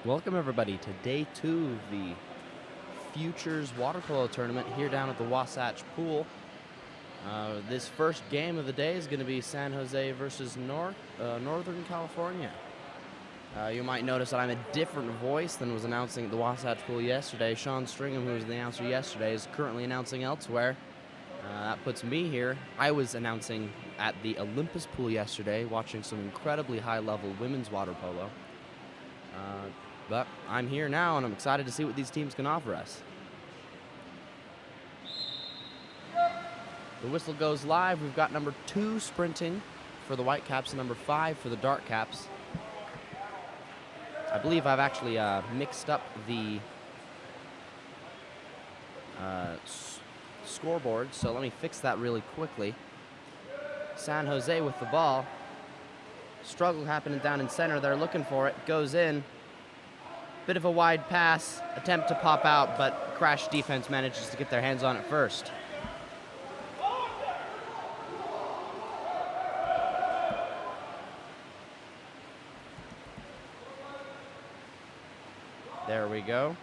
Welcome everybody to day 2 of the Futures Water Polo Tournament here down at the Wasatch Pool. This first game of the day is going to be San Jose versus Northern California. You might notice that I'm a different voice than was announcing at the Wasatch Pool yesterday. Sean Stringham, who was the announcer yesterday, is currently announcing elsewhere. That puts me here. I was announcing at the Olympus Pool yesterday, watching some incredibly high-level women's water polo. But I'm here now, and I'm excited to see what these teams can offer us. The whistle goes live. We've got number 2 sprinting for the Whitecaps and number 5 for the Dartcaps. I believe I've actually mixed up the scoreboard, so let me fix that really quickly. San Jose with the ball. Struggle happening down in center. They're looking for it. Goes in. Bit of a wide pass, attempt to pop out, but Crash defense manages to get their hands on it first. There we go.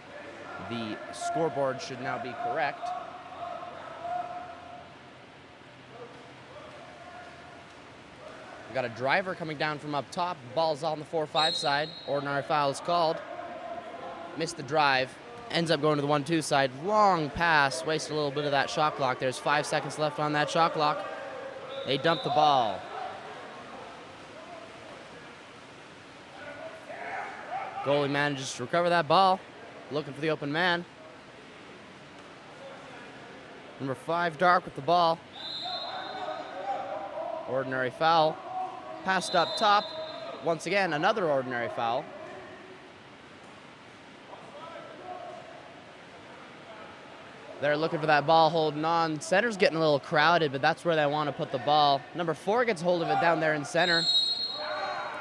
The scoreboard should now be correct. We've got a driver coming down from up top. Ball's on the 4-5 side. Ordinary foul is called. Missed the drive, ends up going to the 1-2 side. Long pass, wasted a little bit of that shot clock. There's 5 seconds left on that shot clock. They dump the ball. Goalie manages to recover that ball, looking for the open man. Number 5, Dark with the ball. Ordinary foul. Passed up top. Once again, another ordinary foul. They're looking for that ball, holding on. Center's getting a little crowded, but that's where they want to put the ball. Number 4 gets hold of it down there in center.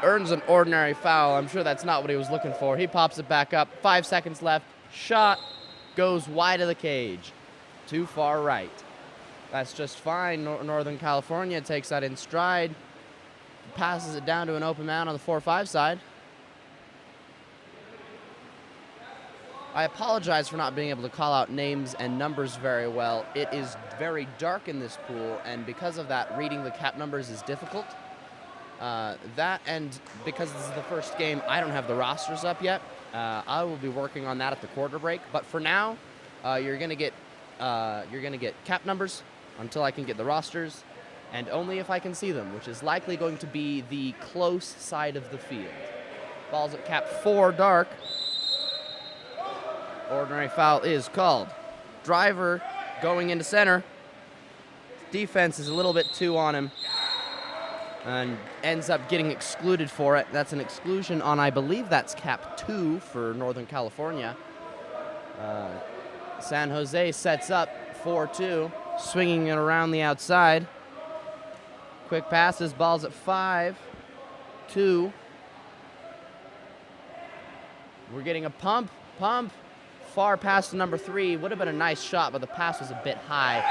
Earns an ordinary foul. I'm sure that's not what he was looking for. He pops it back up. 5 seconds left. Shot goes wide of the cage. Too far right. That's just fine. Northern California takes that in stride. Passes it down to an open man on the 4-5 side. I apologize for not being able to call out names and numbers very well. It is very dark in this pool, and because of that, reading the cap numbers is difficult. That, and because this is the first game, I don't have the rosters up yet. I will be working on that at the quarter break. But for now, you're gonna get cap numbers until I can get the rosters, and only if I can see them, which is likely going to be the close side of the field. Ball's at cap 4, Dark. Ordinary foul is called. Driver going into center. Defense is a little bit too on him and ends up getting excluded for it. That's an exclusion on, I believe that's cap 2 for Northern California. San Jose sets up 4-2, swinging it around the outside. Quick passes, ball's at 5-2. We're getting a pump. Far past to number 3. Would have been a nice shot, but the pass was a bit high.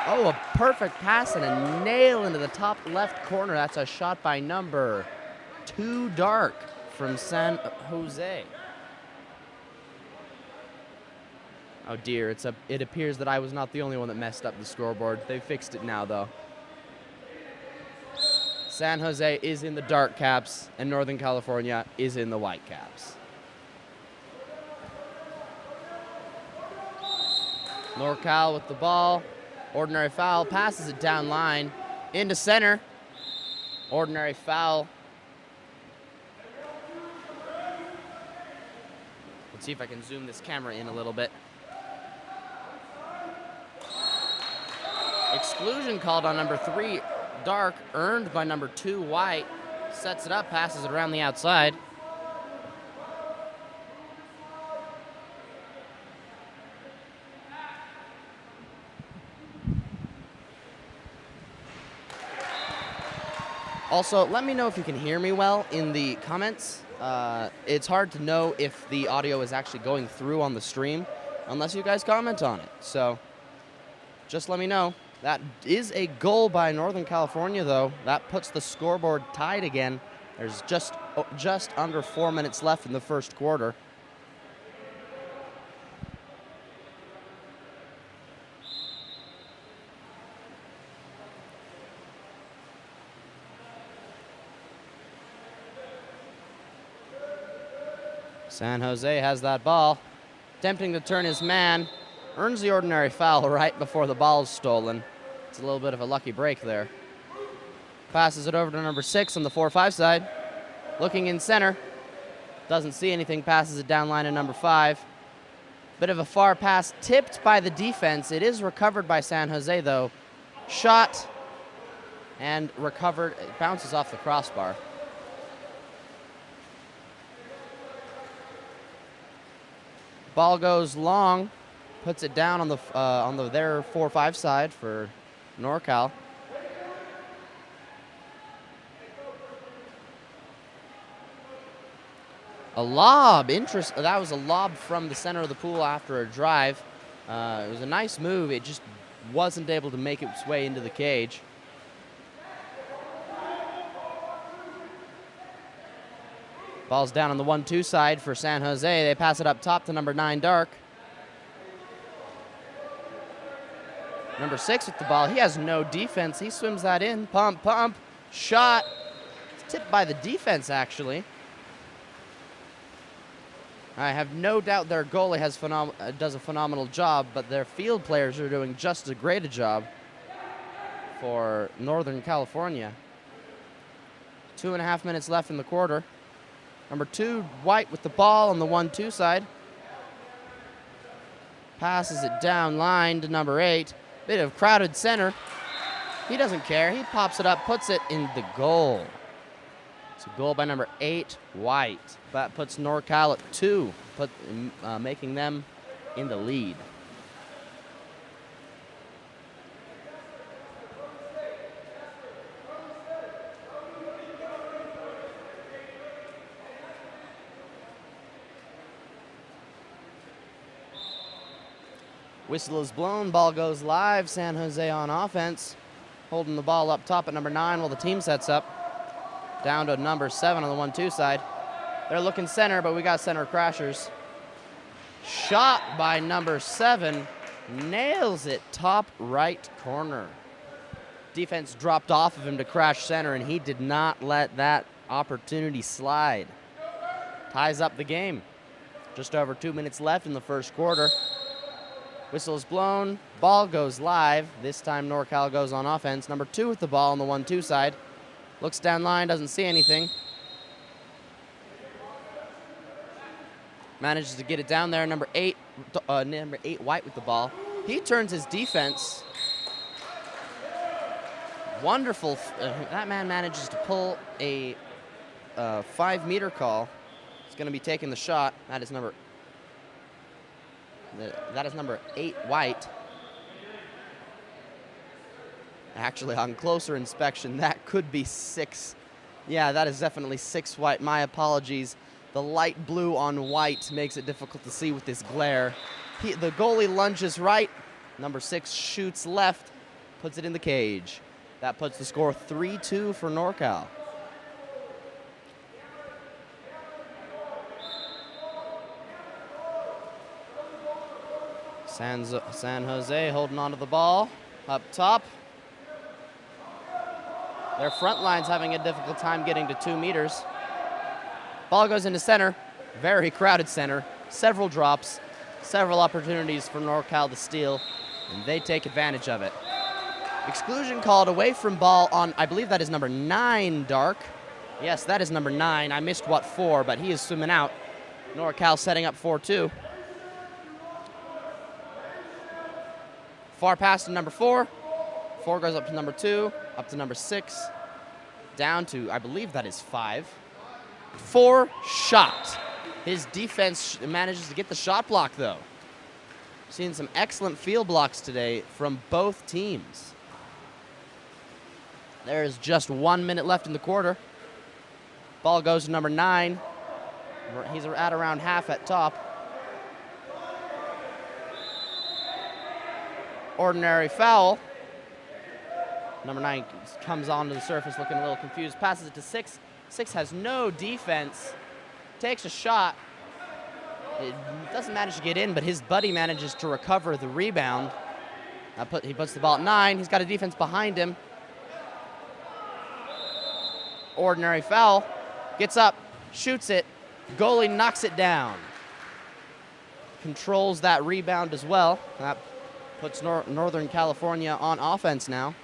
Oh, a perfect pass and a nail into the top left corner. That's a shot by number 2, Dark, from San Jose. Oh dear, it appears that I was not the only one that messed up the scoreboard. They fixed it now, though. San Jose is in the Dark Caps, and Northern California is in the White Caps. NorCal with the ball. Ordinary foul. Passes it down line. Into center. Ordinary foul. Let's see if I can zoom this camera in a little bit. Exclusion called on number 3, Dark. Earned by number 2, White. Sets it up. Passes it around the outside. Also, let me know if you can hear me well in the comments. It's hard to know if the audio is actually going through on the stream unless you guys comment on it. So just let me know. That is a goal by Northern California, though. That puts the scoreboard tied again. There's just under 4 minutes left in the first quarter. San Jose has that ball. Attempting to turn his man. Earns the ordinary foul right before the ball is stolen. It's a little bit of a lucky break there. Passes it over to number 6 on the 4-5 side. Looking in center. Doesn't see anything. Passes it down line to number 5. Bit of a far pass tipped by the defense. It is recovered by San Jose, though. Shot and recovered. It bounces off the crossbar. Ball goes long. Puts it down on their 4-5 side for NorCal. A lob. That was a lob from the center of the pool after a drive. It was a nice move. It just wasn't able to make its way into the cage. Ball's down on the 1-2 side for San Jose. They pass it up top to number 9, Dark. Number 6 with the ball. He has no defense. He swims that in. Pump, pump. Shot. It's tipped by the defense, actually. I have no doubt their goalie does a phenomenal job, but their field players are doing just as great a job for Northern California. 2.5 minutes left in the quarter. Number 2, White with the ball on the 1-2 side. Passes it down line to number 8. Bit of crowded center. He doesn't care. He pops it up, puts it in the goal. It's a goal by number 8, White. That puts NorCal at 2, making them in the lead. Whistle is blown, ball goes live. San Jose on offense, holding the ball up top at number 9 while the team sets up. Down to number 7 on the 1-2 side. They're looking center, but we got center crashers. Shot by number 7, nails it top right corner. Defense dropped off of him to crash center, and he did not let that opportunity slide. Ties up the game. Just over 2 minutes left in the first quarter. Whistle is blown, ball goes live. This time NorCal goes on offense. Number 2 with the ball on the 1-2 side. Looks down line, doesn't see anything. Manages to get it down there. Number 8 White with the ball. He turns his defense. Wonderful. That man manages to pull a 5-meter call. He's going to be taking the shot. That is number 8 White. Actually, on closer inspection, that could be 6. Yeah, that is definitely 6 White. My apologies. The light blue on white makes it difficult to see with this glare. The goalie lunges right. Number 6 shoots left, puts it in the cage. That puts the score 3-2 for NorCal. San Jose holding on to the ball up top. Their front line's having a difficult time getting to 2 meters. Ball goes into center, very crowded center. Several drops, several opportunities for NorCal to steal, and they take advantage of it. Exclusion called away from ball on, I believe that is number 9, Dark. Yes, that is number 9. I missed what 4, but he is swimming out. NorCal setting up 4-2. Far pass to number 4. 4 goes up to number 2, up to number 6, down to, I believe that is 5. 4 shot. His defense manages to get the shot block, though. Seeing some excellent field blocks today from both teams. There's just 1 minute left in the quarter. Ball goes to number 9. He's at around half at top. Ordinary foul. Number 9 comes onto the surface looking a little confused. Passes it to 6. 6 has no defense. Takes a shot. It doesn't manage to get in, but his buddy manages to recover the rebound. He puts the ball at 9. He's got a defense behind him. Ordinary foul. Gets up, shoots it. Goalie knocks it down. Controls that rebound as well. That puts Northern California on offense now.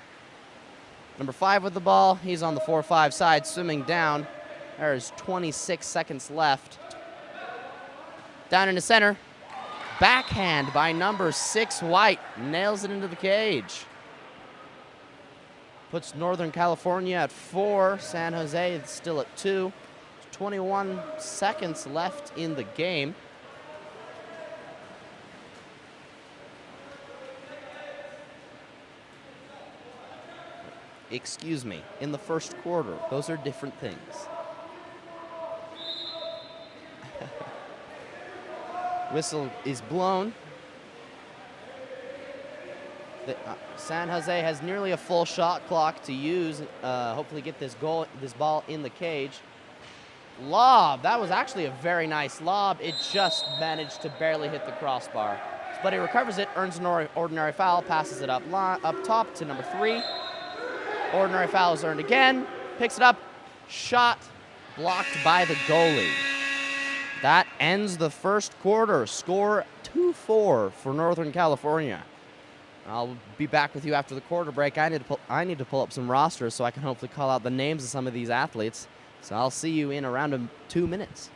Number 5 with the ball. He's on the 4-5 side, swimming down. There's 26 seconds left. Down in the center. Backhand by number 6, White. Nails it into the cage. Puts Northern California at 4. San Jose is still at 2. 21 seconds left in the game. Excuse me, in the first quarter. Those are different things. Whistle is blown. San Jose has nearly a full shot clock to use. Hopefully get this ball in the cage. Lob. That was actually a very nice lob. It just managed to barely hit the crossbar. But he recovers it, earns an ordinary foul, passes it up top to number 3. Ordinary foul is earned again. Picks it up. Shot blocked by the goalie. That ends the first quarter. Score 2-4 for Northern California. I'll be back with you after the quarter break. I need to pull up some rosters so I can hopefully call out the names of some of these athletes. So I'll see you in around 2 minutes.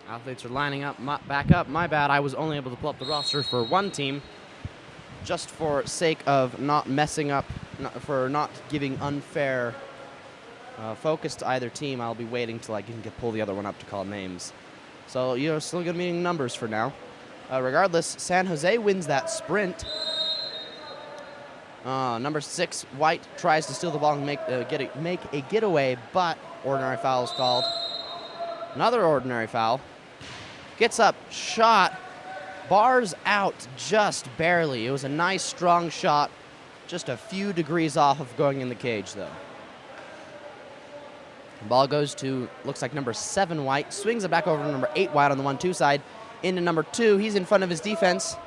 Athletes are lining up, back up. My bad, I was only able to pull up the roster for one team, just for sake of not messing up, for not giving unfair focus to either team. I'll be waiting till I can pull the other one up to call names. So you're still going to be numbers for now. Regardless, San Jose wins that sprint. Number 6, White, tries to steal the ball and make a getaway, but ordinary foul is called. Another ordinary foul. Gets up, shot, bars out just barely. It was a nice, strong shot, just a few degrees off of going in the cage, though. The ball goes to, looks like number 7, White. Swings it back over to number 8, White on the 1-2 side. Into number 2. He's in front of his defense.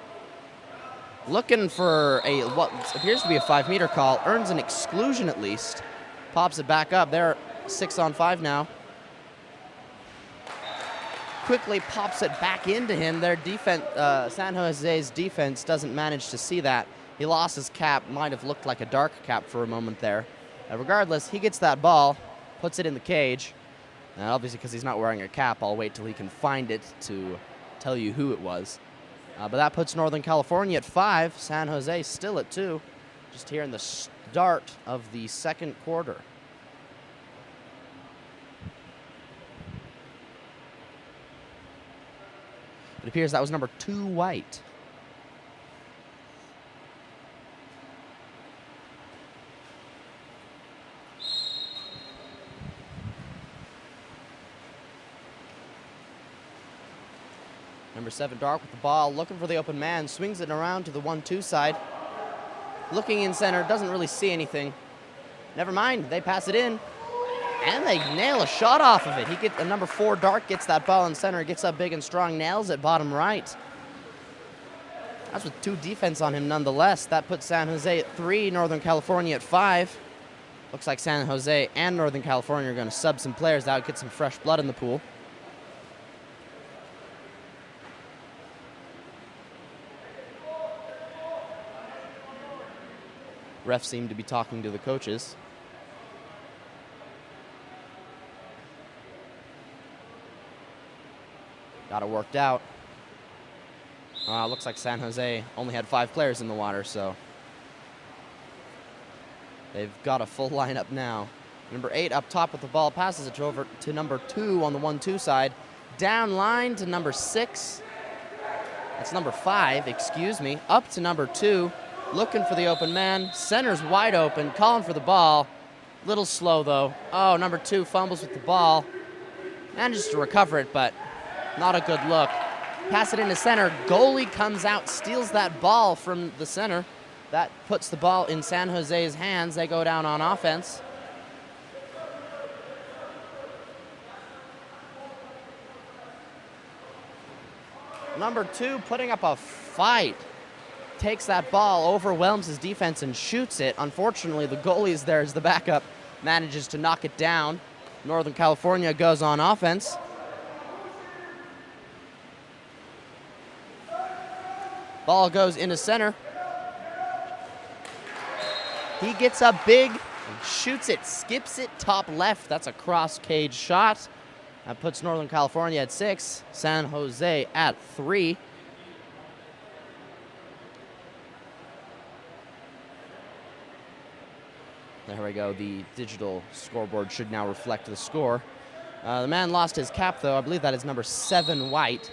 Looking for what appears to be a 5-meter call. Earns an exclusion at least. Pops it back up. They're 6-on-5 now. Quickly pops it back into him. Their defense, San Jose's defense doesn't manage to see that. He lost his cap. Might have looked like a dark cap for a moment there. Regardless, he gets that ball, puts it in the cage. And obviously, because he's not wearing a cap, I'll wait till he can find it to tell you who it was. But that puts Northern California at 5. San Jose still at 2. Just here in the start of the second quarter. It appears that was number 2 white. Number 7 dark with the ball, looking for the open man, swings it around to the 1-2 side. Looking in center, doesn't really see anything. Never mind, they pass it in. And they nail a shot off of it. Number 4 dark gets that ball in center, gets up big and strong, nails it bottom right. That's with 2 defense on him nonetheless. That puts San Jose at 3, Northern California at 5. Looks like San Jose and Northern California are going to sub some players out, get some fresh blood in the pool. Refs seem to be talking to the coaches. Got it worked out. Looks like San Jose only had 5 players in the water, so they've got a full lineup now. Number 8 up top with the ball, passes it over to number 2 on the 1-2 side. Down line to number 6. That's number 5, excuse me. Up to number 2. Looking for the open man. Center's wide open, calling for the ball. Little slow, though. Oh, number 2 fumbles with the ball. Manages to recover it, but not a good look. Pass it into center. Goalie comes out, steals that ball from the center. That puts the ball in San Jose's hands. They go down on offense. Number 2 putting up a fight. Takes that ball, overwhelms his defense, and shoots it. Unfortunately, the goalie is there as the backup, manages to knock it down. Northern California goes on offense. Ball goes into center. He gets up big and shoots it, skips it top left. That's a cross cage shot. That puts Northern California at 6, San Jose at 3. There we go. The digital scoreboard should now reflect the score. The man lost his cap, though. I believe that is number 7 white.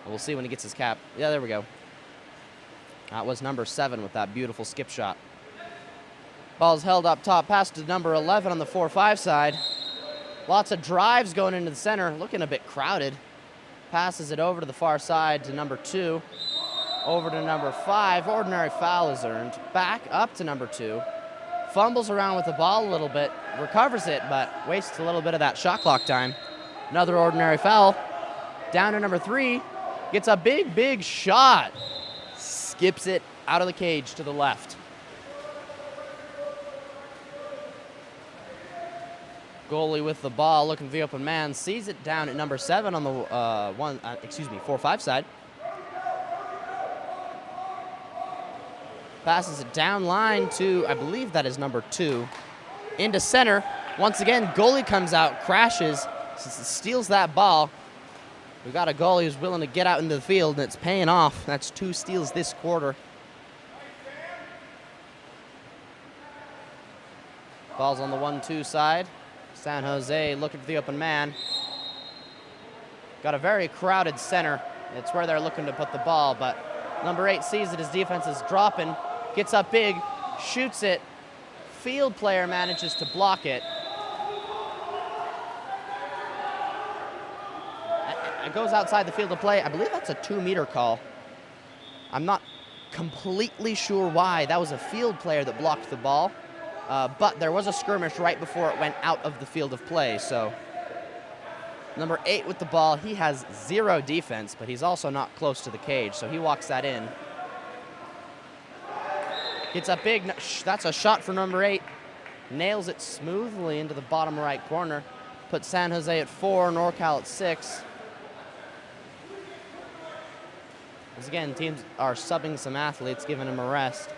We'll see when he gets his cap. Yeah, there we go. That was number 7 with that beautiful skip shot. Ball's held up top, pass to number 11 on the 4-5 side. Lots of drives going into the center, looking a bit crowded. Passes it over to the far side to number 2. Over to number 5. Ordinary foul is earned. Back up to number 2. Fumbles around with the ball a little bit, recovers it, but wastes a little bit of that shot clock time. Another ordinary foul. Down to number 3. Gets a big, big shot. Skips it out of the cage to the left. Goalie with the ball, looking for the open man, sees it down at number 7 on the 4-5 side. Passes it down line to, I believe that is number 2. Into center. Once again, goalie comes out, crashes, steals that ball. We've got a goalie who's willing to get out into the field, and it's paying off. That's 2 steals this quarter. Ball's on the 1-2 side. San Jose looking for the open man. Got a very crowded center. It's where they're looking to put the ball, but number 8 sees that his defense is dropping, gets up big, shoots it. Field player manages to block it. It goes outside the field of play. I believe that's a 2-meter call. I'm not completely sure why. That was a field player that blocked the ball. But there was a skirmish right before it went out of the field of play. So number 8 with the ball, he has 0 defense, but he's also not close to the cage, so he walks that in. Gets up big. That's a shot for number 8. Nails it smoothly into the bottom right corner. Puts San Jose at 4, NorCal at 6. As again, teams are subbing some athletes, giving them a rest.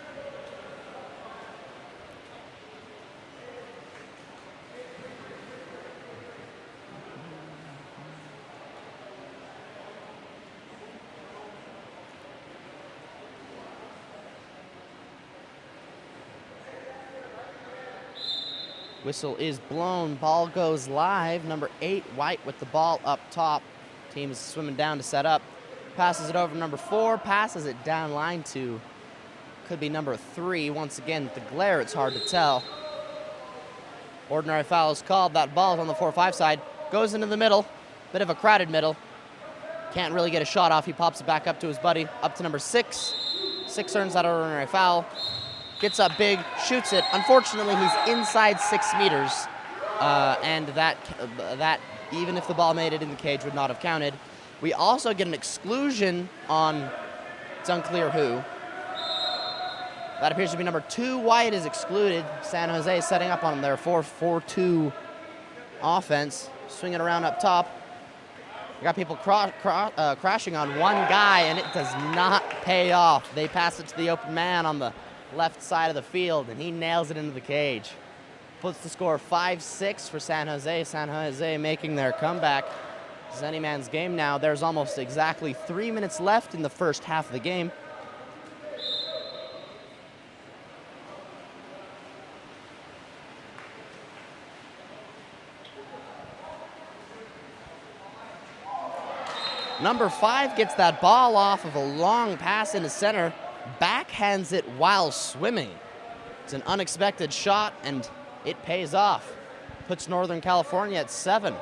Whistle is blown. Ball goes live. Number 8, White with the ball up top. Team is swimming down to set up. Passes it over to number 4. Passes it down line to, could be number 3. Once again, with the glare, it's hard to tell. Ordinary foul is called. That ball is on the 4-5 side. Goes into the middle. Bit of a crowded middle. Can't really get a shot off. He pops it back up to his buddy. Up to number 6. 6 earns that ordinary foul. Gets up big, shoots it. Unfortunately, he's inside 6 meters. And that, even if the ball made it in the cage, would not have counted. We also get an exclusion on, it's unclear who. That appears to be number 2. White is excluded. San Jose setting up on their 4-4-2 offense. Swinging around up top. We got people crashing on one guy, and it does not pay off. They pass it to the open man on the left side of the field, and he nails it into the cage. Puts the score 5-6 for San Jose. San Jose making their comeback. This is any man's game now. There's almost exactly 3 minutes left in the first half of the game. Number 5 gets that ball off of a long pass into center, backhands it while swimming. It's an unexpected shot, and it pays off. Puts Northern California at 7.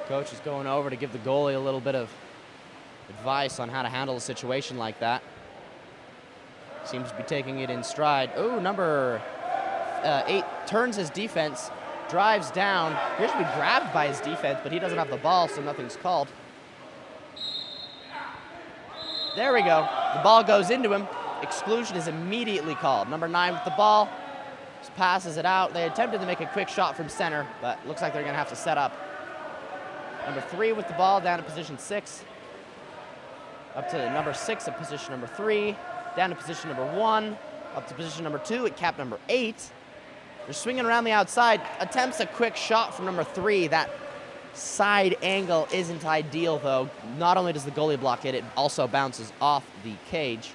Coach is going over to give the goalie a little bit of advice on how to handle a situation like that. Seems to be taking it in stride. Oh, number 8 turns his defense, drives down, appears to be grabbed by his defense, but he doesn't have the ball, so nothing's called. There we go. The ball goes into him. Exclusion is immediately called. Number 9 with the ball, just passes it out. They attempted to make a quick shot from center, but looks like they're going to have to set up. Number 3 with the ball, down to position 6. Up to number 6 at position number 3. Down to position number 1. Up to position number 2 at cap number 8. They're swinging around the outside. Attempts a quick shot from number 3. That side angle isn't ideal, though. Not only does the goalie block it, it also bounces off the cage.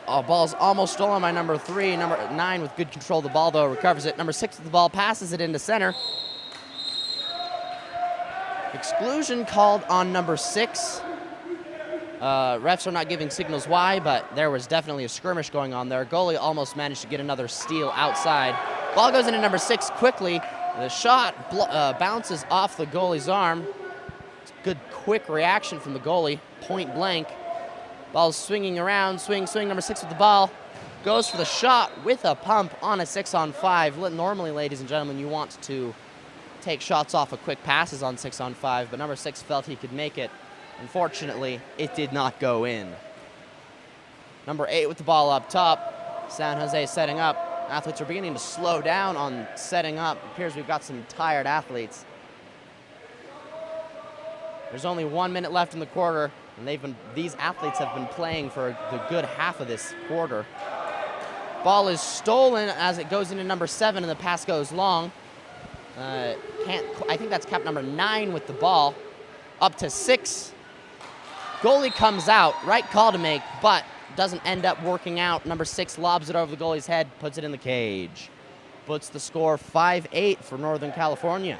Oh, ball's almost stolen by number 3. Number 9 with good control of the ball, though, recovers it. Number 6 with the ball, passes it into center. Exclusion called on number 6. Refs are not giving signals why, but there was definitely a skirmish going on there. Goalie almost managed to get another steal outside. Ball goes into number 6 quickly. The shot bounces off the goalie's arm. Good quick reaction from the goalie, point blank. Ball's swinging around, swing, number 6 with the ball. Goes for the shot with a pump on a 6-on-5. Normally, ladies and gentlemen, you want to take shots off of quick passes on 6-on-5, but number 6 felt he could make it. Unfortunately, it did not go in. Number 8 with the ball up top. San Jose setting up. Athletes are beginning to slow down on setting up. It appears we've got some tired athletes. There's only 1 minute left in the quarter, and these athletes have been playing for the good half of this quarter. Ball is stolen as it goes into number 7, and the pass goes long. I think that's cap number 9 with the ball. Up to 6. Goalie comes out. Right call to make, but doesn't end up working out. Number 6 lobs it over the goalie's head, puts it in the cage. Puts the score 5-8 for Northern California.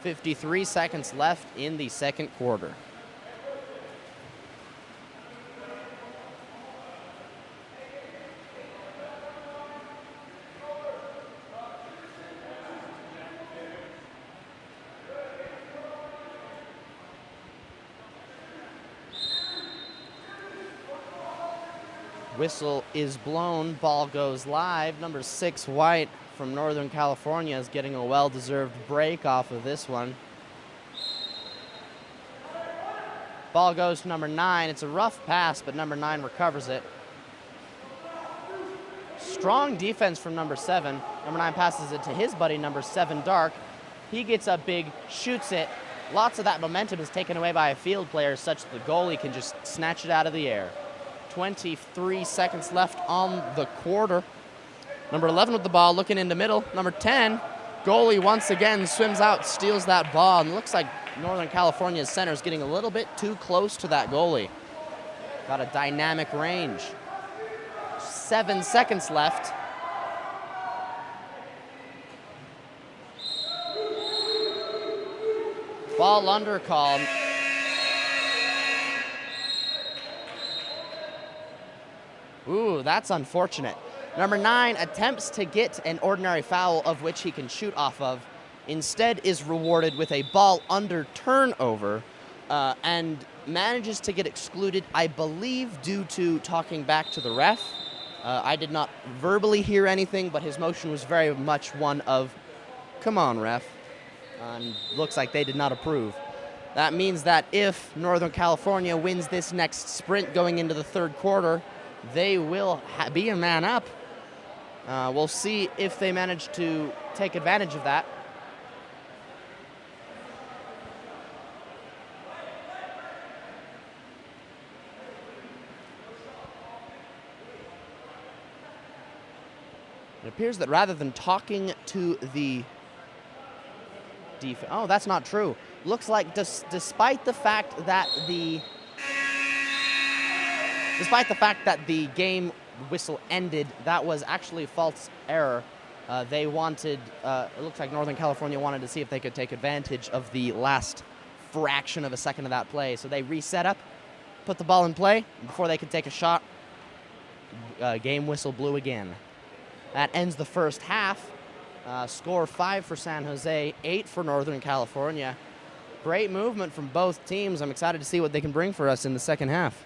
53 seconds left in the second quarter. Whistle is blown, ball goes live. Number 6, White from Northern California is getting a well-deserved break off of this one. Ball goes to number 9. It's a rough pass, but number 9 recovers it. Strong defense from number 7. Number 9 passes it to his buddy, number 7, Dark. He gets up big, shoots it. Lots of that momentum is taken away by a field player such that the goalie can just snatch it out of the air. 23 seconds left on the quarter. Number 11 with the ball, looking into middle. Number 10 Goalie once again swims out, steals that ball, and looks like Northern California's center is getting a little bit too close to that goalie. Got a dynamic range. 7 seconds left. Ball under call. Ooh, that's unfortunate. Number 9 attempts to get an ordinary foul of which he can shoot off of. Instead is rewarded with a ball under turnover and manages to get excluded, I believe, due to talking back to the ref. I did not verbally hear anything, but his motion was very much one of, come on, ref. And looks like they did not approve. That means that if Northern California wins this next sprint going into the third quarter, they will be a man up. We'll see if they manage to take advantage of that. It appears that rather than talking to the defense, oh, that's not true. Looks like despite the fact that the game whistle ended, that was actually a false error. They wanted, it looks like Northern California wanted to see if they could take advantage of the last fraction of a second of that play. So they reset up, put the ball in play, and before they could take a shot, game whistle blew again. That ends the first half. Score 5 for San Jose, 8 for Northern California. Great movement from both teams. I'm excited to see what they can bring for us in the second half.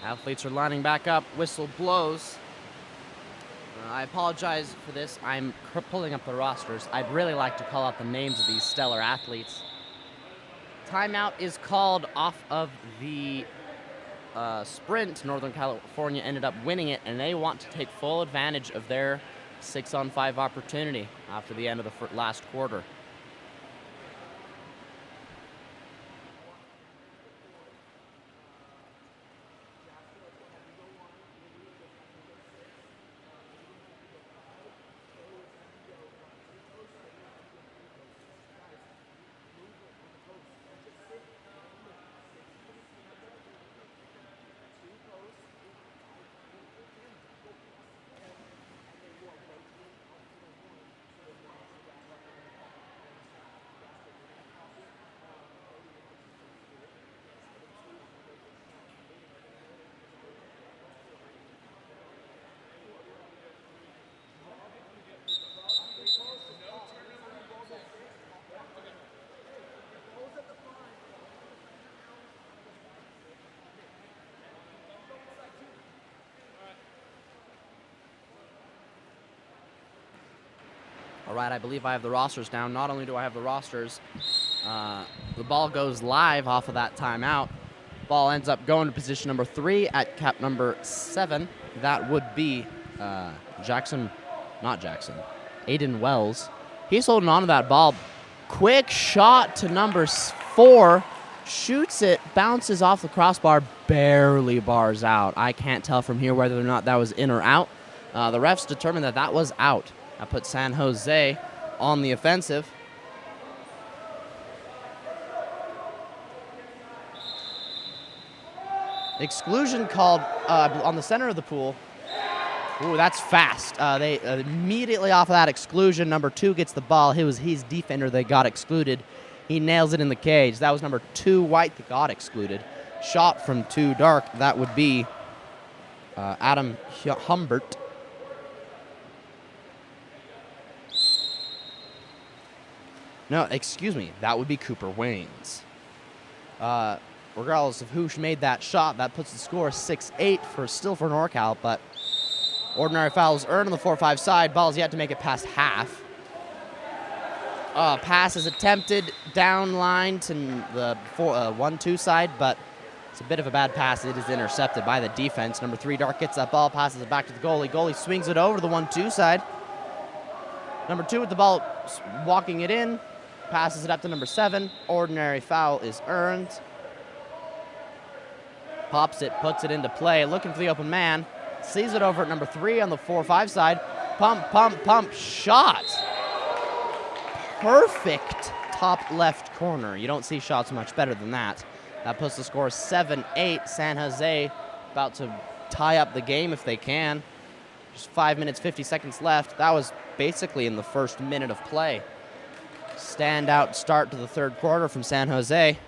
Athletes are lining back up. Whistle blows. I apologize for this. I'm pulling up the rosters. I'd really like to call out the names of these stellar athletes. Timeout is called off of the sprint. Northern California ended up winning it, and they want to take full advantage of their 6-on-5 opportunity after the end of the last quarter. All right, I believe I have the rosters down. Not only do I have the rosters, the ball goes live off of that timeout. Ball ends up going to position number 3 at cap number 7. That would be Aiden Wells. He's holding on to that ball. Quick shot to number 4. Shoots it, bounces off the crossbar, barely bars out. I can't tell from here whether or not that was in or out. The refs determined that that was out. That put San Jose on the offensive. Exclusion called on the center of the pool. Ooh, that's fast. They immediately off of that exclusion, number 2 gets the ball. It was his defender that got excluded. He nails it in the cage. That was number 2 white that got excluded. Shot from 2 dark. That would be Adam Humbert. No, excuse me. That would be Cooper Waynes. Regardless of who made that shot, that puts the score 6-8 for NorCal, but ordinary foul is earned on the 4-5 side. Ball's yet to make it past half. Pass is attempted down line to the 1-2 side, but it's a bit of a bad pass. It is intercepted by the defense. Number 3 dark gets that ball, passes it back to the goalie. Goalie swings it over to the 1-2 side. Number 2 with the ball, walking it in. Passes it up to number 7. Ordinary foul is earned. Pops it, puts it into play, looking for the open man. Sees it over at number 3 on the 4-5 side. Pump, pump, pump, shot. Perfect top left corner. You don't see shots much better than that. That puts the score 7-8. San Jose about to tie up the game if they can. Just 5 minutes, 50 seconds left. That was basically in the first minute of play. Standout start to the third quarter from San Jose.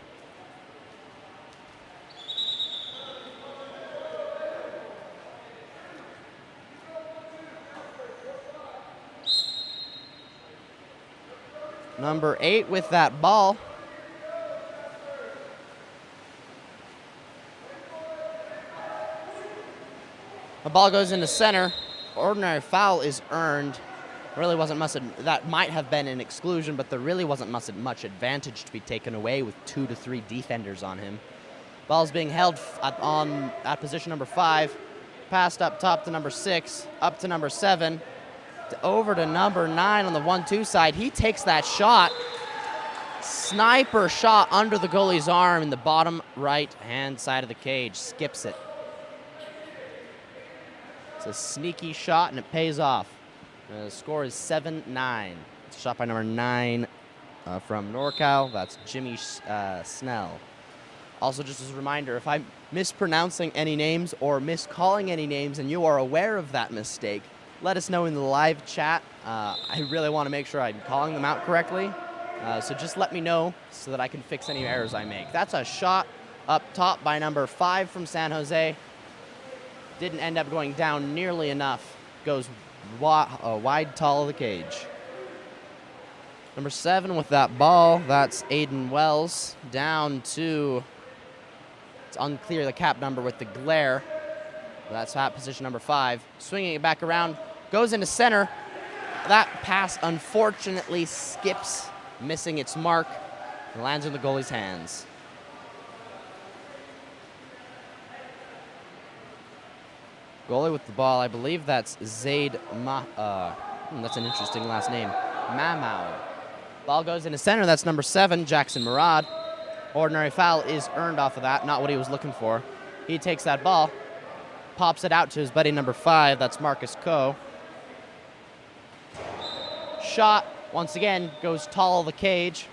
Number 8 with that ball. The ball goes into center. Ordinary foul is earned. Really wasn't much. That might have been an exclusion, but there really wasn't much advantage to be taken away with 2 to 3 defenders on him. Ball's being held at position number 5. Passed up top to number 6, up to number 7. Over to number 9 on the 1-2 side. He takes that shot. Sniper shot under the goalie's arm in the bottom right-hand side of the cage. Skips it. It's a sneaky shot, and it pays off. The score is 7-9. It's a shot by number 9 from NorCal. That's Jimmy Snell. Also, just as a reminder, if I'm mispronouncing any names or miscalling any names and you are aware of that mistake, let us know in the live chat. I really want to make sure I'm calling them out correctly. So just let me know so that I can fix any errors I make. That's a shot up top by number 5 from San Jose. Didn't end up going down nearly enough. Goes wide tall of the cage. Number 7 with that ball. That's Aiden Wells. Down to, it's unclear the cap number with the glare. That's at position number 5. Swinging it back around. Goes into center. That pass unfortunately skips, missing its mark. And lands in the goalie's hands. Goalie with the ball, I believe that's Zaid that's an interesting last name. Mamau. Ball goes into center, that's number 7, Jackson Murad. Ordinary foul is earned off of that, not what he was looking for. He takes that ball, pops it out to his buddy number 5, that's Marcus Coe. Shot, once again, goes tall of the cage.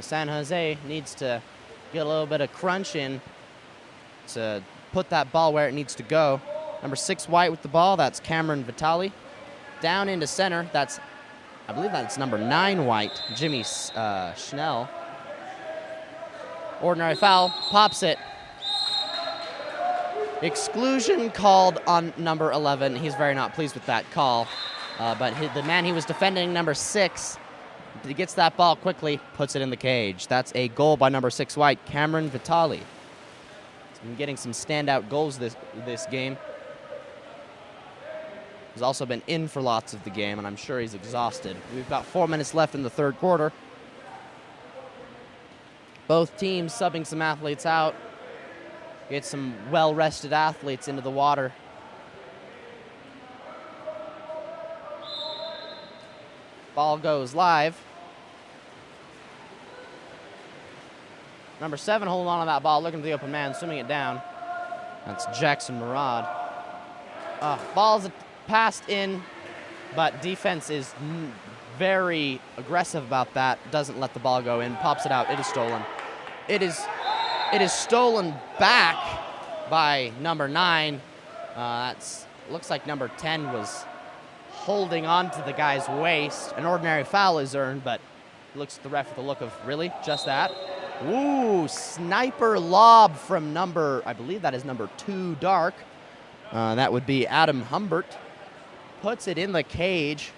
San Jose needs to get a little bit of crunch in to put that ball where it needs to go. Number 6 white with the ball, that's Cameron Vitale. Down into center, that's, I believe that's number 9 white, Jimmy Schnell. Ordinary foul, pops it. Exclusion called on number 11. He's very not pleased with that call. But the man he was defending, number 6, he gets that ball quickly, puts it in the cage. That's a goal by number 6 white, Cameron Vitale. He's been getting some standout goals this game. who's also been in for lots of the game, and I'm sure he's exhausted. We've got 4 minutes left in the third quarter. Both teams subbing some athletes out. Get some well-rested athletes into the water. Ball goes live. Number 7 holding on to that ball, looking for the open man, swimming it down. That's Jackson Murad. Ball's passed in, but defense is very aggressive about that. Doesn't let the ball go in, pops it out. It is stolen. It is stolen back by number 9. Looks like number 10 was holding on to the guy's waist. An ordinary foul is earned, but looks at the ref with a look of, really? Just that? Ooh, sniper lob from I believe that is number 2 dark. That would be Adam Humbert. Puts it in the cage.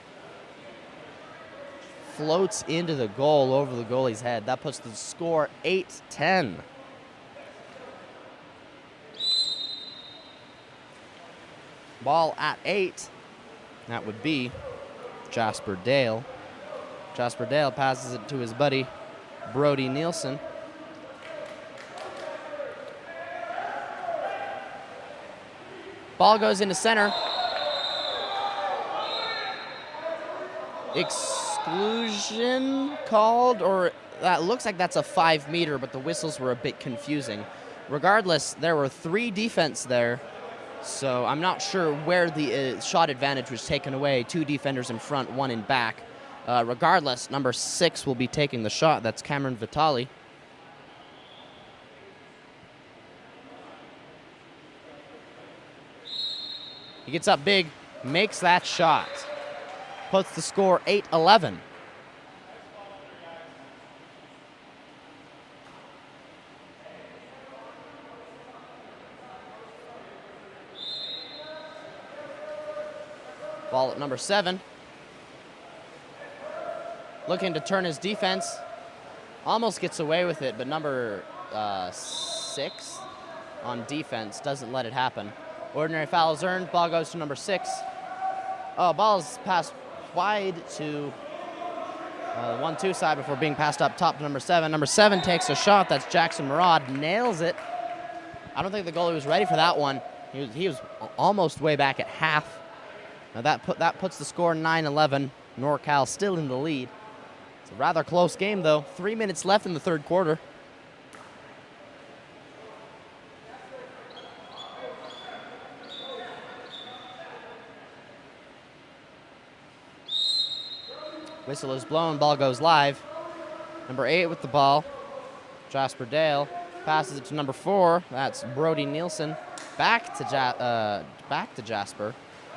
Floats into the goal over the goalie's head. That puts the score 8-10. Ball at 8. That would be Jasper Dale. Jasper Dale passes it to his buddy, Brody Nielsen. Ball goes into center. Exclusion called, or that looks like that's a 5-meter, but the whistles were a bit confusing. Regardless, there were 3 defense there, so I'm not sure where the shot advantage was taken away. 2 defenders in front, 1 in back. Regardless, number 6 will be taking the shot. That's Cameron Vitali. He gets up big, makes that shot. Puts the score 8-11. Ball at number 7. Looking to turn his defense. Almost gets away with it, but number 6 on defense doesn't let it happen. Ordinary foul is earned. Ball goes to number 6. Oh, ball is passed wide to the 1-2 side before being passed up top to number 7. Number 7 takes a shot. That's Jackson Murad. Nails it. I don't think the goalie was ready for that one. He was almost way back at half. Now that puts the score 9-11. NorCal still in the lead. It's a rather close game, though. 3 minutes left in the third quarter. Whistle is blown, ball goes live. Number 8 with the ball, Jasper Dale. Passes it to number 4, that's Brody Nielsen. Back to Jasper.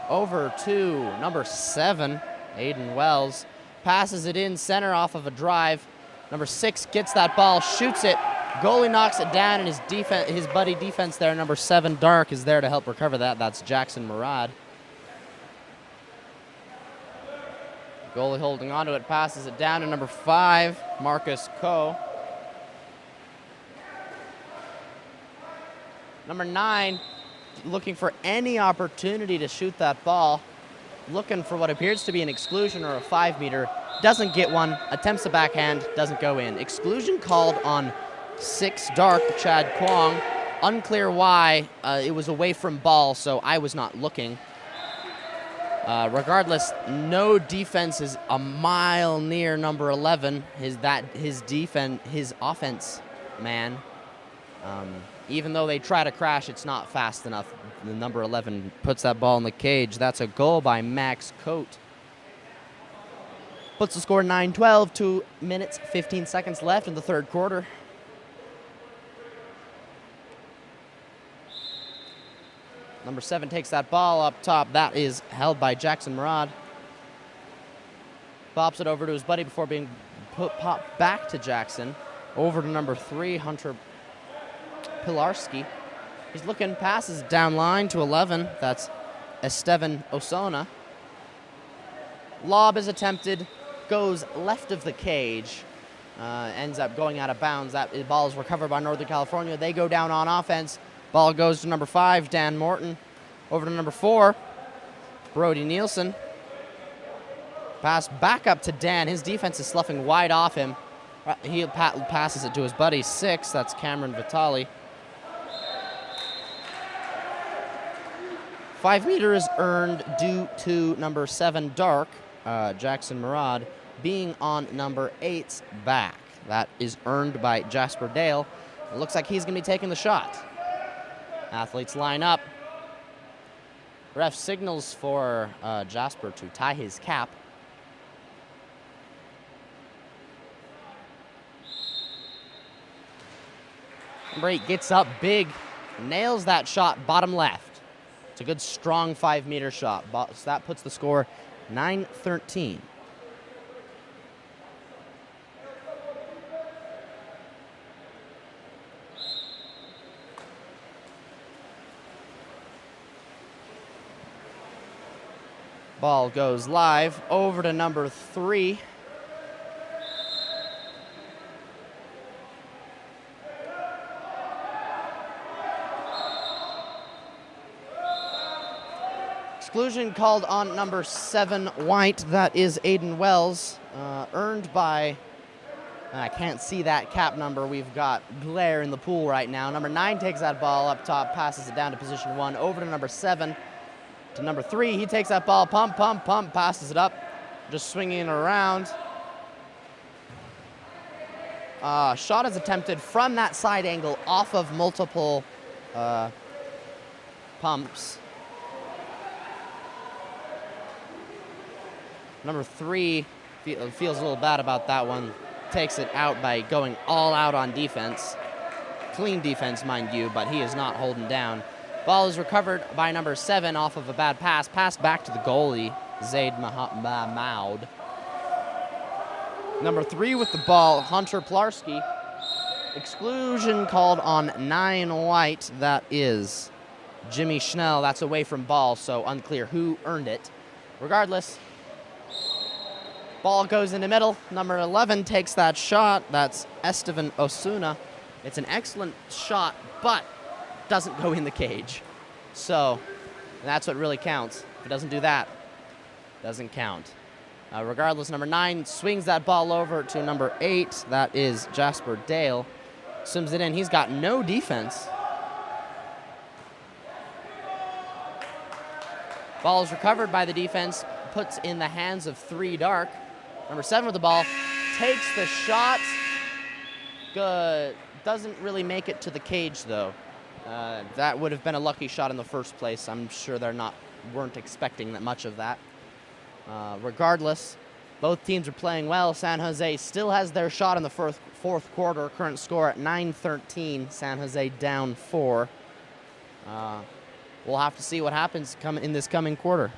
Over to number 7, Aiden Wells. Passes it in center off of a drive. Number 6 gets that ball, shoots it. Goalie knocks it down, and his buddy defense there, number 7, Dark, is there to help recover that. That's Jackson Murad. Goalie holding onto it, passes it down to number 5, Marcus Coe. Number 9, looking for any opportunity to shoot that ball. Looking for what appears to be an exclusion or a 5-meter. Doesn't get one, attempts a backhand, doesn't go in. Exclusion called on 6 Dark, Chad Kwong. Unclear why. It was away from ball, so I was not looking. Regardless, no defense is a mile near number 11. His offense man. Even though they try to crash, it's not fast enough. The number 11 puts that ball in the cage. That's a goal by Max Coate. Puts the score 9-12, 2 minutes, 15 seconds left in the third quarter. Number 7 takes that ball up top. That is held by Jackson Murad. Pops it over to his buddy before being popped back to Jackson. Over to number 3, Hunter Pilarski. He's looking, passes down line to 11. That's Estevan Osona. Lob is attempted, goes left of the cage, ends up going out of bounds. That ball is recovered by Northern California. They go down on offense. Ball goes to number 5, Dan Morton. Over to number 4. Brody Nielsen. Pass back up to Dan. His defense is sloughing wide off him. He passes it to his buddy 6. That's Cameron Vitali. 5 meters earned due to number 7, Dark, Jackson Murad, being on number 8's back. That is earned by Jasper Dale. It looks like he's going to be taking the shot. Athletes line up. Ref signals for Jasper to tie his cap. Number 8 gets up big, nails that shot bottom left. It's a good, strong 5-meter shot. So that puts the score 9-13. Ball goes live over to number 3. Exclusion called on number 7, White. That is Aiden Wells, earned by, I can't see that cap number. We've got glare in the pool right now. Number 9 takes that ball up top, passes it down to position 1, over to number 7. To number 3, he takes that ball, pump, passes it up, just swinging it around. Shot is attempted from that side angle off of multiple pumps. Number 3 feels a little bad about that one. Takes it out by going all out on defense. Clean defense, mind you, but he is not holding down. Ball is recovered by number 7 off of a bad pass. Pass back to the goalie, Zaid Mahmoud. Number 3 with the ball, Hunter Plarski. Exclusion called on 9, White. That is Jimmy Schnell. That's away from ball, so unclear who earned it. Regardless, ball goes in the middle. Number 11 takes that shot. That's Estevan Osuna. It's an excellent shot, but doesn't go in the cage. So that's what really counts. If it doesn't do that, it doesn't count. Regardless, number 9 swings that ball over to number 8. That is Jasper Dale. Swims it in. He's got no defense. Ball is recovered by the defense, puts in the hands of 3, Dark. Number 7 with the ball, takes the shot. Good. Doesn't really make it to the cage, though. That would have been a lucky shot in the first place. I'm sure weren't expecting that much of that. Regardless, both teams are playing well. San Jose still has their shot in the fourth quarter. Current score at 9-13. San Jose down 4. We'll have to see what happens in this coming quarter.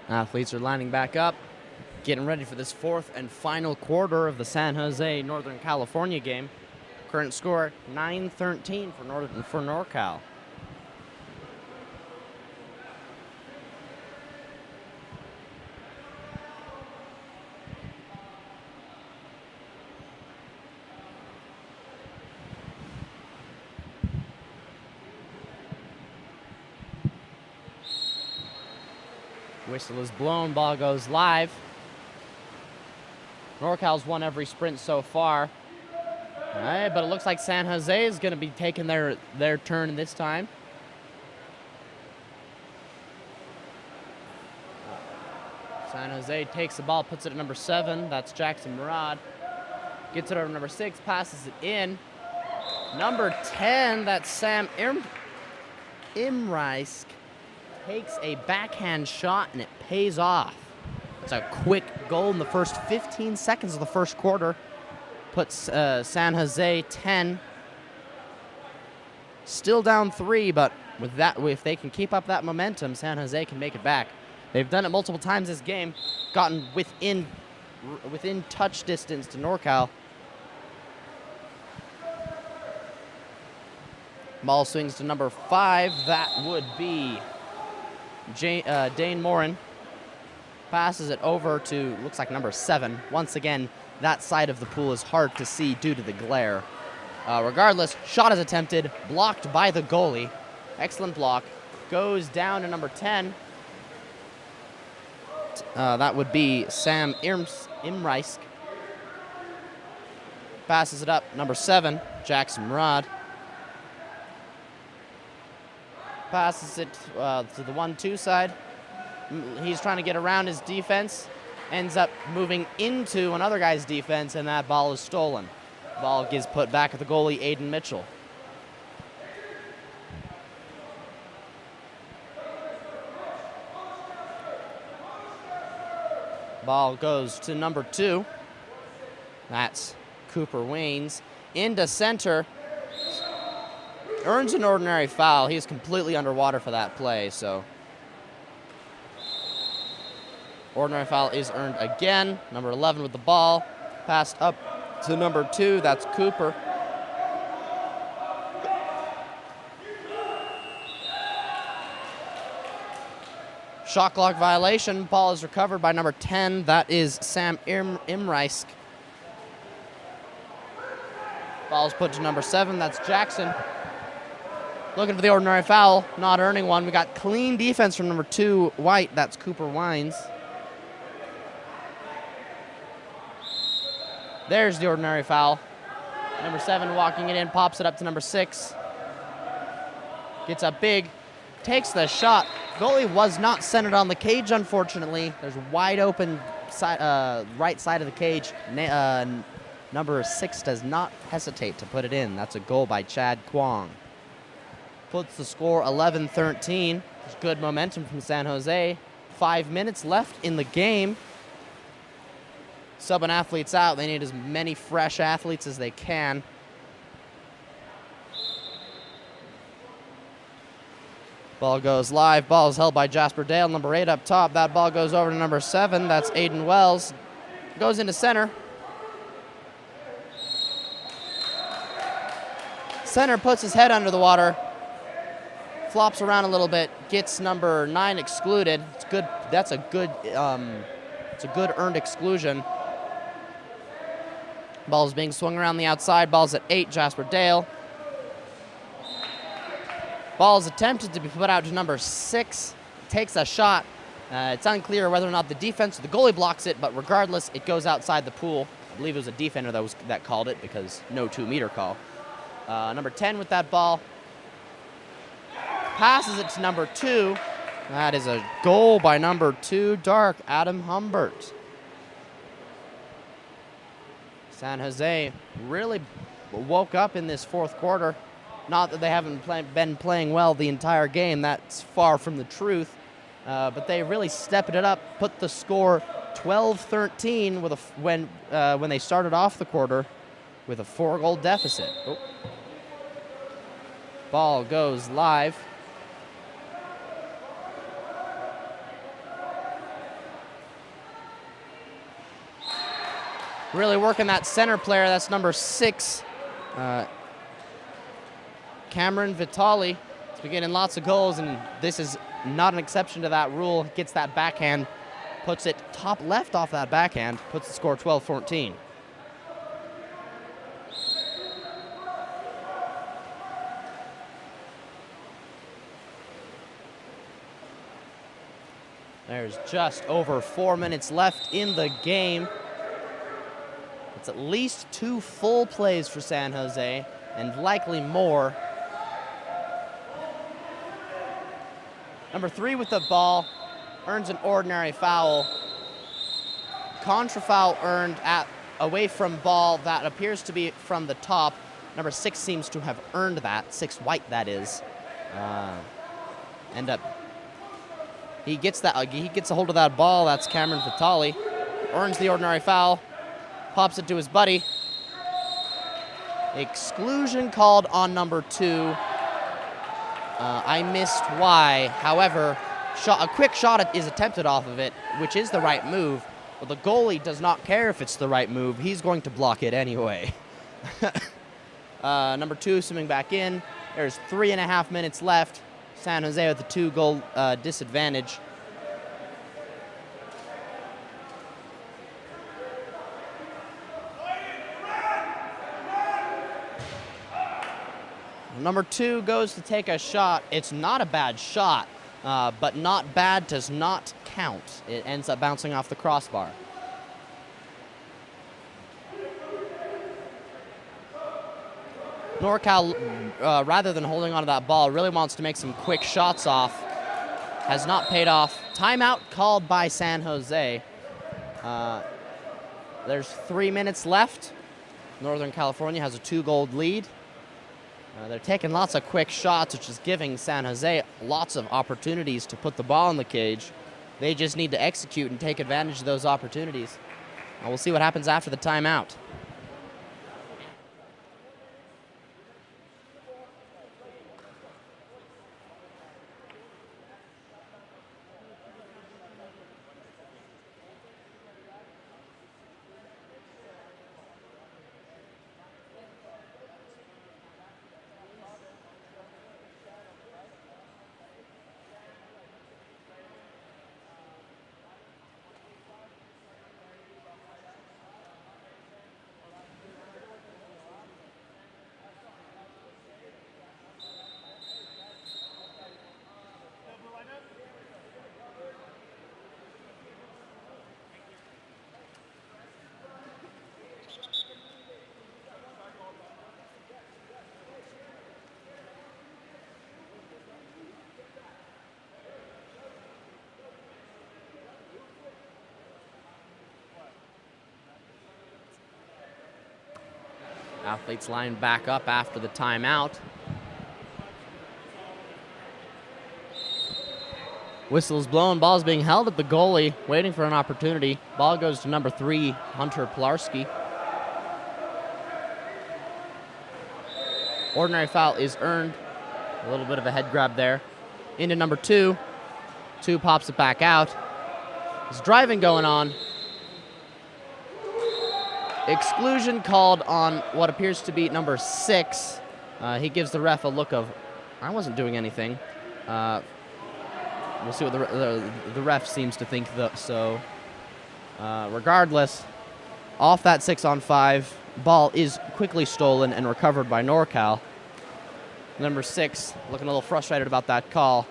Athletes are lining back up, getting ready for this fourth and final quarter of the San Jose Northern California game. Current score 9-13 for NorCal. Whistle is blown, ball goes live. NorCal's won every sprint so far. All right, but it looks like San Jose is going to be taking their turn this time. San Jose takes the ball, puts it at number 7. That's Jackson Murad. Gets it over to number 6, passes it in. Number 10, that's Sam Imreisk. Takes a backhand shot, and it pays off. It's a quick goal in the first 15 seconds of the first quarter. Puts San Jose 10. Still down 3, but with that, if they can keep up that momentum, San Jose can make it back. They've done it multiple times this game, gotten within touch distance to NorCal. Ball swings to number 5. That would be Dane Morin. Passes it over to, looks like number 7. Once again, that side of the pool is hard to see due to the glare. Regardless, shot is attempted, blocked by the goalie. Excellent block. Goes down to number 10. That would be Sam Imreisk. Passes it up, number 7, Jackson Murad. Passes it to the 1-2 side. He's trying to get around his defense. Ends up moving into another guy's defense, and that ball is stolen. Ball gets put back at the goalie, Aiden Mitchell. Ball goes to number 2. That's Cooper Waynes. Into center. Earns an ordinary foul. He's completely underwater for that play, so. Ordinary foul is earned again. Number 11 with the ball. Passed up to number 2. That's Cooper. Shot clock violation. Ball is recovered by number 10. That is Sam Imreisk. Ball is put to number 7. That's Jackson. Looking for the ordinary foul. Not earning one. We got clean defense from number 2, White. That's Cooper Wines. There's the ordinary foul. Number 7 walking it in. Pops it up to number 6. Gets up big. Takes the shot. Goalie was not centered on the cage, unfortunately. There's a wide open right side of the cage. Number 6 does not hesitate to put it in. That's a goal by Chad Kwong. Puts the score 11-13. There's good momentum from San Jose. 5 minutes left in the game. Subbing athletes out. They need as many fresh athletes as they can. Ball goes live. Ball is held by Jasper Dale, number 8 up top. That ball goes over to number 7. That's Aiden Wells. Goes into center. Center puts his head under the water. Flops around a little bit. Gets number 9 excluded. It's good. That's a good. It's a good earned exclusion. Ball is being swung around the outside. Ball's at 8. Jasper Dale. Ball is attempted to be put out to number 6. Takes a shot. It's unclear whether or not the defense or the goalie blocks it, but regardless, it goes outside the pool. I believe it was a defender that called it because no 2-meter call. Number 10 with that ball. Passes it to number 2. That is a goal by number 2, Dark, Adam Humbert. San Jose really woke up in this fourth quarter. Not that they haven't been playing well the entire game. That's far from the truth. But they really stepped it up, put the score 12-13 with when they started off the quarter with a 4-goal deficit. Oh. Ball goes live. Really working that center player. That's number 6, Cameron Vitali. He's been getting lots of goals, and this is not an exception to that rule. Gets that backhand, puts it top left off that backhand, puts the score 12-14. There's just over 4 minutes left in the game. It's at least 2 full plays for San Jose, and likely more. Number 3 with the ball, earns an ordinary foul. Contra foul earned away from ball that appears to be from the top. Number 6 seems to have earned that, 6 white that is. He gets a hold of that ball. That's Cameron Vitali. Earns the ordinary foul. Pops it to his buddy. Exclusion called on number 2. I missed why. However, a quick shot is attempted off of it, which is the right move. But the goalie does not care if it's the right move. He's going to block it anyway. Number 2 swimming back in. There's 3.5 minutes left. San Jose with a 2-goal disadvantage. Number 2 goes to take a shot. It's not a bad shot, but not bad does not count. It ends up bouncing off the crossbar. NorCal, rather than holding onto that ball, really wants to make some quick shots off. Has not paid off. Timeout called by San Jose. There's 3 minutes left. Northern California has a 2-goal lead. They're taking lots of quick shots, which is giving San Jose lots of opportunities to put the ball in the cage. They just need to execute and take advantage of those opportunities. We'll see what happens after the timeout. Athletes line back up after the timeout. Whistle's blown, ball's being held at the goalie, waiting for an opportunity. Ball goes to number 3, Hunter Pilarski. Ordinary foul is earned. A little bit of a head grab there. Into number 2. 2 pops it back out. There's driving going on. Exclusion called on what appears to be number 6. He gives the ref a look of, I wasn't doing anything. We'll see what the ref seems to think, so. Regardless, off that 6-on-5, ball is quickly stolen and recovered by NorCal. Number 6 looking a little frustrated about that call,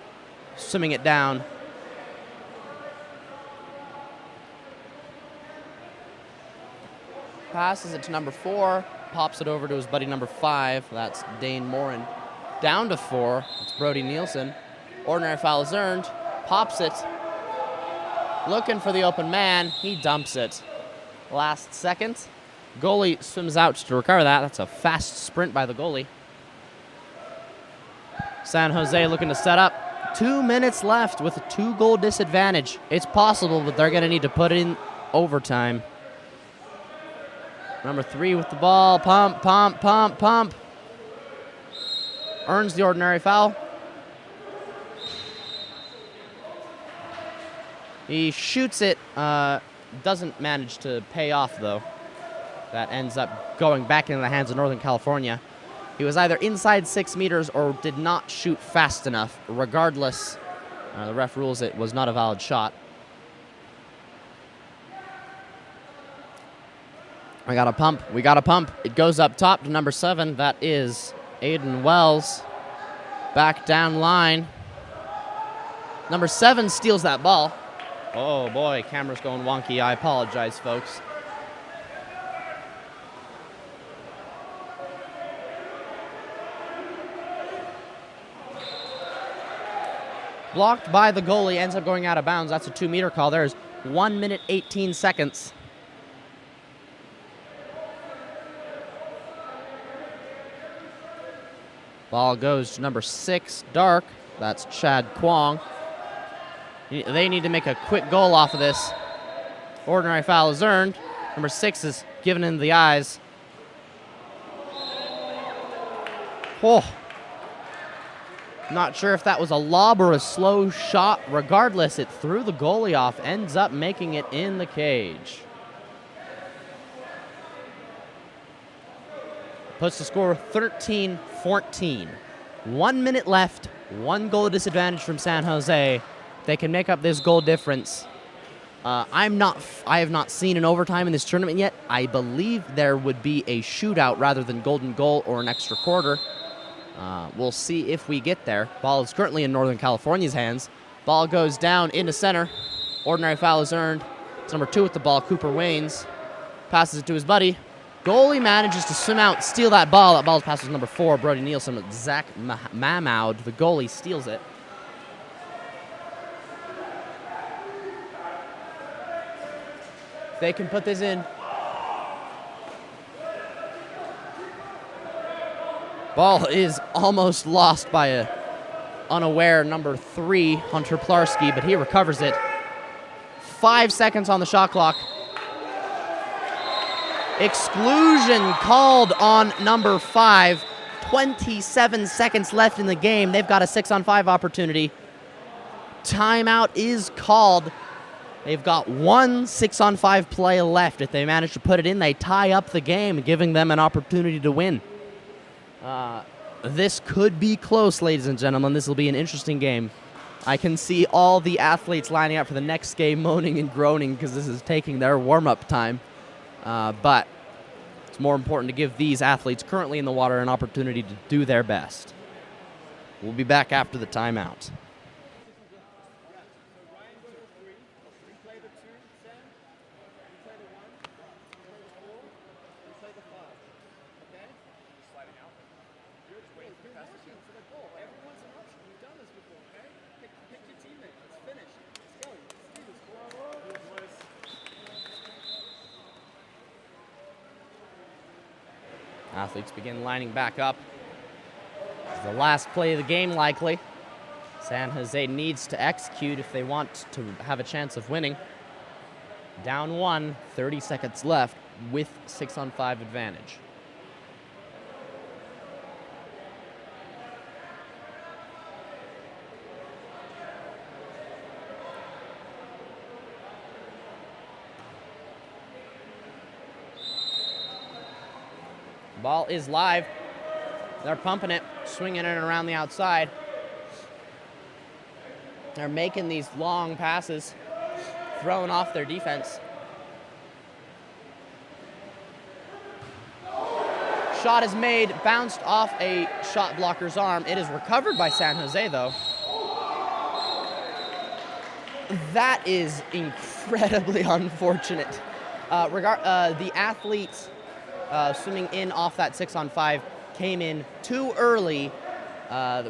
swimming it down. Passes it to number 4, pops it over to his buddy number 5. That's Dane Morin. Down to 4, it's Brody Nielsen. Ordinary foul is earned, pops it. Looking for the open man, he dumps it. Last second, goalie swims out to recover that. That's a fast sprint by the goalie. San Jose looking to set up. 2 minutes left with a 2-goal disadvantage. It's possible, but they're gonna need to put it in overtime. Number 3 with the ball, pump, pump, pump, pump. Earns the ordinary foul. He shoots it, doesn't manage to pay off though. that ends up going back into the hands of Northern California. He was either inside 6 meters or did not shoot fast enough. Regardless, the ref rules it was not a valid shot. We got a pump. We got a pump. It goes up top to number 7. That is Aiden Wells. Back down line. Number 7 steals that ball. Oh, boy. Camera's going wonky. I apologize, folks. Blocked by the goalie. Ends up going out of bounds. That's a 2-meter call. There's 1 minute, 18 seconds. Ball goes to number 6, Dark. That's Chad Kwong. They need to make a quick goal off of this. Ordinary foul is earned. Number 6 is given in the eyes. Oh. Not sure if that was a lob or a slow shot. Regardless, it threw the goalie off. Ends up making it in the cage. Puts the score 13-14. 1 minute left. 1 goal disadvantage from San Jose. They can make up this goal difference. I have not seen an overtime in this tournament yet. I believe there would be a shootout rather than golden goal or an extra quarter. We'll see if we get there. Ball is currently in Northern California's hands. Ball goes down into center. Ordinary foul is earned. It's number 2 with the ball, Cooper Waynes. Passes it to his buddy. Goalie manages to swim out, steal that ball. That ball passes number 4, Brody Nielsen. With Zach Mamoud, the goalie, steals it. They can put this in. Ball is almost lost by a unaware number 3, Hunter Plarski, but he recovers it. 5 seconds on the shot clock. Exclusion called on number 5. 27 seconds left in the game. They've got a 6-on-5 opportunity. Timeout is called. They've got 1 6-on-5 play left. If they manage to put it in, they tie up the game, giving them an opportunity to win. This could be close, ladies and gentlemen. This will be an interesting game. I can see all the athletes lining up for the next game moaning and groaning because this is taking their warm-up time. But it's more important to give these athletes currently in the water an opportunity to do their best. We'll be back after the timeout. Athletes begin lining back up. It's the last play of the game, likely. San Jose needs to execute if they want to have a chance of winning. Down 1, 30 seconds left with 6-on-5 advantage. Ball is live. They're pumping it, swinging it around the outside. They're making these long passes, throwing off their defense. Shot is made, bounced off a shot blocker's arm. It is recovered by San Jose, though. That is incredibly unfortunate. The athletes swimming in off that 6-on-5 came in too early,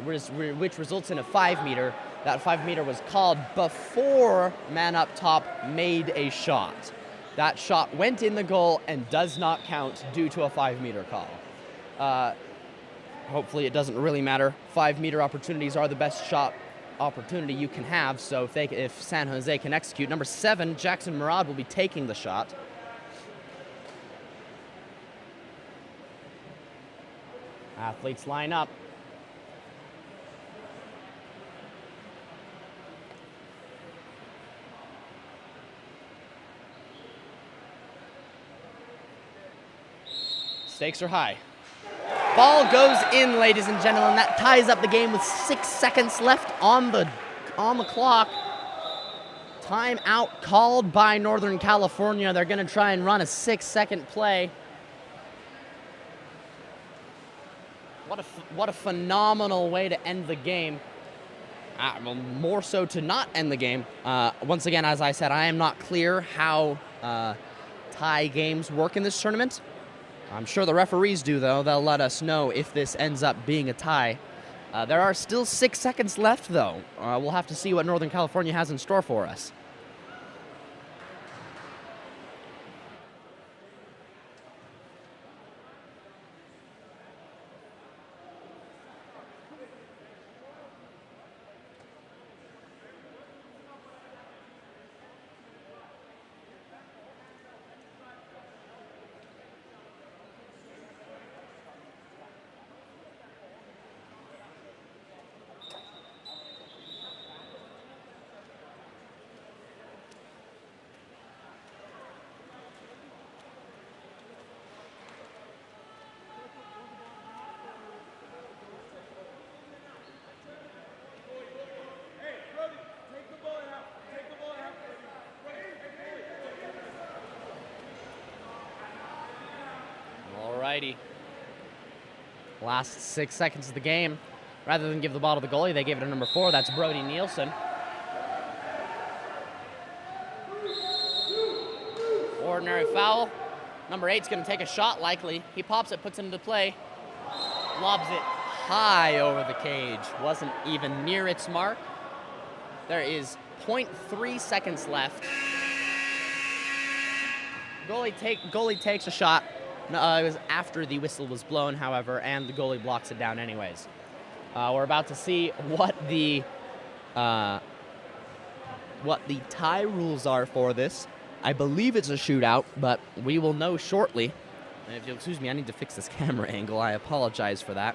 which results in a 5-meter. That 5-meter was called before man up top made a shot. That shot went in the goal and does not count due to a 5-meter call. Hopefully it doesn't really matter. 5-meter opportunities are the best shot opportunity you can have, so if San Jose can execute. Number 7, Jackson Murad, will be taking the shot. Athletes line up. Stakes are high. Ball goes in, ladies and gentlemen. That ties up the game with 6 seconds left on the clock. Timeout called by Northern California. They're going to try and run a 6-second play. What a phenomenal way to end the game. Well, more so to not end the game. Once again, as I said, I am not clear how tie games work in this tournament. I'm sure the referees do, though. They'll let us know if this ends up being a tie. There are still 6 seconds left, though. We'll have to see what Northern California has in store for us. Alrighty. Last 6 seconds of the game. Rather than give the ball to the goalie, they gave it to number 4. That's Brody Nielsen. Ordinary foul. Number 8's going to take a shot, likely. He pops it, puts it into play. Lobs it high over the cage. Wasn't even near its mark. There is 0.3 seconds left. Goalie takes a shot. It was after the whistle was blown, however, and the goalie blocks it down anyways. We're about to see what the tie rules are for this. I believe it's a shootout, but we will know shortly. And if you'll excuse me, I need to fix this camera angle. I apologize for that.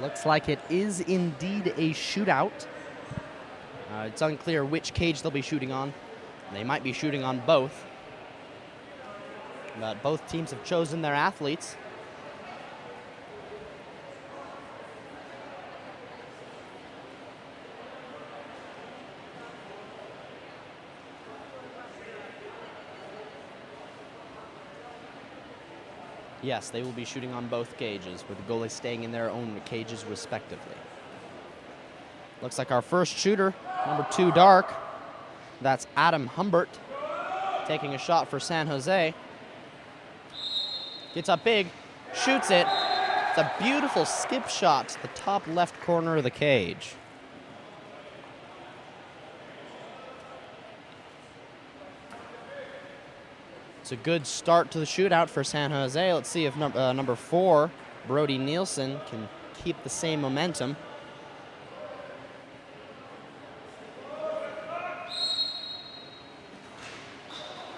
Looks like it is indeed a shootout. It's unclear which cage they'll be shooting on. They might be shooting on both. But both teams have chosen their athletes. Yes, they will be shooting on both cages, with the goalies staying in their own cages respectively. Looks like our first shooter, number 2 dark, that's Adam Humbert. taking a shot for San Jose. Gets up big, shoots it. It's a beautiful skip shot to the top left corner of the cage. It's a good start to the shootout for San Jose. Let's see if number 4, Brody Nielsen, can keep the same momentum.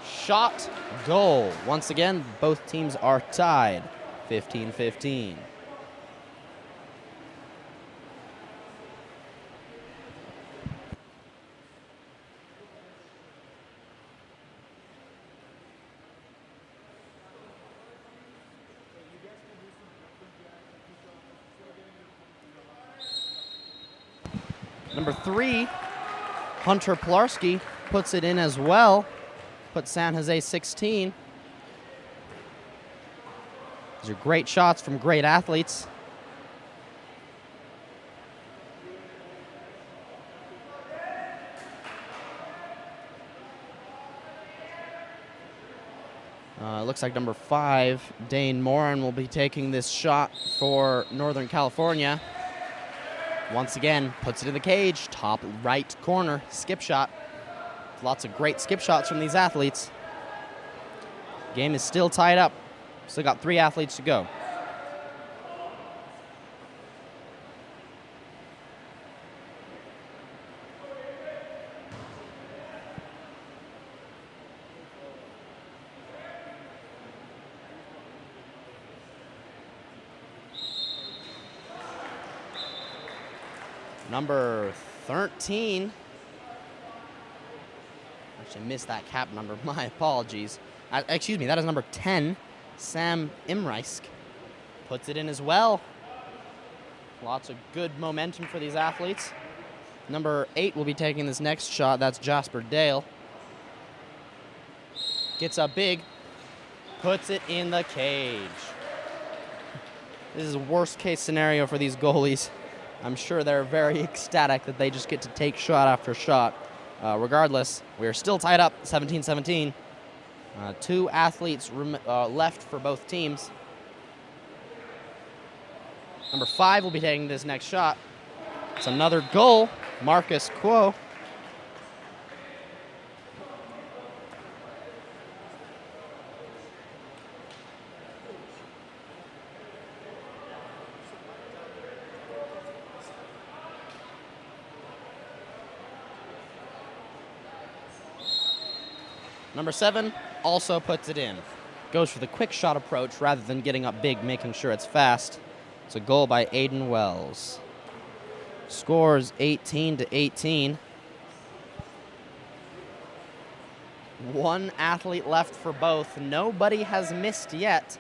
Shot, goal. Once again, both teams are tied, 15-15. Number 3, Hunter Pilarski, puts it in as well. Puts San Jose 16. These are great shots from great athletes. Looks like number 5, Dane Moran, will be taking this shot for Northern California. Once again, puts it in the cage, top right corner, skip shot. Lots of great skip shots from these athletes. Game is still tied up. Still got 3 athletes to go. Number 13. Actually missed that cap number. My apologies. Excuse me, that is number 10, Sam Imreisk. Puts it in as well. Lots of good momentum for these athletes. Number 8 will be taking this next shot. That's Jasper Dale. Gets up big. Puts it in the cage. This is a worst case scenario for these goalies. I'm sure they're very ecstatic that they just get to take shot after shot. Regardless, we are still tied up, 17-17. 2 athletes left for both teams. Number 5 will be taking this next shot. It's another goal, Marcus Quo. Number 7 also puts it in. Goes for the quick shot approach rather than getting up big, making sure it's fast. It's a goal by Aiden Wells. Scores 18-18. 1 athlete left for both. Nobody has missed yet.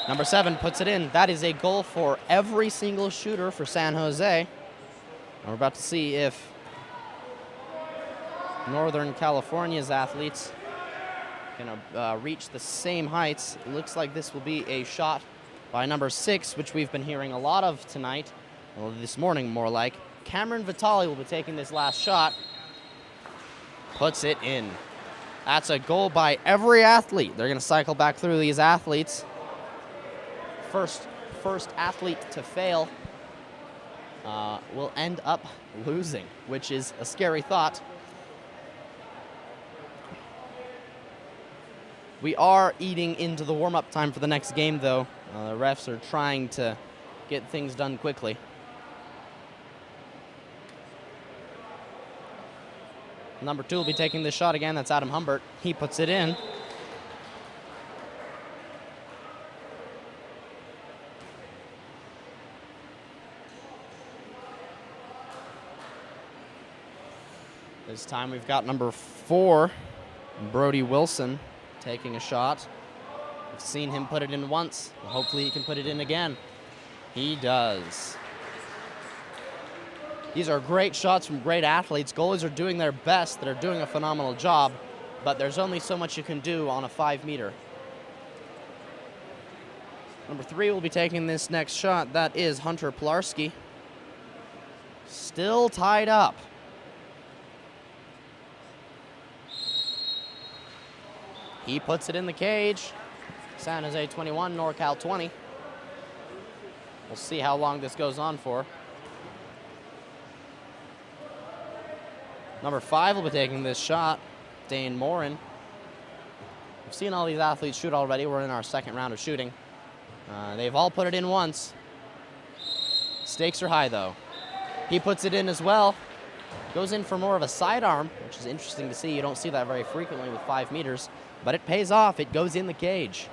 Number 7 puts it in. That is a goal for every single shooter for San Jose. And we're about to see if Northern California's athletes can reach the same heights. It looks like this will be a shot by number 6, which we've been hearing a lot of tonight, well, this morning more like. Cameron Vitale will be taking this last shot. Puts it in. That's a goal by every athlete. They're going to cycle back through these athletes. First athlete to fail will end up losing, which is a scary thought. We are eating into the warm-up time for the next game, though. The refs are trying to get things done quickly. Number 2 will be taking this shot again. That's Adam Humbert. He puts it in. This time we've got number 4, Brody Wilson, taking a shot. We've seen him put it in once. Hopefully he can put it in again. He does. These are great shots from great athletes. Goalies are doing their best. They're doing a phenomenal job, but there's only so much you can do on a 5-meter. Number 3 will be taking this next shot. That is Hunter Pilarski. Still tied up. He puts it in the cage. San Jose 21, NorCal 20. We'll see how long this goes on for. Number 5 will be taking this shot, Dane Morin. We've seen all these athletes shoot already. We're in our second round of shooting. They've all put it in once. Stakes are high, though. He puts it in as well. Goes in for more of a sidearm, which is interesting to see. You don't see that very frequently with 5 meters, but it pays off. It goes in the cage.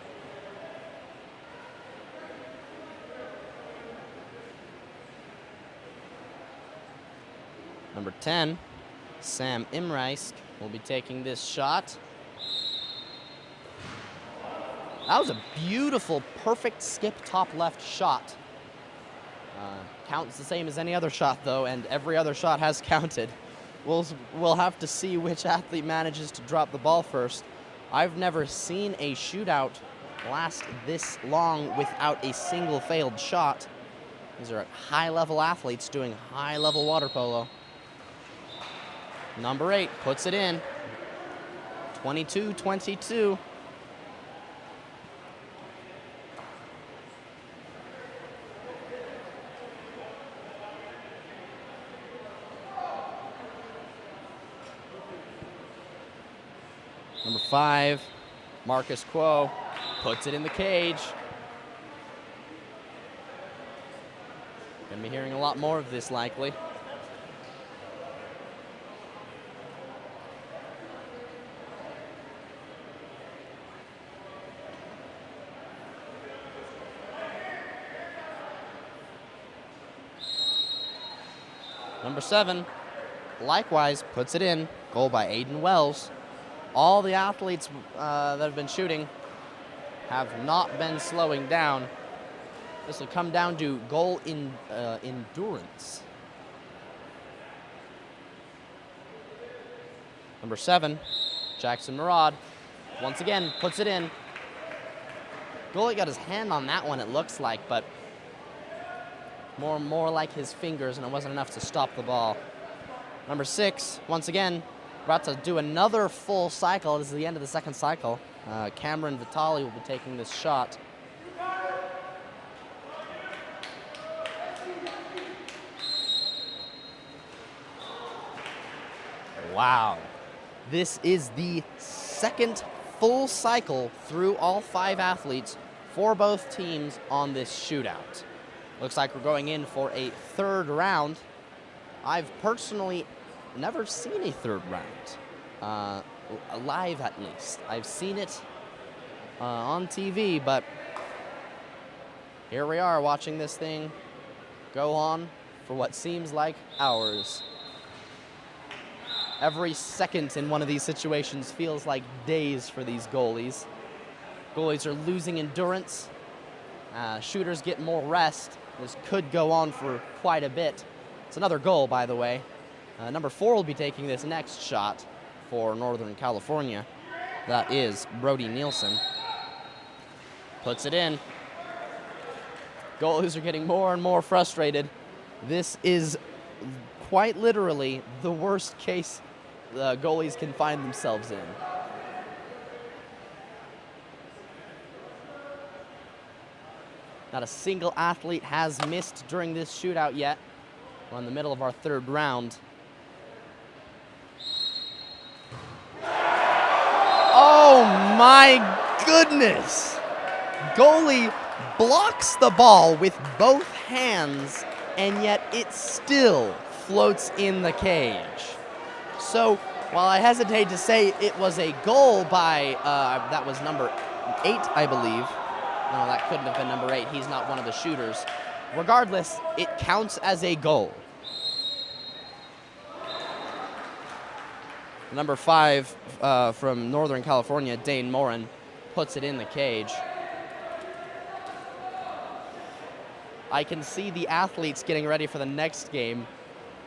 Number 10, Sam Imreisk, will be taking this shot. That was a beautiful, perfect skip top left shot. Counts the same as any other shot, though, and every other shot has counted. We'll have to see which athlete manages to drop the ball first. I've never seen a shootout last this long without a single failed shot. These are high-level athletes doing high-level water polo. Number 8 puts it in. 22-22. Number 5, Marcus Quo, puts it in the cage. Gonna be hearing a lot more of this likely. Number 7, likewise, puts it in. Goal by Aiden Wells. All the athletes that have been shooting have not been slowing down. This will come down to goal endurance. Number 7, Jackson Murad, once again puts it in. Goalie got his hand on that one, it looks like, but more like his fingers, and it wasn't enough to stop the ball. Number 6, once again, about to do another full cycle. This is the end of the second cycle. Cameron Vitale will be taking this shot. Wow. This is the second full cycle through all 5 athletes for both teams on this shootout. Looks like we're going in for a third round. I've personally never seen a third round, live at least. I've seen it on TV, but here we are watching this thing go on for what seems like hours. Every second in one of these situations feels like days for these goalies. Goalies are losing endurance. Shooters get more rest. This could go on for quite a bit. It's another goal, by the way. Number 4 will be taking this next shot for Northern California. That is Brody Nielsen. Puts it in. Goalies are getting more and more frustrated. This is quite literally the worst case the goalies can find themselves in. Not a single athlete has missed during this shootout yet. We're in the middle of our third round. Oh my goodness! Goalie blocks the ball with both hands, and yet it still floats in the cage. So, while I hesitate to say it was a goal by, that was number 8, I believe. No, that couldn't have been number 8. He's not one of the shooters. Regardless, it counts as a goal. Number 5 from Northern California, Dane Morin, puts it in the cage. I can see the athletes getting ready for the next game,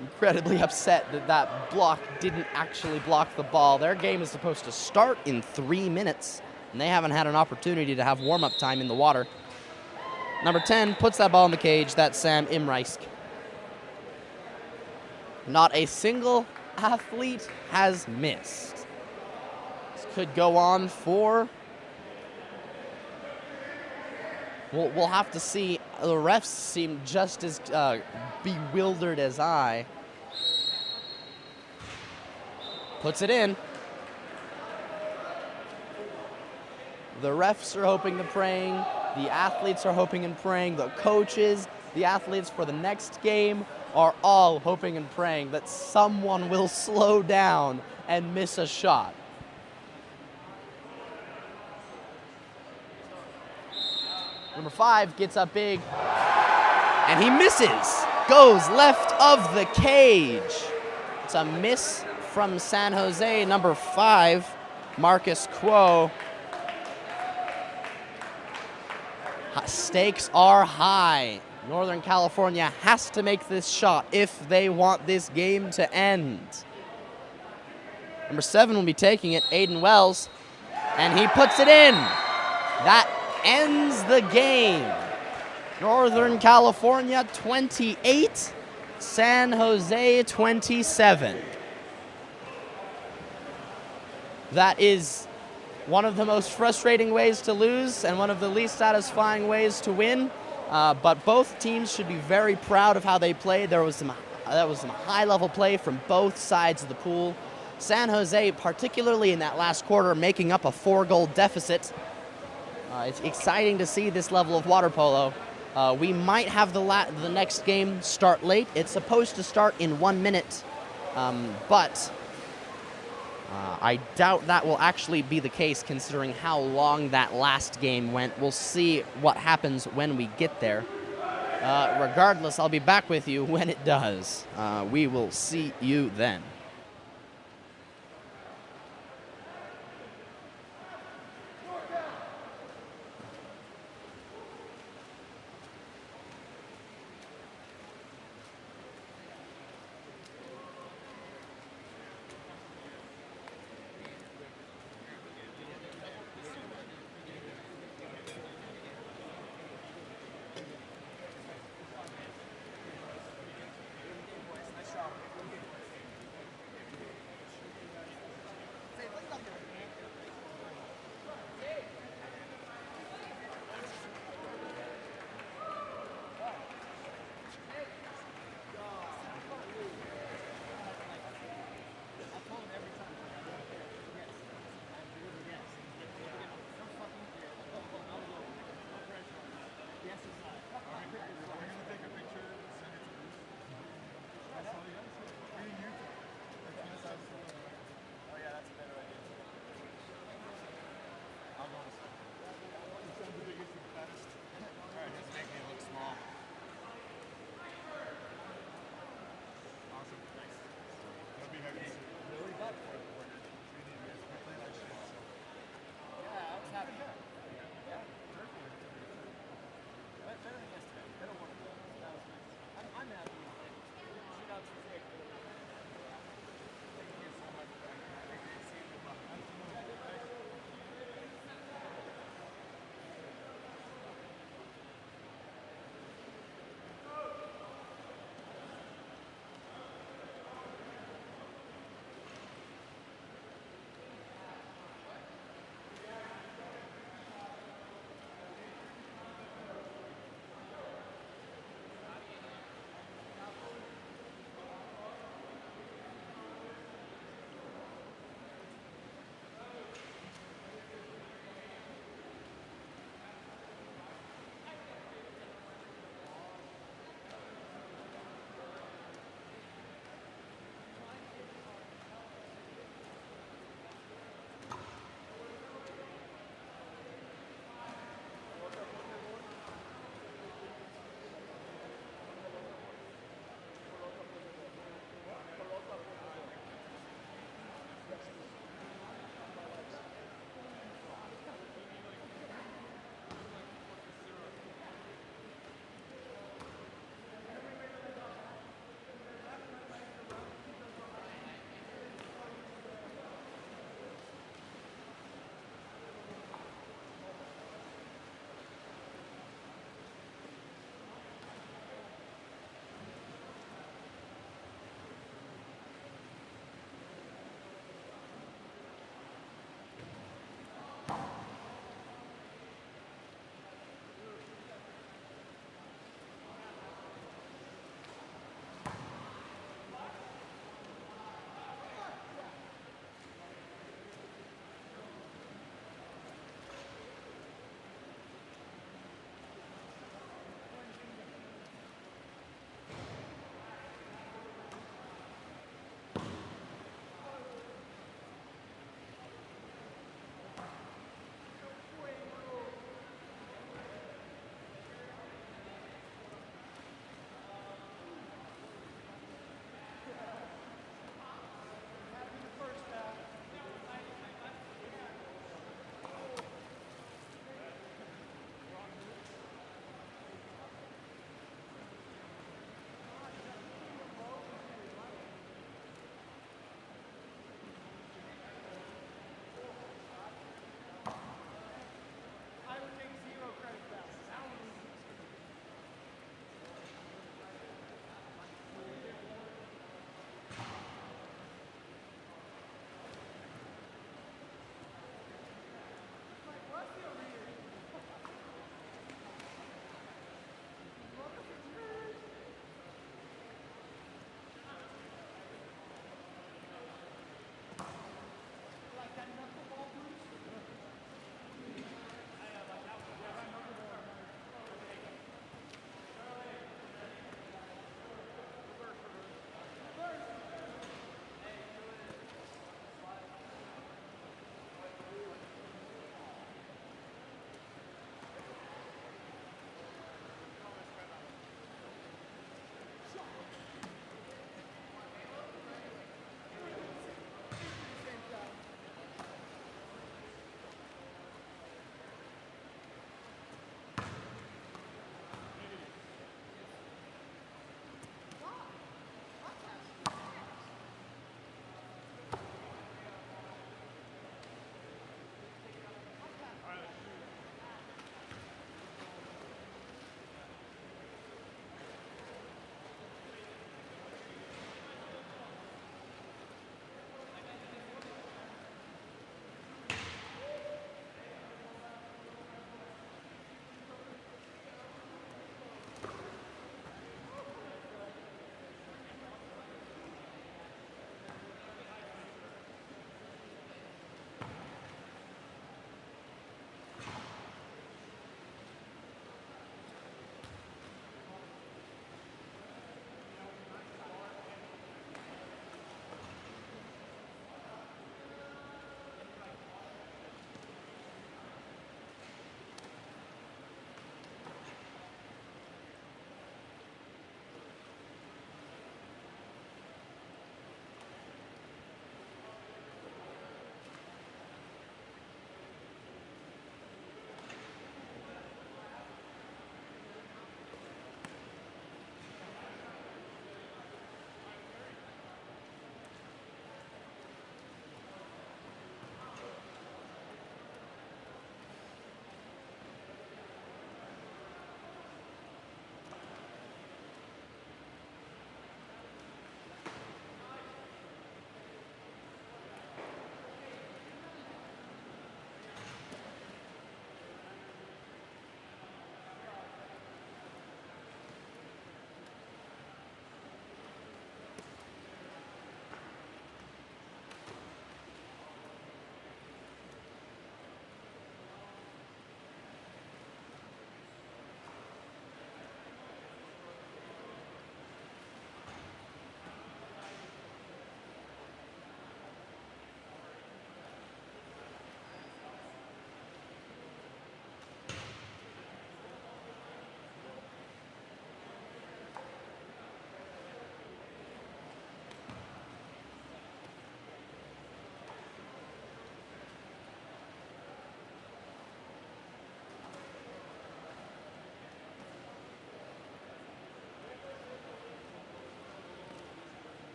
incredibly upset that that block didn't actually block the ball. Their game is supposed to start in 3 minutes, and they haven't had an opportunity to have warm-up time in the water. Number 10 puts that ball in the cage. That's Sam Imreisk. Not a single athlete has missed. This could go on for. We'll have to see. The refs seem just as bewildered as I. Puts it in. The refs are hoping and praying. The athletes are hoping and praying. The coaches, the athletes for the next game are all hoping and praying that someone will slow down and miss a shot. Number 5 gets up big, and he misses. Goes left of the cage. It's a miss from San Jose, number 5, Marcus Quo. Stakes are high. Northern California has to make this shot if they want this game to end. Number 7 will be taking it, Aiden Wells, and he puts it in. That ends the game. Northern California 28, San Jose 27. That is one of the most frustrating ways to lose and one of the least satisfying ways to win. But both teams should be very proud of how they played. That was some high-level play from both sides of the pool. San Jose, particularly in that last quarter, making up a 4-goal deficit. It's exciting to see this level of water polo. We might have the next game start late. It's supposed to start in 1 minute, but I doubt that will actually be the case considering how long that last game went. We'll see what happens when we get there. Regardless, I'll be back with you when it does. We will see you then.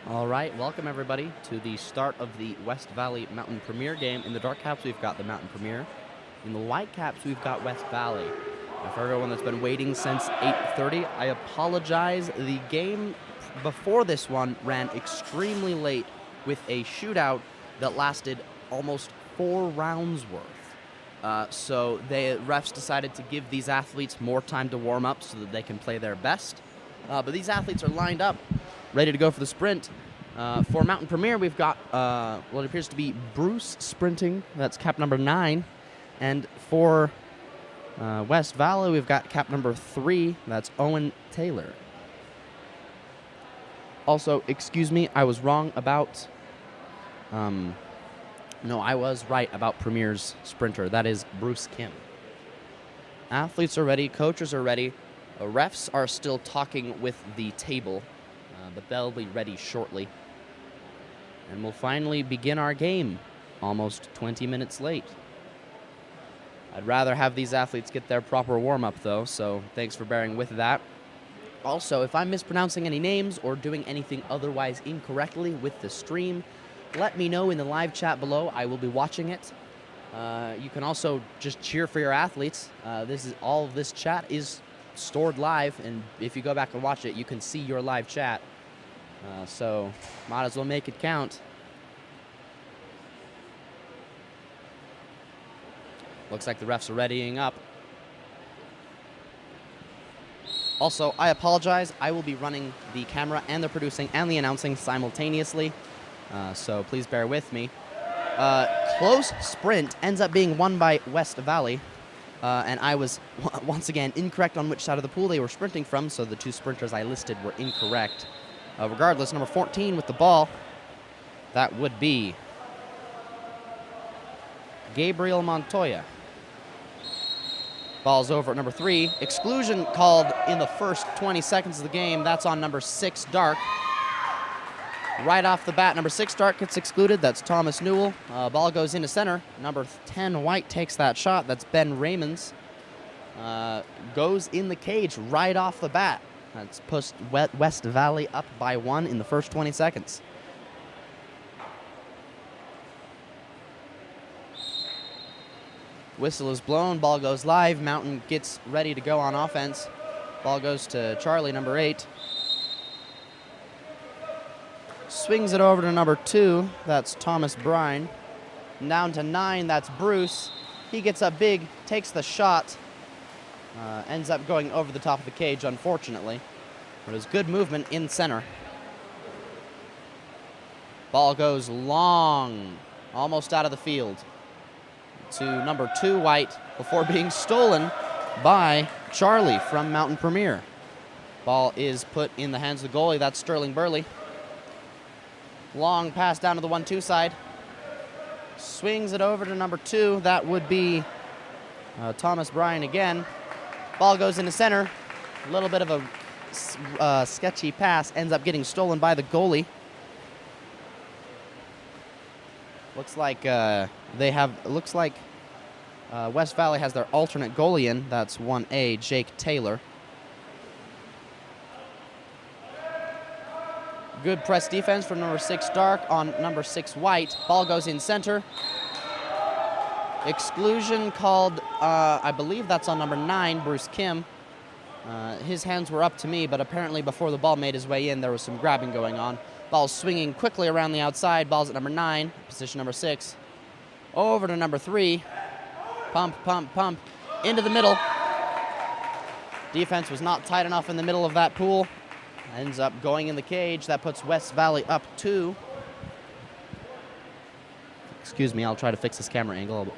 All right, welcome everybody to the start of the West Valley Mountain Premier game. In the dark caps, we've got the Mountain Premier. In the light caps, we've got West Valley. And for everyone that's been waiting since 8:30, I apologize. The game before this one ran extremely late with a shootout that lasted almost 4 rounds worth. So the refs decided to give these athletes more time to warm up so that they can play their best. But these athletes are lined up, ready to go for the sprint. For Mountain Premier, we've got what appears to be Bruce sprinting. That's cap number 9. And for West Valley, we've got cap number 3. That's Owen Taylor. Also, excuse me, I was wrong about... no, I was right about Premier's sprinter. That is Bruce Kim. Athletes are ready. Coaches are ready. Refs are still talking with the table, but they'll be ready shortly. And we'll finally begin our game, almost 20 minutes late. I'd rather have these athletes get their proper warm-up, though, so thanks for bearing with that. Also, if I'm mispronouncing any names or doing anything otherwise incorrectly with the stream, let me know in the live chat below. I will be watching it. You can also just cheer for your athletes. All of this chat is stored live, and if you go back and watch it, you can see your live chat. So might as well make it count. Looks like the refs are readying up. Also, I apologize. I will be running the camera and the producing and the announcing simultaneously. So please bear with me. Close sprint ends up being won by West Valley. And I was, once again, incorrect on which side of the pool they were sprinting from, so the 2 sprinters I listed were incorrect. Regardless, number 14 with the ball, that would be Gabriel Montoya. Ball's over at number 3. Exclusion called in the first 20 seconds of the game. That's on number 6, Dark. Right off the bat, number 6, Dark gets excluded. That's Thomas Newell. Ball goes into center. Number 10, White, takes that shot. That's Ben Raymonds. Goes in the cage right off the bat. That's pushed West Valley up by 1 in the first 20 seconds. Whistle is blown. Ball goes live. Mountain gets ready to go on offense. Ball goes to Charlie, number 8. Swings it over to number 2. That's Thomas Brine. Down to 9. That's Bruce. He gets up big, takes the shot. Ends up going over the top of the cage, unfortunately. But it was good movement in center. Ball goes long, almost out of the field, to number 2, White, before being stolen by Charlie from Mountain Premier. Ball is put in the hands of the goalie. That's Sterling Burley. Long pass down to the 1-2 side. Swings it over to number 2. That would be Thomas Bryan again. Ball goes into center. A little bit of a sketchy pass. Ends up getting stolen by the goalie. Looks like West Valley has their alternate goalie in. That's 1A, Jake Taylor. Good press defense from number 6, Dark, on number 6, White. Ball goes in center. Exclusion called, I believe that's on number 9, Bruce Kim. His hands were up to me, but apparently before the ball made his way in, there was some grabbing going on. Ball's swinging quickly around the outside. Ball's at number 9, position number 6. Over to number 3. Pump, pump, pump. Into the middle. Defense was not tight enough in the middle of that pool. Ends up going in the cage. That puts West Valley up 2. Excuse me, I'll try to fix this camera angle.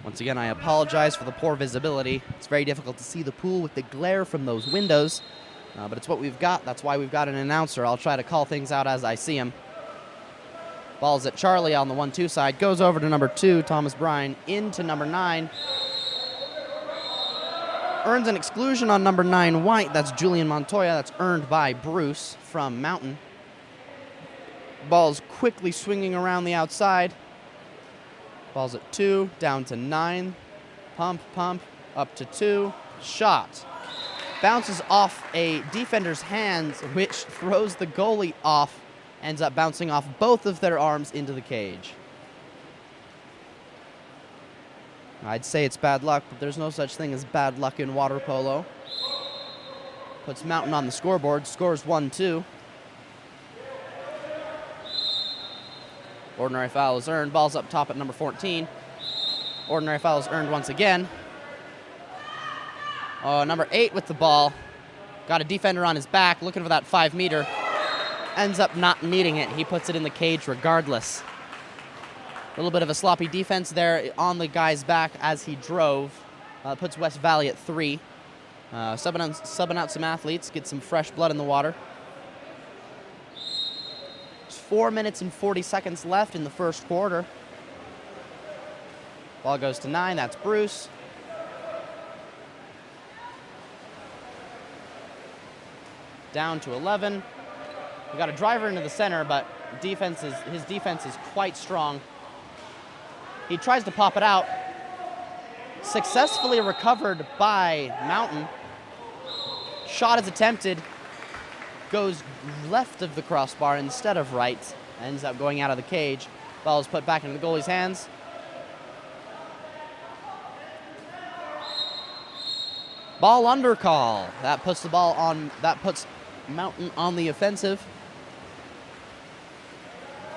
Once again, I apologize for the poor visibility. It's very difficult to see the pool with the glare from those windows, but it's what we've got. That's why we've got an announcer. I'll try to call things out as I see them. Ball's at Charlie on the 1-2 side. Goes over to number 2, Thomas Bryan, into number 9. Earns an exclusion on number 9, White. That's Julian Montoya. That's earned by Bruce from Mountain. Ball's quickly swinging around the outside. Ball's at 2, down to 9. Pump, pump, up to 2. Shot. Bounces off a defender's hands, which throws the goalie off. Ends up bouncing off both of their arms into the cage. I'd say it's bad luck, but there's no such thing as bad luck in water polo. Puts Mountain on the scoreboard, scores 1-2. Ordinary foul is earned. Ball's up top at number 14. Ordinary foul is earned once again. Number 8 with the ball. Got a defender on his back, looking for that 5-meter. Ends up not needing it. He puts it in the cage regardless. A little bit of a sloppy defense there on the guy's back as he drove. Puts West Valley at 3. Subbing out some athletes, get some fresh blood in the water. There's 4 minutes and 40 seconds left in the first quarter. Ball goes to 9, that's Bruce. Down to 11. We got a driver into the center, but his defense is quite strong. He tries to pop it out. Successfully recovered by Mountain. Shot is attempted. Goes left of the crossbar instead of right. Ends up going out of the cage. Ball is put back into the goalie's hands. Ball under call. That puts Mountain on the offensive.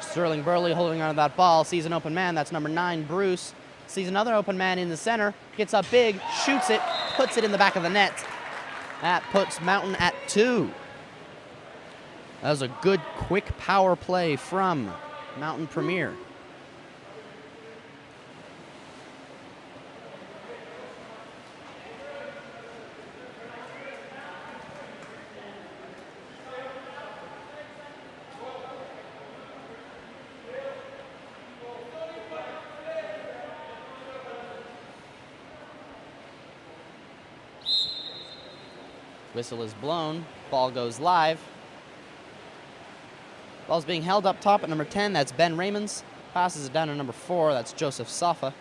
Sterling Burley holding on to that ball. Sees an open man. That's number 9, Bruce. Sees another open man in the center. Gets up big. Shoots it. Puts it in the back of the net. That puts Mountain at 2. That was a good, quick power play from Mountain Premier. Whistle is blown. Ball goes live. Ball's being held up top at number 10. That's Ben Raymonds. Passes it down to number 4. That's Joseph Safa.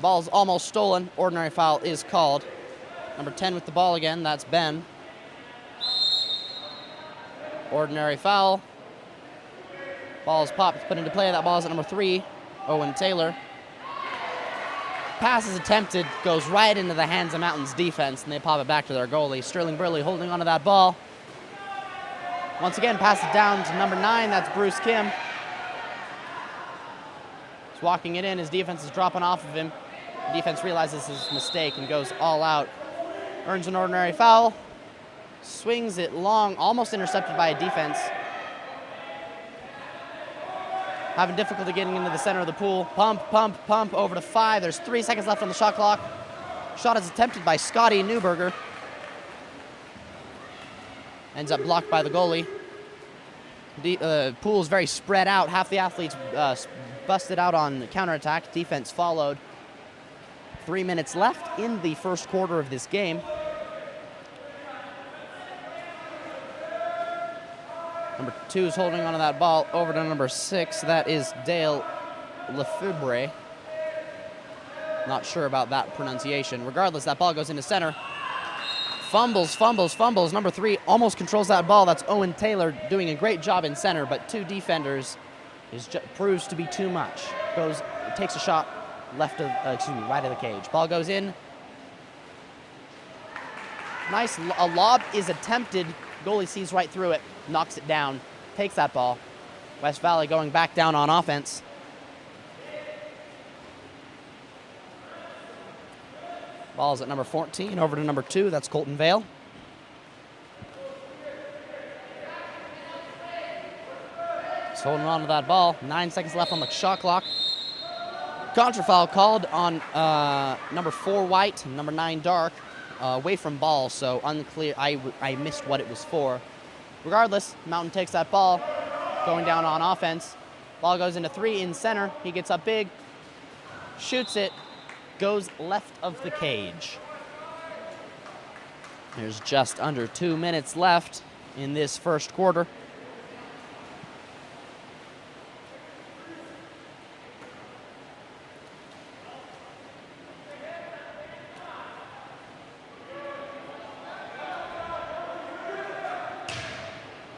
Ball's almost stolen. Ordinary foul is called. Number 10 with the ball again. That's Ben. Ordinary foul. Ball's popped, put into play. That ball's at number 3. Owen Taylor. Pass is attempted, goes right into the hands of Mountain's defense, and they pop it back to their goalie. Sterling Burley holding onto that ball. Once again, pass it down to number 9, that's Bruce Kim. He's walking it in, his defense is dropping off of him. The defense realizes his mistake and goes all out. Earns an ordinary foul. Swings it long, almost intercepted by a defense. Having difficulty getting into the center of the pool. Pump, pump, pump, over to 5. There's 3 seconds left on the shot clock. Shot is attempted by Scotty Newberger. Ends up blocked by the goalie. The pool is very spread out. Half the athletes busted out on counterattack. Defense followed. 3 minutes left in the first quarter of this game. Number 2 is holding onto that ball over to number 6. That is Dale Lefebvre. Not sure about that pronunciation. Regardless, that ball goes into center. Fumbles, fumbles, fumbles. Number 3 almost controls that ball. That's Owen Taylor doing a great job in center, but 2 defenders proves to be too much. Takes a shot right of the cage. Ball goes in. Nice, a lob is attempted. Goalie sees right through it, knocks it down, takes that ball. West Valley going back down on offense. Ball's at number 14, over to number 2, that's Colton Vale. He's holding on to that ball. 9 seconds left on the shot clock. Contra foul called on number 4 White, number 9 Dark. Away from ball, so unclear. I missed what it was for. Regardless, Mountain takes that ball, going down on offense. Ball goes into 3 in center. He gets up big, shoots it, goes left of the cage. There's just under 2 minutes left in this first quarter.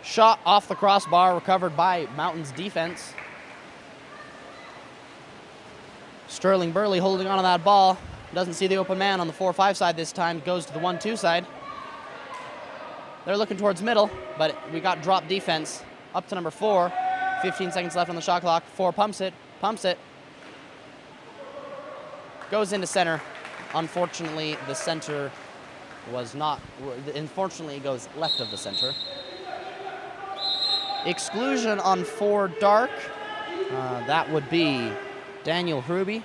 Shot off the crossbar, recovered by Mountain's defense. Sterling Burley holding on to that ball. Doesn't see the open man on the 4-5 side this time. Goes to the 1-2 side. They're looking towards middle, but we got drop defense. Up to number 4. 15 seconds left on the shot clock. 4 pumps it. Goes into center. Unfortunately, the center was not. Unfortunately, it goes left of the center. Exclusion on 4 dark. That would be Daniel Hruby.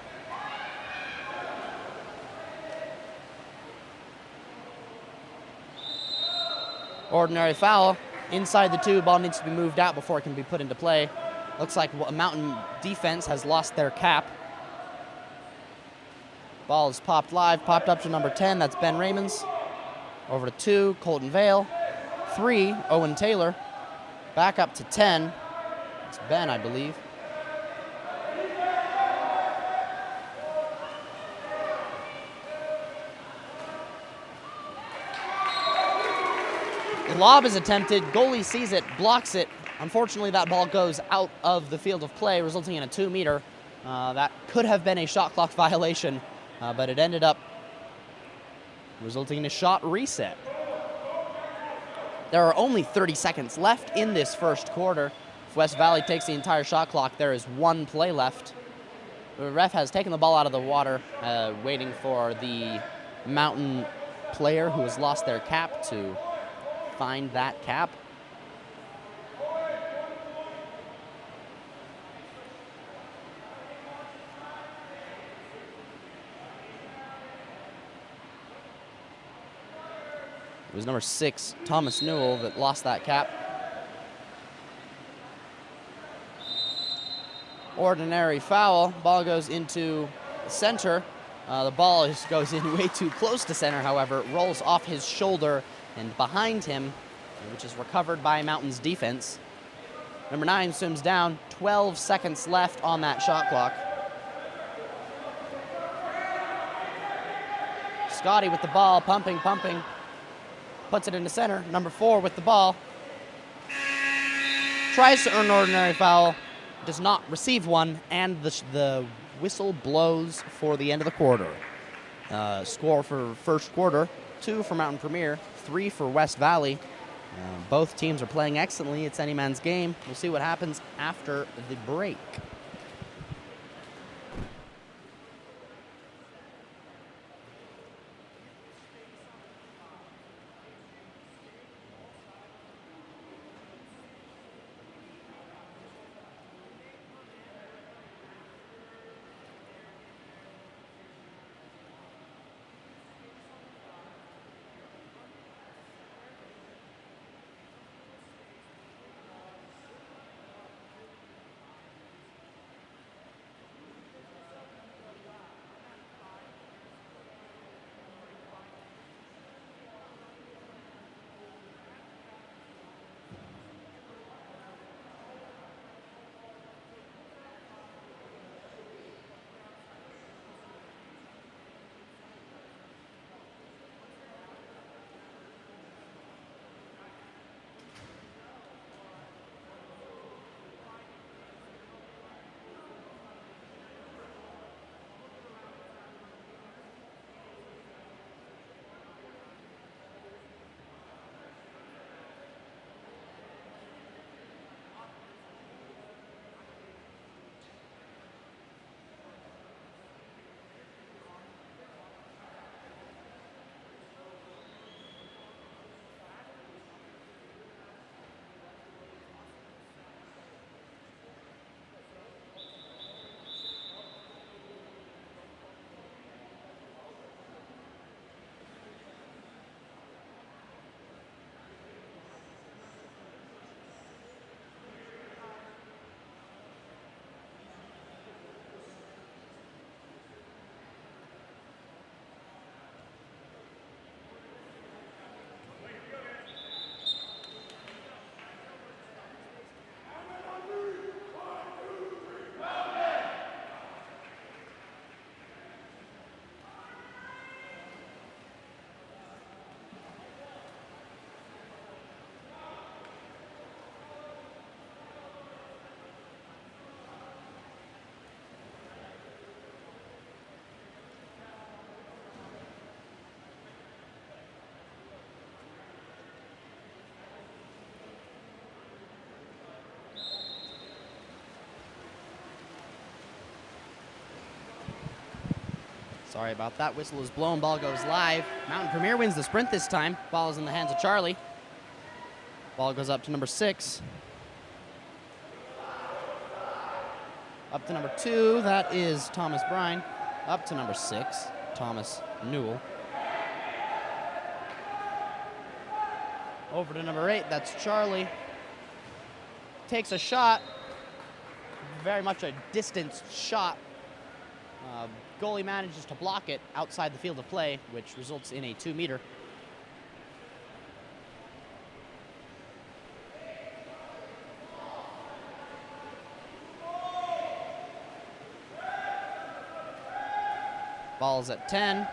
Ordinary foul. Inside the 2, ball needs to be moved out before it can be put into play. Looks like Mountain defense has lost their cap. Ball is popped popped up to number 10, that's Ben Raymonds. Over to 2, Colton Vale. 3, Owen Taylor. Back up to 10, it's Ben, I believe. The lob is attempted, goalie sees it, blocks it. Unfortunately, that ball goes out of the field of play, resulting in a 2-meter. That could have been a shot clock violation, but it ended up resulting in a shot reset. There are only 30 seconds left in this first quarter. If West Valley takes the entire shot clock, there is 1 play left. The ref has taken the ball out of the water, waiting for the Mountain player who has lost their cap to find that cap. It was number 6, Thomas Newell, that lost that cap. Ordinary foul. Ball goes into center. The ball goes in way too close to center, however. It rolls off his shoulder and behind him, which is recovered by Mountain's defense. Number 9 swims down. 12 seconds left on that shot clock. Scotty with the ball, pumping. Puts it into center. Number 4 with the ball. Tries to earn an ordinary foul. Does not receive one, and the whistle blows for the end of the quarter. Score for first quarter, 2 for Mountain Premier, 3 for West Valley. Both teams are playing excellently. It's any man's game. We'll see what happens after the break. Sorry about that. Whistle is blown. Ball goes live. Mountain Premier wins the sprint this time. Ball is in the hands of Charlie. Ball goes up to number 6. Up to number 2, that is Thomas Brine. Up to number 6, Thomas Newell. Over to number 8, that's Charlie. Takes a shot. Very much a distance shot. Goalie manages to block it outside the field of play, which results in a 2-meter. Ball's at 10.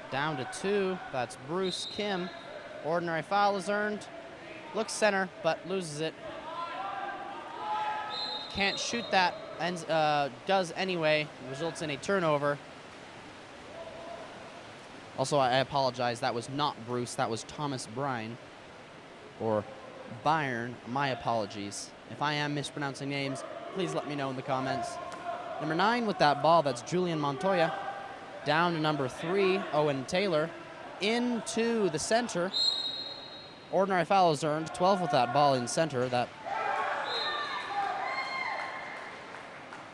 Down to 2. That's Bruce Kim. Ordinary foul is earned. Looks center, but loses it. Can't shoot that, and does anyway. Results in a turnover. Also, I apologize. That was not Bruce. That was Thomas Brine. Or Byron. My apologies. If I am mispronouncing names, please let me know in the comments. Number 9 with that ball, that's Julian Montoya. Down to number 3, Owen Taylor. Into the center. Ordinary foul is earned. 12 with that ball in center. That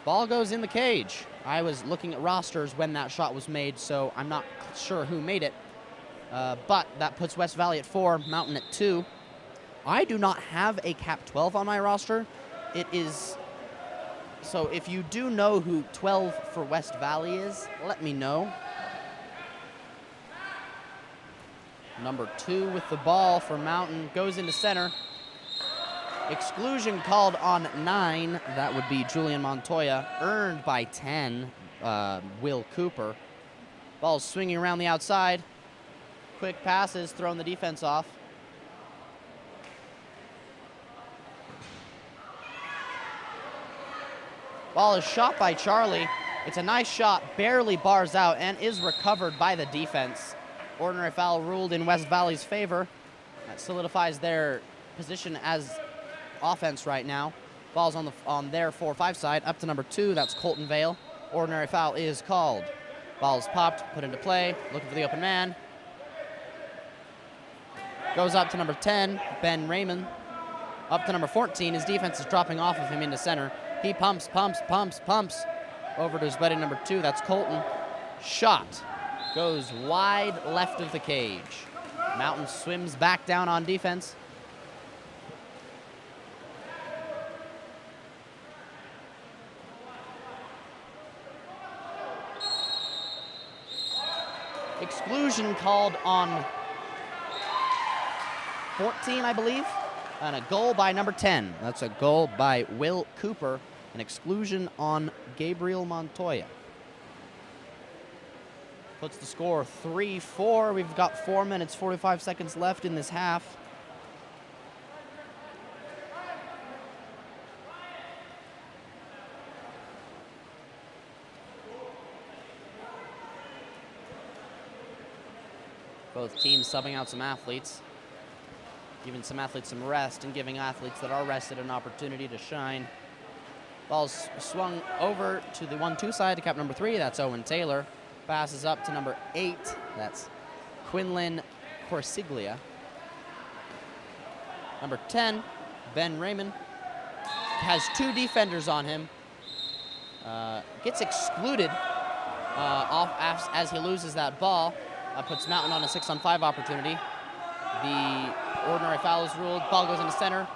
ball goes in the cage. I was looking at rosters when that shot was made, so I'm not sure who made it. But that puts West Valley at 4, Mountain at 2. I do not have a Cap 12 on my roster. It is... So if you do know who 12 for West Valley is, let me know. Number 2 with the ball for Mountain goes into center. Exclusion called on 9. That would be Julian Montoya. Earned by 10, Will Cooper. Ball's swinging around the outside. Quick passes, throwing the defense off. Ball is shot by Charlie. It's a nice shot, barely bars out, and is recovered by the defense. Ordinary foul ruled in West Valley's favor. That solidifies their position as offense right now. Ball's on their 4-5 side, up to number 2, that's Colton Vale. Ordinary foul is called. Ball's popped, put into play, looking for the open man. Goes up to number 10, Ben Raymond. Up to number 14, his defense is dropping off of him into center. He pumps. Over to his buddy number 2, that's Colton. Shot goes wide left of the cage. Mountain swims back down on defense. Exclusion called on 14, I believe. And a goal by number 10. That's a goal by Will Cooper. An exclusion on Gabriel Montoya. Puts the score 3-4. We've got 4 minutes, 45 seconds left in this half. Both teams subbing out some athletes. Giving some athletes some rest and giving athletes that are rested an opportunity to shine. Ball's swung over to the 1-2 side to cap number 3. That's Owen Taylor. Passes up to number 8. That's Quinlan Corsiglia. Number 10, Ben Raymond. Has 2 defenders on him. Gets excluded off as he loses that ball. Puts Mountain on a 6-on-5 opportunity. The ordinary foul is ruled. Ball goes into center.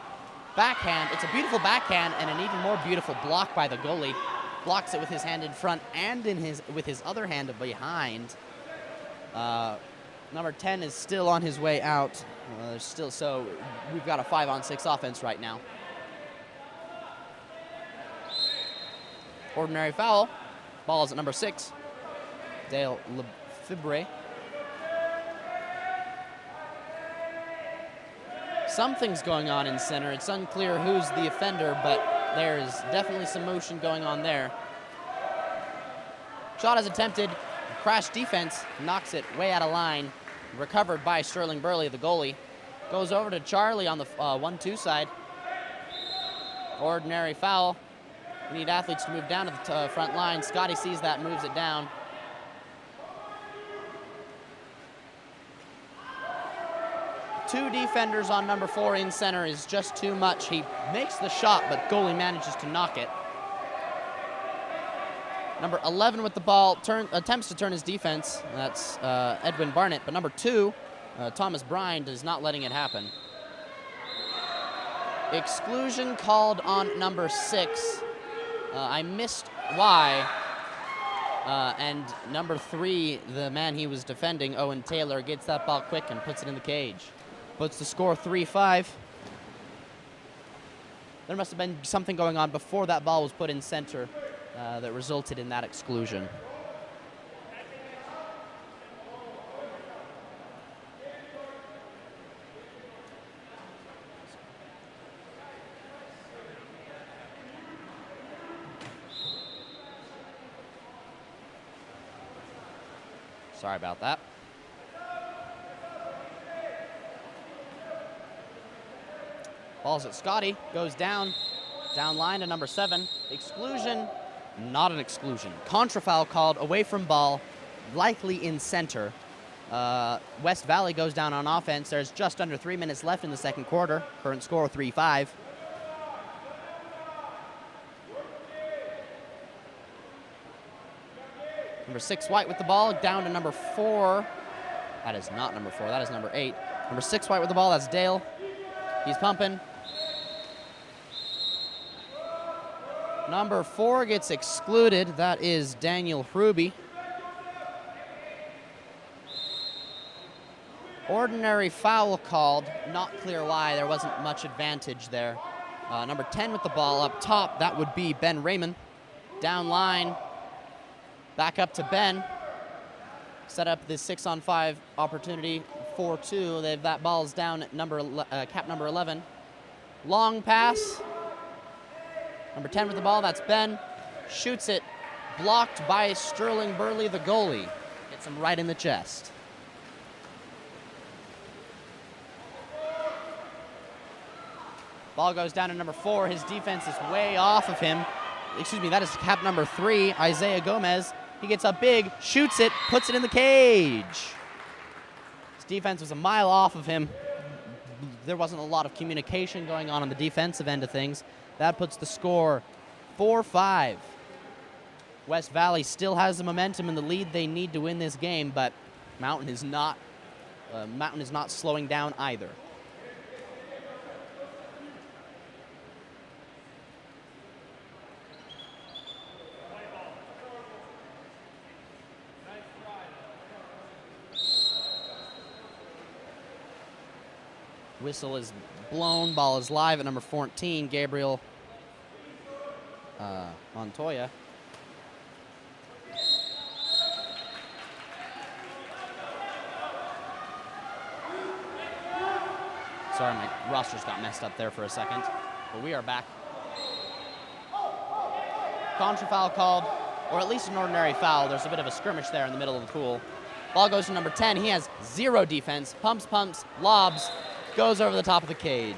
Backhand. It's a beautiful backhand and an even more beautiful block by the goalie. Blocks it with his hand in front and with his other hand behind. Number 10 is still on his way out. So we've got a 5-on-6 offense right now. Ordinary foul. Ball is at number 6. Dale Lefebvre. Something's going on in center. It's unclear who's the offender, but there's definitely some motion going on there. Shot is attempted. Crash defense knocks it way out of line. Recovered by Sterling Burley, the goalie. Goes over to Charlie on the 1-2 side. Ordinary foul. We need athletes to move down to the front line. Scotty sees that, moves it down. Two defenders on number 4 in center is just too much. He makes the shot, but goalie manages to knock it. Number 11 with the ball attempts to turn his defense. That's Edwin Barnett. But number 2, Thomas Bryant, is not letting it happen. Exclusion called on number 6. I missed why. And number 3, the man he was defending, Owen Taylor, gets that ball quick and puts it in the cage. Puts the score 3-5. There must have been something going on before that ball was put in center that resulted in that exclusion. Sorry about that. Ball's at Scotty, goes down line to number 7. Exclusion, not an exclusion. Contra foul called away from ball, likely in center. West Valley goes down on offense. There's just under 3 minutes left in the second quarter. Current score 3-5. Number 6 White with the ball, down to number 4. That is not number 4, that is number 8. Number 6 White with the ball, that's Dale. He's pumping. Number 4 gets excluded. That is Daniel Hruby. Ordinary foul called. Not clear why. There wasn't much advantage there. Number 10 with the ball up top. That would be Ben Raymond. Down line. Back up to Ben. Set up this 6-on-5 opportunity. 4-2. That ball's down at cap number 11. Long pass. Number 10 with the ball, that's Ben. Shoots it. Blocked by Sterling Burley, the goalie. Hits him right in the chest. Ball goes down to number 4. His defense is way off of him. Excuse me, that is cap number 3, Isaiah Gomez. He gets up big, shoots it, puts it in the cage. His defense was a mile off of him. There wasn't a lot of communication going on the defensive end of things. That puts the score 4-5. West Valley still has the momentum and the lead they need to win this game, but Mountain is not slowing down either. Whistle is blown. Ball is live at number 14, Gabriel Montoya. Sorry, my rosters got messed up there for a second, but we are back. Contra foul called, or at least an ordinary foul. There's a bit of a skirmish there in the middle of the pool. Ball goes to number 10. He has 0 defense. Pumps, lobs. Goes over the top of the cage.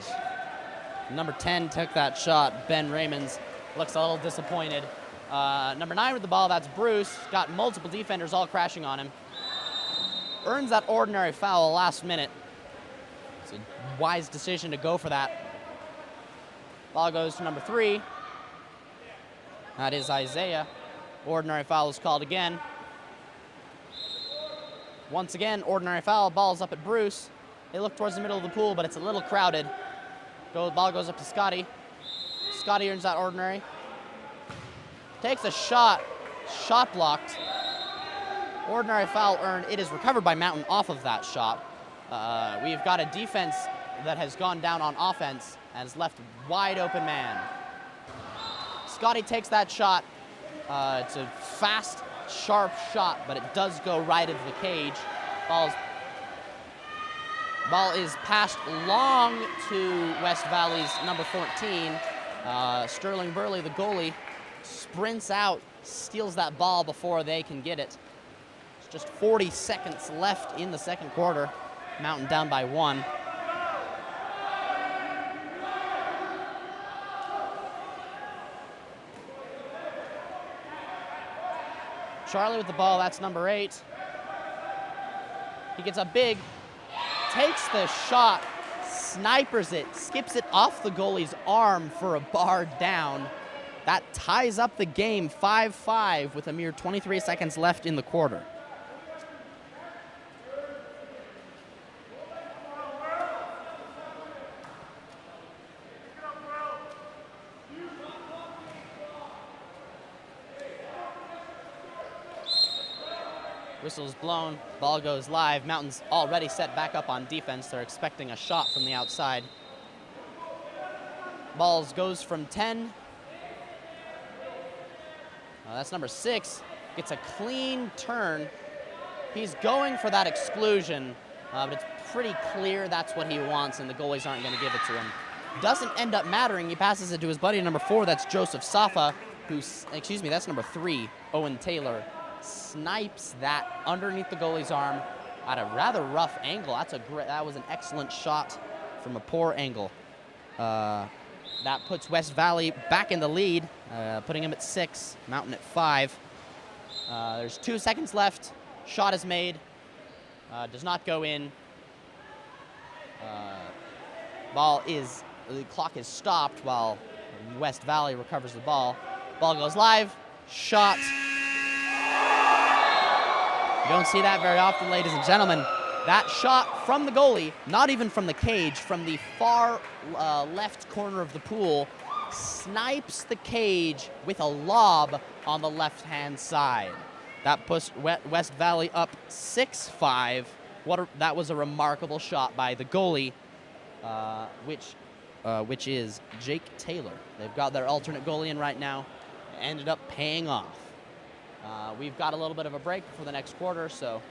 Number 10 took that shot. Ben Raymonds looks a little disappointed. Number 9 with the ball, that's Bruce. Got multiple defenders all crashing on him. Earns that ordinary foul last minute. It's a wise decision to go for that. Ball goes to number 3. That is Isaiah. Ordinary foul is called again. Once again, ordinary foul. Ball's up at Bruce. They look towards the middle of the pool, but it's a little crowded. Ball goes up to Scotty. Scotty earns that ordinary. Takes a shot. Shot blocked. Ordinary foul earned. It is recovered by Mountain off of that shot. We've got a defense that has gone down on offense and has left wide open man. Scotty takes that shot. It's a fast, sharp shot, but it does go right into the cage. Ball is passed long to West Valley's number 14. Sterling Burley, the goalie, sprints out, steals that ball before they can get it. It's just 40 seconds left in the second quarter. Mountain down by 1. Charlie with the ball, that's number 8. He gets up big, takes the shot, snipers it, skips it off the goalie's arm for a bar down. That ties up the game 5-5 with a mere 23 seconds left in the quarter. Whistle's blown, ball goes live. Mountains already set back up on defense. They're expecting a shot from the outside. Balls goes from 10. That's number 6. Gets a clean turn. He's going for that exclusion, but it's pretty clear that's what he wants, and the goalies aren't going to give it to him. Doesn't end up mattering. He passes it to his buddy, number 4. That's Joseph Safa, that's number 3, Owen Taylor. Snipes that underneath the goalie's arm at a rather rough angle. That was an excellent shot from a poor angle. That puts West Valley back in the lead, putting him at 6, Mountain at 5. There's 2 seconds left. Shot is made. Does not go in. The clock is stopped while West Valley recovers the ball. Ball goes live. Shot. You don't see that very often, ladies and gentlemen. That shot from the goalie, not even from the cage, from the far left corner of the pool, snipes the cage with a lob on the left-hand side. That puts West Valley up 6-5. That was a remarkable shot by the goalie, which is Jake Taylor. They've got their alternate goalie in right now. It ended up paying off. We've got a little bit of a break for the next quarter, so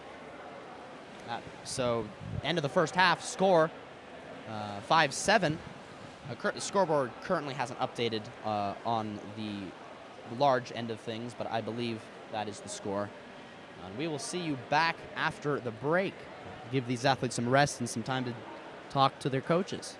end of the first half, score 5-7. The scoreboard currently hasn't updated on the large end of things, but I believe that is the score. And we will see you back after the break. Give these athletes some rest and some time to talk to their coaches.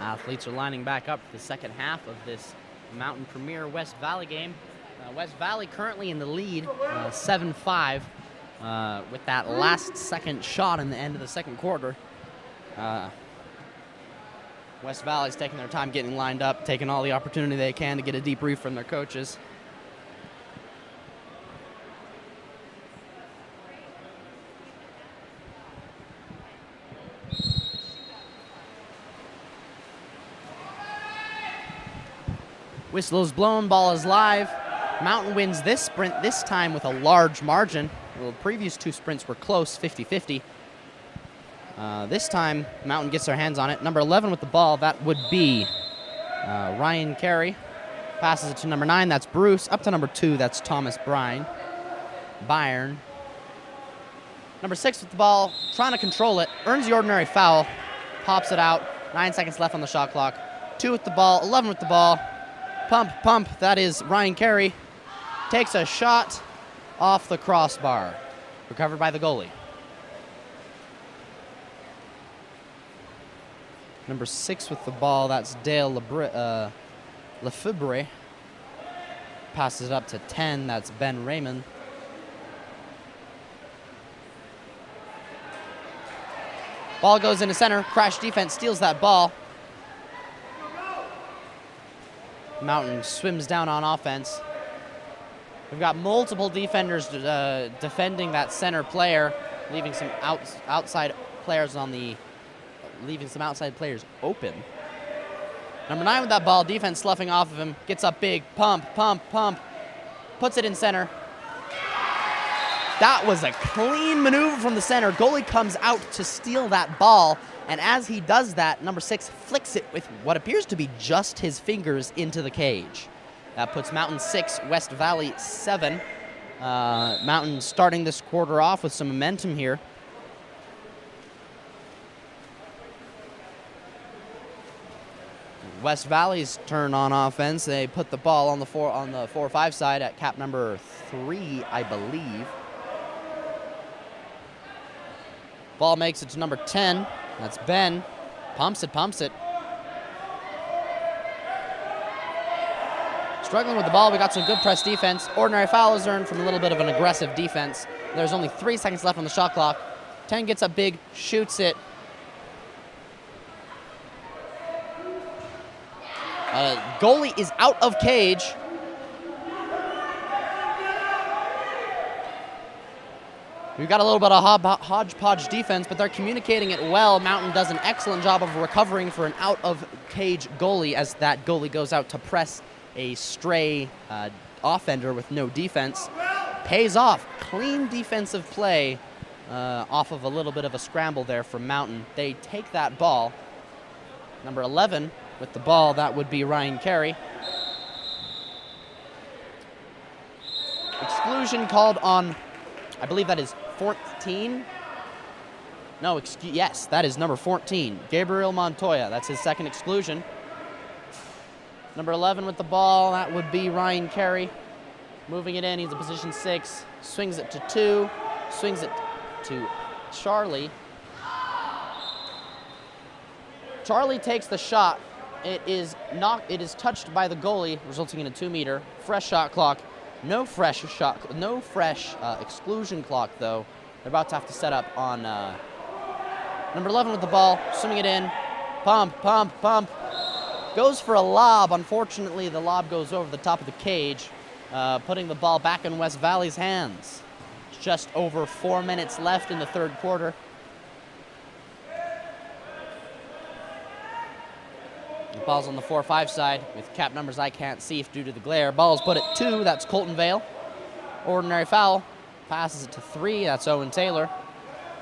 Athletes are lining back up for the second half of this Mountain Premier West Valley game. West Valley currently in the lead, 7-5, with that last second shot in the end of the second quarter. West Valley's taking their time getting lined up, taking all the opportunity they can to get a debrief from their coaches. Whistle is blown, ball is live. Mountain wins this sprint, this time with a large margin. The previous two sprints were close, 50-50. This time, Mountain gets their hands on it. Number 11 with the ball, that would be Ryan Carey. Passes it to number 9, that's Bruce. Up to number 2, that's Thomas Byron. Number 6 with the ball, trying to control it. Earns the ordinary foul, pops it out. 9 seconds left on the shot clock. 2 with the ball, 11 with the ball. Pump, that is Ryan Carey. Takes a shot off the crossbar. Recovered by the goalie. Number 6 with the ball, that's Dale Lefebvre. Passes it up to 10, that's Ben Raymond. Ball goes into center, crash defense steals that ball. Mountain swims down on offense. We've got multiple defenders defending that center player, leaving some outside players open. Number 9 with that ball, defense sloughing off of him, gets up big, pump, puts it in center. That was a clean maneuver from the center. Goalie comes out to steal that ball, and as he does that, number 6 flicks it with what appears to be just his fingers into the cage. That puts Mountain 6, West Valley 7. Mountain starting this quarter off with some momentum here. West Valley's turn on offense. They put the ball on the 4-5 side at cap number 3, I believe. Ball makes it to number 10. That's Ben. Pumps it. Struggling with the ball. We got some good press defense. Ordinary foul is earned from a little bit of an aggressive defense. There's only 3 seconds left on the shot clock. 10 gets up big, shoots it. Goalie is out of cage. We've got a little bit of hodgepodge defense, but they're communicating it well. Mountain does an excellent job of recovering for an out-of-cage goalie as that goalie goes out to press a stray offender with no defense. Pays off. Clean defensive play off of a little bit of a scramble there from Mountain. They take that ball. Number 11 with the ball, that would be Ryan Carey. Exclusion called on, I believe that is 14. No, yes, that is number 14, Gabriel Montoya. That's his second exclusion. Number 11 with the ball, that would be Ryan Carey. Moving it in, he's in position 6. Swings it to 2. Swings it to Charlie. Charlie takes the shot. It is touched by the goalie, resulting in a 2-meter. Fresh shot clock. No fresh exclusion clock, though. They're about to have to set up on number 11 with the ball, swimming it in. Pump. Goes for a lob. Unfortunately, the lob goes over the top of the cage, putting the ball back in West Valley's hands. Just over 4 minutes left in the third quarter. The ball's on the 4-5 side with cap numbers I can't see due to the glare. Ball's put at 2, that's Colton Vale. Ordinary foul, passes it to 3, that's Owen Taylor.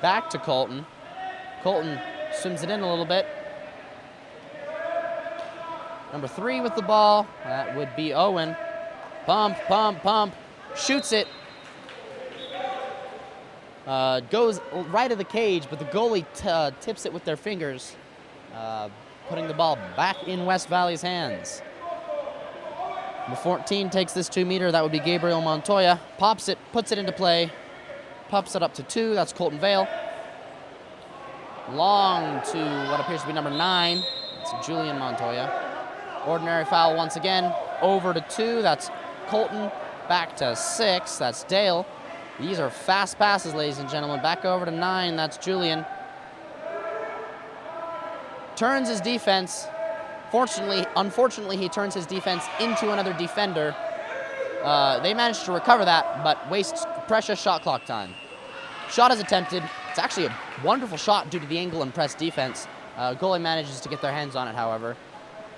Back to Colton. Colton swims it in a little bit. Number 3 with the ball, that would be Owen. Pump, shoots it. Goes right of the cage, but the goalie tips it with their fingers. Putting the ball back in West Valley's hands. Number 14 takes this 2-meter. That would be Gabriel Montoya. Pops it, puts it into play. Pops it up to 2. That's Colton Vale. Long to what appears to be number 9. It's Julian Montoya. Ordinary foul once again. Over to 2. That's Colton. Back to 6. That's Dale. These are fast passes, ladies and gentlemen. Back over to 9. That's Julian. Turns his defense. Unfortunately, he turns his defense into another defender. They managed to recover that, but wastes precious shot clock time. Shot is attempted. It's actually a wonderful shot due to the angle and press defense. Goalie manages to get their hands on it, however.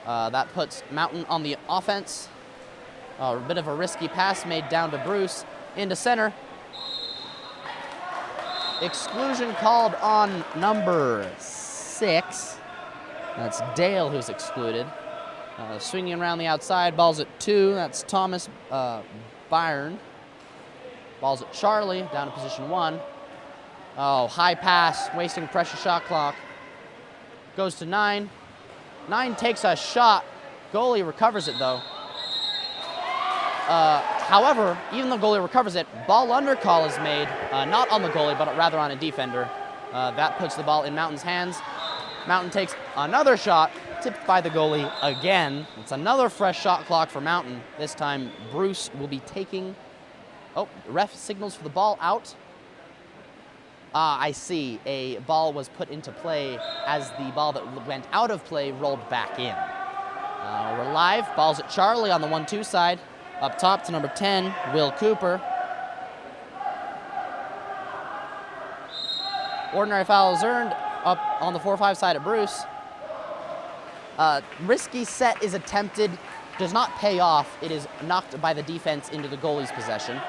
That puts Mountain on the offense. A bit of a risky pass made down to Bruce. Into center. Exclusion called on number 6. That's Dale who's excluded. Swinging around the outside, ball's at 2. That's Thomas Byron. Ball's at Charlie, down to position 1. Oh, high pass, wasting precious shot clock. Goes to 9. 9 takes a shot. Goalie recovers it, though. However, even though goalie recovers it, ball under call is made, not on the goalie, but rather on a defender. That puts the ball in Mountain's hands. Mountain takes another shot, tipped by the goalie again. It's another fresh shot clock for Mountain. This time, Bruce will be taking... Oh, ref signals for the ball out. I see. A ball was put into play as the ball that went out of play rolled back in. We're live. Ball's at Charlie on the 1-2 side. Up top to number 10, Will Cooper. Ordinary foul is earned up on the 4-5 side of Bruce. Risky set is attempted, does not pay off. It is knocked by the defense into the goalie's possession.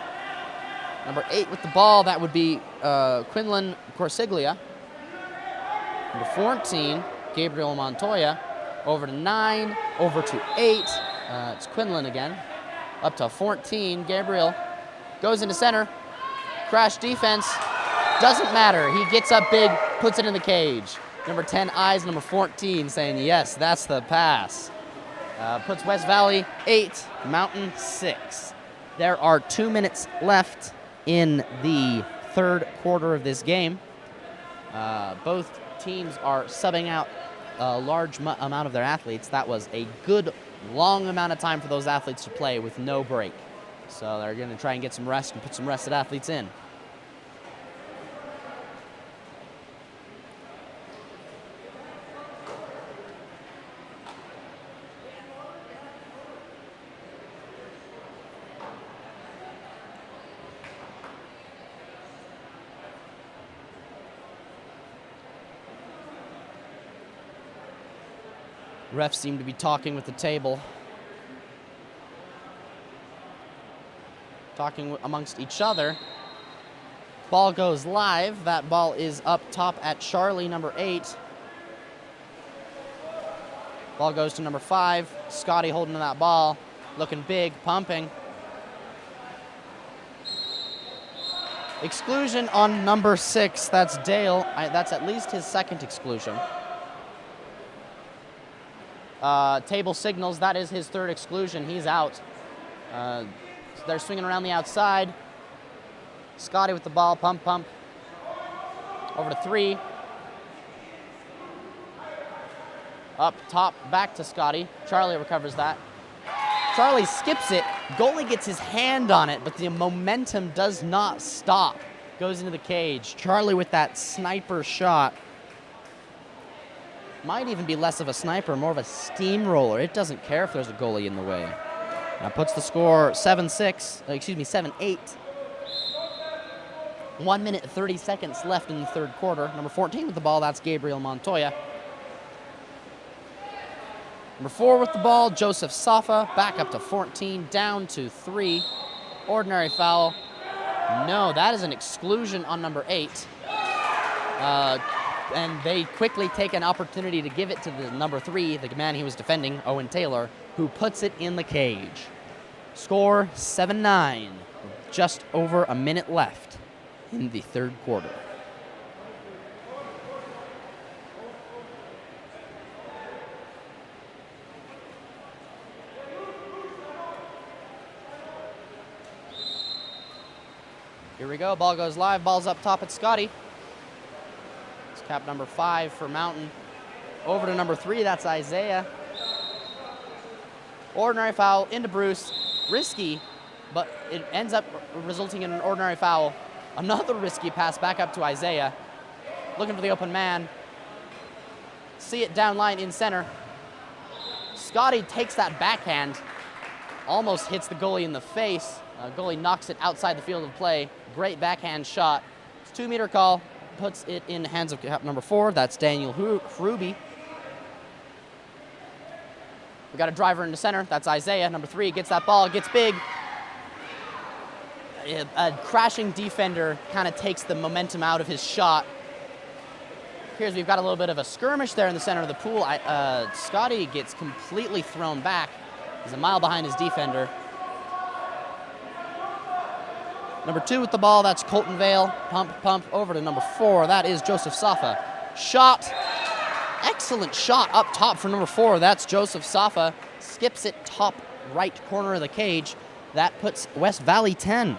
Number 8 with the ball, that would be Quinlan Corsiglia. Number 14, Gabriel Montoya. Over to 9, over to 8. It's Quinlan again. Up to 14, Gabriel. Goes into center. Crash defense. Doesn't matter. He gets up big, puts it in the cage. Number 10 eyes number 14, saying, yes, that's the pass. Puts West Valley 8, Mountain 6. There are 2 minutes left in the third quarter of this game. Both teams are subbing out a large amount of their athletes. That was a good, long amount of time for those athletes to play with no break. So they're going to try and get some rest and put some rested athletes in. Refs seem to be talking with the table. Talking amongst each other. Ball goes live. That ball is up top at Charlie, number 8. Ball goes to number 5. Scotty holding that ball. Looking big, pumping. Exclusion on number 6. That's Dale. That's at least his second exclusion. Table signals, that is his third exclusion. He's out. They're swinging around the outside. Scotty with the ball, pump. Over to 3. Up top, back to Scotty. Charlie recovers that. Charlie skips it. Goalie gets his hand on it, but the momentum does not stop. Goes into the cage. Charlie with that sniper shot. Might even be less of a sniper, more of a steamroller. It doesn't care if there's a goalie in the way. That puts the score 7-8. 1 minute and 30 seconds left in the third quarter. Number 14 with the ball, that's Gabriel Montoya. Number 4 with the ball, Joseph Safa, back up to 14, down to 3. Ordinary foul. No, that is an exclusion on number 8. And they quickly take an opportunity to give it to the number 3, the man he was defending, Owen Taylor, who puts it in the cage. Score 7-9, just over a minute left in the third quarter. Here we go, ball goes live, ball's up top at Scotty. Cap number 5 for Mountain. over to number 3, that's Isaiah. Ordinary foul into Bruce, risky, but it ends up resulting in an ordinary foul. Another risky pass back up to Isaiah, looking for the open man. See it down line in center. Scotty takes that backhand, almost hits the goalie in the face. Goalie knocks it outside the field of play. Great backhand shot. It's 2-meter call, puts it in the hands of cap number 4. That's Daniel Hruby. We got a driver into center. That's Isaiah. Number 3 gets that ball, gets big. A crashing defender kind of takes the momentum out of his shot. Here's we've got a little bit of a skirmish there in the center of the pool. Scotty gets completely thrown back. He's a mile behind his defender. Number 2 with the ball, that's Colton Vale. Pump over to number 4. That is Joseph Safa. Shot. Excellent shot up top for number 4. That's Joseph Safa. Skips it top right corner of the cage. That puts West Valley 10.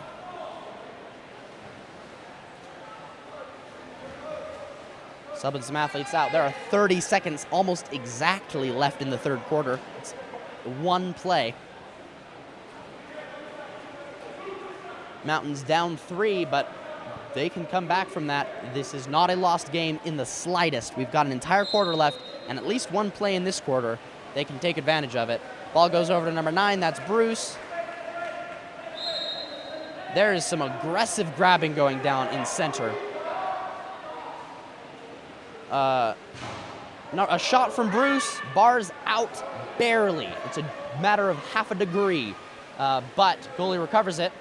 Subbing some athletes out. There are 30 seconds almost exactly left in the third quarter. It's one play. Mountains down 3, but they can come back from that. This is not a lost game in the slightest. We've got an entire quarter left and at least one play in this quarter. They can take advantage of it. Ball goes over to number 9. That's Bruce. There is some aggressive grabbing going down in center. A shot from Bruce, bars out barely. It's a matter of half a degree, but goalie recovers it.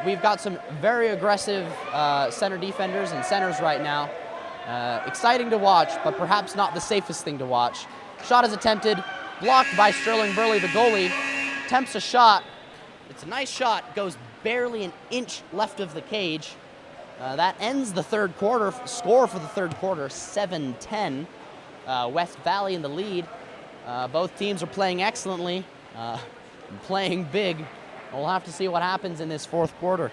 We've got some very aggressive center defenders and centers right now. Exciting to watch, but perhaps not the safest thing to watch. Shot is attempted, blocked by Sterling Burley, the goalie. Attempts a shot. It's a nice shot, goes barely an inch left of the cage. That ends the third quarter. Score for the third quarter, 7-10. West Valley in the lead. Both teams are playing excellently, playing big. We'll have to see what happens in this fourth quarter.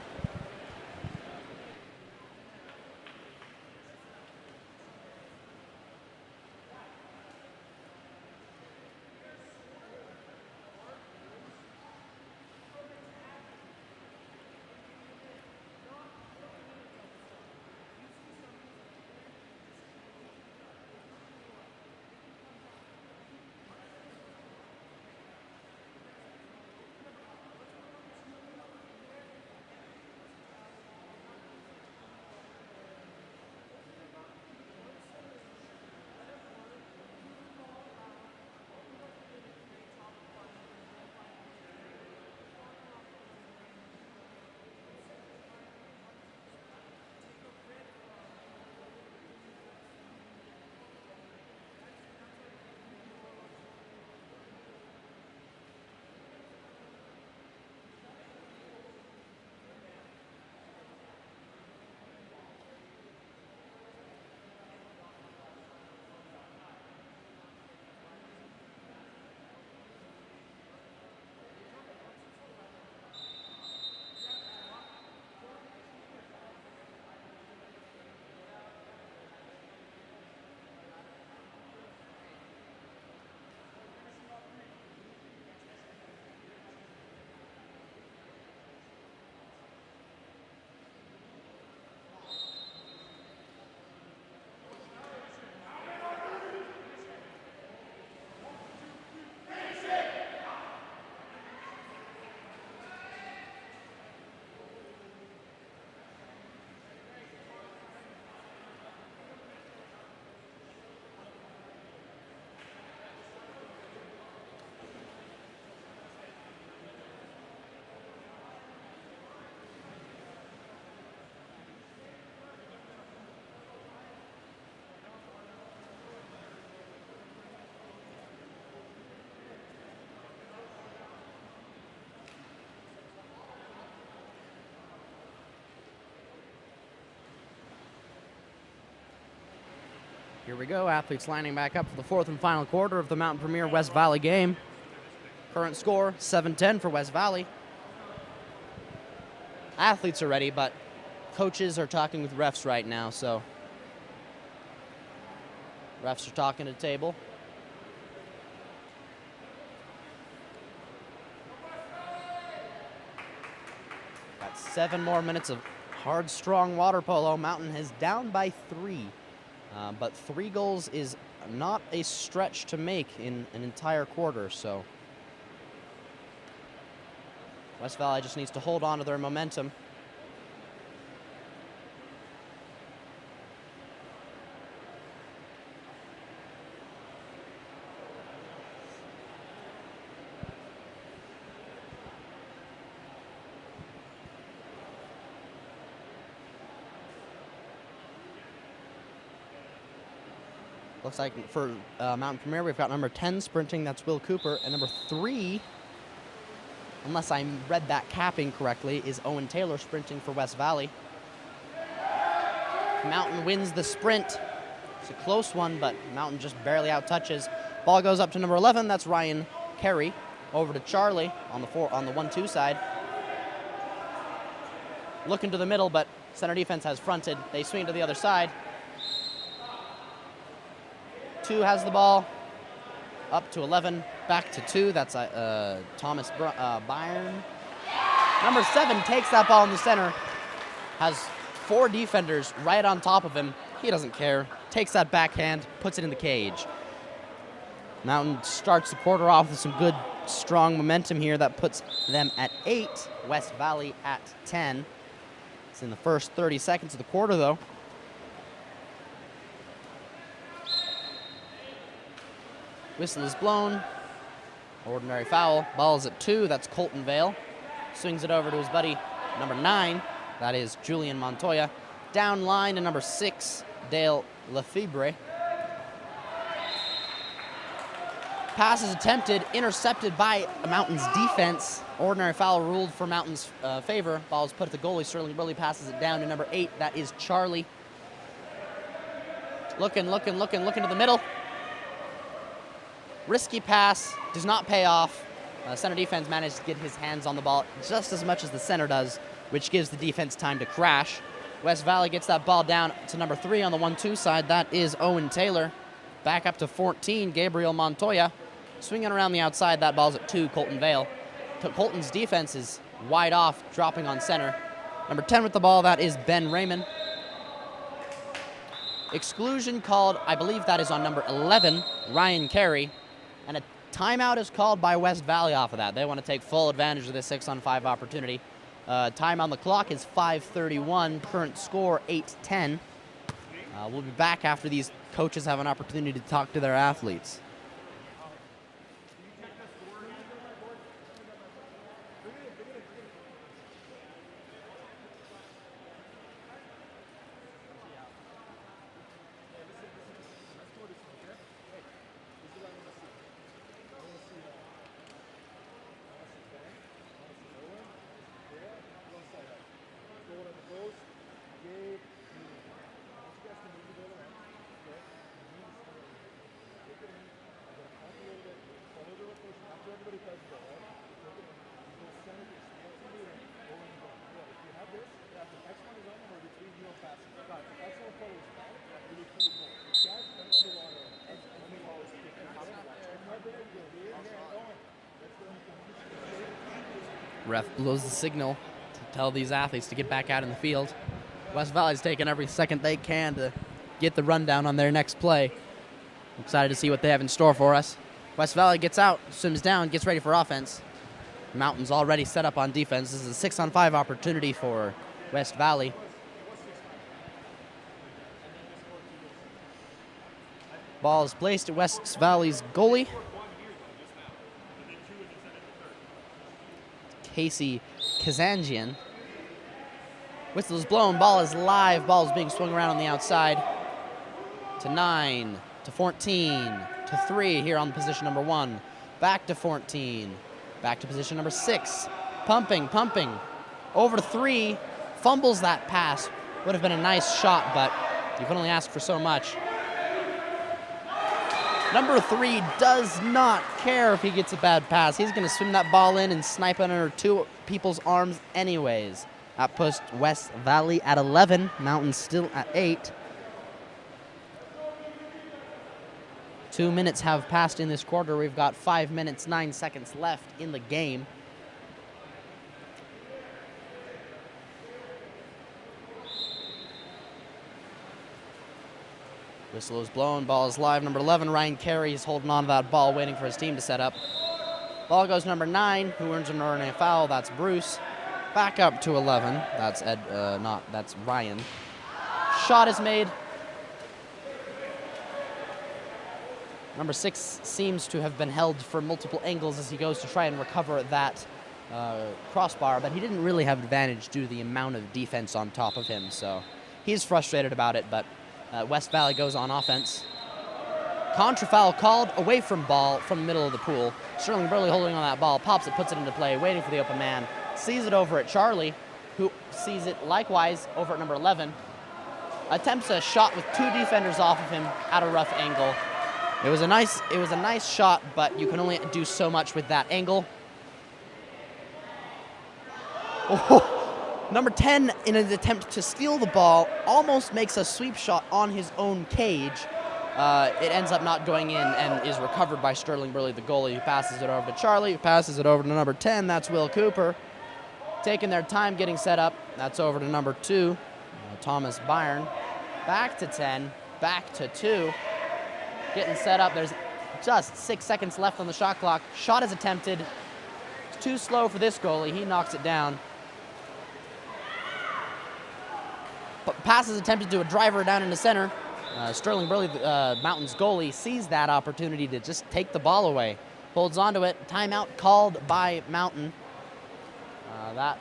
Here we go, athletes lining back up for the fourth and final quarter of the Mountain Premier West Valley game. Current score, 7-10 for West Valley. Athletes are ready, but coaches are talking with refs right now, so Refs are talking to the table. Got 7 more minutes of hard, strong water polo. Mountain is down by 3. But 3 goals is not a stretch to make in an entire quarter, so West Valley just needs to hold on to their momentum. Looks like for Mountain Premier, we've got number 10 sprinting, that's Will Cooper, and number 3, unless I read that capping correctly, is Owen Taylor sprinting for West Valley. Mountain wins the sprint. It's a close one, but Mountain just barely out-touches. Ball goes up to number 11, that's Ryan Carey. Over to Charlie on the 1-2 side. Looking to the middle, but center defense has fronted. They swing to the other side. 2 has the ball, up to 11, back to 2. That's Thomas Byrne. Number 7 takes that ball in the center, has 4 defenders right on top of him. He doesn't care, takes that backhand, puts it in the cage. Mountain starts the quarter off with some good, strong momentum here that puts them at 8, West Valley at 10. It's in the first 30 seconds of the quarter, though. Whistle is blown. Ordinary foul. Ball is at 2. That's Colton Vale. Swings it over to his buddy, number 9. That is Julian Montoya. Down line to number 6, Dale Lefebvre. Pass is attempted, intercepted by Mountain's defense. Ordinary foul ruled for Mountain's favor. Ball is put at the goalie. Sterling Burley passes it down to number 8. That is Charlie. Looking to the middle. Risky pass, does not pay off. Center defense managed to get his hands on the ball just as much as the center does, which gives the defense time to crash. West Valley gets that ball down to number 3 on the 1-2 side. That is Owen Taylor. Back up to 14, Gabriel Montoya. Swinging around the outside, that ball's at 2, Colton Vale. Colton's defense is wide off, dropping on center. Number 10 with the ball, that is Ben Raymond. Exclusion called, I believe that is on number 11, Ryan Carey. And a timeout is called by West Valley off of that. They want to take full advantage of this 6-on-5 opportunity. Time on the clock is 5:31. Current score 8-10. We'll be back after these coaches have an opportunity to talk to their athletes. Ref blows the signal to tell these athletes to get back out in the field. West Valley's taking every second they can to get the rundown on their next play. I'm excited to see what they have in store for us. West Valley gets out, swims down, gets ready for offense. Mountain's already set up on defense. This is a 6-on-5 opportunity for West Valley. Ball is placed at West Valley's goalie. Casey Kazanjian. Whistle is blown, ball is live, ball is being swung around on the outside. To 9, to 14, to 3 here on position number 1. Back to 14, back to position number 6. Pumping. Over to 3, fumbles that pass. Would have been a nice shot, but you can only ask for so much. Number 3 does not care if he gets a bad pass. He's going to swim that ball in and snipe it under 2 people's arms anyways. That puts West Valley at 11. Mountain still at 8. 2 minutes have passed in this quarter. We've got 5 minutes, 9 seconds left in the game. Whistle is blown, ball is live. Number 11, Ryan Carey is holding on to that ball, waiting for his team to set up. Ball goes to number 9, who earns an ordinary foul. That's Bruce. Back up to 11. That's that's Ryan. Shot is made. Number 6 seems to have been held for multiple angles as he goes to try and recover that crossbar, but he didn't really have advantage due to the amount of defense on top of him, so he's frustrated about it, but West Valley goes on offense. Contra foul called away from ball from the middle of the pool. Sterling Burley holding on that ball, pops it, puts it into play, waiting for the open man. Sees it over at Charlie, who sees it likewise over at number 11. Attempts a shot with 2 defenders off of him at a rough angle. It was a nice shot, but you can only do so much with that angle. Oh. Number 10, in an attempt to steal the ball, almost makes a sweep shot on his own cage. It ends up not going in and is recovered by Sterling Burley, the goalie, who passes it over to Charlie, who passes it over to number 10. That's Will Cooper. Taking their time getting set up. That's over to number 2, Thomas Byrne. Back to 10, back to 2. Getting set up. There's just 6 seconds left on the shot clock. Shot is attempted. It's too slow for this goalie. He knocks it down. Pass is attempted to a driver down in the center. Sterling Burley, Mountain's goalie, sees that opportunity to just take the ball away. Holds onto it. Timeout called by Mountain. That,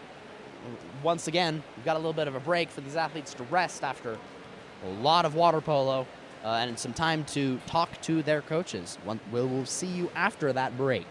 once again, we've got a little bit of a break for these athletes to rest after a lot of water polo and some time to talk to their coaches. We'll see you after that break.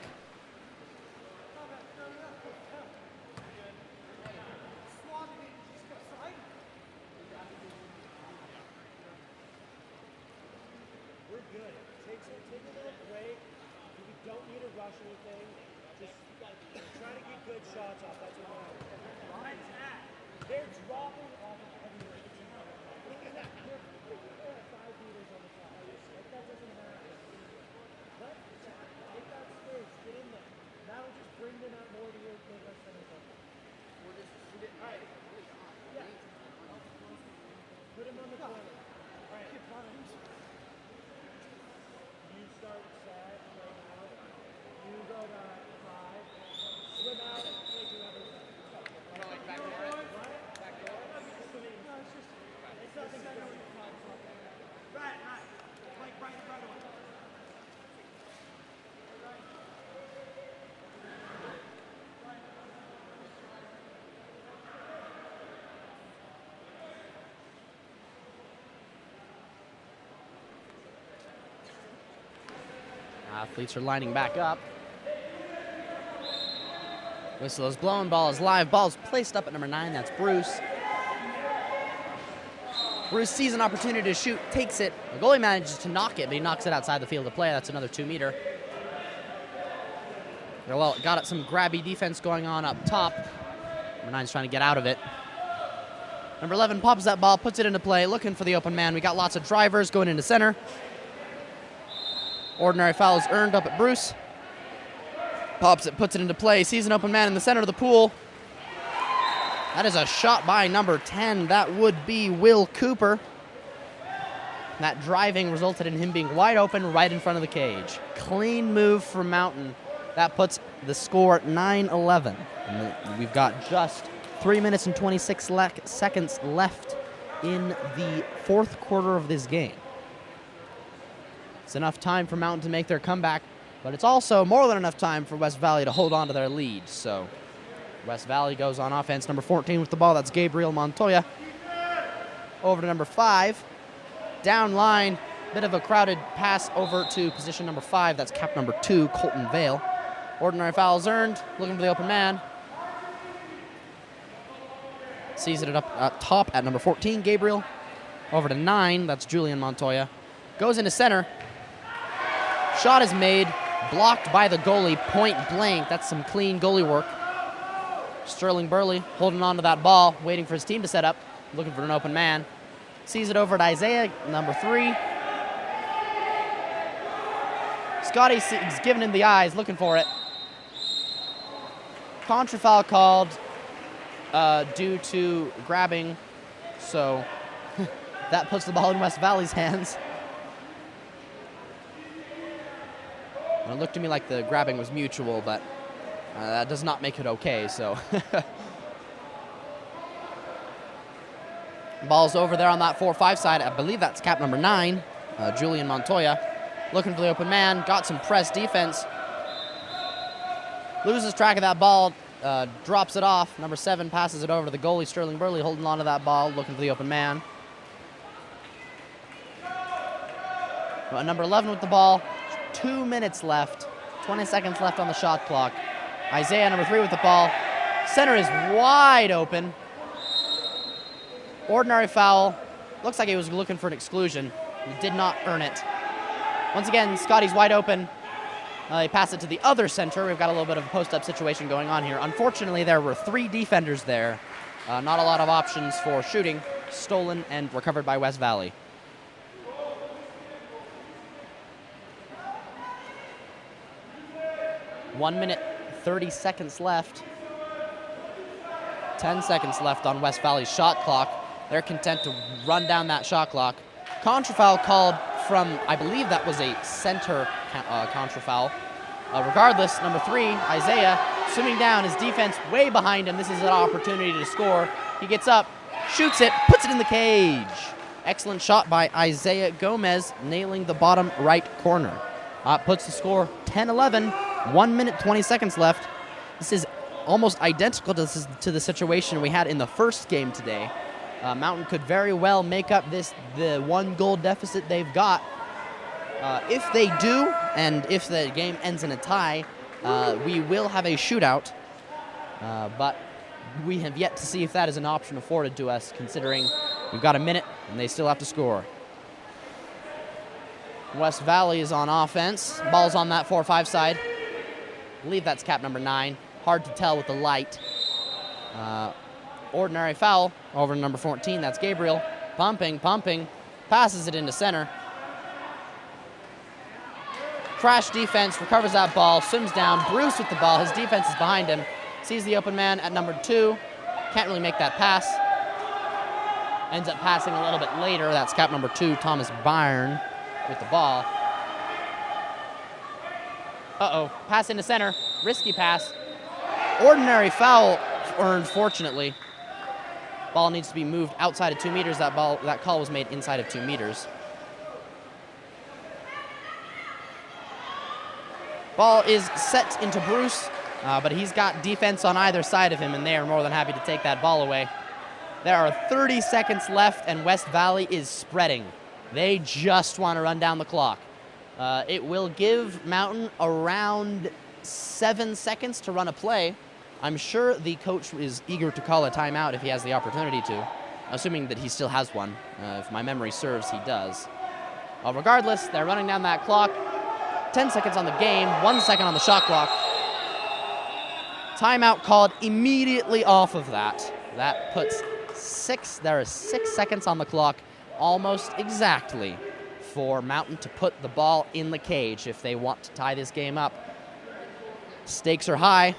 Athletes are lining back up. Whistle is blown, ball is live, ball is placed up at number 9, that's Bruce. Bruce sees an opportunity to shoot, takes it. The goalie manages to knock it, but he knocks it outside the field of play. That's another 2-meter. Well, got some grabby defense going on up top. Number 9's trying to get out of it. Number 11 pops that ball, puts it into play, looking for the open man. We got lots of drivers going into center. Ordinary foul is earned up at Bruce. Pops it, puts it into play, sees an open man in the center of the pool. That is a shot by number 10. That would be Will Cooper. That driving resulted in him being wide open right in front of the cage. Clean move for Mountain. That puts the score at 9-11. And we've got just 3 minutes and 26 seconds left in the fourth quarter of this game. It's enough time for Mountain to make their comeback, but it's also more than enough time for West Valley to hold on to their lead. So West Valley goes on offense. Number 14 with the ball, that's Gabriel Montoya. Over to number 5. Down line, bit of a crowded pass over to position number 5. That's cap number 2, Colton Vale. Ordinary foul is earned, looking for the open man. Sees it up top at number 14, Gabriel. Over to 9, that's Julian Montoya. Goes into center. Shot is made, blocked by the goalie, point blank. That's some clean goalie work. Sterling Burley holding on to that ball, waiting for his team to set up, looking for an open man. Sees it over at Isaiah, number 3. Scotty's giving him the eyes, looking for it. Contra foul called due to grabbing, so that puts the ball in West Valley's hands. And it looked to me like the grabbing was mutual, but that does not make it okay, so. Ball's over there on that 4-5 side. I believe that's cap number 9, Julian Montoya. Looking for the open man, got some press defense. Loses track of that ball, drops it off. Number 7 passes it over to the goalie, Sterling Burley, holding on to that ball, looking for the open man. Number 11 with the ball, 2 minutes left, 20 seconds left on the shot clock. Isaiah, number 3 with the ball. Center is wide open. Ordinary foul. Looks like he was looking for an exclusion. He did not earn it. Once again, Scotty's wide open. They pass it to the other center. We've got a little bit of a post-up situation going on here. Unfortunately, there were 3 defenders there. Not a lot of options for shooting. Stolen and recovered by West Valley. One minute, 30 seconds left. 10 seconds left on West Valley's shot clock. They're content to run down that shot clock. Contra foul called from, I believe that was a center contra foul. Regardless, number 3, Isaiah, swimming down, his defense way behind him. This is an opportunity to score. He gets up, shoots it, puts it in the cage. Excellent shot by Isaiah Gomez, nailing the bottom right corner. Puts the score 10-11, 1 minute, 20 seconds left. This is almost identical to the situation we had in the first game today. Mountain could very well make up the 1-goal deficit they've got. If they do, and if the game ends in a tie, we will have a shootout. But we have yet to see if that is an option afforded to us, considering we've got a minute and they still have to score. West Valley is on offense. Ball's on that 4-5 side. I believe that's cap number 9. Hard to tell with the light. Ordinary foul over to number 14. That's Gabriel. Pumping. Passes it into center. Crash defense, recovers that ball, swims down. Bruce with the ball. His defense is behind him. Sees the open man at number 2. Can't really make that pass. Ends up passing a little bit later. That's cap number 2, Thomas Byrne with the ball. Pass into center. Risky pass. Ordinary foul earned, fortunately. Ball needs to be moved outside of 2 meters. That call was made inside of 2 meters. Ball is set into Bruce, but he's got defense on either side of him, and they are more than happy to take that ball away. There are 30 seconds left, and West Valley is spreading. They just want to run down the clock. It will give Mountain around 7 seconds to run a play. I'm sure the coach is eager to call a timeout if he has the opportunity to, assuming that he still has one. If my memory serves, he does. Regardless, they're running down that clock. 10 seconds on the game, 1 second on the shot clock. Timeout called immediately off of that. That puts there are 6 seconds on the clock, almost exactly, for Mountain to put the ball in the cage if they want to tie this game up. Stakes are high.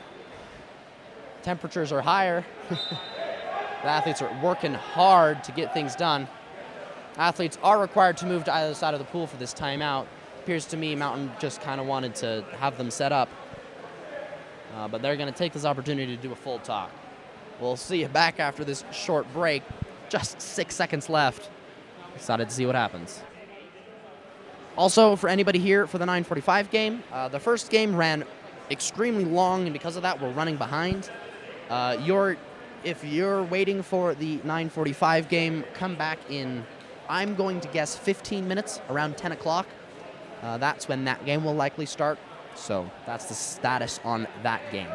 Temperatures are higher. The athletes are working hard to get things done. Athletes are required to move to either side of the pool for this timeout. Appears to me Mountain just kind of wanted to have them set up. But they're going to take this opportunity to do a full talk. We'll see you back after this short break. Just 6 seconds left. Excited to see what happens. Also, for anybody here for the 9:45 game, the first game ran extremely long, and because of that, we're running behind. If you're waiting for the 9:45 game, come back in, I'm going to guess 15 minutes, around 10 o'clock. That's when that game will likely start. So that's the status on that game.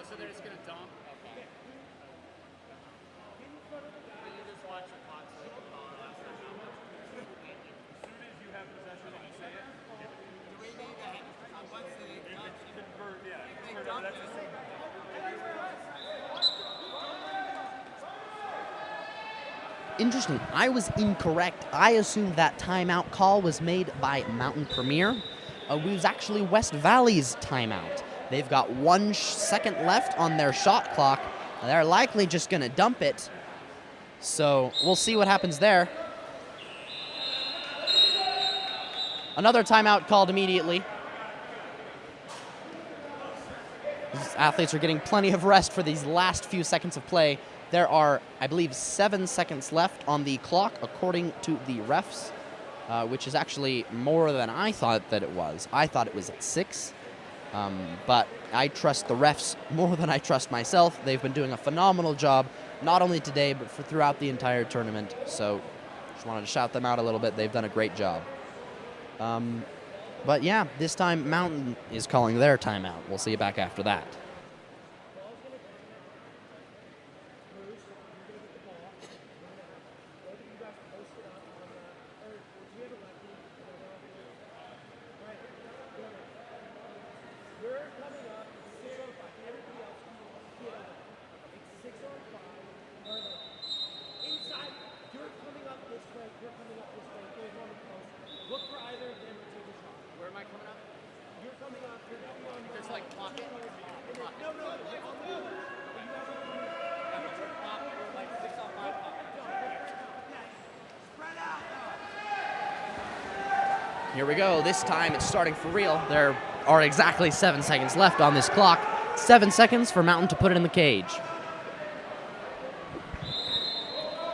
So they're just going to dump? Okay. You just watch the clock so they can follow the last time. As soon as you have possession and you say it, give it. Do we need that? Once they convert, yeah. That's the same. interesting. I was incorrect. I assumed that timeout call was made by Mountain Premier. It was actually West Valley's timeout. They've got 1 second left on their shot clock. They're likely just going to dump it. So we'll see what happens there. Another timeout called immediately. These athletes are getting plenty of rest for these last few seconds of play. There are, I believe, 7 seconds left on the clock, according to the refs, which is actually more than I thought that it was. I thought it was at 6, but I trust the refs more than I trust myself. They've been doing a phenomenal job, not only today, but throughout the entire tournament. So just wanted to shout them out a little bit. They've done a great job. But yeah, this time Mountain is calling their timeout. We'll see you back after that. Here we go. This time it's starting for real. There are exactly 7 seconds left on this clock. 7 seconds for Mountain to put it in the cage.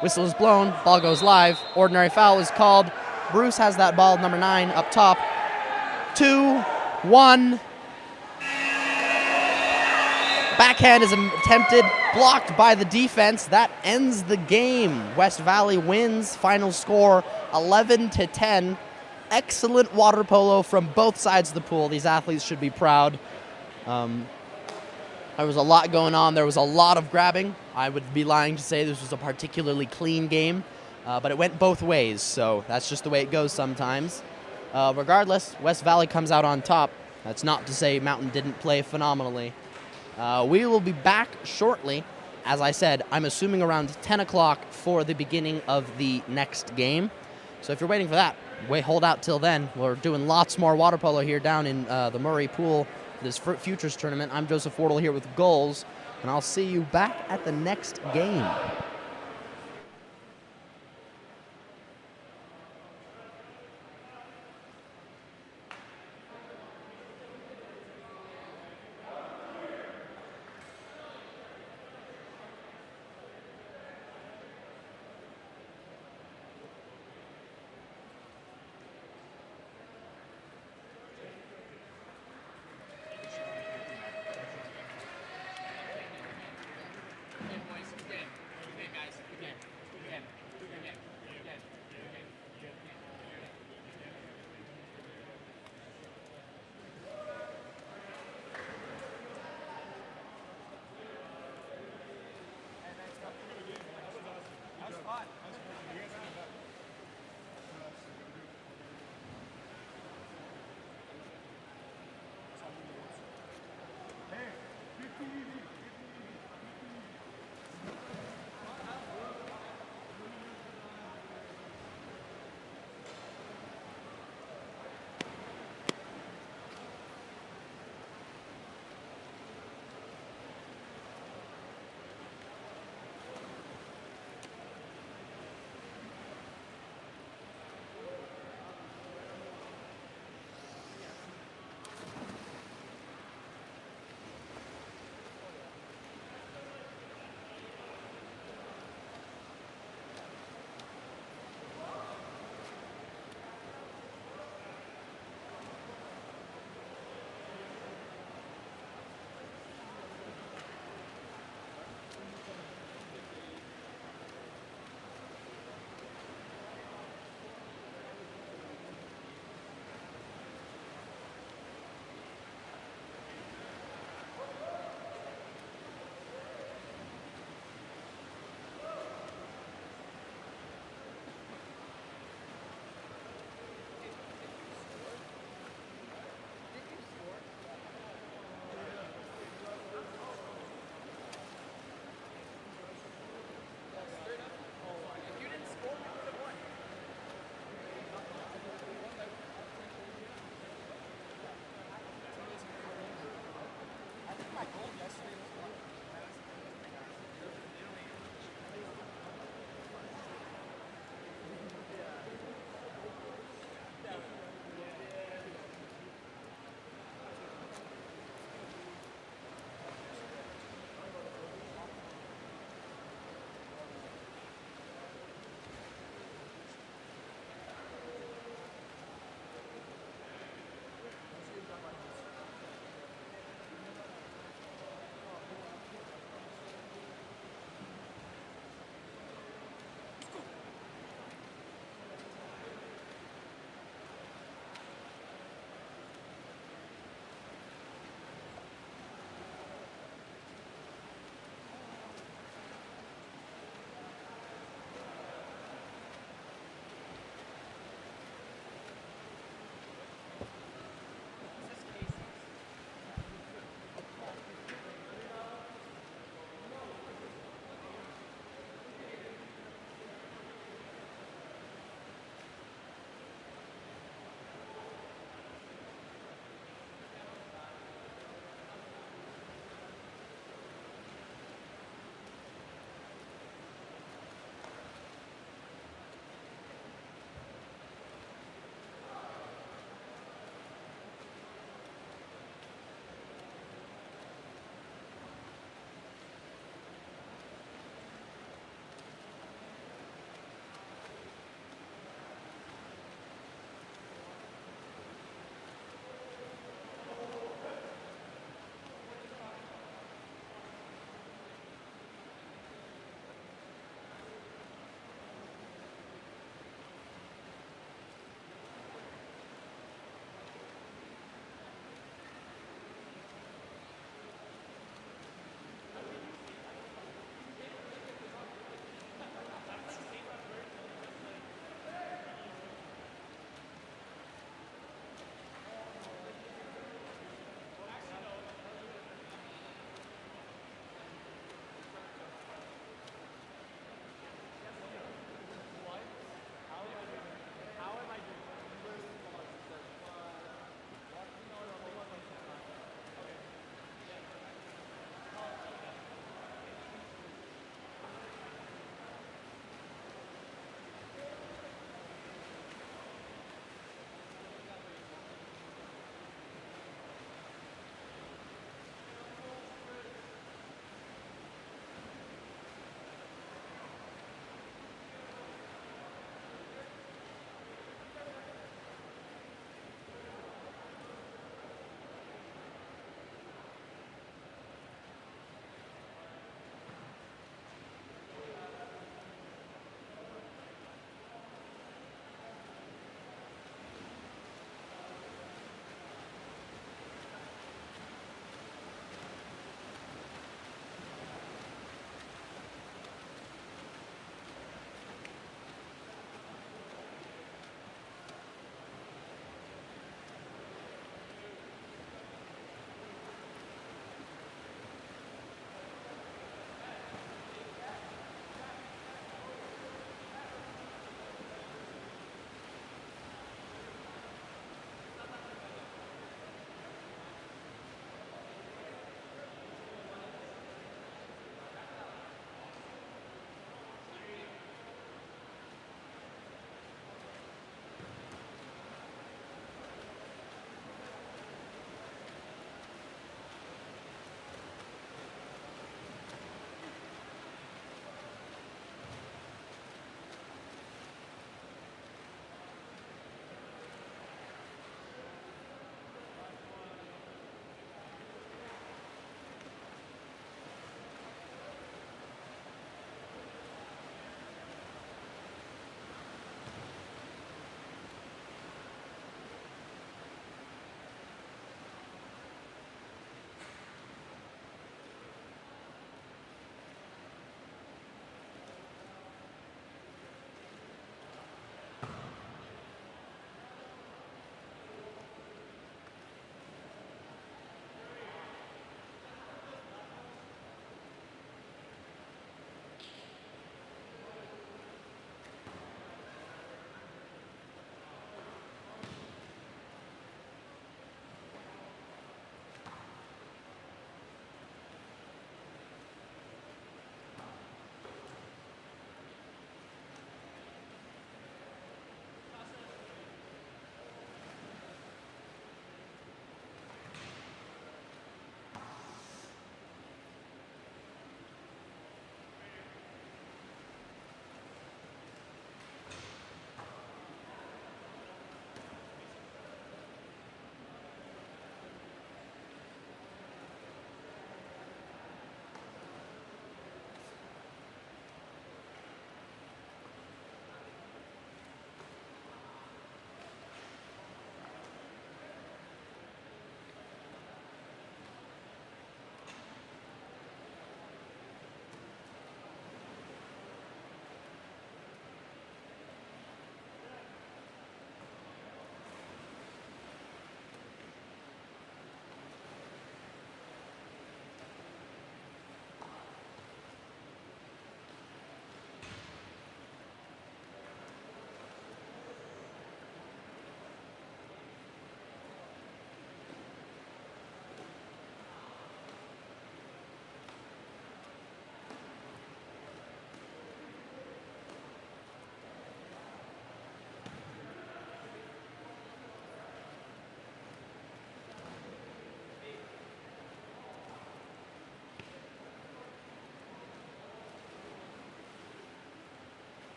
Whistle is blown. Ball goes live. Ordinary foul is called. Bruce has that ball, number 9, up top. 2, 1. Backhand is attempted, blocked by the defense. That ends the game. West Valley wins. Final score 11-10. Excellent water polo from both sides of the pool. These athletes should be proud. There was a lot going on. There was a lot of grabbing. I would be lying to say this was a particularly clean game, but it went both ways, so that's just the way it goes sometimes. Regardless, West Valley comes out on top. That's not to say Mountain didn't play phenomenally. We will be back shortly. As I said, I'm assuming around 10 o'clock for the beginning of the next game. So if you're waiting for that, hold out till then. We're doing lots more water polo here down in the Murray Pool for this Futures tournament. I'm Joseph Wardle here with Goals, and I'll see you back at the next game.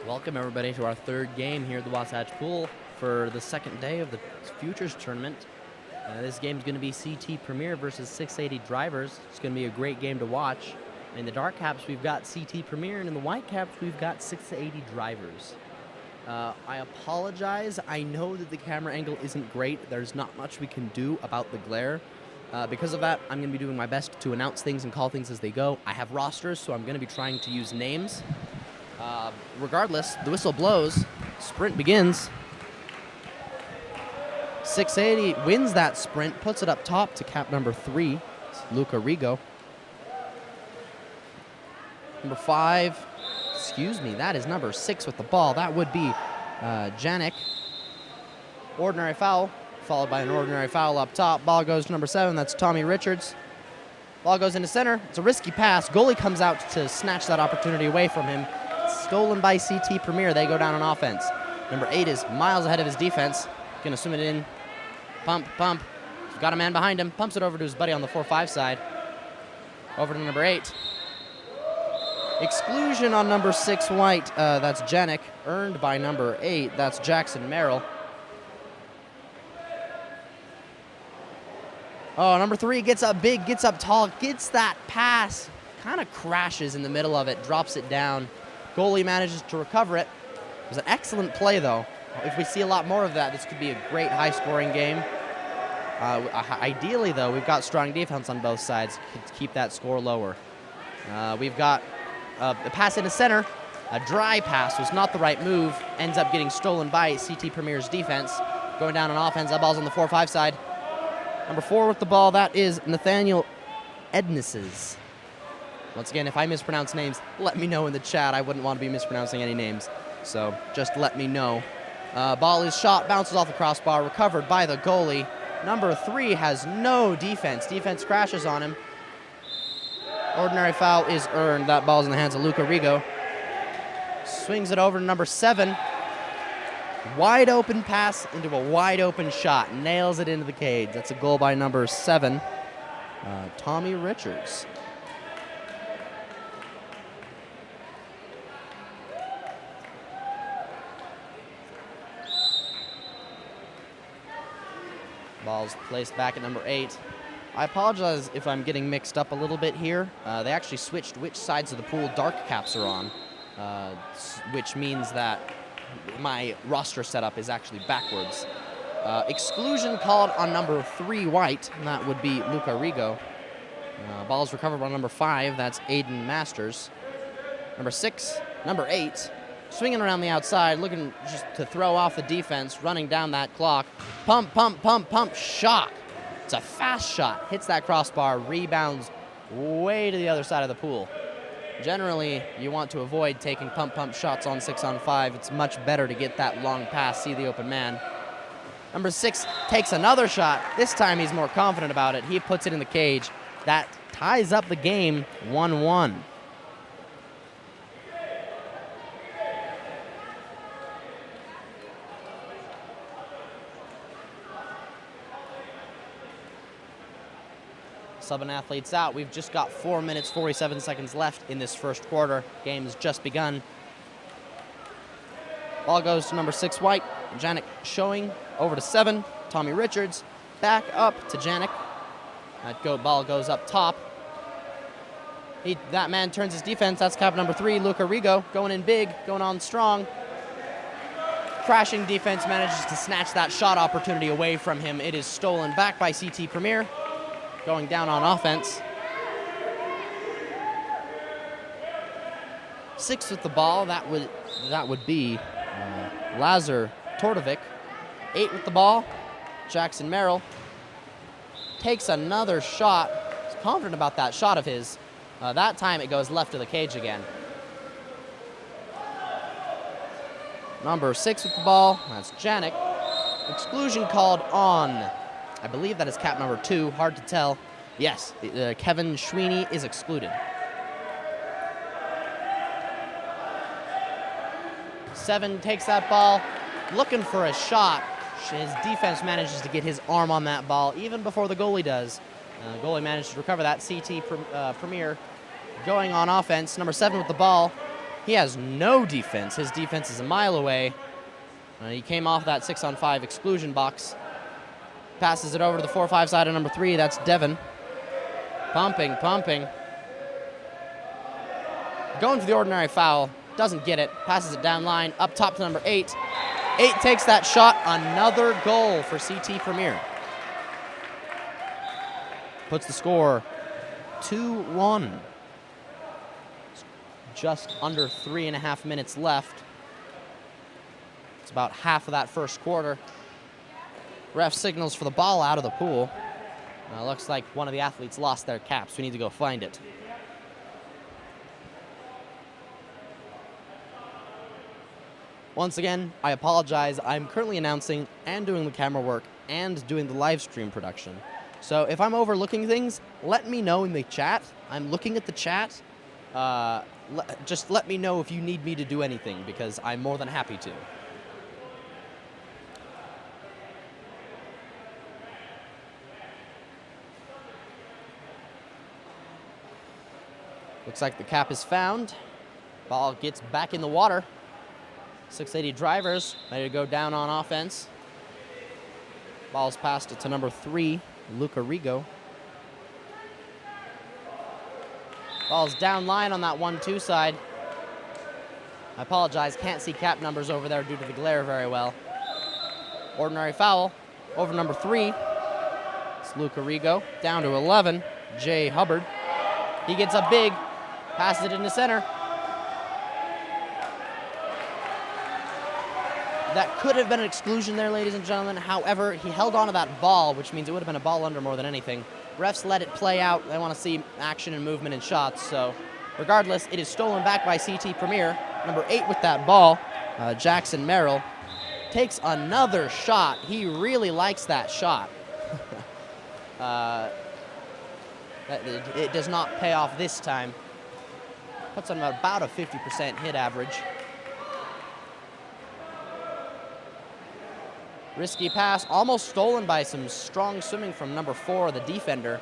Welcome everybody to our third game here at the Wasatch Pool for the second day of the Futures Tournament. This game is going to be CT Premier versus 680 Drivers. It's going to be a great game to watch. In the dark caps, we've got CT Premier, and in the white caps, we've got 680 Drivers. I apologize. I know that the camera angle isn't great. There's not much we can do about the glare. Because of that, I'm going to be doing my best to announce things and call things as they go. I have rosters, so I'm going to be trying to use names. Regardless, the whistle blows. Sprint begins. 680 wins that sprint, puts it up top to cap number 3, Luca Rigo. Number 5, excuse me, that is number 6 with the ball. That would be Janik. Ordinary foul, followed by an ordinary foul up top. Ball goes to number 7, that's Tommy Richards. Ball goes into center. It's a risky pass. Goalie comes out to snatch that opportunity away from him. Stolen by CT Premier. They go down on offense. Number 8 is miles ahead of his defense. Gonna swim it in. Pump, pump. He's got a man behind him. Pumps it over to his buddy on the 4-5 side. Over to number 8. Exclusion on number 6 white. That's Janik. Earned by number 8. That's Jackson Merrill. Oh, number 3 gets up big, gets up tall, gets that pass. Kind of crashes in the middle of it, drops it down. Goalie manages to recover it. It was an excellent play, though. If we see a lot more of that, this could be a great high-scoring game. Ideally, though, we've got strong defense on both sides to keep that score lower. We've got a pass into center. A dry pass was not the right move. Ends up getting stolen by CT Premier's defense. Going down on offense. That ball's on the 4-5 side. Number 4 with the ball. That is Nathaniel Ednesses. Once again, if I mispronounce names, let me know in the chat. I wouldn't want to be mispronouncing any names, so just let me know. Ball is shot, bounces off the crossbar, recovered by the goalie. Number 3 has no defense. Defense crashes on him. Ordinary foul is earned. That ball's in the hands of Luca Rigo. Swings it over to number 7. Wide open pass into a wide open shot. Nails it into the cage. That's a goal by number 7, Tommy Richards. Ball's placed back at number 8. I apologize if I'm getting mixed up a little bit here. They actually switched which sides of the pool dark caps are on, which means that my roster setup is actually backwards. Exclusion called on number 3 white, and that would be Luca Rigo. Ball's recovered by number 5, that's Aiden Masters. Number 6, number 8, swinging around the outside, looking just to throw off the defense, running down that clock. Pump, pump, pump, pump, shot. It's a fast shot, hits that crossbar, rebounds way to the other side of the pool. Generally, you want to avoid taking pump, pump shots on 6-on-5. It's much better to get that long pass, see the open man. Number 6 takes another shot. This time he's more confident about it. He puts it in the cage. That ties up the game 1-1. Subbing athletes out. We've just got 4 minutes, 47 seconds left in this first quarter. Game's just begun. Ball goes to number 6 white. Janik showing over to 7. Tommy Richards back up to Janik. That ball goes up top. That man turns his defense. That's cap number 3, Luca Rigo, going in big, going on strong. Crashing defense manages to snatch that shot opportunity away from him. It is stolen back by CT Premier. Going down on offense. 6 with the ball, that would be Lazar Tordovic. 8 with the ball, Jackson Merrill. Takes another shot. He's confident about that shot of his. That time it goes left of the cage again. Number 6 with the ball, that's Janik. Exclusion called on, I believe that is cap number 2, hard to tell. Yes, Kevin Sweeney is excluded. 7 takes that ball, looking for a shot. His defense manages to get his arm on that ball even before the goalie does. Goalie managed to recover that. Premier going on offense. Number 7 with the ball. He has no defense. His defense is a mile away. He came off that 6-on-5 exclusion box. Passes it over to the 4-5 side of number 3. That's Devin. Pumping. Going for the ordinary foul. Doesn't get it. Passes it down line. Up top to number 8. 8 takes that shot. Another goal for CT Premier. Puts the score 2-1. Just under 3.5 minutes left. It's about half of that first quarter. Ref signals for the ball out of the pool. Looks like one of the athletes lost their caps. We need to go find it. Once again, I apologize. I'm currently announcing and doing the camera work and doing the live stream production. So if I'm overlooking things, let me know in the chat. I'm looking at the chat. Just let me know if you need me to do anything, because I'm more than happy to. Looks like the cap is found. Ball gets back in the water. 680 drivers ready to go down on offense. Ball's passed it to number 3, Luca Rigo. Ball's down line on that 1-2 side. I apologize, can't see cap numbers over there due to the glare very well. Ordinary foul over number 3. It's Luca Rigo. Down to 11, Jay Hubbard. He gets up big, passes it into center. That could have been an exclusion there, ladies and gentlemen. However, he held on to that ball, which means it would have been a ball under more than anything. Refs let it play out. They want to see action and movement and shots. So regardless, it is stolen back by CT Premier. Number 8 with that ball, Jackson Merrill, takes another shot. He really likes that shot. It does not pay off this time. Puts on about a 50% hit average. Risky pass, almost stolen by some strong swimming from number 4, the defender.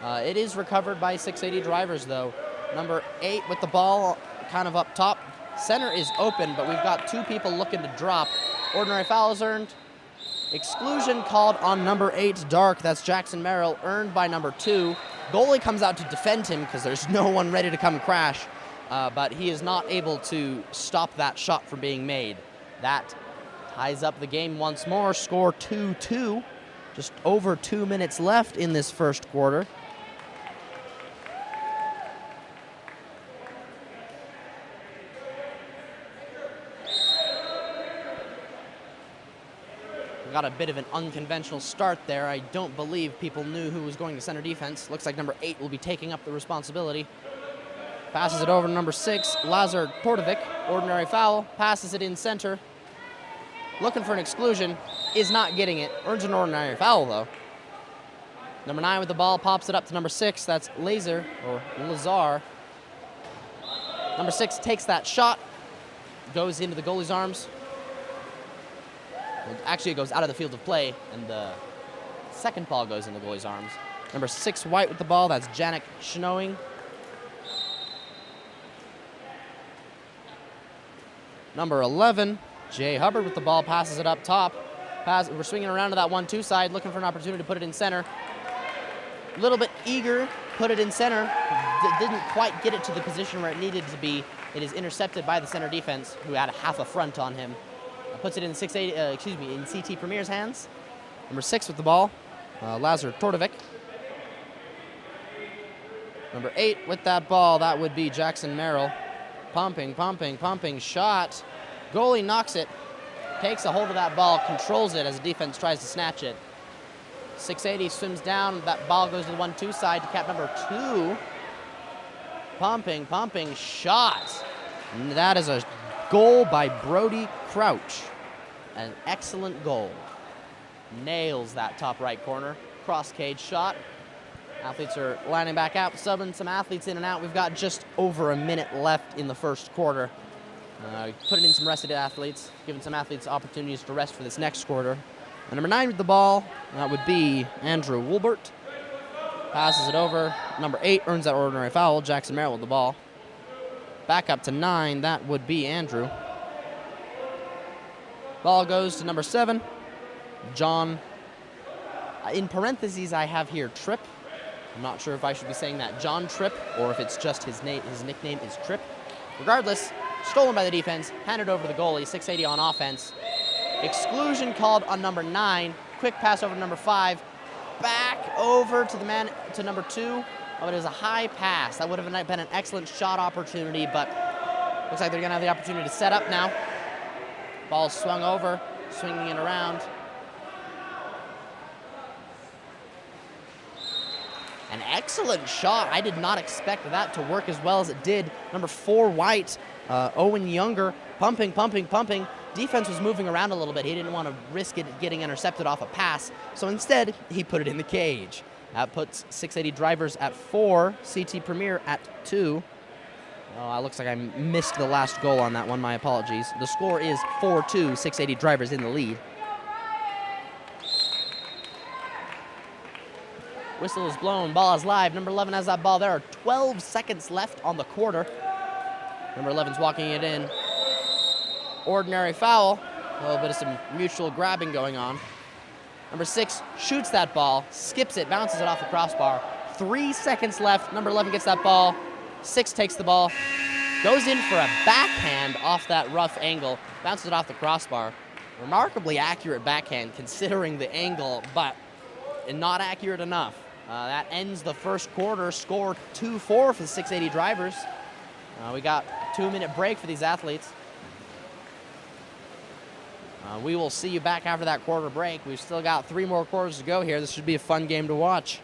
It is recovered by 680 drivers, though. Number 8 with the ball kind of up top. Center is open, but we've got 2 people looking to drop. Ordinary foul is earned. Exclusion called on number 8, Dark. That's Jackson Merrill, earned by number 2. Goalie comes out to defend him because there's no one ready to come crash, but he is not able to stop that shot from being made. That ties up the game once more. Score 2-2. Just over 2 minutes left in this first quarter. We got a bit of an unconventional start there. I don't believe people knew who was going to center defense. Looks like number 8 will be taking up the responsibility. Passes it over to number 6, Lazar Tordovic. Ordinary foul. Passes it in center. Looking for an exclusion, is not getting it. Earns an ordinary foul, though. Number 9 with the ball, pops it up to number 6. That's Lazar. Number 6 takes that shot, goes into the goalie's arms. Well, actually, it goes out of the field of play, and the second ball goes in the goalie's arms. Number 6 white with the ball, that's Janik Schnowing. Number 11, Jay Hubbard with the ball, passes it up top. We're swinging around to that 1-2 side, looking for an opportunity to put it in center. A little bit eager, put it in center. Didn't quite get it to the position where it needed to be. It is intercepted by the center defense, who had a half a front on him. Puts it in in CT Premier's hands. Number 6 with the ball, Lazar Tordovic. Number 8 with that ball, that would be Jackson Merrill. Pumping, shot. Goalie knocks it, takes a hold of that ball, controls it as the defense tries to snatch it. 680 swims down, that ball goes to the 1-2 side to cap number 2. Pumping, shot. And that is a goal by Brody Crouch. An excellent goal. Nails that top right corner. Cross cage shot. Athletes are lining back out, subbing some athletes in and out. We've got just over a minute left in the first quarter. Putting in some rested athletes, giving some athletes opportunities to rest for this next quarter. And number 9 with the ball, that would be Andrew Woolbert. Passes it over. Number 8 earns that ordinary foul. Jackson Merrill with the ball. Back up to 9, that would be Andrew. Ball goes to number 7, John. In parentheses, I have here Tripp. I'm not sure if I should be saying that John Tripp or if it's just his name. His nickname is Tripp. Regardless, stolen by the defense, handed over to the goalie, 680 on offense. Exclusion called on number 9. Quick pass over to number 5. Back over to the man to number 2. Oh, it is a high pass. That would have been an excellent shot opportunity, but looks like they're going to have the opportunity to set up now. Ball swung over, swinging it around. An excellent shot. I did not expect that to work as well as it did. Number 4, White, Owen Younger, pumping. Defense was moving around a little bit. He didn't want to risk it getting intercepted off a pass, so instead, he put it in the cage. That puts 680 Drivers at 4, CT Premier at 2. Oh, it looks like I missed the last goal on that one. My apologies. The score is 4-2, 680 Drivers in the lead. Whistle is blown. Ball is live. Number 11 has that ball. There are 12 seconds left on the quarter. Number 11's walking it in. Ordinary foul. A little bit of some mutual grabbing going on. Number 6 shoots that ball, skips it, bounces it off the crossbar. 3 seconds left. Number 11 gets that ball. 6 takes the ball, goes in for a backhand off that rough angle, bounces it off the crossbar. Remarkably accurate backhand considering the angle, but not accurate enough. That ends the first quarter. Score 2-4 for the 680 Drivers. We got a 2-minute break for these athletes. We will see you back after that quarter break. We've still got 3 more quarters to go here. This should be a fun game to watch.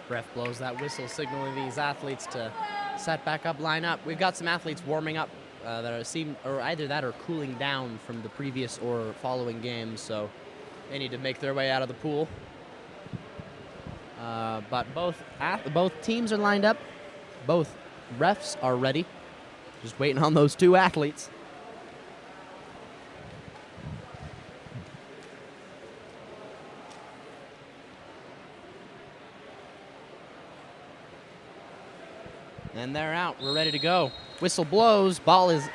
Ref blows that whistle, signaling these athletes to set back up, line up. We've got some athletes warming up or either that or cooling down from the previous or following games, so they need to make their way out of the pool. But both teams are lined up. Both refs are ready. Just waiting on those 2 athletes. And they're out. We're ready to go. Whistle blows. Ball is,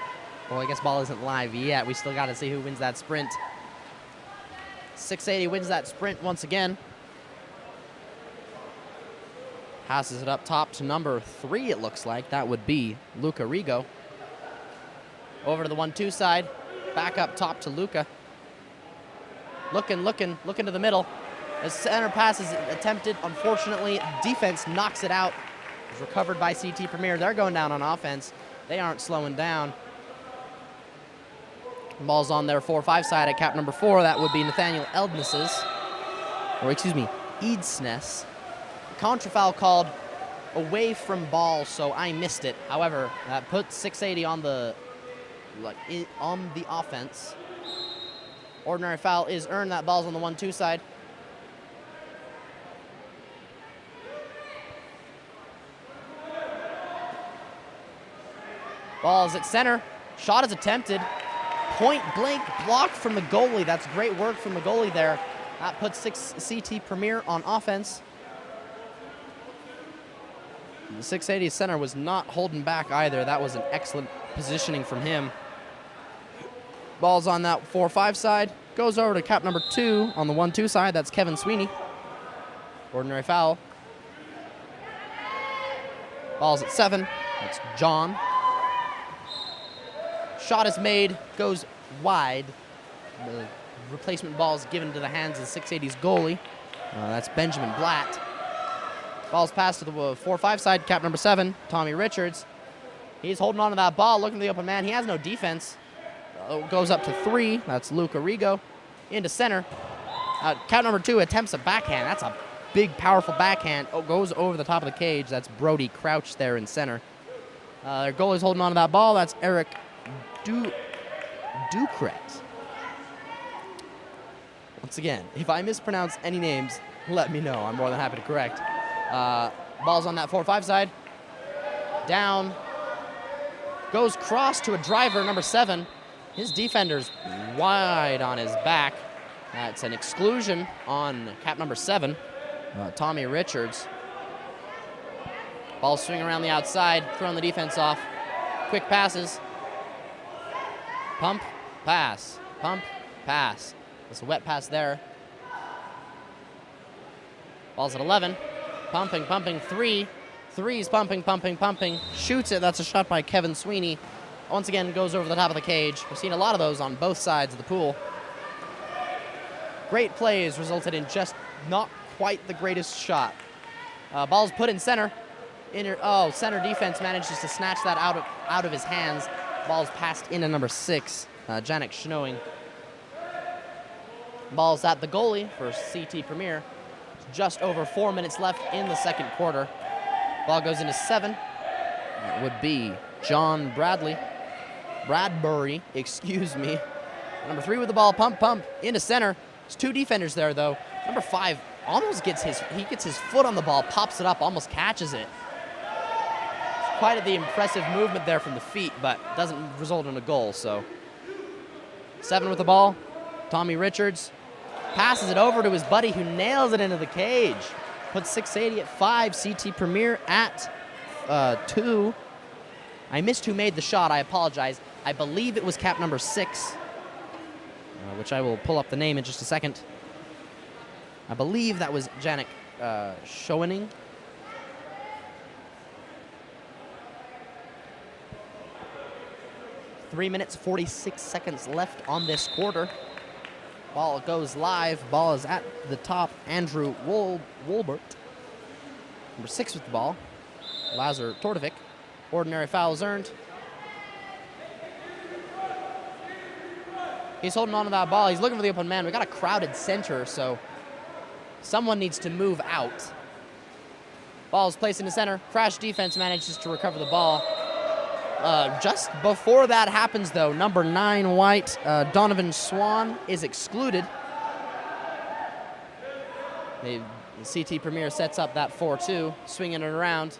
well, I guess ball isn't live yet. We still got to see who wins that sprint. 680 wins that sprint once again. Passes it up top to number 3, it looks like. That would be Luca Rigo. Over to the 1-2 side. Back up top to Luca. Looking to the middle. The center pass is attempted. Unfortunately, defense knocks it out. It's recovered by CT Premier. They're going down on offense. They aren't slowing down. Ball's on their 4-5 side at cap number 4. That would be Nathaniel Eadsness. Contra foul called away from ball, so I missed it. However, that puts 680 on the offense. Ordinary foul is earned. That ball's on the 1-2 side. Ball's at center. Shot is attempted. Point blank blocked from the goalie. That's great work from the goalie there. That puts CT Premier on offense. The 680 center was not holding back either. That was an excellent positioning from him. Ball's on that 4-5 side. Goes over to cap number 2 on the 1-2 side. That's Kevin Sweeney. Ordinary foul. Ball's at 7. That's John. Shot is made, goes wide. The replacement ball is given to the hands of the 680's goalie. That's Benjamin Blatt. Ball's passed to the 4-5 side, cap number 7, Tommy Richards. He's holding on to that ball, looking for the open man. He has no defense. Goes up to 3. That's Luke Arrigo. Into center. Cap number 2 attempts a backhand. That's a big, powerful backhand. Goes over the top of the cage. That's Brody Crouch there in center. Their goalie's holding on to that ball. That's Eric Ducret. Once again, if I mispronounce any names, let me know. I'm more than happy to correct. Ball's on that 4-5 side. Down. Goes cross to a driver, number 7. His defender's wide on his back. That's an exclusion on cap number 7, Tommy Richards. Ball swinging around the outside, throwing the defense off. Quick passes. Pump, pass, pump, pass. It's a wet pass there. Ball's at 11. Pumping, pumping, 3. 3's pumping, pumping, pumping. Shoots it. That's a shot by Kevin Sweeney. Once again, goes over the top of the cage. We've seen a lot of those on both sides of the pool. Great plays resulted in just not quite the greatest shot. Ball's put in center. Center defense manages to snatch that out of his hands. Ball's passed into number 6, Janik Schnowing. Ball's at the goalie for CT Premier. Just over 4 minutes left in the second quarter. Ball goes into 7. It would be John Bradbury, excuse me. Number 3 with the ball, pump, into center. There's 2 defenders there, though. Number 5 almost gets his foot on the ball, pops it up, almost catches it. Quite the impressive movement there from the feet, but doesn't result in a goal, so. 7 with the ball, Tommy Richards. Passes it over to his buddy who nails it into the cage. Puts 680 at 5, CT Premier at 2. I missed who made the shot, I apologize. I believe it was cap number 6, which I will pull up the name in just a second. I believe that was Janik Schoening. Three minutes, 46 seconds left on this quarter. Ball goes live. Ball is at the top. Andrew Wolbert. Number 6 with the ball. Lazar Tordovic. Ordinary foul is earned. He's holding on to that ball. He's looking for the open man. We got a crowded center, so someone needs to move out. Ball is placed in the center. Crash defense manages to recover the ball. Just before that happens, though, number 9 white, Donovan Swan, is excluded. The CT Premier sets up that 4-2, swinging it around.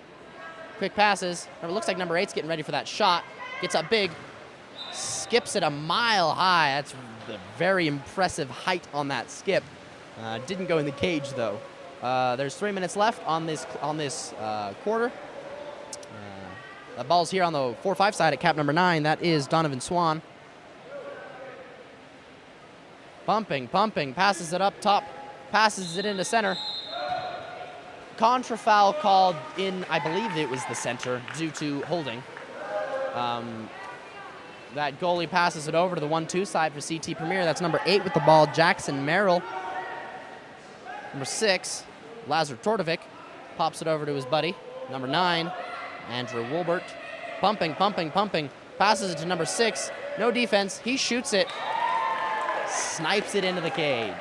Quick passes. It looks like number 8's getting ready for that shot. Gets up big. Skips it a mile high. That's a very impressive height on that skip. Didn't go in the cage, though. There's 3 minutes left on this quarter. The ball's here on the 4-5 side at cap number 9. That is Donovan Swan. Pumping, passes it up top, passes it into center. Contra foul called in, I believe it was the center, due to holding. That goalie passes it over to the 1-2 side for CT Premier. That's number 8 with the ball, Jackson Merrill. Number 6, Lazar Tordovic, pops it over to his buddy. Number 9, Andrew Wolbert. Pumping, passes it to number 6. No defense, he shoots it. Snipes it into the cage.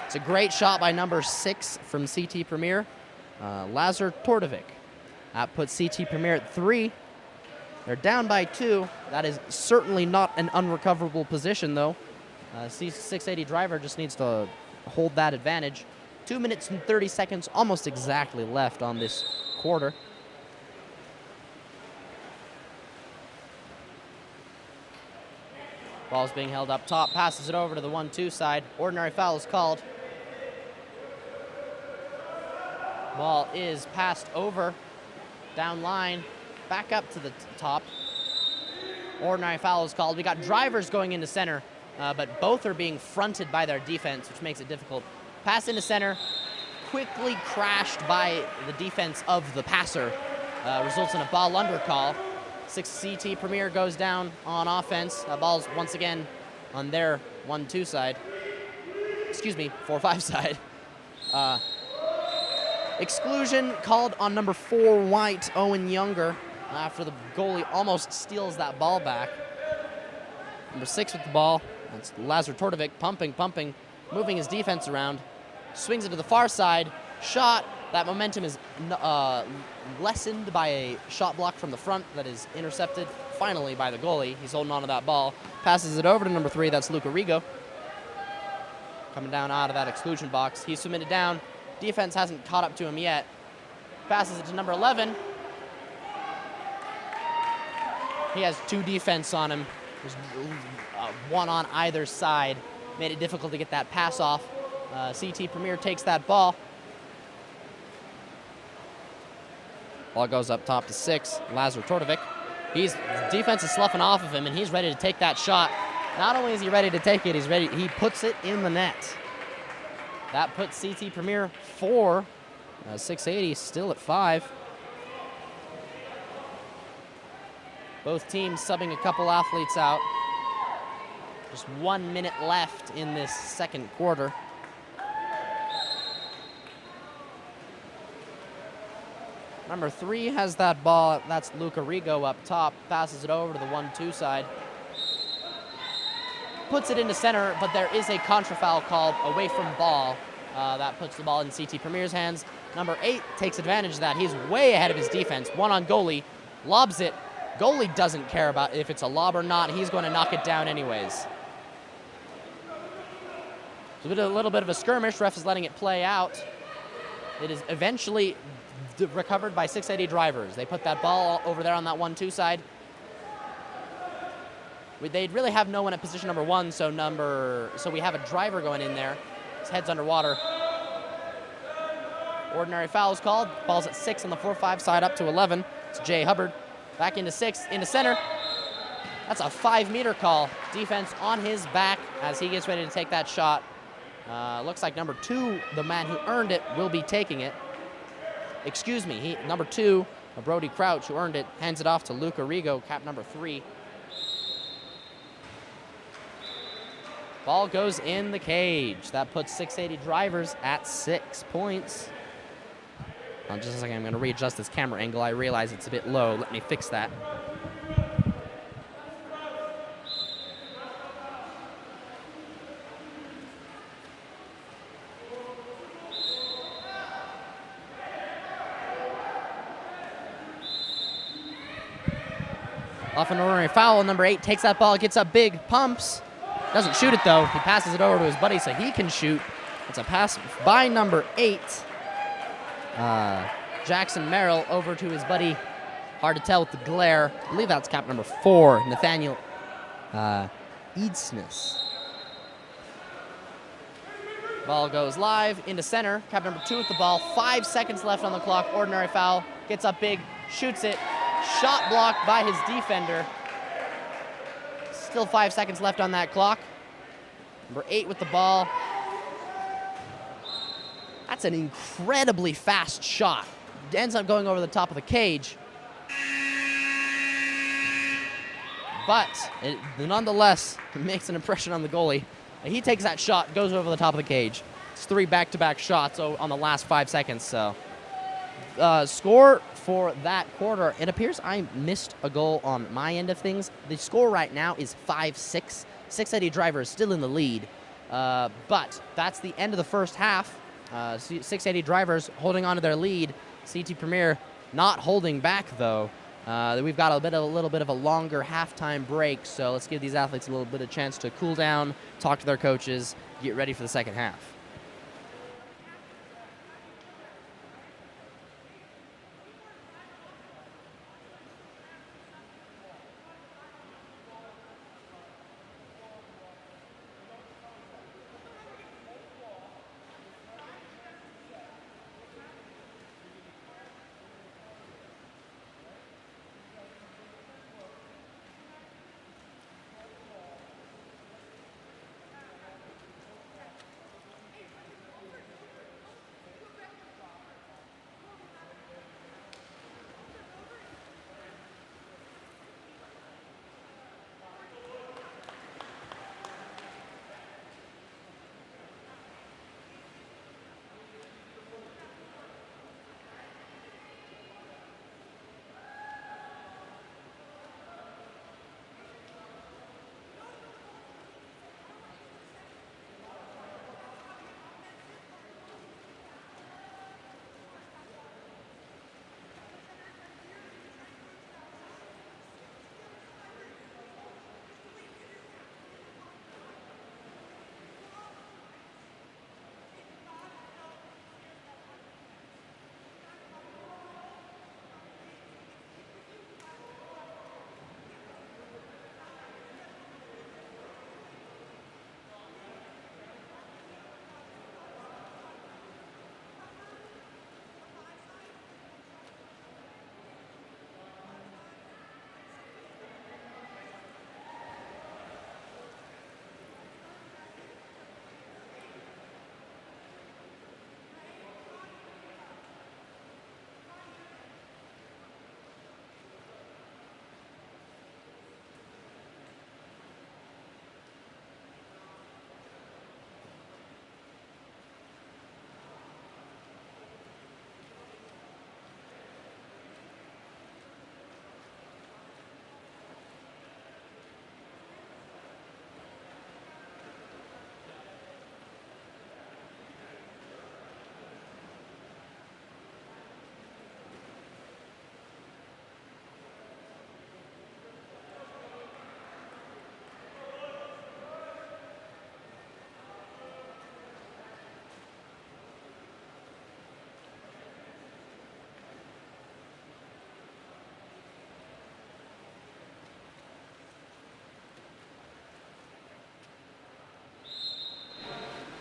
It's a great shot by number 6 from CT Premier, Lazar Tordovic. That puts CT Premier at 3. They're down by 2. That is certainly not an unrecoverable position, though. C680 driver just needs to hold that advantage. 2 minutes and 30 seconds, almost exactly left on this quarter. Ball's being held up top, passes it over to the 1-2 side. Ordinary foul is called. Ball is passed over, down line, back up to the top. Ordinary foul is called. We got drivers going into center, but both are being fronted by their defense, which makes it difficult. Pass into center, quickly crashed by the defense of the passer, results in a ball under call. 6 CT Premier goes down on offense. Ball's once again on their 1-2 side. Excuse me, 4-5 side. Exclusion called on number 4 White, Owen Younger, after the goalie almost steals that ball back. Number 6 with the ball. That's Lazar Tortovic, pumping, moving his defense around. Swings it to the far side. Shot. That momentum is lessened by a shot block from the front that is intercepted finally by the goalie. He's holding on to that ball. Passes it over to number 3. That's Luca Rigo. Coming down out of that exclusion box. He's submitted down. Defense hasn't caught up to him yet. Passes it to number 11. He has 2 defense on him. There's 1 on either side. Made it difficult to get that pass off. CT Premier takes that ball. Ball goes up top to 6, Lazar Tortovic. Defense is sloughing off of him, and he's ready to take that shot. Not only is he ready to take it, he puts it in the net. That puts CT Premier 4, 680 still at 5. Both teams subbing a couple athletes out. Just 1 minute left in this second quarter. Number 3 has that ball. That's Luca Rigo up top. Passes it over to the 1-2 side. Puts it into center, but there is a contra foul called away from ball. That puts the ball in CT Premier's hands. Number 8 takes advantage of that. He's way ahead of his defense. 1 on goalie. Lobs it. Goalie doesn't care about if it's a lob or not. He's going to knock it down anyways. It's a little bit of a skirmish. Ref is letting it play out. It is eventually recovered by 680 drivers. They put that ball over there on that 1-2 side. They really have no one at position number 1, so we have a driver going in there. His head's underwater. Ordinary foul is called. Ball's at 6 on the 4-5 side, up to 11. It's Jay Hubbard. Back into 6, into center. That's a 5-meter call. Defense on his back as he gets ready to take that shot. Looks like number 2, the man who earned it, will be taking it. Excuse me, number 2, Brody Crouch, who earned it, hands it off to Luca Rigo, cap number 3. Ball goes in the cage. That puts 680 drivers at 6 points. Just a second, I'm going to readjust this camera angle. I realize it's a bit low. Let me fix that. Off an ordinary foul, number 8 takes that ball, gets up big, pumps. Doesn't shoot it though. He passes it over to his buddy so he can shoot. It's a pass by number 8. Jackson Merrill over to his buddy. Hard to tell with the glare. I believe that's cap number 4, Nathaniel Eadsmith. Ball goes live into center. Cap number 2 with the ball. 5 seconds left on the clock. Ordinary foul. Gets up big, shoots it. Shot blocked by his defender. Still 5 seconds left on that clock. Number 8 with the ball. That's an incredibly fast shot. Ends up going over the top of the cage. But it nonetheless makes an impression on the goalie. He takes that shot, goes over the top of the cage. It's 3 back-to-back shots on the last 5 seconds. So, score for that quarter. It appears I missed a goal on my end of things. The score right now is 5-6. 680 drivers still in the lead. But that's the end of the first half. 680 drivers holding on to their lead. CT Premier not holding back though. We've got a little bit of a longer halftime break, so let's give these athletes a little bit of chance to cool down, talk to their coaches, get ready for the second half.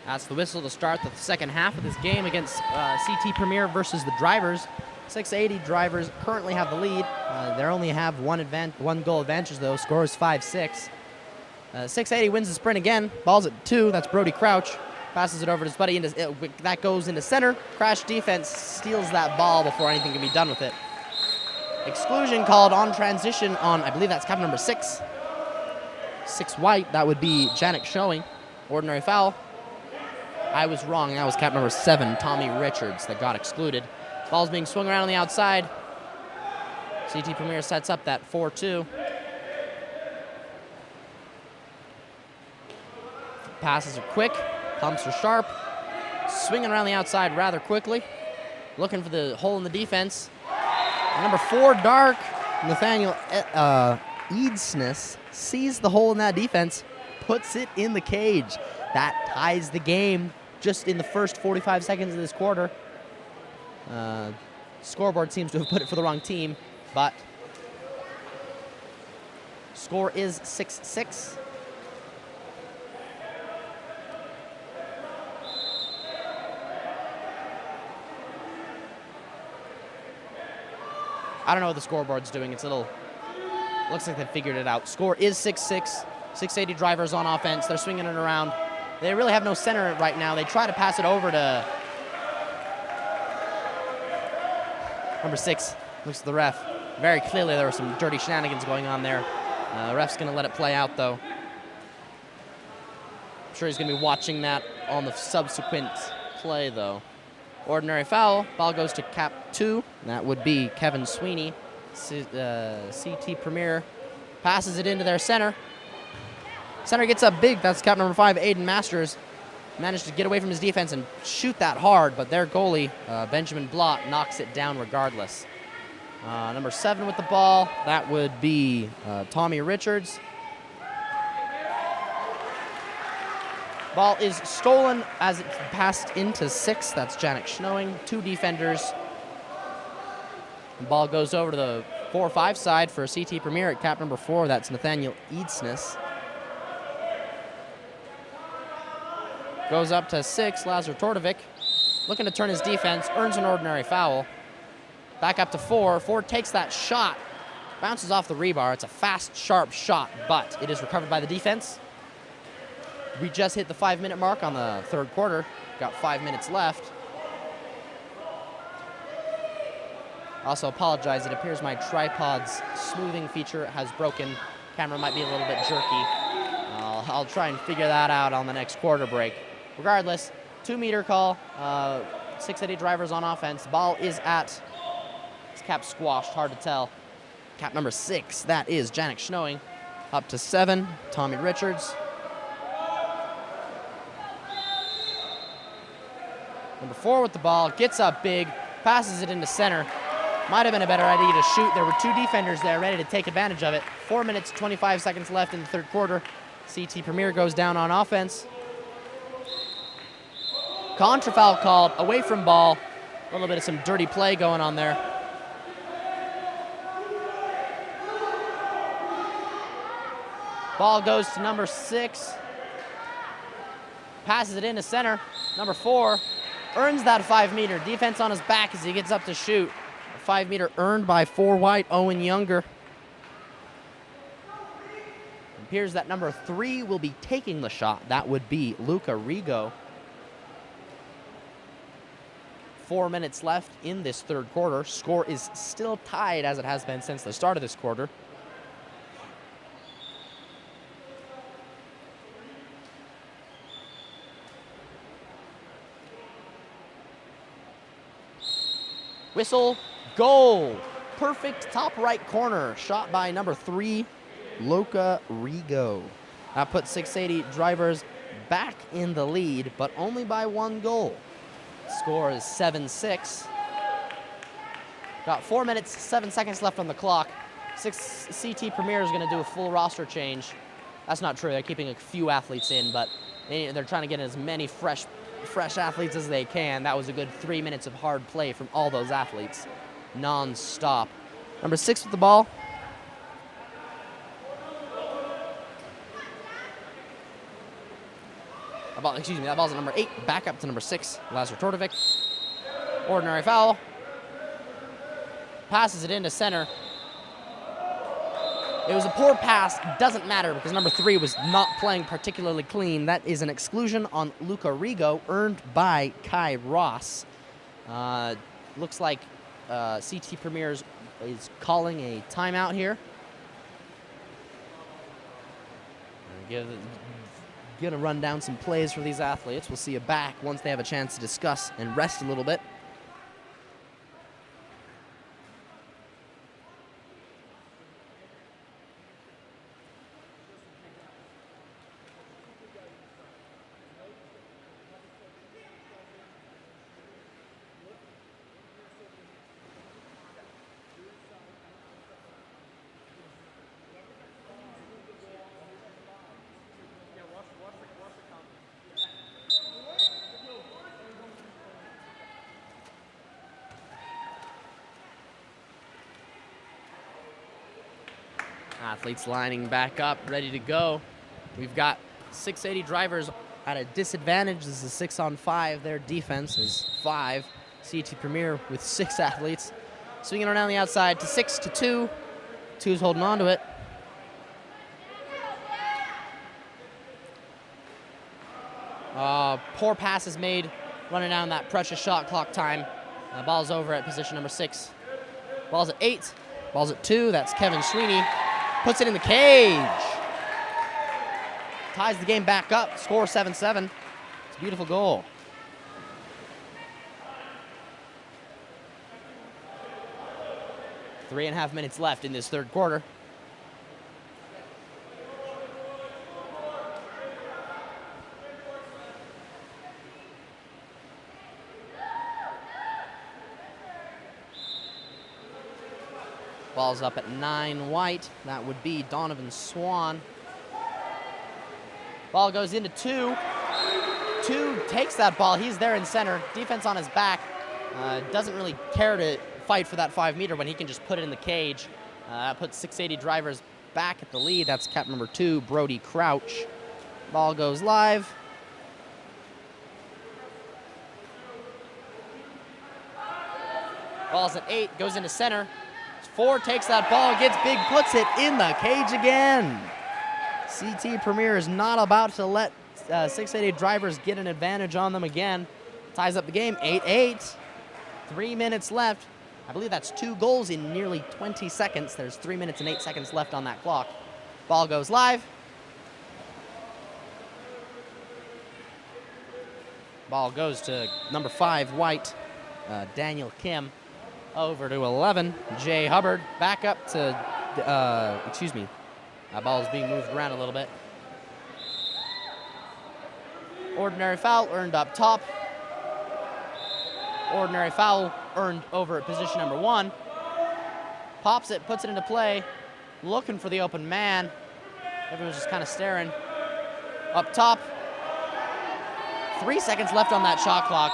That's the whistle to start the second half of this game against CT Premier versus the Drivers. 680 Drivers currently have the lead. They only have one goal advantage, though. Score is 5-6. 680 wins the sprint again. Ball's at 2. That's Brody Crouch. Passes it over to his buddy. That goes into center. Crash defense steals that ball before anything can be done with it. Exclusion called on transition on, I believe that's cap number 6. 6 white. That would be Janik Showing. Ordinary foul. I was wrong. That was cap number 7, Tommy Richards, that got excluded. Ball's being swung around on the outside. CT Premier sets up that 4-2. Passes are quick. Pumps are sharp. Swinging around the outside rather quickly. Looking for the hole in the defense. Number 4, Dark, Nathaniel Eadsness, sees the hole in that defense, puts it in the cage. That ties the game just in the first 45 seconds of this quarter. Scoreboard seems to have put it for the wrong team, but score is 6-6. I don't know what the scoreboard's doing. It's a little, looks like they figured it out. Score is 6-6. 680 Drivers on offense. They're swinging it around. They really have no center right now. They try to pass it over to number 6. Looks at the ref. Very clearly there were some dirty shenanigans going on there. The ref's going to let it play out, though. I'm sure he's going to be watching that on the subsequent play, though. Ordinary foul. Ball goes to cap 2. That would be Kevin Sweeney. CT Premier passes it into their center. Center gets up big. That's cap number 5, Aiden Masters. Managed to get away from his defense and shoot that hard, but their goalie, Benjamin Blott, knocks it down regardless. Number 7 with the ball. That would be Tommy Richards. Ball is stolen as it passed into 6. That's Janik Schnowing. 2 defenders. The ball goes over to the 4-5 side for CT Premier at cap number 4. That's Nathaniel Eadsness. Goes up to 6, Lazar Tordovic. Looking to turn his defense, earns an ordinary foul. Back up to 4. 4 takes that shot. Bounces off the rebar. It's a fast, sharp shot, but it is recovered by the defense. We just hit the 5-minute mark on the third quarter. Got 5 minutes left. Also apologize, it appears my tripod's smoothing feature has broken. Camera might be a little bit jerky. I'll try and figure that out on the next quarter break. Regardless, 2-meter call. 680 Drivers on offense. Ball is at, it's cap squashed, hard to tell. Cap number 6, that is Janik Schnowing. Up to 7, Tommy Richards. Number 4 with the ball, gets up big, passes it into center. Might have been a better idea to shoot. There were 2 defenders there ready to take advantage of it. 4 minutes, 25 seconds left in the third quarter. CT Premier goes down on offense. Contra foul called, away from ball. A little bit of some dirty play going on there. Ball goes to number 6. Passes it into center. Number 4 earns that 5-meter. Defense on his back as he gets up to shoot. A 5-meter earned by 4 white, Owen Younger. It appears that number 3 will be taking the shot. That would be Luca Rigo. 4 minutes left in this third quarter. Score is still tied as it has been since the start of this quarter. Whistle, goal. Perfect top right corner. Shot by number 3, Luca Rigo. That puts 680 Drivers back in the lead, but only by 1 goal. Score is 7-6. Got 4 minutes, 7 seconds left on the clock. CT Premier is going to do a full roster change. That's not true. They're keeping a few athletes in, but they're trying to get as many fresh athletes as they can. That was a good 3 minutes of hard play from all those athletes, non-stop. Number 6 with the ball. That ball's at number 8, back up to number 6, Lazar Tortovic. Ordinary foul. Passes it into center. It was a poor pass. Doesn't matter because number 3 was not playing particularly clean. That is an exclusion on Luca Rigo, earned by Kai Ross. Looks like CT Premier's is calling a timeout here. Gonna run down some plays for these athletes. We'll see you back once they have a chance to discuss and rest a little bit. Athletes lining back up, ready to go. We've got 680 drivers at a disadvantage. This is 6-on-5. Their defense is 5. CT Premier with 6 athletes. Swinging around the outside to 6 to 2. 2's holding on to it. Poor pass is made, running down that precious shot clock time. Ball's over at position number 6. Ball's at 8. Ball's at 2. That's Kevin Sweeney. Puts it in the cage. Ties the game back up. Score 7-7. It's a beautiful goal. Three and a half minutes left in this third quarter. Ball's up at 9 white. That would be Donovan Swan. Ball goes into 2. 2 takes that ball. He's there in center. Defense on his back. Doesn't really care to fight for that 5 meter when he can just put it in the cage. That puts 680 drivers back at the lead. That's cap number 2, Brody Crouch. Ball goes live. Ball's at 8, goes into center. 4 takes that ball, gets big, puts it in the cage again. CT Premier is not about to let 680 drivers get an advantage on them again. Ties up the game, 8-8. 3 minutes left. I believe that's 2 goals in nearly 20 seconds. There's 3 minutes and 8 seconds left on that clock. Ball goes live. Ball goes to number 5, white, Daniel Kim. Over to 11, Jay Hubbard. Back up to, ball is being moved around a little bit. Ordinary foul earned up top. Ordinary foul earned over at position number 1. Pops it, puts it into play. Looking for the open man. Everyone's just kind of staring. Up top. 3 seconds left on that shot clock.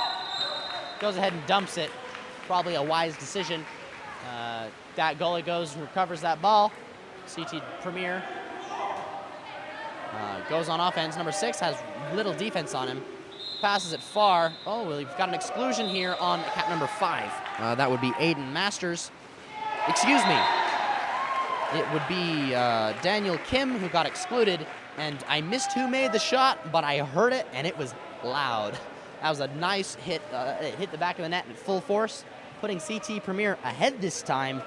Goes ahead and dumps it. Probably a wise decision. That goalie goes and recovers that ball. CT Premier goes on offense. Number 6 has little defense on him. Passes it far. Oh, well, we've got an exclusion here on cap number 5. That would be Aiden Masters. Excuse me. It would be Daniel Kim who got excluded. And I missed who made the shot, but I heard it, and it was loud. That was a nice hit. It hit the back of the net at full force, putting CT Premier ahead this time.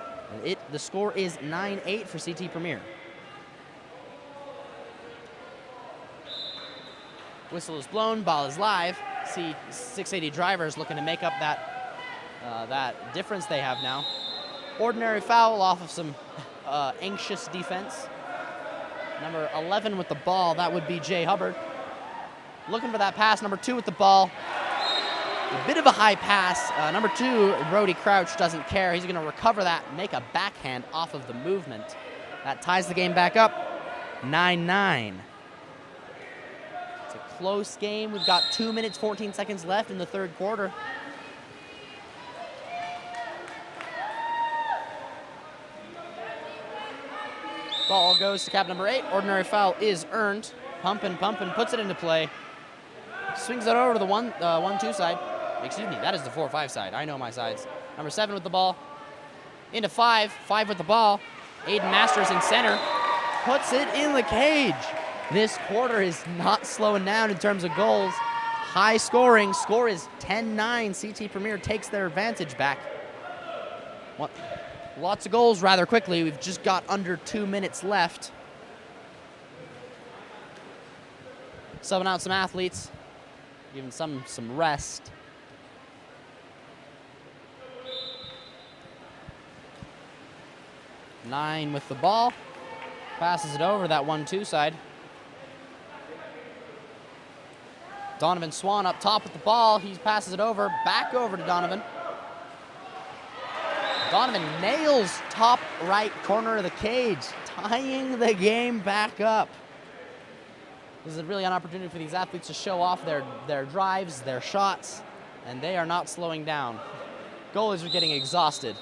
The score is 9-8 for CT Premier. Whistle is blown, ball is live. See 680 drivers looking to make up that difference they have now. Ordinary foul off of some anxious defense. Number 11 with the ball, that would be Jay Hubbard. Looking for that pass, number 2 with the ball. A bit of a high pass. Number 2, Brody Crouch, doesn't care. He's going to recover that and make a backhand off of the movement. That ties the game back up, 9-9. It's a close game. We've got 2 minutes, 14 seconds left in the third quarter. Ball goes to cap number 8. Ordinary foul is earned. Pumpin' puts it into play. Swings it over to the 1-2 side. Excuse me, that is the 4-5 side. I know my sides. Number 7 with the ball. Into 5. 5 with the ball. Aiden Masters in center. Puts it in the cage. This quarter is not slowing down in terms of goals. High scoring. Score is 10-9. CT Premier takes their advantage back. Lots of goals rather quickly. We've just got under 2 minutes left. Subbing out some athletes. Giving some rest. Nine with the ball. Passes it over that 1-2 side. Donovan Swan up top with the ball. He passes it over, back over to Donovan. Donovan nails top right corner of the cage, tying the game back up. This is really an opportunity for these athletes to show off their drives, their shots, and they are not slowing down. Goalies are getting exhausted.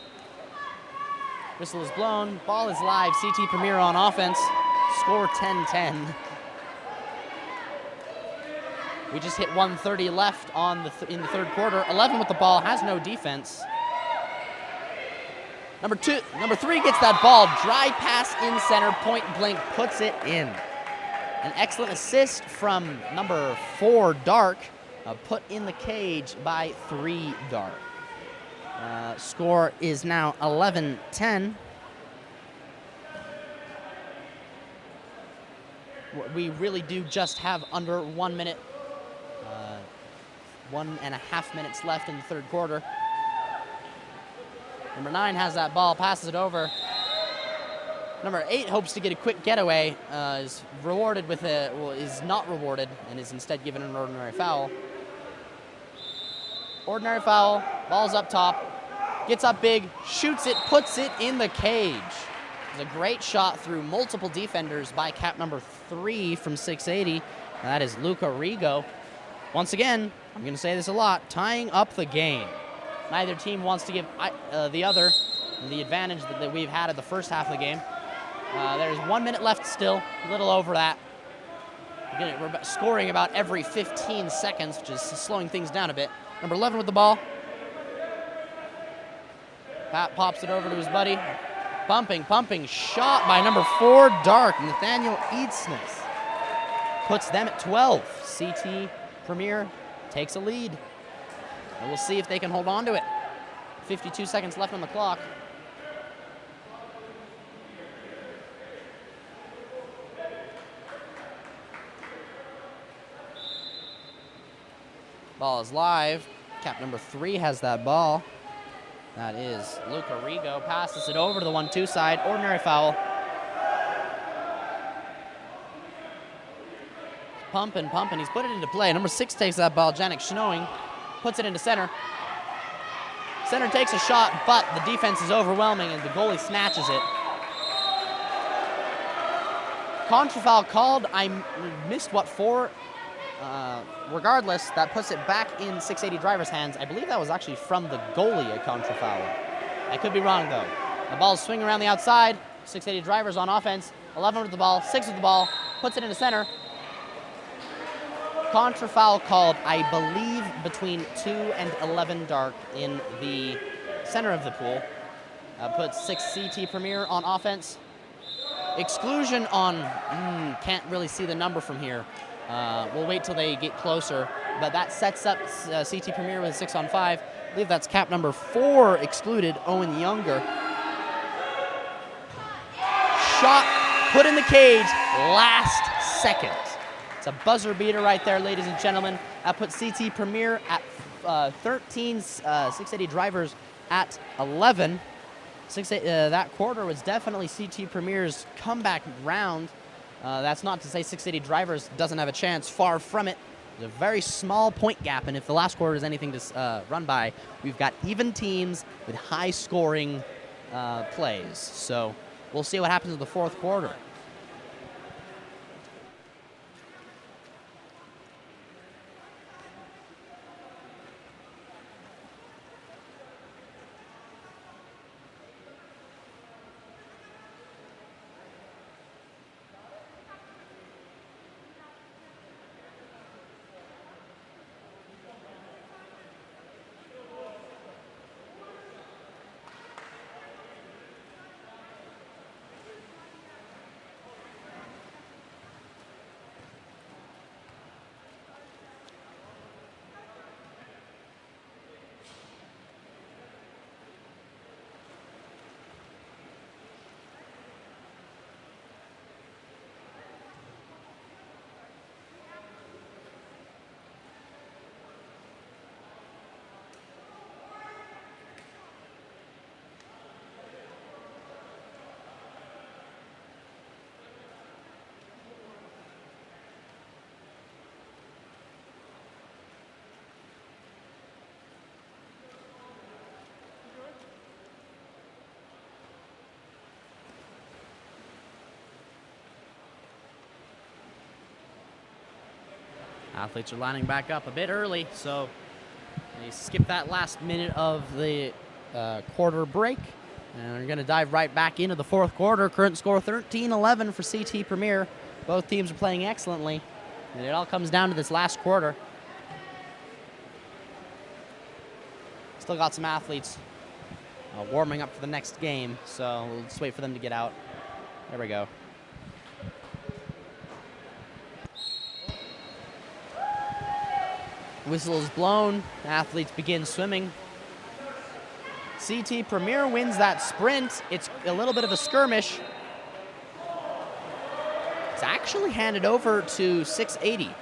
Whistle is blown, ball is live, CT Premier on offense, score 10-10. We just hit 1:30 left in the third quarter. 11 with the ball, has no defense. Number 3 gets that ball, dry pass in center, point blank, puts it in. An excellent assist from number 4, Dark, put in the cage by 3, Dark. Score is now 11-10. We really do just have under 1 minute, 1.5 minutes left in the third quarter. Number 9 has that ball, passes it over. Number 8 hopes to get a quick getaway, is rewarded with is not rewarded and is instead given an ordinary foul. Ordinary foul, ball's up top, gets up big, shoots it, puts it in the cage. It's a great shot through multiple defenders by cap number 3 from 680. That is Luca Rigo. Once again, I'm going to say this a lot, tying up the game. Neither team wants to give the other the advantage that we've had at the first half of the game. There's 1 minute left still, a little over that. We're scoring about every 15 seconds, which is slowing things down a bit. Number 11 with the ball. Pat pops it over to his buddy. Pumping shot by number 4, Dark, Nathaniel Eadsmith. Puts them at 12. CT Premier takes a lead. And we'll see if they can hold on to it. 52 seconds left on the clock. Ball is live. Cap number 3 has that ball. That is Luca Rigo. Passes it over to the 1-2 side. Ordinary foul. Pumping. He's put it into play. Number 6 takes that ball. Janik Schnowing puts it into center. Center takes a shot, but the defense is overwhelming and the goalie snatches it. Contra foul called. I missed what for. Regardless, that puts it back in 680 driver's hands. I believe that was actually from the goalie, a contra foul. I could be wrong, though. The ball's swinging around the outside. 680 drivers on offense. 11 with the ball, 6 with the ball, puts it into center. Contra foul called, I believe, between 2 and 11 Dark in the center of the pool. Puts 6 CT Premier on offense. Exclusion on, can't really see the number from here. We'll wait till they get closer, but that sets up CT Premier with 6 on 5. I believe that's cap number 4 excluded, Owen Younger. Shot put in the cage last second. It's a buzzer beater right there, ladies and gentlemen. That puts CT Premier at 13, 680 drivers at 11. That quarter was definitely CT Premier's comeback round. That's not to say 680 drivers doesn't have a chance. Far from it. There's a very small point gap, and if the last quarter is anything to run by, we've got even teams with high-scoring plays. So we'll see what happens in the fourth quarter. Athletes are lining back up a bit early, so they skip that last minute of the quarter break. And we're going to dive right back into the fourth quarter. Current score 13-11 for CT Premier. Both teams are playing excellently, and it all comes down to this last quarter. Still got some athletes warming up for the next game, so we'll just wait for them to get out. There we go. Whistle is blown. Athletes begin swimming. CT Premier wins that sprint. It's a little bit of a skirmish. It's actually handed over to 680.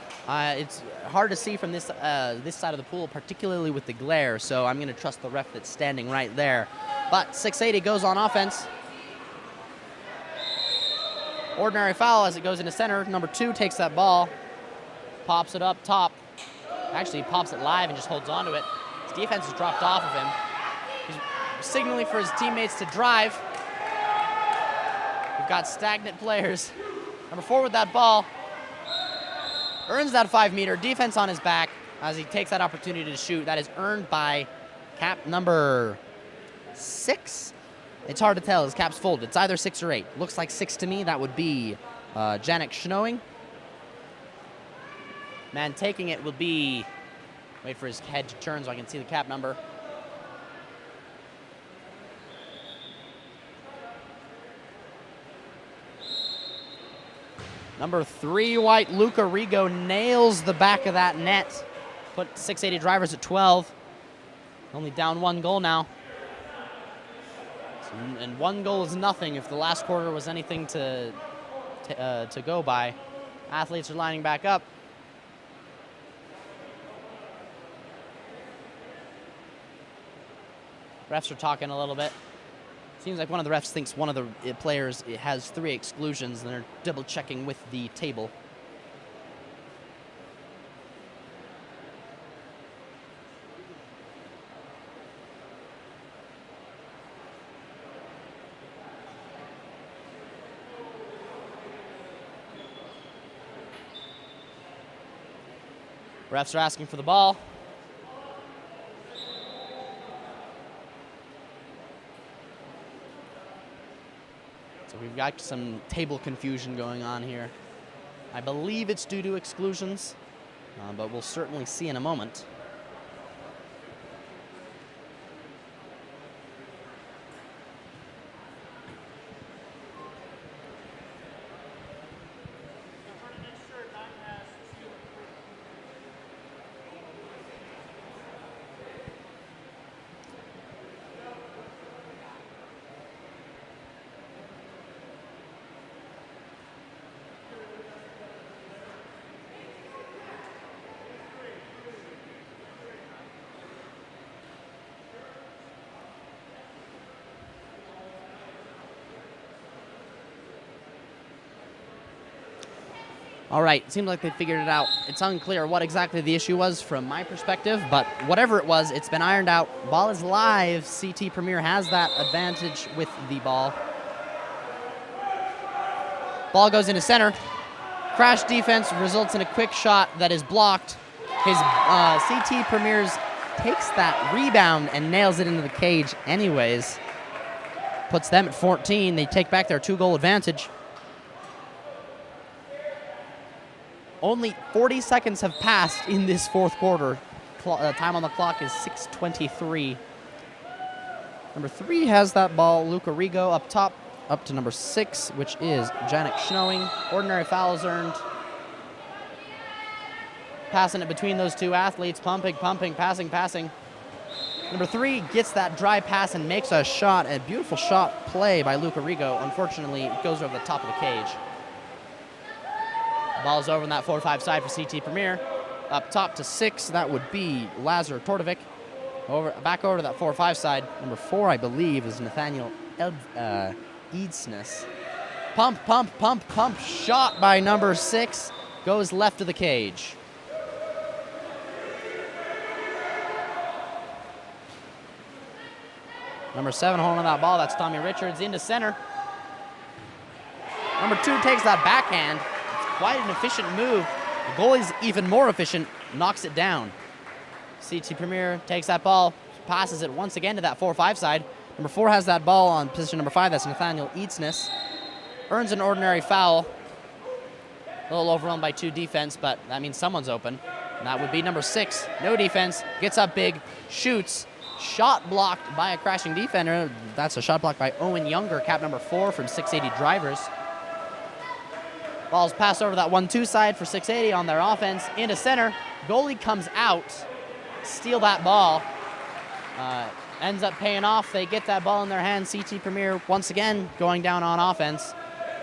It's hard to see from this side of the pool, particularly with the glare, so I'm going to trust the ref that's standing right there. But 680 goes on offense. Ordinary foul as it goes into center. Number 2 takes that ball, pops it up top. Actually, he pops it live and just holds on to it. His defense has dropped off of him. He's signaling for his teammates to drive. We've got stagnant players. Number 4 with that ball. Earns that 5-meter. Defense on his back as he takes that opportunity to shoot. That is earned by cap number 6. It's hard to tell. His cap's folded. It's either 6 or 8. Looks like 6 to me. That would be Janik Schnowing. Man taking it will be, wait for his head to turn so I can see the cap number. Number 3 white, Luca Rigo nails the back of that net. Put 680 Drivers at 12. Only down 1 goal now. And 1 goal is nothing if the last quarter was anything to go by. Athletes are lining back up. Refs are talking a little bit. Seems like one of the refs thinks one of the players has 3 exclusions, and they're double checking with the table. Refs are asking for the ball. So we've got some table confusion going on here. I believe it's due to exclusions, but we'll certainly see in a moment. All right, seems like they figured it out. It's unclear what exactly the issue was from my perspective, but whatever it was, it's been ironed out. Ball is live. CT Premier has that advantage with the ball. Ball goes into center. Crash defense results in a quick shot that is blocked. His CT Premier's takes that rebound and nails it into the cage anyways. Puts them at 14. They take back their 2-goal advantage. Only 40 seconds have passed in this fourth quarter. Time on the clock is 6:23. Number 3 has that ball. Luca Rigo up top, up to number 6, which is Janik Schnowing. Ordinary foul is earned. Passing it between those 2 athletes. Pumping, passing. Number 3 gets that dry pass and makes a shot. A beautiful shot play by Luca Rigo. Unfortunately, it goes over the top of the cage. Ball's over on that 4-5 side for CT Premier. Up top to 6, that would be Lazar Tordovic. Back over to that 4-5 side. Number 4, I believe, is Nathaniel Eadsness. Pump. Shot by number 6. Goes left of the cage. Number 7 holding that ball. That's Tommy Richards into center. Number 2 takes that backhand. Quite an efficient move. The goalie's even more efficient, knocks it down. CT Premier takes that ball, passes it once again to that 4-5 side. Number 4 has that ball on position number 5. That's Nathaniel Eatsness. Earns an ordinary foul. A little overwhelmed by 2 defense, but that means someone's open. And that would be number 6. No defense. Gets up big. Shoots. Shot blocked by a crashing defender. That's a shot blocked by Owen Younger, cap number 4 from 680 Drivers. Ball's passed over that 1-2 side for 680 on their offense. Into center. Goalie comes out. Steal that ball. Ends up paying off. They get that ball in their hands. CT Premier once again going down on offense.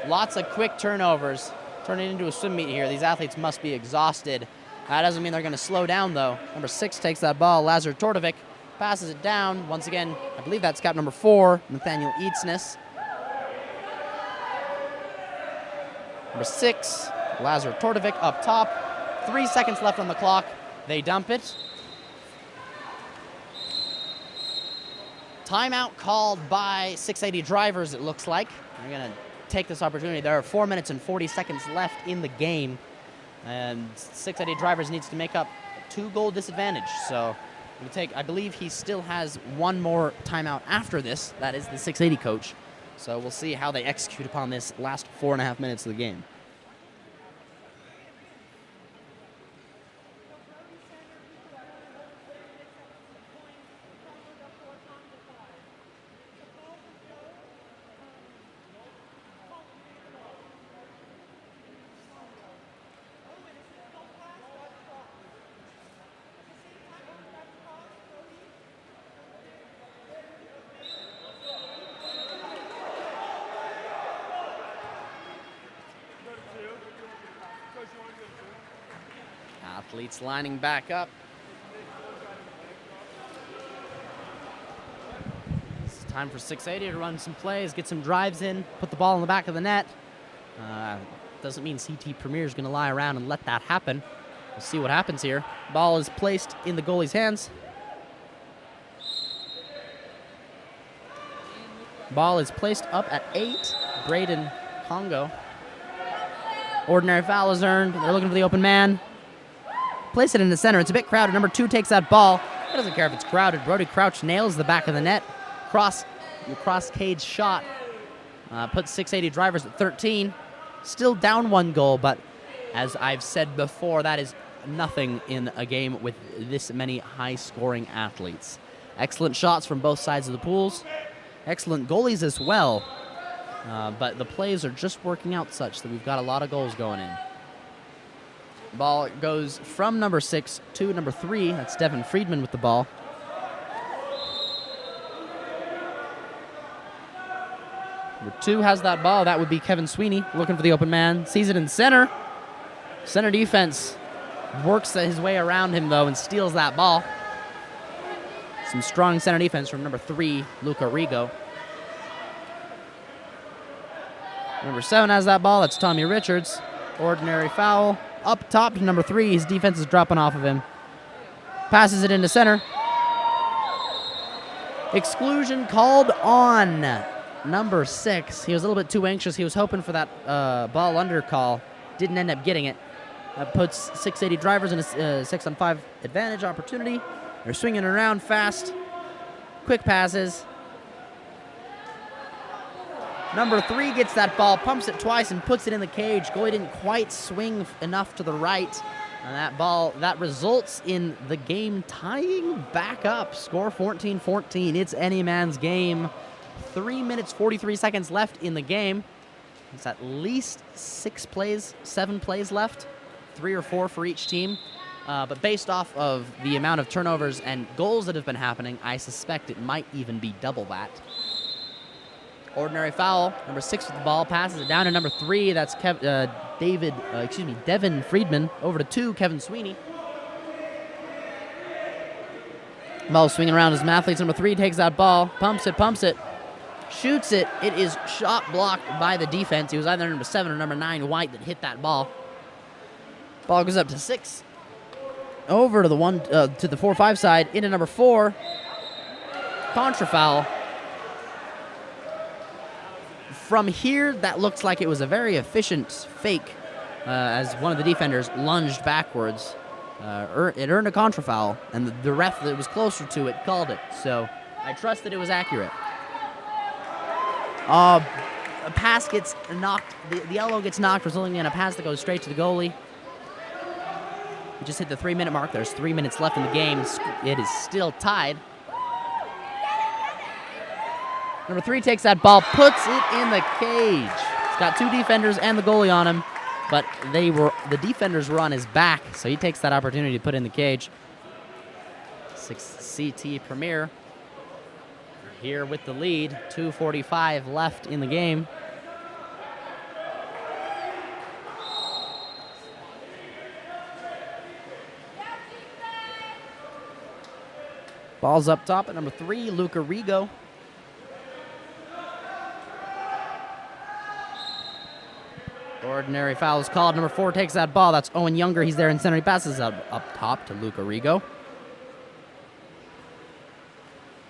Lots of quick turnovers. Turning into a swim meet here. These athletes must be exhausted. That doesn't mean they're going to slow down, though. Number 6 takes that ball. Lazar Tortovic passes it down. Once again, I believe that's cap number 4, Nathaniel Eatsness. Number 6, Lazar Tortovic up top. 3 seconds left on the clock. They dump it. Timeout called by 680 Drivers, it looks like. They're going to take this opportunity. There are 4 minutes and 40 seconds left in the game. And 680 Drivers needs to make up a 2-goal disadvantage. So we take, I believe he still has one more timeout after this. That is the 680 coach. So we'll see how they execute upon this last 4.5 minutes of the game. Athletes lining back up. It's time for 680 to run some plays, get some drives in, put the ball in the back of the net. Doesn't mean CT Premier is going to lie around and let that happen. We'll see what happens here. Ball is placed in the goalie's hands. Ball is placed up at 8. Braden Congo. Ordinary foul is earned. They're looking for the open man. Place it in the center. It's a bit crowded. Number 2 takes that ball. He doesn't care if it's crowded. Brody Crouch nails the back of the net. Cross cage shot. Puts 680 Drivers at 13. Still down 1 goal, but as I've said before, that is nothing in a game with this many high-scoring athletes. Excellent shots from both sides of the pools. Excellent goalies as well. But the plays are just working out such that we've got a lot of goals going in. Ball goes from number 6 to number 3. That's Devin Friedman with the ball. Number 2 has that ball. That would be Kevin Sweeney looking for the open man. Sees it in center. Center defense works his way around him, though, and steals that ball. Some strong center defense from number 3, Luca Rigo. Number 7 has that ball. That's Tommy Richards. Ordinary foul. Up top to number 3. His defense is dropping off of him. Passes it into center. Exclusion called on number 6. He was a little bit too anxious. He was hoping for that ball under call. Didn't end up getting it. That puts 680 Drivers in a 6-on-5 advantage opportunity. They're swinging around fast. Quick passes. Number 3 gets that ball, pumps it twice, and puts it in the cage. Goalie didn't quite swing enough to the right. And that ball, that results in the game tying back up. Score 14-14. It's any man's game. 3 minutes, 43 seconds left in the game. It's at least 7 plays left. 3 or 4 for each team. But based off of the amount of turnovers and goals that have been happening, I suspect it might even be double that. Ordinary foul. Number 6 with the ball, passes it down to number 3. That's Devin Friedman. Over to 2, Kevin Sweeney. Ball swinging around his athletes. Number 3 takes that ball, pumps it, shoots it. It is shot blocked by the defense. It was either number 7 or number 9, White, that hit that ball. Ball goes up to 6. Over to the 4-5 side, into number 4. Contra foul. From here, that looks like it was a very efficient fake as one of the defenders lunged backwards. It earned a contra foul, and the ref that was closer to it called it. So I trust that it was accurate. A pass gets knocked. The elbow gets knocked, resulting in a pass that goes straight to the goalie. We just hit the 3-minute mark. There's 3 minutes left in the game. It is still tied. Number 3 takes that ball, puts it in the cage. It's got 2 defenders and the goalie on him, but the defenders were on his back, so he takes that opportunity to put it in the cage. 6 CT Premier here with the lead. 2:45 left in the game. Ball's up top at number 3, Luca Rigo. Ordinary foul is called. Number 4 takes that ball. That's Owen Younger. He's there in center. He passes up top to Luca Rigo.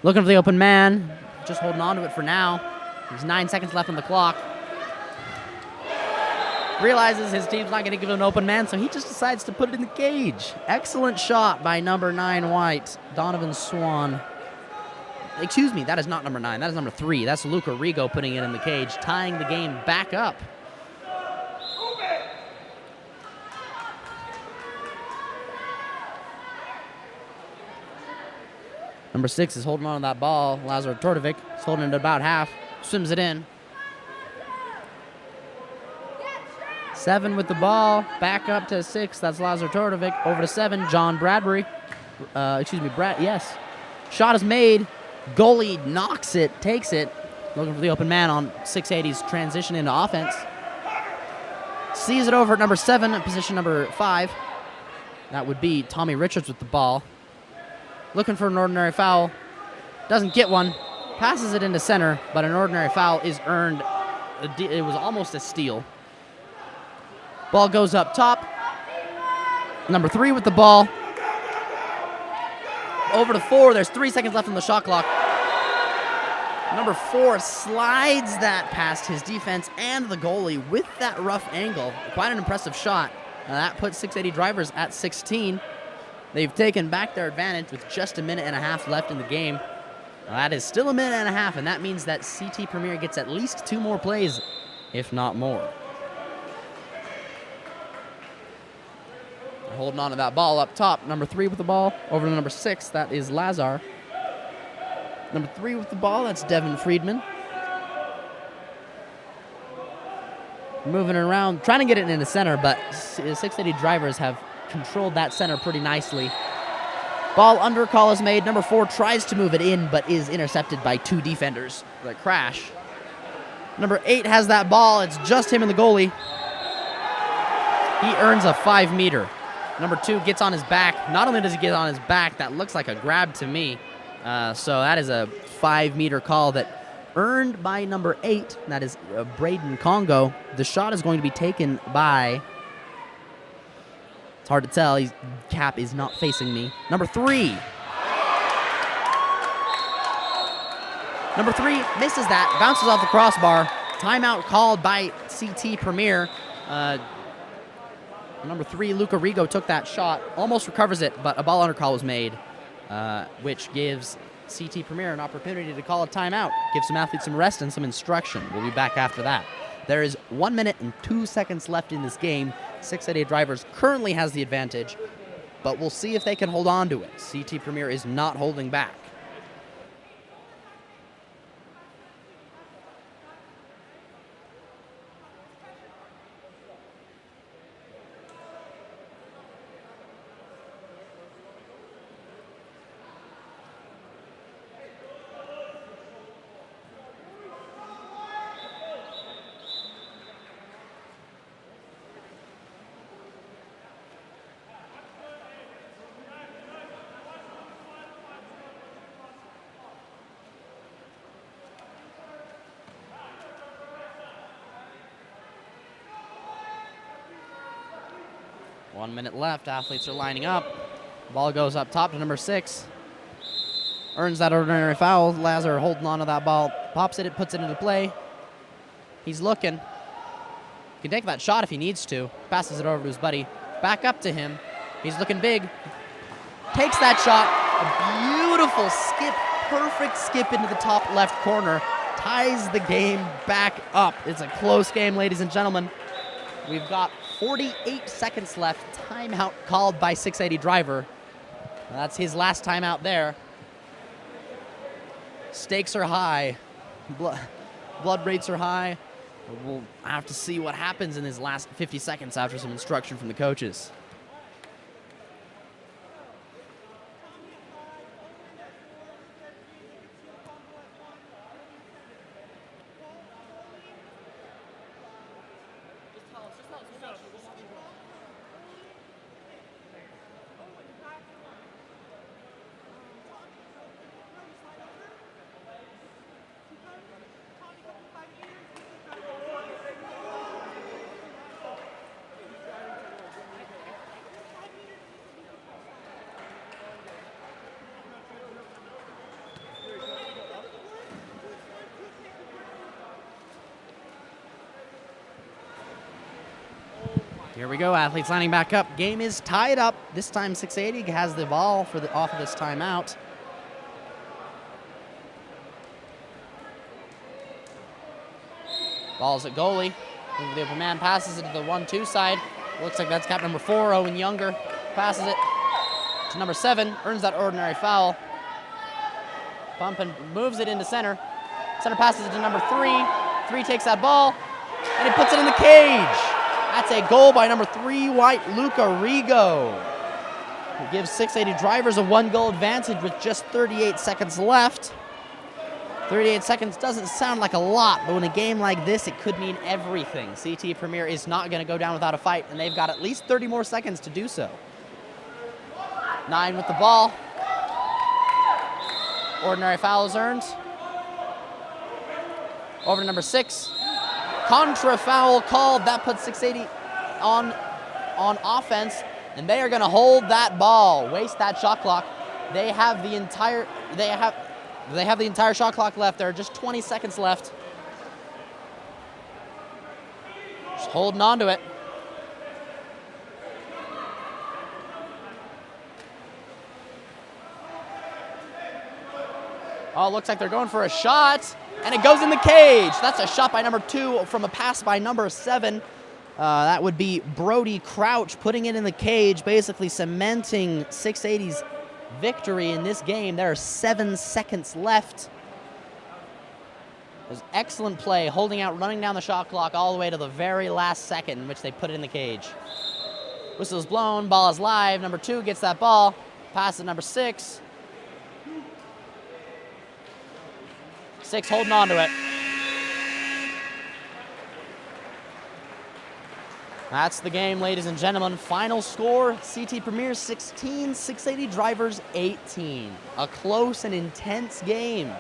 Looking for the open man. Just holding on to it for now. There's 9 seconds left on the clock. Realizes his team's not going to give it an open man, so he just decides to put it in the cage. Excellent shot by number 9 White, Donovan Swan. Excuse me, that is not number 9. That is number 3. That's Luca Rigo putting it in the cage, tying the game back up. Number 6 is holding on to that ball. Lazar Tortovic is holding it about half. Swims it in. 7 with the ball. Back up to 6. That's Lazar Tortovic. Over to 7. John Bradbury. Yes. Shot is made. Goalie knocks it. Takes it. Looking for the open man on 680's transition into offense. Sees it over at number 7. Position number 5. That would be Tommy Richards with the ball. Looking for an ordinary foul. Doesn't get one. Passes it into center, but an ordinary foul is earned. It was almost a steal. Ball goes up top. Number 3 with the ball. Over to 4. There's 3 seconds left on the shot clock. Number 4 slides that past his defense and the goalie with that rough angle. Quite an impressive shot. That puts 680 Drivers at 16. They've taken back their advantage with just a minute and a half left in the game. That is still a minute and a half, and that means that CT Premier gets at least 2 more plays, if not more. Holding on to that ball up top. Number 3 with the ball. Over to number 6. That is Lazar. Number 3 with the ball. That's Devin Friedman. Moving it around. Trying to get it into center, but 680 Drivers have controlled that center pretty nicely. Ball under call is made. Number 4 tries to move it in, but is intercepted by 2 defenders that crash. Number 8 has that ball. It's just him and the goalie. He earns a 5-meter. Number 2 gets on his back. Not only does he get on his back, that looks like a grab to me. So that is a 5-meter call that earned by number 8. That is Braden Congo. The shot is going to be taken by... It's hard to tell. Cap is not facing me. Number 3. Number 3 misses that. Bounces off the crossbar. Timeout called by CT Premier. Number 3, Luca Rigo took that shot. Almost recovers it, but a ball under call was made, which gives CT Premier an opportunity to call a timeout. Give some athletes some rest and some instruction. We'll be back after that. There is 1 minute and 2 seconds left in this game. 680 Drivers currently has the advantage, but we'll see if they can hold on to it. CT Premier is not holding back. One minute left. Athletes are lining up. Ball goes up top to number 6. Earns that ordinary foul. Lazar holding on to that ball. Pops it. It puts it into play. He's looking. can take that shot if he needs to. Passes it over to his buddy. Back up to him. He's looking big. Takes that shot. A beautiful skip. Perfect skip into the top left corner. Ties the game back up. It's a close game, ladies and gentlemen. We've got 48 seconds left. Timeout called by 680 driver. That's his last timeout there. Stakes are high. Blood rates are high. We'll have to see what happens in his last 50 seconds after some instruction from the coaches. Here we go, athletes lining back up. Game is tied up. This time 680 has the ball for off of this timeout. Ball's at goalie. The open man passes it to the 1-2 side. Looks like that's cap number 4, Owen Younger. Passes it to number 7, earns that ordinary foul. Pump and moves it into center. Center passes it to number 3. 3 takes that ball, and he puts it in the cage. That's a goal by number 3, White Luca Rigo. It gives 680 drivers a 1-goal advantage with just 38 seconds left. 38 seconds doesn't sound like a lot, but in a game like this, it could mean everything. CT Premier is not going to go down without a fight, and they've got at least 30 more seconds to do so. 9 with the ball. Ordinary foul is earned. Over to number 6. Contra foul called. That puts 680 on offense, and they are going to hold that ball, waste that shot clock. They have the entire shot clock left. There are just 20 seconds left. Just holding on to it. Oh, looks like they're going for a shot, and it goes in the cage. That's a shot by number 2 from a pass by number 7. That would be Brody Crouch putting it in the cage, basically cementing 680's victory in this game. There are 7 seconds left. It was excellent play, holding out, running down the shot clock all the way to the very last second in which they put it in the cage. Whistle is blown, ball is live. Number 2 gets that ball, pass to number 6. 6 holding on to it. That's the game, ladies and gentlemen. Final score, CT Premier 16, 680 drivers 18. A close and intense game.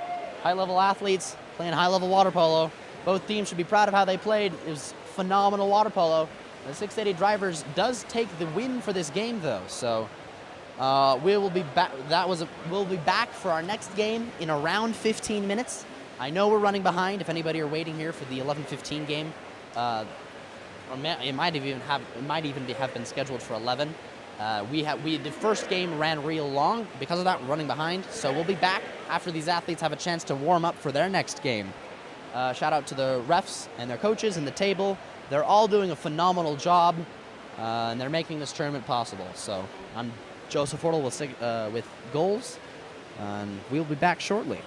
High-level athletes playing high-level water polo. Both teams should be proud of how they played. It was phenomenal water polo. The 680 drivers does take the win for this game, though. So we will be back. We'll be back for our next game in around 15 minutes. I know we're running behind. If anybody are waiting here for the 11:15 game, or it might even have been scheduled for 11. The first game ran real long. Because of that, we're running behind. So we'll be back after these athletes have a chance to warm up for their next game. Shout out to the refs and their coaches and the table. They're all doing a phenomenal job, and they're making this tournament possible. So I'm Joseph Ortle with goals, and we'll be back shortly.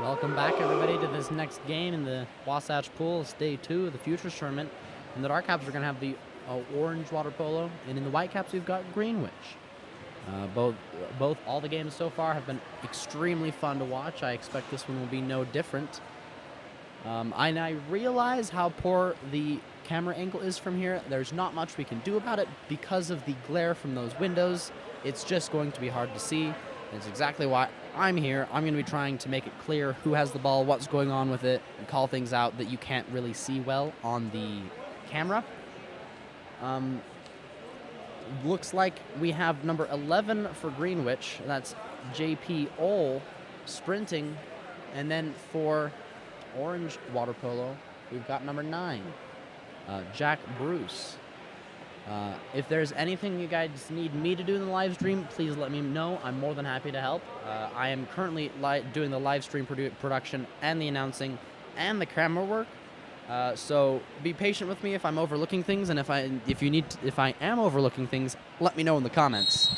Welcome back, everybody, to this next game in the Wasatch Pool. It's day 2 of the Futures Tournament. In the Dark Caps, we're going to have the orange water polo, and in the White Caps, we've got Greenwich. All the games so far have been extremely fun to watch. I expect this one will be no different. And I realize how poor the camera angle is from here. There's not much we can do about it because of the glare from those windows. It's just going to be hard to see. That's exactly why I'm here. I'm going to be trying to make it clear who has the ball, what's going on with it, and call things out that you can't really see well on the camera. Looks like we have number 11 for Greenwich. That's WPL sprinting. And then for orange water polo, we've got number 9, Jack Bruce. If there's anything you guys need me to do in the live stream, please let me know. I'm more than happy to help. I am currently doing the live stream production and the announcing and the camera work. So be patient with me if I'm overlooking things, and if I am overlooking things, let me know in the comments.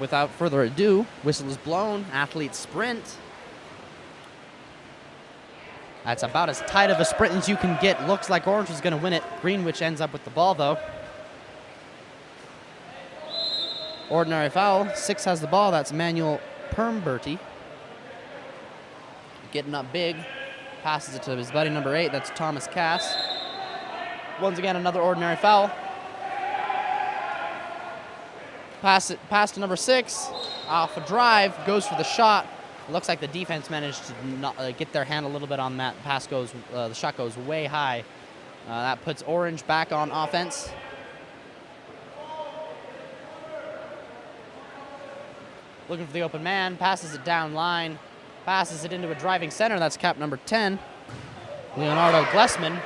Without further ado, whistle is blown. Athletes sprint. That's about as tight of a sprint as you can get. Looks like orange is going to win it. Greenwich ends up with the ball, though. Ordinary foul. 6 has the ball. That's Manuel Permberti. Getting up big. Passes it to his buddy, number 8. That's Thomas Cass. Once again, another ordinary foul. Pass to number 6. Off a drive. Goes for the shot. It looks like the defense managed to not, get their hand a little bit on that. The shot goes way high. That puts orange back on offense. Looking for the open man, passes it down line, passes it into a driving center. That's cap number 10, Leonardo Glessman.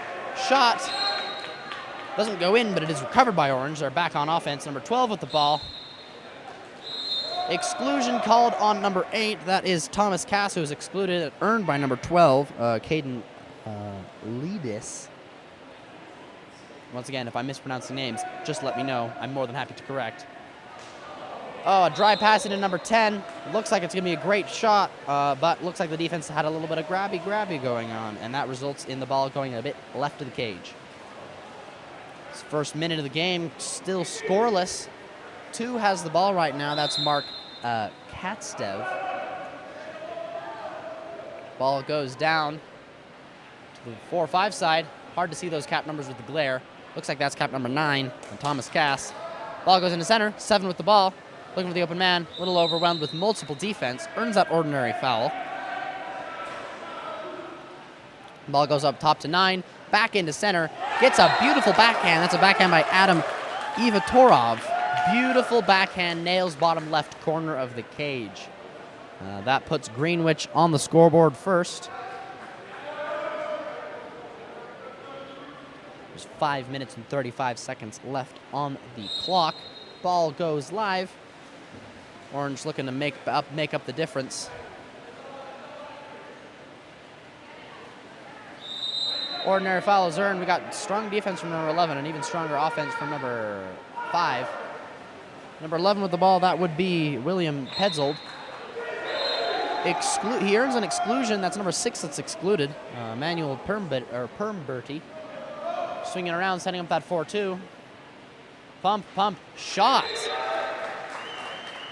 Shot doesn't go in, but it is recovered by orange. They're back on offense. Number 12 with the ball. Exclusion called on number 8. That is Thomas Cass, who was excluded, earned by number 12, Caden Leadis. Once again, if I'm mispronouncing names, just let me know. I'm more than happy to correct. Oh, a dry pass into number 10. Looks like it's going to be a great shot, but looks like the defense had a little bit of grabby going on, and that results in the ball going a bit left of the cage. This first minute of the game, still scoreless. 2 has the ball right now. That's Mark Katstev. Ball goes down to the 4-5 side. Hard to see those cap numbers with the glare. Looks like that's cap number 9, and Thomas Cass. Ball goes into center. 7 with the ball. Looking for the open man. A little overwhelmed with multiple defense. Earns that ordinary foul. Ball goes up top to 9. Back into center. Gets a beautiful backhand. That's a backhand by Adam Ivatorov. Beautiful backhand, nails bottom left corner of the cage. That puts Greenwich on the scoreboard first. There's 5 minutes and 35 seconds left on the clock. Ball goes live. Orange looking to make up the difference. Ordinary foul is earned. We got strong defense from number 11 and even stronger offense from number 5. Number 11 with the ball, that would be William Petzold. He earns an exclusion. That's number 6 that's excluded. Manuel Permberti. Swinging around, setting up that 4-2. Pump, shot.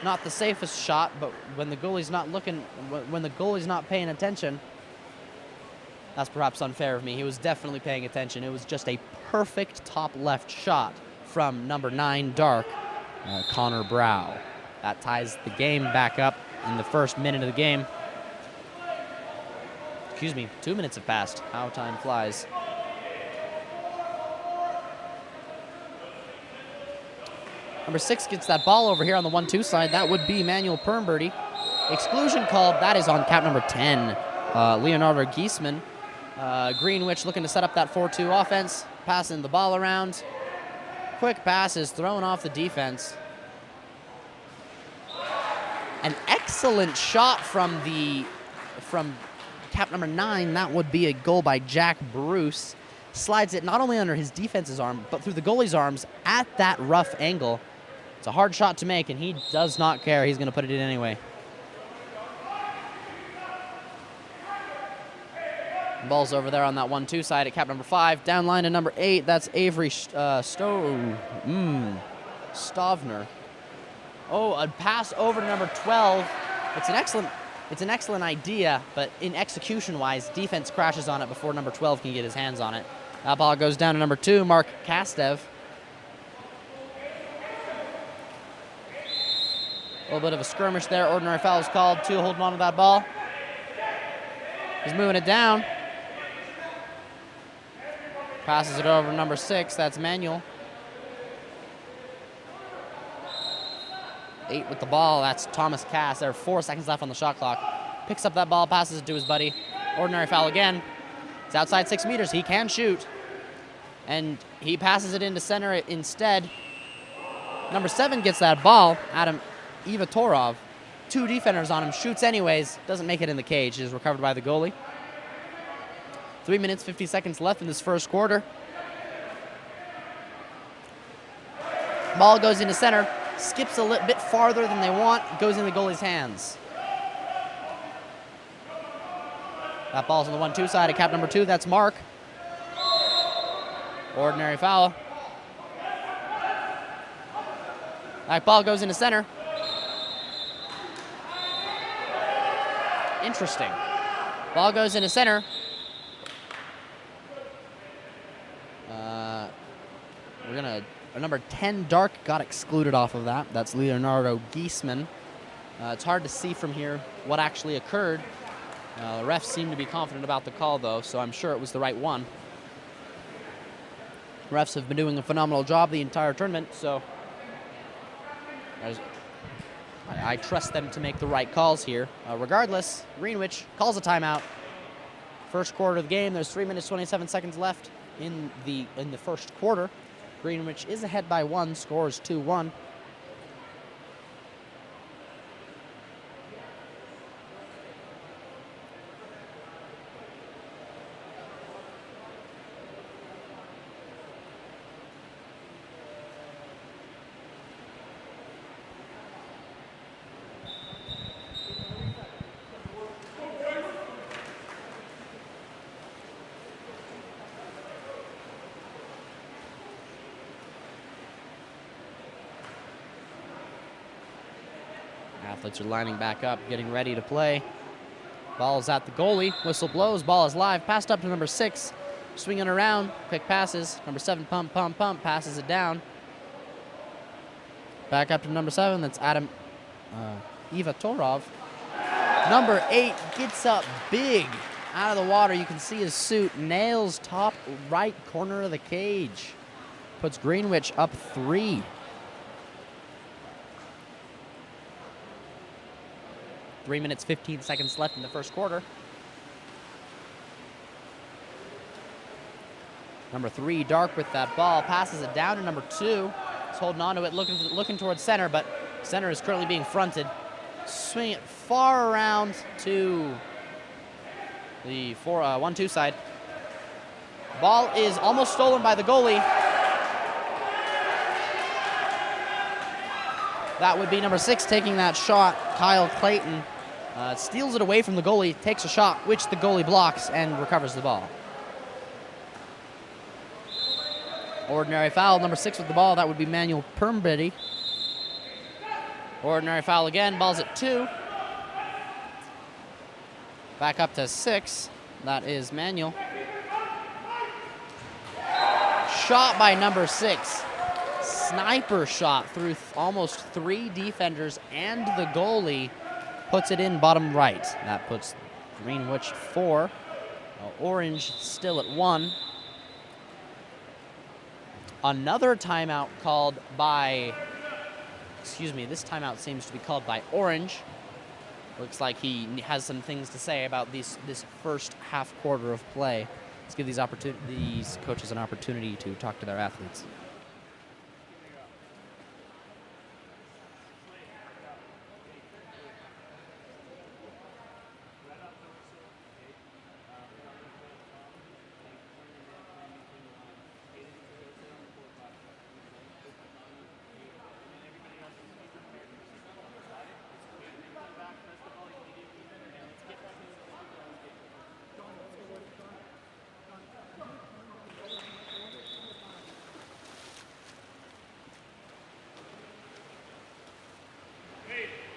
Not the safest shot, but when the goalie's not looking, when the goalie's not paying attention, that's perhaps unfair of me. He was definitely paying attention. It was just a perfect top left shot from number 9 dark. Connor Brow. That ties the game back up in the first minute of the game. Excuse me, 2 minutes have passed. How time flies. Number 6 gets that ball over here on the 1-2 side. That would be Manuel Permberti. Exclusion called. That is on cap number 10, Leonardo Giesman. Greenwich looking to set up that 4-2 offense. Passing the ball around. Quick pass is thrown off the defense. An excellent shot from cap number 9. That would be a goal by Jack Bruce. Slides it not only under his defense's arm, but through the goalie's arms at that rough angle. It's a hard shot to make, and he does not care. He's going to put it in anyway. Ball's over there on that 1-2 side at cap number 5. Down line to number 8. That's Avery Stovner. Oh, a pass over to number 12. It's an excellent idea, but in execution-wise, defense crashes on it before number 12 can get his hands on it. That ball goes down to number 2, Mark Kastev. A little bit of a skirmish there. Ordinary foul is called. 2 holding on to that ball. He's moving it down. Passes it over to number 6. That's Manuel. 8 with the ball. That's Thomas Cass. There are 4 seconds left on the shot clock. Picks up that ball, passes it to his buddy. Ordinary foul again. It's outside 6 meters. He can shoot. And he passes it into center instead. Number 7 gets that ball. Adam Ivatorov. 2 defenders on him. Shoots anyways. Doesn't make it in the cage. Is recovered by the goalie. 3 minutes, 50 seconds left in this first quarter. Ball goes into center. Skips a little bit farther than they want. Goes in the goalie's hands. That ball's on the 1-2 side of cap number 2. That's Mark. Ordinary foul. That ball goes into center. Interesting. Ball goes into center. Number 10, Dark, got excluded off of that. That's Leonardo Giesman. It's hard to see from here what actually occurred. The refs seem to be confident about the call, though, so I'm sure it was the right one. Refs have been doing a phenomenal job the entire tournament, so I trust them to make the right calls here. Regardless, Greenwich calls a timeout. First quarter of the game. There's 3 minutes, 27 seconds left in the first quarter. Greenwich is ahead by 1, scores 2-1. Athletes are lining back up, getting ready to play. Ball is at the goalie. Whistle blows. Ball is live. Passed up to number 6. Swinging around. Quick passes. Number 7, pump. Passes it down. Back up to number 7. That's Adam Ivatorov. Number 8 gets up big out of the water. You can see his suit. Nails top right corner of the cage. Puts Greenwich up 3. Three minutes, 15 seconds left in the first quarter. Number 3, Dark with that ball. Passes it down to number 2. He's holding on to it, looking towards center, but center is currently being fronted. Swing it far around to the 1-2 side. Ball is almost stolen by the goalie. That would be number 6 taking that shot, Kyle Clayton. Steals it away from the goalie, takes a shot, which the goalie blocks and recovers the ball. Ordinary foul, number 6 with the ball. That would be Manuel Permbedi. Ordinary foul again, ball's at 2. Back up to 6. That is Manuel. Shot by number 6. Sniper shot through almost 3 defenders and the goalie. Puts it in bottom right. That puts Greenwich 4. Orange still at 1. Another timeout called by, this timeout seems to be called by Orange. Looks like he has some things to say about this first half quarter of play. Let's give these coaches an opportunity to talk to their athletes.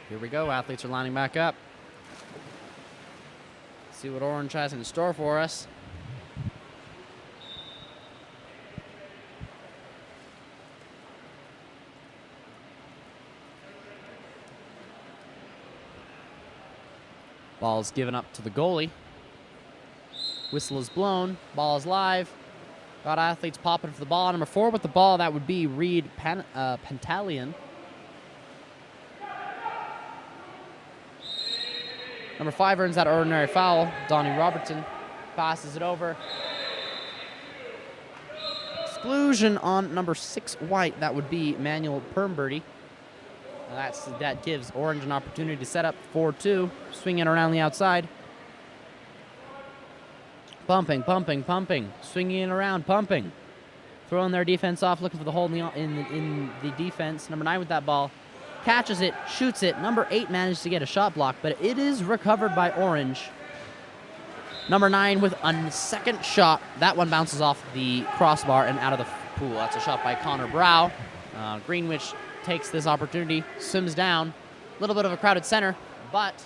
Here we go. Athletes are lining back up. See what Orange has in store for us. Ball's given up to the goalie. Whistle is blown. Ball is live. Got athletes popping for the ball. Number 4 with the ball, that would be Reed Pantalian. Number 5 earns that ordinary foul. Donnie Robertson passes it over. Exclusion on number 6 white. That would be Manuel Permberty. That gives Orange an opportunity to set up 4-2. Swinging around the outside. Pumping. Swinging it around, pumping. Throwing their defense off, looking for the hole in the defense. Number 9 with that ball. Catches it, shoots it. Number 8 managed to get a shot block, but it is recovered by Orange. Number 9 with a second shot. That one bounces off the crossbar and out of the pool. That's a shot by Connor Brow. Greenwich takes this opportunity, swims down. A little bit of a crowded center, but...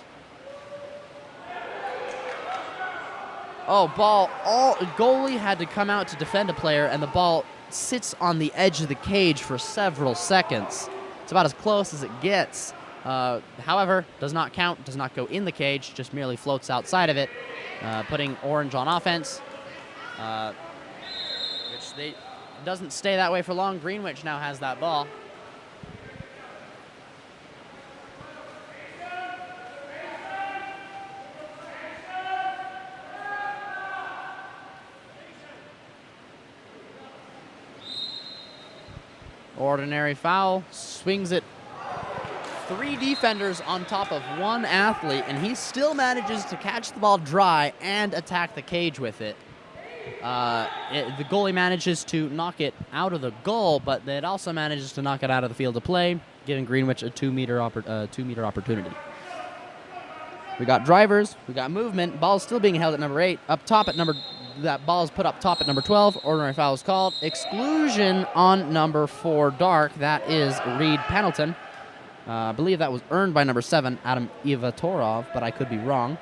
goalie had to come out to defend a player, and the ball sits on the edge of the cage for several seconds. It's about as close as it gets. However, does not count, does not go in the cage, just merely floats outside of it, putting Orange on offense. Doesn't stay that way for long. Greenwich now has that ball. Ordinary foul, swings it. 3 defenders on top of 1 athlete, and he still manages to catch the ball dry and attack the cage with it. The goalie manages to knock it out of the goal, but it also manages to knock it out of the field of play, giving Greenwich a 2-meter opportunity. We got drivers, we got movement. Ball's still being held at number 8. Up top at that ball is put up top at number 12. Ordinary foul is called. Exclusion on number 4 dark. That is Reed Pendleton. I believe that was earned by number 7, Adam Ivatorov, but I could be wrong.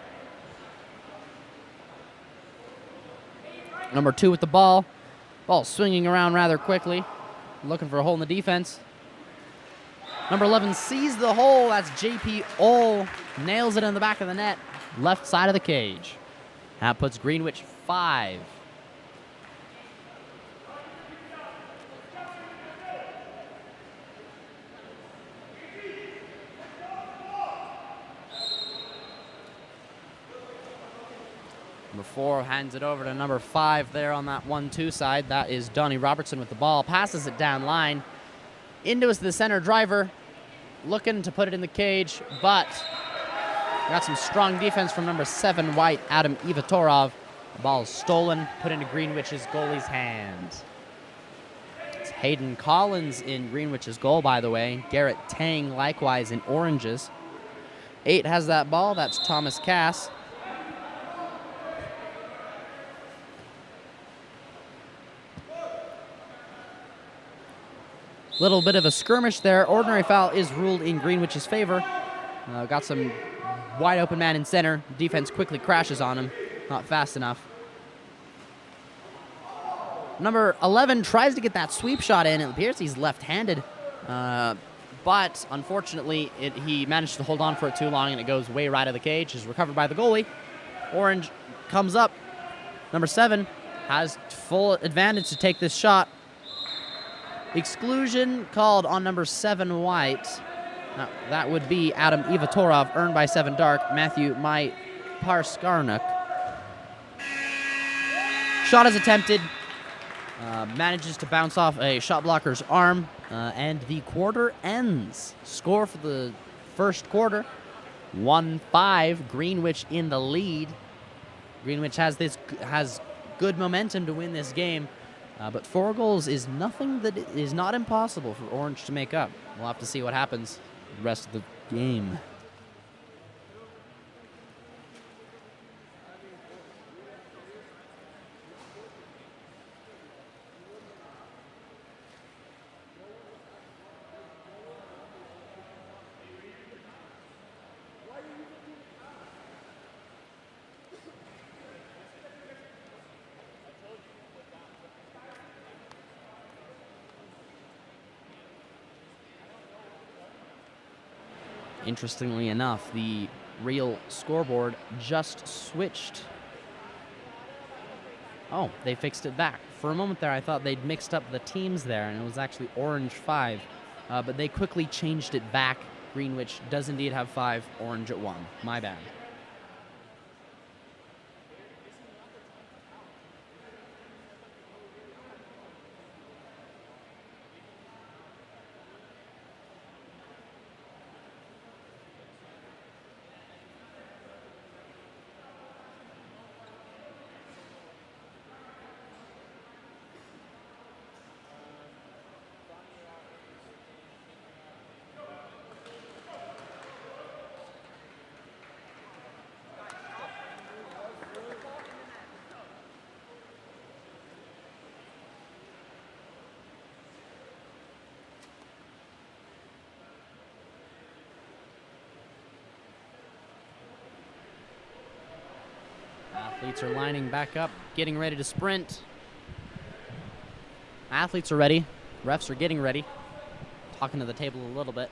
Number 2 with the ball. Ball swinging around rather quickly. Looking for a hole in the defense. Number 11 sees the hole. That's JP Ohl. Nails it in the back of the net. Left side of the cage. That puts Greenwich 5. Number 4 hands it over to number 5 there on that 1-2 side. That is Donnie Robertson with the ball. Passes it down line. Into the center driver. Looking to put it in the cage, but got some strong defense from number 7 white, Adam Ivatorov. The ball is stolen, put into Greenwich's goalie's hands. It's Hayden Collins in Greenwich's goal, by the way. Garrett Tang likewise in Orange's. 8 has that ball. That's Thomas Cass. Little bit of a skirmish there. Ordinary foul is ruled in Greenwich's favor. Got some wide open man in center. Defense quickly crashes on him. Not fast enough. Number 11 tries to get that sweep shot in. It appears he's left-handed. But unfortunately, he managed to hold on for it too long, and it goes way right of the cage. Is recovered by the goalie. Orange comes up. Number 7 has full advantage to take this shot. Exclusion called on number 7 white. That would be Adam Ivatorov, earned by 7 dark, Matthew Parskarnuk. Shot is attempted. Manages to bounce off a shot blocker's arm, and the quarter ends. Score for the first quarter, 1-5. Greenwich in the lead. Greenwich has good momentum to win this game. But 4 goals is nothing that is not impossible for Orange to make up. We'll have to see what happens the rest of the game. Interestingly enough, the real scoreboard just switched. Oh, they fixed it back. For a moment there, I thought they'd mixed up the teams there, and it was actually orange 5. But they quickly changed it back. Greenwich does indeed have 5, orange at 1. My bad. Athletes are lining back up, getting ready to sprint. Athletes are ready. Refs are getting ready. Talking to the table a little bit.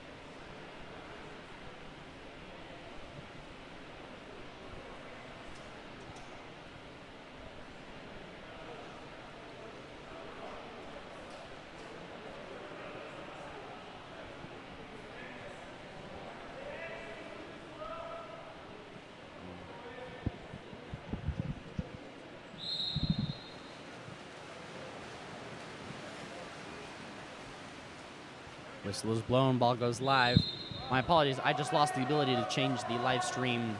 Whistle is blown, ball goes live. My apologies, I just lost the ability to change the live stream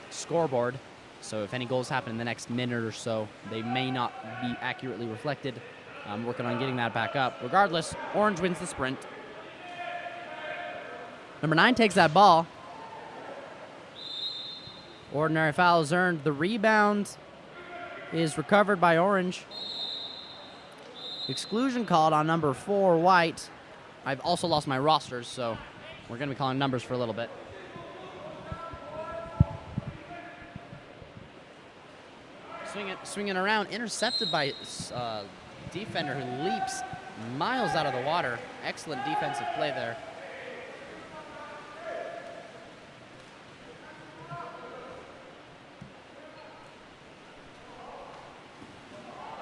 scoreboard. So if any goals happen in the next minute or so, they may not be accurately reflected. I'm working on getting that back up. Regardless, orange wins the sprint. Number 9 takes that ball. Ordinary foul is earned. The rebound is recovered by orange. Exclusion called on number 4, white. I've also lost my rosters, so we're going to be calling numbers for a little bit. Swinging around, intercepted by a defender who leaps miles out of the water. Excellent defensive play there.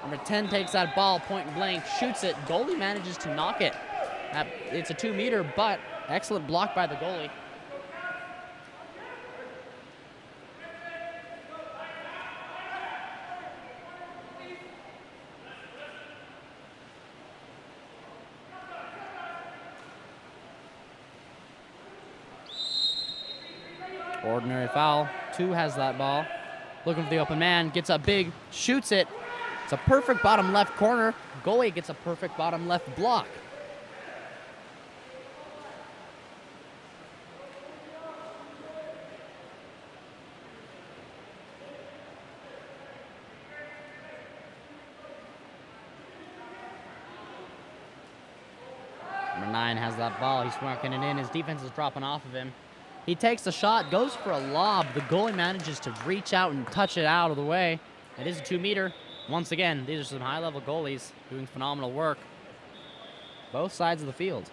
Number 10 takes that ball, point blank, shoots it. Goalie manages to knock it. It's a 2-meter, but excellent block by the goalie. Ordinary foul. 2 has that ball. Looking for the open man, gets up big, shoots it. It's a perfect bottom left corner. Goalie gets a perfect bottom left block. Number 9 has that ball. He's walking it in. His defense is dropping off of him. He takes the shot, goes for a lob. The goalie manages to reach out and touch it out of the way. It is a 2-meter. Once again, these are some high-level goalies doing phenomenal work. Both sides of the field.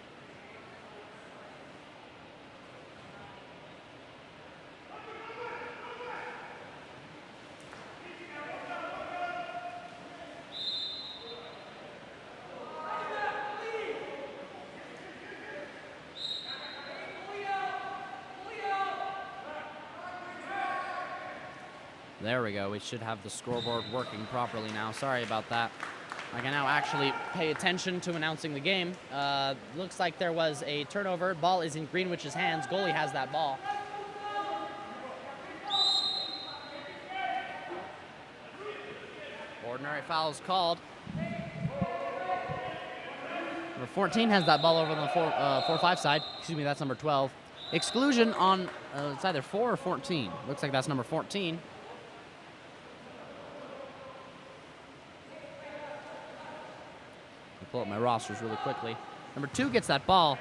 There we go. We should have the scoreboard working properly now. Sorry about that. I can now actually pay attention to announcing the game. Looks like there was a turnover. Ball is in Greenwich's hands. Goalie has that ball. Ordinary foul is called. Number 14 has that ball over on the 4-5 side. Excuse me, that's number 12. Exclusion on, it's either 4 or 14. Looks like that's number 14. Pull up my rosters really quickly. Number 2 gets that ball.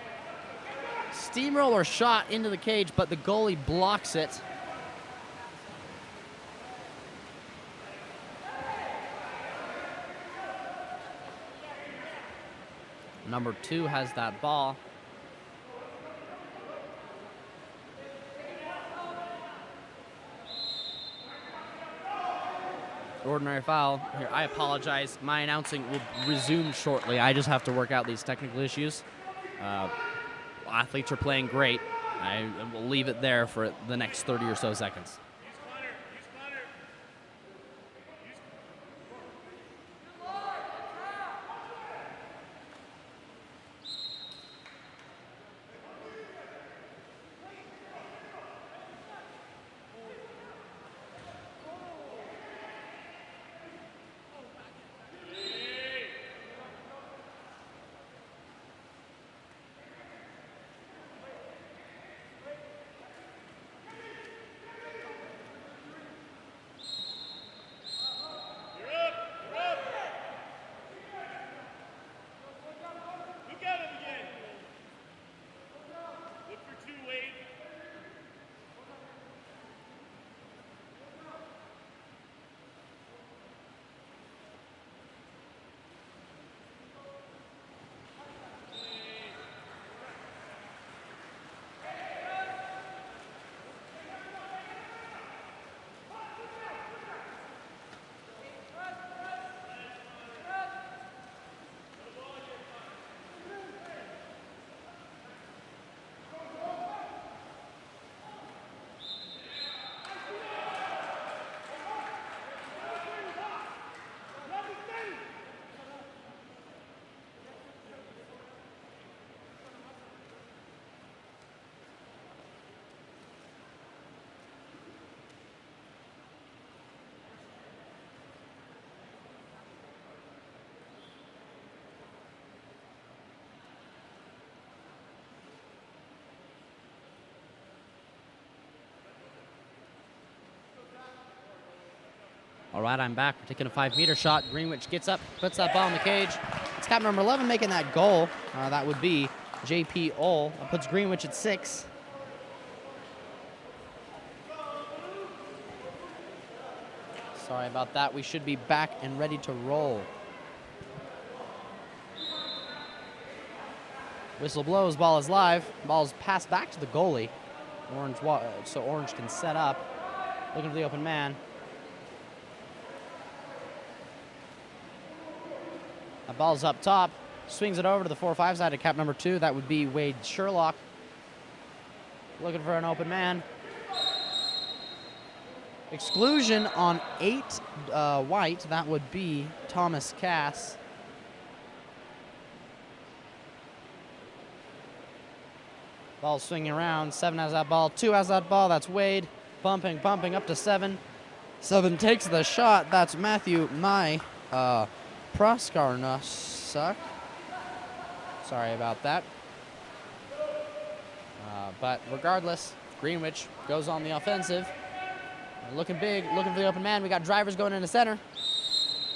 Steamroller shot into the cage, but the goalie blocks it. Number 2 has that ball. ordinary foul. Here, I apologize. My announcing will resume shortly. I just have to work out these technical issues. Athletes are playing great. I will leave it there for the next 30 or so seconds. All right, I'm back. We're taking a 5-meter shot. Greenwich gets up, puts that ball in the cage. It's cap number 11 making that goal. That would be WPL. That puts Greenwich at 6. Sorry about that. We should be back and ready to roll. Whistle blows, ball is live. Ball's passed back to the goalie. So Orange can set up. Looking for the open man. That ball's up top. Swings it over to the 4-5 side of cap number 2. That would be Wade Sherlock. Looking for an open man. Exclusion on 8 white. That would be Thomas Cass. Ball swinging around. 7 has that ball. 2 has that ball. That's Wade. Bumping up to 7. 7 takes the shot. That's Matthew Proskarnusuk. Sorry about that. But regardless, Greenwich goes on the offensive. Looking big, looking for the open man. We got drivers going into center.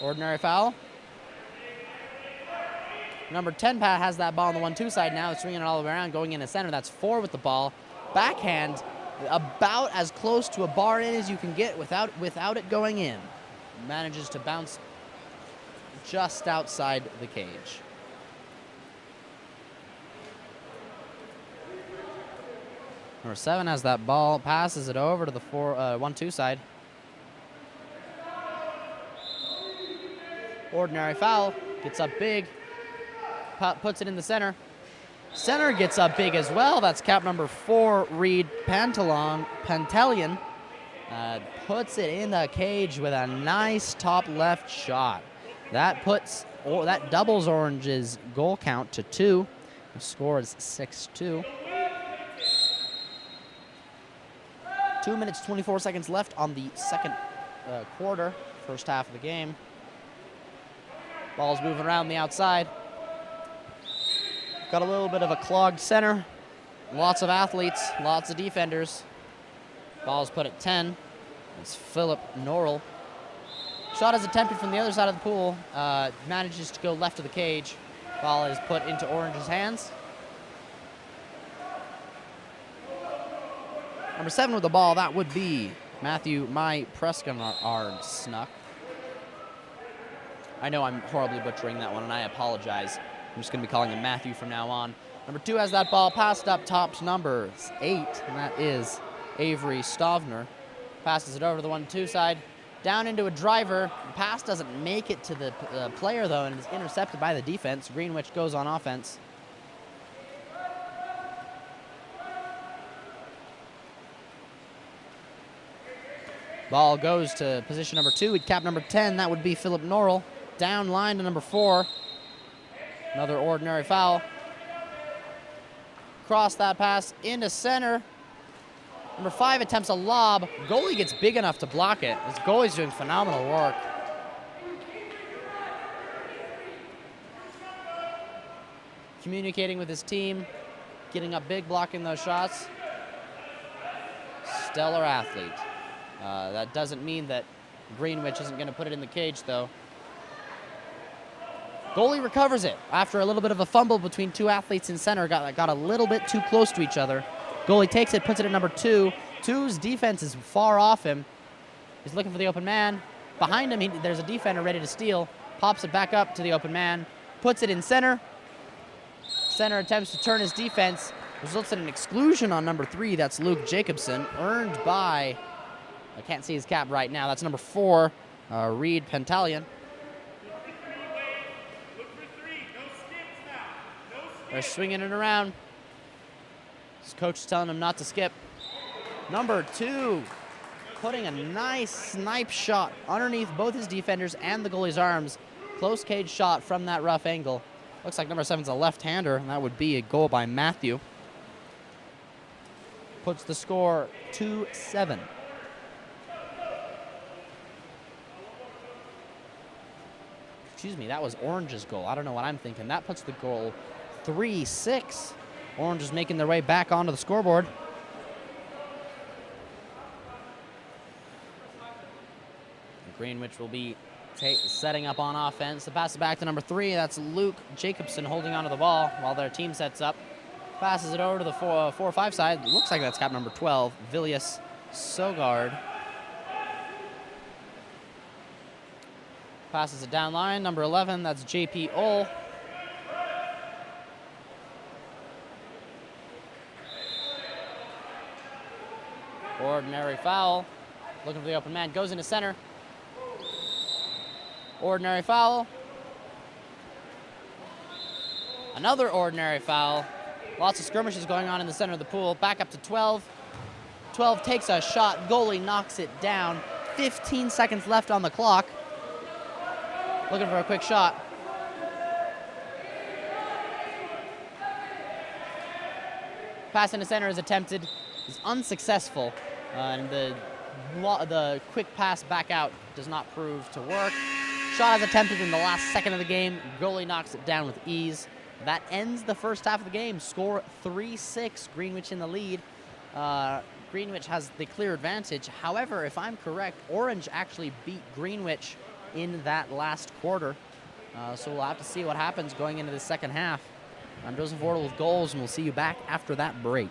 Ordinary foul. Number 10, Pat, has that ball on the 1-2 side now. It's swinging it all the way around, going into center. That's 4 with the ball. Backhand, about as close to a bar in as you can get without it going in. Manages to bounce just outside the cage. Number 7 has that ball, passes it over to the 1-2 side. Ordinary foul, gets up big, puts it in the center. Center gets up big as well. That's cap number 4, Reed Pantelian. Puts it in the cage with a nice top left shot. That doubles Orange's goal count to 2. The score is 6-2. 2 minutes, 24 seconds left on the second quarter, first half of the game. Ball's moving around the outside. Got a little bit of a clogged center. Lots of athletes, lots of defenders. Ball's put at 10. It's Philip Norrell. Shot is attempted from the other side of the pool. Manages to go left of the cage. Ball is put into Orange's hands. Number 7 with the ball, that would be Matthew Prescott-Snuck. I know I'm horribly butchering that one, and I apologize. I'm just going to be calling him Matthew from now on. Number 2 has that ball passed up top to number 8, and that is Avery Stovner. Passes it over to the 1-2 side. Down into a driver. The pass doesn't make it to the player, though, and is intercepted by the defense. Greenwich goes on offense. Ball goes to position number 2. He'd cap number 10. That would be Philip Norrell. Down line to number 4. Another ordinary foul. Cross that pass into center. Number 5 attempts a lob. Goalie gets big enough to block it. This goalie's doing phenomenal work. Communicating with his team. Getting up big, blocking those shots. Stellar athlete. That doesn't mean that Greenwich isn't going to put it in the cage, though. Goalie recovers it after a little bit of a fumble between 2 athletes in center. Got a little bit too close to each other. Goalie takes it, puts it at number 2. 2's defense is far off him. He's looking for the open man. Behind him, there's a defender ready to steal. Pops it back up to the open man. Puts it in center. Center attempts to turn his defense. Results in an exclusion on number 3. That's Luke Jacobson, earned by, I can't see his cap right now. That's number 4, Reed Pentalion. They're swinging it around. His coach is telling him not to skip. Number 2, putting a nice snipe shot underneath both his defenders and the goalie's arms. Close cage shot from that rough angle. Looks like number 7's a left-hander, and that would be a goal by Matthew. Puts the score 2-7. Excuse me, that was Orange's goal. I don't know what I'm thinking. That puts the goal 3-6. Orange is making their way back onto the scoreboard. Greenwich will be setting up on offense. The pass is back to number 3. That's Luke Jacobson holding onto the ball while their team sets up. Passes it over to the 4-5 side. Looks like that's cap number 12, Vilius Sogard. Passes it down line. Number 11, that's JP Ohl. Ordinary foul. Looking for the open man. Goes into center. Ordinary foul. Another ordinary foul. Lots of skirmishes going on in the center of the pool. Back up to 12. 12 takes a shot. Goalie knocks it down. 15 seconds left on the clock. Looking for a quick shot. Pass into center is attempted. Is unsuccessful. And the quick pass back out does not prove to work. Shot is attempted in the last second of the game. Goalie knocks it down with ease. That ends the first half of the game. Score 3-6. Greenwich in the lead. Greenwich has the clear advantage. However, if I'm correct, Orange actually beat Greenwich in that last quarter. So we'll have to see what happens going into the second half. I'm Joseph Wardle with goals, and we'll see you back after that break.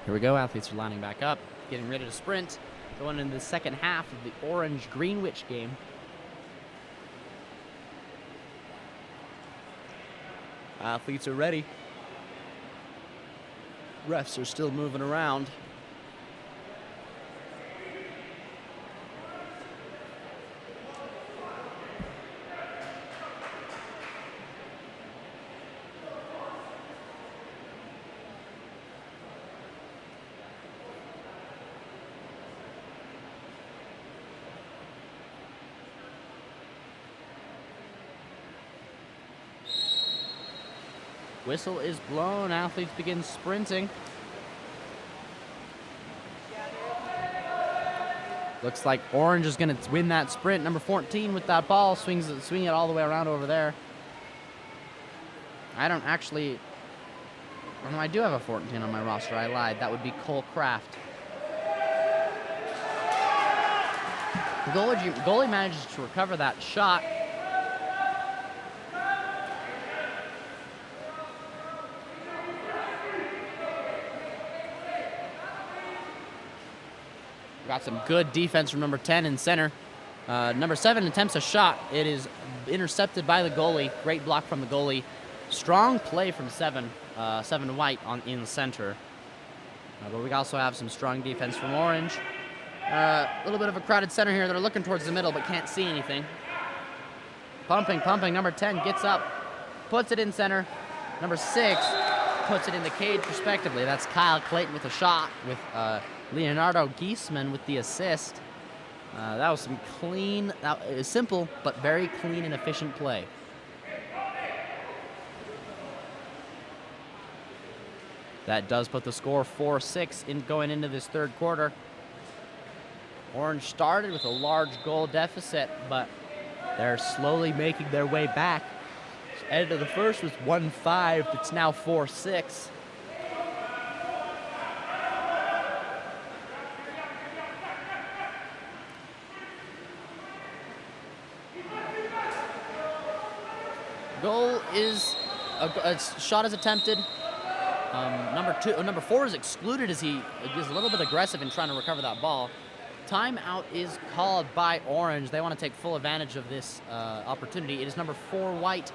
Here we go. Athletes are lining back up, getting ready to sprint, going into the second half of the Orange-Greenwich game. Athletes are ready. Refs are still moving around. Whistle is blown. Athletes begin sprinting. Looks like Orange is going to win that sprint. Number 14 with that ball, swing it all the way around over there. I don't actually... Oh, no, I do have a 14 on my roster. I lied. That would be Cole Kraft. The goalie manages to recover that shot. Got some good defense from number 10 in center. Number 7 attempts a shot. It is intercepted by the goalie. Great block from the goalie. Strong play from 7 White in center. But we also have some strong defense from Orange. A little bit of a crowded center here. They're looking towards the middle but can't see anything. Pumping. Number 10 gets up, puts it in center. Number 6 puts it in the cage respectively. That's Kyle Clayton with a shot, with Leonardo Giesman with the assist. That was some clean, simple, but very clean and efficient play. That does put the score 4-6 in going into this third quarter. Orange started with a large goal deficit, but they're slowly making their way back. End of the first was 1-5. It's now 4-6. Goal is a shot is attempted. Number 4 is excluded as he is a little bit aggressive in trying to recover that ball. Timeout is called by Orange. They want to take full advantage of this opportunity. It is number 4 White,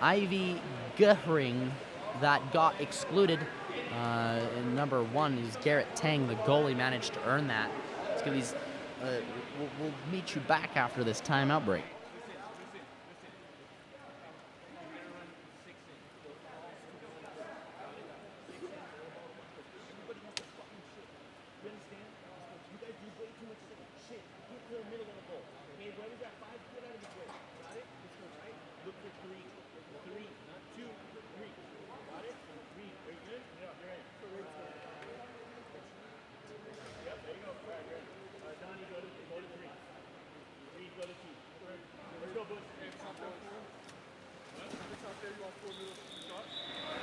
Ivy Gehring, that got excluded. And number 1 is Garrett Tang. The goalie managed to earn that. Let's give these. We'll meet you back after this timeout break.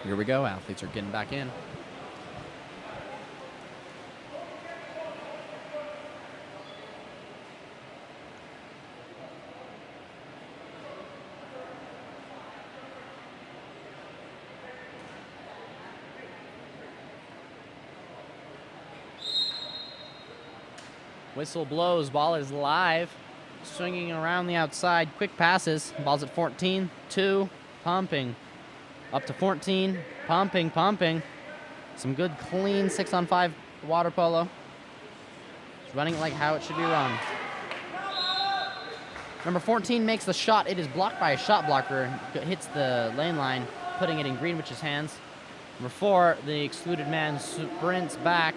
Here we go. Athletes are getting back in. Whistle blows. Ball is live. Swinging around the outside. Quick passes. Ball's at 14. 2. Pumping. Up to 14. Pumping. Some good, clean 6-on-5 water polo. It's running it like how it should be run. Number 14 makes the shot. It is blocked by a shot blocker. Hits the lane line, putting it in Greenwich's hands. Number 4, the excluded man sprints back.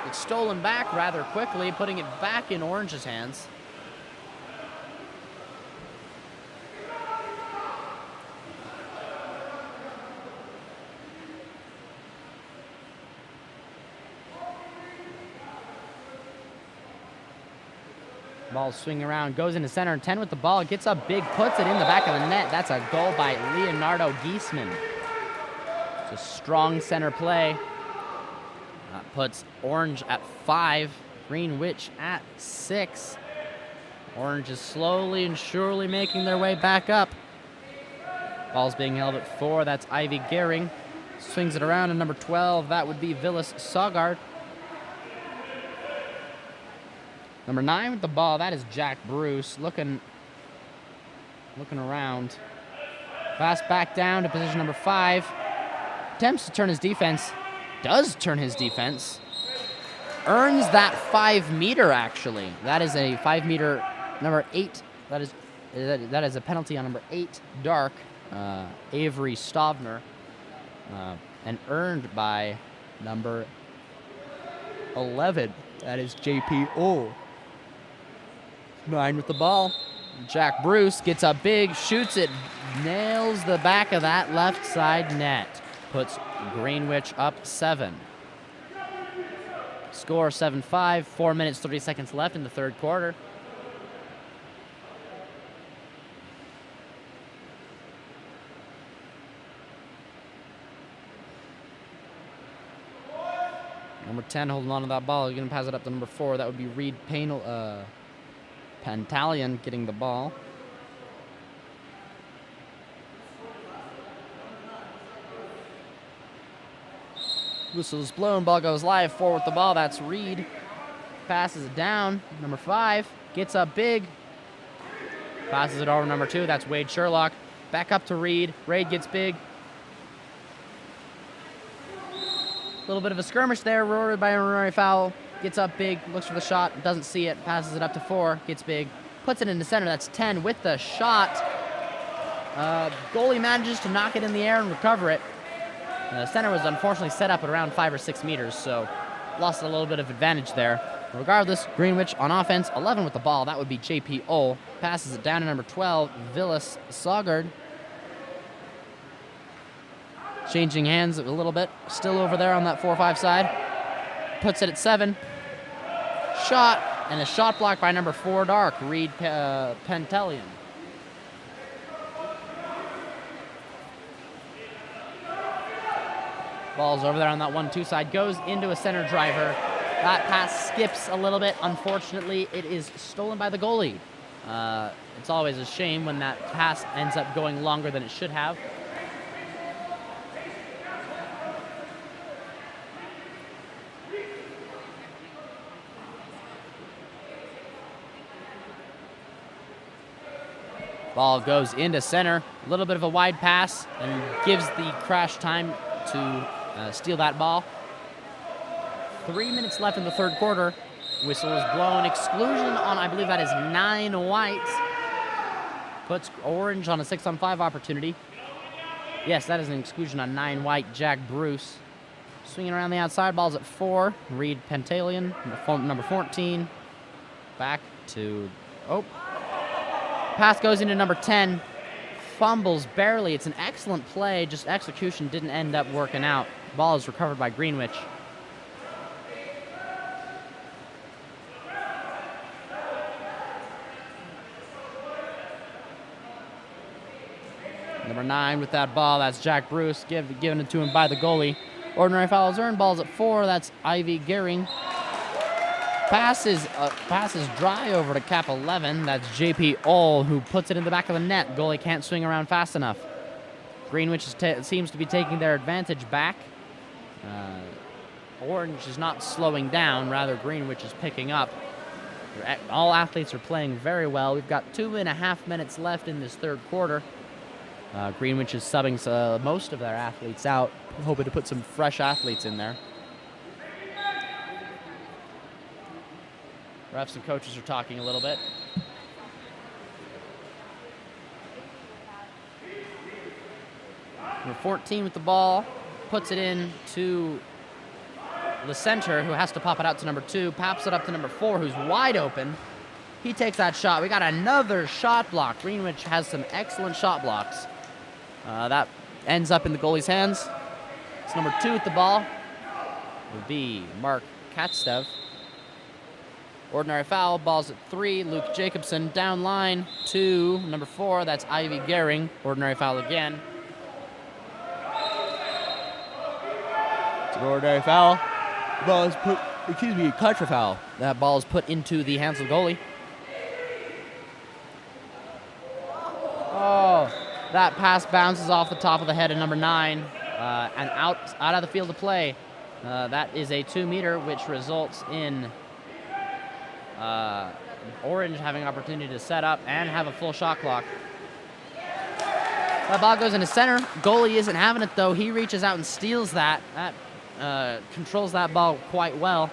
It's stolen back rather quickly, putting it back in Orange's hands. Ball swing around, goes into center. 10 with the ball, gets up big, puts it in the back of the net. That's a goal by Leonardo Giesman. It's a strong center play. That puts Orange at 5, Greenwich at 6. Orange is slowly and surely making their way back up. Ball's being held at 4. That's Ivy Gehring. Swings it around to number 12. That would be Villas Sogard. Number 9 with the ball. That is Jack Bruce. Looking around. Pass back down to position number 5. Attempts to turn his defense. Does turn his defense. Earns that 5-meter, actually. That is a 5-meter, number 8. That is a penalty on number 8, Dark, Avery Stavner, and earned by number 11. That is JPO. 9 with the ball. Jack Bruce gets up big, shoots it, nails the back of that left side net. Puts Greenwich up 7. Score 7-5, 4 minutes, 30 seconds left in the third quarter. Number 10 holding on to that ball. He's going to pass it up to number 4. That would be Reed Pantalion getting the ball. Whistle is blown. Ball goes live. 4 with the ball. That's Reed. Passes it down. Number 5 gets up big. Passes it over to number 2. That's Wade Sherlock. Back up to Reed. Reed gets big. A little bit of a skirmish there, rewarded by an ordinary foul. Gets up big, looks for the shot, doesn't see it, passes it up to 4, gets big, puts it into center. That's 10 with the shot. Goalie manages to knock it in the air and recover it. The center was unfortunately set up at around 5 or 6 meters, so lost a little bit of advantage there. Regardless, Greenwich on offense, 11 with the ball. That would be JPO. Passes it down to number 12, Villas Sogard. Changing hands a little bit. Still over there on that 4-5 side. Puts it at 7. Shot, and a shot block by number 4, Dark, Reed Pantalion. Ball's over there on that 1-2 side. Goes into a center driver. That pass skips a little bit. Unfortunately, it is stolen by the goalie. It's always a shame when that pass ends up going longer than it should have. Ball goes into center. A little bit of a wide pass and gives the Crash time to steal that ball. 3 minutes left in the third quarter. Whistle is blown. Exclusion on, I believe that is 9 white. Puts Orange on a 6-on-5 opportunity. Yes, that is an exclusion on 9 white. Jack Bruce. Swinging around the outside. Ball's at 4. Reed Pantalion, number 14. Back to... Oh. Pass goes into number 10. Fumbles barely. It's an excellent play. Just execution didn't end up working out. Ball is recovered by Greenwich. Number 9 with that ball. That's Jack Bruce. Given it to him by the goalie. Ordinary foul is earned. Ball's at 4. That's Ivy Gehring. Passes dry over to Kap7. That's JP Oll, who puts it in the back of the net. Goalie can't swing around fast enough. Greenwich seems to be taking their advantage back. Orange is not slowing down. Rather, Greenwich is picking up. All athletes are playing very well. We've got 2.5 minutes left in this third quarter. Greenwich is subbing most of their athletes out, hoping to put some fresh athletes in there. Refs and coaches are talking a little bit. Number 14 with the ball, puts it in to the center, who has to pop it out to number 2, pops it up to number 4, who's wide open. He takes that shot. We got another shot block. Greenwich has some excellent shot blocks. That ends up in the goalie's hands. It's number 2 with the ball. It would be Mark Katstev. Ordinary foul, ball's at 3. Luke Jacobson down line to number 4. That's Ivy Gehring. Ordinary foul again. It's an ordinary foul. Ball is put, contra foul. That ball is put into the hands of the goalie. Oh, That pass bounces off the top of the head of number 9 and out of the field of play. That is a 2-meter, which results in Orange having an opportunity to set up and have a full shot clock. That ball goes into center. Goalie isn't having it, though. He reaches out and steals that. That controls that ball quite well.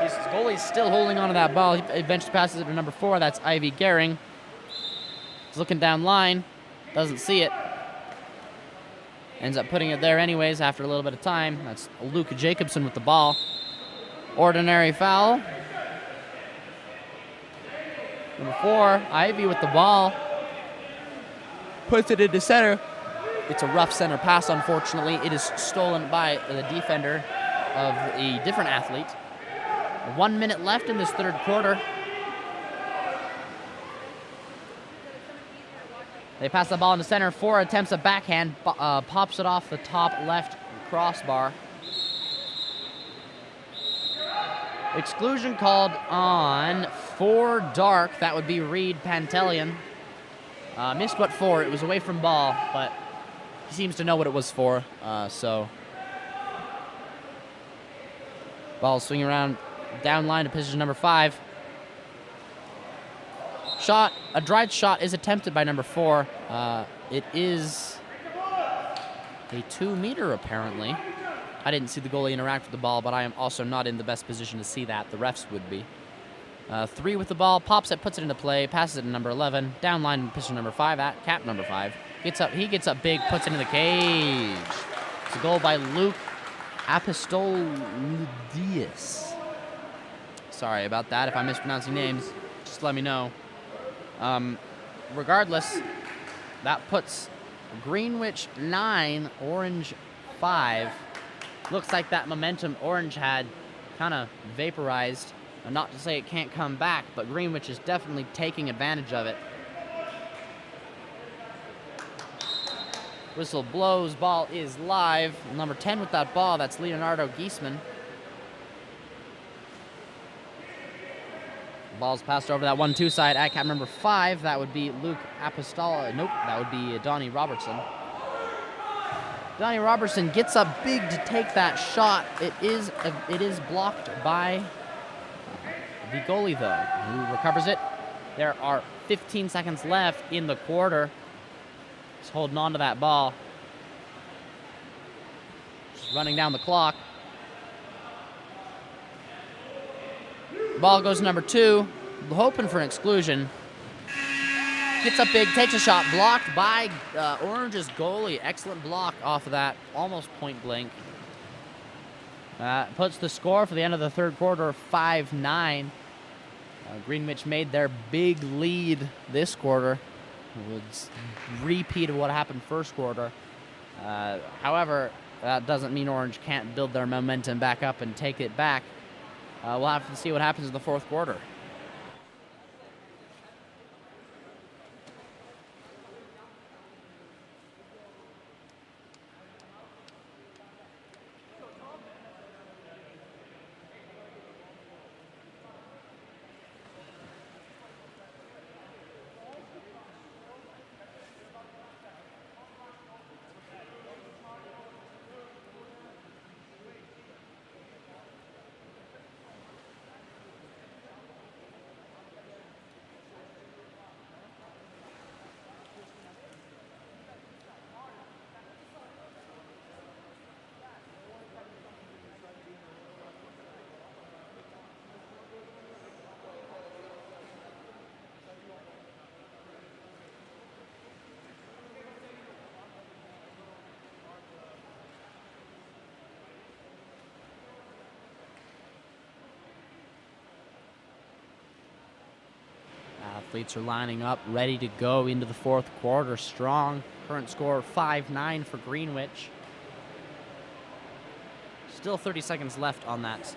His goalie's still holding on to that ball. He eventually passes it to number 4. That's Ivy Gehring. He's looking down line. Doesn't see it. Ends up putting it there anyways after a little bit of time. That's Luke Jacobson with the ball. Ordinary foul. Number 4, Ivy with the ball. Puts it into center. It's a rough center pass, unfortunately. It is stolen by the defender of a different athlete. 1 minute left in this third quarter. They pass the ball into center. 4 attempts a backhand. Pops it off the top left crossbar. Exclusion called on 4 Dark. That would be Reed Pantelian. Missed what for. It was away from ball, but he seems to know what it was for. Ball swinging around down line to position number 5. Shot. A dried shot is attempted by number 4. It is a 2-meter apparently. I didn't see the goalie interact with the ball, but I am also not in the best position to see that. The refs would be. 3 with the ball, pops it, puts it into play, passes it to number 11, down line in position number 5, at cap number 5. He gets up big, puts it in the cage. It's a goal by Luke Apostolides. Sorry about that. If I'm mispronouncing names, just let me know. Regardless, that puts Greenwich 9, Orange 5. Looks like that momentum Orange had kind of vaporized. Not to say it can't come back, but Greenwich is definitely taking advantage of it. Whistle blows, ball is live. Number 10 with that ball, that's Leonardo Giesman. Ball's passed over that 1-2 side at cap number 5. That would be Luke Apostola. Nope, that would be Donnie Robertson. Donnie Robertson gets up big to take that shot. It is blocked by the goalie, though, who recovers it. There are 15 seconds left in the quarter. He's holding on to that ball. Just running down the clock. Ball goes to number 2, hoping for an exclusion. Gets up big, takes a shot, blocked by Orange's goalie. Excellent block off of that, almost point blank. Puts the score for the end of the third quarter 5-9. Greenwich made their big lead this quarter. It was a repeat of what happened first quarter. However, that doesn't mean Orange can't build their momentum back up and take it back. We'll have to see what happens in the fourth quarter. Athletes are lining up, ready to go into the fourth quarter strong. Current score 5-9 for Greenwich. Still 30 seconds left on that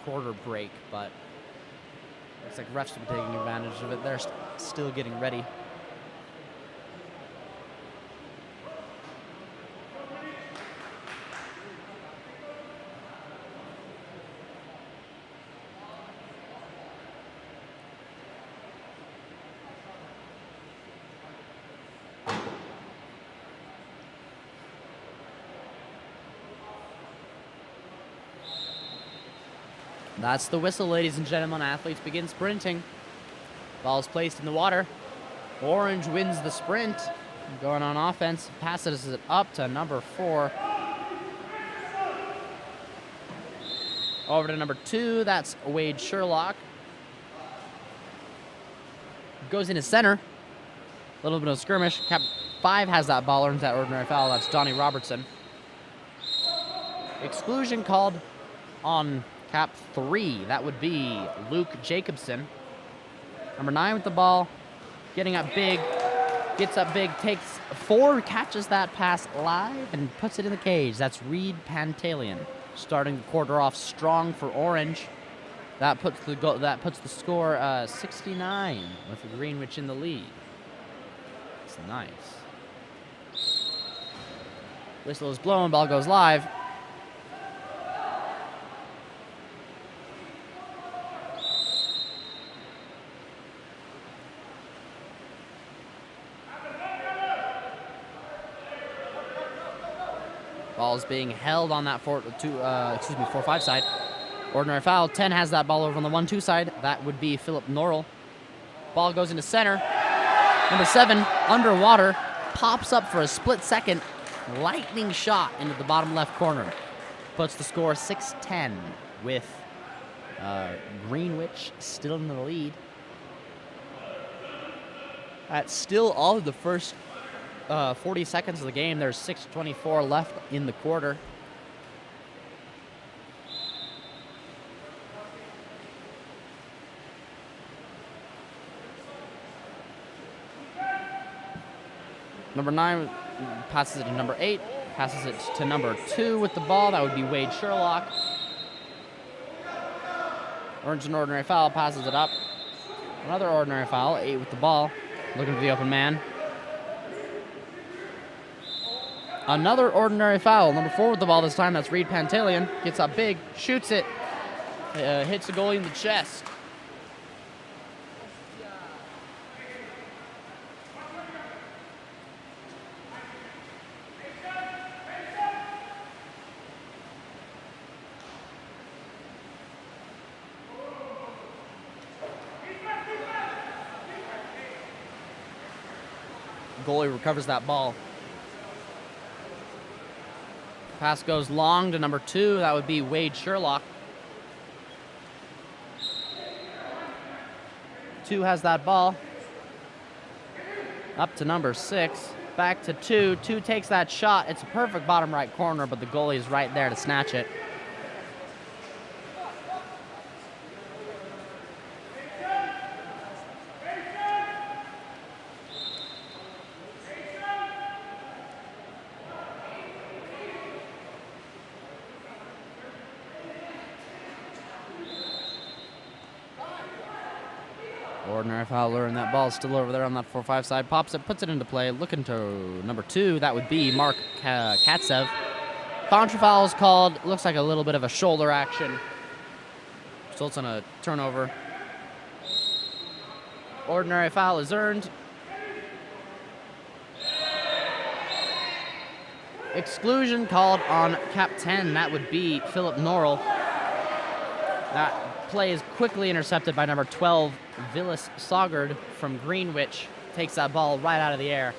quarter break, but looks like refs will be taking advantage of it. They're still getting ready. That's the whistle, ladies and gentlemen. Athletes begin sprinting. Ball is placed in the water. Orange wins the sprint. Going on offense, passes it up to number 4. Over to number 2, that's Wade Sherlock. Goes into center. A little bit of skirmish. Kap7 has that ball, earns that ordinary foul. That's Donnie Robertson. Exclusion called on Kap3. That would be Luke Jacobson. Number 9 with the ball. Getting up big. Gets up big. Takes 4. Catches that pass live and puts it in the cage. That's Reed Pantaleon. Starting the quarter off strong for Orange. That puts the score 69 with Greenwich in the lead. It's nice. Whistle is blown. Ball goes live. Ball's being held on that 4-5 side. Ordinary foul. 10 has that ball over on the 1-2 side. That would be Philip Norrell. Ball goes into center. Number 7, underwater, pops up for a split second. Lightning shot into the bottom left corner. Puts the score 6-10 with Greenwich still in the lead. That's still all of the first 40 seconds of the game. There's 6:24 left in the quarter. Number 9 passes it to number 8, passes it to number 2 with the ball. That would be Wade Sherlock. Earns an ordinary foul, passes it up. Another ordinary foul, 8 with the ball, looking for the open man. Another ordinary foul, number 4 with the ball this time. That's Reed Pantaleon. Gets up big, shoots it, hits the goalie in the chest. Goalie recovers that ball. Pass goes long to number 2. That would be Wade Sherlock. 2 has that ball. Up to number 6. Back to 2. 2 takes that shot. It's a perfect bottom right corner, but the goalie is right there to snatch it. Ordinary fouler, and that ball's still over there on that 4-5 side. Pops it, puts it into play. Looking to number 2. That would be Mark Kap7. Contra foul is called. Looks like a little bit of a shoulder action. Results on a turnover. Ordinary foul is earned. Exclusion called on Kap10. That would be Philip Norrell. That play is quickly intercepted by number 12, Villas Sogard from Greenwich. Takes that ball right out of the air.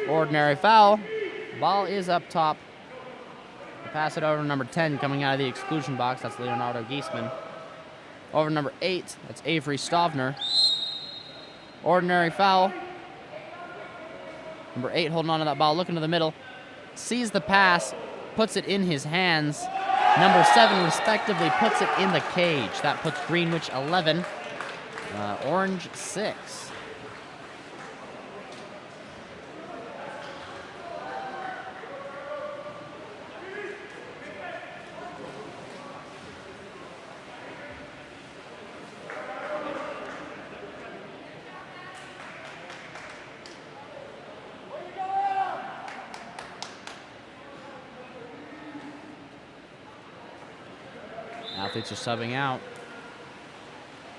Ordinary foul. Ball is up top. Pass it over to number 10 coming out of the exclusion box. That's Leonardo Giesman. Over to number 8. That's Avery Stovner. Ordinary foul. Number 8 holding on to that ball, looking to the middle. Sees the pass. Puts it in his hands. Number 7, respectively, puts it in the cage. That puts Greenwich 11, Orange 6. Athletes are subbing out.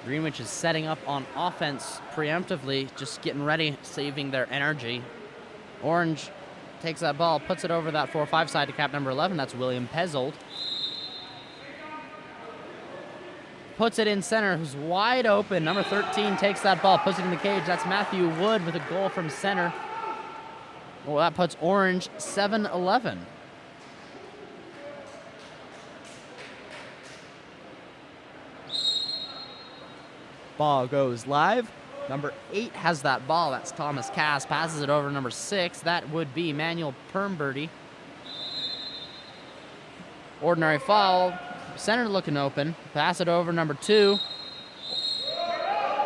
Greenwich is setting up on offense preemptively, just getting ready, saving their energy. Orange takes that ball, puts it over that 4-5 side to cap number 11. That's William Pezzold. Puts it in center, who's wide open. Number 13 takes that ball, puts it in the cage. That's Matthew Wood with a goal from center. Well, that puts Orange 7-11. Ball goes live. Number 8 has that ball. That's Thomas Cass. Passes it over to number 6. That would be Manuel Permbirdie. Ordinary foul. Center looking open. Pass it over number 2.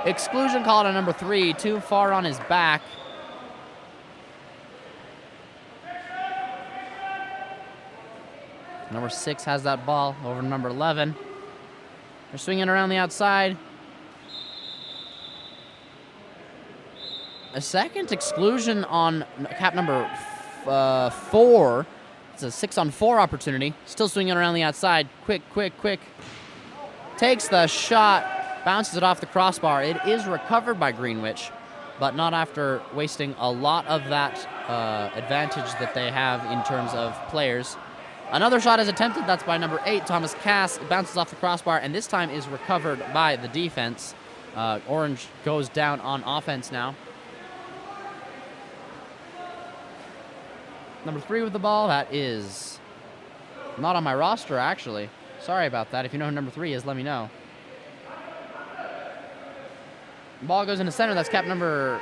Exclusion called on number 3. Too far on his back. Number 6 has that ball over number 11. They're swinging around the outside. A second exclusion on cap number 4. It's a 6-on-4 opportunity. Still swinging around the outside. Quick. Takes the shot, bounces it off the crossbar. It is recovered by Greenwich, but not after wasting a lot of that advantage that they have in terms of players. Another shot is attempted. That's by number 8, Thomas Cass. It bounces off the crossbar, and this time is recovered by the defense. Orange goes down on offense now. Number 3 with the ball. That is not on my roster, actually. Sorry about that. If you know who number 3 is, let me know. Ball goes into center. That's cap number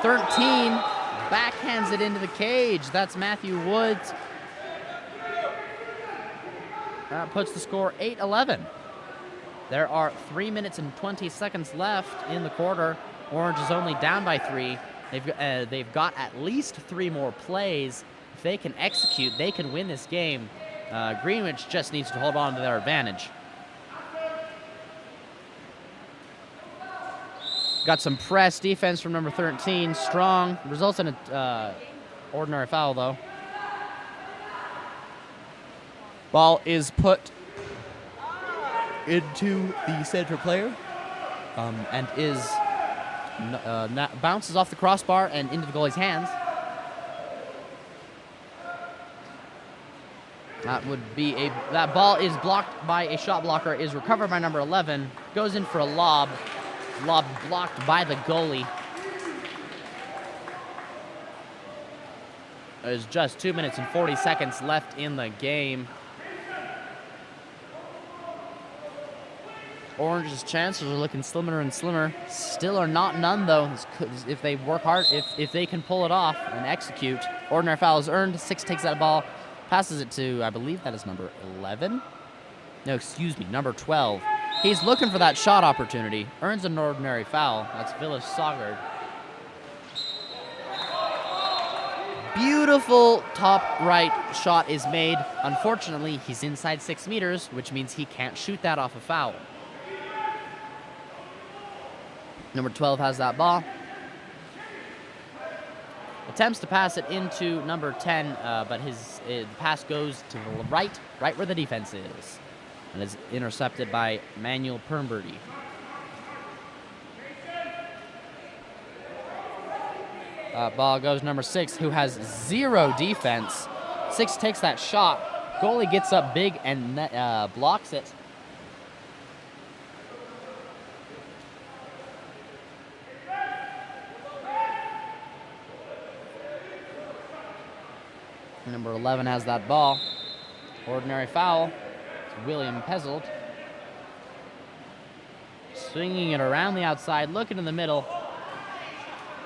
13. Backhands it into the cage. That's Matthew Woods. That puts the score 8-11. There are 3 minutes and 20 seconds left in the quarter. Orange is only down by 3. They've got at least 3 more plays. If they can execute, they can win this game. Greenwich just needs to hold on to their advantage. Got some press defense from number 13. Strong. Results in an ordinary foul, though. Ball is put into the center player and is... bounces off the crossbar and into the goalie's hands. That ball is blocked by a shot blocker, is recovered by number 11, goes in for a lob. Lob blocked by the goalie. There's just 2 minutes and 40 seconds left in the game. Orange's chances are looking slimmer and slimmer. Still are not none, though. If they work hard, if they can pull it off and execute. Ordinary foul is earned. 6 takes that ball, passes it to, I believe that is number 11. No, excuse me, number 12. He's looking for that shot opportunity. Earns an ordinary foul. That's Villas Sogard. Beautiful top right shot is made. Unfortunately, he's inside 6 meters, which means he can't shoot that off a foul. Number 12 has that ball. Attempts to pass it into number 10, but the pass goes to the right where the defense is, and is intercepted by Manuel Permbirdie. Ball goes number 6, who has 0 defense. 6 takes that shot. Goalie gets up big and blocks it. Number 11 has that ball. Ordinary foul. It's William Pezzold. Swinging it around the outside, looking in the middle.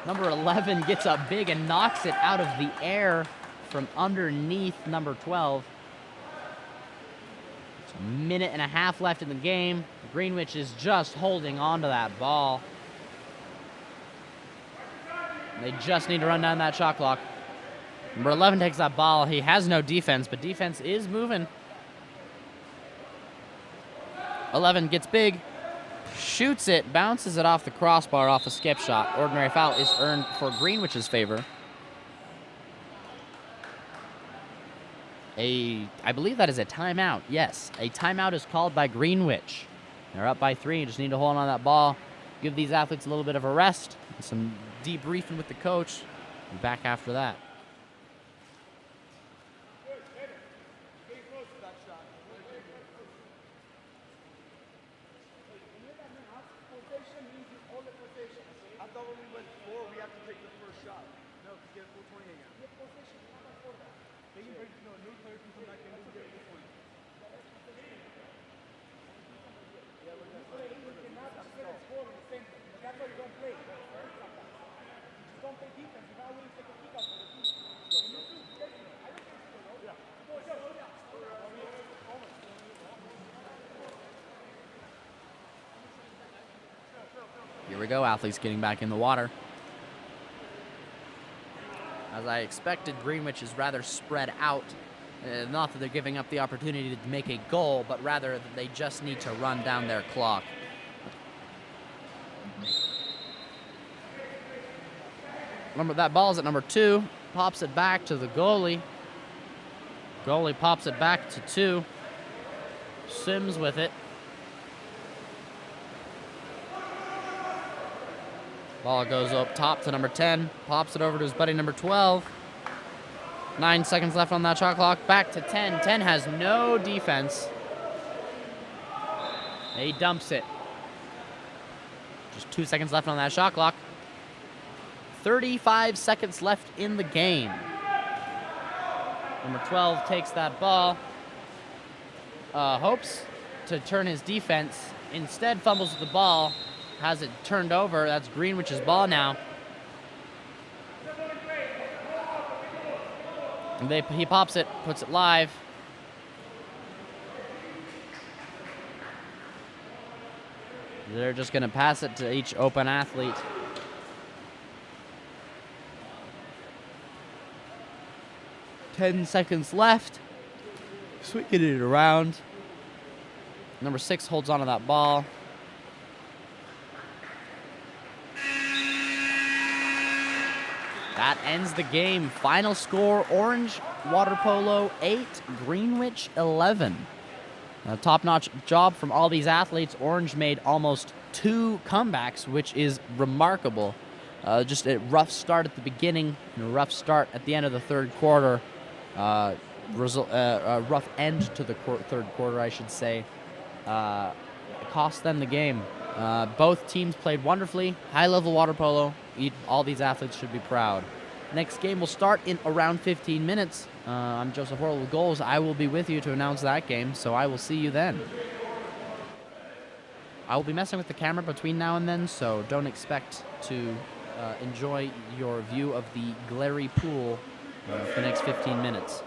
Number 11 gets up big and knocks it out of the air from underneath number 12. It's a minute and a half left in the game. Greenwich is just holding on to that ball. They just need to run down that shot clock. Number 11 takes that ball. He has no defense, but defense is moving. 11 gets big, shoots it, bounces it off the crossbar off a skip shot. Ordinary foul is earned for Greenwich's favor. I believe that is a timeout. Yes, a timeout is called by Greenwich. They're up by 3. You just need to hold on to that ball. Give these athletes a little bit of a rest. Some debriefing with the coach. Be back after that. take the first shot. No, to get full 20 again. They can break, no, new players can come back in and get full 20. Here we go, athletes getting back in the water. As I expected, Greenwich is rather spread out. Not that they're giving up the opportunity to make a goal, but rather that they just need to run down their clock. That ball's at number 2. Pops it back to the goalie. Goalie pops it back to 2. Sims with it. Ball goes up top to number 10. Pops it over to his buddy number 12. 9 seconds left on that shot clock. Back to 10. 10 has no defense. He dumps it. Just 2 seconds left on that shot clock. 35 seconds left in the game. Number 12 takes that ball. Hopes to turn his defense. Instead fumbles with the ball. Has it turned over. That's Greenwich's ball now. And he pops it, puts it live. They're just going to pass it to each open athlete. Ten seconds left. Swinging it around. Number 6 holds onto that ball. That ends the game. Final score, Orange Water Polo 8, Greenwich 11. A top-notch job from all these athletes. Orange made almost 2 comebacks, which is remarkable. Just a rough start at the beginning and a rough start at the end of the third quarter. A rough end to the third quarter, I should say. It cost them the game. Both teams played wonderfully. High-level water polo. All these athletes should be proud. Next game will start in around 15 minutes. I'm Joseph Horrell with goals. I will be with you to announce that game, so I will see you then. I will be messing with the camera between now and then, so don't expect to enjoy your view of the glary pool for the next 15 minutes.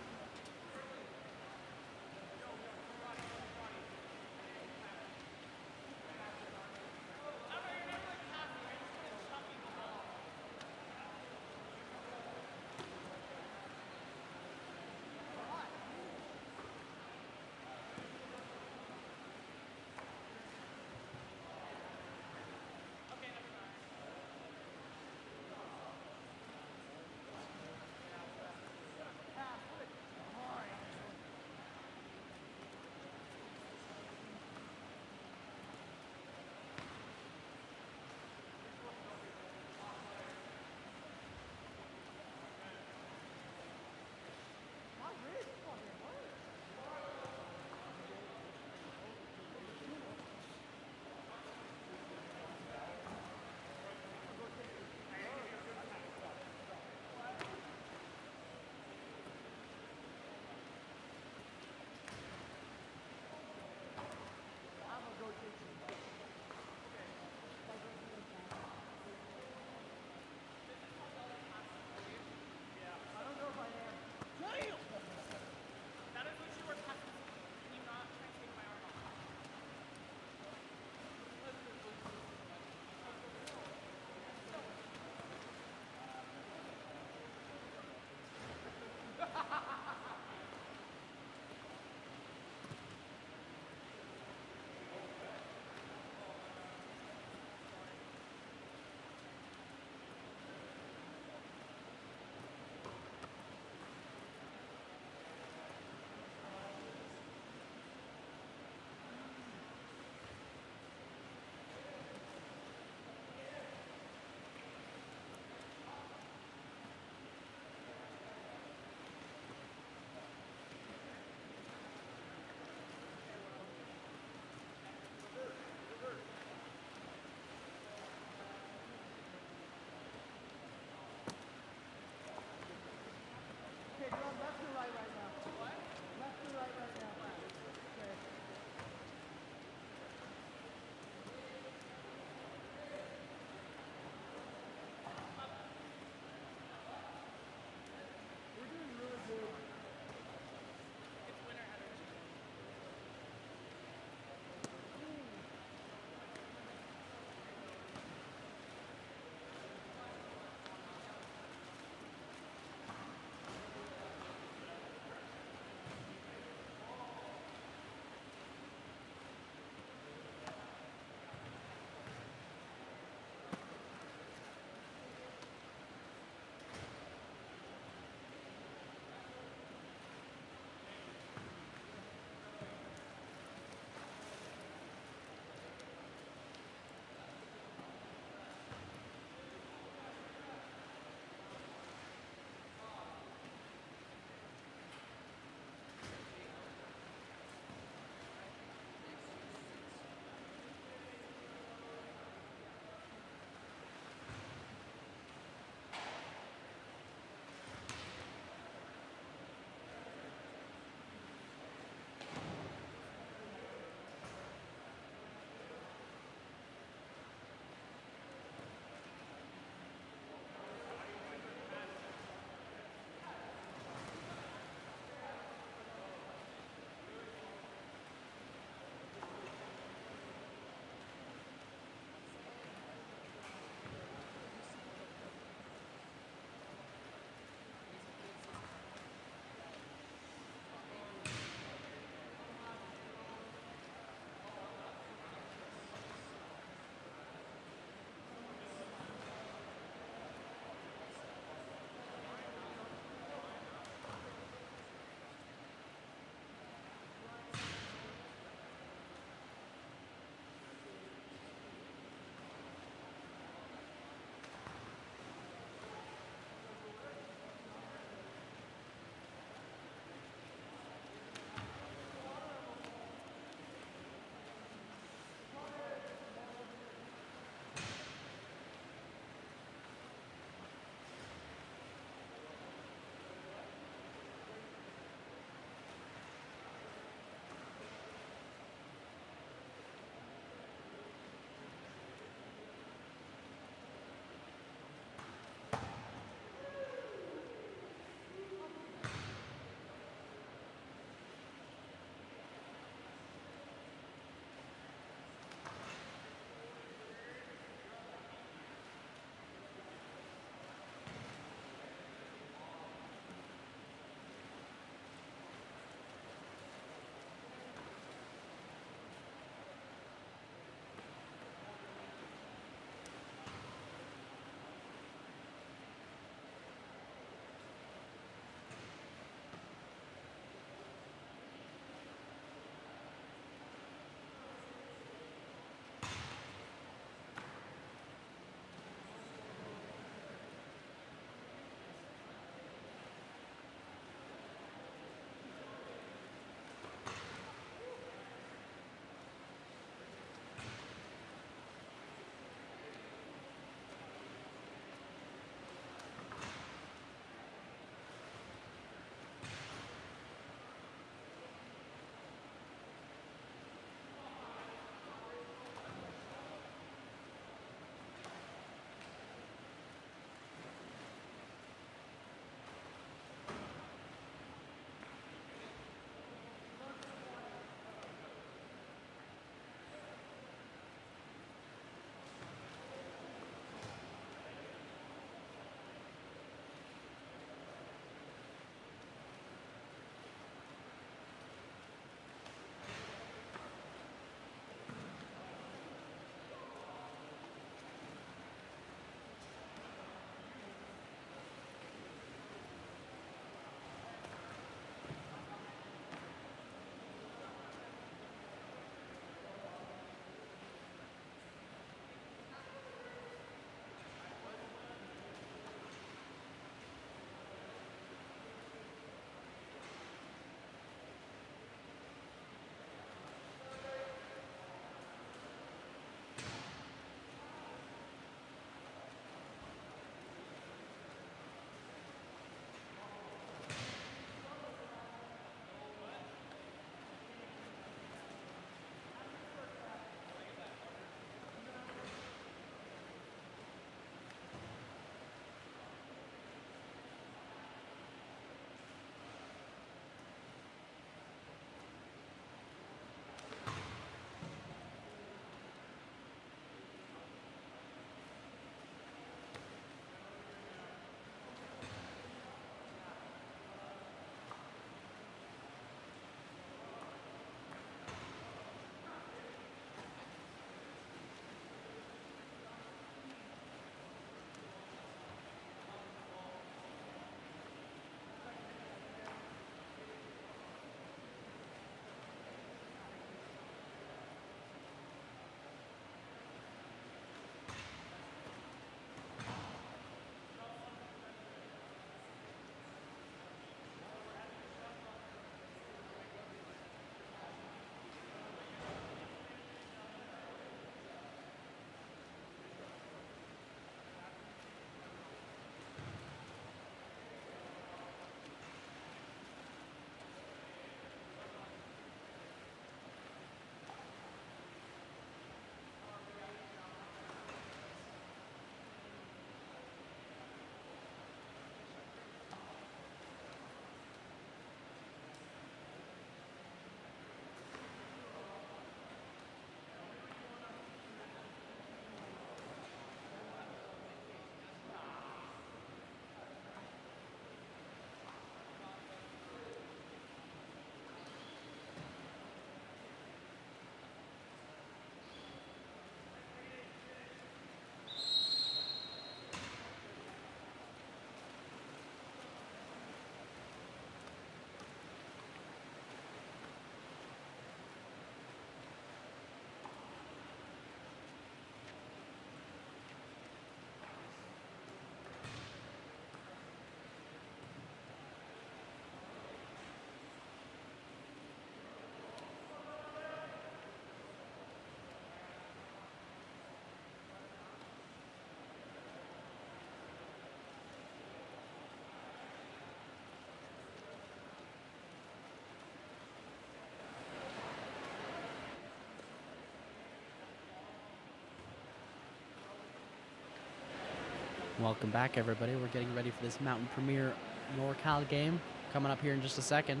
Welcome back, everybody. We're getting ready for this Mountain Premier NorCal game coming up here in just a second.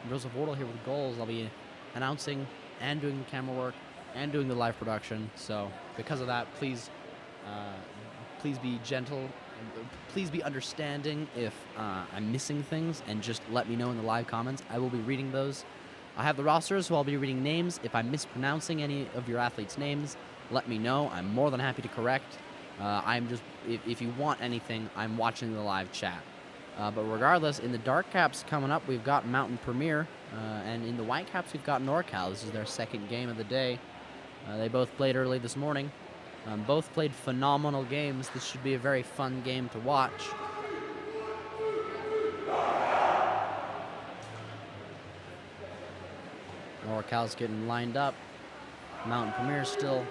Joseph Wardle here with goals. I'll be announcing and doing the camera work and doing the live production. So because of that, please be gentle. Please be understanding if I'm missing things, and just let me know in the live comments. I will be reading those. I have the rosters, so I'll be reading names. If I'm mispronouncing any of your athletes' names, let me know. I'm more than happy to correct. If you want anything, I'm watching the live chat. But regardless, in the dark caps coming up, we've got Mountain Premier, and in the white caps, we've got NorCal. This is their second game of the day. They both played early this morning. Both played phenomenal games. This should be a very fun game to watch. NorCal's getting lined up. Mountain Premier still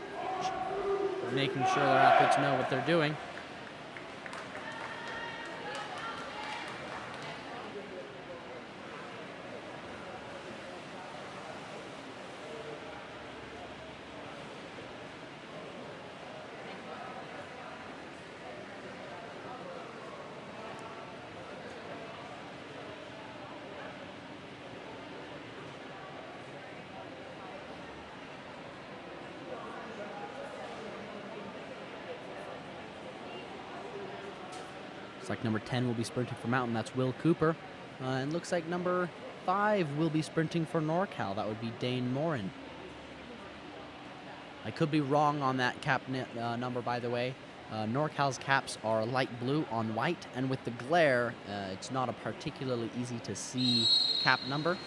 making sure their athletes know what they're doing. Looks like number 10 will be sprinting for Mountain. That's Will Cooper. And looks like number 5 will be sprinting for NorCal. That would be Dane Morin. I could be wrong on that cap number, by the way. NorCal's caps are light blue on white, and with the glare, it's not a particularly easy to see cap number.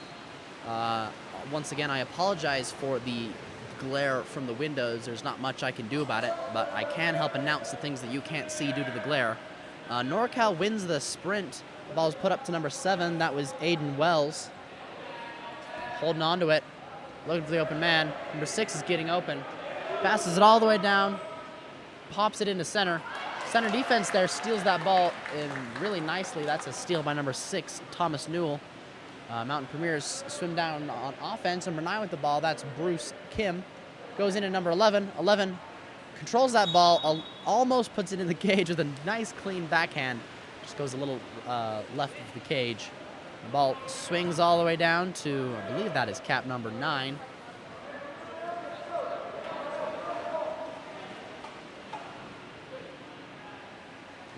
Once again, I apologize for the glare from the windows. There's not much I can do about it, but I can help announce the things that you can't see due to the glare. NorCal wins the sprint. The ball is put up to number 7. That was Aiden Wells. Holding on to it. Looking for the open man. Number 6 is getting open. Passes it all the way down. Pops it into center. Center defense there steals that ball really nicely. That's a steal by number 6, Thomas Newell. Mountain Premiers swim down on offense. Number 9 with the ball. That's Bruce Kim. Goes into number 11. 11 controls that ball, almost puts it in the cage with a nice clean backhand. Just goes a little left of the cage. The ball swings all the way down to, I believe that is cap number 9.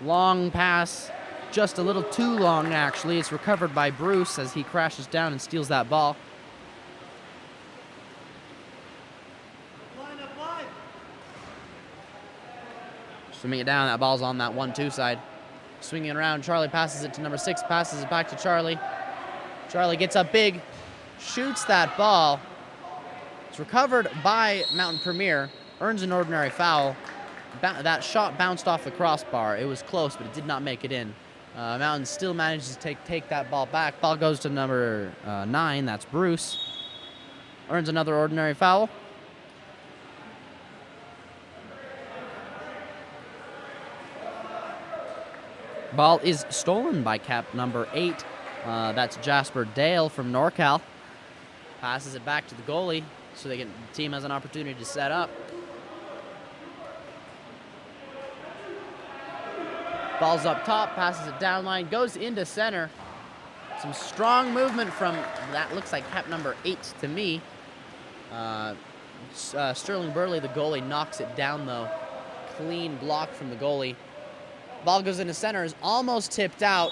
Long pass, just a little too long actually. It's recovered by Bruce as he crashes down and steals that ball. Swimming it down, that ball's on that 1-2 side. Swinging it around, Charlie passes it to number 6, passes it back to Charlie. Charlie gets up big, shoots that ball. It's recovered by Mountain Premier, earns an ordinary foul. That shot bounced off the crossbar. It was close, but it did not make it in. Mountain still manages to take that ball back. Ball goes to number 9, that's Bruce. Earns another ordinary foul. Ball is stolen by cap number 8. That's Jasper Dale from NorCal. Passes it back to the goalie so the team has an opportunity to set up. Ball's up top, passes it down line, goes into center. Some strong movement from, that looks like cap number 8 to me. Sterling Burley, the goalie, knocks it down though. Clean block from the goalie. Ball goes into center, is almost tipped out,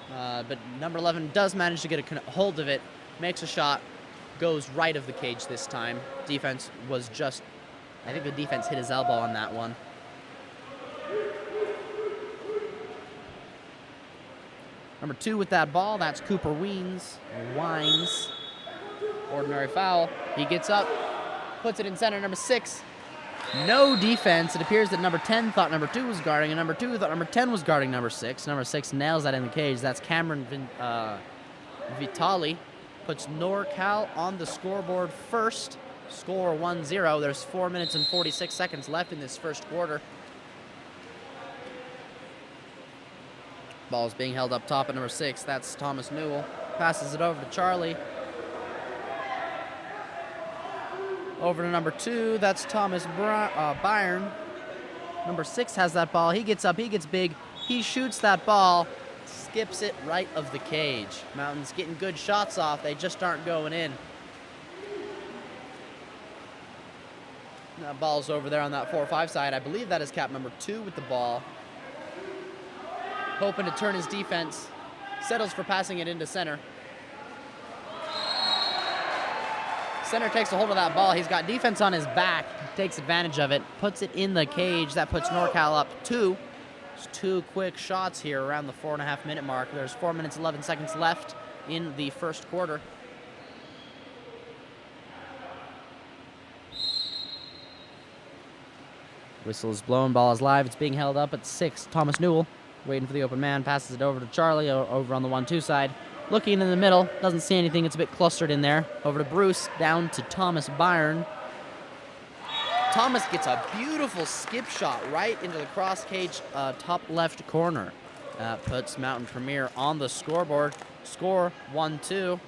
but number 11 does manage to get a hold of it, makes a shot, goes right of the cage this time. Defense was just, I think the defense hit his elbow on that one. Number 2 with that ball, that's Cooper Wines. Ordinary foul. He gets up, puts it in center. Number 6. No defense. It appears that number 10 thought number 2 was guarding, and number 2 thought number 10 was guarding number 6. Number 6 nails that in the cage. That's Cameron Vitali. Puts NorCal on the scoreboard first. Score 1-0. There's 4 minutes and 46 seconds left in this first quarter. Ball's being held up top at number 6. That's Thomas Newell. Passes it over to Charlie. Over to number 2. That's Thomas Byrne. Number 6 has that ball. He gets up, he gets big. He shoots that ball, skips it right of the cage. Mountain's getting good shots off. They just aren't going in. That ball's over there on that 4-5 side. I believe that is Cap number 2 with the ball. Hoping to turn his defense. Settles for passing it into center. Center takes a hold of that ball. He's got defense on his back. Takes advantage of it. Puts it in the cage. That puts NorCal up 2. There's 2 quick shots here around the 4.5-minute mark. There's 4 minutes, 11 seconds left in the first quarter. Whistle is blown. Ball is live. It's being held up at 6. Thomas Newell waiting for the open man. Passes it over to Charlie over on the 1-2 side. Looking in the middle. Doesn't see anything. It's a bit clustered in there. Over to Bruce. Down to Thomas Byron. Thomas gets a beautiful skip shot right into the cross cage top left corner. Puts Mountain Premier on the scoreboard. Score 1-2.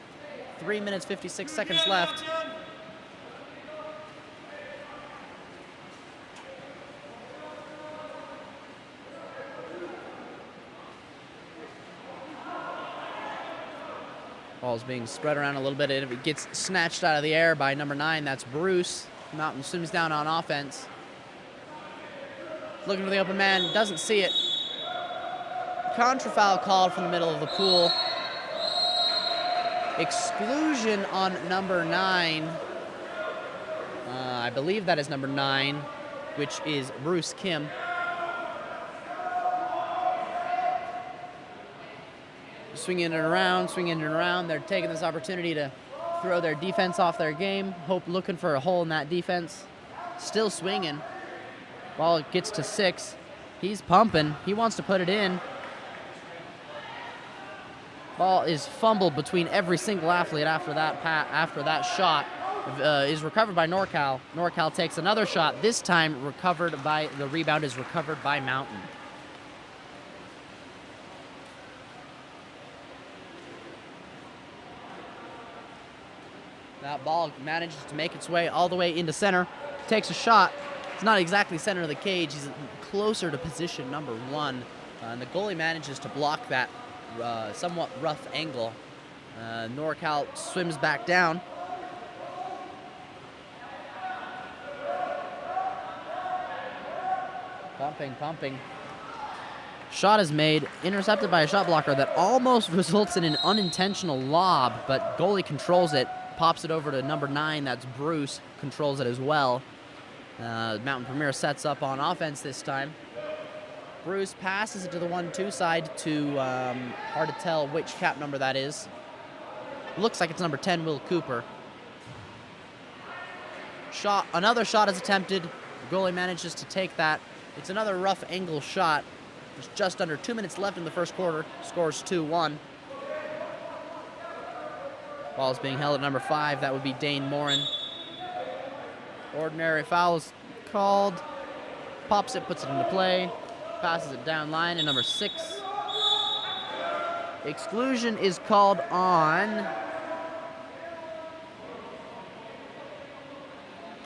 3 minutes, 56 seconds left. Ball's being spread around a little bit. It gets snatched out of the air by number 9. That's Bruce. Mountain swims down on offense. Looking for the open man. Doesn't see it. Contra foul called from the middle of the pool. Exclusion on number 9. I believe that is number 9, which is Bruce Kim. Swinging it around, swinging it around. They're taking this opportunity to throw their defense off their game. Looking for a hole in that defense. Still swinging. Ball gets to 6. He's pumping. He wants to put it in. Ball is fumbled between every single athlete after that shot. Is recovered by NorCal. NorCal takes another shot. This time the rebound is recovered by Mountain. That ball manages to make its way all the way into center. Takes a shot. It's not exactly center of the cage. He's closer to position number 1. And the goalie manages to block that somewhat rough angle. NorCal swims back down. Pumping. Shot is made, intercepted by a shot blocker that almost results in an unintentional lob, but goalie controls it. Pops it over to number 9, that's Bruce, controls it as well. Mountain Premier sets up on offense this time. Bruce passes it to the 1-2 side to, hard to tell which cap number that is. Looks like it's number 10, Will Cooper. Another shot is attempted. The goalie manages to take that. It's another rough angle shot. There's just under 2 minutes left in the first quarter. Scores 2-1. Ball's being held at number 5. That would be Dane Morin. Ordinary foul is called. Pops it, puts it into play. Passes it down line to number 6. Exclusion is called on.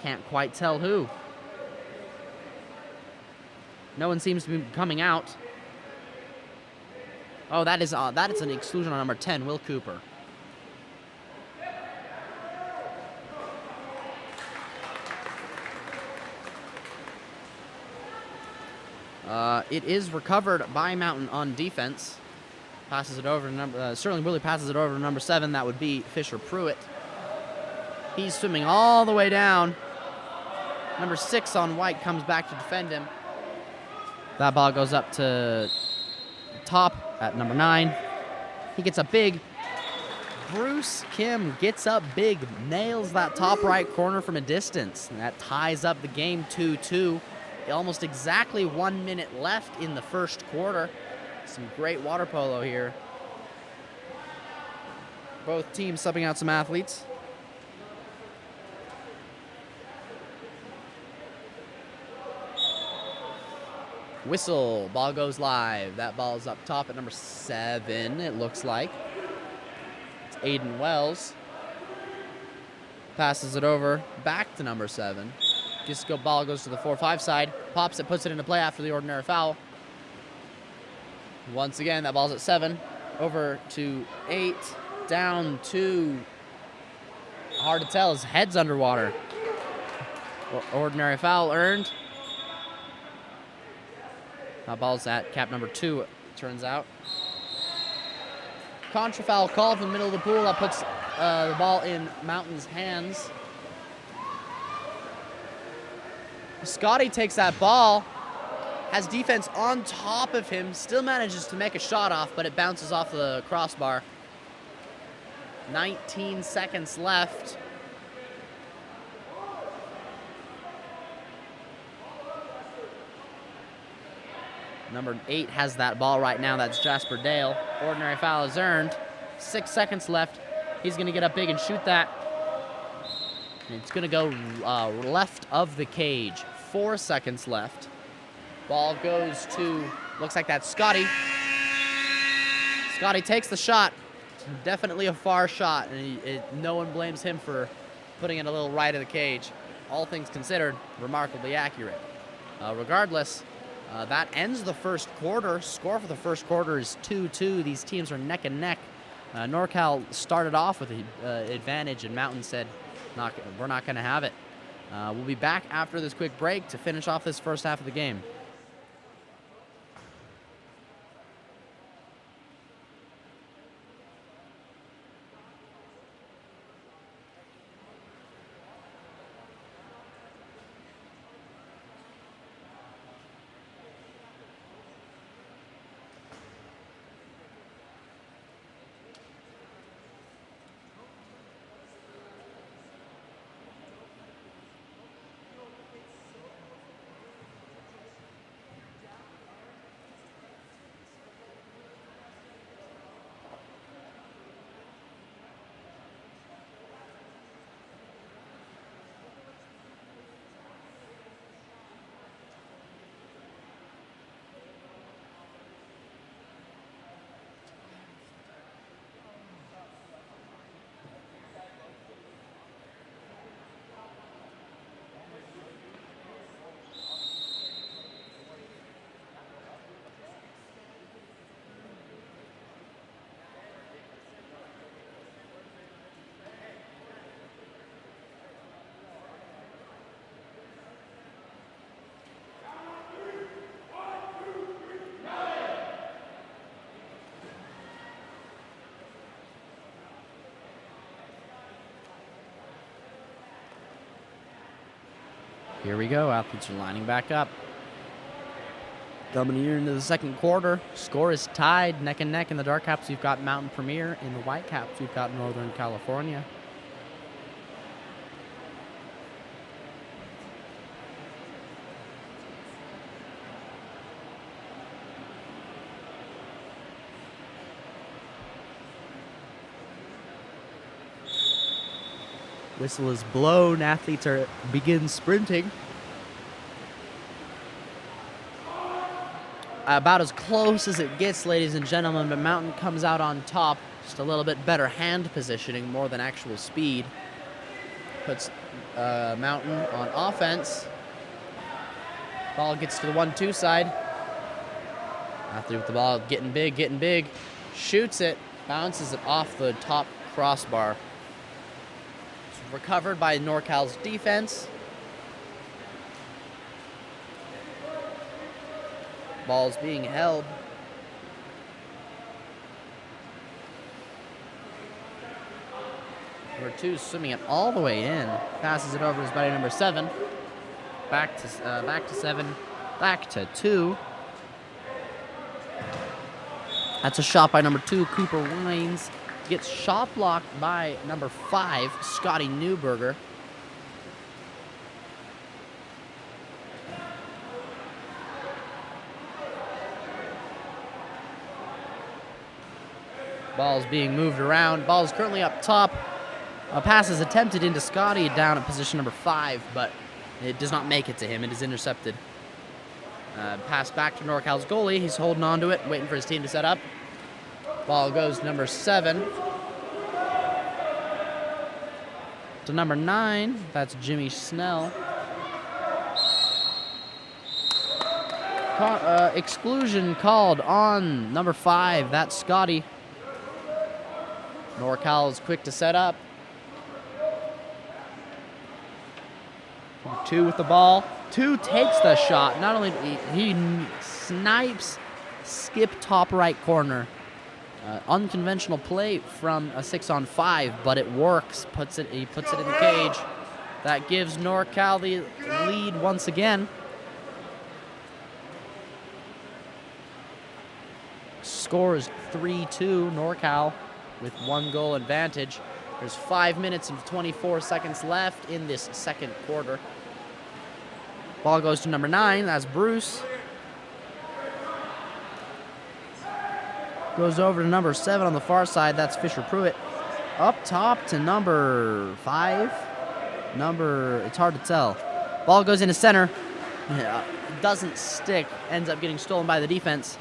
Can't quite tell who. No one seems to be coming out. Oh, that is an exclusion on number 10, Will Cooper. It is recovered by Mountain on defense. Passes it over to Sterling Willie passes it over to number 7. That would be Fisher Pruitt. He's swimming all the way down. Number 6 on white comes back to defend him. That ball goes up to top at number 9. He gets up big. Bruce Kim gets up big, nails that top right corner from a distance. And that ties up the game 2-2. Almost exactly 1 minute left in the first quarter. Some great water polo here. Both teams subbing out some athletes. Whistle, ball goes live. That ball is up top at number 7, it looks like. It's Aiden Wells. Passes it over back to number 7. Ball goes to the 4-5 side. Pops it, puts it into play after the ordinary foul. Once again, that ball's at 7. Over to 8. Down 2. Hard to tell. His head's underwater. Ordinary foul earned. That ball's at cap number 2, it turns out. Contra foul called from the middle of the pool. That puts the ball in Mountain's hands. Scotty takes that ball, has defense on top of him, still manages to make a shot off, but it bounces off the crossbar. 19 seconds left. Number 8 has that ball right now. That's Jasper Dale. Ordinary foul is earned. 6 seconds left. He's going to get up big and shoot that. And it's going to go left of the cage. 4 seconds left. Ball goes to, looks like that's Scotty. Scotty takes the shot. Definitely a far shot, and no one blames him for putting it a little right of the cage. All things considered, remarkably accurate. Regardless, that ends the first quarter. Score for the first quarter is 2-2. These teams are neck and neck. NorCal started off with the advantage, and Mountain said, we're not going to have it. We'll be back after this quick break to finish off this first half of the game. Here we go. Athletes are lining back up. Coming here into the second quarter. Score is tied neck and neck. In the dark caps, we've got Mountain Premier. In the white caps, we've got Northern California. Whistle is blown. Athletes begin sprinting. About as close as it gets, ladies and gentlemen, but Mountain comes out on top. Just a little bit better hand positioning more than actual speed. Puts Mountain on offense. Ball gets to the 1-2 side. Athlete with the ball, getting big. Shoots it, bounces it off the top crossbar. Recovered by NorCal's defense. Ball's being held. Number 2 swimming it all the way in. Passes it over to his buddy number 7. Back to 7. Back to 2. That's a shot by number 2, Cooper Wines. Gets shot blocked by number 5, Scotty Newberger. Ball's being moved around. Ball is currently up top. A pass is attempted into Scotty down at position number 5, but it does not make it to him. It is intercepted. Pass back to NorCal's goalie. He's holding on to it, waiting for his team to set up. Ball goes number 7 to number 9. That's Jimmy Snell. exclusion called on number 5. That's Scotty. NorCal is quick to set up. 2 with the ball. 2 takes the shot. Not only he snipes, skip top right corner. Unconventional play from a 6-on-5, but it works. He puts it in the cage. That gives NorCal the lead once again. Score is 3-2 NorCal with 1 goal advantage. There's 5 minutes and 24 seconds left in this second quarter. Ball goes to number 9. That's Bruce. Goes over to number 7 on the far side. That's Fisher Pruitt. Up top to number 5. It's hard to tell. Ball goes into center. Doesn't stick. Ends up getting stolen by the defense.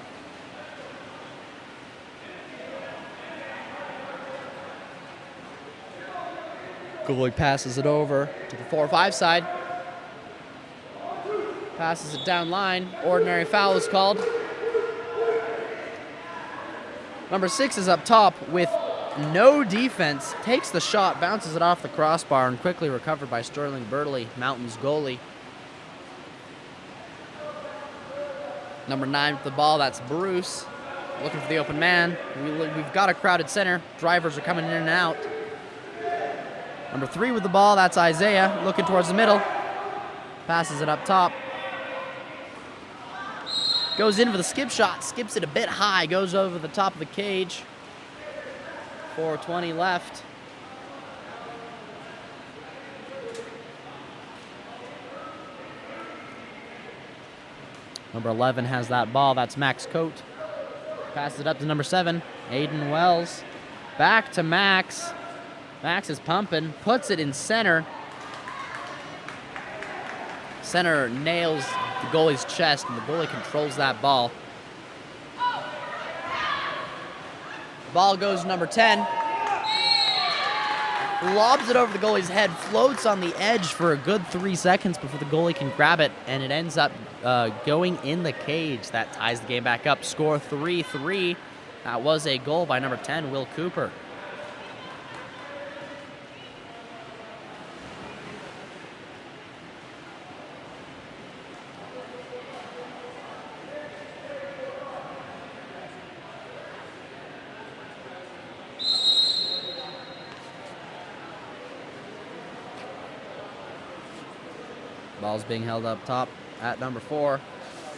Goalie passes it over to the 4-5 side. Passes it down line. Ordinary foul is called. Number 6 is up top with no defense. Takes the shot, bounces it off the crossbar, and quickly recovered by Sterling Bertley, Mountains goalie. Number 9 with the ball, that's Bruce. Looking for the open man. We've got a crowded center. Drivers are coming in and out. Number 3 with the ball, that's Isaiah, looking towards the middle. Passes it up top. Goes in for the skip shot, skips it a bit high, goes over the top of the cage. 4:20 left. Number 11 has that ball, that's Max Coate. Passes it up to number 7, Aiden Wells. Back to Max. Max is pumping, puts it in center. Center nails the goalie's chest, and the goalie controls that ball. Ball goes to number 10. Lobs it over the goalie's head, floats on the edge for a good 3 seconds before the goalie can grab it, and it ends up going in the cage. That ties the game back up. Score 3-3. That was a goal by number 10, Will Cooper. Ball's being held up top at number 4.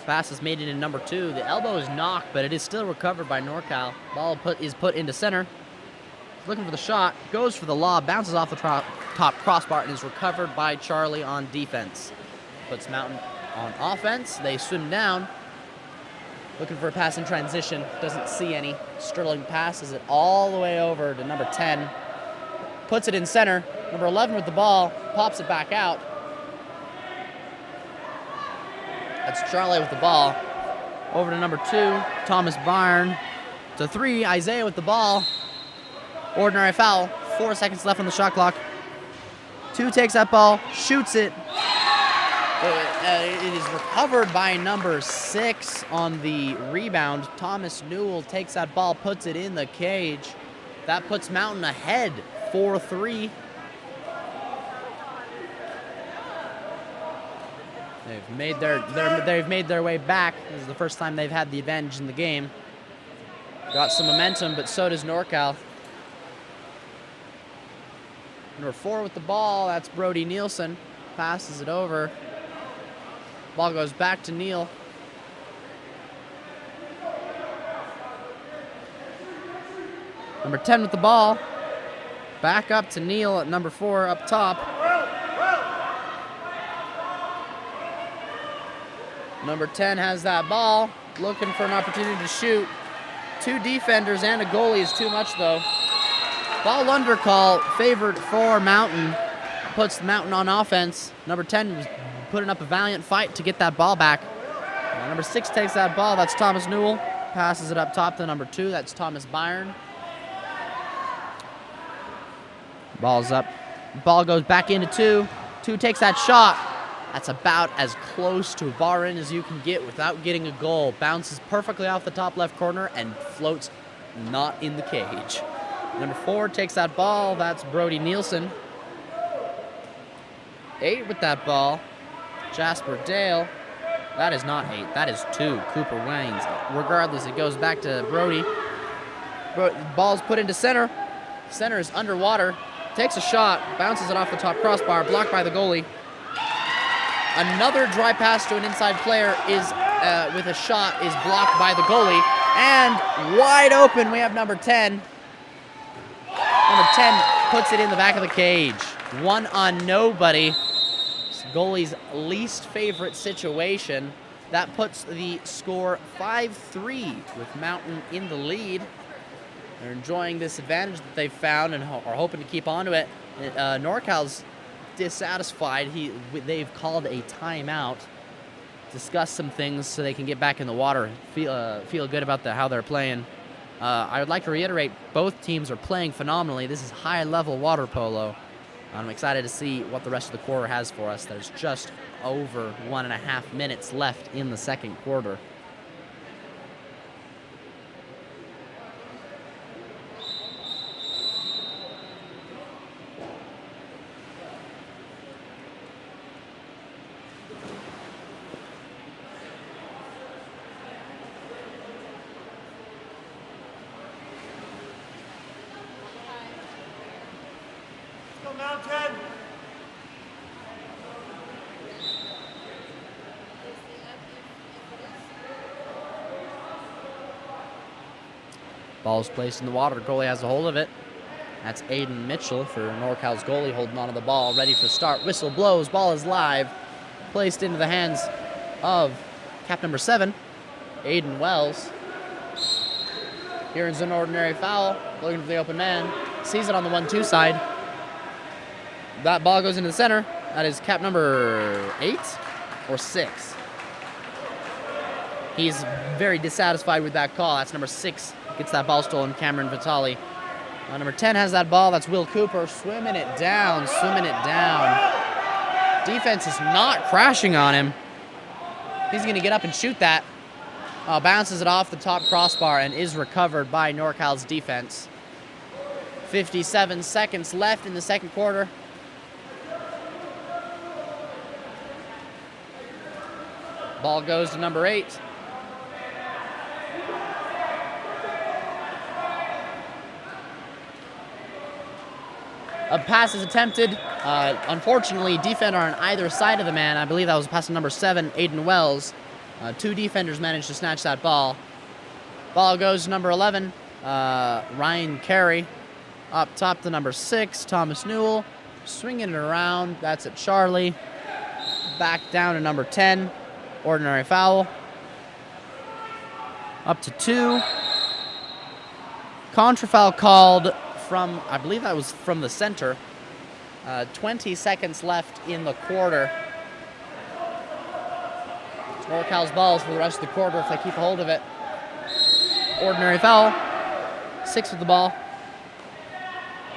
Pass is made into number 2. The elbow is knocked, but it is still recovered by NorCal. Ball is put into center. Looking for the shot. Goes for the lob. Bounces off the top crossbar and is recovered by Charlie on defense. Puts Mountain on offense. They swim down. Looking for a pass in transition. Doesn't see any. Sterling passes it all the way over to number 10. Puts it in center. Number 11 with the ball. Pops it back out. That's Charlie with the ball. Over to number 2, Thomas Byrne. To 3, Isaiah with the ball. Ordinary foul. 4 seconds left on the shot clock. 2 takes that ball, shoots it. It is recovered by number 6 on the rebound. Thomas Newell takes that ball, puts it in the cage. That puts Mountain ahead, 4-3. They've made their way back. This is the first time they've had the advantage in the game. Got some momentum, but so does NorCal. Number 4 with the ball, that's Brody Nielsen. Passes it over. Ball goes back to Neal. Number 10 with the ball. Back up to Neal at number 4 up top. Number 10 has that ball, looking for an opportunity to shoot. 2 defenders and a goalie is too much, though. Ball under call, favored for Mountain. Puts Mountain on offense. Number 10 was putting up a valiant fight to get that ball back. Number 6 takes that ball, that's Thomas Newell. Passes it up top to number 2, that's Thomas Byrne. Ball's up. Ball goes back into 2. 2 takes that shot. That's about as close to a bar in as you can get without getting a goal. Bounces perfectly off the top left corner and floats not in the cage. Number 4 takes that ball. That's Brody Nielsen. 8 with that ball. Jasper Dale. That is not 8. That is 2. Cooper Wangs. Regardless, it goes back to Brody. Ball's put into center. Center is underwater. Takes a shot. Bounces it off the top crossbar. Blocked by the goalie. Another dry pass to an inside player is with a shot is blocked by the goalie. And wide open, we have number 10. Number 10 puts it in the back of the cage. 1 on nobody. Goalie's least favorite situation. That puts the score 5-3 with Mountain in the lead. They're enjoying this advantage that they've found and are hoping to keep on to it. NorCal's dissatisfied. They've called a timeout, discuss some things so they can get back in the water, feel good about how they're playing. I would like to reiterate, both teams are playing phenomenally. This is high-level water polo. I'm excited to see what the rest of the quarter has for us. There's just over 1.5 minutes left in the second quarter. Go Mountain! Ball's placed in the water. Goalie has a hold of it. That's Aiden Mitchell for NorCal's goalie, holding onto the ball, ready for start. Whistle blows. Ball is live. Placed into the hands of cap number 7, Aiden Wells. Here's an ordinary foul. Looking for the open man. Sees it on the 1-2 side. That ball goes into the center. That is cap number 8 or 6. He's very dissatisfied with that call. That's number 6. Gets that ball stolen, Cameron Vitale. Number 10 has that ball. That's Will Cooper. Swimming it down, swimming it down. Defense is not crashing on him. He's going to get up and shoot that. Bounces it off the top crossbar and is recovered by NorCal's defense. 57 seconds left in the second quarter. Ball goes to number 8. A pass is attempted. Unfortunately, defender on either side of the man. I believe that was pass to number 7, Aiden Wells. 2 defenders managed to snatch that ball. Ball goes to number 11, Ryan Carey. Up top to number 6, Thomas Newell. Swinging it around. That's at Charlie. Back down to number 10. Ordinary foul. Up to 2. Contra foul called from, I believe that was from the center. 20 seconds left in the quarter. It's NorCal's balls for the rest of the quarter if they keep a hold of it. Ordinary foul. 6 with the ball.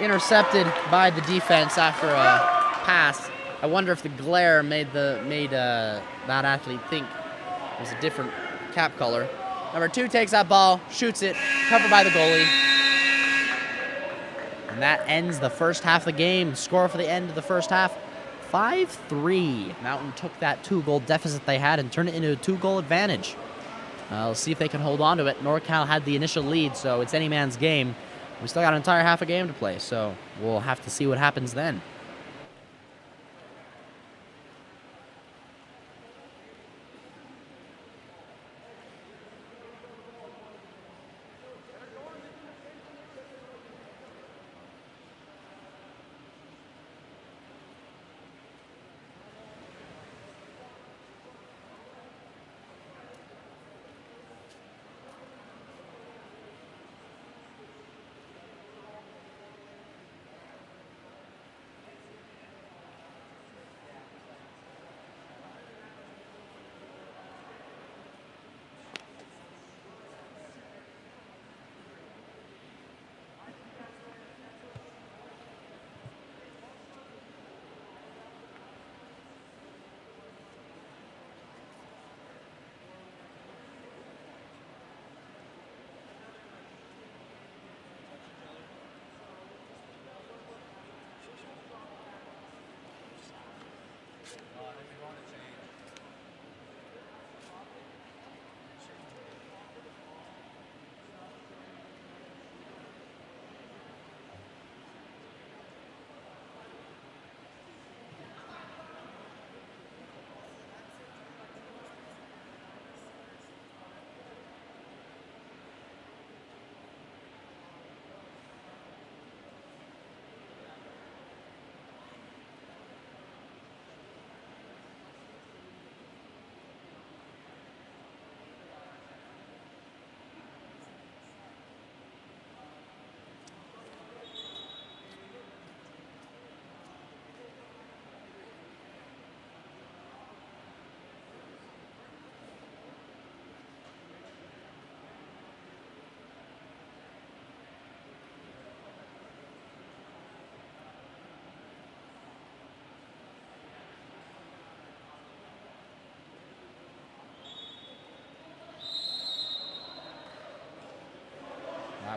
Intercepted by the defense after a pass. I wonder if the glare made that athlete think it was a different cap color. Number 2 takes that ball, shoots it, covered by the goalie. And that ends the first half of the game. Score for the end of the first half, 5-3. Mountain took that 2-goal deficit they had and turned it into a 2-goal advantage. Let's see if they can hold on to it. NorCal had the initial lead, so it's any man's game. We still got an entire half a game to play, so we'll have to see what happens then.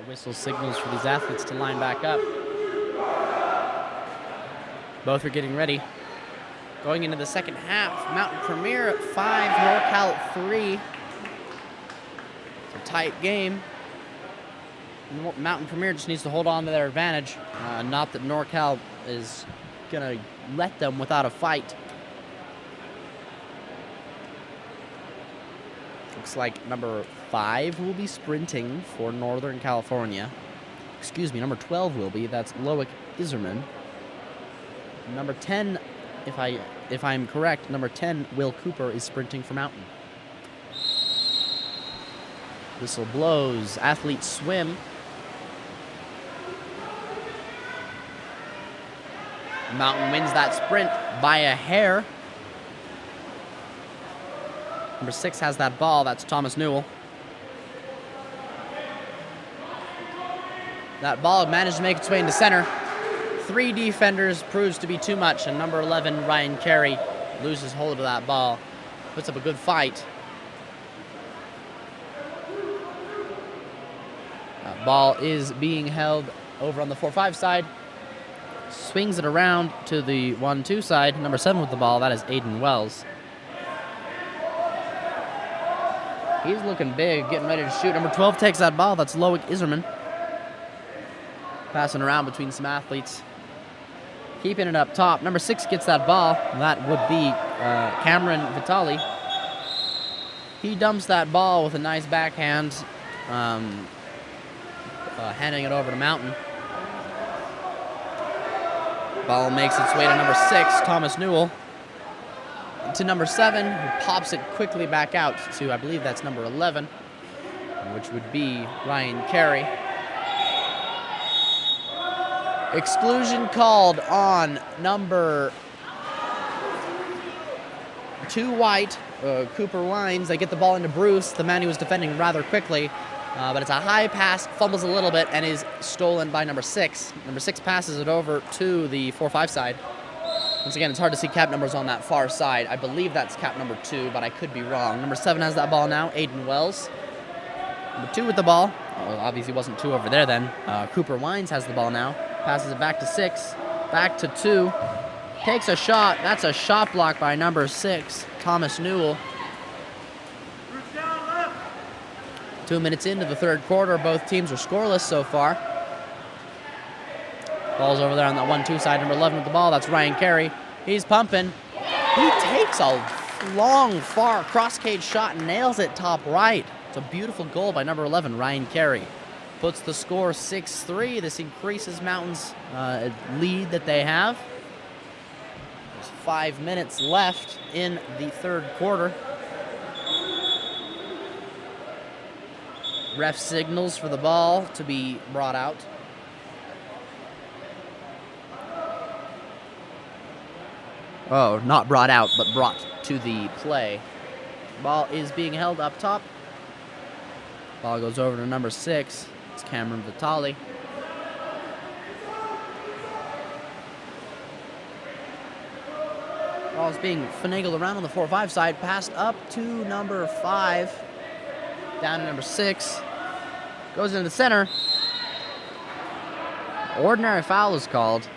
whistle signals for these athletes to line back up. Both are getting ready. Going into the second half, Mountain Premier at 5, NorCal at 3. It's a tight game. Mountain Premier just needs to hold on to their advantage. Not that NorCal is going to let them without a fight. Looks like number 5 will be sprinting for Northern California. Excuse me, number 12 will be. That's Loic Iserman. Number 10, if I'm correct, number 10, Will Cooper, is sprinting for Mountain. Whistle blows. Athletes swim. Mountain wins that sprint by a hair. Number 6 has that ball. That's Thomas Newell. That ball managed to make its way into center. 3 defenders proves to be too much, and number 11, Ryan Carey, loses hold of that ball. Puts up a good fight. That ball is being held over on the 4-5 side. Swings it around to the 1-2 side. Number 7 with the ball, that is Aiden Wells. He's looking big, getting ready to shoot. Number 12 takes that ball. That's Loic Iserman. Passing around between some athletes. Keeping it up top. Number 6 gets that ball. That would be Cameron Vitali. He dumps that ball with a nice backhand, handing it over to Mountain. Ball makes its way to number 6, Thomas Newell. To number 7, who pops it quickly back out to, I believe that's number 11, which would be Ryan Carey. Exclusion called on number 2 white, Cooper Wines. They get the ball into Bruce, the man who was defending rather quickly, but it's a high pass, fumbles a little bit, and is stolen by number 6. Number 6 passes it over to the 4-5 side. Once again, it's hard to see cap numbers on that far side. I believe that's cap number 2, but I could be wrong. Number 7 has that ball now, Aiden Wells. Number 2 with the ball. Well, obviously wasn't 2 over there then. Cooper Wines has the ball now. Passes it back to 6, back to 2. Takes a shot. That's a shot block by number 6, Thomas Newell. 2 minutes into the third quarter, both teams are scoreless so far. Ball's over there on that 1-2 side. Number 11 with the ball. That's Ryan Carey. He's pumping. He takes a long, far cross-cage shot and nails it top right. It's a beautiful goal by number 11, Ryan Carey. Puts the score 6-3. This increases Mountain's lead that they have. There's 5 minutes left in the third quarter. Ref signals for the ball to be brought out. Oh, not brought out, but brought to the play. Ball is being held up top. Ball goes over to number 6. It's Cameron Vitali. Ball is being finagled around on the 4-5 side. Passed up to number 5. Down to number 6. Goes into the center. Ordinary foul is called.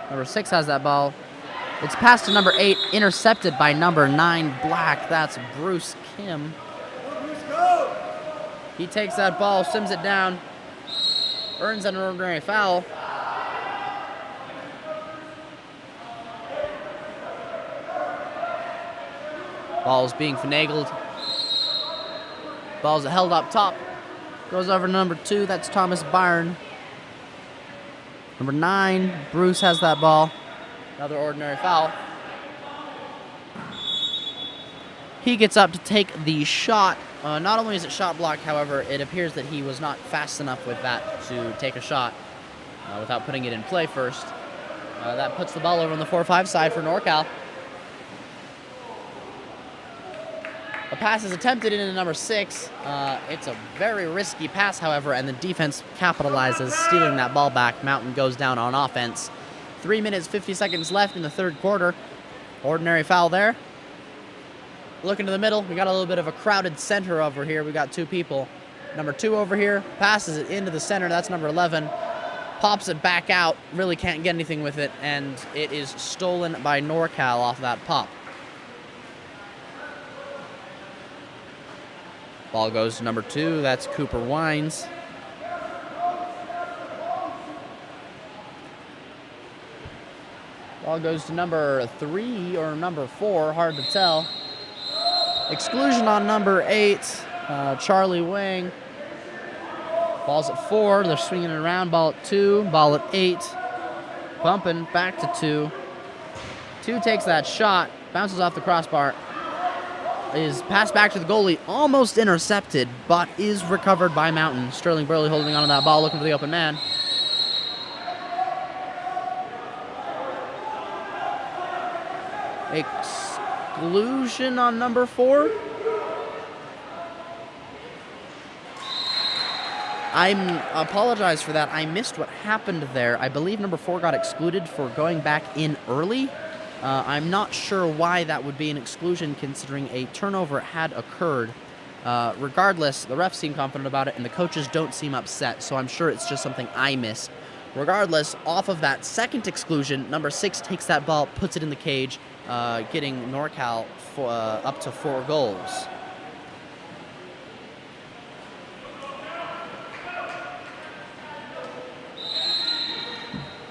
Number 6 has that ball. It's passed to number 8, intercepted by number 9, Black. That's Bruce Kim. He takes that ball, sims it down, earns an ordinary foul. Ball's being finagled. Ball's held up top. Goes over to number 2, that's Thomas Byrne. Number 9, Bruce has that ball. Another ordinary foul. He gets up to take the shot. Not only is it shot blocked, however, it appears that he was not fast enough with that to take a shot without putting it in play first. That puts the ball over on the 4-5 side for NorCal. A pass is attempted into number 6. It's a very risky pass, however, and the defense capitalizes, stealing that ball back. Mountain goes down on offense. 3 minutes, 50 seconds left in the third quarter. Ordinary foul there. Looking to the middle, we got a little bit of a crowded center over here. We got 2 people. Number 2 over here, passes it into the center. That's number 11. Pops it back out, really can't get anything with it, and it is stolen by NorCal off that pop. Ball goes to number 2, that's Cooper Wines. Ball goes to number 3 or number 4, hard to tell. Exclusion on number 8, Charlie Wang. Ball's at 4, they're swinging it around. Ball at 2, ball at 8. Bumping back to 2. 2 takes that shot, bounces off the crossbar. Is passed back to the goalie, almost intercepted, but is recovered by Mountain. Sterling Burley holding onto that ball, looking for the open man. Exclusion on number 4. I apologize for that. I missed what happened there. I believe number 4 got excluded for going back in early. I'm not sure why that would be an exclusion considering a turnover had occurred. Regardless, the refs seem confident about it and the coaches don't seem upset, so I'm sure it's just something I missed. Regardless, off of that second exclusion, number 6 takes that ball, puts it in the cage, getting NorCal up to 4 goals.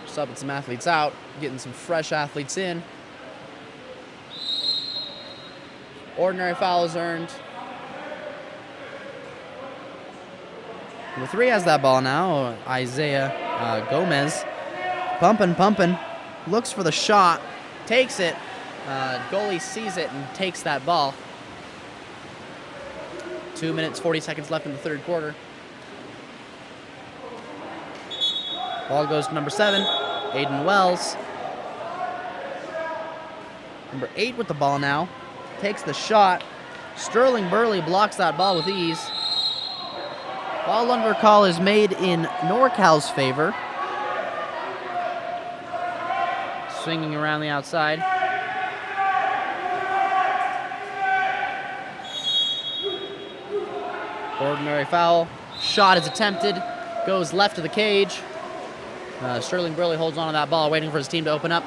Subbing some athletes out, getting some fresh athletes in. Ordinary foul is earned. Number 3 has that ball now, Isaiah Gomez. Pumping, looks for the shot, takes it. Goalie sees it and takes that ball. 2 minutes, 40 seconds left in the third quarter. Ball goes to number 7, Aiden Wells. Number 8 with the ball now. Takes the shot. Sterling Burley blocks that ball with ease. Ball under call is made in NorCal's favor. Swinging around the outside. Ordinary foul. Shot is attempted. Goes left of the cage. Sterling Burley holds on to that ball, waiting for his team to open up.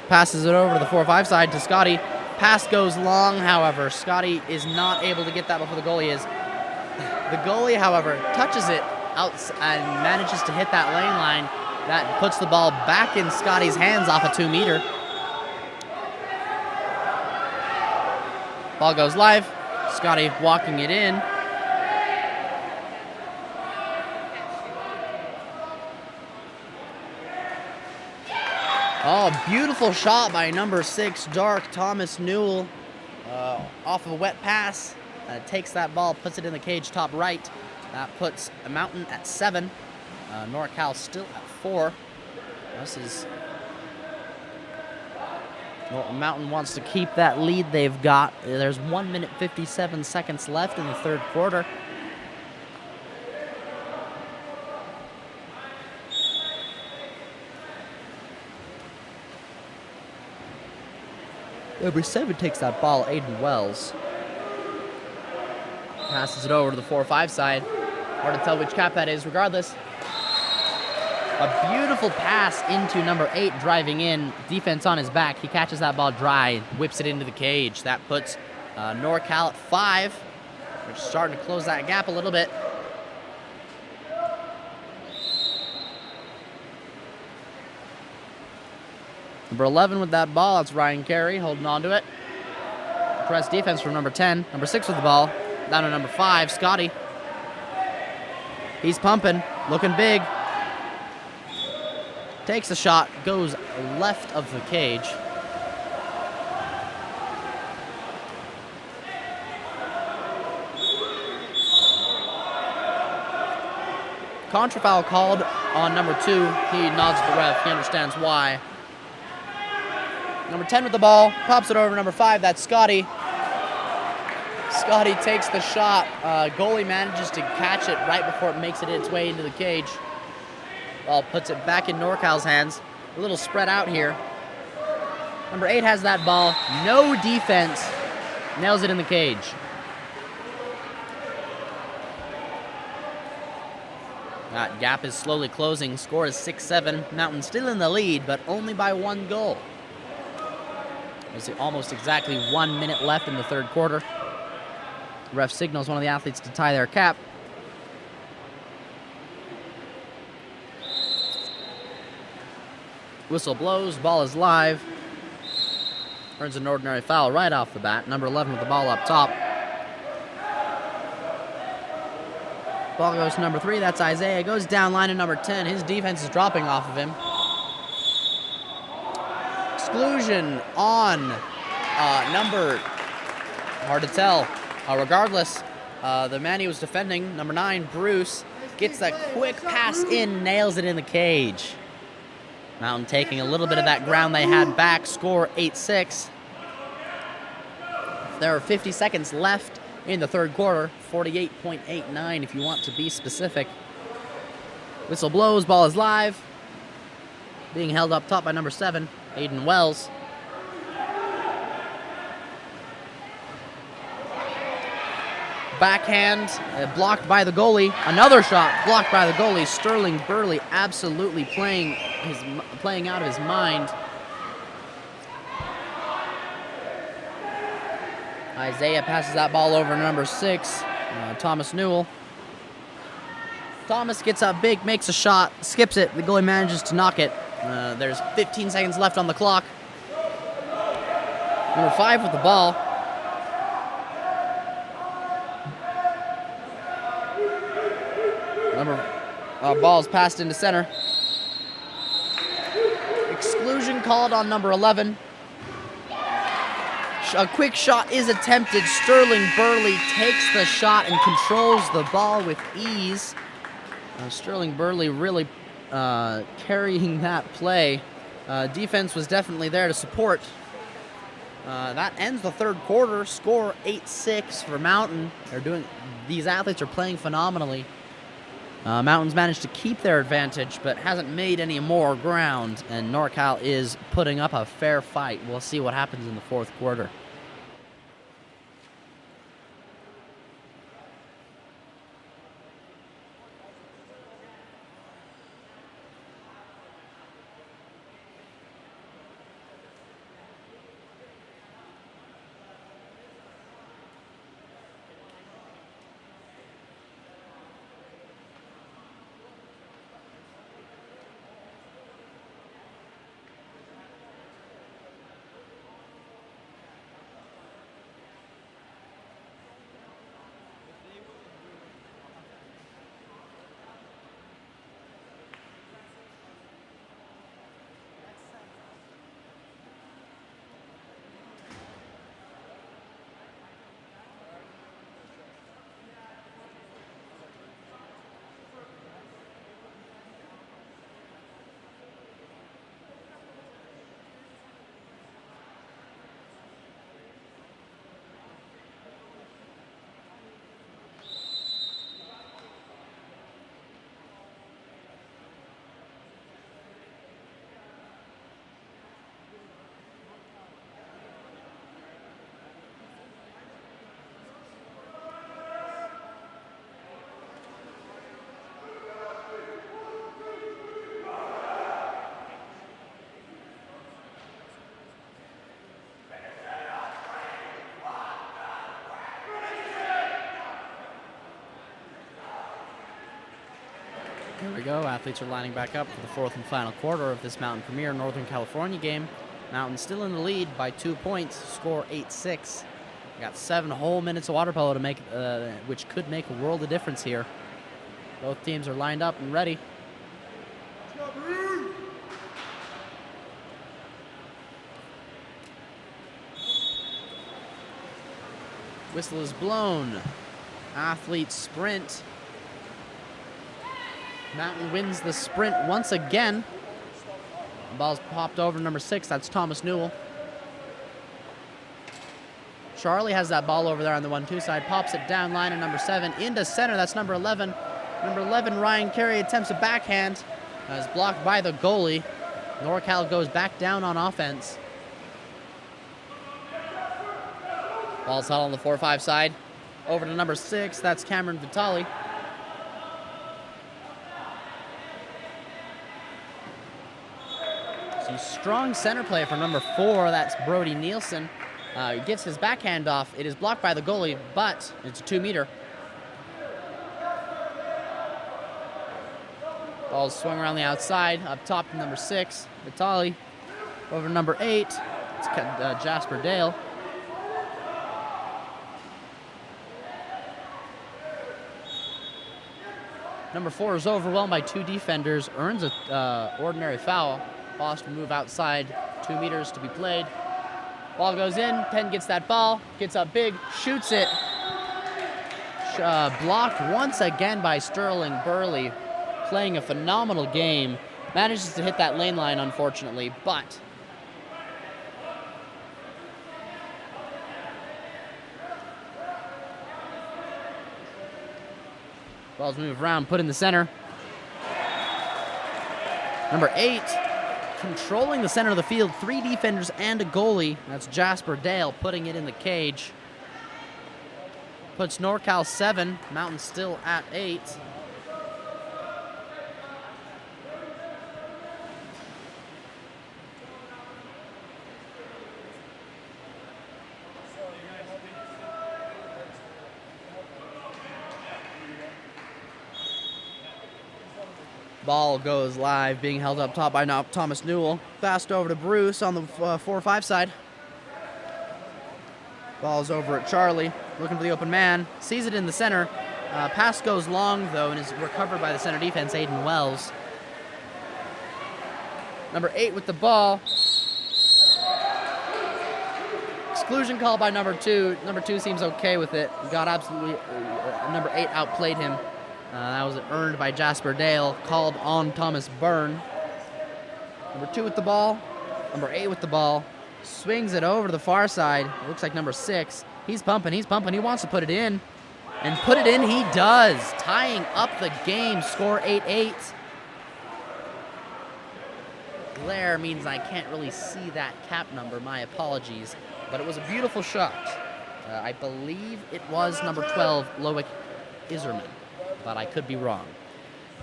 Passes it over to the 4-5 side to Scotty. Pass goes long, however. Scotty is not able to get that before the goalie is. The goalie, however, touches it out and manages to hit that lane line. That puts the ball back in Scotty's hands off a 2-meter. Ball goes live. Scotty walking it in. Oh, beautiful shot by number 6, Dark Thomas Newell, off of a wet pass. Takes that ball, puts it in the cage top right. That puts Mountain at 7. NorCal still at 4. This is... Well, Mountain wants to keep that lead they've got. There's 1 minute 57 seconds left in the third quarter. Number 7 takes that ball, Aiden Wells. Passes it over to the 4-5 side. Hard to tell which cap that is, regardless. A beautiful pass into number 8, driving in. Defense on his back. He catches that ball dry, whips it into the cage. That puts NorCal at 5. We're starting to close that gap a little bit. Number 11 with that ball, that's Ryan Carey holding on to it. Press defense from number 10. Number 6 with the ball, down to number 5, Scotty. He's pumping, looking big. Takes the shot, goes left of the cage. Contra foul called on number 2. He nods at the ref, he understands why. Number 10 with the ball, pops it over to number 5, that's Scotty. Scotty takes the shot. Goalie manages to catch it right before it makes it its way into the cage. Ball puts it back in NorCal's hands. A little spread out here. Number 8 has that ball, no defense, nails it in the cage. That gap is slowly closing. Score is 6-7. Mountain still in the lead, but only by 1 goal. There's almost exactly 1 minute left in the third quarter. Ref signals one of the athletes to tie their cap. Whistle blows, ball is live. Earns an ordinary foul right off the bat. Number 11 with the ball up top. Ball goes to number 3, that's Isaiah. Goes down line to number 10. His defense is dropping off of him. Exclusion on number, hard to tell. Regardless, the man he was defending, number 9, Bruce, gets that quick pass in, nails it in the cage. Mountain taking a little bit of that ground they had back. Score 8-6. There are 50 seconds left in the third quarter. 48.89 if you want to be specific. Whistle blows, ball is live. Being held up top by number 7, Aiden Wells. Backhand, blocked by the goalie. Another shot blocked by the goalie. Sterling Burley absolutely playing out of his mind. Isaiah passes that ball over to number 6, Thomas Newell. Thomas gets up big, makes a shot, skips it. The goalie manages to knock it. There's 15 seconds left on the clock. Number 5 with the ball. Ball's passed into center. Exclusion called on number 11. A quick shot is attempted. Sterling Burley takes the shot and controls the ball with ease. Sterling Burley really carrying that play. Defense was definitely there to support. That ends the third quarter. Score 8-6 for Mountain. These athletes are playing phenomenally. Mountains managed to keep their advantage, but hasn't made any more ground, and NorCal is putting up a fair fight. We'll see what happens in the fourth quarter. Here we go. Athletes are lining back up for the fourth and final quarter of this Mountain Premier Northern California game. Mountain still in the lead by 2 points. Score 8-6. We got 7 whole minutes of water polo to make, which could make a world of difference here. Both teams are lined up and ready. Whistle is blown. Athletes sprint. Mountain wins the sprint once again. The ball's popped over to number 6. That's Thomas Newell. Charlie has that ball over there on the 1-2 side. Pops it down line to number 7. Into center. That's number 11. Number 11, Ryan Carey, attempts a backhand. Is blocked by the goalie. NorCal goes back down on offense. Ball's held on the 4-5 side. Over to number 6. That's Cameron Vitale. Some strong center play for number 4. That's Brody Nielsen. He gets his backhand off. It is blocked by the goalie, but it's a 2-meter. Ball's swung around the outside, up top to number 6, Vitali. Over number 8, it's Jasper Dale. Number 4 is overwhelmed by 2 defenders, earns a ordinary foul. Ball has to move outside 2 meters to be played. Ball goes in, 10 gets that ball, gets up big, shoots it. Blocked once again by Sterling Burley, playing a phenomenal game. Manages to hit that lane line, unfortunately, but ball's moved around, put in the center. Number 8, controlling the center of the field, 3 defenders and a goalie. That's Jasper Dale putting it in the cage. Puts NorCal 7, Mountain still at 8. Ball goes live, being held up top by Thomas Newell. Fast over to Bruce on the 4-5 side. Ball's over at Charlie, looking for the open man. Sees it in the center. Pass goes long, though, and is recovered by the center defense, Aiden Wells. Number 8 with the ball. Exclusion call by number 2. Number 2 seems okay with it. Got absolutely... number 8 outplayed him. That was earned by Jasper Dale, called on Thomas Byrne. Number 2 with the ball. Number 8 with the ball. Swings it over to the far side. It looks like number 6. He's pumping, he's pumping. He wants to put it in. And put it in he does. Tying up the game. Score 8-8. Glare means I can't really see that cap number. My apologies. But it was a beautiful shot. I believe it was number 12, Loic Iserman. But I could be wrong.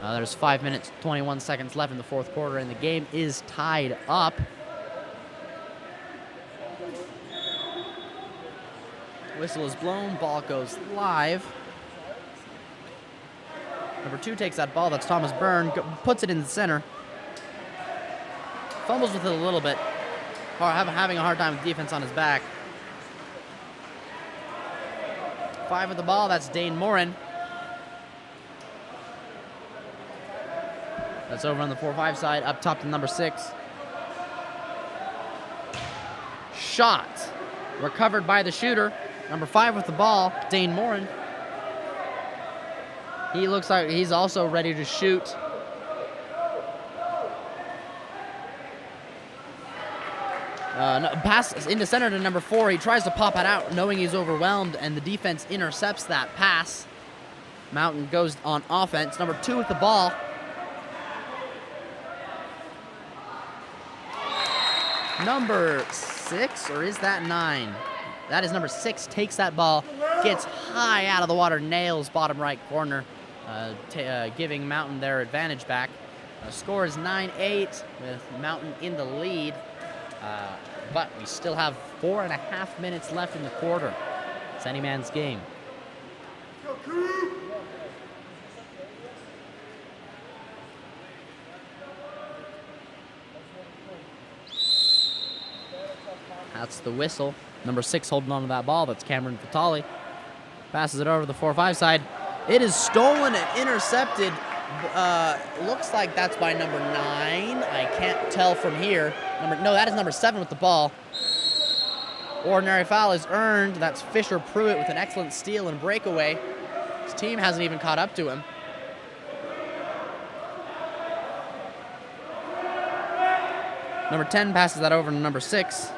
There's 5 minutes, 21 seconds left in the 4th quarter, and the game is tied up. Whistle is blown, ball goes live. Number 2 takes that ball, that's Thomas Byrne, puts it in the center. Fumbles with it a little bit, having a hard time with defense on his back. 5 with the ball, that's Dane Morin. That's over on the 4-5 side, up top to number 6. Shot. Recovered by the shooter. Number 5 with the ball, Dane Morin. He looks like he's also ready to shoot. Pass into center to number 4. He tries to pop it out, knowing he's overwhelmed, and the defense intercepts that pass. Mountain goes on offense. Number 2 with the ball. Number 6, or is that 9? That is number 6, takes that ball, gets high out of the water, nails bottom right corner, giving Mountain their advantage back. Score is 9-8 with Mountain in the lead, but we still have 4.5 minutes left in the quarter. It's any man's game. That's the whistle. Number 6 holding on to that ball. That's Cameron Vitali. Passes it over to the 4-5 side. It is stolen and intercepted. Looks like that's by number 9. I can't tell from here. No, that is number 7 with the ball. Ordinary foul is earned. That's Fisher Pruitt with an excellent steal and breakaway. His team hasn't even caught up to him. Number 10 passes that over to number 6.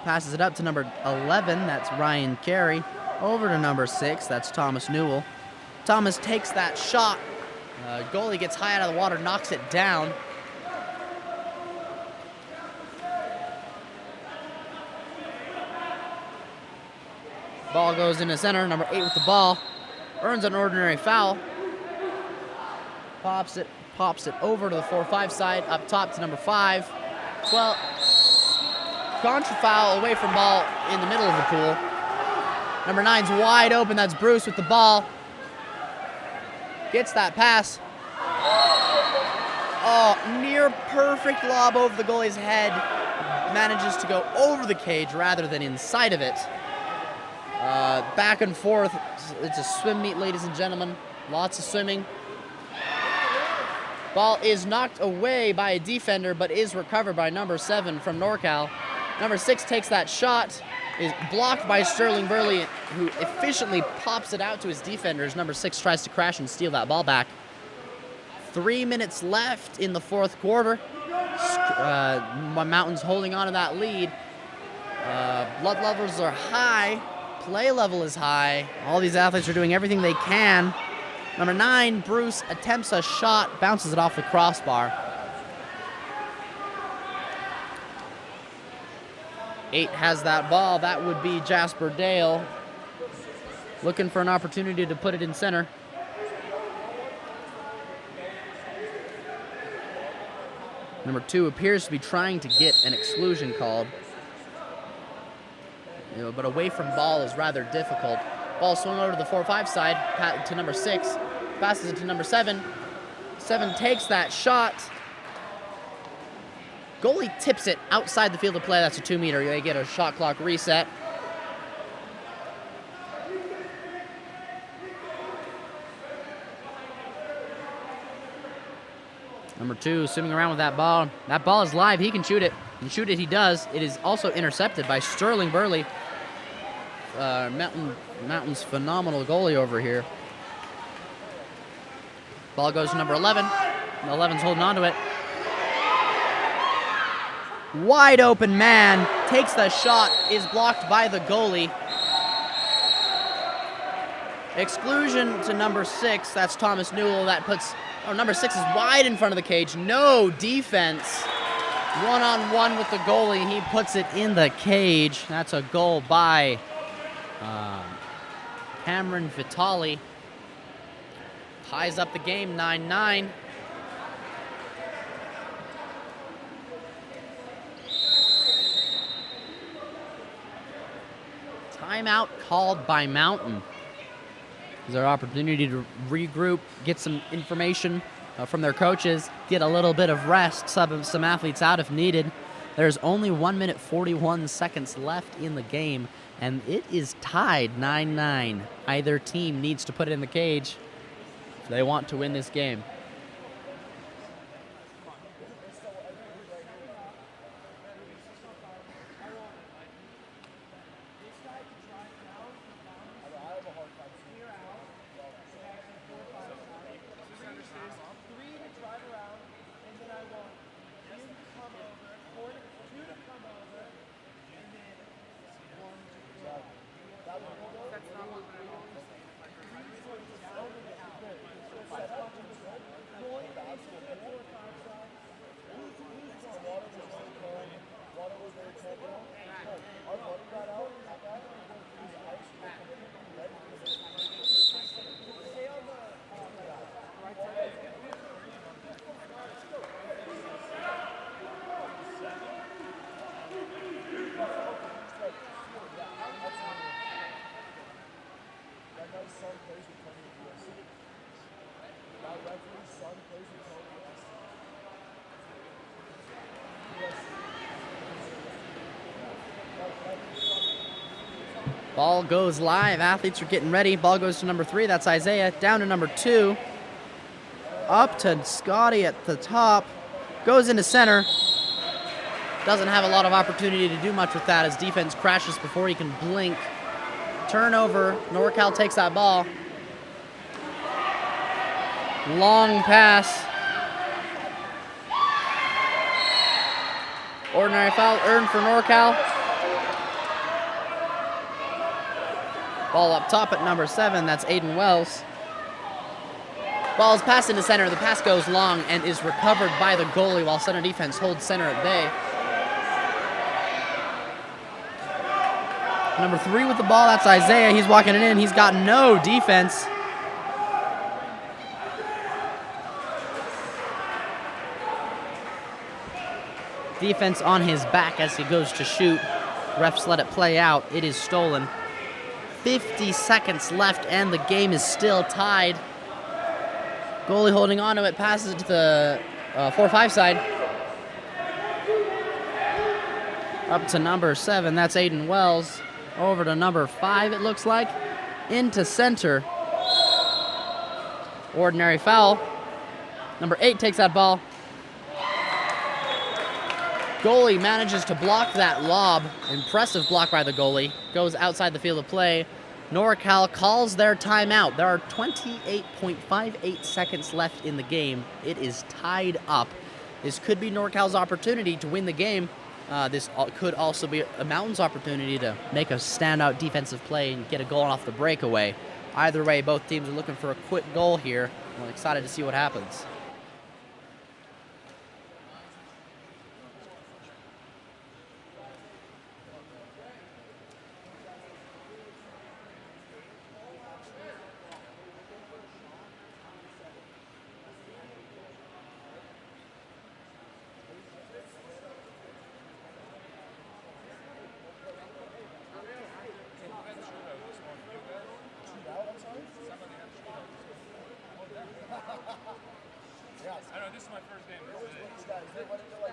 Passes it up to number 11, that's Ryan Carey. Over to number 6, that's Thomas Newell. Thomas takes that shot. Goalie gets high out of the water, knocks it down. Ball goes into center, number 8 with the ball. Earns an ordinary foul. pops it over to the 4-5 side, up top to number 5. Well, contra foul away from ball in the middle of the pool. Number 9's wide open. That's Bruce with the ball. Gets that pass. Oh, near perfect lob over the goalie's head. Manages to go over the cage rather than inside of it. Back and forth. It's a swim meet, ladies and gentlemen. Lots of swimming. Ball is knocked away by a defender, but is recovered by number 7 from NorCal. Number 6 takes that shot, is blocked by Sterling Burley, who efficiently pops it out to his defenders. Number 6 tries to crash and steal that ball back. 3 minutes left in the fourth quarter. Mountains holding on to that lead. Blood levels are high. Play level is high. All these athletes are doing everything they can. Number 9, Bruce, attempts a shot, bounces it off the crossbar. 8 has that ball. That would be Jasper Dale. Looking for an opportunity to put it in center. Number 2 appears to be trying to get an exclusion called. But away from ball is rather difficult. Ball swung over to the 4-5 side to number 6. Passes it to number 7. 7 takes that shot. Goalie tips it outside the field of play. That's a 2-meter. They get a shot clock reset. Number 2 swimming around with that ball. That ball is live. He can shoot it. And shoot it he does. It is also intercepted by Sterling Burley. Mountain's phenomenal goalie over here. Ball goes to number 11. And 11's holding on to it. Wide open man. Takes the shot. Is blocked by the goalie. Exclusion to number 6. That's Thomas Newell. That puts... Oh, number 6 is wide in front of the cage. No defense. One-on-one with the goalie. He puts it in the cage. That's a goal by Cameron Vitali. Ties up the game, 9-9. Timeout called by Mountain. Is their opportunity to regroup, get some information from their coaches, get a little bit of rest, sub some athletes out if needed. There's only 1 minute 41 seconds left in the game, and it is tied 9-9. Either team needs to put it in the cage if they want to win this game. Ball goes live. Athletes are getting ready. Ball goes to number 3. That's Isaiah. Down to number 2. Up to Scotty at the top. Goes into center. Doesn't have a lot of opportunity to do much with that as defense crashes before he can blink. Turnover. NorCal takes that ball. Long pass. Ordinary foul earned for NorCal. Ball up top at number 7. That's Aiden Wells. Ball is passed into center. The pass goes long and is recovered by the goalie while center defense holds center at bay. Number 3 with the ball. That's Isaiah. He's walking it in. He's got no defense. Defense on his back as he goes to shoot. Refs let it play out. It is stolen. 50 seconds left, and the game is still tied. Goalie holding on to it, passes it to the 4-5 side. Up to number 7, that's Aiden Wells. Over to number 5, it looks like. Into center. Ordinary foul. Number 8 takes that ball. Goalie manages to block that lob. Impressive block by the goalie. Goes outside the field of play. NorCal calls their timeout. There are 28.58 seconds left in the game. It is tied up. This could be NorCal's opportunity to win the game. This could also be a Mountain's opportunity to make a standout defensive play and get a goal off the breakaway. Either way, both teams are looking for a quick goal here. I'm excited to see what happens. I know, this is my first game. I know, it was a 28,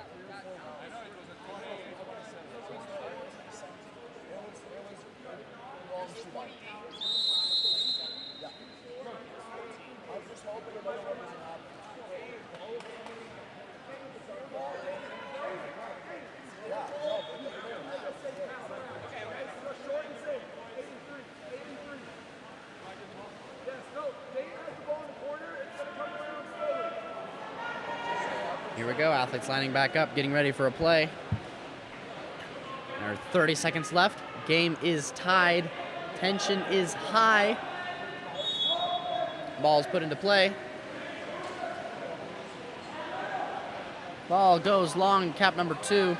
Here we go, athletes lining back up, getting ready for a play. There are 30 seconds left. Game is tied. Tension is high. Ball is put into play. Ball goes long, cap number 2.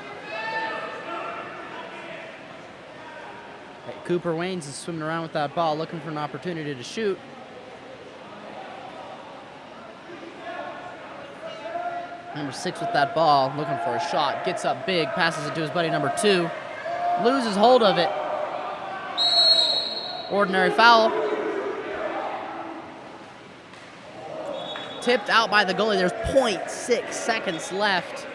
Cooper Waynes is swimming around with that ball, looking for an opportunity to shoot. Number 6 with that ball, looking for a shot. Gets up big, passes it to his buddy number 2. Loses hold of it. Ordinary foul. Tipped out by the goalie. There's 0.6 seconds left.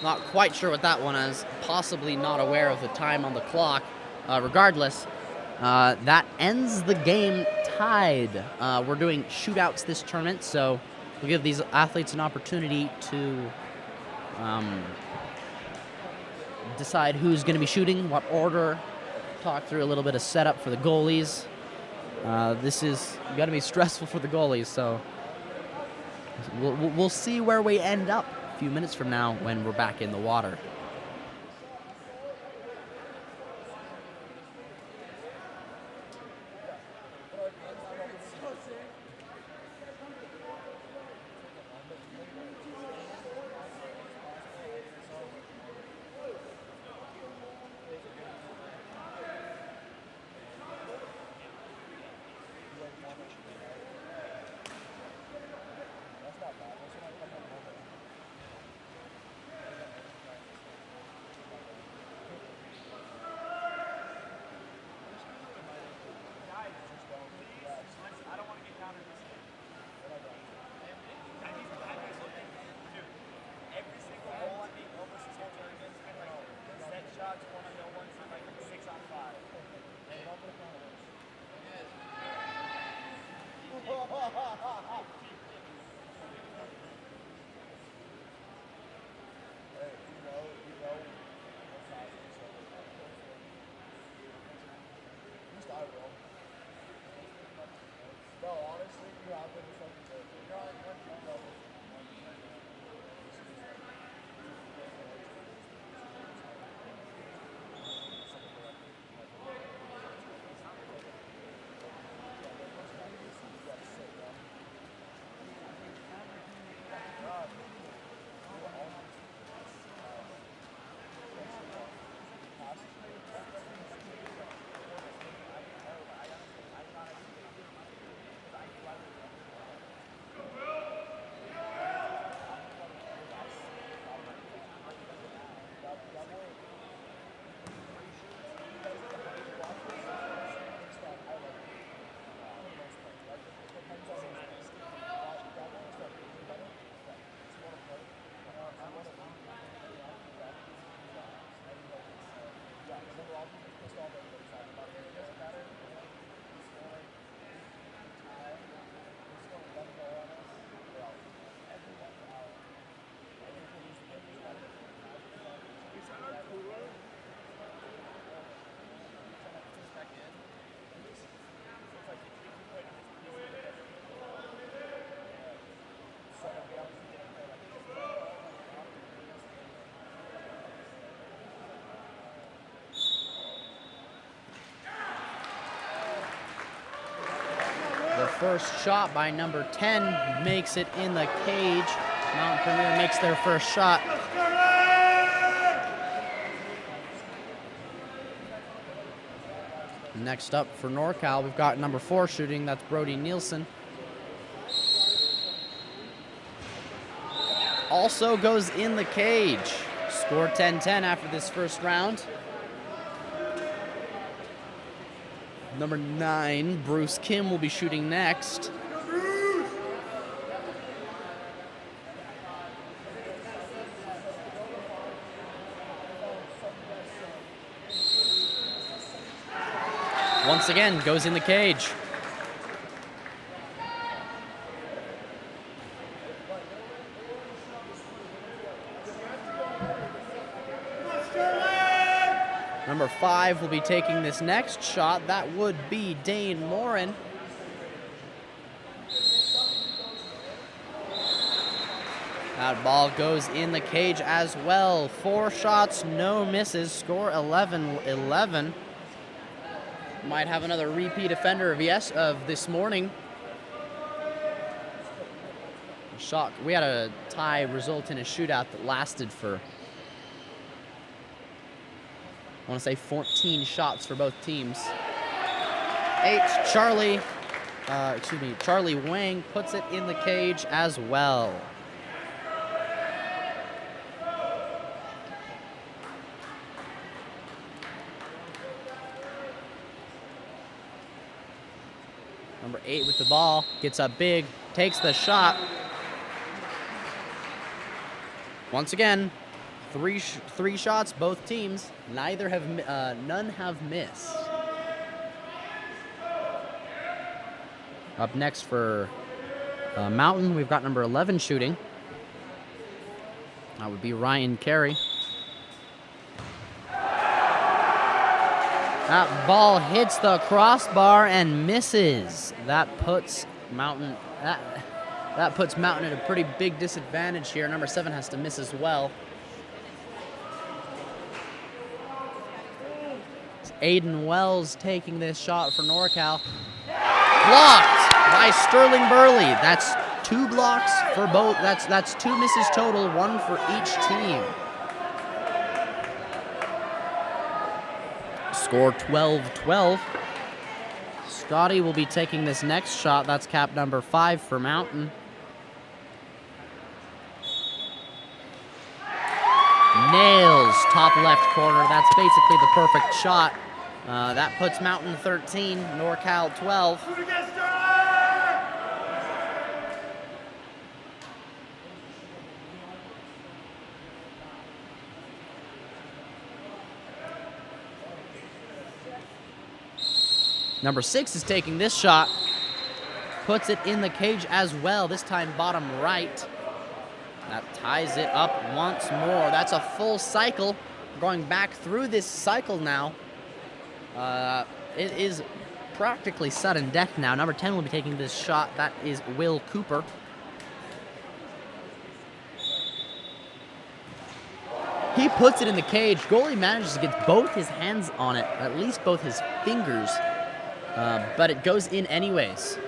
Not quite sure what that one is. Possibly not aware of the time on the clock. Regardless, that ends the game tied. We're doing shootouts this tournament, so we'll give these athletes an opportunity to decide who's going to be shooting, what order. Talk through a little bit of setup for the goalies. This is going to be stressful for the goalies, so we'll see where we end up a few minutes from now when we're back in the water. The first shot by number 10 makes it in the cage. Mountain Premier makes their first shot. Next up for NorCal, we've got number 4 shooting. That's Brody Nielsen. Also goes in the cage. Score 10-10 after this first round. Number 9, Bruce Kim, will be shooting next. Once again, goes in the cage. Number 5 will be taking this next shot. That would be Dane Morin. That ball goes in the cage as well. 4 shots, no misses. Score 11-11. Might have another repeat offender of this morning. Shock. We had a tie result in a shootout that lasted for, I want to say 14 shots for both teams. Charlie Wang puts it in the cage as well. Number 8 with the ball, gets up big, takes the shot. Once again, three shots, both teams. None have missed. Up next for Mountain, we've got number 11 shooting. That would be Ryan Carey. That ball hits the crossbar and misses. That puts Mountain at a pretty big disadvantage here. Number 7 has to miss as well. It's Aiden Wells taking this shot for NorCal. Blocked by Sterling Burley. That's 2 blocks for both. That's 2 misses total, 1 for each team. Score 12-12. Scotty will be taking this next shot. That's cap number 5 for Mountain. Nails top left corner. That's basically the perfect shot. That puts Mountain 13, NorCal 12. Number 6 is taking this shot. Puts it in the cage as well, this time bottom right. That ties it up once more. That's a full cycle. We're going back through this cycle now. It is practically sudden death now. Number 10 will be taking this shot. That is Will Cooper. He puts it in the cage. Goalie manages to get both his hands on it, at least both his fingers. But it goes in anyways.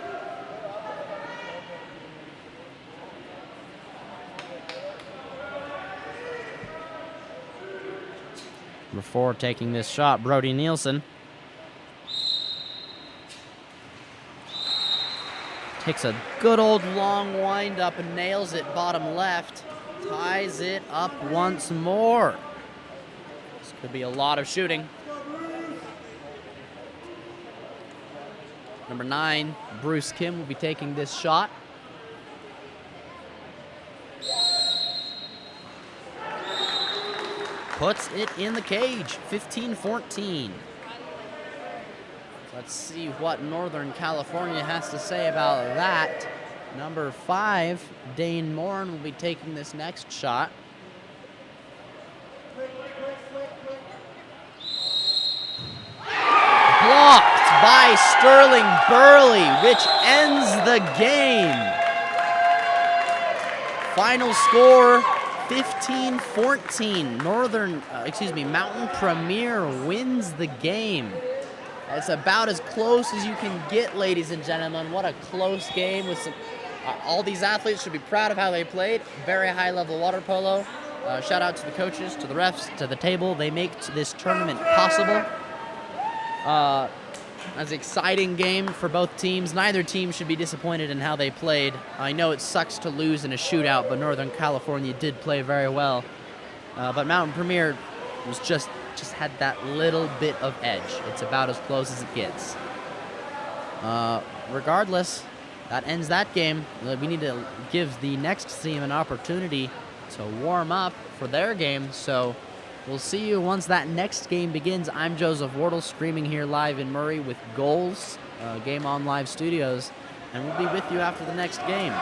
Number 4 taking this shot, Brody Nielsen. Takes a good old long wind up and nails it bottom left. Ties it up once more. This could be a lot of shooting. Number 9, Bruce Kim, will be taking this shot. Puts it in the cage, 15-14. Let's see what Northern California has to say about that. Number 5, Dane Morin, will be taking this next shot. Blocked by Sterling Burley, which ends the game. Final score 15-14. Mountain Premier wins the game. It's about as close as you can get, ladies and gentlemen. What a close game with some. All these athletes should be proud of how they played. Very high level water polo. Shout out to the coaches, to the refs, to the table. They make this tournament possible. As an exciting game for both teams. Neither team should be disappointed in how they played. I know it sucks to lose in a shootout, but Northern California did play very well. But Mountain Premier was just had that little bit of edge. It's about as close as it gets. Regardless, that ends that game. We need to give the next team an opportunity to warm up for their game. So we'll see you once that next game begins. I'm Joseph Wardle, streaming here live in Murray with Goals, Game On Live Studios, and we'll be with you after the next game.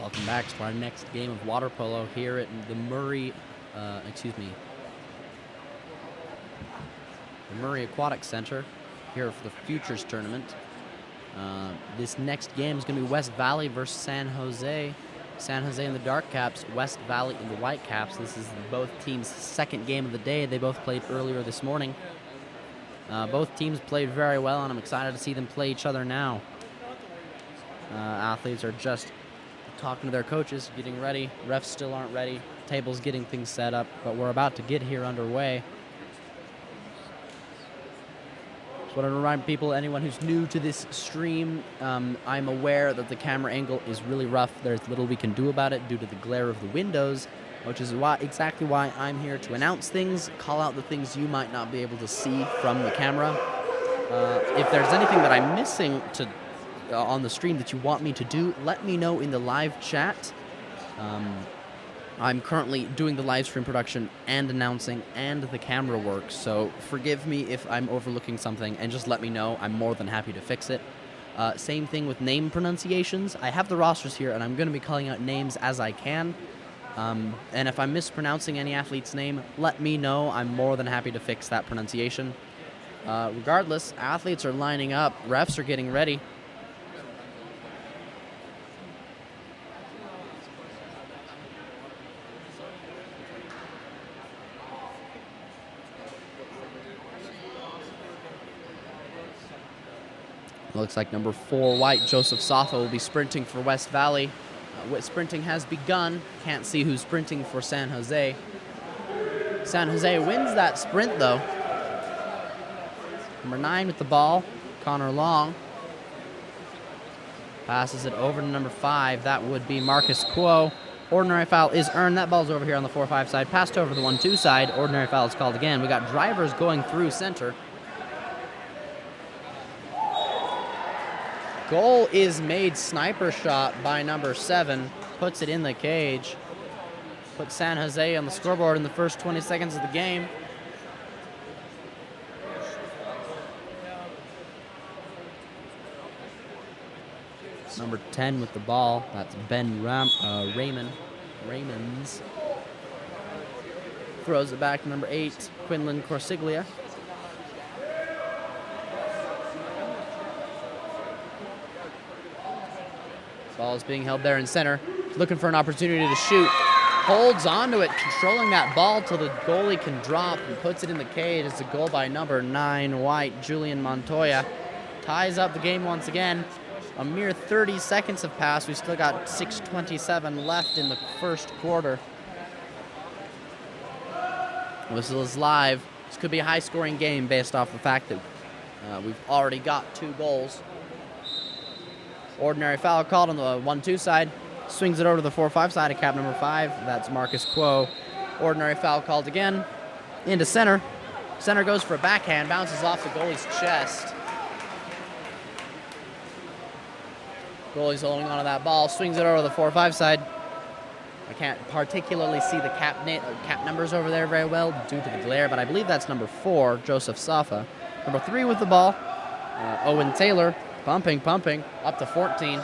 Welcome back to our next game of water polo here at the Murray Aquatic Center here for the Futures Tournament. This next game is going to be West Valley versus San Jose. San Jose in the dark caps, West Valley in the white caps. This is both teams' second game of the day. They both played earlier this morning. Both teams played very well, and I'm excited to see them play each other now. Athletes are just talking to their coaches, getting ready. Refs still aren't ready. Tables getting things set up, but we're about to get here underway. Just want to remind people, anyone who's new to this stream, I'm aware that the camera angle is really rough. There's little we can do about it due to the glare of the windows, which is exactly why I'm here to announce things, call out the things you might not be able to see from the camera. If there's anything that I'm missing on the stream that you want me to do, let me know in the live chat. I'm currently doing the live stream production and announcing and the camera work, so forgive me if I'm overlooking something, and just let me know. I'm more than happy to fix it. Same thing with name pronunciations. I have the rosters here, and I'm going to be calling out names as I can. And if I'm mispronouncing any athlete's name, let me know. I'm more than happy to fix that pronunciation. Regardless, athletes are lining up. Refs are getting ready. Looks like number 4 white, Joseph Safa, will be sprinting for West Valley. Sprinting has begun. Can't see who's sprinting for San Jose. San Jose wins that sprint, though. Number 9 with the ball, Connor Long. Passes it over to number 5. That would be Marcus Quo. Ordinary foul is earned. That ball's over here on the 4-5 side. Passed over the 1-2 side. Ordinary foul is called again. We got drivers going through center. Goal is made, sniper shot by number 7. Puts it in the cage. Puts San Jose on the scoreboard in the first 20 seconds of the game. Number 10 with the ball. That's Ben Raymonds. Throws it back to number 8, Quinlan Corsiglia. Ball is being held there in center. Looking for an opportunity to shoot. Holds onto it, controlling that ball till the goalie can drop and puts it in the cage. It's a goal by number 9 white, Julian Montoya. Ties up the game once again. A mere 30 seconds have passed. We've still got 6:27 left in the first quarter. Whistle is live. This could be a high-scoring game based off the fact that we've already got 2 goals. Ordinary foul called on the 1-2 side. Swings it over to the 4-5 side of cap number 5. That's Marcus Quo. Ordinary foul called again. Into center. Center goes for a backhand. Bounces off the goalie's chest. Goalie's holding onto that ball. Swings it over to the 4-5 side. I can't particularly see the cap numbers over there very well due to the glare, but I believe that's number 4, Joseph Safa. Number 3 with the ball, Owen Taylor. Pumping, up to 14.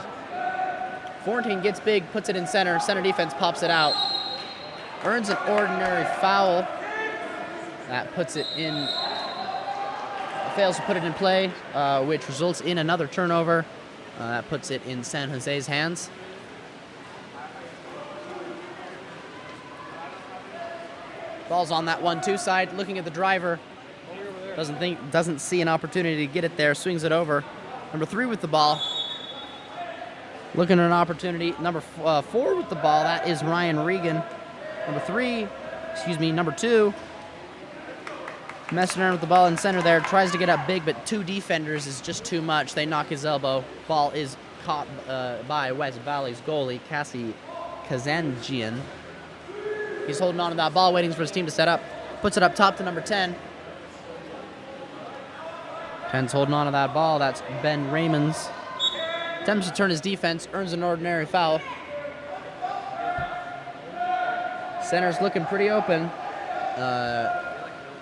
14 gets big, puts it in center. Center defense pops it out. Earns an ordinary foul. That puts it in, fails to put it in play, which results in another turnover. That puts it in San Jose's hands. Ball's on that 1-2 side, looking at the driver. Doesn't see an opportunity to get it there, swings it over. Number 3 with the ball. Looking at an opportunity. Number 4 with the ball. That is Ryan Regan. Number 2. Messing around with the ball in center there. Tries to get up big, but 2 defenders is just too much. They knock his elbow. Ball is caught by West Valley's goalie, Cassie Kazanjian. He's holding on to that ball, waiting for his team to set up. Puts it up top to number 10. 10's holding on to that ball. That's Ben Raymonds. Attempts to turn his defense, earns an ordinary foul. Center's looking pretty open.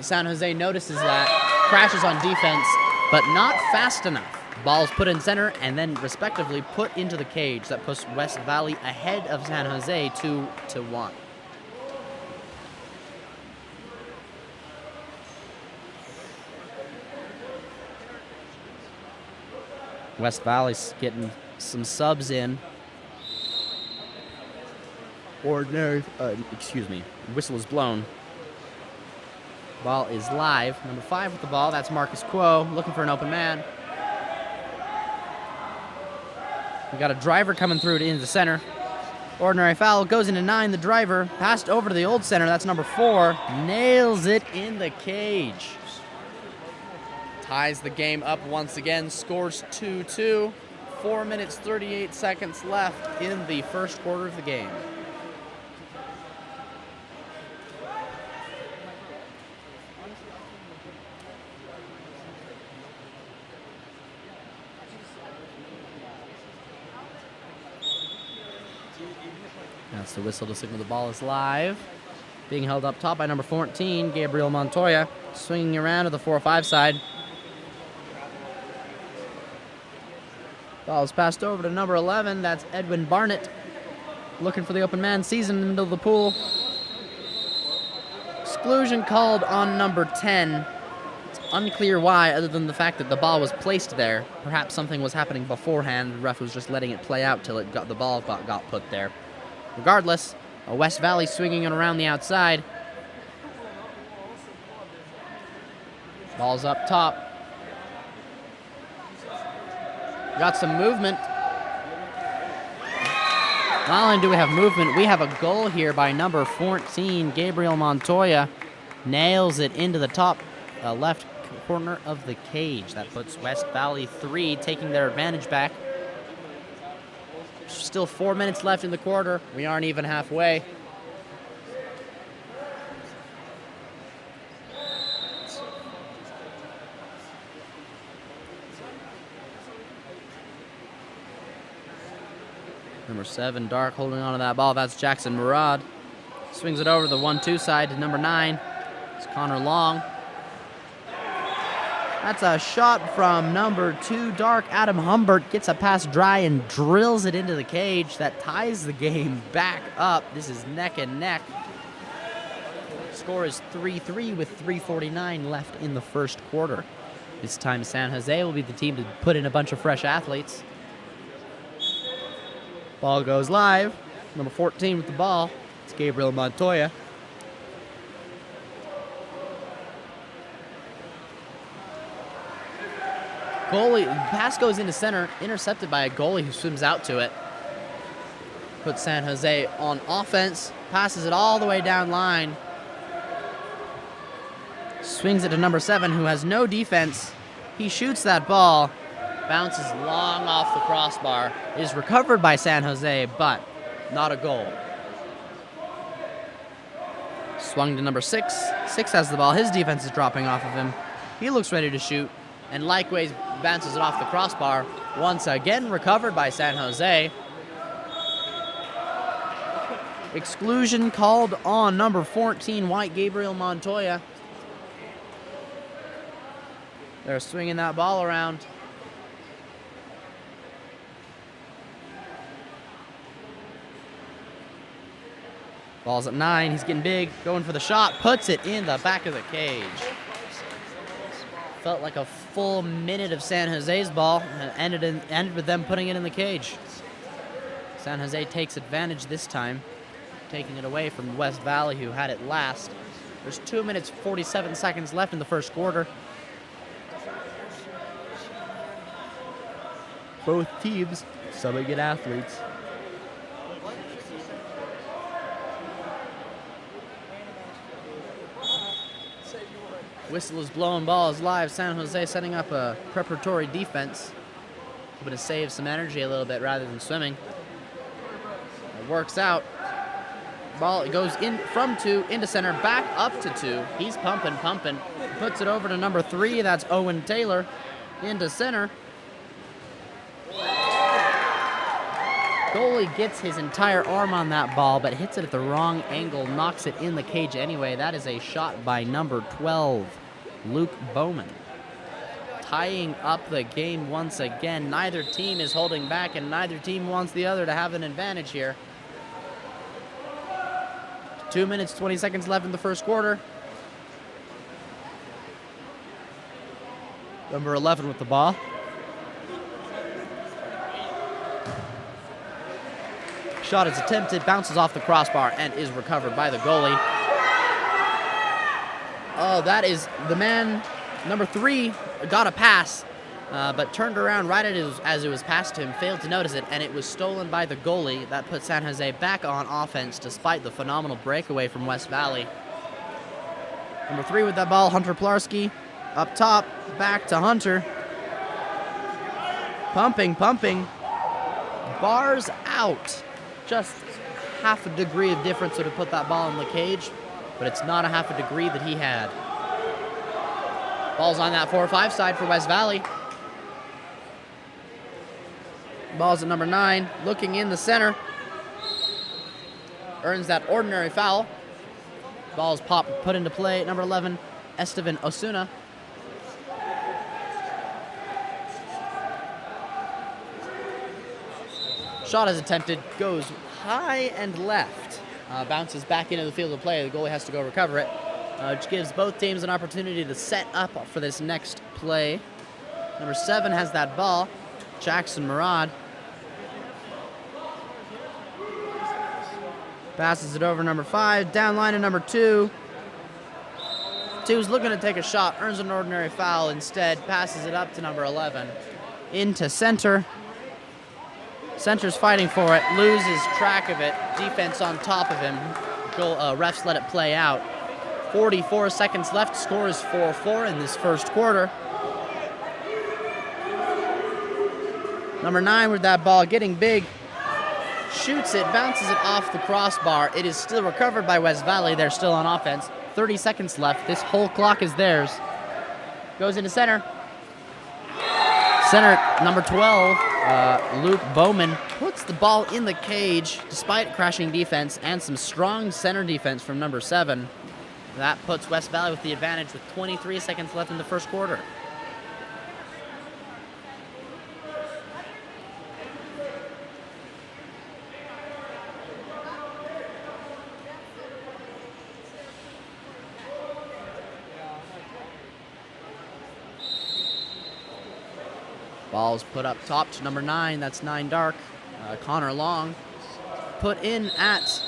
San Jose notices that, crashes on defense, but not fast enough. Balls put in center and then respectively put into the cage. That puts West Valley ahead of San Jose 2-1. West Valley's getting some subs in. Whistle is blown. Ball is live. Number 5 with the ball. That's Marcus Quo looking for an open man. We got a driver coming through into the center. Ordinary foul goes into 9. The driver passed over to the old center. That's number 4. Nails it in the cage. Ties the game up once again. Scores 2-2. 4 minutes, 38 seconds left in the first quarter of the game. That's the whistle to signal the ball is live. Being held up top by number 14, Gabriel Montoya, swinging around to the 4-5 side. Ball is passed over to number 11. That's Edwin Barnett, looking for the open man. Sees him in the middle of the pool. Exclusion called on number 10. It's unclear why, other than the fact that the ball was placed there. Perhaps something was happening beforehand. The ref was just letting it play out till the ball got put there. Regardless, a West Valley swinging it around the outside. Ball's up top. Got some movement. Not only do we have movement, we have a goal here by number 14, Gabriel Montoya. Nails it into the top left corner of the cage. That puts West Valley 3 taking their advantage back. Still 4 minutes left in the quarter. We aren't even halfway. Number 7, Dark, holding on to that ball. That's Jackson Murad. Swings it over the 1-2 side to number 9. It's Connor Long. That's a shot from number 2, Dark. Adam Humbert gets a pass dry and drills it into the cage. That ties the game back up. This is neck and neck. Score is 3-3 with 3:49 left in the first quarter. This time San Jose will be the team to put in a bunch of fresh athletes. Ball goes live. Number 14 with the ball. It's Gabriel Montoya. Goalie, pass goes into center, intercepted by a goalie who swims out to it. Puts San Jose on offense, passes it all the way down line. Swings it to number 7, who has no defense. He shoots that ball, bounces long off the crossbar, is recovered by San Jose, but not a goal. Swung to number 6. 6 has the ball. His defense is dropping off of him. He looks ready to shoot, and likewise bounces it off the crossbar. Once again recovered by San Jose. Exclusion called on number 14, White Gabriel Montoya. They're swinging that ball around. Ball's at 9. He's getting big, going for the shot, puts it in the back of the cage. Felt like a full minute of San Jose's ball, and ended with them putting it in the cage. San Jose takes advantage this time, taking it away from West Valley, who had it last. There's 2 minutes, 47 seconds left in the first quarter. Both teams subbing in athletes. Whistle is blown, ball is live. San Jose setting up a preparatory defense. Hoping to save some energy a little bit rather than swimming. It works out. Ball goes in from 2 into center, back up to 2. He's pumping. Puts it over to number 3. That's Owen Taylor into center. Goalie gets his entire arm on that ball, but hits it at the wrong angle, knocks it in the cage anyway. That is a shot by number 12, Luke Bowman. tying up the game once again. Neither team is holding back, and neither team wants the other to have an advantage here. 2 minutes, 20 seconds left in the first quarter. Number 11 with the ball. Shot is attempted, bounces off the crossbar, and is recovered by the goalie. Oh, that is the man, number 3, got a pass, but turned around right as it was passed to him, failed to notice it, and it was stolen by the goalie. That put San Jose back on offense despite the phenomenal breakaway from West Valley. Number 3 with that ball, Hunter Plarski. Up top, back to Hunter. Pumping. Bars out. Just half a degree of difference would have put that ball in the cage, but it's not a half a degree that he had. Ball's on that 4-5 side for West Valley. Ball's at number 9, looking in the center. Earns that ordinary foul. Ball's put into play at number 11, Esteban Osuna. Shot is attempted, goes high and left. Bounces back into the field of play. The goalie has to go recover it, which gives both teams an opportunity to set up for this next play. Number 7 has that ball, Jackson Murad. Passes it over number 5, down line to number 2. 2's looking to take a shot, earns an ordinary foul instead, passes it up to number 11. Into center. Center's fighting for it, loses track of it. Defense on top of him. Refs let it play out. 44 seconds left. Score is 4-4 in this first quarter. Number 9 with that ball, getting big. Shoots it, bounces it off the crossbar. It is still recovered by West Valley. They're still on offense. 30 seconds left. This whole clock is theirs. Goes into center. Center, number 12, Luke Bowman, puts the ball in the cage despite crashing defense and some strong center defense from number 7. That puts West Valley with the advantage with 23 seconds left in the first quarter. Ball's put up top to number 9. That's 9 Dark. Connor Long. Put in at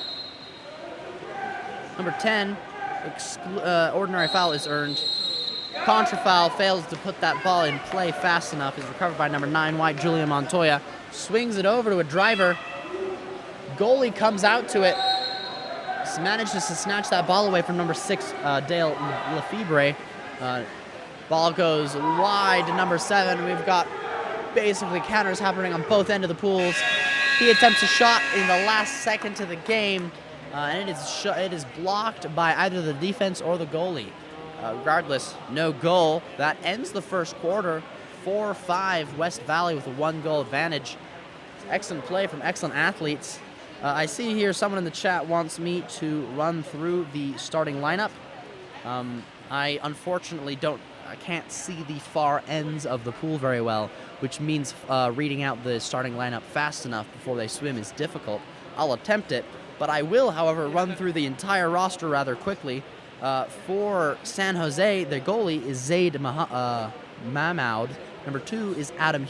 number 10. Ordinary foul is earned. Contra foul, fails to put that ball in play fast enough. Is recovered by number 9 White, Julian Montoya. Swings it over to a driver. Goalie comes out to it. Manages to snatch that ball away from number 6 Dale Lefebvre. Ball goes wide to number 7. We've got basically counters happening on both ends of the pools. He attempts a shot in the last second of the game, and it is blocked by either the defense or the goalie. Regardless, no goal. That ends the first quarter. 4-5 West Valley with a 1-goal advantage. Excellent play from excellent athletes. I see here someone in the chat wants me to run through the starting lineup. I unfortunately I can't see the far ends of the pool very well, which means reading out the starting lineup fast enough before they swim is difficult. I'll attempt it, but I will, however, run through the entire roster rather quickly. For San Jose, their goalie is Zaid Mahmoud. Number 2 is Adam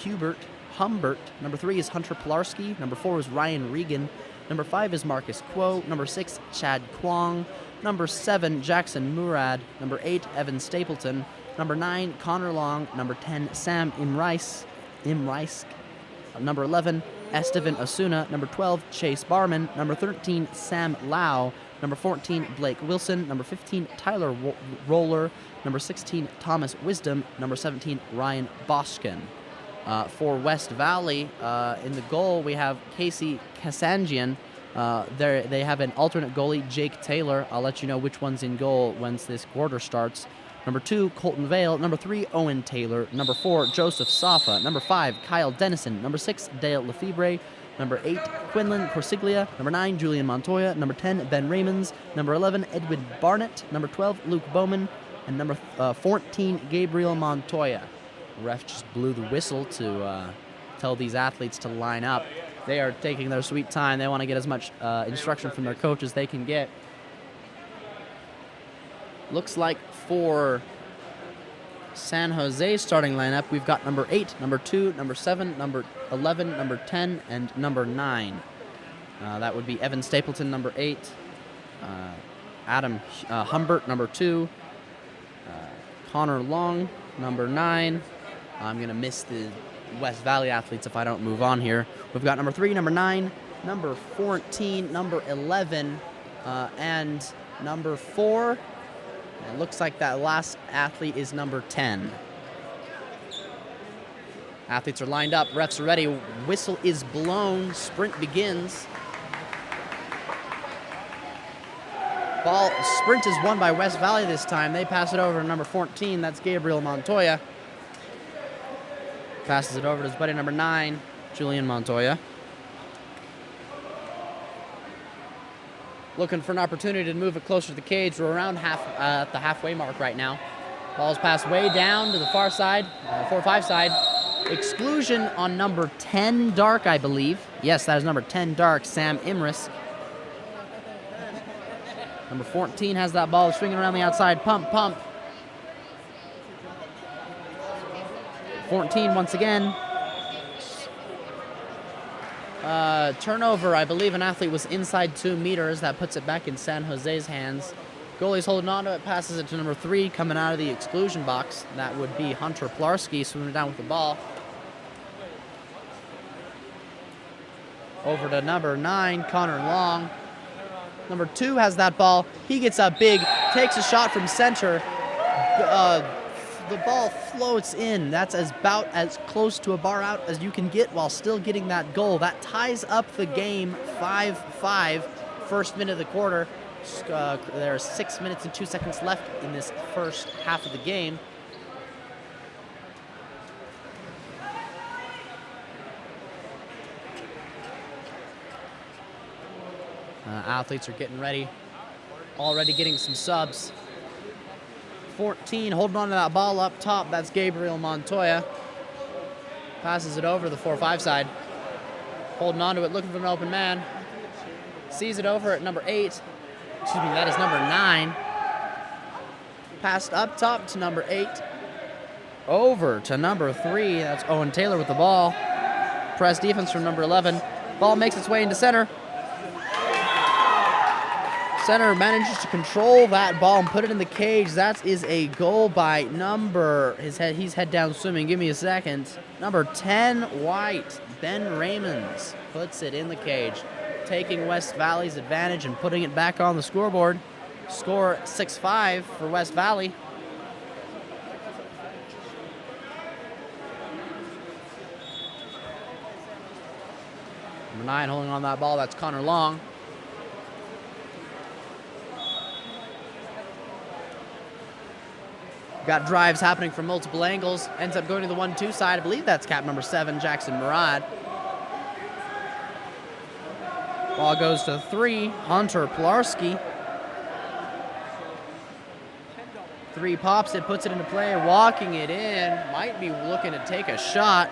Humbert. Number 3 is Hunter Pilarski. Number 4 is Ryan Regan. Number 5 is Marcus Kuo. Number 6, Chad Kwong. Number 7, Jackson Murad. Number 8, Evan Stapleton. Number 9, Connor Long. Number 10, Sam Imrisk. Number 11, Esteban Osuna. Number 12, Chase Barman. Number 13, Sam Lau. Number 14, Blake Wilson. Number 15, Tyler Roller. Number 16, Thomas Wisdom. Number 17, Ryan Boskin. For West Valley, in the goal, we have Casey Kasanjian. They have an alternate goalie, Jake Taylor. I'll let you know which one's in goal once this quarter starts. Number 2, Colton Vale. Number 3, Owen Taylor. Number 4, Joseph Safa. Number 5, Kyle Dennison. Number 6, Dale Lefebvre. Number 8, Quinlan Corsiglia. Number 9, Julian Montoya. Number 10, Ben Raymonds. Number 11, Edwin Barnett. Number 12, Luke Bowman. And number 14, Gabriel Montoya. Ref just blew the whistle to tell these athletes to line up. They are taking their sweet time. They want to get as much instruction from their coach as they can get. Looks like for San Jose's starting lineup, we've got number 8, number 2, number 7, number 11, number 10, and number 9. That would be Evan Stapleton, number 8, Adam Humbert, number 2, Connor Long, number 9. I'm going to miss the West Valley athletes if I don't move on here. We've got number 3, number 9, number 14, number 11, and number 4. It looks like that last athlete is number 10. Athletes are lined up. Refs are ready. Whistle is blown. Sprint begins. Sprint is won by West Valley this time. They pass it over to number 14. That's Gabriel Montoya. Passes it over to his buddy number 9, Julian Montoya. Looking for an opportunity to move it closer to the cage. We're around at the halfway mark right now. Ball's passed way down to the far side, 4-5 side. Exclusion on number 10 dark, I believe. Yes, that is number 10 dark, Sam Imris. Number 14 has that ball swinging around the outside. Pump, pump. 14 once again. Turnover, I believe an athlete was inside 2 meters. That puts it back in San Jose's hands. Goalie's holding on to it, passes it to number 3, coming out of the exclusion box. That would be Hunter Plarski swimming down with the ball. Over to number 9, Connor Long. Number 2 has that ball. He gets up big, takes a shot from center. The ball floats in. That's about as close to a bar out as you can get while still getting that goal. That ties up the game 5-5, first minute of the quarter. There are 6 minutes and 2 seconds left in this first half of the game. Athletes are getting ready, already getting some subs. 14 holding on to that ball up top. That's Gabriel Montoya. Passes it over to the 4-5 side. Holding on to it, looking for an open man. Sees it over at number 8. Excuse me, that is number 9. Passed up top to number 8. Over to number 3. That's Owen Taylor with the ball. Press defense from number 11. Ball makes its way into center. Center manages to control that ball and put it in the cage. That is a goal by he's head down swimming. Give me a second. Number 10, White, Ben Raymonds, puts it in the cage, taking West Valley's advantage and putting it back on the scoreboard. Score 6-5 for West Valley. Number 9 holding on that ball, that's Connor Long. Got drives happening from multiple angles. Ends up going to the 1-2 side. I believe that's cap number 7, Jackson Murad. Ball goes to 3, Hunter Plarski. 3 pops it, puts it into play, walking it in. Might be looking to take a shot.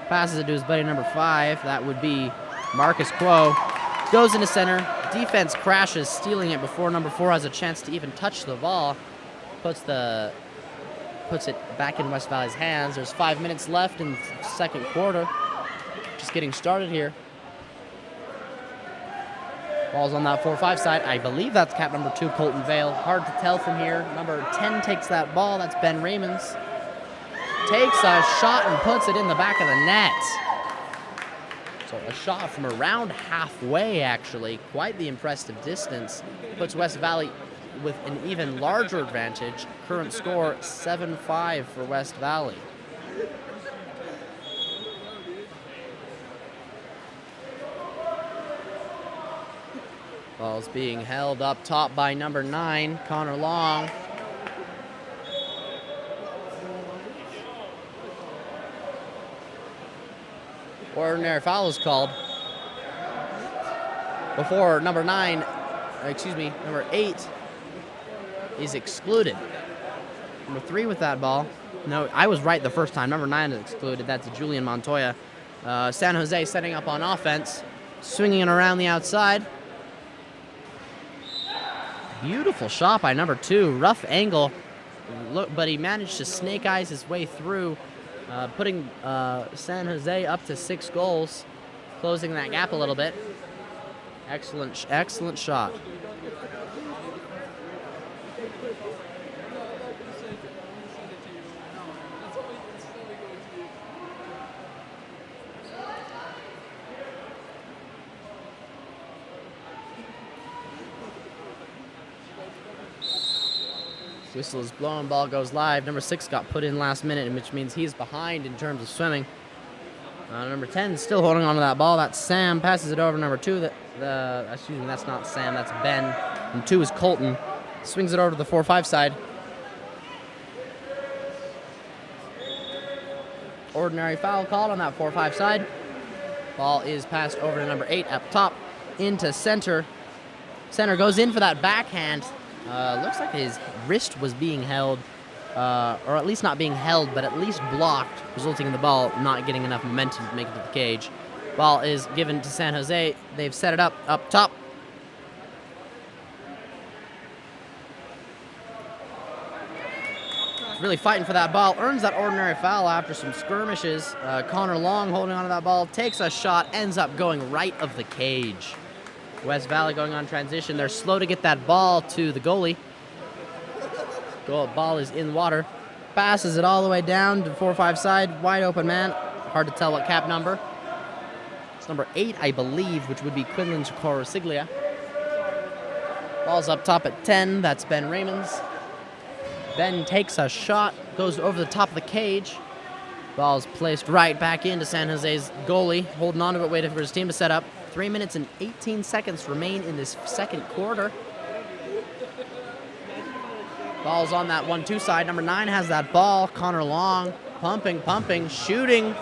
Passes it to his buddy number 5. That would be Marcus Quo. Goes into center. Defense crashes, stealing it before number 4 has a chance to even touch the ball. Puts it back in West Valley's hands. There's 5 minutes left in the second quarter. Just getting started here. Ball's on that 4-5 side. I believe that's cap number 2, Colton Vale. Hard to tell from here. Number 10 takes that ball. That's Ben Raymonds. Takes a shot and puts it in the back of the net. So a shot from around halfway, actually. Quite the impressive distance. Puts West Valley with an even larger advantage. Current score 7-5 for West Valley. Ball's being held up top by number 9, Connor Long. Ordinary foul is called before number 8 is excluded. Number 3 with that ball. No, I was right the first time. Number 9 is excluded. That's Julian Montoya. San Jose setting up on offense, swinging it around the outside. Beautiful shot by number 2. Rough angle, but he managed to snake eyes his way through, putting San Jose up to 6 goals, closing that gap a little bit. Excellent shot. Whistle is blown, ball goes live. Number 6 got put in last minute, which means he's behind in terms of swimming. Number 10 is still holding on to that ball. That's Sam. Passes it over to number 2. Excuse me, that's not Sam, that's Ben. And 2 is Colton. Swings it over to the 4-5 side. Ordinary foul called on that 4-5 side. Ball is passed over to number 8 up top into center. Center goes in for that backhand. Looks like his wrist was being held, or at least not being held, but at least blocked, resulting in the ball not getting enough momentum to make it to the cage. Ball is given to San Jose. They've set it up top. Really fighting for that ball. Earns that ordinary foul after some skirmishes. Connor Long holding onto that ball, takes a shot, ends up going right of the cage. West Valley going on transition. They're slow to get that ball to the goalie. Ball is in water. Passes it all the way down to 4-5 side. Wide open man. Hard to tell what cap number. It's number 8, I believe, which would be Quinlan Corosiglia. Ball's up top at 10. That's Ben Raymonds. Ben takes a shot. Goes over the top of the cage. Ball's placed right back into San Jose's goalie. Holding on to it, waiting for his team to set up. 3 minutes and 18 seconds remain in this second quarter. Ball's on that 1-2 side. Number 9 has that ball. Connor Long pumping, shooting.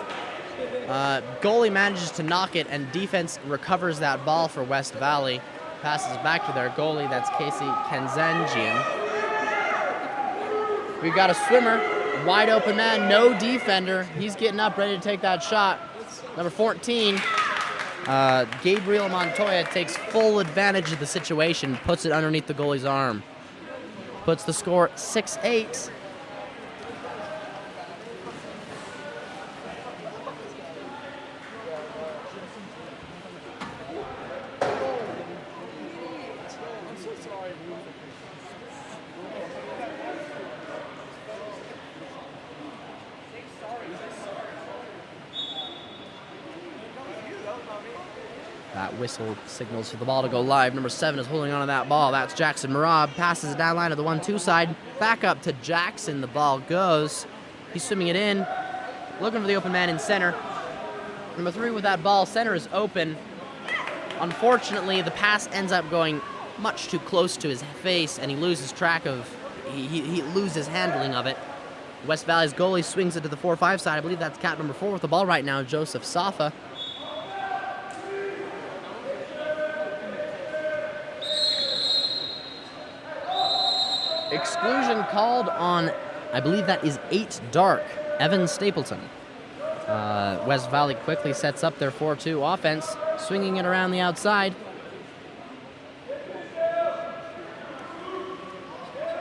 Goalie manages to knock it, and defense recovers that ball for West Valley. Passes back to their goalie. That's Casey Kanzanjian. We've got a swimmer. Wide open man. No defender. He's getting up, ready to take that shot. Number 14. Gabriel Montoya takes full advantage of the situation, puts it underneath the goalie's arm. Puts the score 6-8. That whistle signals for the ball to go live. Number 7 is holding on to that ball. That's Jackson Marab. Passes it down line to the 1-2 side. Back up to Jackson. The ball goes. He's swimming it in. Looking for the open man in center. Number 3 with that ball. Center is open. Unfortunately, the pass ends up going much too close to his face, and he loses track of, he loses handling of it. West Valley's goalie swings it to the 4-5 side. I believe that's cap number 4 with the ball right now, Joseph Safa. Exclusion called on, I believe that is 8 Dark, Evan Stapleton. West Valley quickly sets up their 4-2 offense, swinging it around the outside.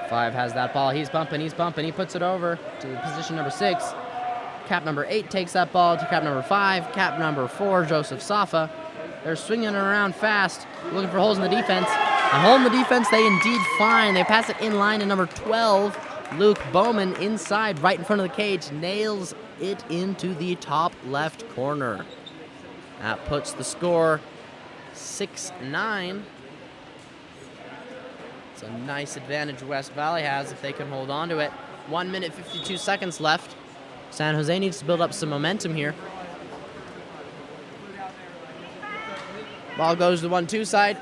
5 has that ball. He's bumping. He puts it over to position number 6. Cap number 8 takes that ball to cap number 5. Cap number 4, Joseph Safa. They're swinging it around fast, looking for holes in the defense. A hole in the defense they indeed find. They pass it in line to number 12, Luke Bowman, inside, right in front of the cage. Nails it into the top left corner. That puts the score 6-9. It's a nice advantage West Valley has if they can hold on to it. 1 minute, 52 seconds left. San Jose needs to build up some momentum here. Ball goes to the 1-2 side.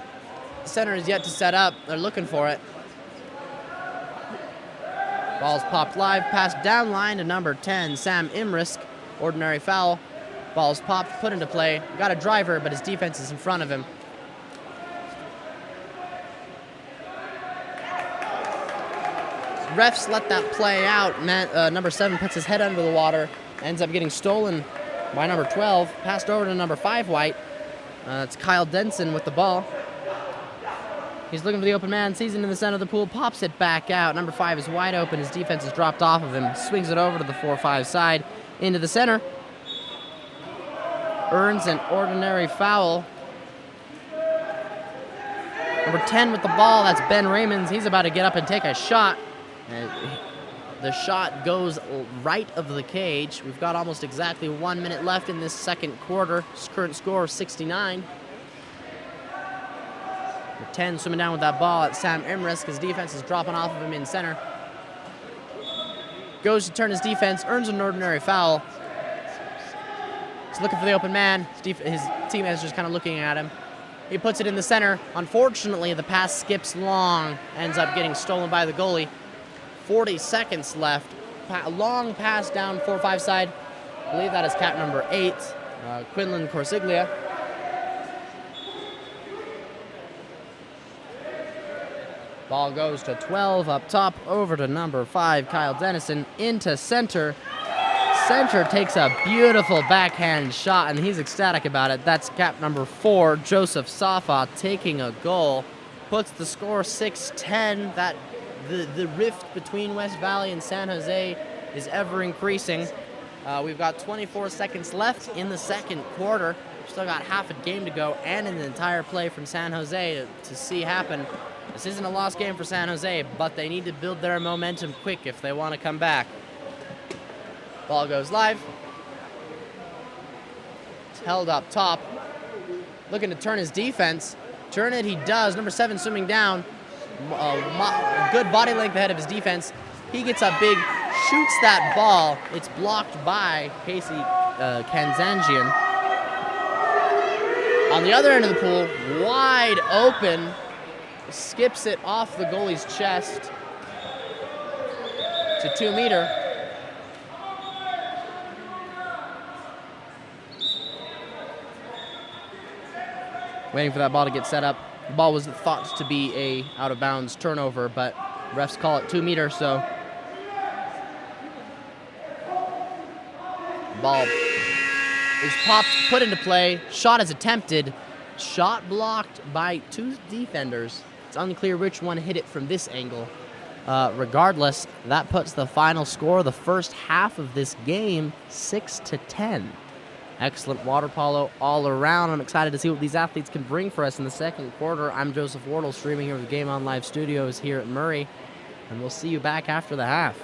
Center is yet to set up. They're looking for it. Ball's popped live. Pass down line to number 10, Sam Imrisk. Ordinary foul. Ball's popped, put into play. Got a driver, but his defense is in front of him. refs let that play out. Number 7 puts his head under the water, ends up getting stolen by number 12, passed over to number 5 white. It's Kyle Denson with the ball. He's looking for the open man, sees it in the center of the pool, pops it back out. Number 5 is wide open. His defense is dropped off of him, swings it over to the 4-5 side, into the center. Earns an ordinary foul. Number 10 with the ball, that's Ben Raymonds. He's about to get up and take a shot. The shot goes right of the cage. We've got almost exactly 1 minute left in this second quarter. Current score 69. Number 10 swimming down with that ball at Sam Imrisk. His defense is dropping off of him in center. Goes to turn his defense, earns an ordinary foul. He's looking for the open man. His teammate is just kind of looking at him. He puts it in the center. Unfortunately, the pass skips long, ends up getting stolen by the goalie. 40 seconds left. Long pass down 4-5 side. I believe that is cap number 8, Quinlan Corsiglia. Ball goes to 12 up top, over to number 5, Kyle Dennison, into center. Center takes a beautiful backhand shot, and he's ecstatic about it. That's cap number 4, Joseph Safa, taking a goal. Puts the score 6-10. The rift between West Valley and San Jose is ever increasing. We've got 24 seconds left in the second quarter. Still got half a game to go and an entire play from San Jose to see happen. This isn't a lost game for San Jose, but they need to build their momentum quick if they want to come back. Ball goes live. It's held up top. Looking to turn his defense. Turn it, he does. Number 7 swimming down. Good body length ahead of his defense. He gets up big, shoots that ball. It's blocked by Casey Kanzanjian. On the other end of the pool, wide open, skips it off the goalie's chest to 2 meter. Waiting for that ball to get set up. The ball was thought to be a out-of-bounds turnover, but refs call it 2 meters, so ball is popped, put into play. Shot is attempted. Shot blocked by 2 defenders. It's unclear which one hit it from this angle. Regardless, that puts the final score of the first half of this game 6-10. Excellent water polo all around. I'm excited to see what these athletes can bring for us in the second quarter. I'm Joseph Wardle, streaming here with Game On Live Studios here at Murray, and we'll see you back after the half.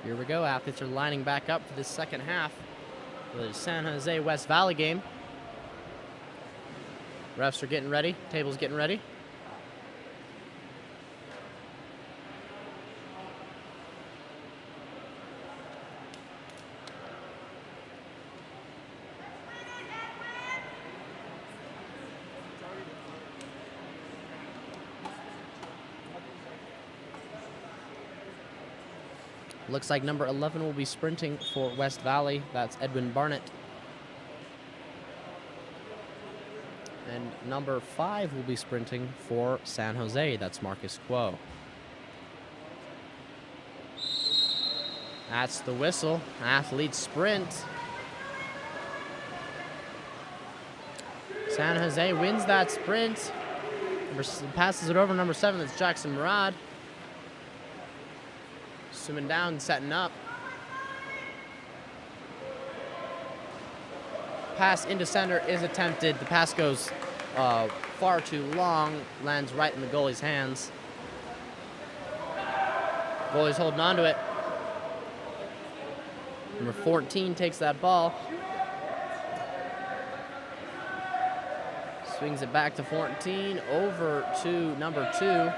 Here we go. Athletes are lining back up for this second half of the San Jose West Valley game. Refs are getting ready. Table's getting ready. Looks like number 11 will be sprinting for West Valley. That's Edwin Barnett. And number 5 will be sprinting for San Jose. That's Marcus Quo. That's the whistle. Athlete sprint. San Jose wins that sprint. Passes it over number 7. That's Jackson Murad. Swimming down, setting up. Pass into center is attempted. The pass goes far too long, lands right in the goalie's hands. Goalie's holding on to it. Number 14 takes that ball. Swings it back to 14, over to number 2.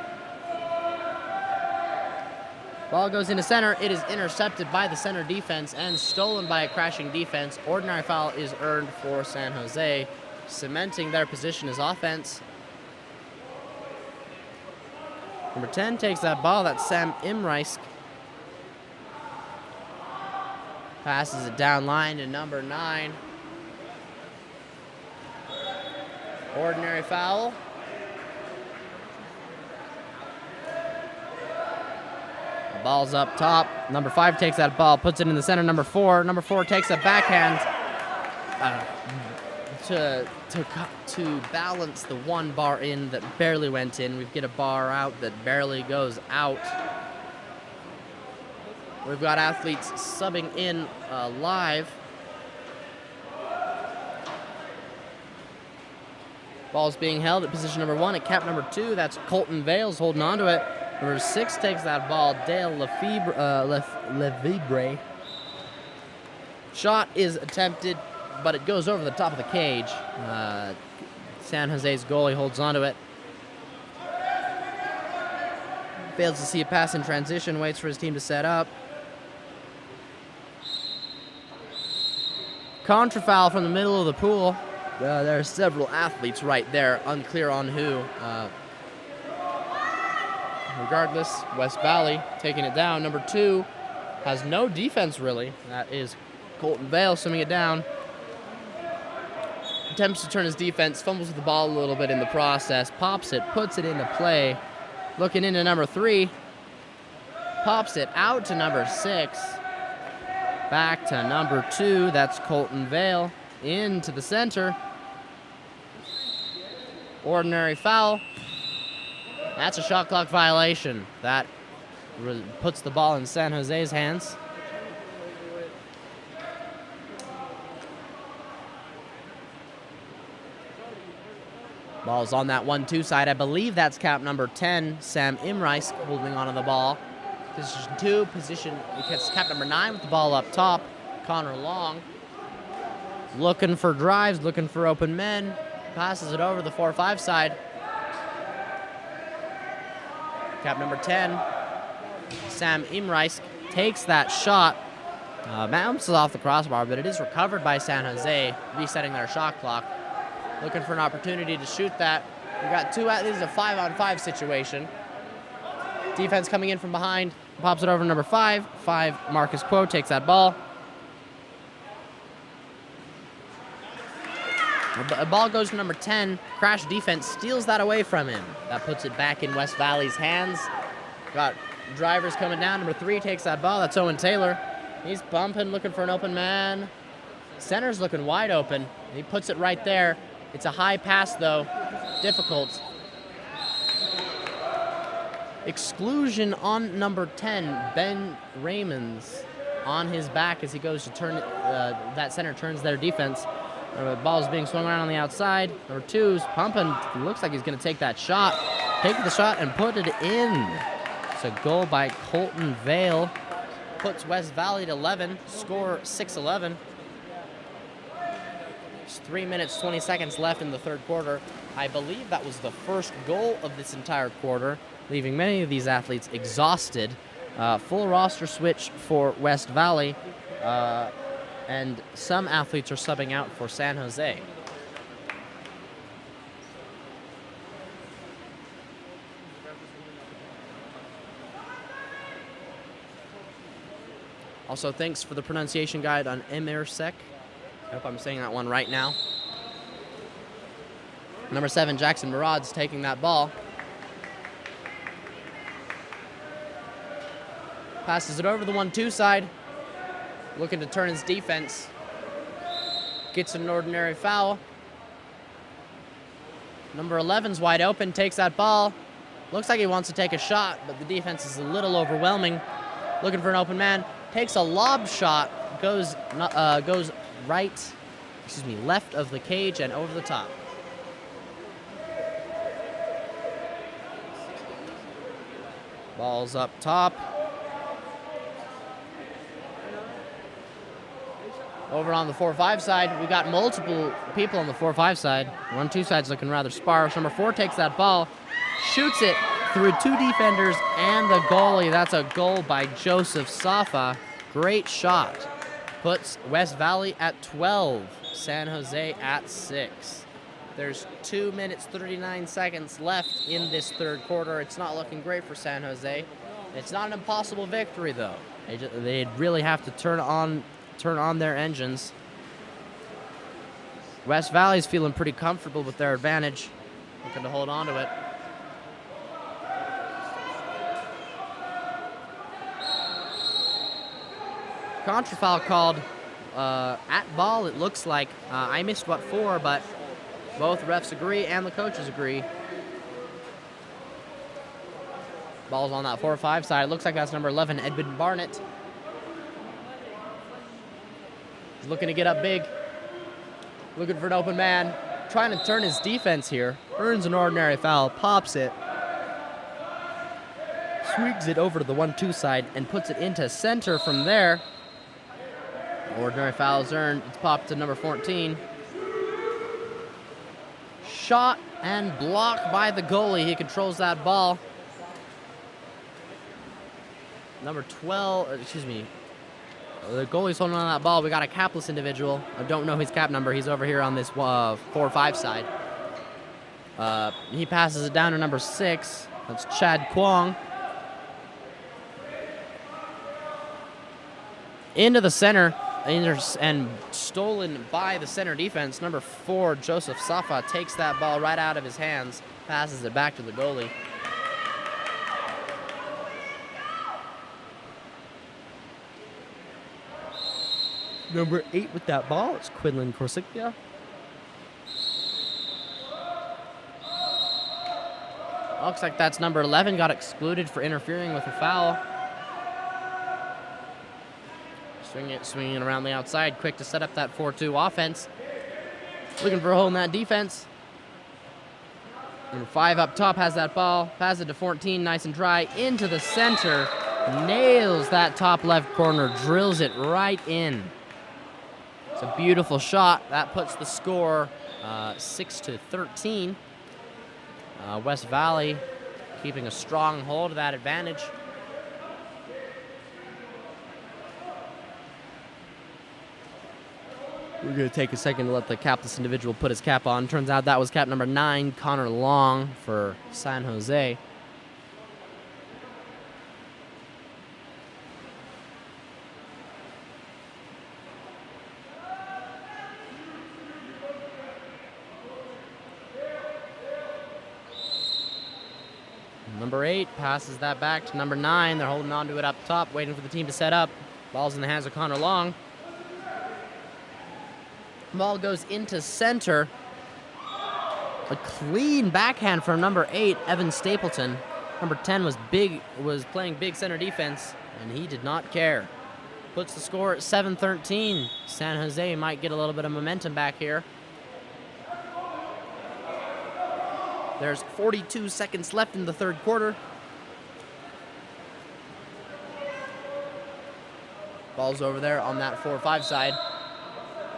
Ball goes into center. It is intercepted by the center defense and stolen by a crashing defense. Ordinary foul is earned for San Jose, cementing their position as offense. Number 10 takes that ball. That's Sam Imreisk. Passes it down line to number 9. Ordinary foul. Ball's up top. Number 5 takes that ball, puts it in the center. Number 4 takes a backhand to balance the one bar in that barely went in. We get a bar out that barely goes out. We've got athletes subbing in live. Ball's being held at position number 1 at cap number 2. That's Colton Vales holding on to it. Number 6 takes that ball, Dale Lefebvre. Shot is attempted, but it goes over the top of the cage. San Jose's goalie holds onto it. Fails to see a pass in transition, waits for his team to set up. Contra foul from the middle of the pool. There are several athletes right there, unclear on who. Regardless, West Valley taking it down. Number 2 has no defense, really. That is Colton Vale swimming it down. Attempts to turn his defense, fumbles with the ball a little bit in the process, pops it, puts it into play. Looking into number 3. Pops it out to number 6. Back to number 2. That's Colton Vale. Into the center. Ordinary foul. That's a shot clock violation. That puts the ball in San Jose's hands. Ball's on that 1-2 side. I believe that's cap number 10, Sam Imreisk, holding onto the ball. Position 2, because cap number 9 with the ball up top, Connor Long. Looking for drives, looking for open men. Passes it over the 4-5 side. Cap number 10, Sam Imreisk, takes that shot. Bounces off the crossbar, but it is recovered by San Jose, resetting their shot clock. Looking for an opportunity to shoot that. We've got 2 out. This is a 5-on-5 situation. Defense coming in from behind. Pops it over to number 5. Marcus Quo takes that ball. The ball goes to number 10. Crash defense steals that away from him. That puts it back in West Valley's hands. Got drivers coming down. Number 3 takes that ball. That's Owen Taylor. He's bumping, looking for an open man. Center's looking wide open. He puts it right there. It's a high pass, though. Difficult. Exclusion on number 10, Ben Raymonds, on his back as he goes to turn. That center turns their defense. The ball's being swung around on the outside. Number 2's pumping. Looks like he's going to take that shot. Take the shot and put it in. It's a goal by Colton Vale. puts West Valley to 11, score 6-11. There's 3 minutes, 20 seconds left in the third quarter. I believe that was the first goal of this entire quarter, leaving many of these athletes exhausted. Full roster switch for West Valley, and some athletes are subbing out for San Jose. Also, thanks for the pronunciation guide on Emersek. I hope I'm saying that one right now. Number 7, Jackson Murad's taking that ball. Passes it over the 1-2 side. Looking to turn his defense. Gets an ordinary foul. Number 11's wide open, takes that ball. Looks like he wants to take a shot, but the defense is a little overwhelming. Looking for an open man. Takes a lob shot, goes left of the cage and over the top. Ball's up top. Over on the 4-5 side, we got multiple people on the 4-5 side. 1-2 side's looking rather sparse. Number 4 takes that ball, shoots it through 2 defenders and the goalie. That's a goal by Joseph Safa. Great shot. Puts West Valley at 12, San Jose at 6. There's 2 minutes, 39 seconds left in this third quarter. It's not looking great for San Jose. It's not an impossible victory, though. They'd really have to turn on their engines. West Valley's feeling pretty comfortable with their advantage, looking to hold on to it. Contra foul called at ball, it looks like. I missed what for, but both refs agree and the coaches agree. Ball's on that 4-5 side. It looks like that's number 11, Edmund Barnett. He's looking to get up big. Looking for an open man. Trying to turn his defense here. Earns an ordinary foul, pops it. Sweeps it over to the 1-2 side and puts it into center from there. Ordinary foul is earned. It's popped to number 14. Shot and blocked by the goalie. He controls that ball. Number 12, the goalie's holding on to that ball. We got a capless individual. I don't know his cap number. He's over here on this 4-5 side. He passes it down to number 6. That's Chad Kwong. Into the center. And stolen by the center defense. Number 4, Joseph Safa, takes that ball right out of his hands, passes it back to the goalie. Number 8 with that ball, it's Quinlan Corsica. Looks like that's number 11, got excluded for interfering with a foul. Swinging around the outside, quick to set up that 4-2 offense. Looking for a hole in that defense. Number 5 up top has that ball. Passes it to 14, nice and dry, into the center. Nails that top left corner, drills it right in. It's a beautiful shot. That puts the score 6-13. West Valley keeping a strong hold of that advantage. We're going to take a second to let the capless individual put his cap on. Turns out that was cap number 9, Connor Long for San Jose. Number 8 passes that back to number 9. They're holding on to it up top, waiting for the team to set up. Ball's in the hands of Connor Long. Ball goes into center. A clean backhand from number 8, Evan Stapleton. Number 10 was playing big center defense, and he did not care. Puts the score at 7-13. San Jose might get a little bit of momentum back here. There's 42 seconds left in the third quarter. Ball's over there on that 4-5 side.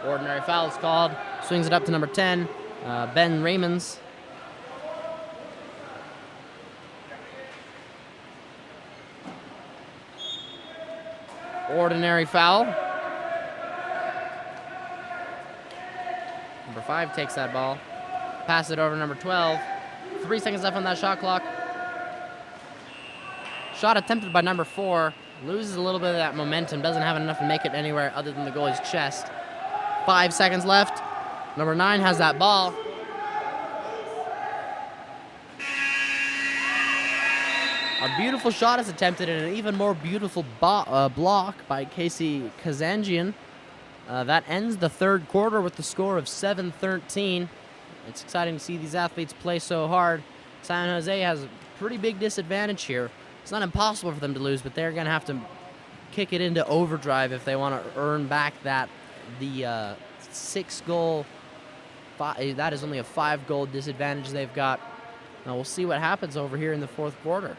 Ordinary foul is called. Swings it up to number 10, Ben Raymonds. Ordinary foul. Number 5 takes that ball. Pass it over to number 12. 3 seconds left on that shot clock. Shot attempted by number 4. Loses a little bit of that momentum. Doesn't have enough to make it anywhere other than the goalie's chest. 5 seconds left. Number 9 has that ball. A beautiful shot is attempted and an even more beautiful block by Casey Kazanjian. That ends the third quarter with the score of 7-13. It's exciting to see these athletes play so hard. San Jose has a pretty big disadvantage here. It's not impossible for them to lose, but they're going to have to kick it into overdrive if they want to earn back the 6-goal. That is only a 5-goal disadvantage they've got. Now we'll see what happens over here in the fourth quarter.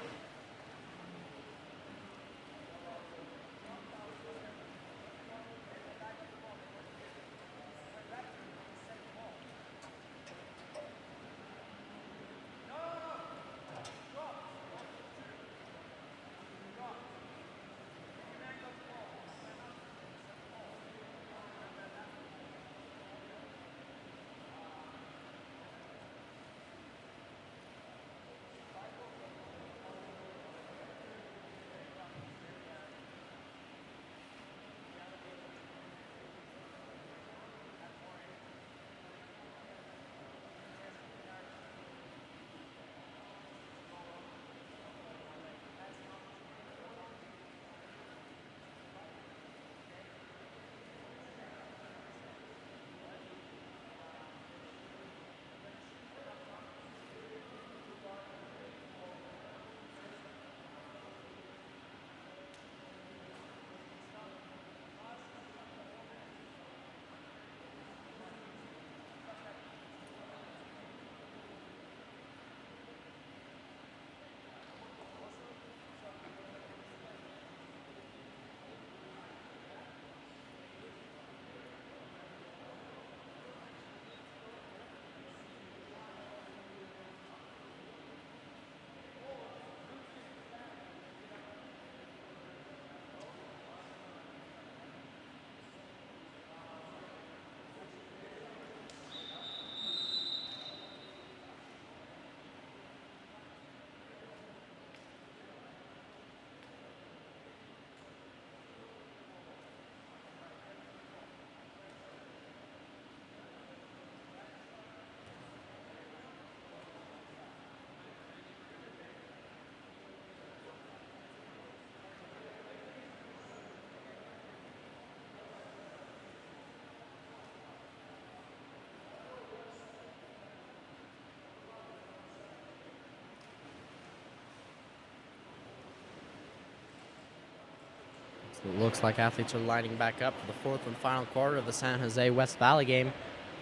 It looks like athletes are lining back up for the fourth and final quarter of the San Jose West Valley game.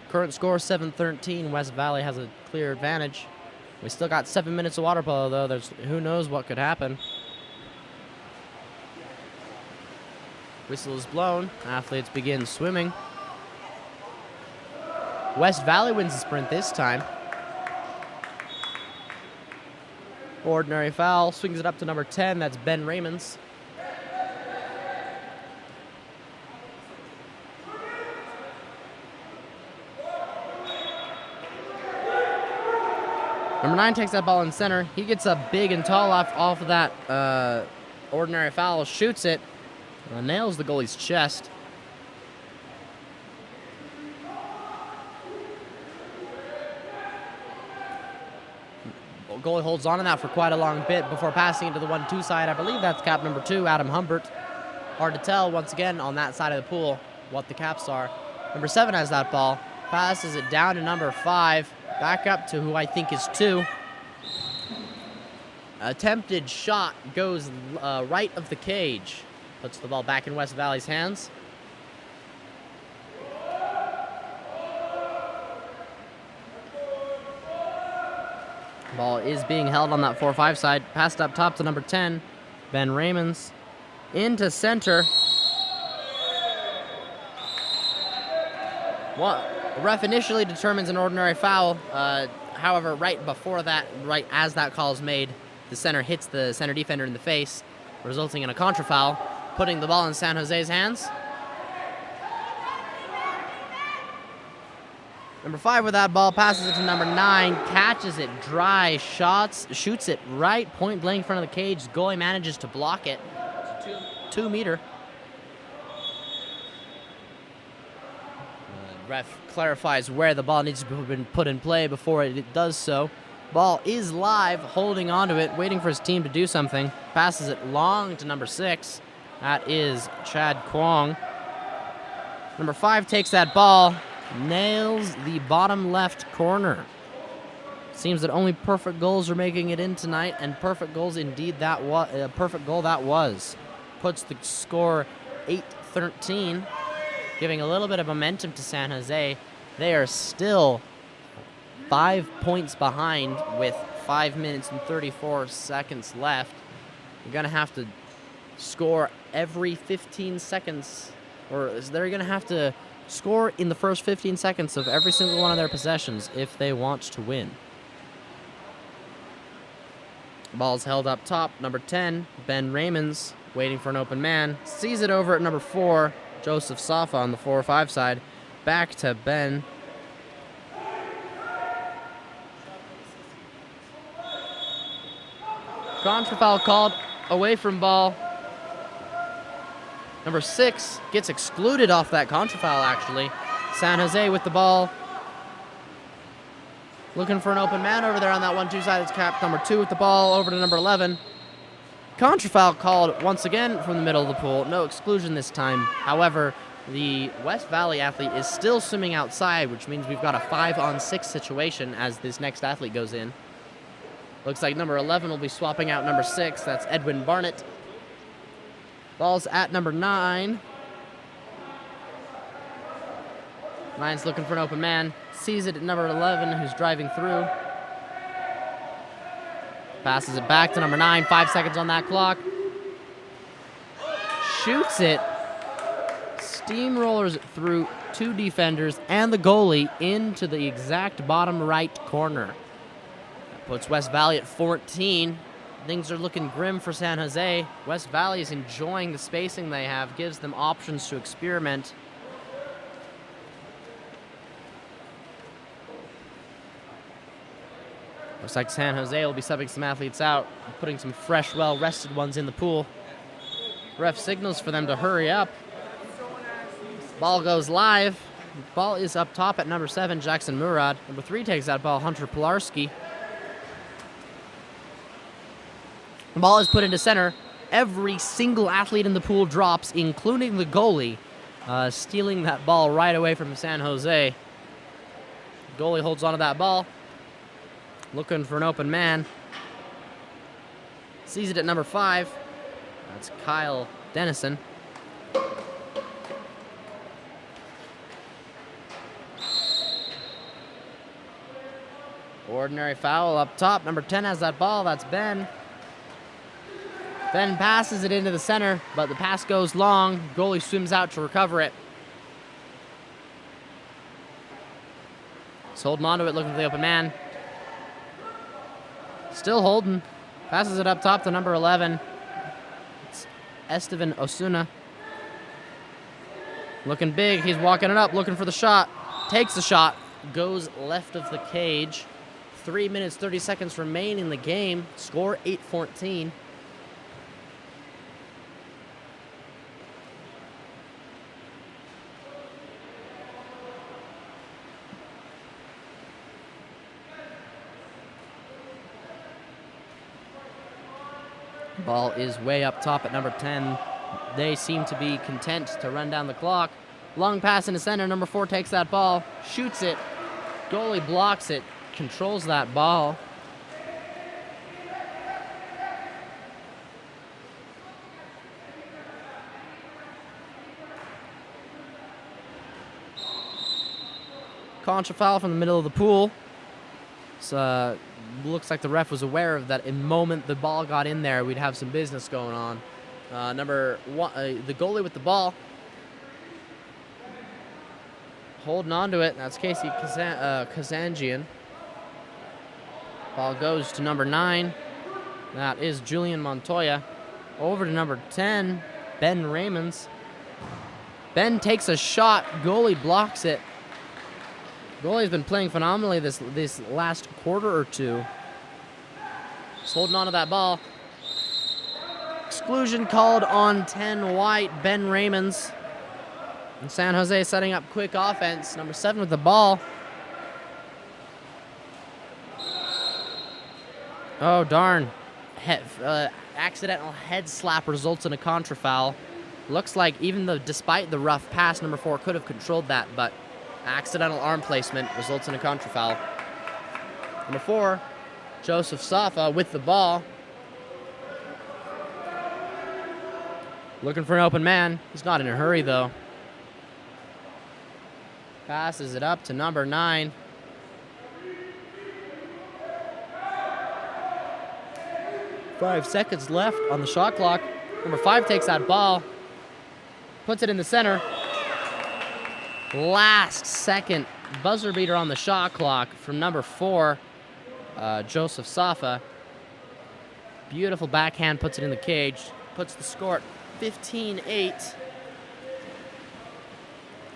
Current score 7-13. West Valley has a clear advantage. We still got 7 minutes of water polo, though. Who knows what could happen. Whistle is blown. Athletes begin swimming. West Valley wins the sprint this time. Ordinary foul. Swings it up to number 10. That's Ben Raymonds. Number 9 takes that ball in center. He gets a big and tall off of that ordinary foul, shoots it, nails the goalie's chest. Goalie holds on to that for quite a long bit before passing it to the 1-2 side. I believe that's cap number 2, Adam Humbert. Hard to tell, once again, on that side of the pool what the caps are. Number 7 has that ball, passes it down to number 5. Back up to who I think is 2. Attempted shot goes right of the cage. Puts the ball back in West Valley's hands. Ball is being held on that 4-5 side. Passed up top to number 10, Ben Raymonds. Into center. The ref initially determines an ordinary foul. However, right before that, right as that call is made, the center hits the center defender in the face, resulting in a contra foul, putting the ball in San Jose's hands. Number 5 with that ball, passes it to number 9, catches it dry, shoots it right point blank in front of the cage. The goalie manages to block it. 2 meter. Ref clarifies where the ball needs to be put in play before it does so. Ball is live, holding onto it, waiting for his team to do something. Passes it long to number 6. That is Chad Kwong. Number 5 takes that ball, nails the bottom left corner. Seems that only perfect goals are making it in tonight, and perfect goals indeed that was. A perfect goal that was. Puts the score 8-13, giving a little bit of momentum to San Jose. They are still 5 points behind with 5 minutes and 34 seconds left. You're going to have to score every 15 seconds, or they're going to have to score in the first 15 seconds of every single one of their possessions if they want to win. Ball's held up top. Number 10, Ben Raymonds, waiting for an open man. Sees it over at number 4, Joseph Safa on the 4-5 side. Back to Ben. Contra foul called away from ball. Number 6 gets excluded off that contra foul, actually. San Jose with the ball. Looking for an open man over there on that 1-2 side. It's Cap number 2 with the ball over to number 11. Contra foul called once again from the middle of the pool. No exclusion this time. However, the West Valley athlete is still swimming outside, which means we've got a 5-on-6 situation as this next athlete goes in. Looks like number 11 will be swapping out number 6. That's Edwin Barnett. Ball's at number 9. 9's looking for an open man. Sees it at number 11, who's driving through. Passes it back to number 9. 5 seconds on that clock. Shoots it. Steamrollers it through 2 defenders and the goalie into the exact bottom right corner. That puts West Valley at 14. Things are looking grim for San Jose. West Valley is enjoying the spacing they have, gives them options to experiment. Looks like San Jose will be subbing some athletes out, putting some fresh, well-rested ones in the pool. Ref signals for them to hurry up. Ball goes live. Ball is up top at number 7, Jackson Murad. Number 3 takes that ball, Hunter Pilarski. The ball is put into center. Every single athlete in the pool drops, including the goalie, stealing that ball right away from San Jose. The goalie holds onto that ball, looking for an open man. Sees it at number 5. That's Kyle Dennison. Ordinary foul up top. Number 10 has that ball. That's Ben. Ben passes it into the center, but the pass goes long. Goalie swims out to recover it. He's holding onto it, looking for the open man. Still holding. Passes it up top to number 11. It's Estevan Osuna. Looking big. He's walking it up, looking for the shot. Takes the shot. Goes left of the cage. 3 minutes, 30 seconds remain in the game. Score 8-14. Ball is way up top at number 10. They seem to be content to run down the clock. Long pass into center. Number 4 takes that ball, shoots it. Goalie blocks it, controls that ball. Contra foul from the middle of the pool. Looks like the ref was aware of that. In the moment the ball got in there, we'd have some business going on. Number 1, the goalie with the ball, holding on to it. That's Casey Kazanjian. Ball goes to number 9. That is Julian Montoya. Over to number 10, Ben Raymonds. Ben takes a shot. Goalie blocks it. Goalie's been playing phenomenally this last quarter or two. Just holding on to that ball. Exclusion called on 10 white, Ben Raymonds. And San Jose setting up quick offense. Number 7 with the ball. Oh, darn. Accidental head slap results in a contra foul. Looks like even though despite the rough pass, number 4 could have controlled that, but accidental arm placement results in a contra foul. Number 4, Joseph Safa with the ball. Looking for an open man. He's not in a hurry, though. Passes it up to number 9. Five seconds left on the shot clock. Number 5 takes that ball, puts it in the center. Last second buzzer beater on the shot clock from number 4, Joseph Safa. Beautiful backhand, puts it in the cage, puts the score at 15-8.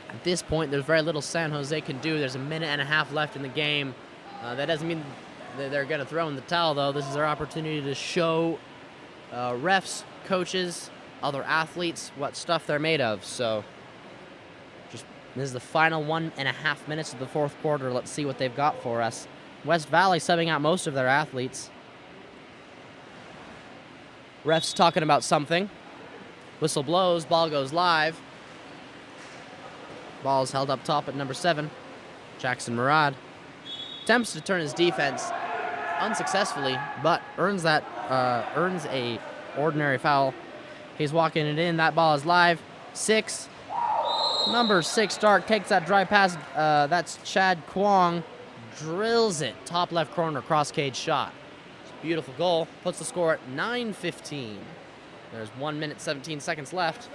At this point, there's very little San Jose can do. There's a minute and a half left in the game. That doesn't mean they're going to throw in the towel, though. This is their opportunity to show refs, coaches, other athletes what stuff they're made of. So this is the final 1.5 minutes of the fourth quarter. Let's see what they've got for us. West Valley subbing out most of their athletes. Refs talking about something. Whistle blows, ball goes live. Ball is held up top at number 7, Jackson Murad. Attempts to turn his defense unsuccessfully, but earns a ordinary foul. He's walking it in. That ball is live. 6. Number 6 Stark takes that dry pass. That's Chad Kwong. Drills it. Top left corner, cross cage shot. It's a beautiful goal. Puts the score at 9-15. There's 1 minute, 17 seconds left.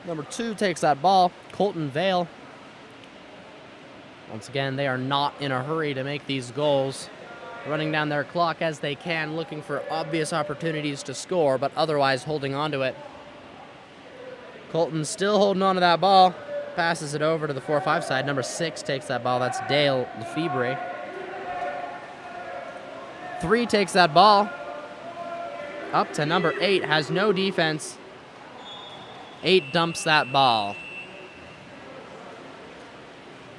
Number 2 takes that ball, Colton Vale. Once again, they are not in a hurry to make these goals. Running down their clock as they can, looking for obvious opportunities to score, but otherwise holding on to it. Colton still holding on to that ball. Passes it over to the 4-5 side. Number 6 takes that ball. That's Dale Lefebvre. 3 takes that ball. Up to number 8. Has no defense. 8 dumps that ball.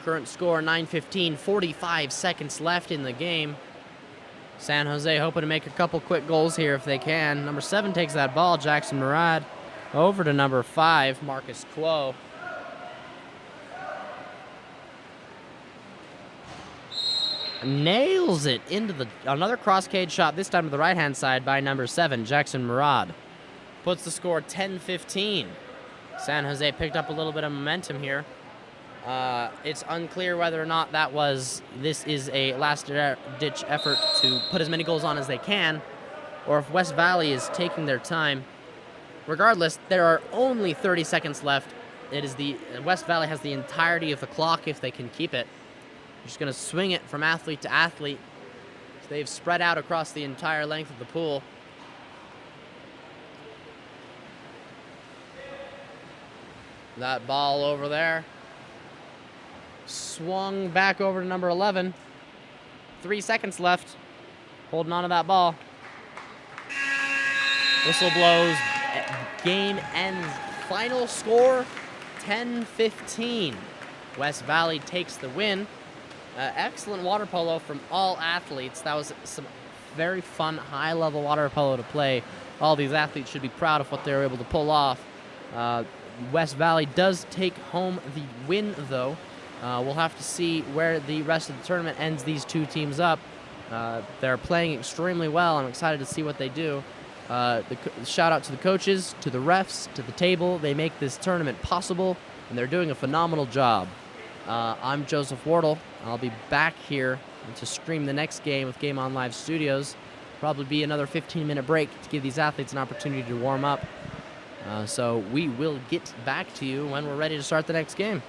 Current score 9-15, 45 seconds left in the game. San Jose hoping to make a couple quick goals here if they can. Number 7 takes that ball, Jackson Murad. Over to number 5, Marcus Quo. Nails it into another cross cage shot, this time to the right-hand side by number 7, Jackson Murad. Puts the score 10-15. San Jose picked up a little bit of momentum here. It's unclear whether or not this is a last-ditch effort to put as many goals on as they can, or if West Valley is taking their time. Regardless, there are only 30 seconds left. West Valley has the entirety of the clock if they can keep it. They're just going to swing it from athlete to athlete. So they've spread out across the entire length of the pool. That ball over there. Swung back over to number 11. 3 seconds left. Holding on to that ball. Whistle blows. Game ends. Final score, 10-15. West Valley takes the win. Excellent water polo from all athletes. That was some very fun, high-level water polo to play. All these athletes should be proud of what they were able to pull off. West Valley does take home the win, though. We'll have to see where the rest of the tournament ends these two teams up. They're playing extremely well. I'm excited to see what they do. Shout out to the coaches, to the refs, to the table. They make this tournament possible, and they're doing a phenomenal job. I'm Joseph Wardle. I'll be back here to stream the next game with Game On Live Studios Probably be another 15-minute break to give these athletes an opportunity to warm up. So we will get back to you when we're ready to start the next game.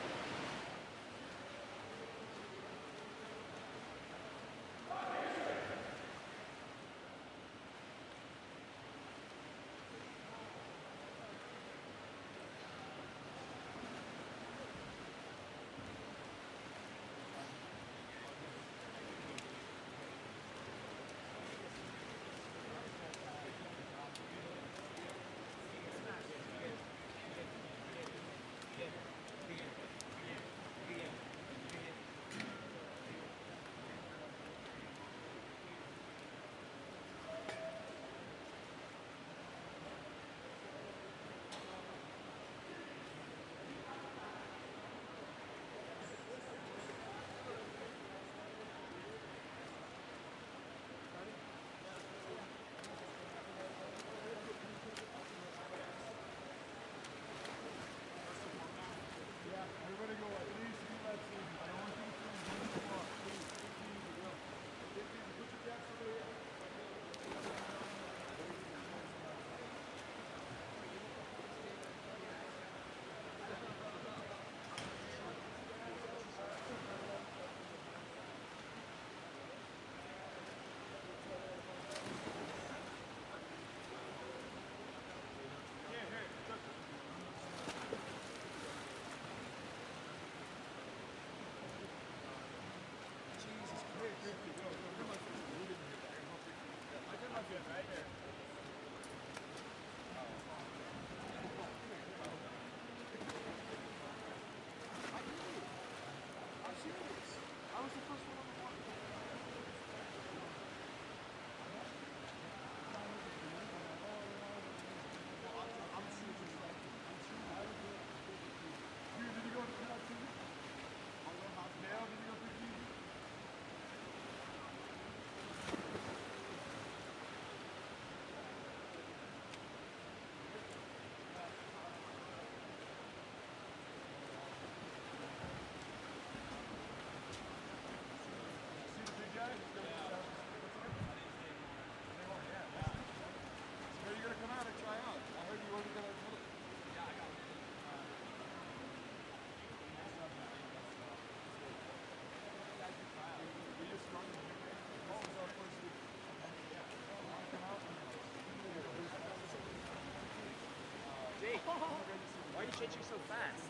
Why are you changing so fast?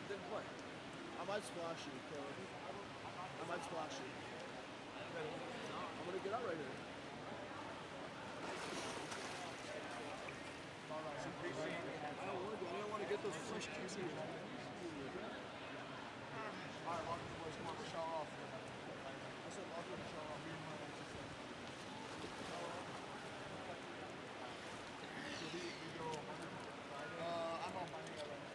Then what? I might splash you, Caleb. I might splash you. I'm gonna get out right here. I don't want to get those fresh QCs. Alright, welcome to boys. Come on, shower off. I said welcome to shower off. I'm on my knee already.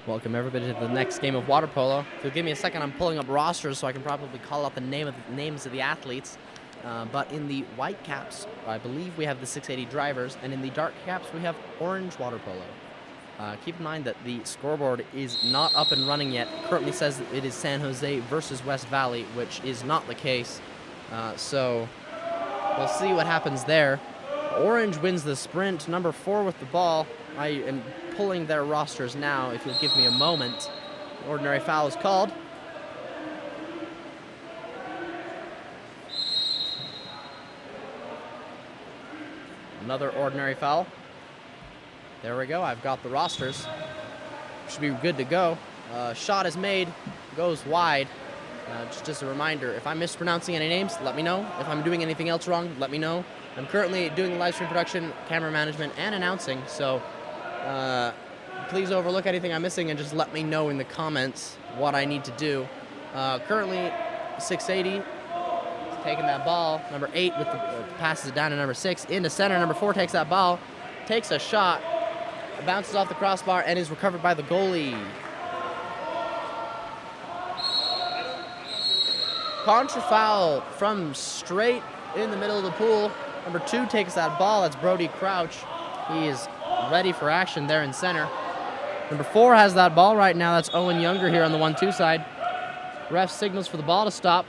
Welcome everybody to the next game of water polo. If you'll give me a second, I'm pulling up rosters so I can probably call out the names of the athletes. But in the white caps, I believe we have the 680 drivers, and in the dark caps, we have orange water polo. Keep in mind that the scoreboard is not up and running yet. It currently says that it is San Jose versus West Valley, which is not the case. So we'll see what happens there. Orange wins the sprint, number 4 with the ball. I am pulling their rosters now, if you'll give me a moment. Ordinary foul is called. Another ordinary foul. There we go, I've got the rosters. Should be good to go. Shot is made, goes wide. Just a reminder, if I'm mispronouncing any names, let me know. If I'm doing anything else wrong, let me know. I'm currently doing live stream production, camera management, and announcing, so please overlook anything I'm missing and just let me know in the comments what I need to do. Currently, 680 is taking that ball. Number 8 with the passes it down to number 6 into center. Number 4 takes that ball, takes a shot, bounces off the crossbar, and is recovered by the goalie. Contra foul from straight in the middle of the pool. Number 2 takes that ball. That's Brody Crouch. He is ready for action there in center. Number 4 has that ball right now. That's Owen Younger here on the 1-2 side. Ref signals for the ball to stop.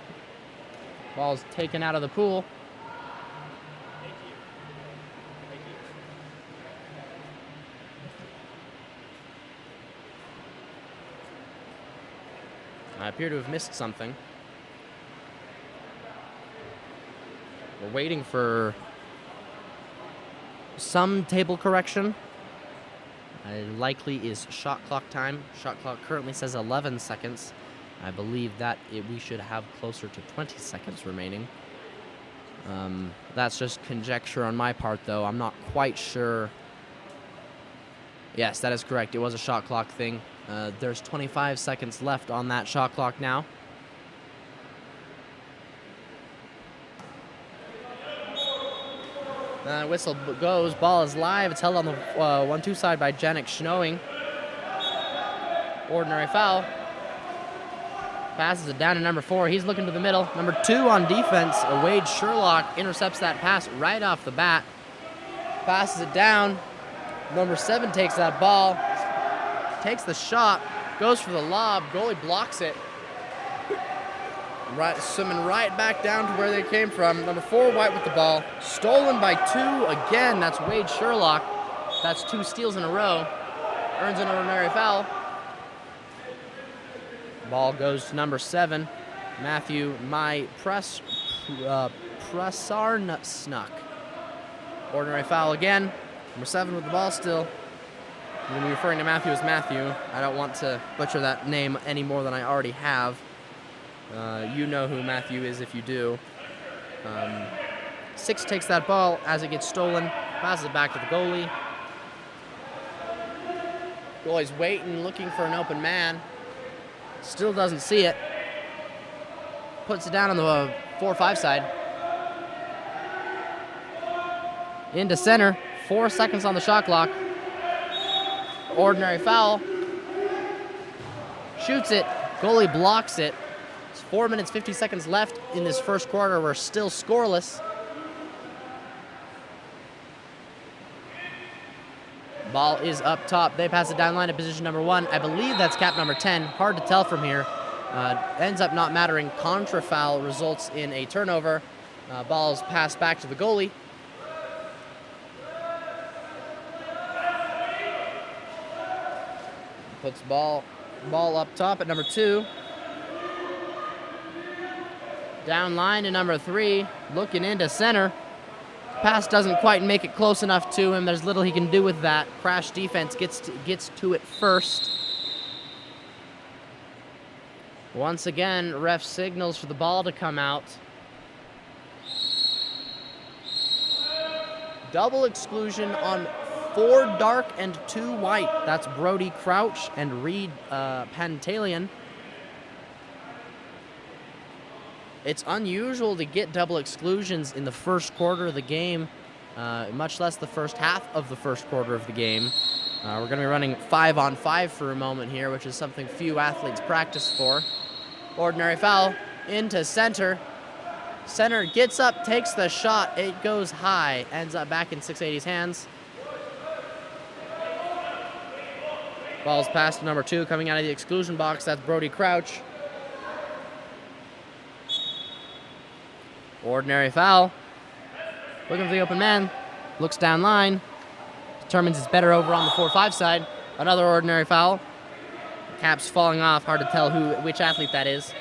Ball is taken out of the pool. I appear to have missed something. We're waiting for some table correction. Likely is shot clock time. Shot clock currently says 11 seconds. I believe that we should have closer to 20 seconds remaining. That's just conjecture on my part, though. I'm not quite sure. Yes, that is correct. It was a shot clock thing. There's 25 seconds left on that shot clock now. Whistle goes, ball is live. It's held on the 1-2 side by Janik Schnowing. Ordinary foul. Passes it down to number 4. He's looking to the middle. Number 2 on defense, Wade Sherlock, intercepts that pass right off the bat. Passes it down. Number 7 takes that ball, takes the shot, goes for the lob. Goalie blocks it. Swimming right back down to where they came from. Number 4, White with the ball. Stolen by 2 again. That's Wade Sherlock. That's 2 steals in a row. Earns an ordinary foul. Ball goes to number 7, Matthew Prasarnusnuk. Ordinary foul again. Number 7 with the ball still. I'm going to be referring to Matthew as Matthew. I don't want to butcher that name any more than I already have. You know who Matthew is if you do. 6 takes that ball as it gets stolen, passes it back to the goalie. Goalie's waiting, looking for an open man. Still doesn't see it. Puts it down on the 4-5 side. Into center. 4 seconds on the shot clock. Ordinary foul. Shoots it. Goalie blocks it. 4 minutes, 50 seconds left in this first quarter. We're still scoreless. Ball is up top. They pass it down line to position number 1. I believe that's cap number 10. Hard to tell from here. Ends up not mattering. Contra foul results in a turnover. Ball is passed back to the goalie. Puts ball up top at number 2. Down line to number 3, looking into center. Pass doesn't quite make it close enough to him. There's little he can do with that. Crash defense gets to it first. Once again, ref signals for the ball to come out. Double exclusion on 4 dark and 2 white. That's Brody Crouch and Reed Pantaleon. It's unusual to get double exclusions in the first quarter of the game, much less the first half of the first quarter of the game. We're going to be running 5-on-5 for a moment here, which is something few athletes practice for. Ordinary foul into center. Center gets up, takes the shot. It goes high, ends up back in 680's hands. Ball's passed to number 2, coming out of the exclusion box. That's Brody Crouch. Ordinary foul. Looking for the open man. Looks down line. Determines it's better over on the 4-5 side. Another ordinary foul. Cap's falling off. Hard to tell which athlete that is.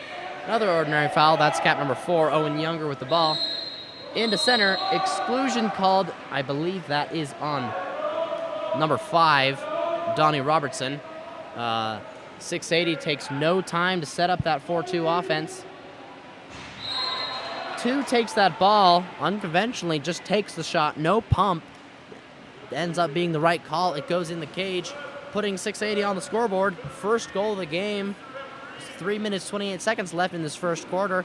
Another ordinary foul. That's cap number 4, Owen Younger with the ball. Into center. Exclusion called. I believe that is on number 5, Donnie Robertson. 680 takes no time to set up that 4-2 offense. 2 takes that ball unconventionally, just takes the shot, no pump. Ends up being the right call. It goes in the cage, putting 680 on the scoreboard. First goal of the game. 3 minutes, 28 seconds left in this first quarter.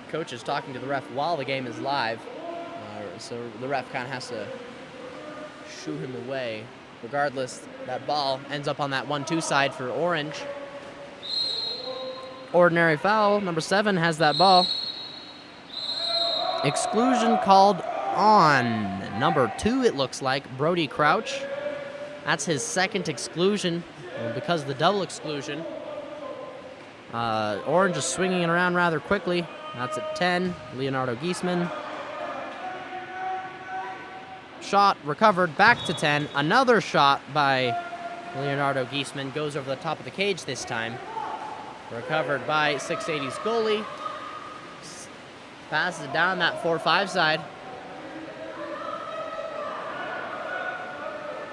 Coach is talking to the ref while the game is live, so the ref kind of has to shoo him away. Regardless, that ball ends up on that 1-2 side for Orange. Ordinary foul, number 7 has that ball. Exclusion called on number 2, it looks like, Brody Crouch. That's his second exclusion because of the double exclusion. Orange is swinging it around rather quickly. That's at 10, Leonardo Giesman. Shot recovered, back to 10. Another shot by Leonardo Giesman goes over the top of the cage this time. Recovered by 680's goalie. Passes it down that 4-5 side.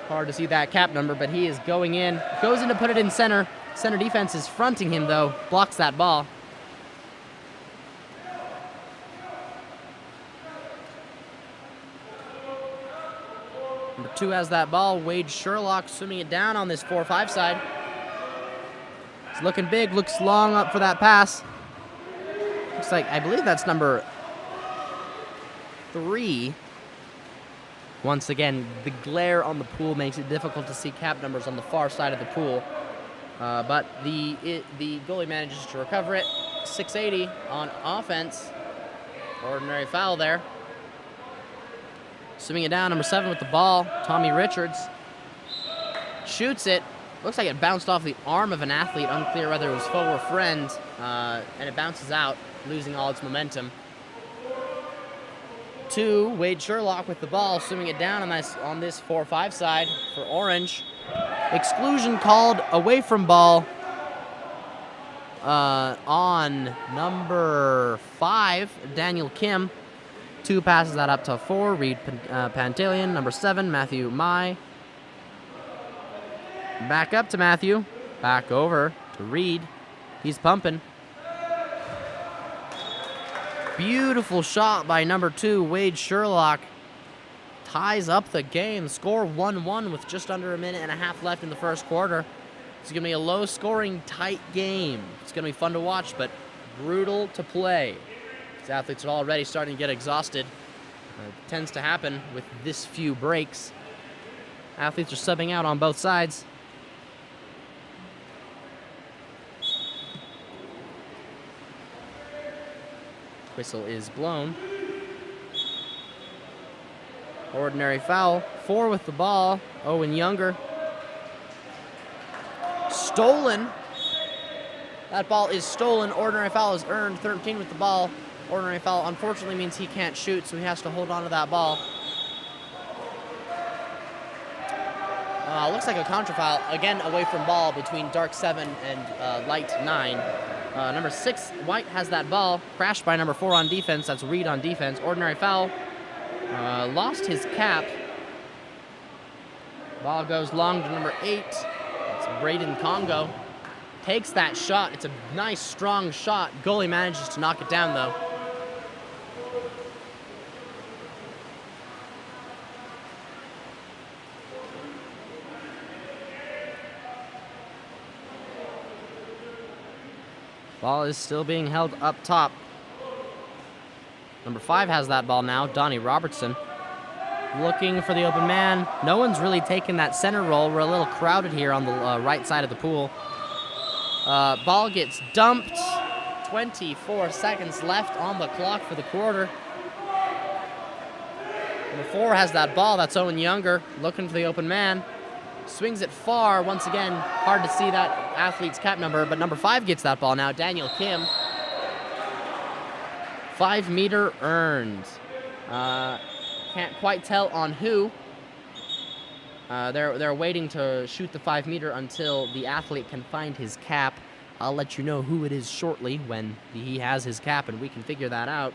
Hard to see that cap number, but he is going in. Goes in to put it in center. Center defense is fronting him, though. Blocks that ball. Number 2 has that ball. Wade Sherlock swimming it down on this 4-5 side. It's looking big, looks long up for that pass. Looks like, I believe that's number 3. Once again, the glare on the pool makes it difficult to see cap numbers on the far side of the pool. But the goalie manages to recover it. 680 on offense. Ordinary foul there. Swimming it down, number 7 with the ball, Tommy Richards. Shoots it. Looks like it bounced off the arm of an athlete. Unclear whether it was foe or friend. And it bounces out, losing all its momentum. 2, Wade Sherlock with the ball, swimming it down on this 4-5 side for Orange. Exclusion called away from ball on number 5, Daniel Kim. 2 passes that up to 4, Reed Pantaleon. Number 7, Matthew Mai. Back up to Matthew. Back over to Reed. He's pumping. Beautiful shot by number 2, Wade Sherlock. Ties up the game. Score 1-1 with just under a minute and a half left in the first quarter. It's going to be a low-scoring, tight game. It's going to be fun to watch, but brutal to play. These athletes are already starting to get exhausted. It tends to happen with this few breaks. Athletes are subbing out on both sides. Whistle is blown. Ordinary foul. 4 with the ball. Owen Younger. Stolen. That ball is stolen. Ordinary foul is earned. 13 with the ball. Ordinary foul unfortunately means he can't shoot, so he has to hold on to that ball. Looks like a contra foul. Again, away from ball between Dark 7 and Light 9. Number 6, White has that ball. Crashed by number 4 on defense. That's Reed on defense. Ordinary foul. Lost his cap. Ball goes long to number 8. That's Braden Congo. Takes that shot. It's a nice, strong shot. Goalie manages to knock it down, though. Ball is still being held up top. Number 5 has that ball now, Donnie Robertson. Looking for the open man. No one's really taken that center role. We're a little crowded here on the right side of the pool. Ball gets dumped. 24 seconds left on the clock for the quarter. Number 4 has that ball. That's Owen Younger looking for the open man. Swings it far. Once again, hard to see that athlete's cap number, but number 5 gets that ball now, Daniel Kim. 5 meter earned. Can't quite tell on who. They're waiting to shoot the 5 meter until the athlete can find his cap. I'll let you know who it is shortly when he has his cap and we can figure that out.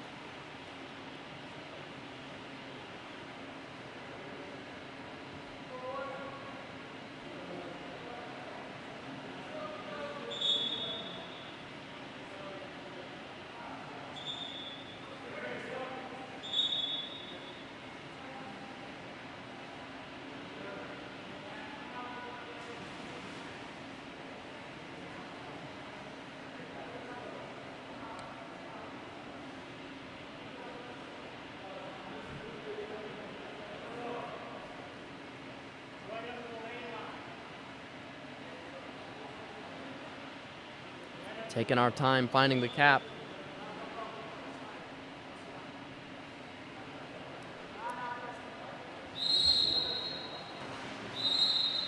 Taking our time finding the cap.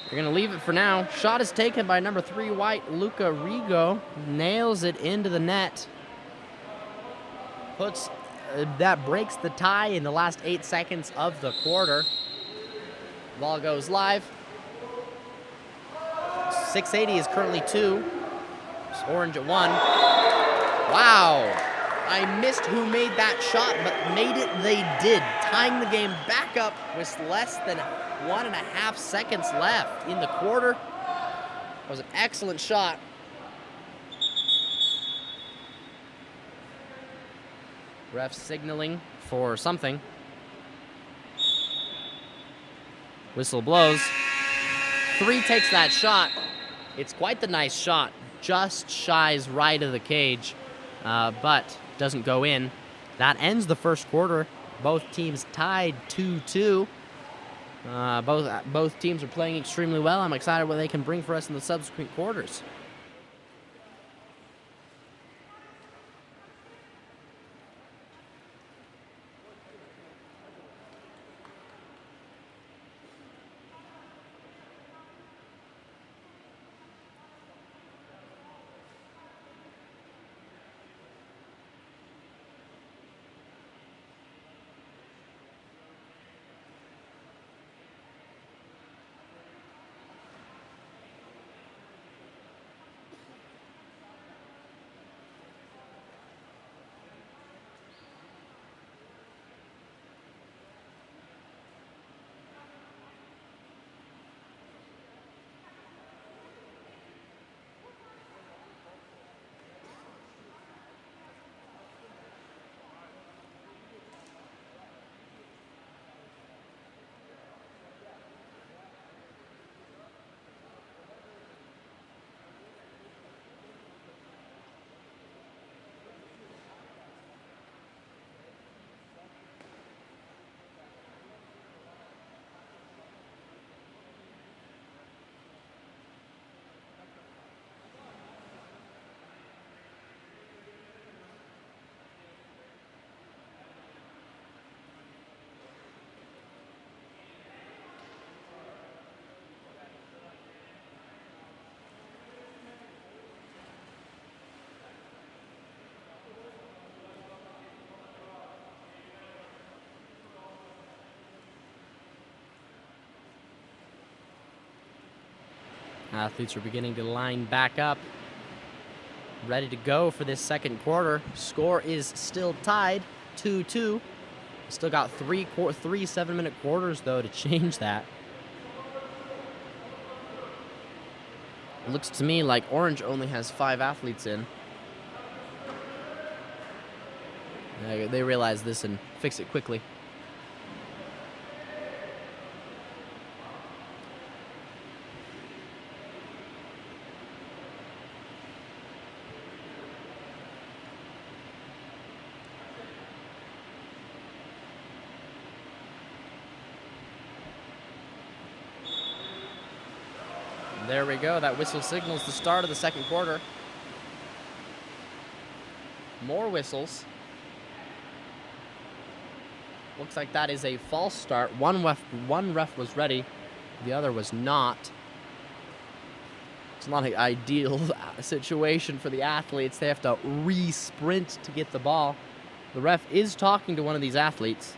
They're going to leave it for now. Shot is taken by number 3 white, Luca Rigo. Nails it into the net. That breaks the tie in the last 8 seconds of the quarter. Ball goes live. 680 is currently 2. It's Orange at 1. Wow. I missed who made that shot, but made it they did. Tying the game back up with less than 1.5 seconds left in the quarter. That was an excellent shot. Ref signaling for something. Whistle blows. 3 takes that shot. It's quite the nice shot. Just shies right of the cage, but doesn't go in. That ends the first quarter. Both teams tied 2-2. Both teams are playing extremely well. I'm excited what they can bring for us in the subsequent quarters. Athletes are beginning to line back up, ready to go for this second quarter. Score is still tied, 2-2. Still got three 7-minute quarters, though, to change that. It looks to me like Orange only has 5 athletes in. They realize this and fix it quickly. There we go. That whistle signals the start of the second quarter. More whistles. Looks like that is a false start. One ref was ready, the other was not. It's not an ideal situation for the athletes. They have to re-sprint to get the ball. The ref is talking to one of these athletes.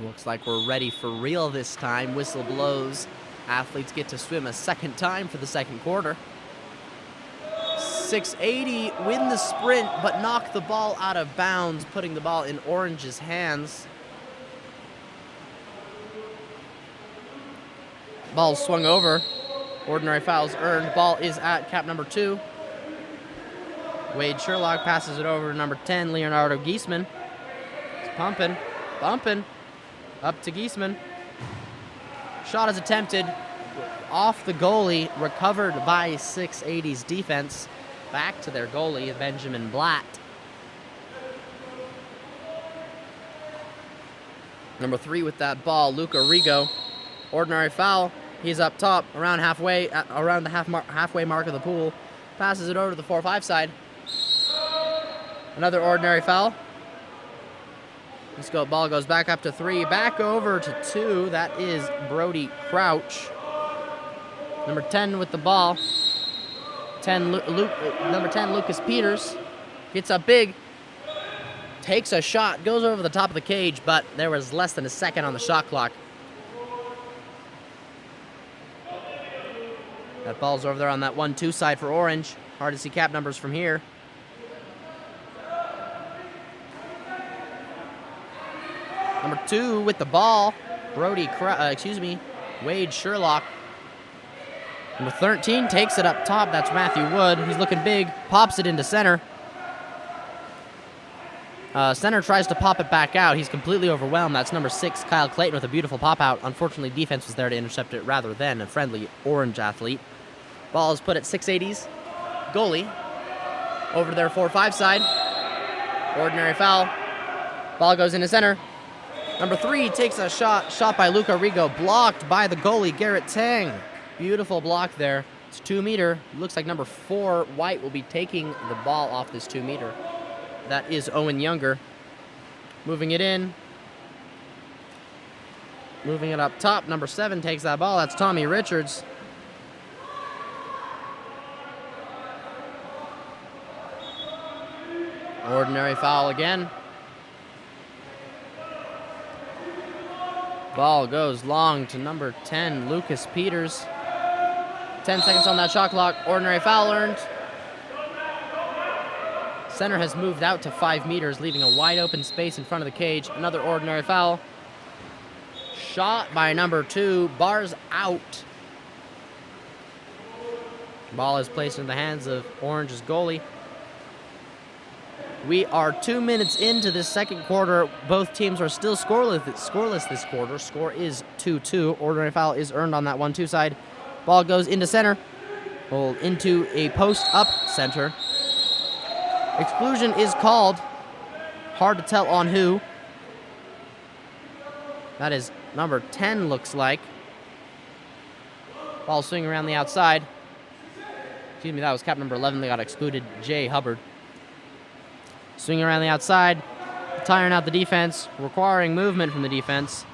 Looks like we're ready for real this time. Whistle blows. Athletes get to swim a second time for the second quarter. 680 win the sprint, but knock the ball out of bounds, putting the ball in Orange's hands. Ball swung over. Ordinary fouls earned. Ball is at cap number 2. Wade Sherlock passes it over to number 10, Leonardo Giesman. He's pumping. Up to Giesman. Shot is attempted off the goalie, recovered by 680's defense. Back to their goalie, Benjamin Blatt. Number 3 with that ball, Luca Rigo. Ordinary foul. He's up top, around halfway, around the halfway mark of the pool. Passes it over to the 4-5 side. Another ordinary foul. Ball goes back up to 3, back over to 2. That is Brody Crouch. Number 10 with the ball. Number 10, Lucas Peters. Gets up big. Takes a shot, goes over the top of the cage, but there was less than a second on the shot clock. That ball's over there on that 1-2 side for Orange. Hard to see cap numbers from here. Number 2 with the ball, Wade Sherlock. Number 13 takes it up top. That's Matthew Wood. He's looking big, pops it into center. Center tries to pop it back out. He's completely overwhelmed. That's number 6, Kyle Clayton, with a beautiful pop out. Unfortunately, defense was there to intercept it rather than a friendly Orange athlete. Ball is put at 680's goalie. Over to their 4-5 side. Ordinary foul. Ball goes into center. Number 3 takes a shot by Luca Rigo, blocked by the goalie, Garrett Tang. Beautiful block there. It's 2 meter. Looks like number 4, White, will be taking the ball off this 2 meter. That is Owen Younger. Moving it in. Moving it up top. Number 7 takes that ball. That's Tommy Richards. Ordinary foul again. Ball goes long to number 10, Lucas Peters. 10 seconds on that shot clock. Ordinary foul earned. Center has moved out to 5 meters, leaving a wide open space in front of the cage. Another ordinary foul. Shot by number 2. Bars out. Ball is placed in the hands of Orange's goalie. We are 2 minutes into this second quarter. Both teams are still scoreless this quarter. Score is 2-2. Ordinary foul is earned on that 1-2 side. Ball goes into center. Well, into a post-up center. Exclusion is called. Hard to tell on who. That is number 10, looks like. Ball swinging around the outside. Excuse me, that was cap number 11. They got excluded, Jay Hubbard. Swinging around the outside, tiring out the defense, requiring movement from the defense.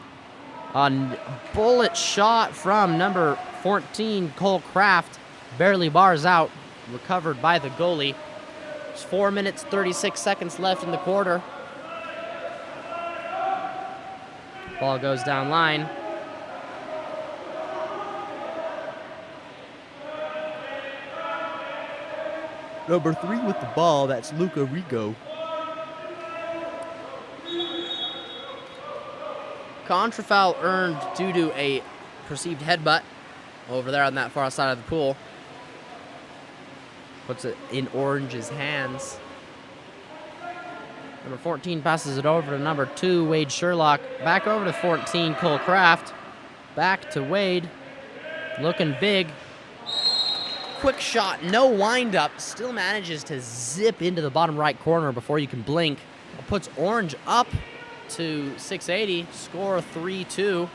A bullet shot from number 14, Cole Kraft, barely bars out, recovered by the goalie. There's 4 minutes, 36 seconds left in the quarter. Ball goes down line. Number 3 with the ball, that's Luca Rigo. Contra foul earned due to a perceived headbutt over there on that far side of the pool. Puts it in Orange's hands. Number 14 passes it over to number 2, Wade Sherlock. Back over to 14, Cole Kraft. Back to Wade. Looking big. Quick shot, no windup. Still manages to zip into the bottom right corner before you can blink. It puts Orange up to 680. Score 3-2.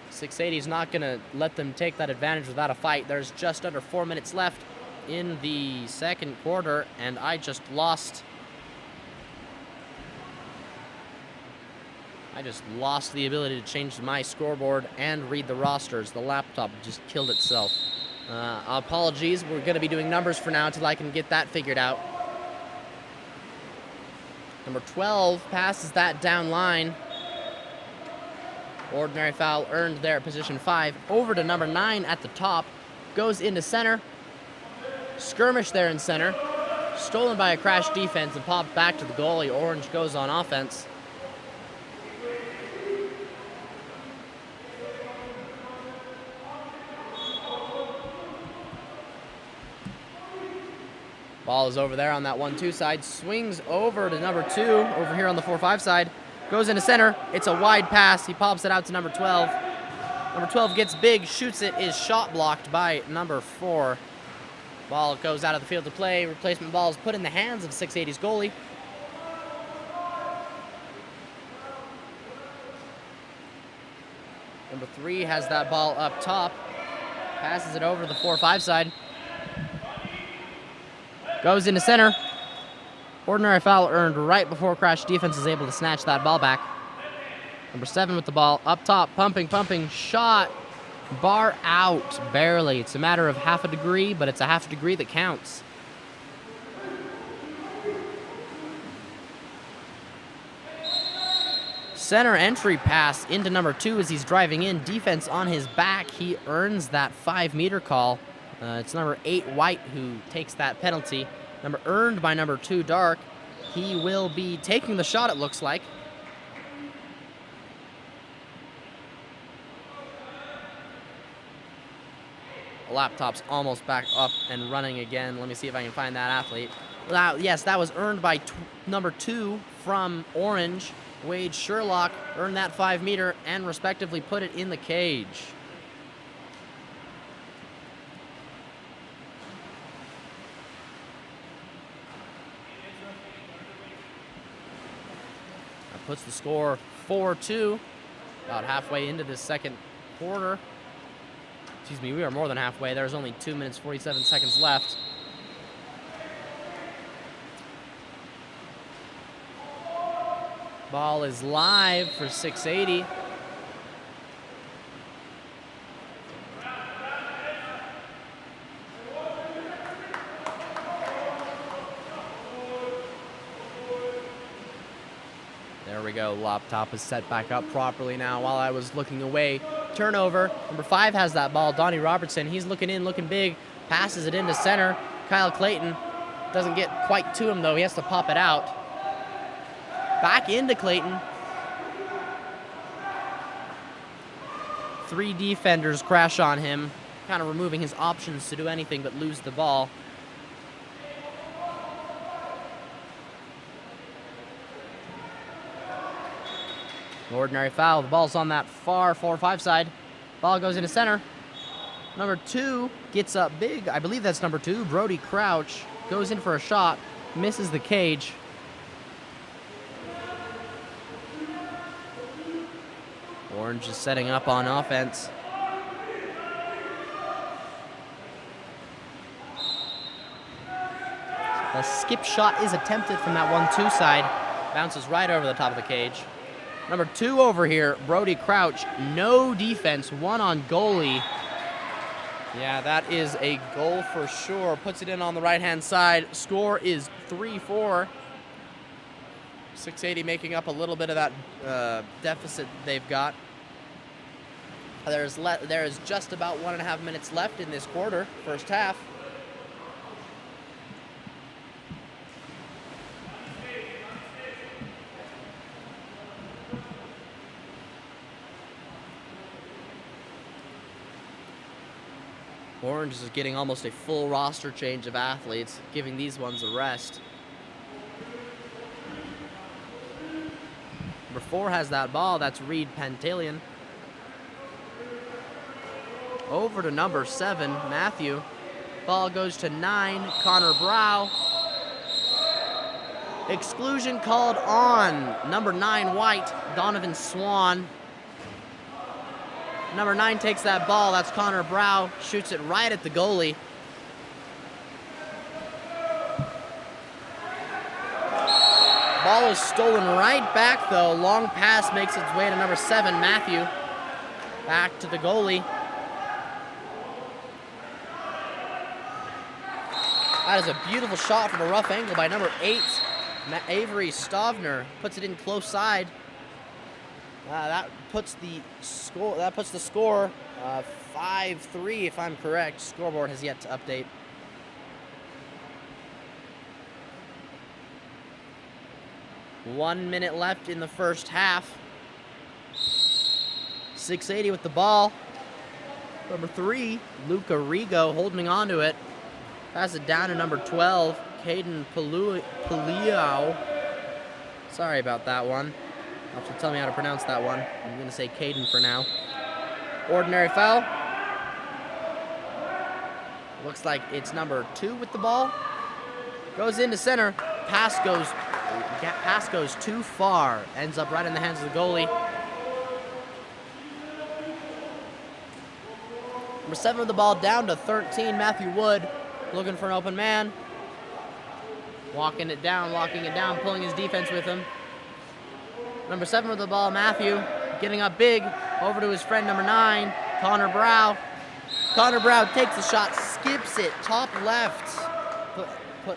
680 is not going to let them take that advantage without a fight. There's just under 4 minutes left in the second quarter, and I just lost the ability to change my scoreboard and read the rosters. The laptop just killed itself. Apologies, we're going to be doing numbers for now until I can get that figured out. Number 12 passes that down line. Ordinary foul earned there at position 5. Over to number 9 at the top. Goes into center. Skirmish there in center. Stolen by a crash defense and popped back to the goalie. Orange goes on offense. Ball is over there on that 1-2 side. Swings over to number 2 over here on the 4-5 side. Goes into center. It's a wide pass. He pops it out to number 12. Number 12 gets big, shoots it, is shot blocked by number 4. Ball goes out of the field to play. Replacement ball is put in the hands of 680's goalie. Number 3 has that ball up top. Passes it over to the 4-5 side. Goes into center. Ordinary foul earned right before crash defense is able to snatch that ball back. Number 7 with the ball up top, pumping, shot. Bar out, barely. It's a matter of half a degree, but it's a half a degree that counts. Center entry pass into number 2 as he's driving in. Defense on his back. He earns that 5-meter call. It's number 8, White, who takes that penalty. Earned by number 2, Dark. He will be taking the shot, it looks like. The laptop's almost back up and running again. Let me see if I can find that athlete. Yes, that was earned by number 2 from Orange. Wade Sherlock earned that 5-meter and respectively put it in the cage. Puts the score 4-2, about halfway into this second quarter. Excuse me, we are more than halfway. There's only 2 minutes, 47 seconds left. Ball is live for 680. There we go. Laptop is set back up properly now while I was looking away. Turnover. Number 5 has that ball. Donnie Robertson. He's looking in, looking big. Passes it into center. Kyle Clayton doesn't get quite to him, though. He has to pop it out. Back into Clayton. 3 defenders crash on him, kind of removing his options to do anything but lose the ball. Ordinary foul. The ball's on that far 4-5 side. Ball goes into center. Number 2 gets up big. I believe that's number 2. Brody Crouch goes in for a shot. Misses the cage. Orange is setting up on offense. A skip shot is attempted from that 1-2 side. Bounces right over the top of the cage. Number 2 over here, Brody Crouch. No defense, 1 on goalie. Yeah, that is a goal for sure. Puts it in on the right-hand side. Score is 3-4. 680 making up a little bit of that deficit they've got. There is just about 1.5 minutes left in this quarter, first half. Orange is getting almost a full roster change of athletes, giving these ones a rest. Number 4 has that ball. That's Reed Pantaleon. Over to number 7, Matthew. Ball goes to 9, Connor Brow. Exclusion called on number 9, White, Donovan Swan. Number 9 takes that ball. That's Connor Brow. Shoots it right at the goalie. Ball is stolen right back, though. Long pass makes its way to number 7, Matthew. Back to the goalie. That is a beautiful shot from a rough angle by number 8, Avery Stavner. Puts it in close side. That puts the score 5-3, if I'm correct. Scoreboard has yet to update. One minute left in the first half. 680 with the ball. Number 3, Luca Rigo holding on to it. Pass it down to number 12, Caden Puliao. Sorry about that one. You'll have to tell me how to pronounce that one. I'm going to say Caden for now. Ordinary foul. Looks like it's number 2 with the ball. Goes into center. Pass goes too far. Ends up right in the hands of the goalie. Number 7 with the ball down to 13, Matthew Wood. Looking for an open man. Walking it down, locking it down, pulling his defense with him. Number 7 with the ball, Matthew. Getting up big. Over to his friend, number 9, Connor Brow. Connor Brow takes the shot, skips it, top left.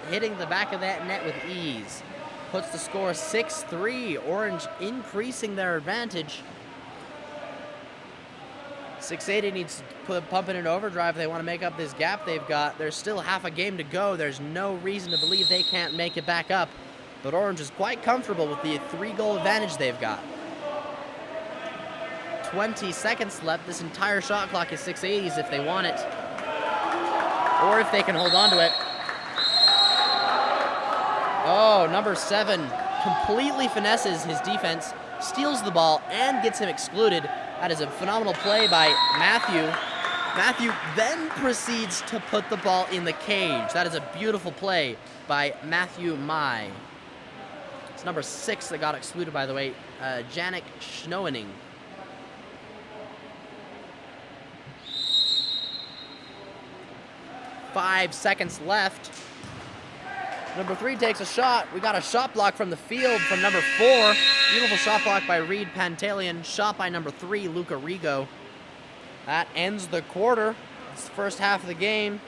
Hitting the back of that net with ease. Puts the score 6-3. Orange increasing their advantage. 680 needs to pump it into overdrive if they want to make up this gap they've got. There's still half a game to go. There's no reason to believe they can't make it back up. But Orange is quite comfortable with the 3-goal advantage they've got. 20 seconds left. This entire shot clock is 680s if they want it. Or if they can hold on to it. Oh, number 7 completely finesses his defense, steals the ball, and gets him excluded. That is a phenomenal play by Matthew. Matthew then proceeds to put the ball in the cage. That is a beautiful play by Matthew Mai. It's number 6 that got excluded, by the way, Janik Schnoening. Five seconds left. Number 3 takes a shot. We got a shot block from the field from number 4. Beautiful shot block by Reed Pantaleon. Shot by number 3, Luca Rigo. That ends the quarter. It's the first half of the game.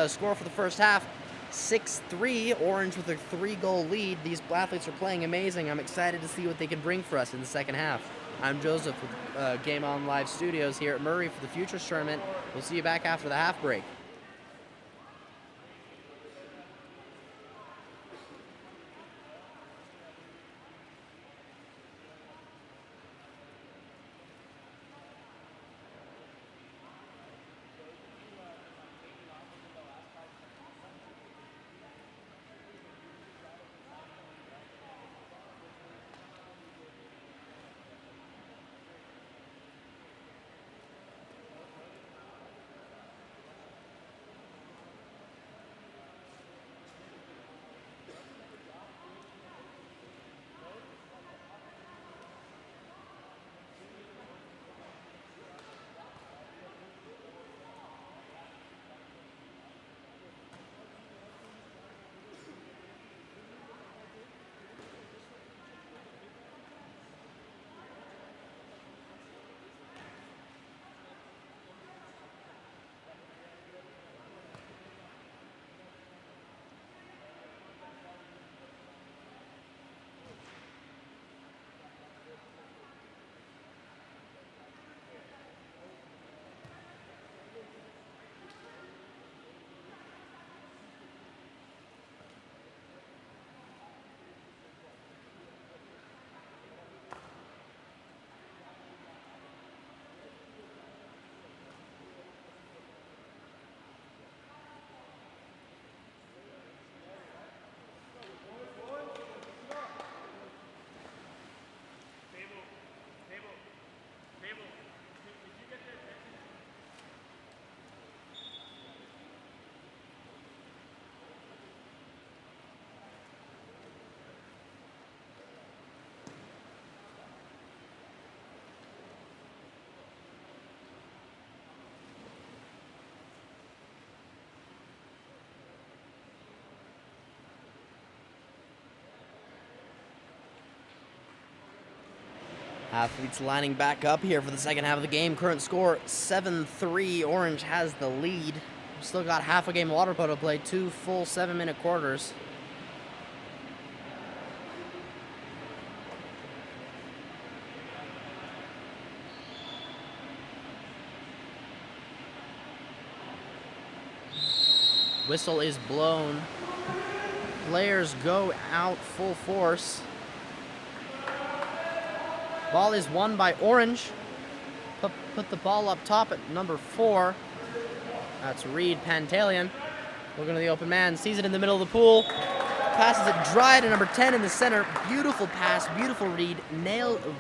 Score for the first half, 6-3. Orange with a 3-goal lead. These athletes are playing amazing. I'm excited to see what they can bring for us in the second half. I'm Joseph with Game On Live Studios here at Murray for the Futures Tournament. We'll see you back after the half break. Athletes lining back up here for the second half of the game. Current score 7-3. Orange has the lead. Still got half a game of water polo to play, 2 full 7-minute quarters. Whistle is blown. Players go out full force. Ball is won by Orange. Put the ball up top at number 4. That's Reed Pantaleon. Looking to the open man, sees it in the middle of the pool. Passes it dry to number 10 in the center. Beautiful pass, beautiful read.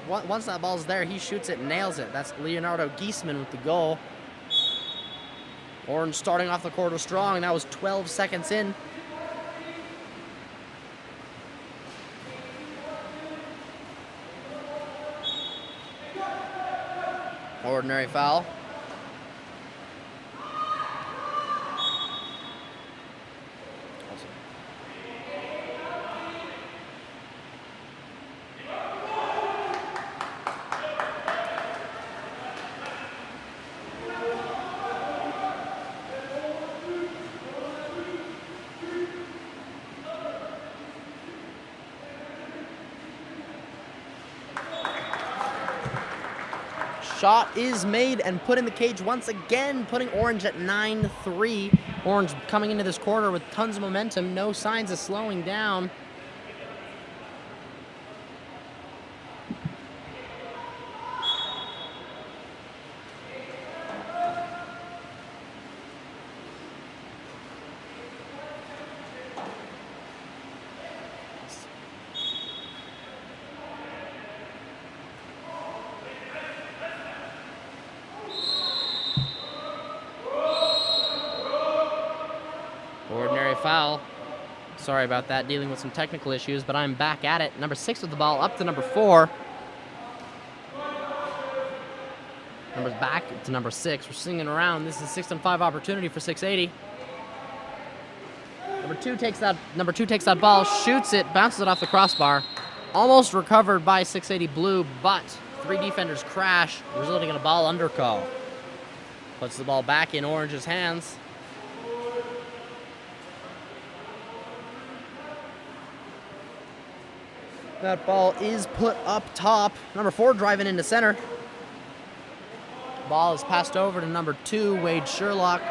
Once that ball's there, he shoots it, nails it. That's Leonardo Giesman with the goal. Orange starting off the quarter strong. That was 12 seconds in. Ordinary foul. Shot is made and put in the cage once again, putting Orange at 9-3. Orange coming into this quarter with tons of momentum, no signs of slowing down. Foul. Sorry about that, dealing with some technical issues, but I'm back at it. Number 6 with the ball up to number 4. Numbers back to number 6. We're singing around. This is a 6-on-5 opportunity for 680. Number two takes that ball, shoots it, bounces it off the crossbar. Almost recovered by 680 Blue, but 3 defenders crash, resulting in a ball under call. Puts the ball back in Orange's hands. That ball is put up top. Number 4 driving into center. Ball is passed over to number 2, Wade Sherlock.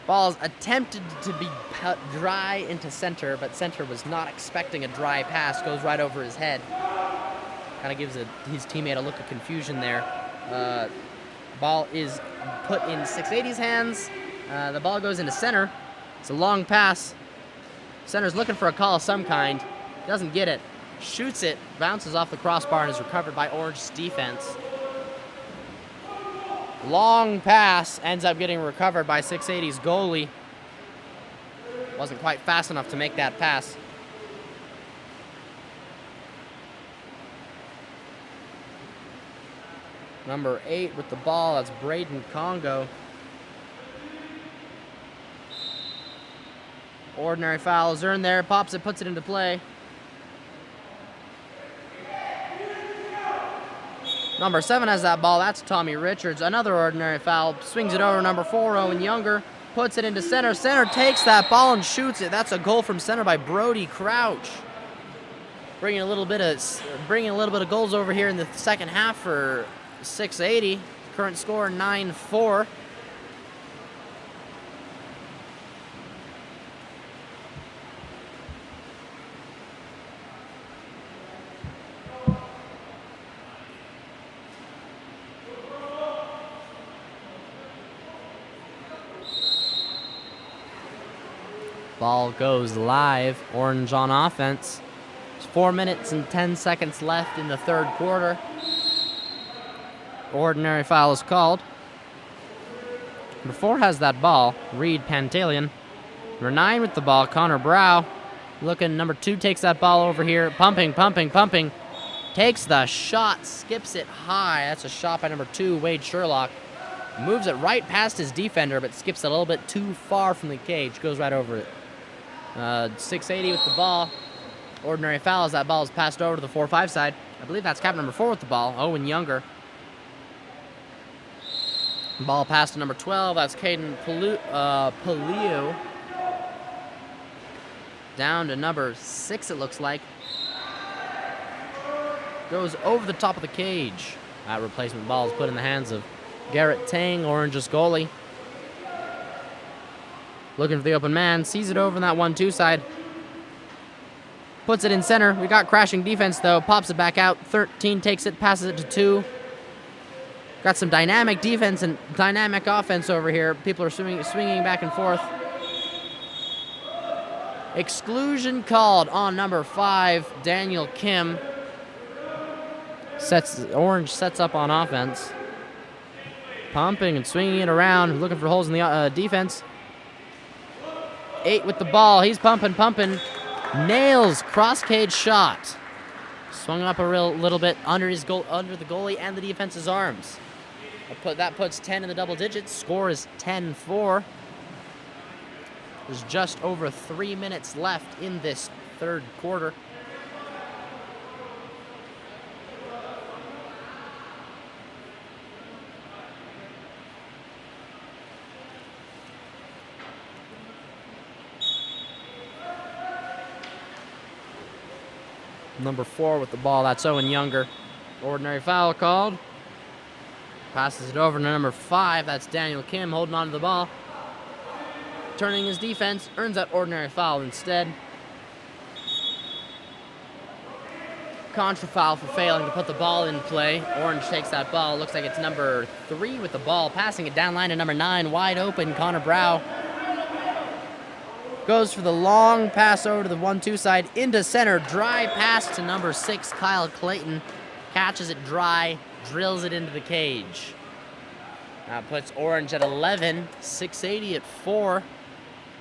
Ball is attempted to be put dry into center, but center was not expecting a dry pass. Goes right over his head. Kind of gives his teammate a look of confusion there. Ball is put in 680's hands. The ball goes into center. It's a long pass. Center's looking for a call of some kind. Doesn't get it. Shoots it, bounces off the crossbar, and is recovered by Orange's defense. Long pass ends up getting recovered by 680's goalie. Wasn't quite fast enough to make that pass. Number 8 with the ball, that's Braden Congo. Ordinary foul is earned there, pops it, puts it into play. Number 7 has that ball, that's Tommy Richards. Another ordinary foul, swings it over number 4, Owen Younger, puts it into center. Center takes that ball and shoots it. That's a goal from center by Brody Crouch. Bringing a little bit of goals over here in the second half for 680. Current score 9-4. Ball goes live. Orange on offense. There's 4 minutes and 10 seconds left in the third quarter. Ordinary foul is called. Number 4 has that ball, Reed Pantaleon. Number 9 with the ball, Connor Brow. Looking, number 2 takes that ball over here, pumping. Takes the shot, skips it high. That's a shot by number 2, Wade Sherlock. Moves it right past his defender, but skips it a little bit too far from the cage. Goes right over it. 680 with the ball. Ordinary foul as that ball is passed over to the 4-5 side. I believe that's cap number 4 with the ball, Owen Younger. Ball passed to number 12, that's Caden Palio. Down to number 6, it looks like. Goes over the top of the cage. That replacement ball is put in the hands of Garrett Tang, Orange's goalie. Looking for the open man, sees it over on that 1-2 side. Puts it in center. We got crashing defense, though. Pops it back out. 13 takes it, passes it to 2. Got some dynamic defense and dynamic offense over here. People are swinging back and forth. Exclusion called on number 5, Daniel Kim. Orange sets up on offense. Pumping and swinging it around, looking for holes in the defense. 8 with the ball. He's pumping. Nails cross-cage shot. Swung up a little bit under the goalie and the defense's arms. That puts 10 in the double digits. Score is 10-4. There's just over 3 minutes left in this third quarter. Number 4 with the ball, that's Owen Younger. Ordinary foul called. Passes it over to number 5, that's Daniel Kim holding on to the ball. Turning his defense, earns that ordinary foul instead. Contra foul for failing to put the ball in play. Orange takes that ball, looks like it's number 3 with the ball, passing it down line to number 9, wide open, Connor Brow. Goes for the long pass over to the 1-2 side, into center, dry pass to number 6, Kyle Clayton. Catches it dry, drills it into the cage. That puts Orange at 11, 680 at 4.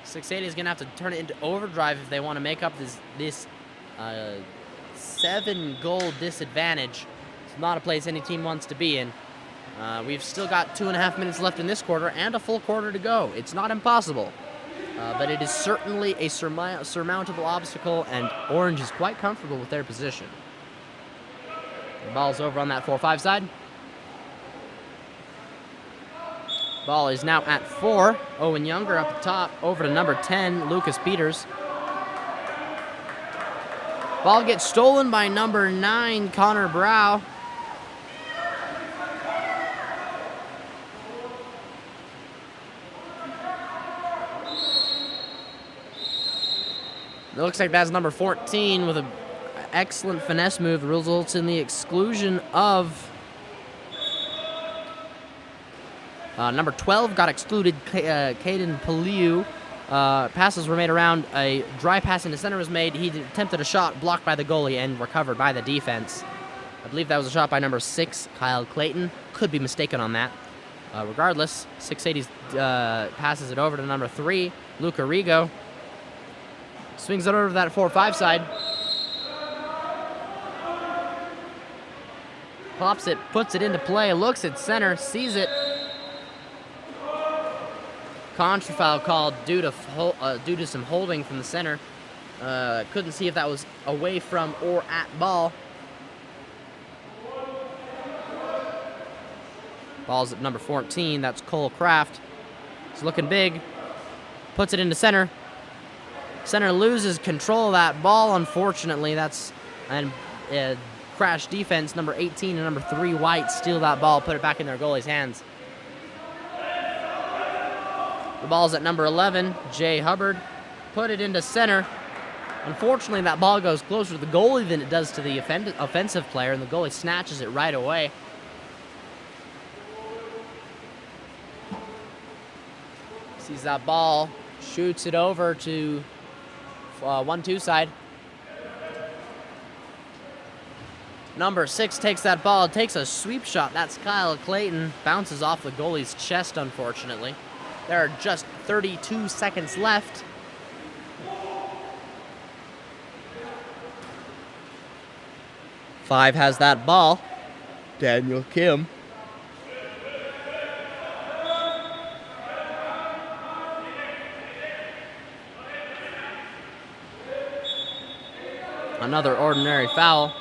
680 is going to have to turn it into overdrive if they want to make up this 7-goal disadvantage. It's not a place any team wants to be in. We've still got 2.5 minutes left in this quarter and a full quarter to go. It's not impossible. But it is certainly a surmountable obstacle, and Orange is quite comfortable with their position. The ball's over on that 4-5 side. Ball is now at 4. Owen Younger up the top, over to number 10, Lucas Peters. Ball gets stolen by number 9, Connor Brow. It looks like that's number 14 with an excellent finesse move. Results in the exclusion of number 12 got excluded, Caden Palio. Passes were made around. A dry pass into center was made. He attempted a shot blocked by the goalie and recovered by the defense. I believe that was a shot by number 6, Kyle Clayton. Could be mistaken on that. Regardless, 680 passes it over to number 3, Luca Rigo. Swings it over to that 4-5 side. Pops it, puts it into play, looks at center, sees it. Contra foul called due to some holding from the center. Couldn't see if that was away from or at ball. Ball's at number 14, that's Cole Kraft. It's looking big. Puts it into center. Center loses control of that ball, unfortunately. That's crash defense. Number 18 and number 3, White, steal that ball, put it back in their goalie's hands. The ball's at number 11, Jay Hubbard. Put it into center. Unfortunately, that ball goes closer to the goalie than it does to the offensive player, and the goalie snatches it right away. Sees that ball, shoots it over to 1-2 side. Number 6 takes that ball, takes a sweep shot. That's Kyle Clayton. Bounces off the goalie's chest, unfortunately. There are just 32 seconds left. Five has that ball. Daniel Kim. Another ordinary foul.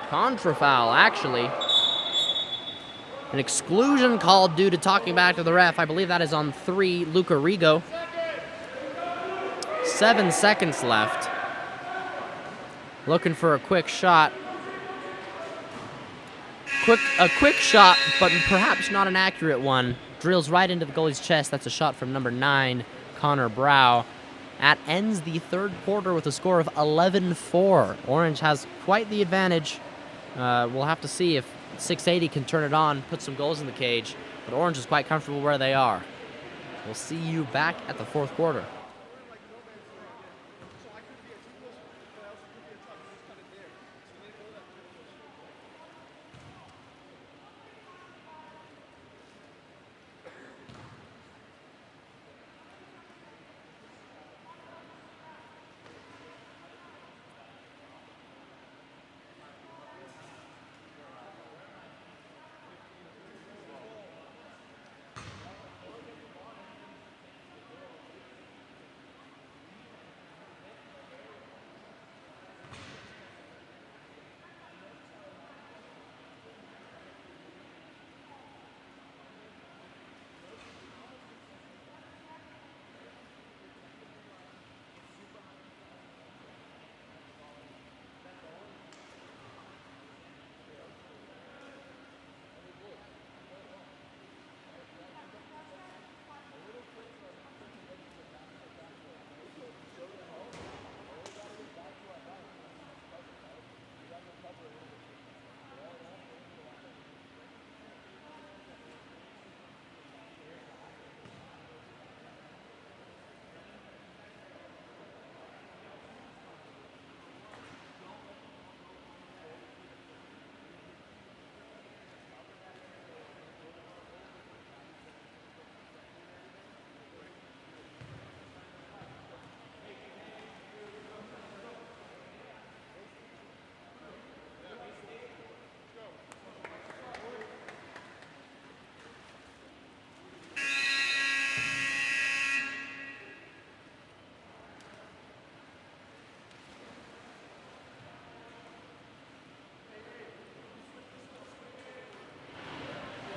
Contra foul, actually. An exclusion called due to talking back to the ref. I believe that is on 3, Luca Rigo. 7 seconds left. Looking for a quick shot. A quick shot, but perhaps not an accurate one. Drills right into the goalie's chest. That's a shot from number 9, Connor Brow. That ends the third quarter with a score of 11-4. Orange has quite the advantage. We'll have to see if 680 can turn it on, put some goals in the cage. But Orange is quite comfortable where they are. We'll see you back at the fourth quarter.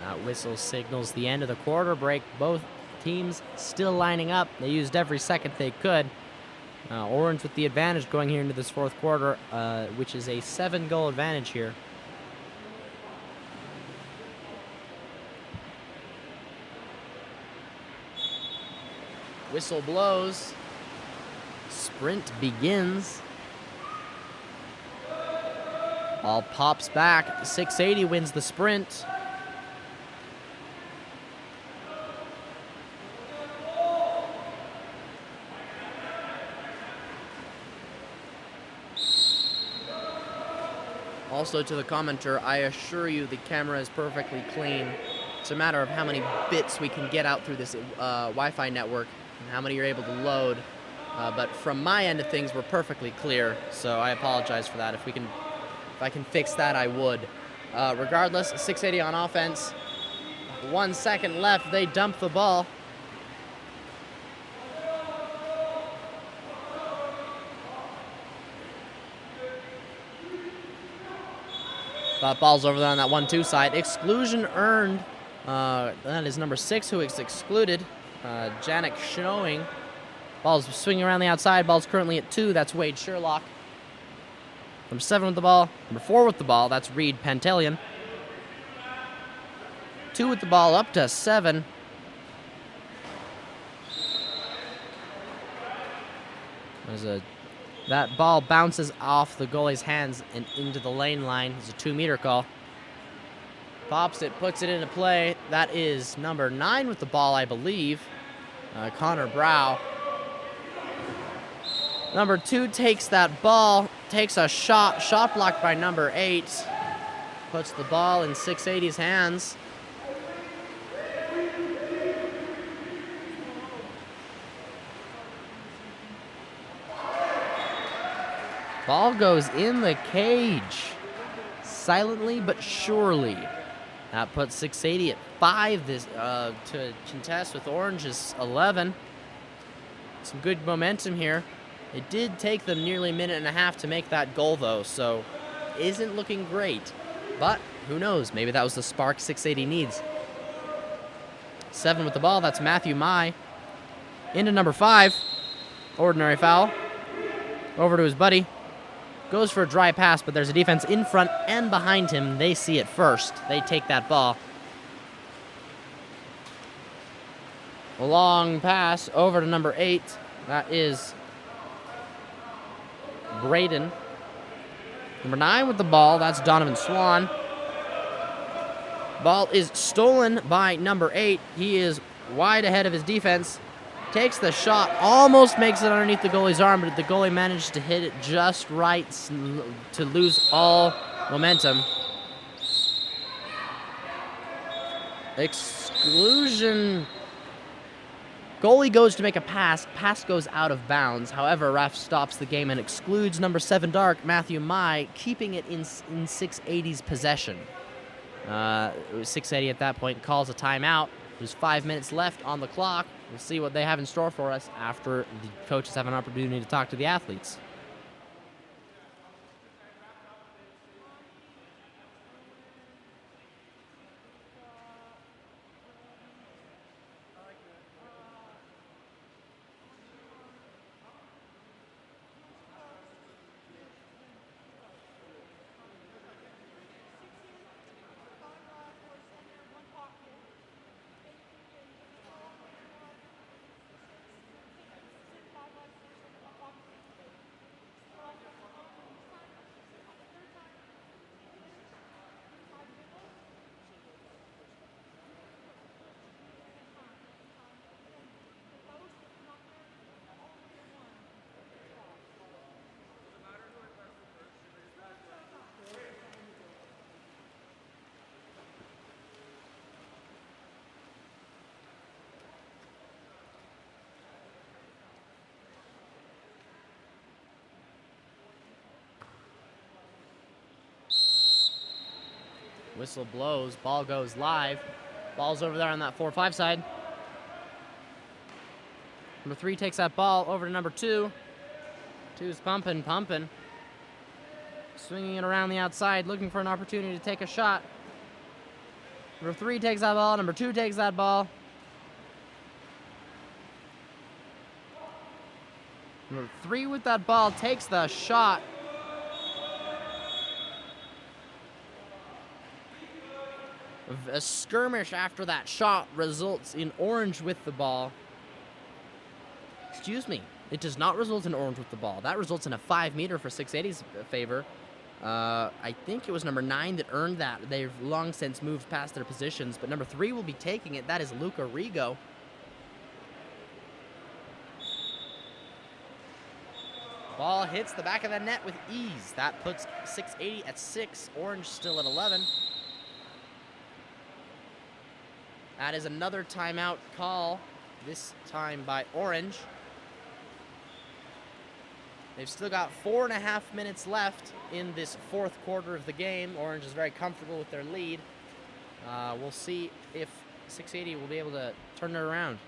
That whistle signals the end of the quarter break. Both teams still lining up. They used every second they could. Orange with the advantage going here into this fourth quarter, which is a 7-goal advantage here. Whistle blows. Sprint begins. Ball pops back. 680 wins the sprint. Also to the commenter, I assure you the camera is perfectly clean. It's a matter of how many bits we can get out through this Wi-Fi network and how many you're able to load. But from my end of things, we're perfectly clear, so I apologize for that. If I can fix that, I would. Regardless, 680 on offense. 1 second left, they dump the ball. Ball's over there on that 1-2 side. Exclusion earned. That is number 6 who is excluded. Janik showing. Ball's swinging around the outside. Ball's currently at 2. That's Wade Sherlock. Number 7 with the ball. Number 4 with the ball. That's Reed Pantelian. 2 with the ball up to 7. That ball bounces off the goalie's hands and into the lane line. It's a 2-meter call. Pops it, puts it into play. That is number 9 with the ball, I believe. Connor Brow. Number 2 takes that ball, takes a shot blocked by number 8. Puts the ball in 680's hands. Ball goes in the cage, silently but surely. That puts 680 at 5 to contest with Orange's 11. Some good momentum here. It did take them nearly a minute and a half to make that goal, though, so isn't looking great. But who knows? Maybe that was the spark 680 needs. 7 with the ball. That's Matthew Mai. Into number 5. Ordinary foul. Over to his buddy. Goes for a dry pass, but there's a defense in front and behind him. They see it first. They take that ball. A long pass over to number 8. That is Braden. Number 9 with the ball. That's Donovan Swan. Ball is stolen by number 8. He is wide ahead of his defense. Takes the shot, almost makes it underneath the goalie's arm, but the goalie managed to hit it just right to lose all momentum. Exclusion. Goalie goes to make a pass. Pass goes out of bounds. However, ref stops the game and excludes number 7 Dark, Matthew Mai, keeping it in 680's possession. It was 680 at that point, calls a timeout. There's 5 minutes left on the clock. We'll see what they have in store for us after the coaches have an opportunity to talk to the athletes. Whistle blows, ball goes live. Ball's over there on that 4-5 side. Number 3 takes that ball over to number 2. 2's pumping. Swinging it around the outside, looking for an opportunity to take a shot. Number 3 takes that ball, number 2 takes that ball. Number 3 with that ball takes the shot. A skirmish after that shot results in Orange with the ball. Excuse me. It does not result in Orange with the ball. That results in a 5-meter for 680's favor. I think it was number 9 that earned that. They've long since moved past their positions, but number 3 will be taking it. That is Luca Rigo. Ball hits the back of the net with ease. That puts 680 at 6. Orange still at 11. That is another timeout call, this time by Orange. They've still got 4.5 minutes left in this 4th quarter of the game. Orange is very comfortable with their lead. We'll see if 680 will be able to turn it around.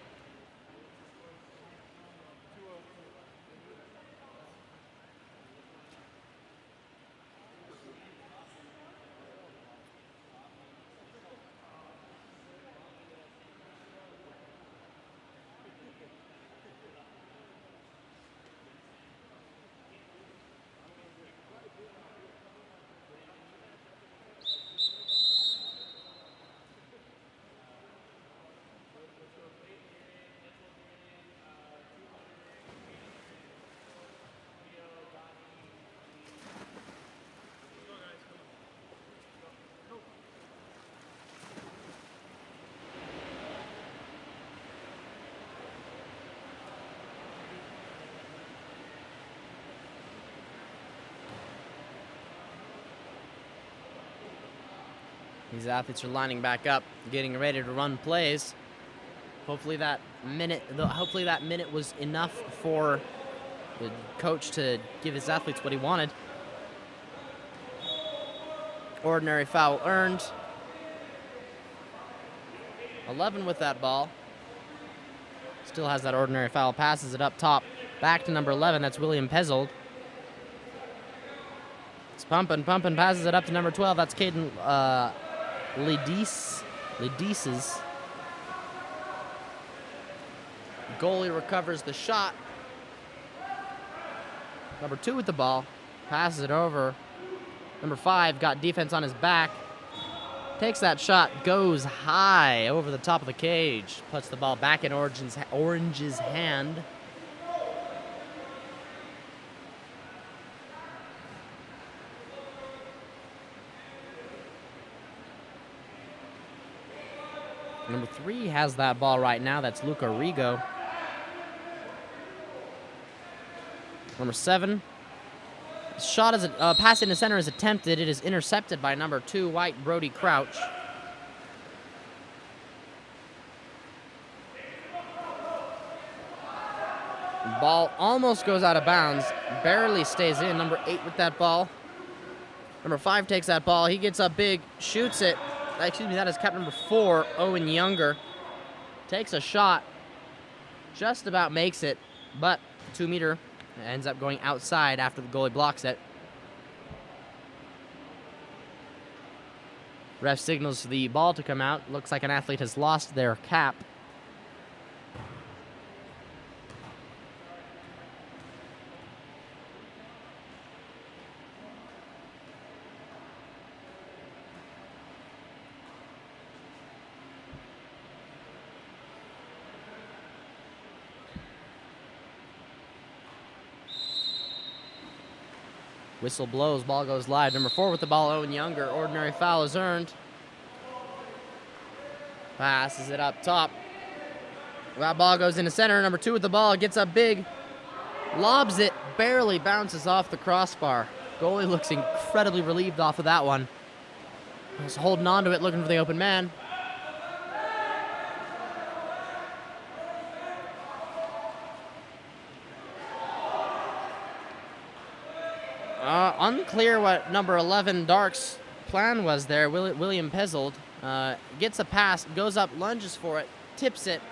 These athletes are lining back up, getting ready to run plays. Hopefully that minute was enough for the coach to give his athletes what he wanted. Ordinary foul earned. 11 with that ball. Still has that ordinary foul, passes it up top Back to number 11, that's William Pezzold. It's pumping, passes it up to number 12, that's Caden Ledices. Goalie recovers the shot. Number 2 with the ball, passes it over. Number 5 got defense on his back. Takes that shot, goes high over the top of the cage. Puts the ball back in Orange's hand. Number 3 has that ball right now. That's Luca Rigo. Number 7. Shot is pass into center is attempted. It is intercepted by number 2, White Brody Crouch. Ball almost goes out of bounds. Barely stays in. Number 8 with that ball. Number 5 takes that ball. He gets up big, shoots it. Excuse me, that is Cap number 4, Owen Younger. Takes a shot. Just about makes it, but 2-meter. Ends up going outside after the goalie blocks it. Ref signals the ball to come out. Looks like an athlete has lost their cap. Whistle blows, ball goes live. Number 4 with the ball, Owen Younger. Ordinary foul is earned. Passes it up top. That ball goes into center. Number 2 with the ball, gets up big. Lobs it, barely bounces off the crossbar. Goalie looks incredibly relieved off of that one. He's holding on to it, looking for the open man. Unclear what number 11 Dark's plan was there. William Pezzold gets a pass, goes up, lunges for it, tips it.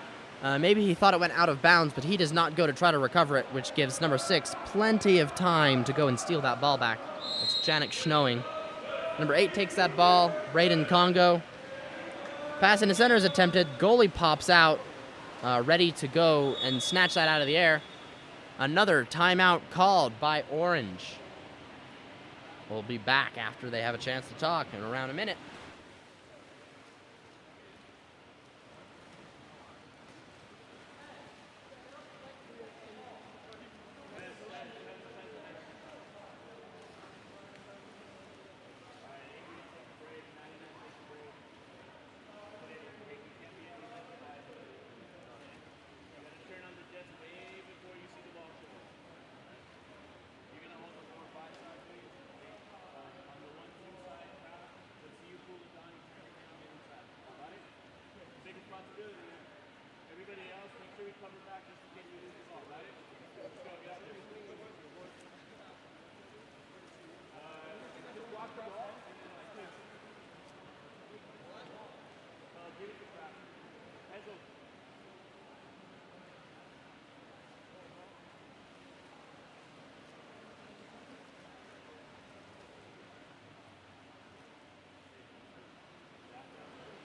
Maybe he thought it went out of bounds, but he does not go to try to recover it, which gives number 6 plenty of time to go and steal that ball back. It's Janik Schnowing. Number 8 takes that ball, Braden Congo. Pass into center is attempted. Goalie pops out, ready to go and snatch that out of the air. Another timeout called by Orange. We'll be back after they have a chance to talk in around a minute.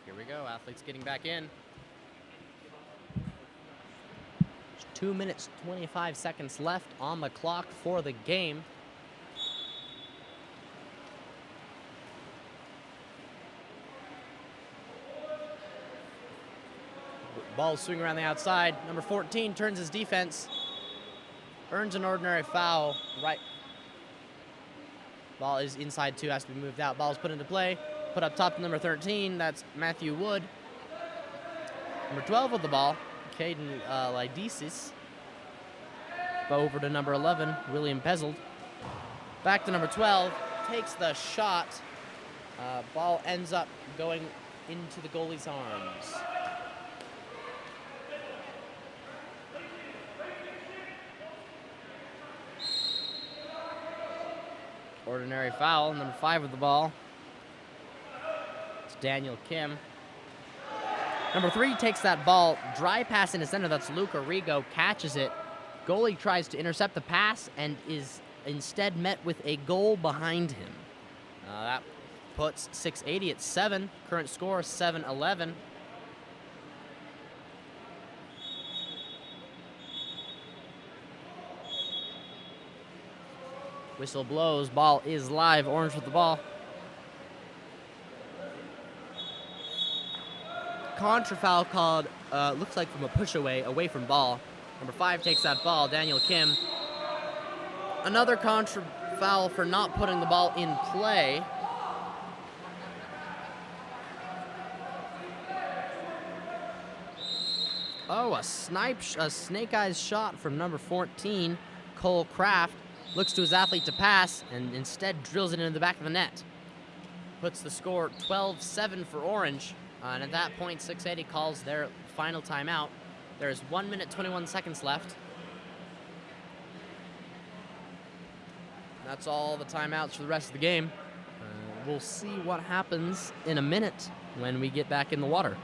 Here we go, athletes getting back in. 2 minutes, 25 seconds left on the clock for the game. Ball swinging around the outside. Number 14 turns his defense. Earns an ordinary foul. Right. Ball is inside 2, has to be moved out. Ball is put into play. Put up top to number 13. That's Matthew Wood. Number 12 with the ball, Caden Lydesis. Over to number 11, William Pezzold. Back to number 12. Takes the shot. Ball ends up going into the goalie's arms. Ordinary foul. Number 5 with the ball. It's Daniel Kim. Number 3 takes that ball, dry pass into center. That's Luca Rigo, catches it. Goalie tries to intercept the pass and is instead met with a goal behind him. That puts 680 at 7. Current score 7-11. Whistle blows. Ball is live. Orange with the ball. Contra foul called, looks like from a push away from ball. Number 5 takes that ball, Daniel Kim. Another contra foul for not putting the ball in play. Oh, a snake eyes shot from number 14, Cole Kraft. Looks to his athlete to pass and instead drills it into the back of the net. Puts the score 12-7 for Orange. And at that point, 680 calls their final timeout. There's 1 minute, 21 seconds left. That's all the timeouts for the rest of the game. We'll see what happens in a minute when we get back in the water.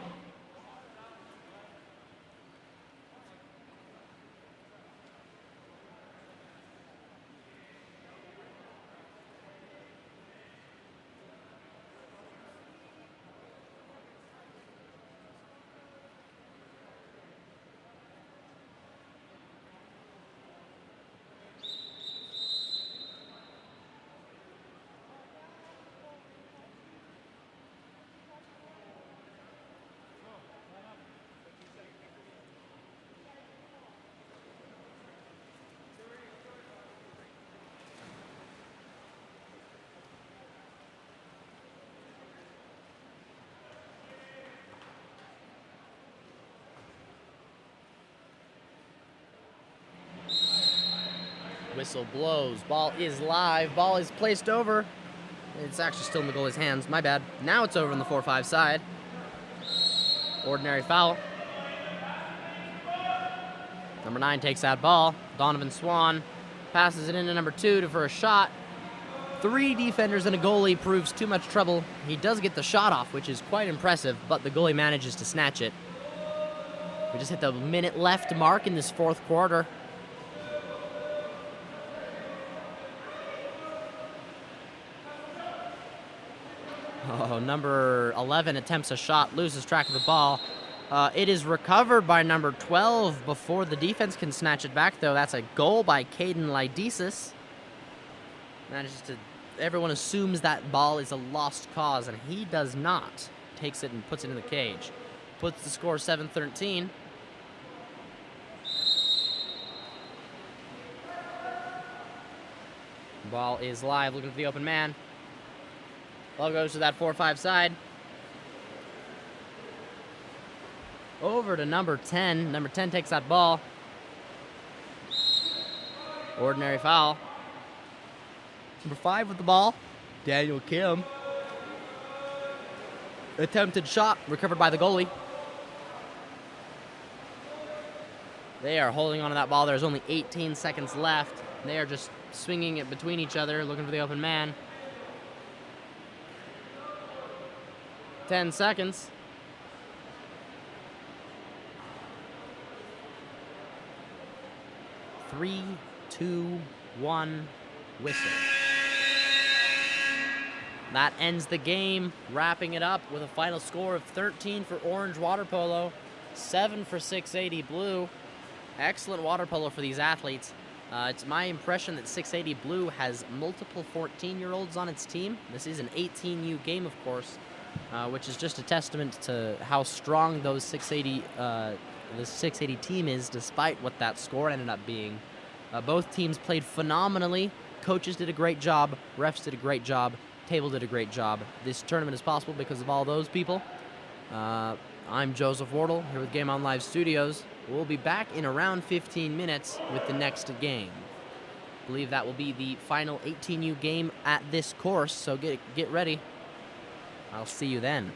Whistle blows. Ball is live. Ball is placed over. It's actually still in the goalie's hands. My bad. Now it's over on the 4-5 side. Ordinary foul. Number 9 takes that ball. Donovan Swan passes it into number 2 for a shot. 3 defenders and a goalie proves too much trouble. He does get the shot off, which is quite impressive, but the goalie manages to snatch it. We just hit the minute left mark in this 4th quarter. Oh, number 11 attempts a shot, loses track of the ball. It is recovered by number 12 before the defense can snatch it back, though. That's a goal by Caden Lydesis. Manages to... Everyone assumes that ball is a lost cause, and he does not. Takes it and puts it in the cage. Puts the score 7-13. Ball is live, looking for the open man. Ball goes to that 4-5 side. Over to number 10. Number 10 takes that ball. Ordinary foul. Number 5 with the ball. Daniel Kim. Attempted shot, recovered by the goalie. They are holding on to that ball. There's only 18 seconds left. They are just swinging it between each other, looking for the open man. 10 seconds. Three, two, one, whistle. That ends the game, wrapping it up with a final score of 13 for Orange Water Polo, 7 for 680 Blue. Excellent water polo for these athletes. It's my impression that 680 Blue has multiple 14-year-olds on its team. This is an 18U game, of course. Which is just a testament to how strong those 680, the 680 team is, despite what that score ended up being. Both teams played phenomenally. Coaches did a great job. Refs did a great job. Table did a great job. This tournament is possible because of all those people. I'm Joseph Wardle here with Game On Live Studios. We'll be back in around 15 minutes with the next game. I believe that will be the final 18U game at this course, so get ready. I'll see you then.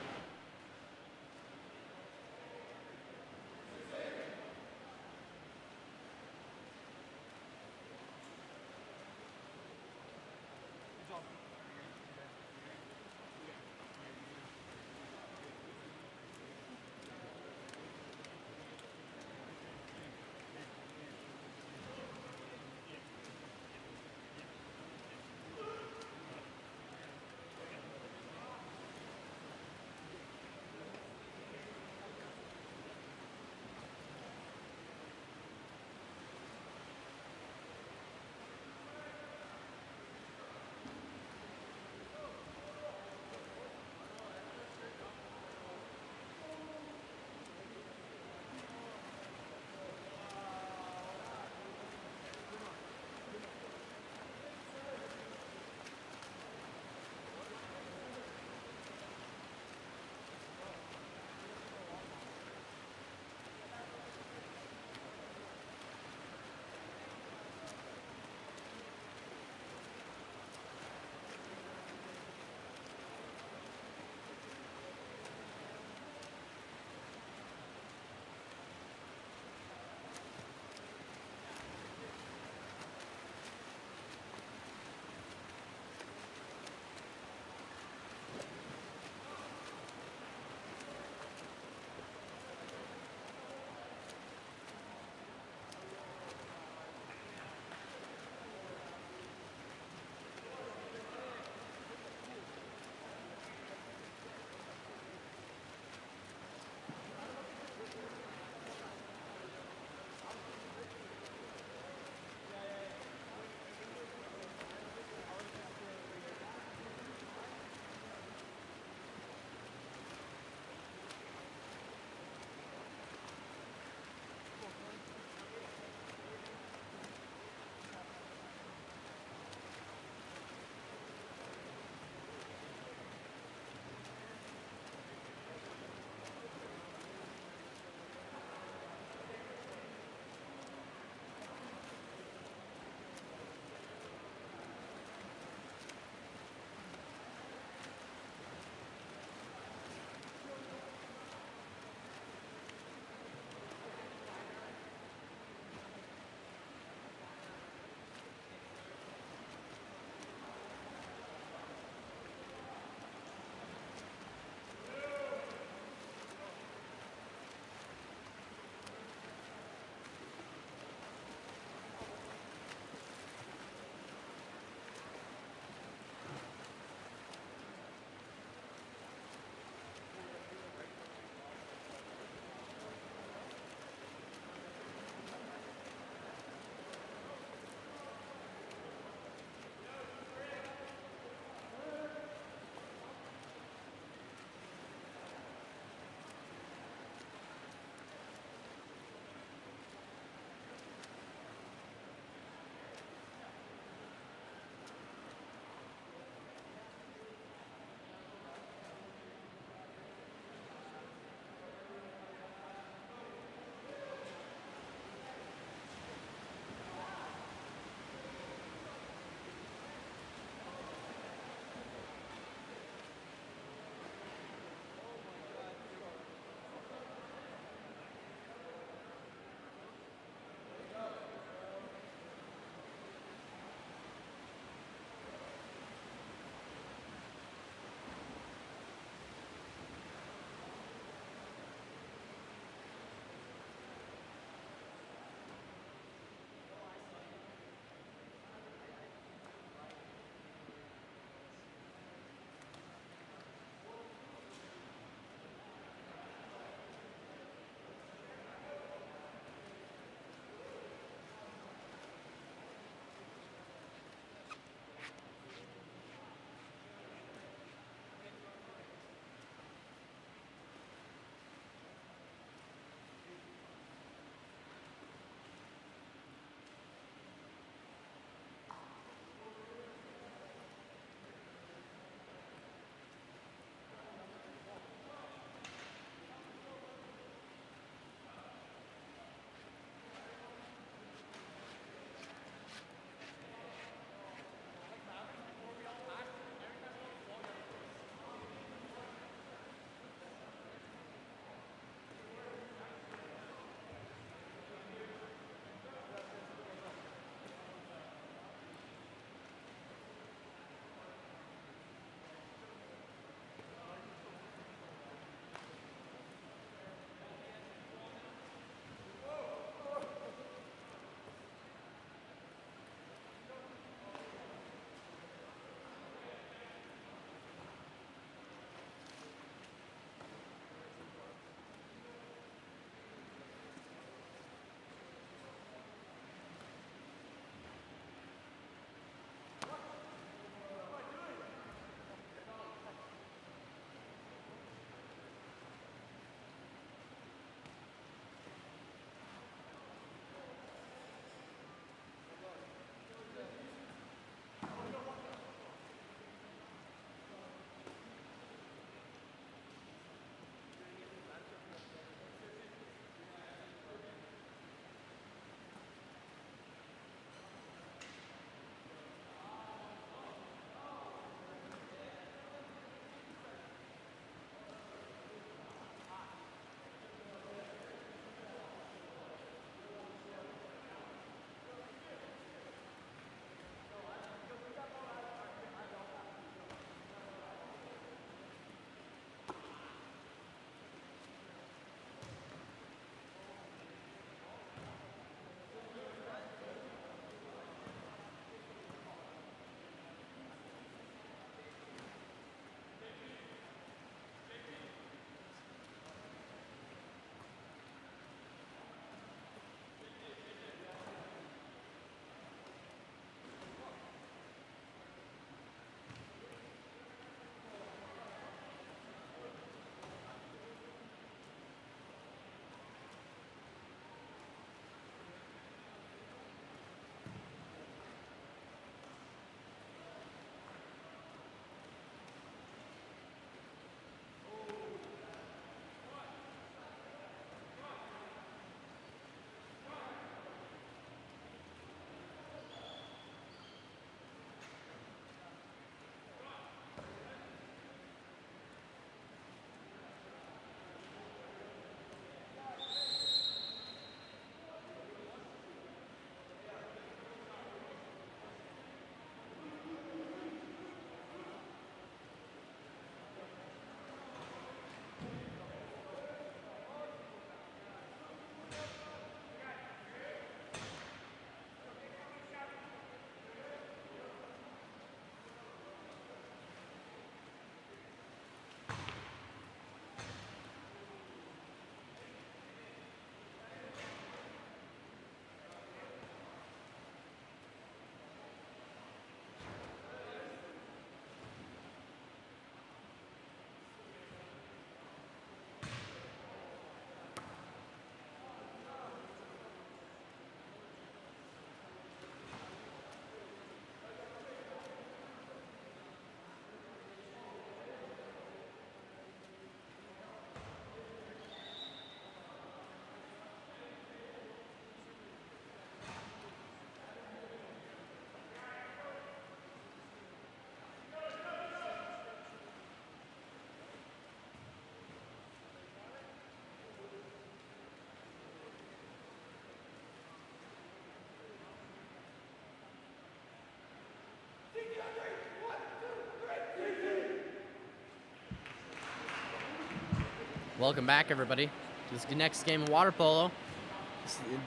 Welcome back, everybody, to this next game of water polo.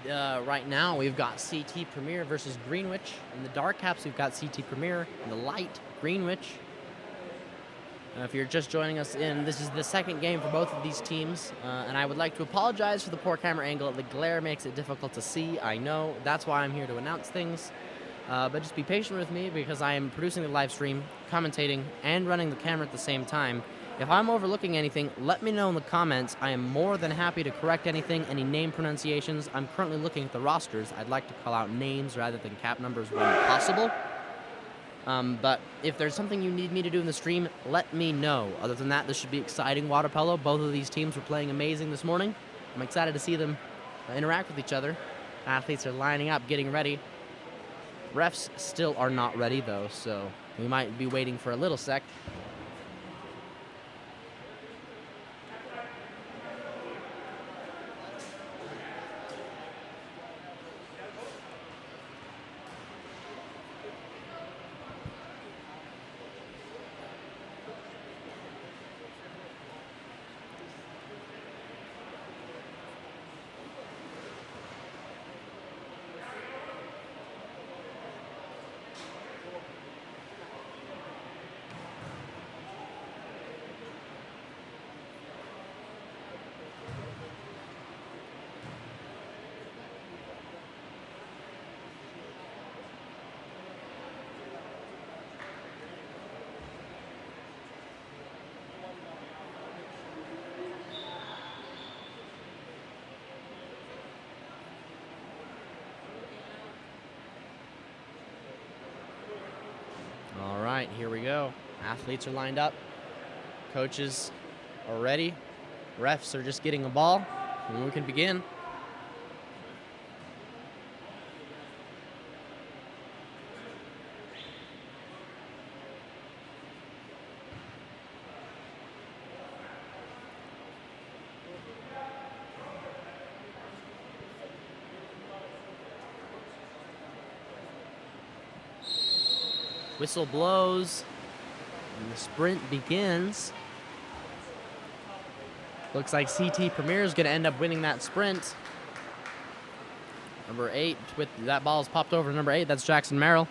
Right now, we've got CT Premier versus Greenwich. In the dark caps, we've got CT Premier. In the light, Greenwich. If you're just joining us in, this is the second game for both of these teams, and I would like to apologize for the poor camera angle. The glare makes it difficult to see, I know. That's why I'm here to announce things. But just be patient with me because I am producing the live stream, commentating, and running the camera at the same time. If I'm overlooking anything, let me know in the comments. I am more than happy to correct anything, any name pronunciations. I'm currently looking at the rosters. I'd like to call out names rather than cap numbers when possible. But if there's something you need me to do in the stream, let me know. Other than that, this should be exciting water polo. Both of these teams were playing amazing this morning. I'm excited to see them interact with each other. Athletes are lining up, getting ready. Refs still are not ready, though, so we might be waiting for a little sec. All right, here we go. Athletes are lined up. Coaches are ready. Refs are just getting a ball, and we can begin. Whistle blows, and the sprint begins. Looks like CT Premier is going to end up winning that sprint. Number 8, with that ball is popped over to number 8. That's Jackson Merrill.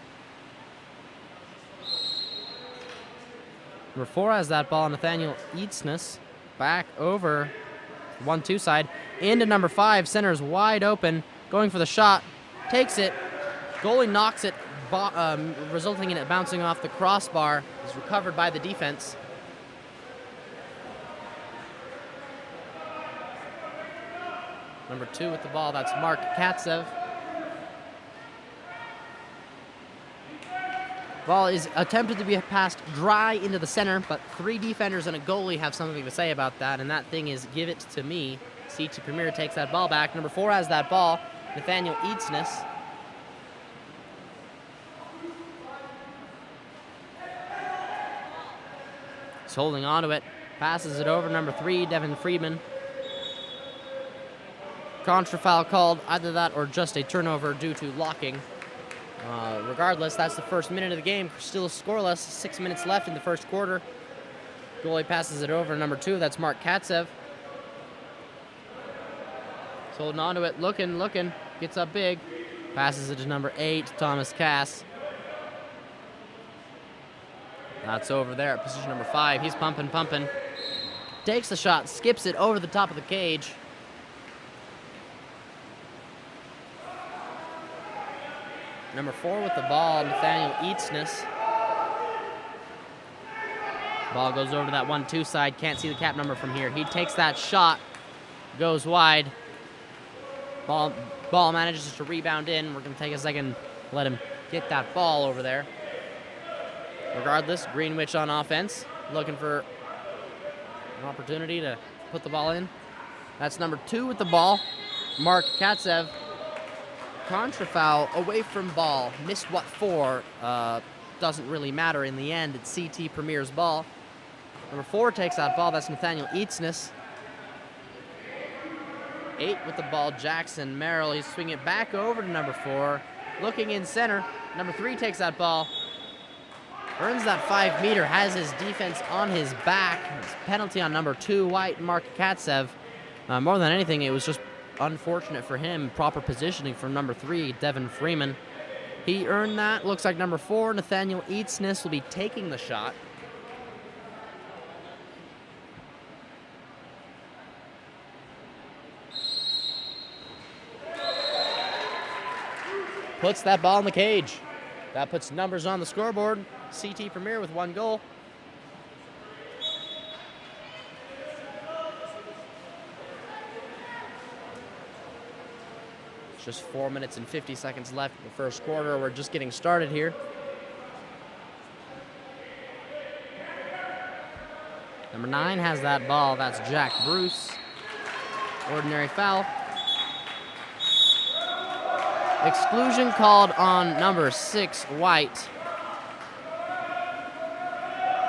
Number 4 has that ball. Nathaniel Eatsness back over 1-2 side into number 5. Center's wide open, going for the shot, takes it. Goalie knocks it, resulting in it bouncing off the crossbar. Is recovered by the defense. Number 2 with the ball, that's Mark Kap7. Ball is attempted to be passed dry into the center, but 3 defenders and a goalie have something to say about that, and that thing is give it to me. CT Premier takes that ball back. Number 4 has that ball, Nathaniel Eatsness. He's holding on to it, passes it over number 3, Devin Friedman. Contra foul called, either that or just a turnover due to locking. Regardless, that's the first minute of the game. Still scoreless, 6 minutes left in the first quarter. Goalie passes it over number 2, that's Mark Kap7. He's holding on to it, looking, gets up big. Passes it to number 8, Thomas Cass. That's over there at position number 5. He's pumping. Takes the shot, skips it over the top of the cage. Number 4 with the ball, Nathaniel Eatsness. Ball goes over to that 1-2 side. Can't see the cap number from here. He takes that shot, goes wide. Ball manages to rebound in. We're going to take a second, let him get that ball over there. Regardless, Greenwich on offense, looking for an opportunity to put the ball in. That's number 2 with the ball, Mark Kap7. Contra foul away from ball. Missed what for? Doesn't really matter in the end. It's CT Premier's ball. Number 4 takes that ball. That's Nathaniel Eatsness. 8 with the ball, Jackson Merrill. He's swinging it back over to number 4. Looking in center. Number 3 takes that ball. Earns that 5 meter, has his defense on his back. It's penalty on number 2, White, Mark Kap7. More than anything, it was just unfortunate for him. Proper positioning from number 3, Devin Freeman. He earned that. Looks like number 4, Nathaniel Eatsness, will be taking the shot. Puts that ball in the cage. That puts numbers on the scoreboard. CT Premier with 1 goal. Just 4 minutes and 50 seconds left in the first quarter. We're just getting started here. Number 9 has that ball. That's Jack Bruce. Ordinary foul. Exclusion called on number 6, White.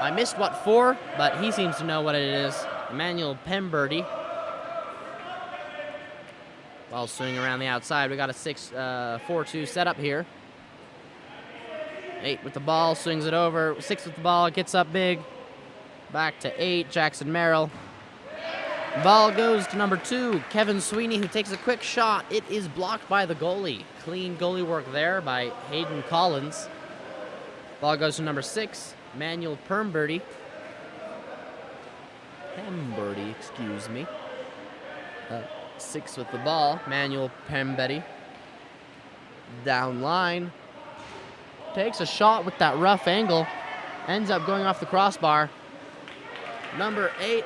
I missed what for, but he seems to know what it is. Emmanuel Pemberty. Ball swinging around the outside. We got a 4-2 setup here. 8 with the ball, swings it over. 6 with the ball, gets up big. Back to 8, Jackson Merrill. Ball goes to number 2, Kevin Sweeney, who takes a quick shot. It is blocked by the goalie. Clean goalie work there by Hayden Collins. Ball goes to number 6, Manuel Pemberty. Excuse me. 6 with the ball, Manuel Pemberty. Down line. Takes a shot with that rough angle. Ends up going off the crossbar. Number 8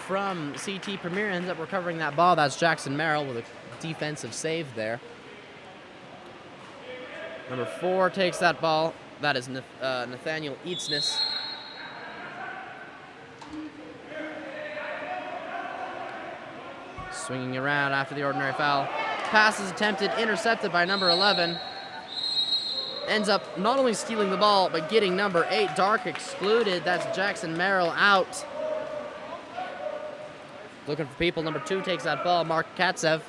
from CT Premier ends up recovering that ball. That's Jackson Merrill with a defensive save there. Number 4 takes that ball. That is Nathaniel Eatsness. Swinging around after the ordinary foul. Pass is attempted, intercepted by number 11. Ends up not only stealing the ball, but getting number 8, Dark, excluded. That's Jackson Merrill out. Looking for people. Number 2 takes that ball, Mark Kap7.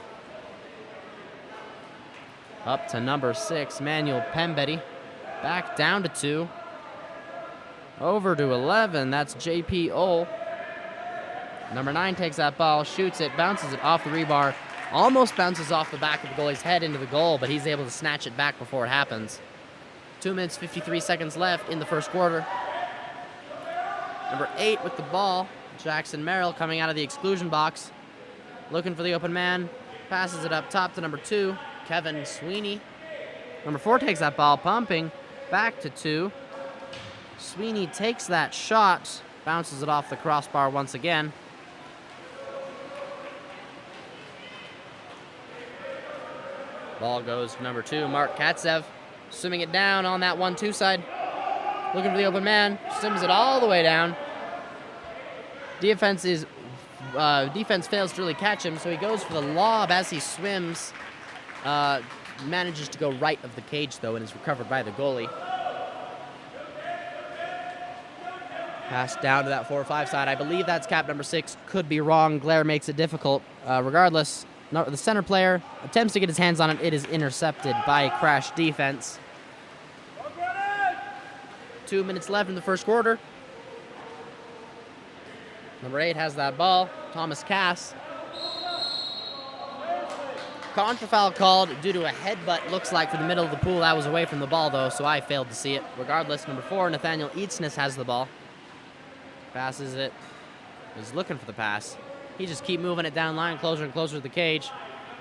Up to number 6, Manuel Pemberty. Back down to 2. Over to 11, that's JP O. Number 9 takes that ball, shoots it, bounces it off the rebar. Almost bounces off the back of the goalie's head into the goal, but he's able to snatch it back before it happens. 2 minutes, 53 seconds left in the first quarter. Number 8 with the ball, Jackson Merrill coming out of the exclusion box. Looking for the open man. Passes it up top to number 2, Kevin Sweeney. Number 4 takes that ball, pumping. Back to 2. Sweeney takes that shot. Bounces it off the crossbar once again. Ball goes to number 2, Mark Kap7. Swimming it down on that 1-2 side. Looking for the open man. Swims it all the way down. Defense fails to really catch him, so he goes for the lob as he swims. Manages to go right of the cage, though, and is recovered by the goalie. Pass down to that 4-5 side. I believe that's cap number 6. Could be wrong. Glare makes it difficult. Regardless, the center player attempts to get his hands on it. It is intercepted by Crash defense. 2 minutes left in the first quarter. Number 8 has that ball. Thomas Cass. Contra foul called due to a headbutt, looks like, for the middle of the pool. That was away from the ball, though, so I failed to see it. Regardless, number 4, Nathaniel Eatsness has the ball. Passes it. Is looking for the pass. He just keep moving it down line, closer and closer to the cage.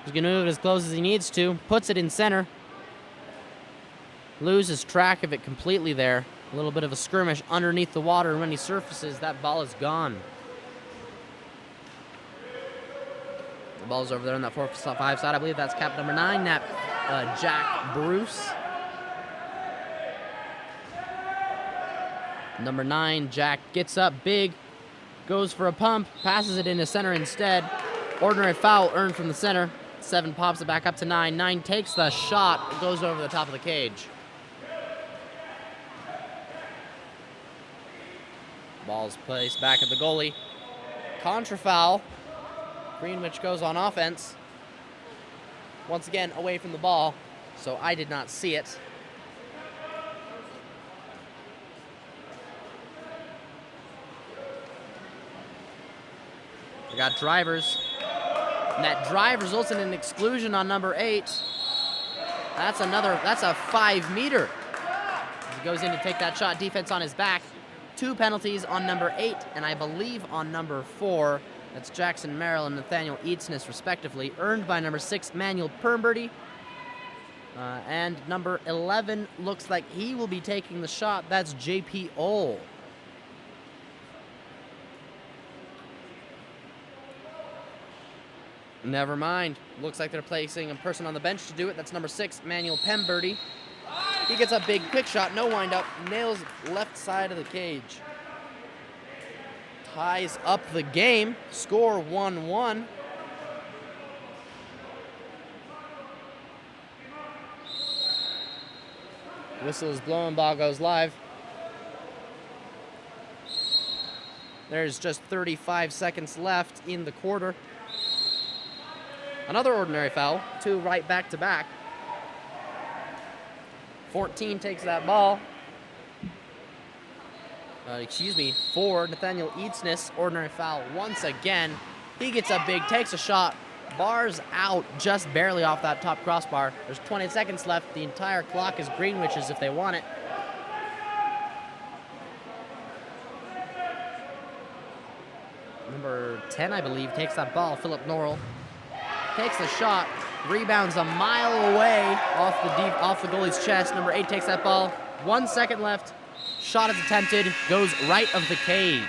He's going to move it as close as he needs to. Puts it in center. Loses track of it completely there. A little bit of a skirmish underneath the water, and when he surfaces, that ball is gone. The ball's over there on that 4-5 side. I believe that's cap number 9, Jack Bruce. Number 9, Jack gets up big, goes for a pump, passes it into center instead. Ordinary foul earned from the center. 7 pops it back up to 9. 9 takes the shot, goes over the top of the cage. Ball's placed back at the goalie. Contra foul. Greenwich goes on offense. Once again, away from the ball, so I did not see it. got drivers. And that drive results in an exclusion on number 8. That's a 5 meter. He goes in to take that shot, defense on his back. 2 penalties on number 8, and I believe on number 4. That's Jackson Merrill and Nathaniel Eatsness, respectively, earned by number 6, Manuel Permberty. And number 11 looks like he will be taking the shot. That's WPL. Never mind. Looks like they're placing a person on the bench to do it. That's number 6, Manuel Pemberty. He gets a big quick shot, no wind-up, nails left side of the cage. Ties up the game, score 1-1. Whistle is blown, ball goes live. There's just 35 seconds left in the quarter. Another ordinary foul, 2 right back-to-back. 14 takes that ball. For Nathaniel Eatsness, ordinary foul once again. He gets up big, takes a shot, bars out just barely off that top crossbar. There's 20 seconds left. The entire clock is Greenwich's if they want it. Number 10, I believe, takes that ball. Philip Norrell takes the shot, rebounds a mile away off the goalie's chest. Number 8 takes that ball. 1 second left. Shot is attempted, goes right of the cage.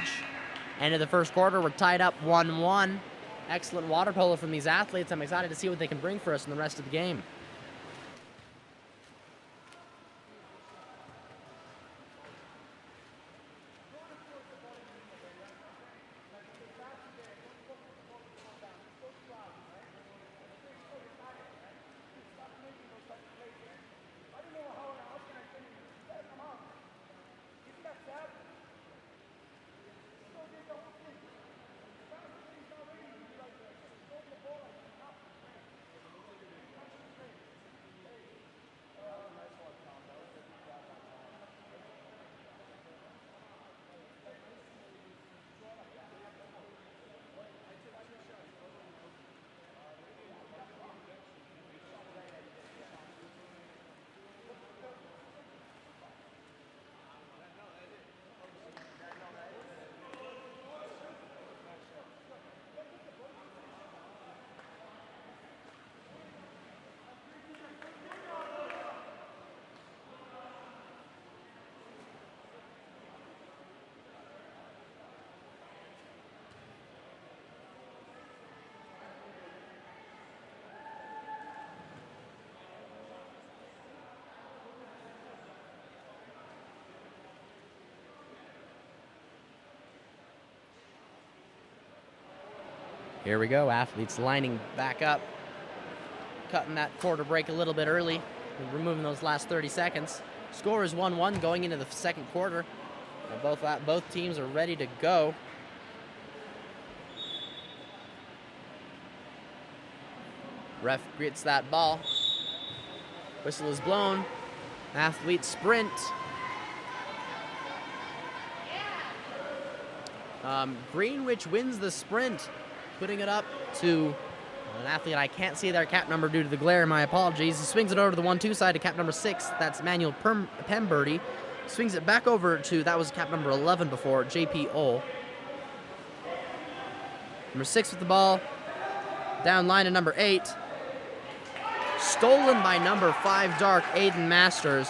End of the first quarter, we're tied up 1-1. Excellent water polo from these athletes. I'm excited to see what they can bring for us in the rest of the game. Here we go, athletes lining back up, cutting that quarter break a little bit early, removing those last 30 seconds. Score is 1-1 going into the second quarter. Both teams are ready to go. Ref gets that ball. Whistle is blown. Athlete sprint. Greenwich wins the sprint, putting it up to an athlete I can't see their cap number due to the glare. My apologies. He swings it over to the 1-2 side to cap number 6. That's Manuel Pemberty. Swings it back over to, that was cap number 11 before, WPL. Number 6 with the ball. Down line to number 8. Stolen by number 5, Dark, Aiden Masters.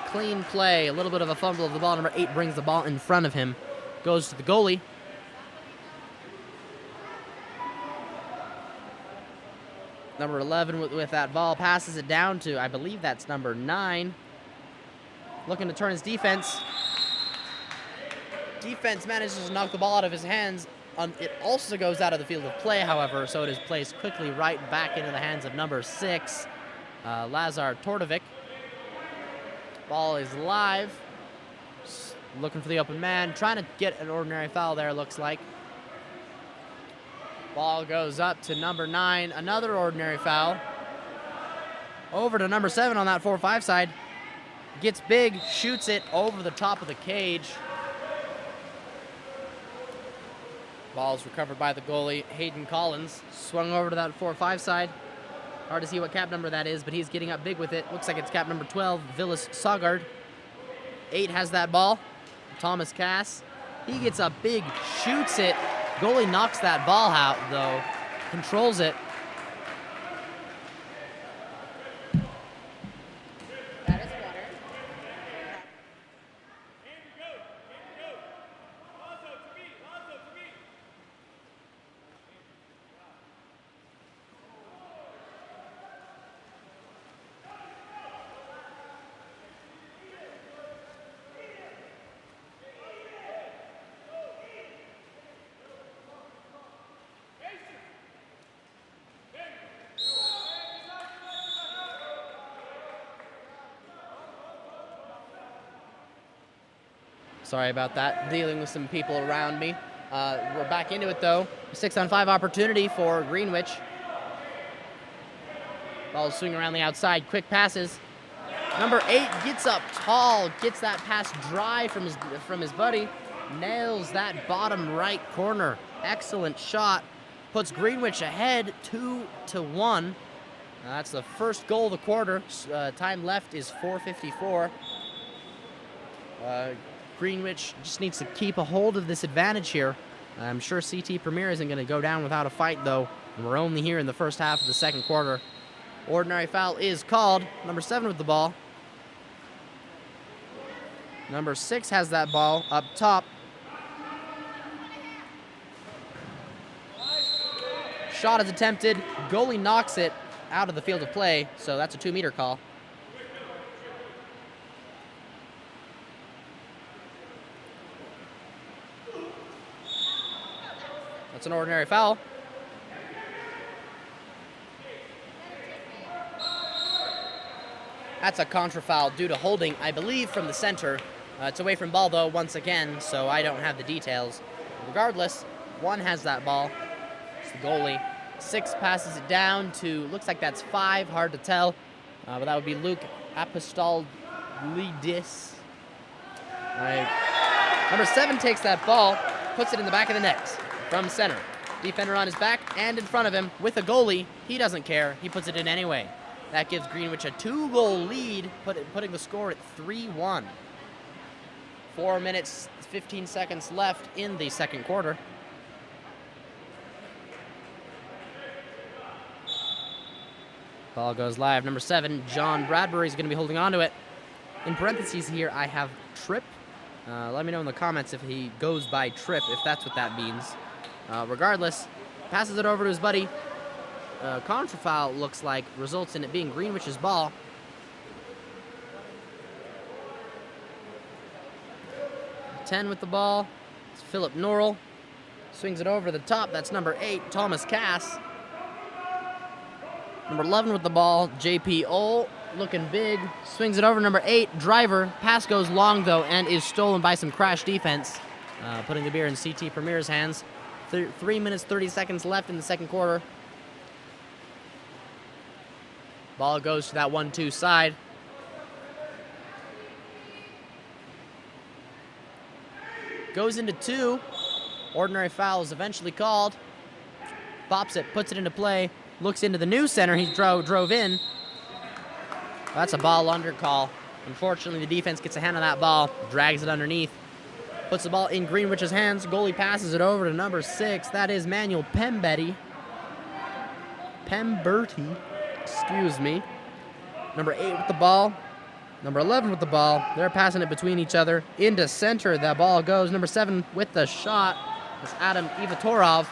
Clean play, a little bit of a fumble of the ball. Number 8 brings the ball in front of him. Goes to the goalie. Number 11 with that ball, passes it down to, I believe that's number 9. Looking to turn his defense. Defense manages to knock the ball out of his hands. It also goes out of the field of play, however, so it is placed quickly right back into the hands of number 6, Lazar Tordovic. Ball is live. Looking for the open man, trying to get an ordinary foul there, looks like. Ball goes up to number 9, another ordinary foul. Over to number 7 on that 4-5 side. Gets big, shoots it over the top of the cage. Ball's recovered by the goalie, Hayden Collins. Swung over to that 4-5 side. Hard to see what cap number that is, but he's getting up big with it. Looks like it's cap number 12, Villas Saugard. 8 has that ball, Thomas Cass. He gets up big, shoots it. Goalie knocks that ball out, though. Controls it. That is water. Sorry about that, dealing with some people around me. We're back into it though. 6-on-5 opportunity for Greenwich. Ball swinging around the outside, quick passes. Number 8 gets up tall, gets that pass dry from his buddy, nails that bottom right corner. Excellent shot, puts Greenwich ahead 2-1. That's the first goal of the quarter. Time left is 4:54. Greenwich just needs to keep a hold of this advantage here. I'm sure CT Premier isn't going to go down without a fight, though. We're only here in the first half of the second quarter. Ordinary foul is called. Number 7 with the ball. Number 6 has that ball up top. Shot is attempted. Goalie knocks it out of the field of play, so that's a 2-meter call. That's an ordinary foul. That's a contra foul due to holding, I believe, from the center. It's away from ball, though, once again, so I don't have the details. Regardless, 1 has that ball. It's the goalie. 6 passes it down to, looks like that's 5, hard to tell. But that would be Luke Apostolidis. Number 7 takes that ball, puts it in the back of the net from center. Defender on his back and in front of him with a goalie. He doesn't care. He puts it in anyway. That gives Greenwich a 2-goal lead, putting the score at 3-1. 4 minutes, 15 seconds left in the second quarter. Ball goes live. Number 7, John Bradbury, is going to be holding on to it. In parentheses here, I have Trip. Let me know in the comments if he goes by Trip, if that's what that means. Regardless, passes it over to his buddy. Contra foul looks like results in it being Greenwich's ball. .10 with the ball. It's Philip Norrell. Swings it over the top. That's number 8, Thomas Cass. Number 11 with the ball, JP Ole, looking big. Swings it over number 8, Driver. Pass goes long, though, and is stolen by some crash defense, putting the beer in CT Premier's hands. 3 minutes, 30 seconds left in the second quarter. Ball goes to that 1-2 side. Goes into 2. Ordinary foul is eventually called. Bops it, puts it into play. Looks into the new center he drove in. That's a ball under call. Unfortunately, the defense gets a hand on that ball, drags it underneath, puts the ball in Greenwich's hands. Goalie passes it over to number 6. That is Manuel Pemberti, excuse me. Number 8 with the ball. Number 11 with the ball. They're passing it between each other. Into center, that ball goes. Number 7 with the shot. It's Adam Ivatorov.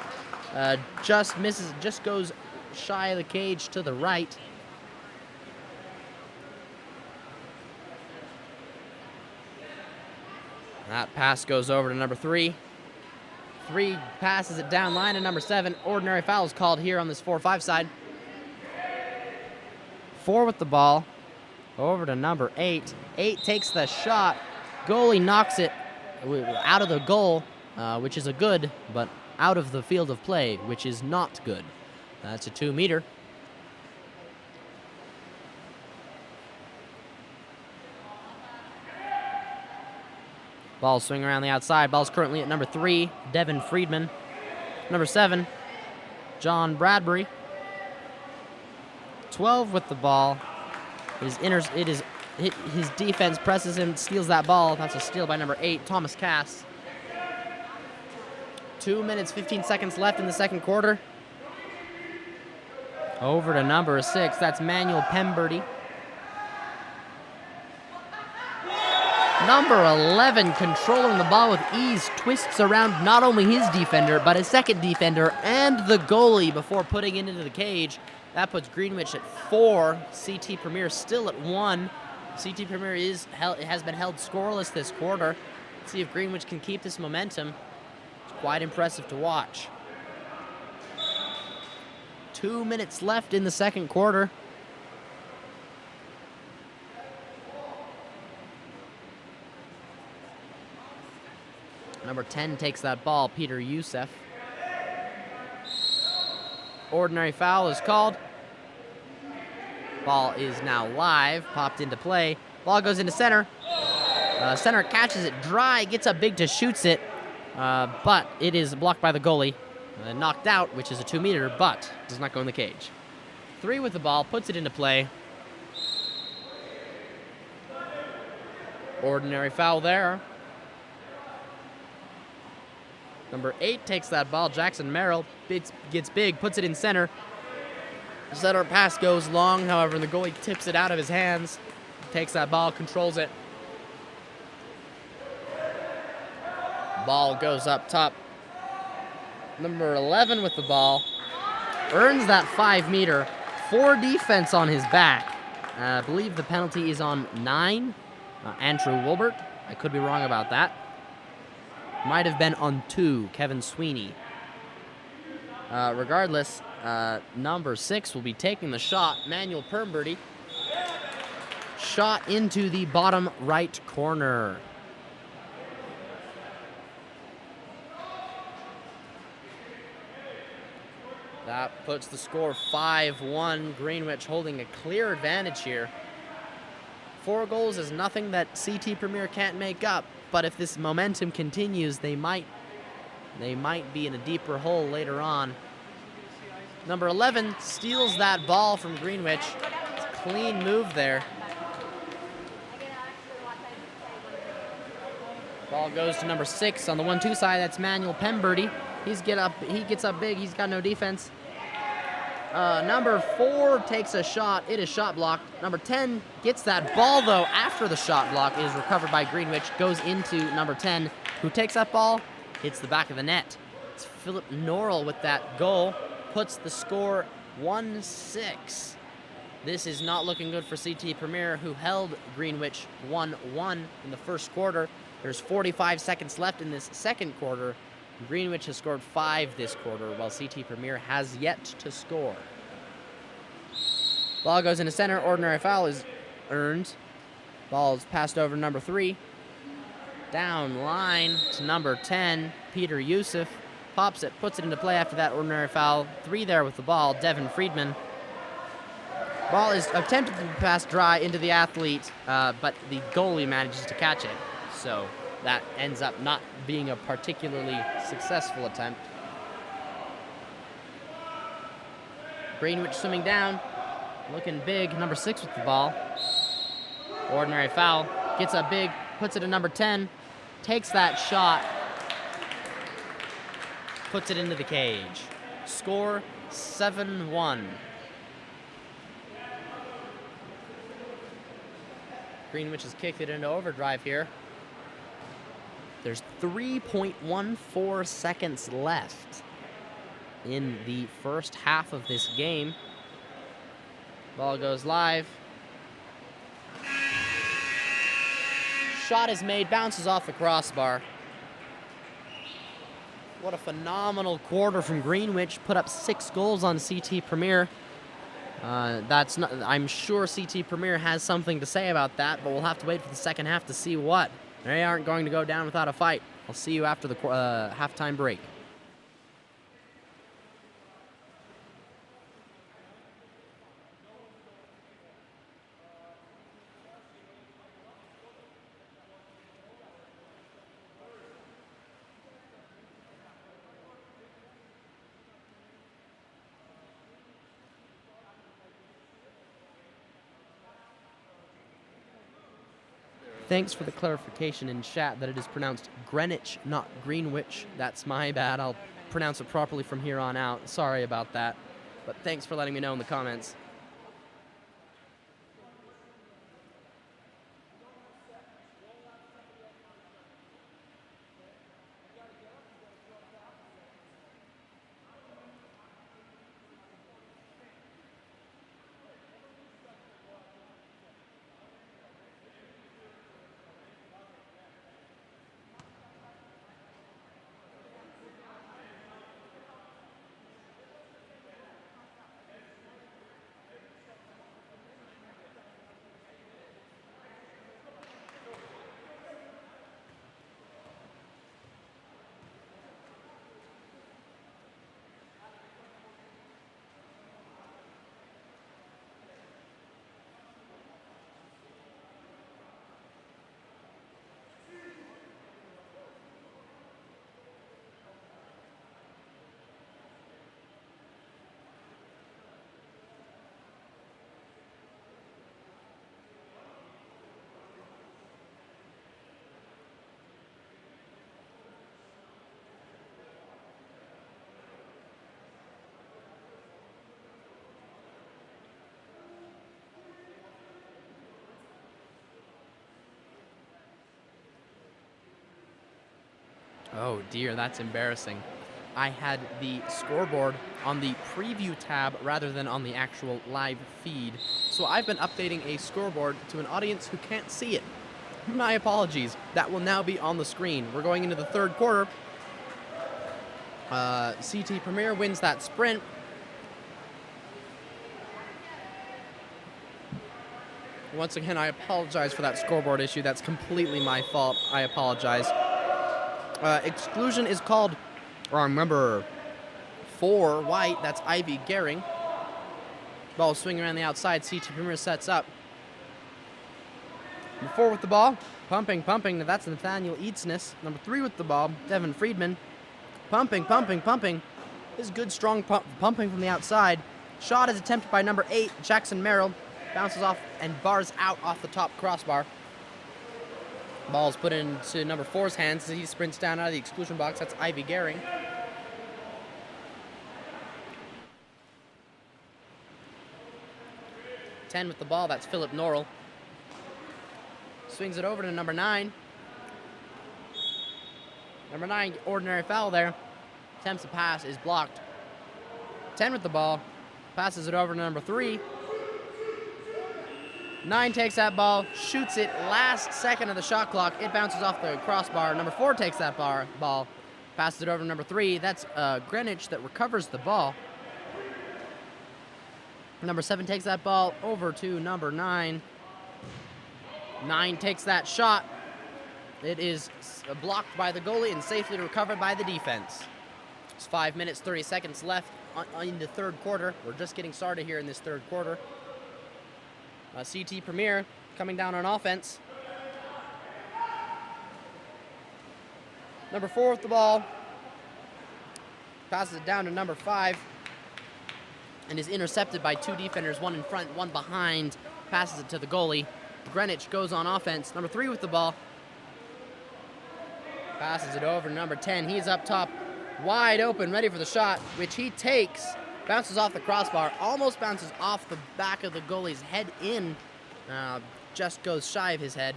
Just misses, just goes shy of the cage to the right. That pass goes over to number 3. 3 passes it down line to number 7. Ordinary foul is called here on this 4-5 side. 4 with the ball. Over to number 8. 8 takes the shot. Goalie knocks it out of the goal, which is a good, but out of the field of play, which is not good. That's a 2-meter. Ball swing around the outside. Ball's currently at number 3, Devin Friedman. Number 7, John Bradbury. 12 with the ball. His defense presses him, steals that ball. That's a steal by number 8, Thomas Cass. 2 minutes, 15 seconds left in the second quarter. Over to number 6, that's Manuel Pemberty. Number 11, controlling the ball with ease, twists around not only his defender, but his second defender and the goalie before putting it into the cage. That puts Greenwich at 4, CT Premier still at 1. CT Premier has been held scoreless this quarter. Let's see if Greenwich can keep this momentum. It's quite impressive to watch. 2 minutes left in the second quarter. Number 10 takes that ball, Peter Youssef. Ordinary foul is called. Ball is now live, popped into play. Ball goes into center. Center catches it dry, gets up big to shoots it, but it is blocked by the goalie. Knocked out, which is a 2-meter, but does not go in the cage. 3 with the ball, puts it into play. Ordinary foul there. Number 8 takes that ball. Jackson Merrill gets big, puts it in center. The center pass goes long, however, the goalie tips it out of his hands. Takes that ball, controls it. Ball goes up top. Number 11 with the ball. Earns that 5-meter. 4 defense on his back. I believe the penalty is on 9. Andrew Wilbert. I could be wrong about that. Might have been on 2, Kevin Sweeney. Regardless, number 6 will be taking the shot, Manuel Pemberty. Shot into the bottom right corner. That puts the score 5-1. Greenwich holding a clear advantage here. 4 goals is nothing that CT Premier can't make up. But if this momentum continues, they might be in a deeper hole later on. Number 11 steals that ball from Greenwich. It's a clean move there. Ball goes to number 6 on the 1-2 side. That's Manuel Pemberty. He gets up big. He's got no defense. Number 4 takes a shot. It is shot blocked. Number 10 gets that ball, though, after the shot block. It is recovered by Greenwich. Goes into number 10, who takes that ball, hits the back of the net. It's Philip Norrell with that goal. Puts the score 1-6. This is not looking good for CT Premier, who held Greenwich 1-1 in the first quarter. There's 45 seconds left in this second quarter. Greenwich has scored 5 this quarter, while CT Premier has yet to score. Ball goes into center. Ordinary foul is earned. Ball is passed over to number 3. Down line to number 10, Peter Youssef. Pops it, puts it into play after that ordinary foul. 3 there with the ball, Devin Friedman. Ball is attempted to pass dry into the athlete, but the goalie manages to catch it. So that ends up not being a particularly successful attempt. Greenwich swimming down, looking big. Number 6 with the ball. Ordinary foul, gets up big, puts it in number 10, takes that shot, puts it into the cage. Score 7-1. Greenwich has kicked it into overdrive here. There's 3.14 seconds left in the first half of this game. Ball goes live. Shot is made, bounces off the crossbar. What a phenomenal quarter from Greenwich. Put up 6 goals on CT Premier. I'm sure CT Premier has something to say about that, but we'll have to wait for the second half to see what. They aren't going to go down without a fight. I'll see you after the halftime break. Thanks for the clarification in chat that it is pronounced Greenwich, not Greenwich. That's my bad. I'll pronounce it properly from here on out. Sorry about that. But thanks for letting me know in the comments. Oh dear, that's embarrassing. I had the scoreboard on the preview tab rather than on the actual live feed. So I've been updating a scoreboard to an audience who can't see it. My apologies. That will now be on the screen. We're going into the third quarter. CT Premier wins that sprint. Once again, I apologize for that scoreboard issue. That's completely my fault. I apologize. Exclusion is called, or number 4, white. That's Ivy Gehring. Ball swinging around the outside. CT Premier sets up. Number 4 with the ball. Pumping. That's Nathaniel Eatsness. Number 3 with the ball. Devin Friedman. Pumping. This is good, strong pumping from the outside. Shot is attempted by number 8, Jackson Merrill. Bounces off and bars out off the top crossbar. Ball's put into number 4's hands as he sprints down out of the exclusion box. That's Ivy Gehring. .10 with the ball. That's Philip Norrell. Swings it over to number 9. Number 9, ordinary foul there. Attempts a pass, is blocked. 10 with the ball. Passes it over to number 3. 9 takes that ball, shoots it last second of the shot clock. It bounces off the crossbar. Number 4 takes that ball, passes it over to number 3. That's Greenwich that recovers the ball. Number 7 takes that ball over to number 9. 9 takes that shot. It is blocked by the goalie and safely recovered by the defense. It's 5 minutes, 30 seconds left in the third quarter. We're just getting started here in this third quarter. CT Premier coming down on offense. Number 4 with the ball. Passes it down to number 5. And is intercepted by 2 defenders, 1 in front, 1 behind. Passes it to the goalie. Greenwich goes on offense. Number 3 with the ball. Passes it over to number 10. He's up top, wide open, ready for the shot, which he takes. Bounces off the crossbar, almost bounces off the back of the goalie's head in. Just goes shy of his head.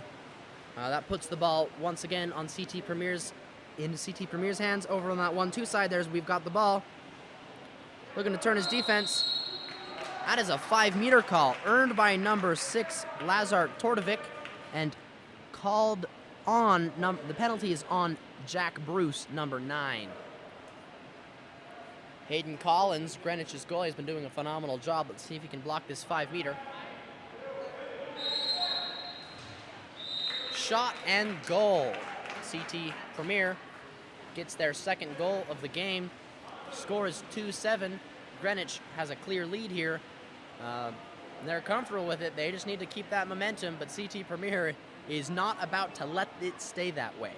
That puts the ball once again on CT Premier's hands. Over on that 1-2 side, we've got the ball. Looking to turn his defense. That is a 5-meter call, earned by number 6, Lazar Tordovic, and called on, the penalty is on Jack Bruce, number 9. Hayden Collins, Greenwich's goalie, has been doing a phenomenal job. Let's see if he can block this 5-meter. Shot and goal. CT Premier gets their second goal of the game. Score is 2-7. Greenwich has a clear lead here. They're comfortable with it. They just need to keep that momentum, but CT Premier is not about to let it stay that way.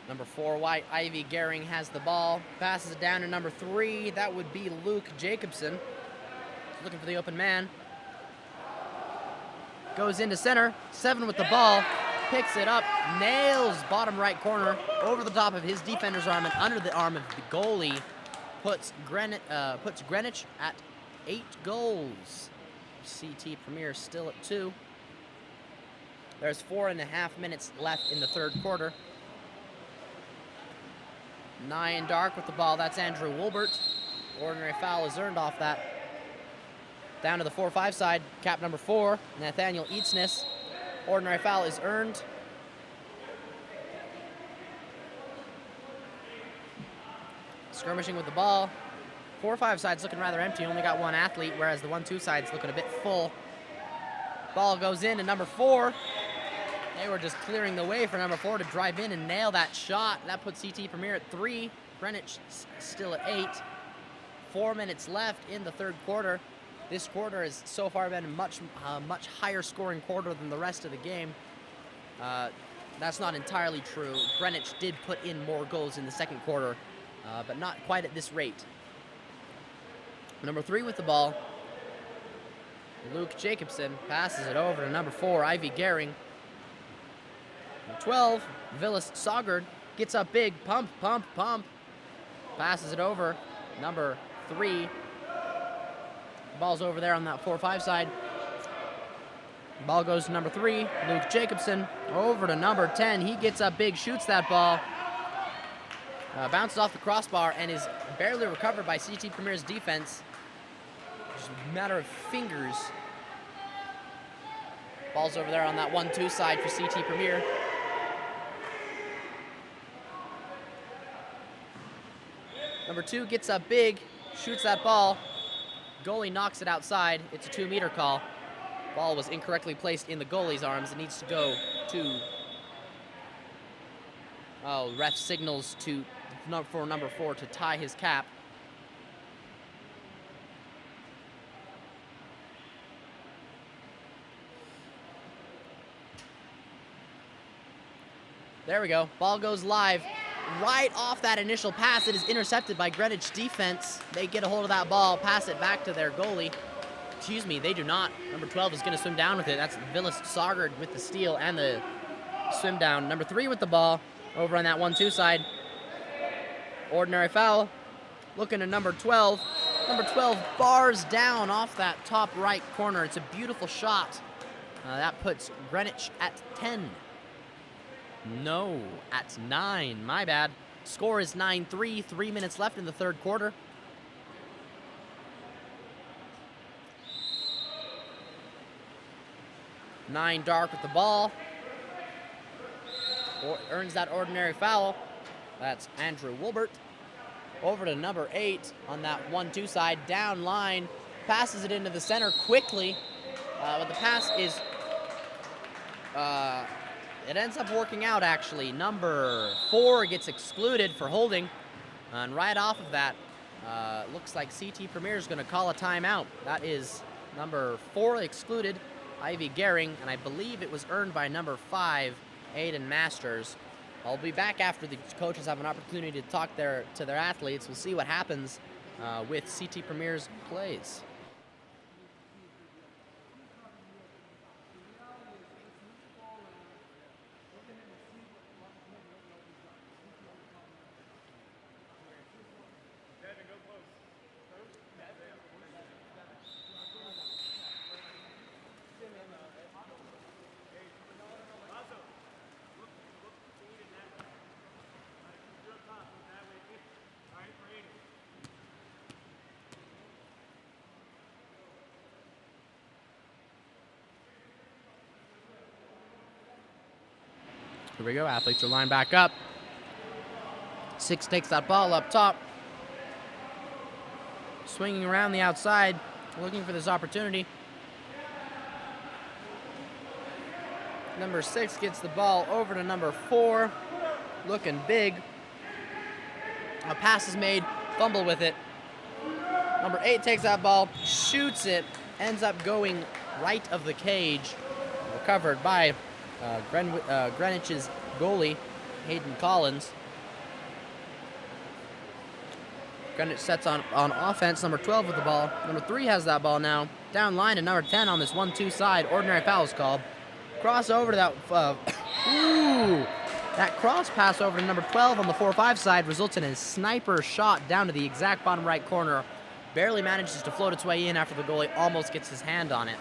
Number 4, white, Ivy Gehring has the ball. Passes it down to number 3. That would be Luke Jacobson. looking for the open man. Goes into center. 7 with the ball. Picks it up. Nails bottom right corner over the top of his defender's arm and under the arm of the goalie. Puts Greenwich at 8 goals. CT Premier still at 2. There's 4.5 minutes left in the third quarter. 9 dark with the ball. That's Andrew Wolbert. Ordinary foul is earned off that. Down to the 4-5 side. Cap number 4, Nathaniel Eatsness. Ordinary foul is earned. Skirmishing with the ball. 4-5 side's looking rather empty. Only got 1 athlete, whereas the 1-2 side's looking a bit full. Ball goes in to number 4. They were just clearing the way for number 4 to drive in and nail that shot. That puts CT Premier at 3. Greenwich still at 8. 4 minutes left in the third quarter. This quarter has so far been a much higher scoring quarter than the rest of the game. That's not entirely true. Greenwich did put in more goals in the second quarter, but not quite at this rate. Number 3 with the ball. Luke Jacobson passes it over to number 4, Ivy Gehring. 12, Villas Sogard gets up big, pump. Passes it over, number 3. Ball's over there on that 4-5 side. Ball goes to number 3, Luke Jacobson. Over to number 10, he gets up big, shoots that ball. Bounces off the crossbar and is barely recovered by CT Premier's defense. Just a matter of fingers. Ball's over there on that 1-2 side for CT Premier. Number 2 gets up big, shoots that ball. Goalie knocks it outside. It's a 2-meter call. Ball was incorrectly placed in the goalie's arms. It needs to go to... Oh, ref signals to number 4 to tie his cap. There we go. Ball goes live. Right off that initial pass, it is intercepted by Greenwich defense. They get a hold of that ball, pass it back to their goalie. Excuse me, they do not. Number 12 is going to swim down with it. That's Villas Sogard with the steal and the swim down. Number 3 with the ball over on that 1-2 side. Ordinary foul. Looking at number 12. Number 12 bars down off that top right corner. It's a beautiful shot. That puts Greenwich at 10. No, at 9. My bad. Score is 9-3. 3 minutes left in the third quarter. Nine dark with the ball. Earns that ordinary foul. That's Andrew Wolbert. Over to number 8 on that 1-2 side. Down line. Passes it into the center quickly. But the pass is... it ends up working out, actually. Number 4 gets excluded for holding. And right off of that, looks like CT Premier is going to call a timeout. That is number 4 excluded, Ivy Gehring, and I believe it was earned by number 5, Aiden Masters. I'll be back after the coaches have an opportunity to talk to their athletes. We'll see what happens with CT Premier's plays. Here we go, athletes are lined back up. 6 takes that ball up top. Swinging around the outside, looking for this opportunity. Number 6 gets the ball over to number 4, looking big. A pass is made, fumble with it. Number 8 takes that ball, shoots it, ends up going right of the cage. Recovered by Greenwich's goalie, Hayden Collins. Greenwich sets on offense. Number 12 with the ball. Number 3 has that ball now. Down line to number 10 on this 1-2 side. Ordinary foul is called. Cross over to that. Ooh! That cross pass over to number 12 on the 4-5 side results in a sniper shot down to the exact bottom right corner. Barely manages to float its way in after the goalie almost gets his hand on it.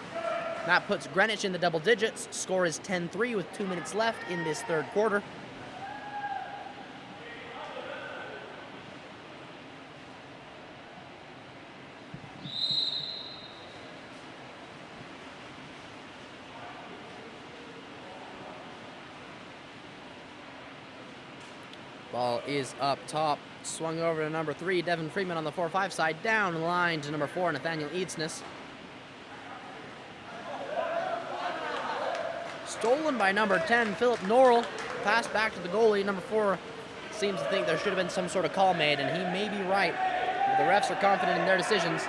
That puts Greenwich in the double digits. Score is 10-3 with 2 minutes left in this third quarter. Ball is up top, swung over to number 3, Devin Freeman on the 4-5 side, down the line to number 4, Nathaniel Eatsness. Stolen by number 10, Philip Norrell, passed back to the goalie. Number 4 seems to think there should have been some sort of call made, and he may be right. The refs are confident in their decisions.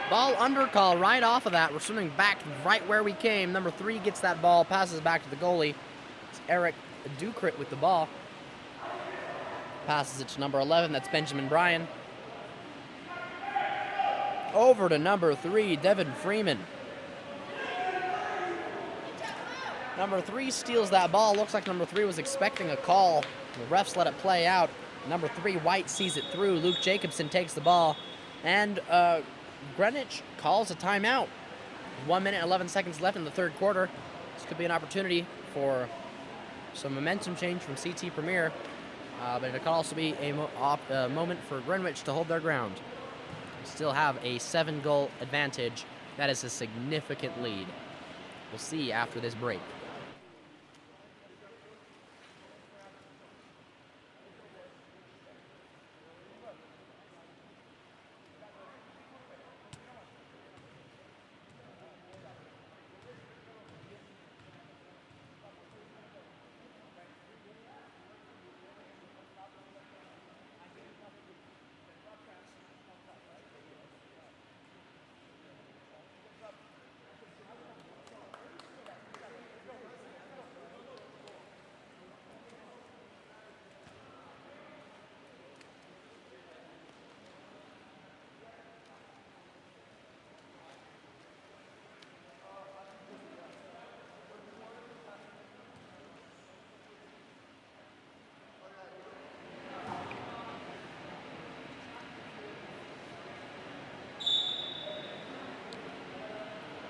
Ball under call right off of that. We're swimming back right where we came. Number 3 gets that ball, passes back to the goalie. It's Eric Ducrit with the ball. Passes it to number 11, that's Benjamin Bryan. Over to number 3, Devin Freeman. Number 3 steals that ball. Looks like number 3 was expecting a call. The refs let it play out. Number 3, White, sees it through. Luke Jacobson takes the ball. And Greenwich calls a timeout. 1 minute, 11 seconds left in the third quarter. This could be an opportunity for some momentum change from CT Premier, but it could also be a moment for Greenwich to hold their ground. They still have a 7-goal advantage. That is a significant lead. We'll see after this break.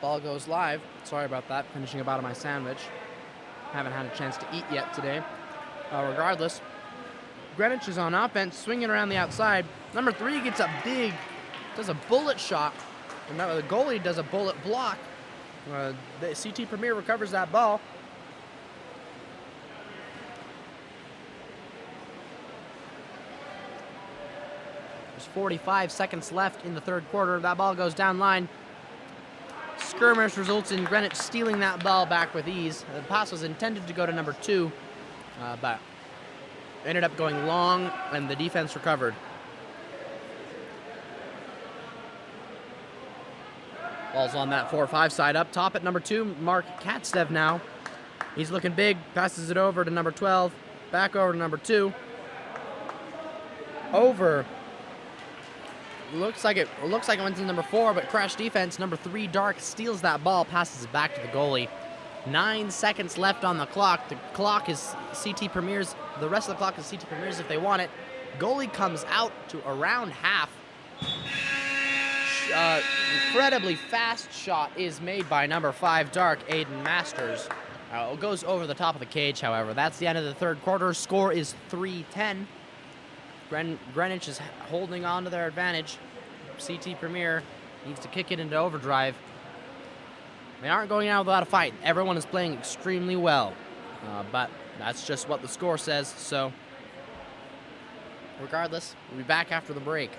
Ball goes live. Sorry about that. Finishing a bite of my sandwich. Haven't had a chance to eat yet today. Regardless, Greenwich is on offense, swinging around the outside. Number 3 gets up big, does a bullet shot, and the goalie does a bullet block. The CT Premier recovers that ball. There's 45 seconds left in the third quarter. That ball goes down line. Skirmish results in Greenwich stealing that ball back with ease. The pass was intended to go to number 2, but ended up going long, and the defense recovered. Ball's on that 4-5 side. Up top at number 2, Mark Kap7 now. He's looking big, passes it over to number 12, back over to number 2. Over. Looks like it went to number 4, but crash defense. Number 3, Dark, steals that ball, passes it back to the goalie. 9 seconds left on the clock. The clock is CT Premier's. The rest of the clock is CT Premier's if they want it. Goalie comes out to around half. Incredibly fast shot is made by number 5, Dark, Aiden Masters. It goes over the top of the cage, however. That's the end of the third quarter. Score is 3-10. Greenwich is holding on to their advantage. CT Premier needs to kick it into overdrive. They aren't going out without a fight. Everyone is playing extremely well. But that's just what the score says. So, regardless, we'll be back after the break.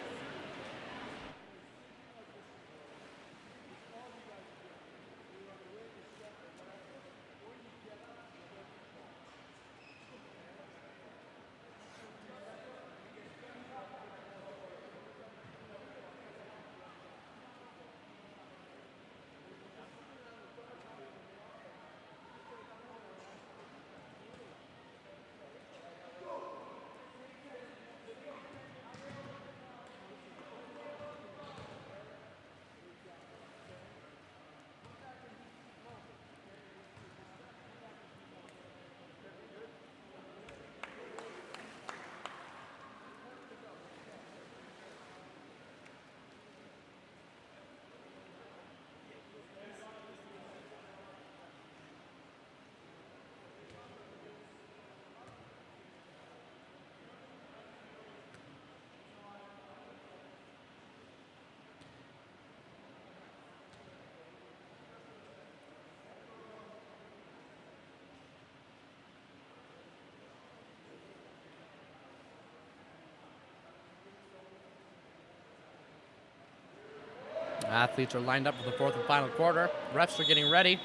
Athletes are lined up for the fourth and final quarter. Refs are getting ready.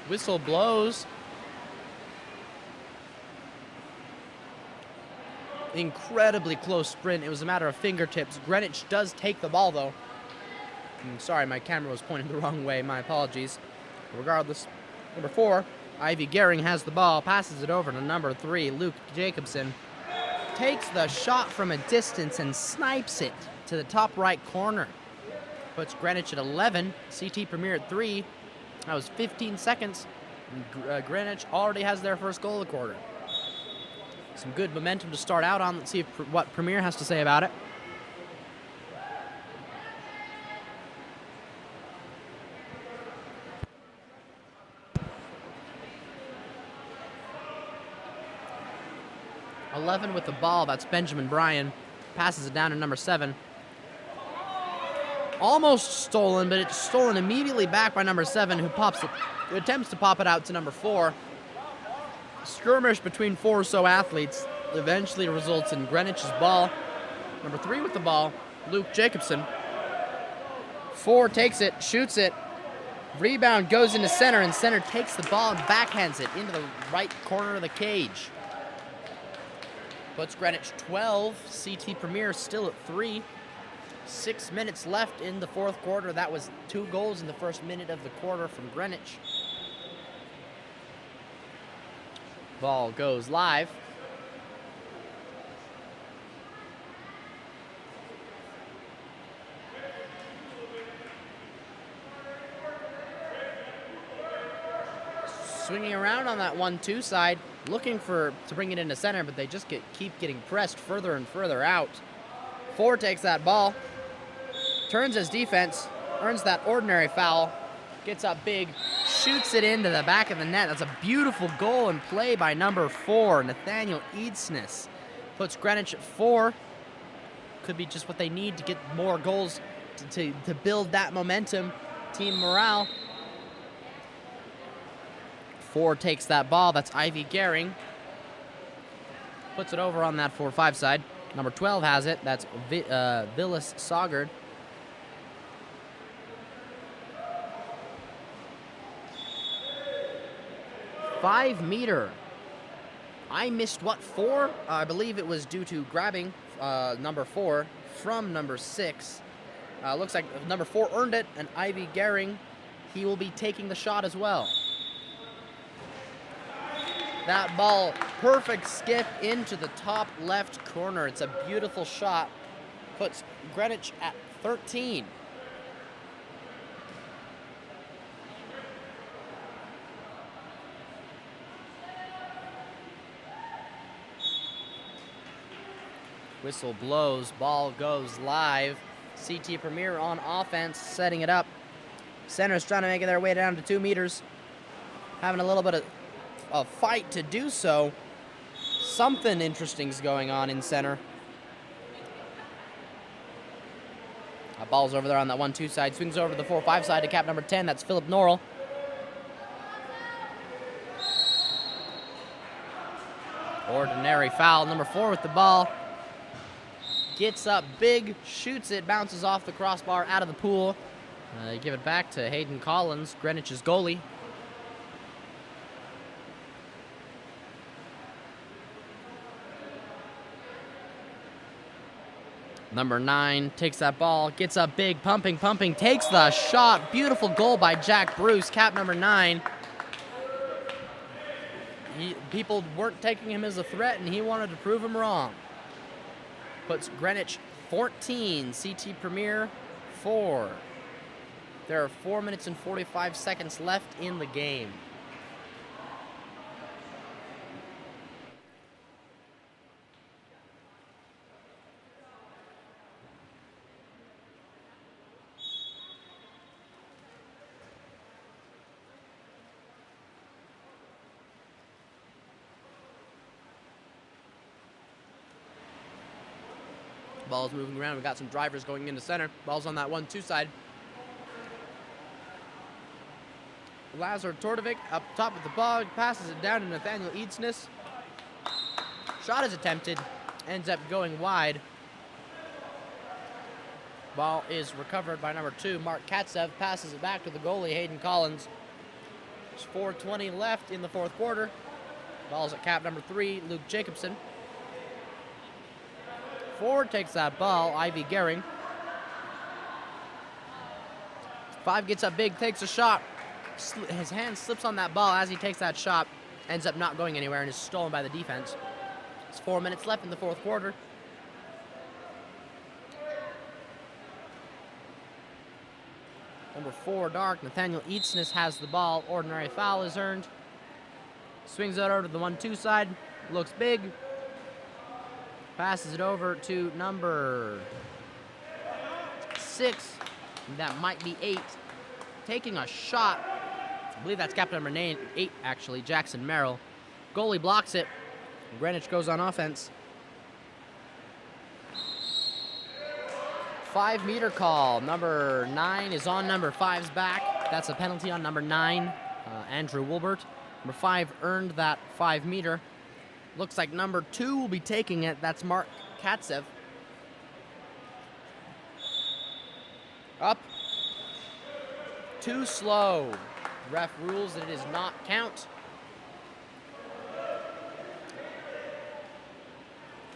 Whistle blows. Incredibly close sprint. It was a matter of fingertips. Greenwich does take the ball, though. Sorry, my camera was pointing the wrong way. My apologies. Regardless, number 4, Ivy Gehring has the ball, passes it over to number 3, Luke Jacobson. Takes the shot from a distance and snipes it to the top right corner. Puts Greenwich at 11, CT Premier at 3. That was 15 seconds. Greenwich already has their first goal of the quarter. Some good momentum to start out on. Let's see what Premier has to say about it. .11 with the ball. That's Benjamin Bryan. Passes it down to number 7. Almost stolen, but it's stolen immediately back by number 7, who attempts to pop it out to number 4. Skirmish between 4 or so athletes eventually results in Greenwich's ball. Number 3 with the ball, Luke Jacobson. 4 takes it, shoots it. Rebound goes into center, and center takes the ball and backhands it into the right corner of the cage. Puts Greenwich 12, CT Premier still at 3. 6 minutes left in the fourth quarter. That was 2 goals in the first minute of the quarter from Greenwich. Ball goes live. Swinging around on that 1-2 side, looking to bring it into center, but they just keep getting pressed further and further out. 4 takes that ball, turns his defense, earns that ordinary foul, gets up big, shoots it into the back of the net. That's a beautiful goal and play by number 4, Nathaniel Eadsness. Puts Greenwich at 4. Could be just what they need to get more goals to build that momentum, team morale. 4 takes that ball. That's Ivy Gehring. Puts it over on that 4-5 side. Number 12 has it. That's Villas Saugard. $5-meter. I missed what, 4? I believe it was due to grabbing number 4 from number 6. Looks like number 4 earned it, and Ivy Gehring, he will be taking the shot as well. That ball, perfect skip into the top left corner. It's a beautiful shot. Puts Greenwich at 13. Whistle blows, ball goes live. CT Premier on offense, setting it up. Center's trying to make their way down to 2 meters. Having a little bit of a fight to do so. Something interesting's going on in center. That ball's over there on that 1-2 side. Swings over to the 4-5 side to cap number 10. That's Philip Norrell. Ordinary foul. Number 4 with the ball. Gets up big, shoots it, bounces off the crossbar out of the pool. They give it back to Hayden Collins, Greenwich's goalie. Number 9 takes that ball, gets up big, pumping, takes the shot. Beautiful goal by Jack Bruce, cap number 9. People weren't taking him as a threat, and he wanted to prove them wrong. Puts Greenwich 14, CT Premier 4. There are 4 minutes and 45 seconds left in the game. Ball's moving around. We got some drivers going into center. Ball's on that 1-2 side. Lazar Tordovic up top of the ball, passes it down to Nathaniel Eadsness. Shot is attempted, ends up going wide. Ball is recovered by number 2, Mark Kap7, passes it back to the goalie, Hayden Collins. There's 4:20 left in the fourth quarter. Ball's at cap number 3, Luke Jacobson. Forward takes that ball, Ivy Gehring. 5 gets up big, takes a shot. His hand slips on that ball as he takes that shot. Ends up not going anywhere and is stolen by the defense. It's 4 minutes left in the fourth quarter. Number 4, Dark, Nathaniel Eatsness has the ball. Ordinary foul is earned. Swings it over to the 1-2 side. Looks big. Passes it over to number 6. That might be 8. Taking a shot. I believe that's captain number 8, actually, Jackson Merrill. Goalie blocks it. Greenwich goes on offense. 5-meter call. Number 9 is on number 5's back. That's a penalty on number 9, Andrew Wilbert. Number 5 earned that 5-meter. Looks like number 2 will be taking it. That's Mark Kap7. Up. Too slow. Ref rules that it is not count.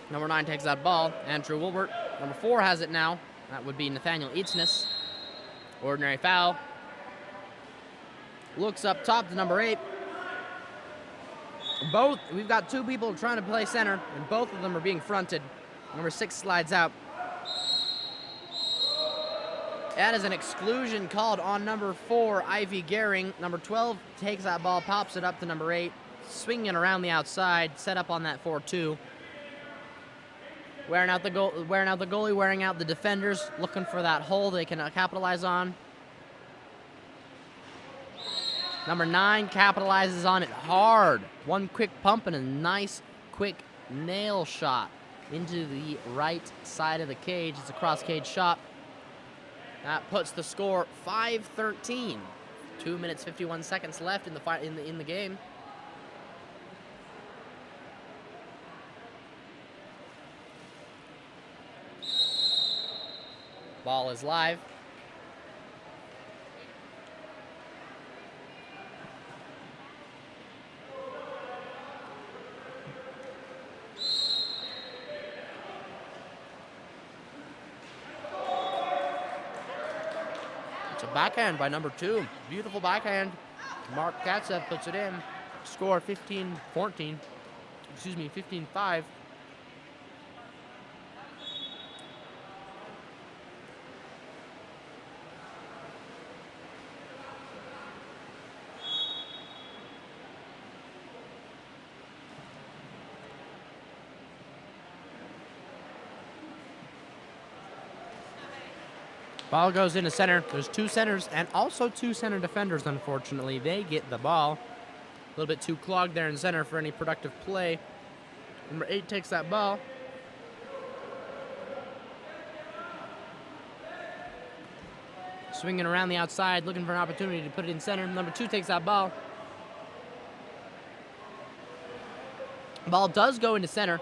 Number 9 takes that ball. Andrew Wilbert. Number 4 has it now. That would be Nathaniel Eatsness. Ordinary foul. Looks up top to number 8. We've got 2 people trying to play center, and both of them are being fronted. Number 6 slides out. That is an exclusion called on number 4, Ivy Gehring. Number 12 takes that ball, pops it up to number 8, swinging around the outside, set up on that 4-2. Wearing out the goalie, wearing out the defenders, looking for that hole they can capitalize on. Number 9 capitalizes on it hard. One quick pump and a nice, quick nail shot into the right side of the cage. It's a cross-cage shot. That puts the score 5-13. 2 minutes 51 seconds left in the game. Ball is live. It's a backhand by number 2. Beautiful backhand. Mark Kap7 puts it in. Score 15-14. Excuse me, 15-5. Ball goes into center. There's 2 centers and also 2 center defenders, unfortunately. They get the ball. A little bit too clogged there in center for any productive play. Number 8 takes that ball. Swinging around the outside, looking for an opportunity to put it in center. Number 2 takes that ball. Ball does go into center.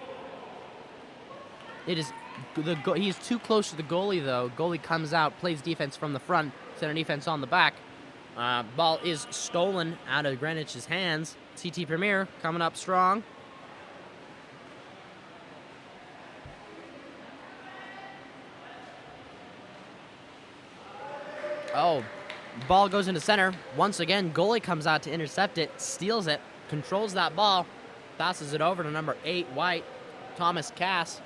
He's too close to the goalie, though. Goalie comes out, plays defense from the front, center defense on the back. Ball is stolen out of Greenwich's hands. CT Premier coming up strong. Oh, ball goes into center. Once again, goalie comes out to intercept it, steals it, controls that ball, passes it over to number 8, White, Thomas Cass.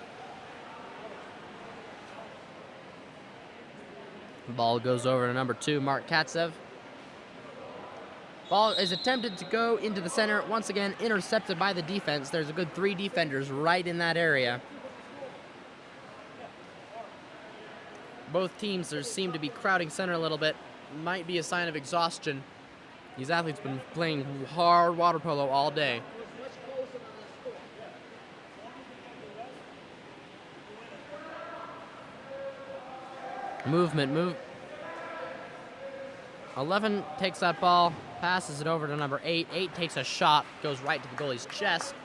Ball goes over to number 2, Mark Kap7. Ball is attempted to go into the center. Once again, intercepted by the defense. There's a good 3 defenders right in that area. Both teams seem to be crowding center a little bit. Might be a sign of exhaustion. These athletes have been playing hard water polo all day. Move. 11 takes that ball, passes it over to number 8. 8 takes a shot, goes right to the goalie's chest.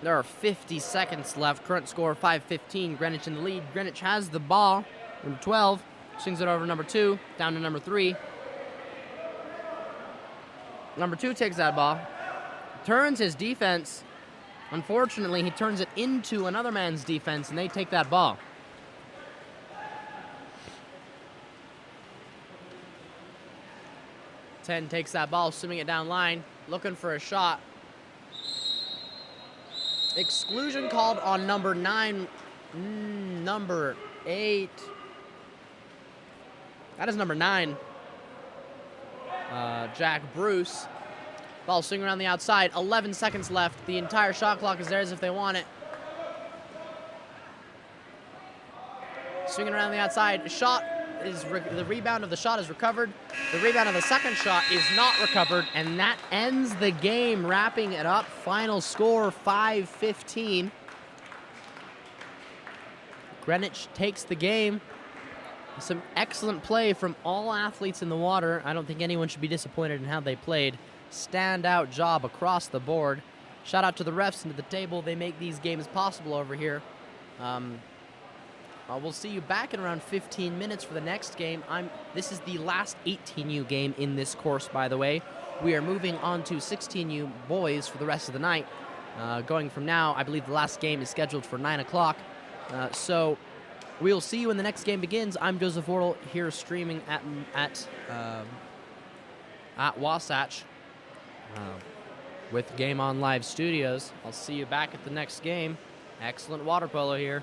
There are 50 seconds left. Current score 5-15. Greenwich in the lead. Greenwich has the ball. Number 12 swings it over to number 2, down to number 3. Number 2 takes that ball, turns his defense. Unfortunately, he turns it into another man's defense, and they take that ball. Ten takes that ball, swimming it down line, looking for a shot. Exclusion called on number 9, number 8. That is number 9, Jack Bruce. Ball swinging around the outside. 11 seconds left. The entire shot clock is theirs if they want it. Swinging around the outside. Shot is the rebound of the shot is recovered. The rebound of the second shot is not recovered, and that ends the game, wrapping it up. Final score 5-15. Greenwich takes the game. Some excellent play from all athletes in the water. I don't think anyone should be disappointed in how they played. Standout job across the board. Shout out to the refs and to the table. They make these games possible over here. We'll see you back in around 15 minutes for the next game. This is the last 18U game in this course, by the way. We are moving on to 16U boys for the rest of the night. Going from now, I believe the last game is scheduled for 9 o'clock. So we'll see you when the next game begins. I'm Joseph Wardle here streaming at Wasatch with Game On Live Studios. I'll see you back at the next game. Excellent water polo here.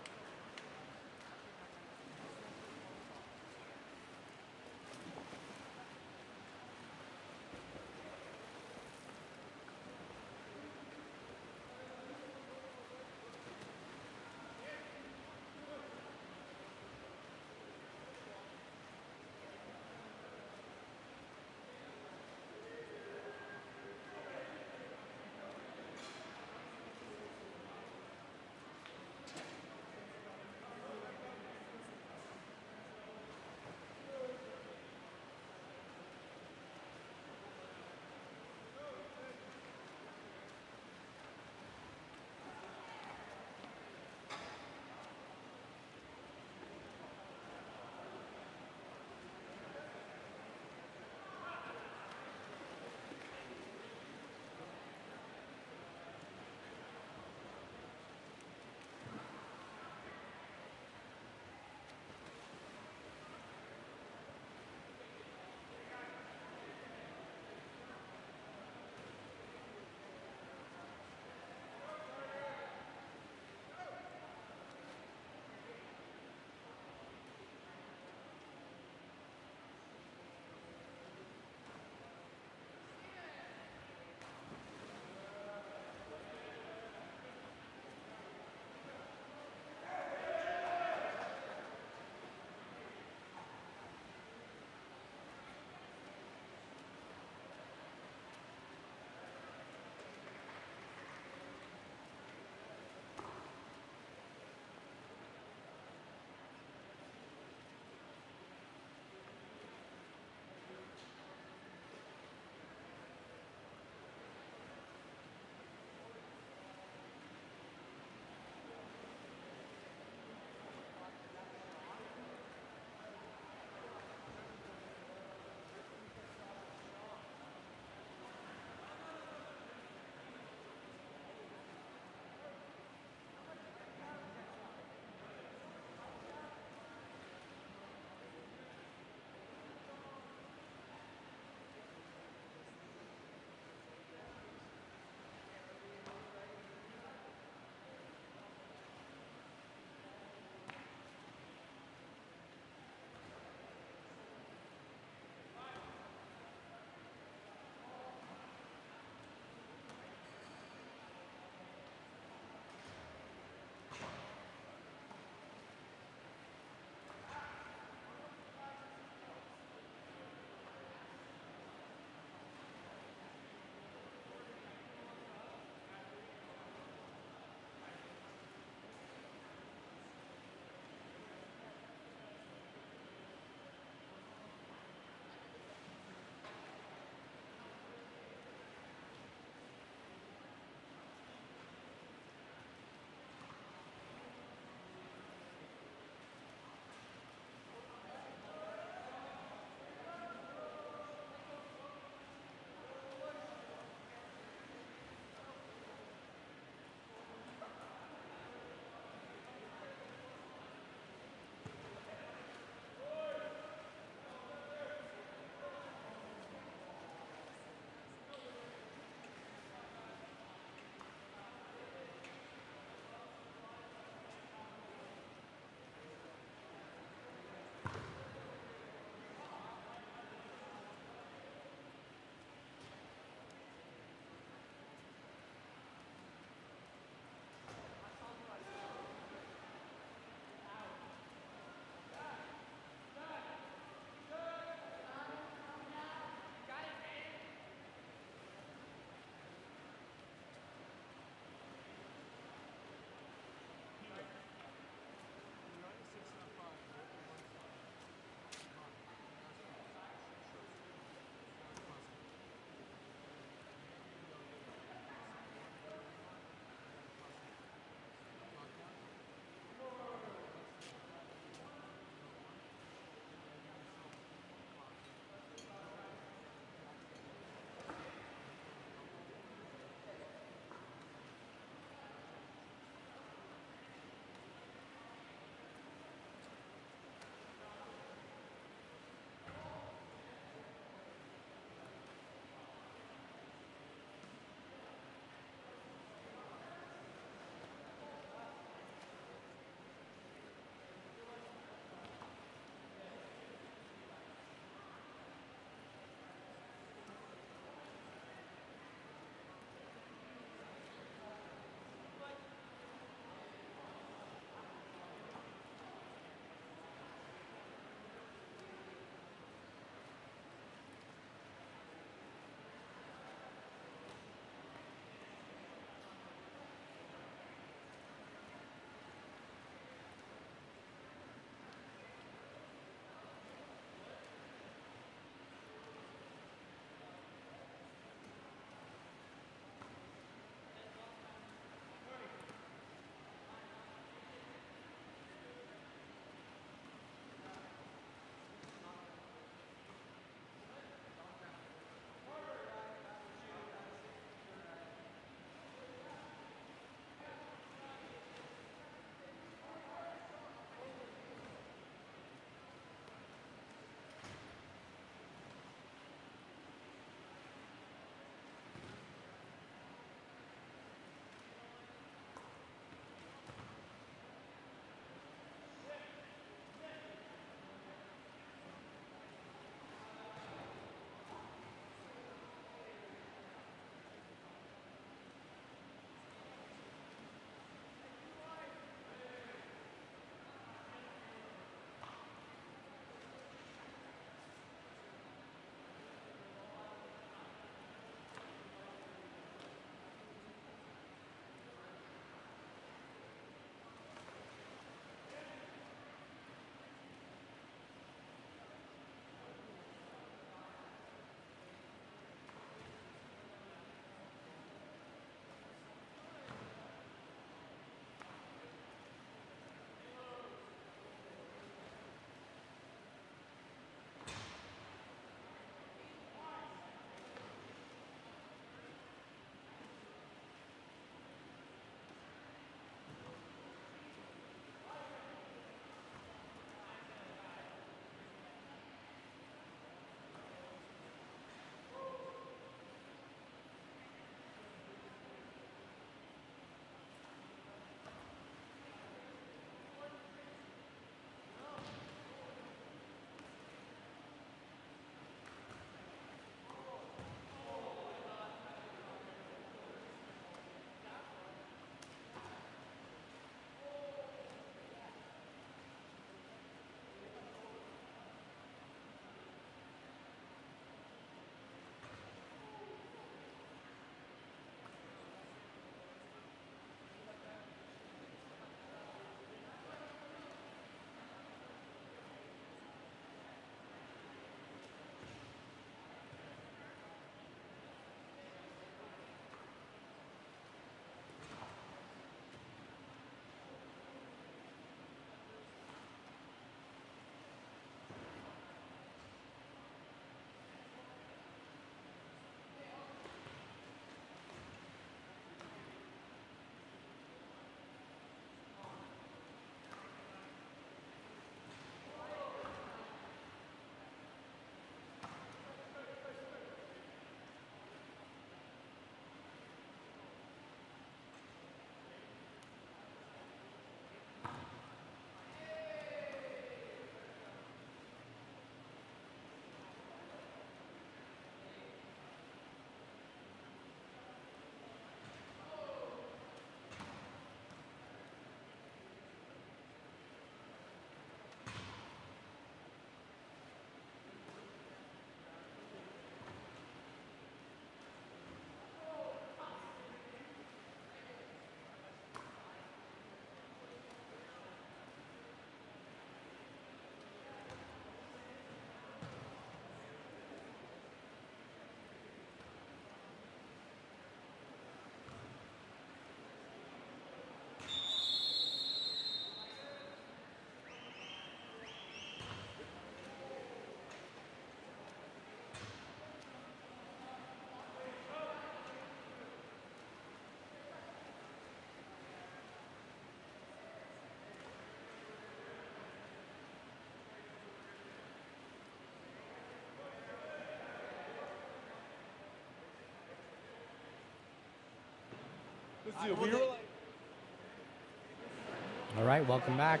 All right, welcome back.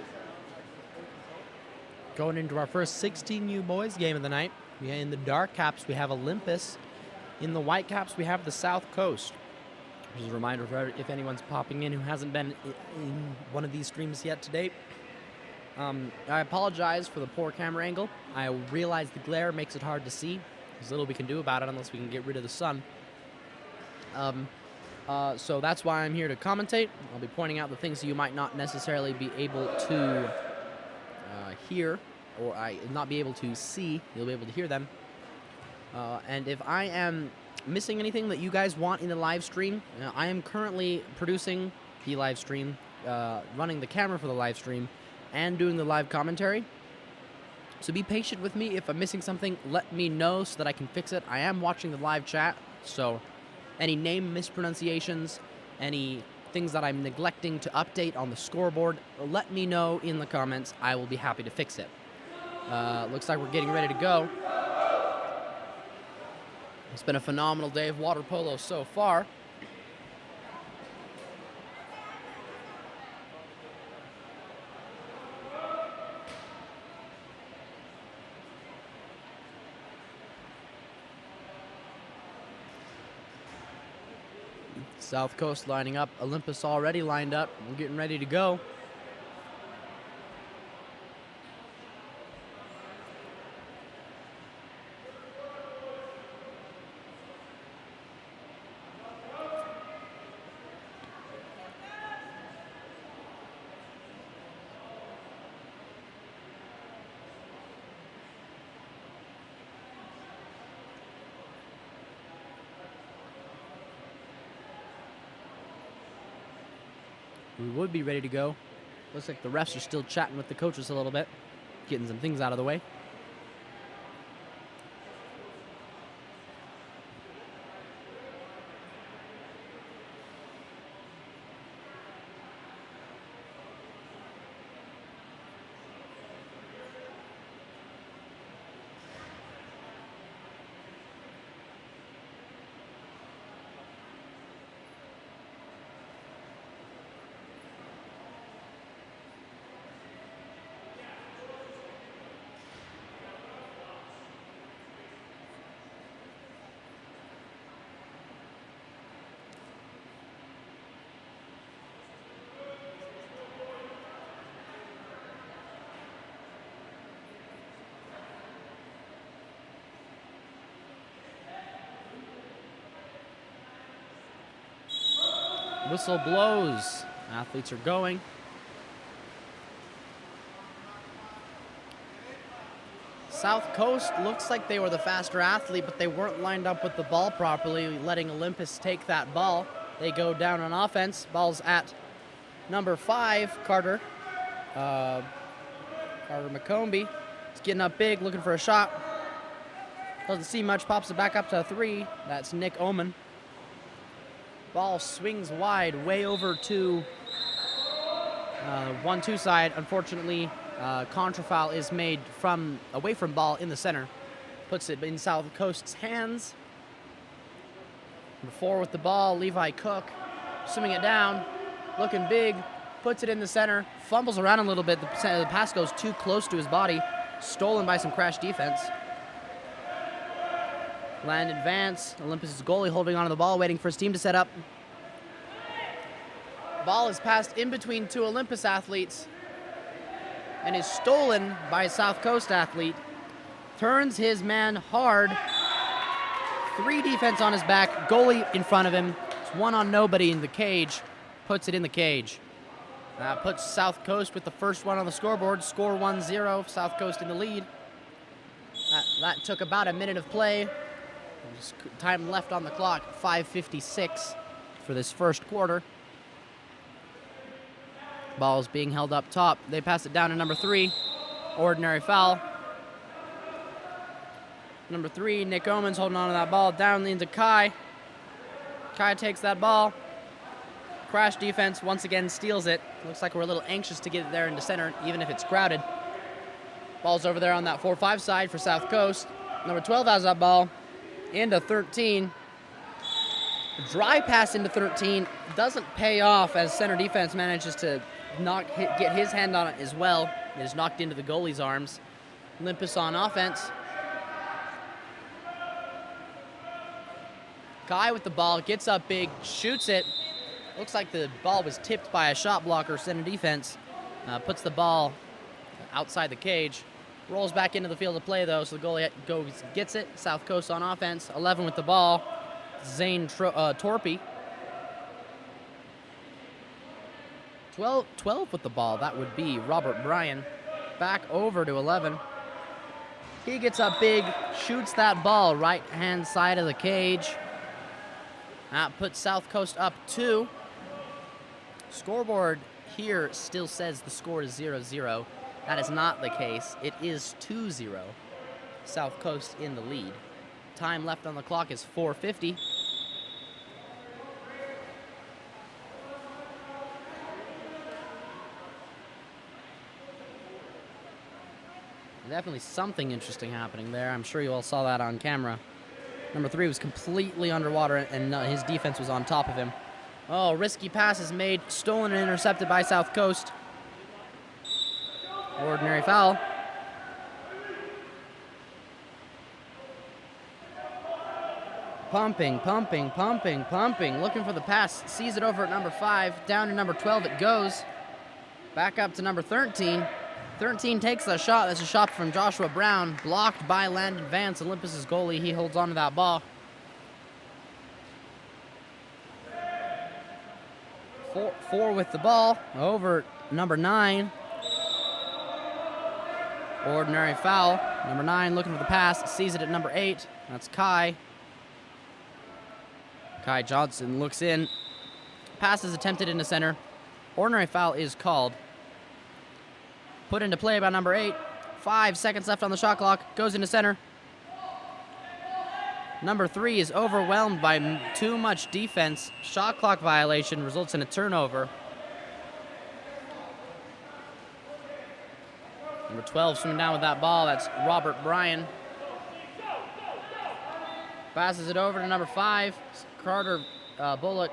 Going into our first 16U boys game of the night. In the dark caps, we have Olympus. In the white caps, we have the South Coast. Just a reminder for if anyone's popping in who hasn't been in one of these streams yet to date. I apologize for the poor camera angle. I realize the glare makes it hard to see. There's little we can do about it unless we can get rid of the sun. So that's why I'm here to commentate. I'll be pointing out the things that you might not necessarily be able to hear, or not be able to see. You'll be able to hear them. And if I am missing anything that you guys want in the live stream, I am currently producing the live stream, running the camera for the live stream, and doing the live commentary. So be patient with me. If I'm missing something, let me know so that I can fix it. I am watching the live chat, so any name mispronunciations, any things that I'm neglecting to update on the scoreboard, let me know in the comments. I will be happy to fix it. Looks like we're getting ready to go. It's been a phenomenal day of water polo so far. South Coast lining up. Olympus already lined up. We're getting ready to go. We would be ready to go. Looks like the refs are still chatting with the coaches a little bit, getting some things out of the way. Whistle blows. Athletes are going. South Coast looks like they were the faster athlete, but they weren't lined up with the ball properly, letting Olympus take that ball. They go down on offense. Ball's at number 5, Carter. Carter McCombie. He's getting up big, looking for a shot. Doesn't see much, pops it back up to 3. That's Nick Oman. Ball swings wide, way over to 1-2 side. Unfortunately, contra-foul is made away from ball in the center. Puts it in South Coast's hands. Number 4 with the ball, Levi Cook, swimming it down, looking big, puts it in the center, fumbles around a little bit. The pass goes too close to his body, stolen by some crash defense. Land advance. Olympus' goalie holding onto the ball, waiting for his team to set up. Ball is passed in between 2 Olympus athletes and is stolen by a South Coast athlete. Turns his man hard. 3 defense on his back. Goalie in front of him. It's 1 on nobody in the cage. Puts it in the cage. Puts South Coast with the first one on the scoreboard. Score 1-0. South Coast in the lead. That took about a minute of play. Time left on the clock, 5:56 for this first quarter. Ball's being held up top. They pass it down to number 3. Ordinary foul. Number 3, Nick Oman's holding on to that ball. Down into Kai. Kai takes that ball. Crash defense once again steals it. Looks like we're a little anxious to get it there into center, even if it's crowded. Ball's over there on that 4-5 side for South Coast. Number 12 has that ball. Into 13. Dry pass into 13 doesn't pay off as center defense manages to get his hand on it as well. It is knocked into the goalie's arms. Olympus on offense. Kai with the ball, gets up big, shoots it. Looks like the ball was tipped by a shot blocker, center defense. Puts the ball outside the cage. Rolls back into the field of play, though, so the goalie gets it. South Coast on offense. 11 with the ball. Zane Torpy. 12 with the ball. That would be Robert Bryan. Back over to 11. He gets up big, shoots that ball right-hand side of the cage. That puts South Coast up 2. Scoreboard here still says the score is 0-0. That is not the case. It is 2-0. South Coast in the lead. Time left on the clock is 4:50. Definitely something interesting happening there. I'm sure you all saw that on camera. Number 3 was completely underwater, and his defense was on top of him. Oh, risky pass is made, stolen and intercepted by South Coast. Ordinary foul. Pumping, looking for the pass, sees it over at number 5, down to number 12 it goes. Back up to number 13. 13 takes the shot. That's a shot from Joshua Brown, blocked by Landon Vance, Olympus's goalie. He holds on to that ball. 4 with the ball, over number 9. Ordinary foul. Number 9 looking for the pass, sees it at number 8. That's Kai. Kai Johnson looks in. Pass is attempted into center. Ordinary foul is called. Put into play by number 8. 5 seconds left on the shot clock. Goes into center. Number 3 is overwhelmed by too much defense. Shot clock violation results in a turnover. Number 12 swimming down with that ball. That's Robert Bryan. Passes it over to number 5. Carter Bullock.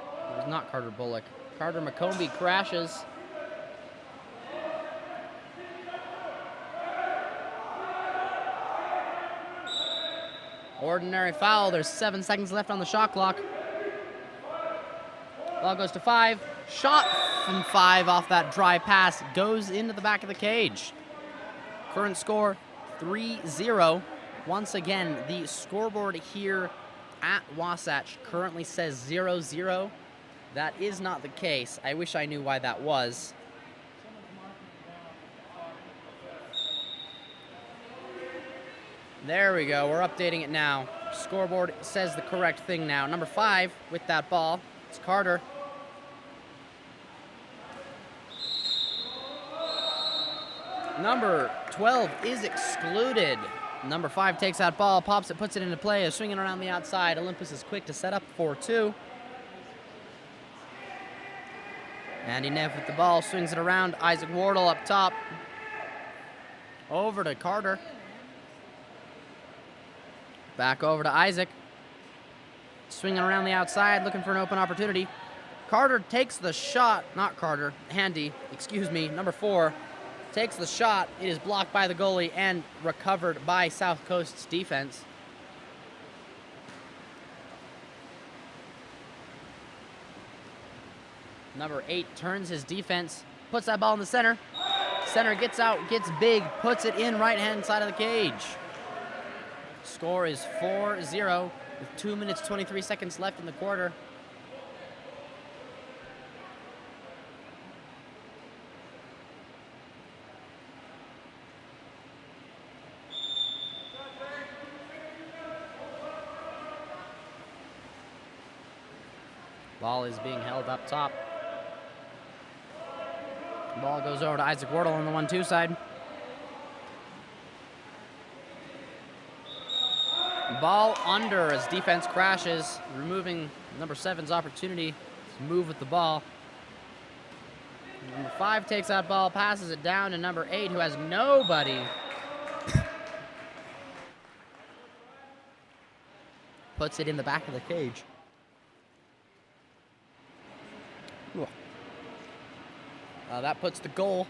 Not Carter Bullock. Carter McCombie crashes. Ordinary foul. There's 7 seconds left on the shot clock. Ball goes to 5. Shot from 5 off that dry pass. Goes into the back of the cage. Current score 3-0. Once again, the scoreboard here at Wasatch currently says 0-0. That is not the case. I wish I knew why that was. There we go. We're updating it now. Scoreboard says the correct thing now. Number 5 with that ball. It's Carter. Number 12 is excluded. Number 5 takes that ball, pops it, puts it into play, is swinging around the outside. Olympus is quick to set up 4-2. Andy Neff with the ball, swings it around. Isaac Wardle up top. Over to Carter. Back over to Isaac. Swinging around the outside, looking for an open opportunity. Carter takes the shot. Not Carter. Handy, excuse me. Number 4 takes the shot. It is blocked by the goalie and recovered by South Coast's defense. Number 8 turns his defense, puts that ball in the center. Center gets out, gets big, puts it in right-hand side of the cage. Score is 4-0 with 2 minutes, 23 seconds left in the quarter. Ball is being held up top. Ball goes over to Isaac Wardle on the 1-2 side. Ball under as defense crashes, removing number 7's opportunity to move with the ball. Number 5 takes that ball, passes it down to number 8, who has nobody. Puts it in the back of the cage. That puts the goal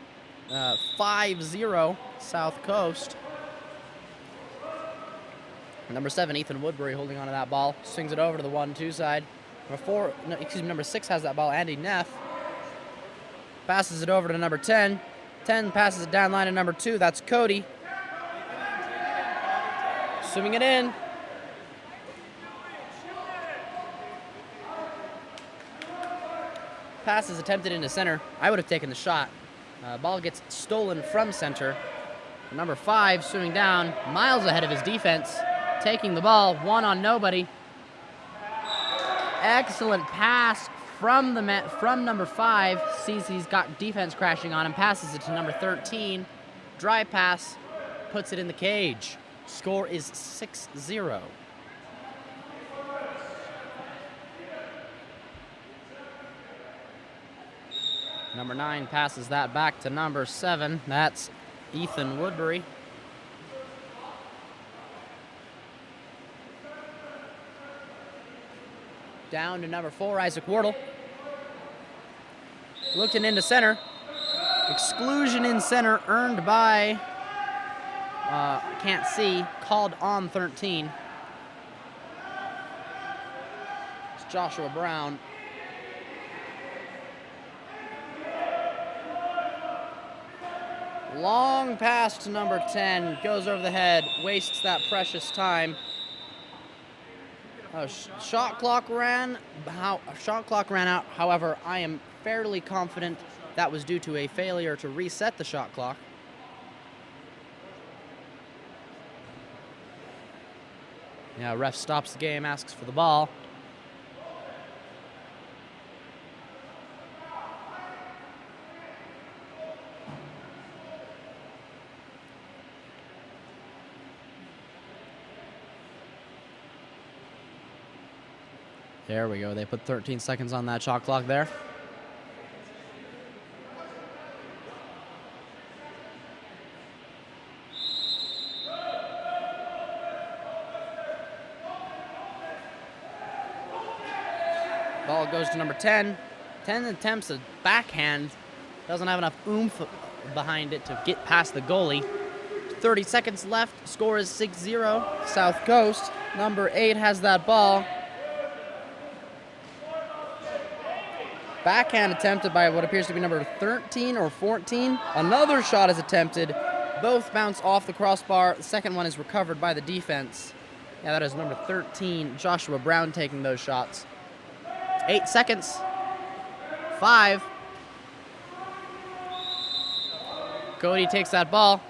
5-0 South Coast. Number 7, Ethan Woodbury, holding on to that ball. Swings it over to the 1-2 side. Number 6 has that ball, Andy Neff. Passes it over to number 10. 10 passes it down line to number 2. That's Cody. Swimming it in. Pass is attempted into center. I would have taken the shot. Ball gets stolen from center. Number 5 swimming down, miles ahead of his defense, taking the ball, 1 on nobody. Excellent pass from number 5. Sees he's got defense crashing on him, passes it to number 13. Dry pass, puts it in the cage. Score is 6-0. Number 9 passes that back to number 7. That's Ethan Woodbury. Down to number 4, Isaac Wardle. Looking into center. Exclusion in center earned by, can't see, called on 13. It's Joshua Brown. Long pass to number 10, goes over the head, wastes that precious time. Shot clock ran out. However, I am fairly confident that was due to a failure to reset the shot clock. Yeah, ref stops the game, asks for the ball. There we go. They put 13 seconds on that shot clock there. Ball goes to number 10. 10 attempts a backhand. Doesn't have enough oomph behind it to get past the goalie. 30 seconds left. Score is 6-0. South Coast. Number 8 has that ball. Backhand attempted by what appears to be number 13 or 14. Another shot is attempted. Both bounce off the crossbar. The second one is recovered by the defense. Yeah, that is number 13, Joshua Brown, taking those shots. 8 seconds. 5. Cody takes that ball.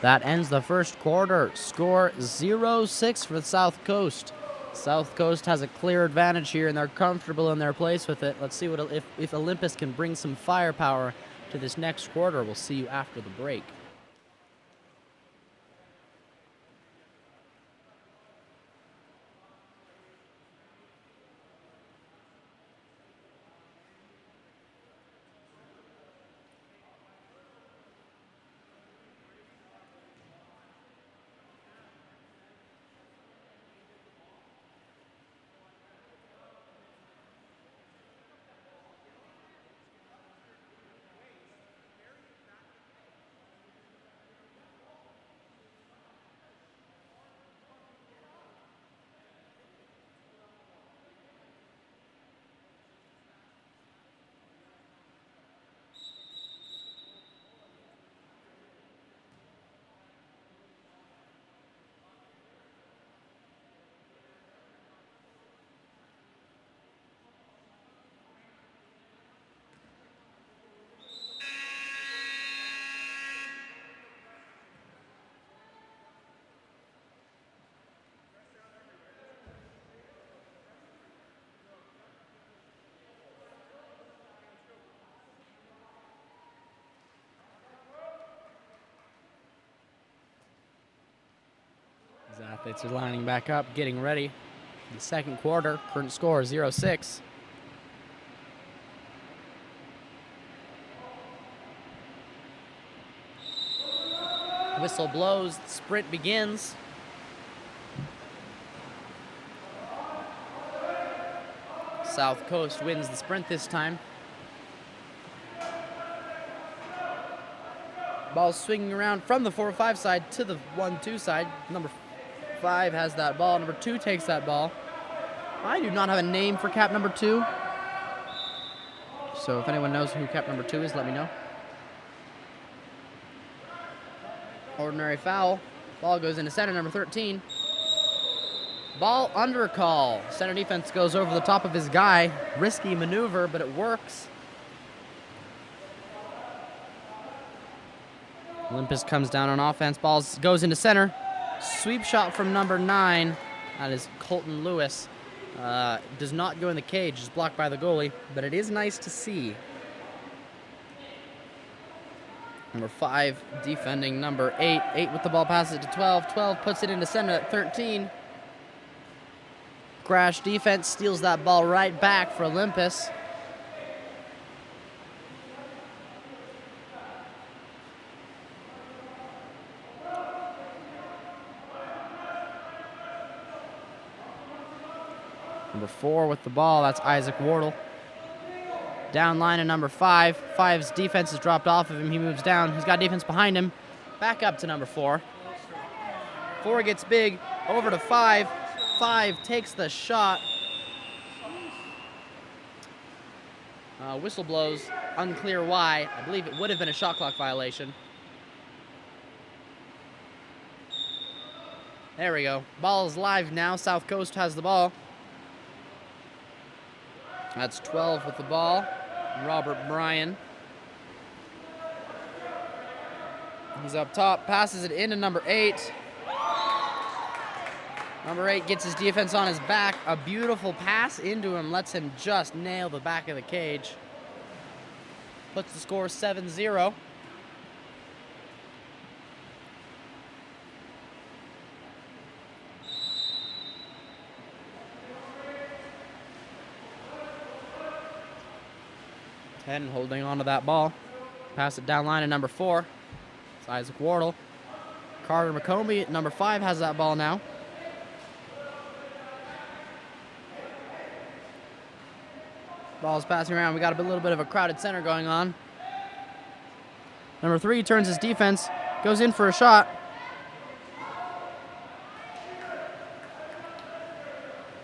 That ends the first quarter. Score 0-6 for the South Coast. South Coast has a clear advantage here, and they're comfortable in their place with it. Let's see what if Olympus can bring some firepower to this next quarter. We'll see you after the break. The athletes are lining back up, getting ready. The second quarter, current score 0-6. Whistle blows, the sprint begins. South Coast wins the sprint this time. Ball swinging around from the 4-5 side to the 1-2 side. Number 5 has that ball. Number 2 takes that ball. I do not have a name for cap number 2. So if anyone knows who cap number 2 is, let me know. Ordinary foul. Ball goes into center, number 13. Ball under call. Center defense goes over the top of his guy. Risky maneuver, but it works. Olympus comes down on offense. Ball goes into center. Sweep shot from number 9. That is Colton Lewis. Does not go in the cage. Is blocked by the goalie, but it is nice to see. Number 5 defending number 8. 8 with the ball passes it to 12. 12 puts it into center at 13. Crash defense steals that ball right back for Olympus. Number 4 with the ball, that's Isaac Wardle. Down line to number 5. 5's defense has dropped off of him. He moves down. He's got defense behind him. Back up to number 4. 4 gets big, over to 5. 5 takes the shot. Whistle blows, unclear why. I believe it would have been a shot clock violation. There we go. Ball is live now. South Coast has the ball. That's 12 with the ball. Robert Bryan. He's up top, passes it into number 8. Number 8 gets his defense on his back. A beautiful pass into him, lets him just nail the back of the cage. Puts the score 7-0. Holding on to that ball. Pass it down line to number 4. It's Isaac Wardle. Carter McCombie, number 5, has that ball now. Ball's passing around. We got a little bit of a crowded center going on. Number 3 turns his defense, goes in for a shot.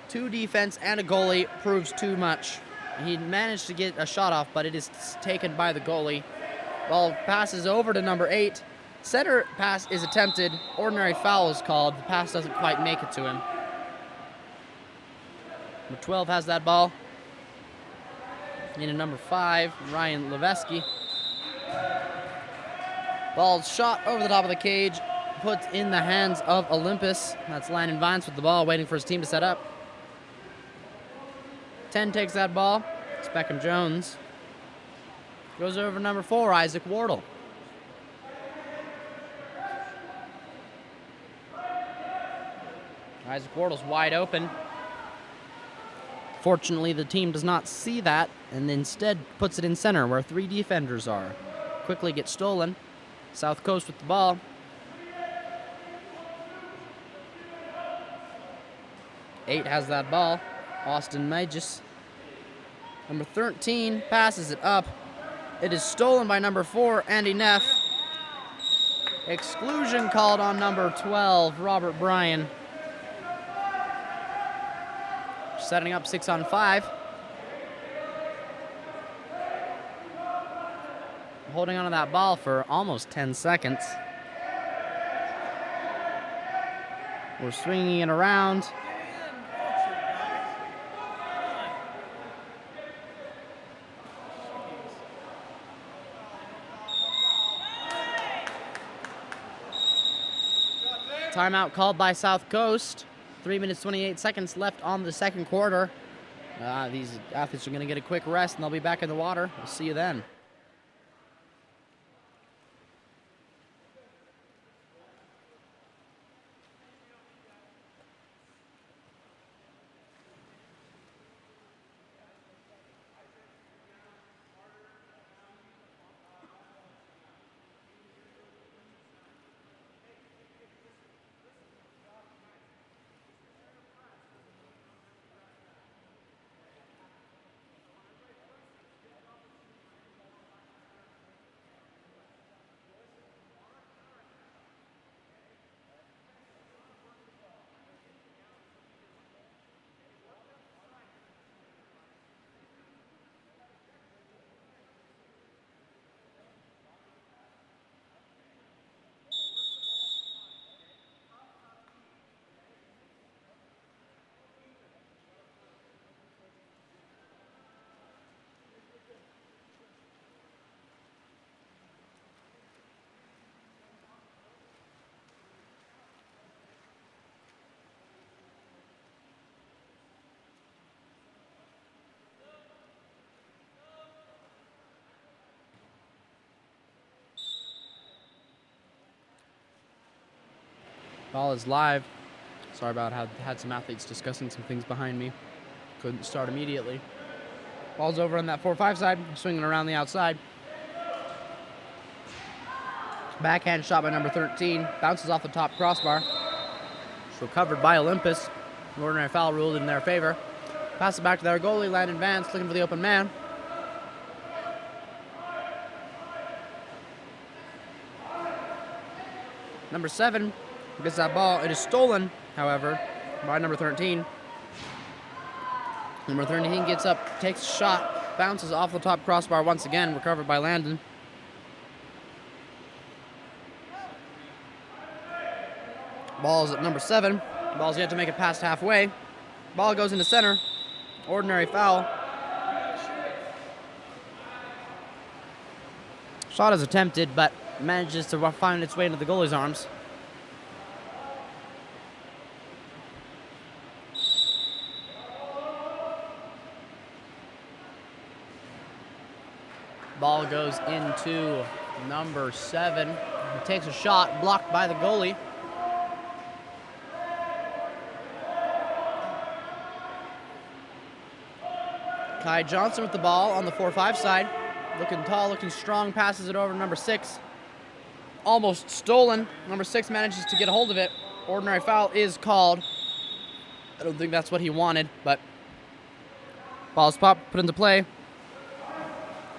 Two defense and a goalie proves too much. He managed to get a shot off, but it is taken by the goalie. Ball passes over to number 8. Center pass is attempted. Ordinary foul is called. The pass doesn't quite make it to him. Number 12 has that ball. Into number 5, Ryan Levesky. Ball shot over the top of the cage, put in the hands of Olympus. That's Landon Vines with the ball, waiting for his team to set up. 10 takes that ball. It's Beckham Jones. Goes over number 4, Isaac Wardle. Isaac Wardle's wide open. Fortunately, the team does not see that and instead puts it in center where 3 defenders are. Quickly gets stolen. South Coast with the ball. Eight has that ball. Austin Magis. Number 13 passes it up. It is stolen by number 4, Andy Neff. Exclusion called on number 12, Robert Bryan. Setting up 6-on-5. Holding onto that ball for almost 10 seconds. We're swinging it around. Timeout called by South Coast. 3 minutes, 28 seconds left on the second quarter. These athletes are going to get a quick rest, and they'll be back in the water. We'll see you then. Ball is live. Sorry about how had some athletes discussing some things behind me. Couldn't start immediately. Ball's over on that 4-5 side, swinging around the outside. Backhand shot by number 13. Bounces off the top crossbar. It's recovered by Olympus. An ordinary foul ruled in their favor. Pass it back to their goalie, Landon Vance, looking for the open man. Number 7 gets that ball. It is stolen, however, by number 13. Number 13 gets up, takes a shot, bounces off the top crossbar once again, recovered by Landon. Ball is at number 7. Ball's yet to make it past halfway. Ball goes into center. Ordinary foul. Shot is attempted, but manages to find its way into the goalie's arms. Ball goes into number 7. He takes a shot, blocked by the goalie. Kai Johnson with the ball on the 4-5 side. Looking tall, looking strong, passes it over to number 6. Almost stolen. Number 6 manages to get a hold of it. Ordinary foul is called. I don't think that's what he wanted, but ball's popped, put into play.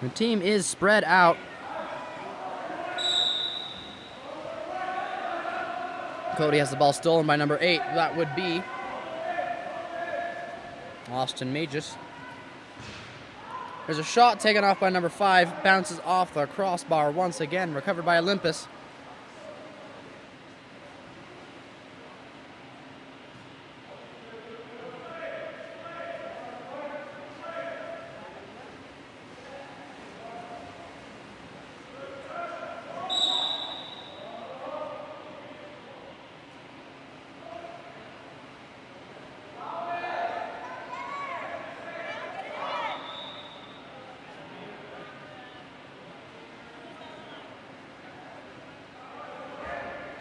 The team is spread out. Cody has the ball stolen by number 8. That would be Austin Magis. There's a shot taken off by number 5. Bounces off the crossbar once again. Recovered by Olympus.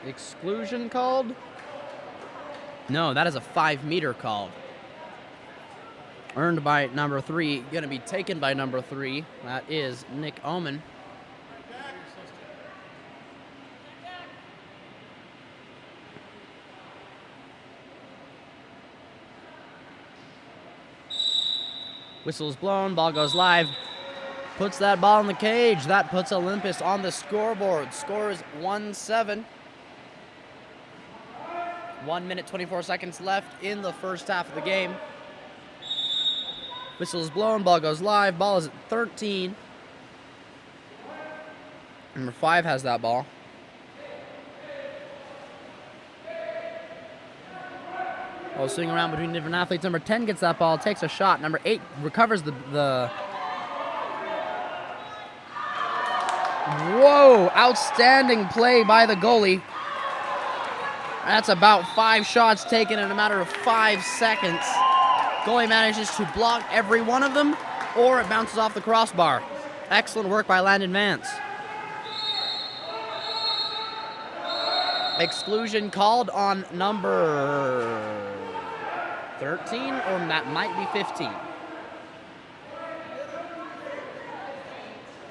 Exclusion called? No, that is a 5-meter call. Earned by number 3. Going to be taken by number 3. That is Nick Oman. Whistle is blown. Ball goes live. Puts that ball in the cage. That puts Olympus on the scoreboard. Score is 1-7. 1 minute, 24 seconds left in the first half of the game. Whistle is blown, ball goes live. Ball is at 13. Number 5 has that ball. Ball swing around between different athletes. Number 10 gets that ball, takes a shot. Number 8 recovers the Whoa! Outstanding play by the goalie. That's about 5 shots taken in a matter of 5 seconds. Goalie manages to block every one of them, or it bounces off the crossbar. Excellent work by Landon Vance. Exclusion called on number 13, or that might be 15.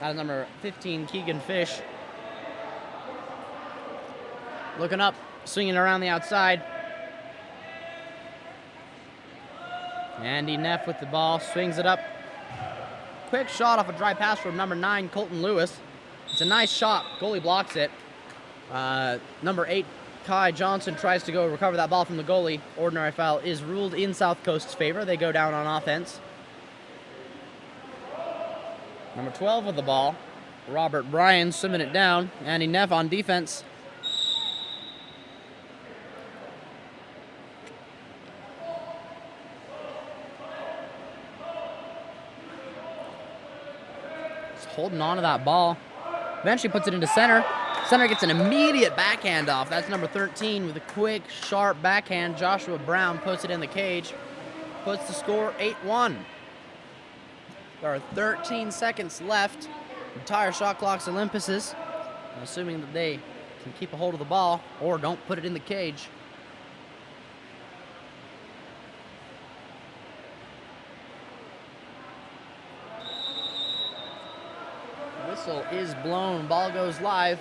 That is number 15, Keegan Fish. Looking up, swinging around the outside. Andy Neff with the ball, swings it up. Quick shot off a dry pass from number 9, Colton Lewis. It's a nice shot, goalie blocks it. Number 8, Kai Johnson tries to go recover that ball from the goalie. Ordinary foul is ruled in South Coast's favor. They go down on offense. Number 12 with the ball, Robert Bryan swimming it down. Andy Neff on defense. Just holding on to that ball. Eventually puts it into center. Center gets an immediate backhand off. That's number 13 with a quick, sharp backhand. Joshua Brown puts it in the cage. Puts the score 8-1. There are 13 seconds left. Entire shot clock's Olympus's. Assuming that they can keep a hold of the ball or don't put it in the cage. whistle is blown. Ball goes live.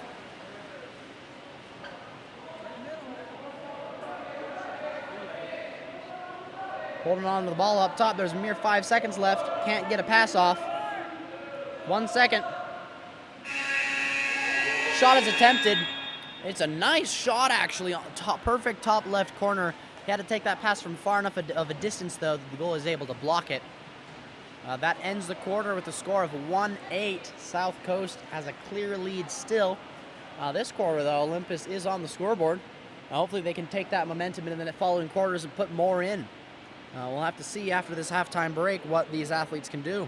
Holding on to the ball up top. There's a mere 5 seconds left. Can't get a pass off. 1 second. Shot is attempted. It's a nice shot, actually. Perfect top left corner. He had to take that pass from far enough of a distance, though, that the goalie is able to block it. That ends the quarter with a score of 1-8. South Coast has a clear lead still. This quarter, though, Olympus is on the scoreboard. Hopefully they can take that momentum in the following quarters and put more in. We'll have to see after this halftime break what these athletes can do.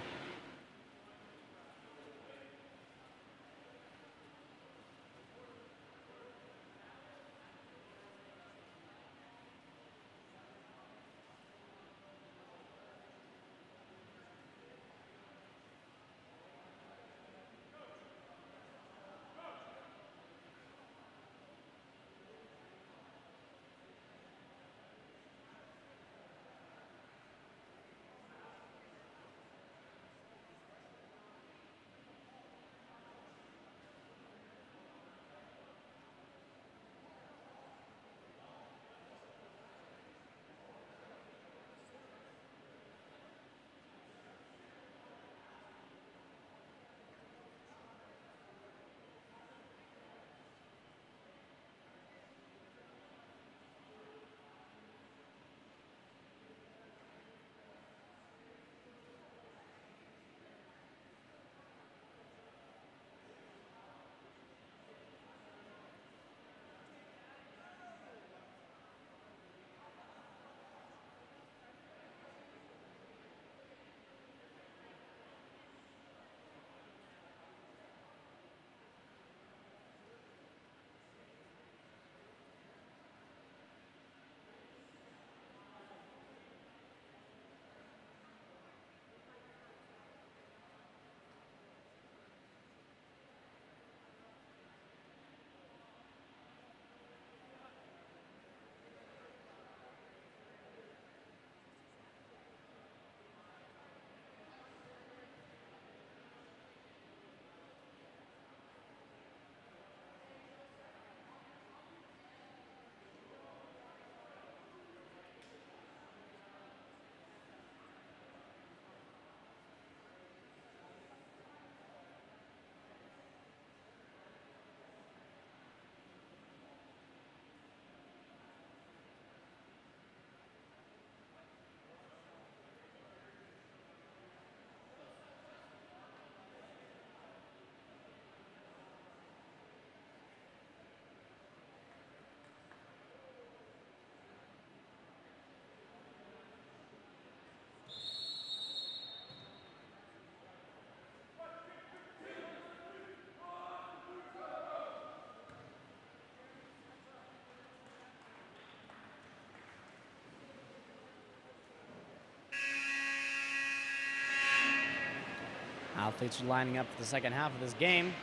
Athletes are lining up for the second half of this game.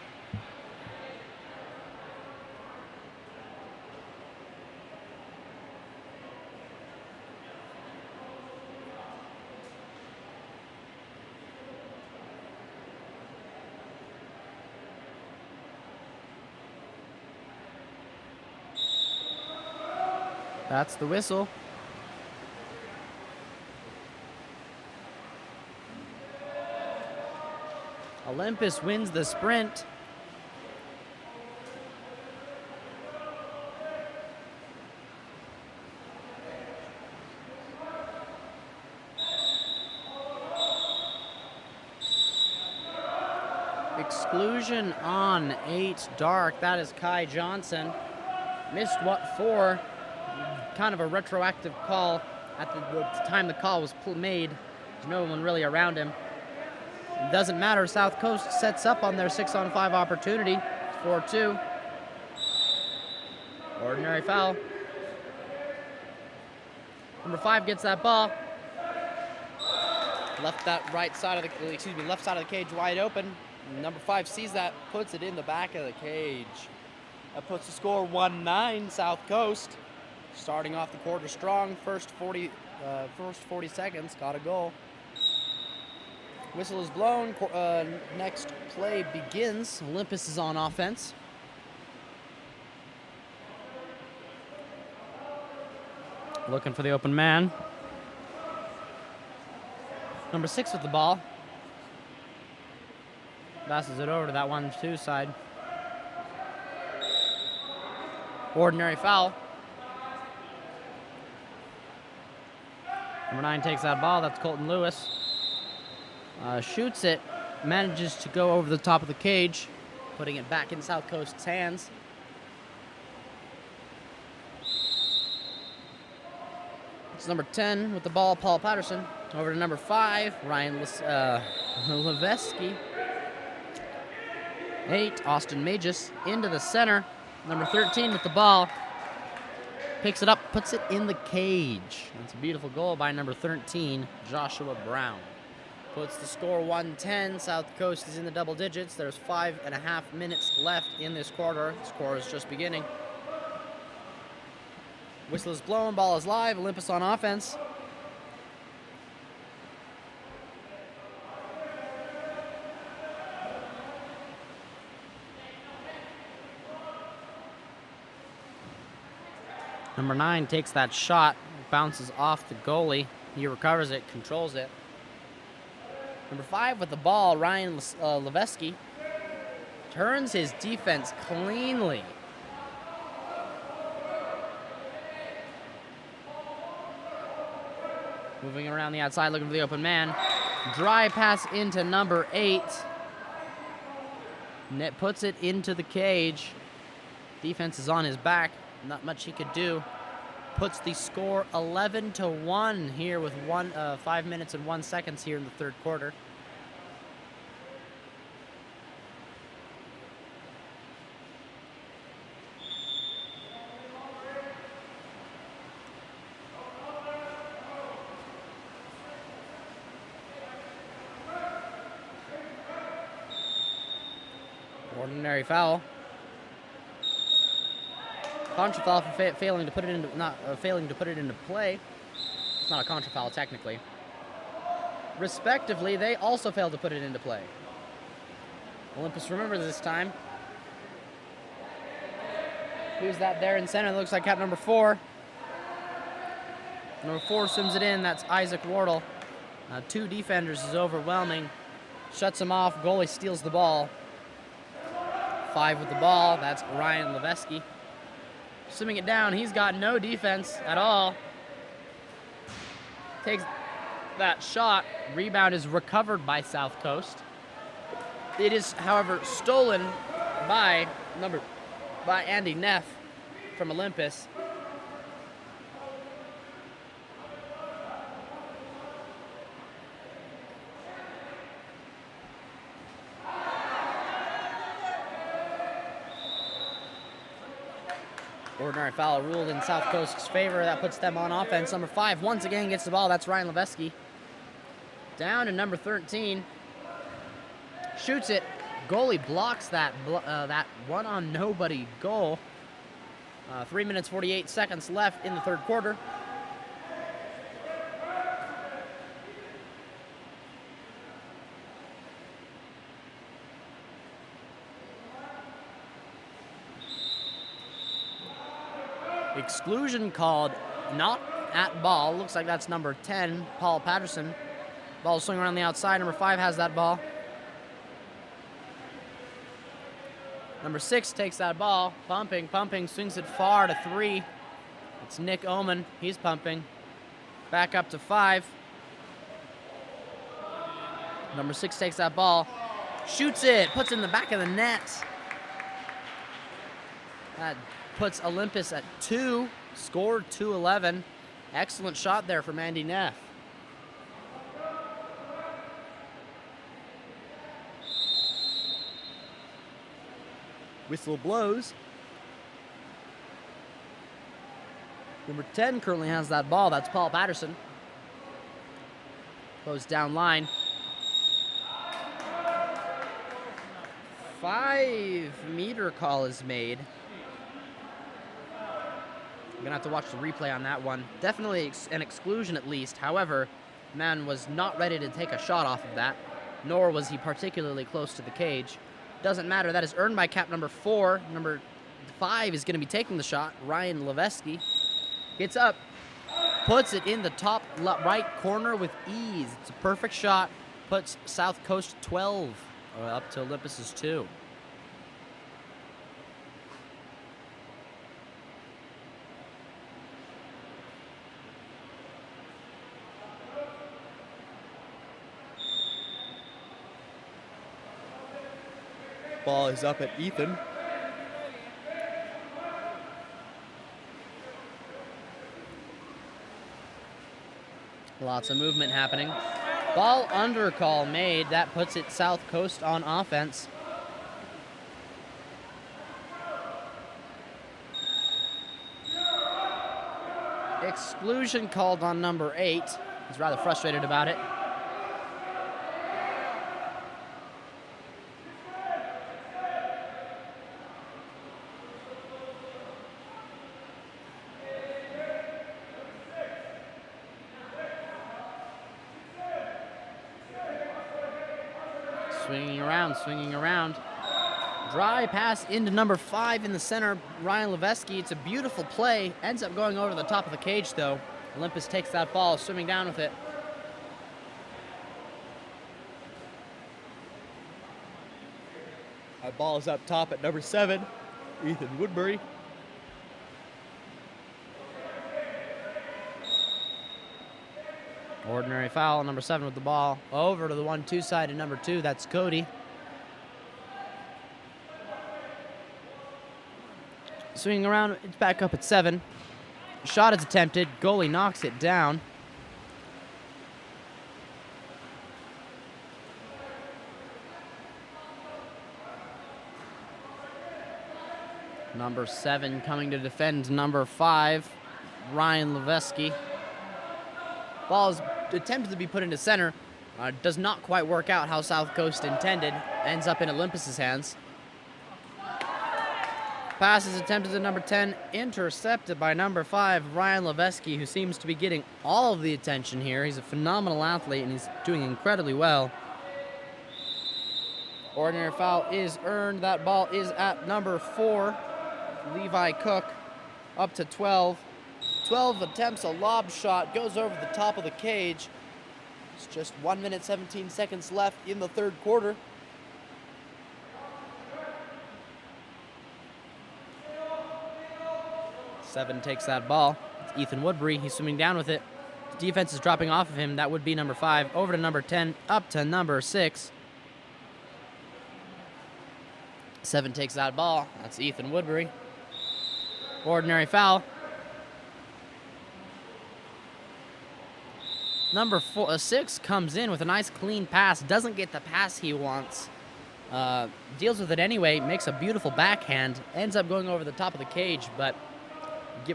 That's the whistle. Olympus wins the sprint. Exclusion on 8 dark. That is Kai Johnson. Missed what for? Kind of a retroactive call at the time the call was made. There's no one really around him. It doesn't matter. South Coast sets up on their 6-on-5 opportunity. 4-2. Ordinary foul. Number 5 gets that ball. Left that left side of the cage wide open. Number 5 sees that, puts it in the back of the cage. That puts the score 1-9 South Coast. Starting off the quarter strong. First 40 seconds, got a goal. Whistle is blown. Next play begins. Olympus is on offense. Looking for the open man. Number 6 with the ball. Passes it over to that 1-2 side. Ordinary foul. Number 9 takes that ball. That's Colton Lewis. Shoots it. Manages to go over the top of the cage, putting it back in South Coast's hands. It's number 10 with the ball, Paul Patterson. Over to number 5, Ryan Levesky. 8, Austin Magis into the center. Number 13 with the ball. Picks it up, puts it in the cage. That's a beautiful goal by number 13, Joshua Brown. Puts the score 1-10. South Coast is in the double digits. There's 5.5 minutes left in this quarter. The score is just beginning. Whistle is blown, ball is live. Olympus on offense. Number 9 takes that shot, bounces off the goalie. He recovers it, controls it. Number 5 with the ball, Ryan Levesky, turns his defense cleanly. Moving around the outside, looking for the open man. Dry pass into number 8. Net puts it into the cage. Defense is on his back. Not much he could do. Puts the score 11-1 here with 5 minutes and 1 second here in the third quarter. Ordinary foul. Contra foul for failing to put it into play. It's not a contra foul technically. Respectively, they also failed to put it into play. Olympus remembers this time. Who's that there in center? It looks like cap number 4. Number 4 swims it in. That's Isaac Wardle. 2 defenders is overwhelming. Shuts him off. Goalie steals the ball. 5 with the ball. That's Ryan Levesky. Swimming it down, he's got no defense at all. Takes that shot. Rebound is recovered by South Coast. It is, however, stolen by Andy Neff from Olympus. Ordinary foul ruled in South Coast's favor. That puts them on offense. Number 5 once again gets the ball. That's Ryan Levesky. Down to number 13. Shoots it. Goalie blocks that one-on-nobody goal. 3 minutes, 48 seconds left in the third quarter. Exclusion called, not at ball. Looks like that's number 10, Paul Patterson. Ball swing around the outside. Number 5 has that ball. Number 6 takes that ball. Pumping, swings it far to 3. It's Nick Oman. He's pumping. Back up to 5. Number 6 takes that ball. Shoots it. Puts it in the back of the net. That puts Olympus at 2, scored 2-11. Excellent shot there from Andy Neff. Whistle blows. Number 10 currently has that ball. That's Paul Patterson. Goes down line. 5-meter call is made. We're gonna have to watch the replay on that one. Definitely an exclusion at least. However, man was not ready to take a shot off of that. nor was he particularly close to the cage. Doesn't matter. That is earned by cap number 4. Number 5 is going to be taking the shot. Ryan Leveski gets up, puts it in the top right corner with ease. It's a perfect shot. Puts South Coast 12 up to Olympus's 2. Ball is up at Ethan. Lots of movement happening. Ball under call made. That puts it South Coast on offense. Exclusion called on number 8. He's rather frustrated about it. Swinging around. Dry pass into number 5 in the center, Ryan Leveski. It's a beautiful play. Ends up going over the top of the cage, though. Olympus takes that ball, swimming down with it. That ball is up top at number 7, Ethan Woodbury. Ordinary foul, number 7 with the ball. Over to the 1-2 side of number 2. That's Cody. Swinging around, it's back up at 7. Shot is attempted. Goalie knocks it down. Number 7 coming to defend number 5, Ryan Leveski. Ball is attempted to be put into center. Does not quite work out how South Coast intended. Ends up in Olympus's hands. Pass is attempted to number 10, intercepted by number 5, Ryan Leveski, who seems to be getting all of the attention here. He's a phenomenal athlete, and he's doing incredibly well. Ordinary foul is earned. That ball is at number 4, Levi Cook, up to 12. 12 attempts a lob shot, goes over the top of the cage. It's just 1 minute, 17 seconds left in the third quarter. Seven takes that ball. It's Ethan Woodbury. He's swimming down with it. The defense is dropping off of him. That would be number 5. Over to number 10. Up to number 6. 7 takes that ball. That's Ethan Woodbury. Ordinary foul. Number 6 comes in with a nice clean pass. Doesn't get the pass he wants. Deals with it anyway. Makes a beautiful backhand. Ends up going over the top of the cage, but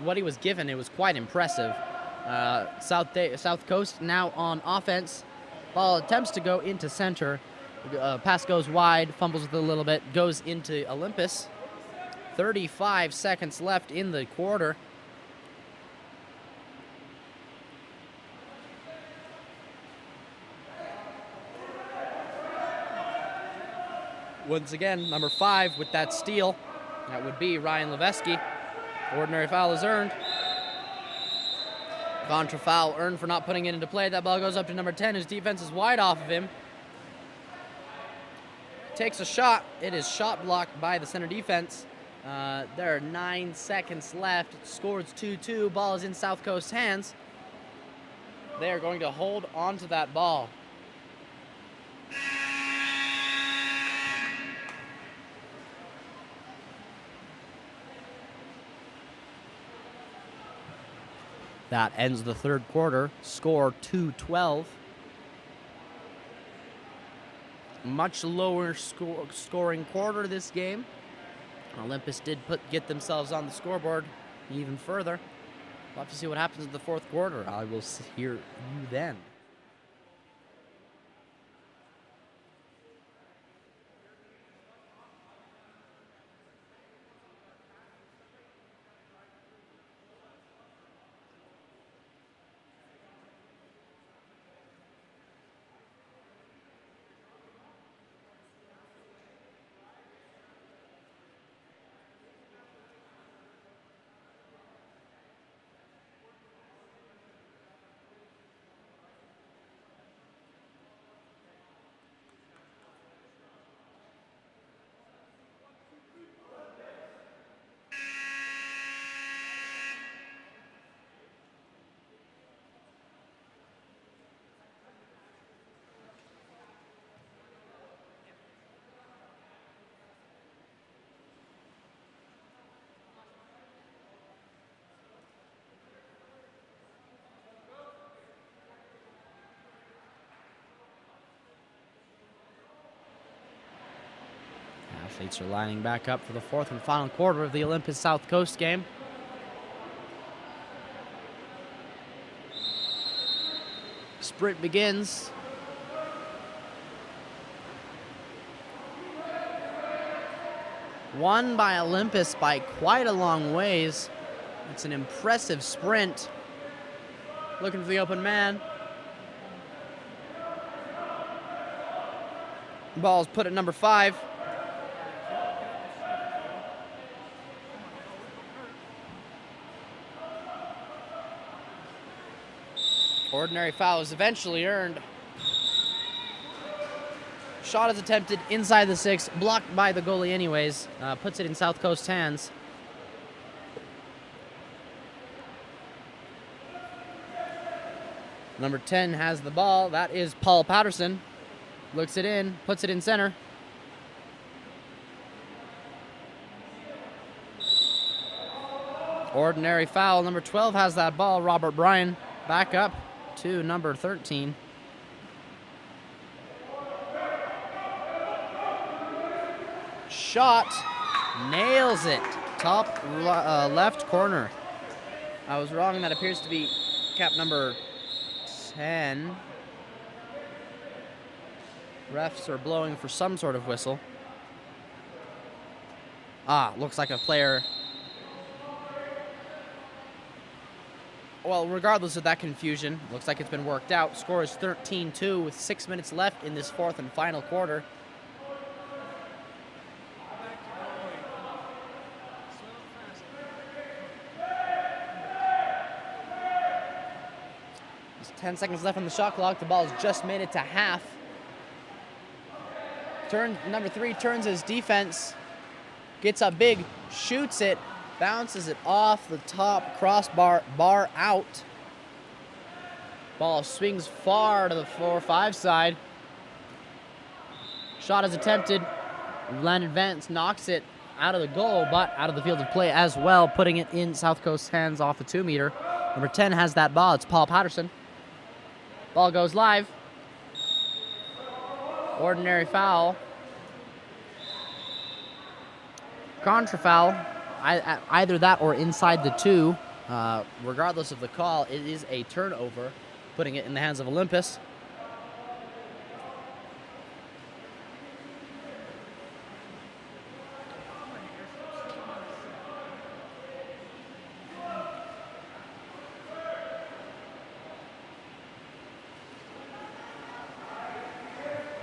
what he was given, it was quite impressive. South Coast now on offense. Ball attempts to go into center. Pass goes wide, fumbles with it a little bit, goes into Olympus. 35 seconds left in the quarter. Once again, number 5 with that steal. That would be Ryan Leveski. Ordinary foul is earned. Contra foul earned for not putting it into play. That ball goes up to number 10, whose defense is wide off of him. Takes a shot. It is shot blocked by the center defense. There are 9 seconds left. Scores 2-2. Ball is in South Coast's hands. They are going to hold on to that ball. That ends the third quarter. Score 2-12. Much lower scoring quarter this game. Olympus did get themselves on the scoreboard even further. We'll have to see what happens in the fourth quarter. I will hear you then. Athletes are lining back up for the fourth and final quarter of the Olympus South Coast game. Sprint begins. Won by Olympus by quite a long ways. It's an impressive sprint. Looking for the open man. Ball's put at number 5. Ordinary foul is eventually earned. Shot is attempted inside the 6, blocked by the goalie anyways. Puts it in South Coast's hands. Number 10 has the ball. That is Paul Patterson. Looks it in, puts it in center. Ordinary foul. Number 12 has that ball. Robert Bryan back up to number 13. Shot. Nails it. Top left corner. I was wrong. That appears to be cap number 10. Refs are blowing for some sort of whistle. Looks like a player. Well, regardless of that confusion, looks like it's been worked out. Score is 13-2 with 6 minutes left in this fourth and final quarter. There's 10 seconds left on the shot clock. The ball has just made it to half. Number 3 turns his defense, gets up big, shoots it, bounces it off the top crossbar, bar out. Ball swings far to the 4-5 side. Shot is attempted. Landon Vance knocks it out of the goal, but out of the field of play as well, putting it in South Coast's hands off a 2-meter. Number 10 has that ball. It's Paul Patterson. Ball goes live. Ordinary foul. Contra foul. Either that or inside the 2. Regardless of the call, it is a turnover, putting it in the hands of Olympus.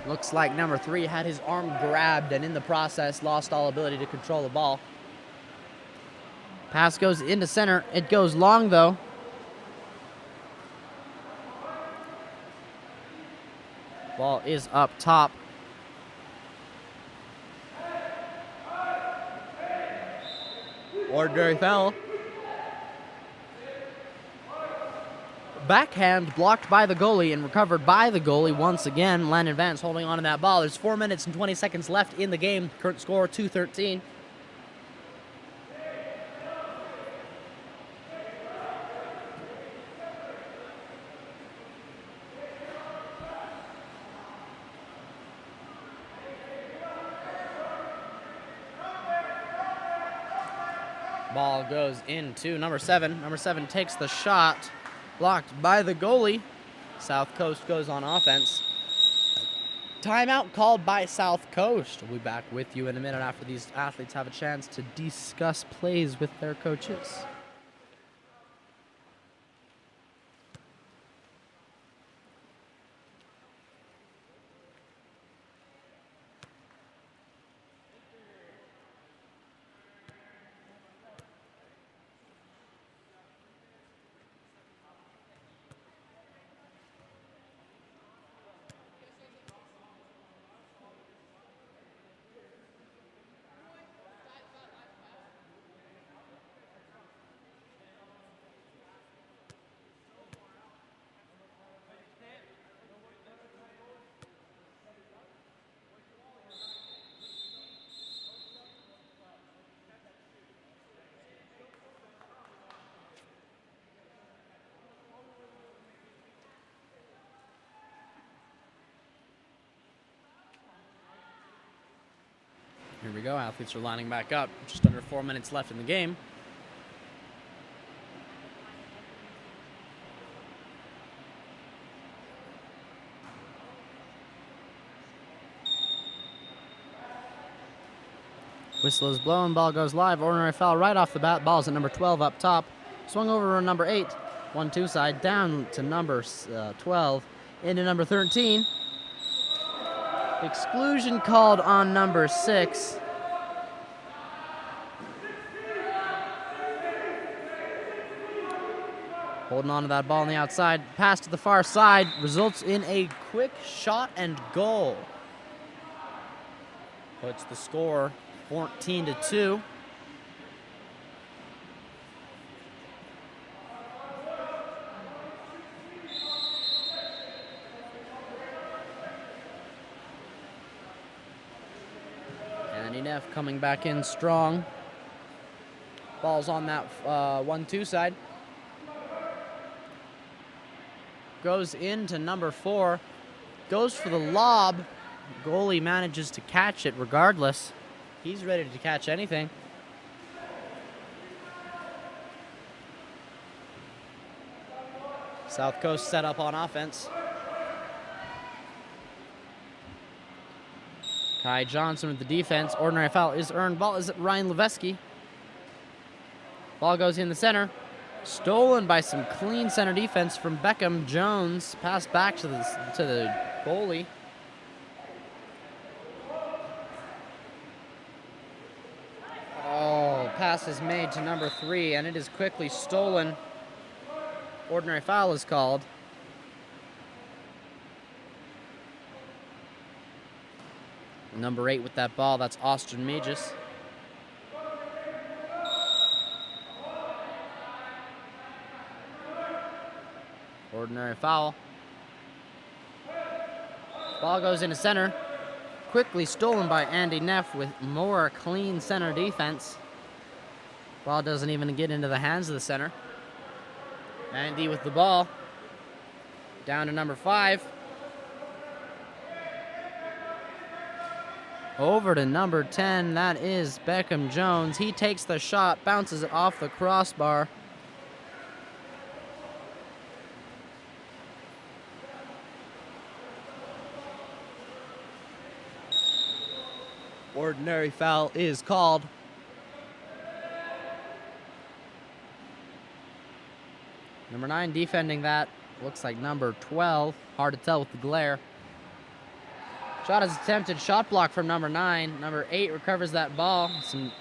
Looks like number 3 had his arm grabbed and in the process lost all ability to control the ball. Pass goes into center. It goes long though. Ball is up top. Ordinary foul. Backhand blocked by the goalie and recovered by the goalie once again. Landon Vance holding on to that ball. There's 4 minutes and 20 seconds left in the game. Current score 2-13. Ball goes into number 7. Number 7 takes the shot. Blocked by the goalie. South Coast goes on offense. Timeout called by South Coast. We'll be back with you in a minute after these athletes have a chance to discuss plays with their coaches. we go. Athletes are lining back up. Just under 4 minutes left in the game. Whistle is blown, ball goes live. Ordinary foul right off the bat. Ball's at number 12 up top. Swung over to number 8. 1-2 side down to number 12. Into number 13. Exclusion called on number 6. Holding on to that ball on the outside. Pass to the far side results in a quick shot and goal. Puts the score 14-2. Andy Neff coming back in strong. Ball's on that 1-2 side. Goes into number 4. Goes for the lob. Goalie manages to catch it regardless. He's ready to catch anything. South Coast set up on offense. Kai Johnson with the defense. Ordinary foul is earned. Ball is at Ryan Levesky. Ball goes in the center. Stolen by some clean center defense from Beckham Jones. Pass back to the goalie. Oh, pass is made to number 3, and it is quickly stolen. Ordinary foul is called. Number 8 with that ball, that's Austin Magis. Ordinary foul. Ball goes into center. Quickly stolen by Andy Neff with more clean center defense. Ball doesn't even get into the hands of the center. Andy with the ball. Down to number 5. Over to number 10, that is Beckham Jones. He takes the shot, bounces it off the crossbar. Ordinary foul is called. Number 9 defending that. Looks like number 12. Hard to tell with the glare. Shot is attempted. Shot block from number 9. Number 8 recovers that ball. Some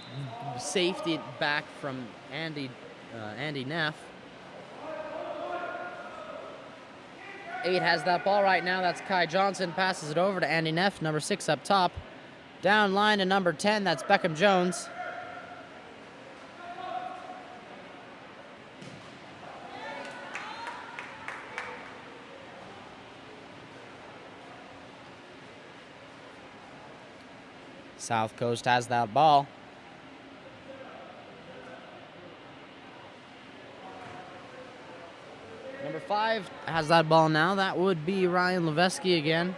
safety back from Andy Neff. 8 has that ball right now. That's Kai Johnson. Passes it over to Andy Neff. Number 6 up top. Down line to number 10. That's Beckham Jones. South Coast has that ball. Number 5 has that ball now. That would be Ryan Levesky again.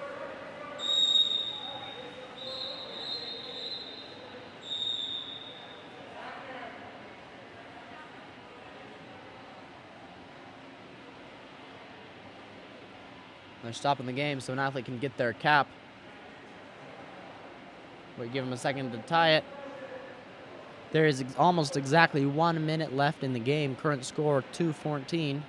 They're stopping the game so an athlete can get their cap. We give them a second to tie it. There is almost exactly 1 minute left in the game. Current score 2-14.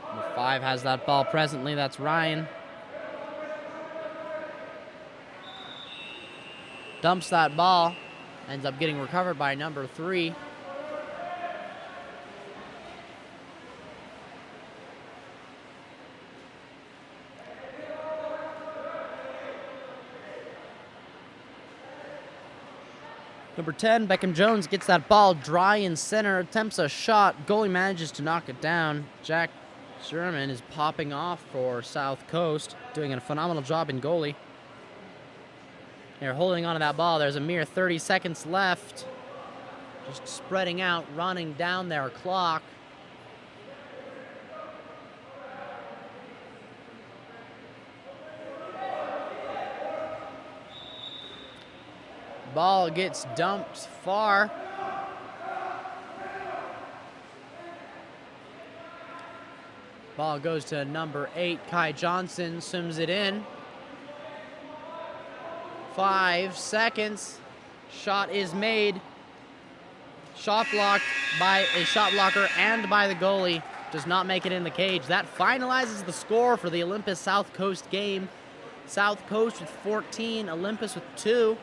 Number 5 has that ball presently. That's Ryan. Dumps that ball. Ends up getting recovered by number 3. Number 10, Beckham Jones gets that ball dry in center, attempts a shot. Goalie manages to knock it down. Jack Sherman is popping off for South Coast, doing a phenomenal job in goalie. They're holding on to that ball. There's a mere 30 seconds left. Just spreading out, running down their clock. Ball gets dumped far. Ball goes to number 8, Kai Johnson, swims it in. 5 seconds. Shot is made. Shot blocked by a shot blocker and by the goalie. Does not make it in the cage. That finalizes the score for the Olympus South Coast game. South Coast with 14, Olympus with 2.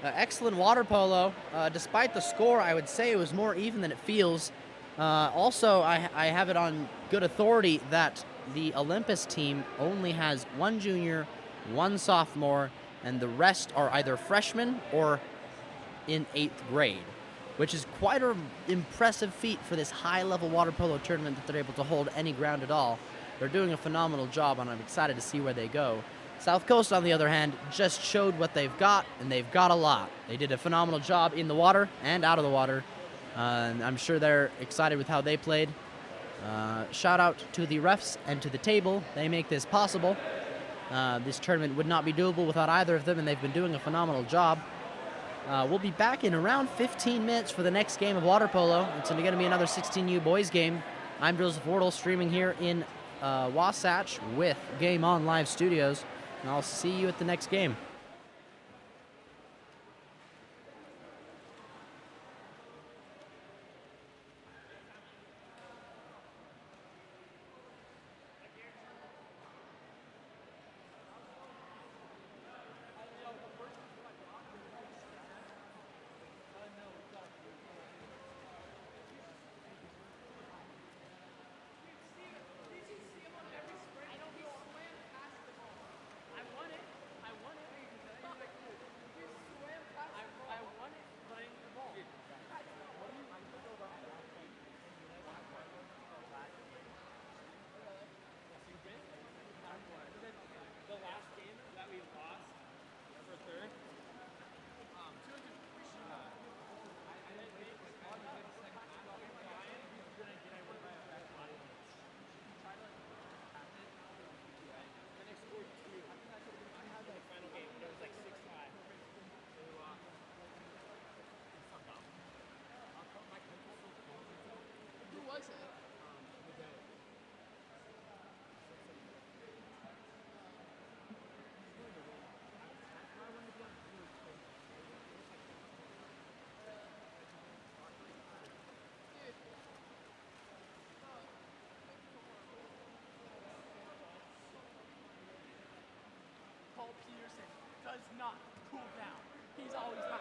Excellent water polo. Despite the score, I would say it was more even than it feels. Also, I have it on good authority that the Olympus team only has 1 junior, 1 sophomore, and the rest are either freshmen or in 8th grade, which is quite an impressive feat for this high-level water polo tournament that they're able to hold any ground at all. They're doing a phenomenal job, and I'm excited to see where they go. South Coast, on the other hand, just showed what they've got, and they've got a lot. They did a phenomenal job in the water and out of the water. And I'm sure they're excited with how they played. Shout out to the refs and to the table. They make this possible. This tournament would not be doable without either of them, and they've been doing a phenomenal job. We'll be back in around 15 minutes for the next game of water polo. It's going to be another 16U boys game. I'm Joseph Wardle, streaming here in Wasatch with Game On Live Studios, and I'll see you at the next game. Does not cool down. He's always hot.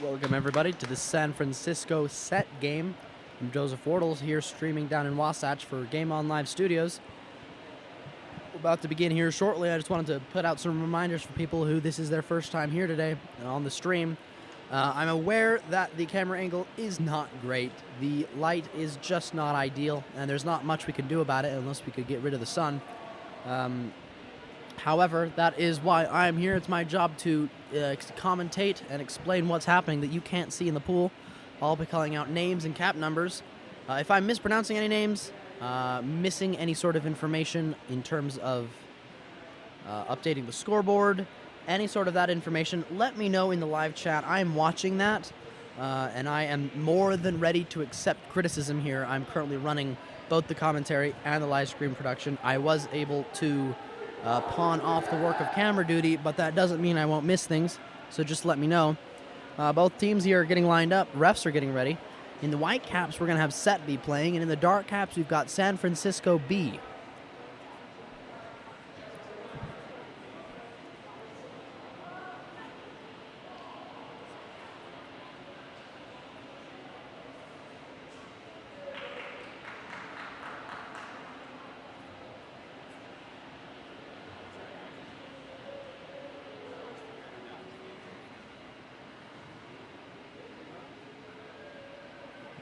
Welcome everybody to the San Francisco set game. I'm Joseph Wardles here streaming down in Wasatch for Game On Live Studios. We're about to begin here shortly. I just wanted to put out some reminders for people who this is their first time here today on the stream. I'm aware that the camera angle is not great. The light is just not ideal, and there's not much we can do about it unless we could get rid of the sun. However, that is why I'm here. It's my job to commentate and explain what's happening that you can't see in the pool. I'll be calling out names and cap numbers. If I'm mispronouncing any names, missing any sort of information in terms of updating the scoreboard, any sort of that information, let me know in the live chat. I am watching that, and I am more than ready to accept criticism here. I'm currently running both the commentary and the live stream production. I was able to pawn off the work of camera duty, but that doesn't mean I won't miss things, so just let me know. Both teams here are getting lined up. Refs are getting ready. In the white caps, we're going to have Set B playing, and in the dark caps, we've got San Francisco B.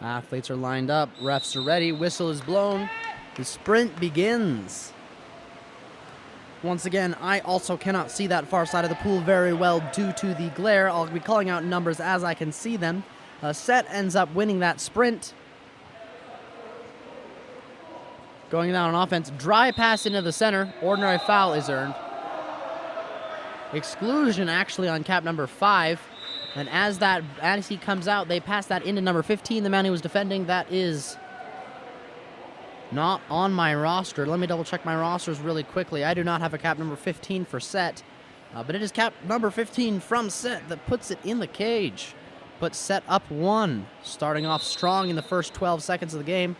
Athletes are lined up, refs are ready, whistle is blown, the sprint begins. Once again, I also cannot see that far side of the pool very well due to the glare. I'll be calling out numbers as I can see them. Set ends up winning that sprint. Going down on offense, dry pass into the center, ordinary foul is earned. Exclusion actually on cap number 5. And as he comes out, they pass that into number 15, the man who was defending. That is not on my roster. Let me double check my rosters really quickly. I do not have a cap number 15 for Set, but it is cap number 15 from Set that puts it in the cage. Puts Set up 1, starting off strong in the first 12 seconds of the game.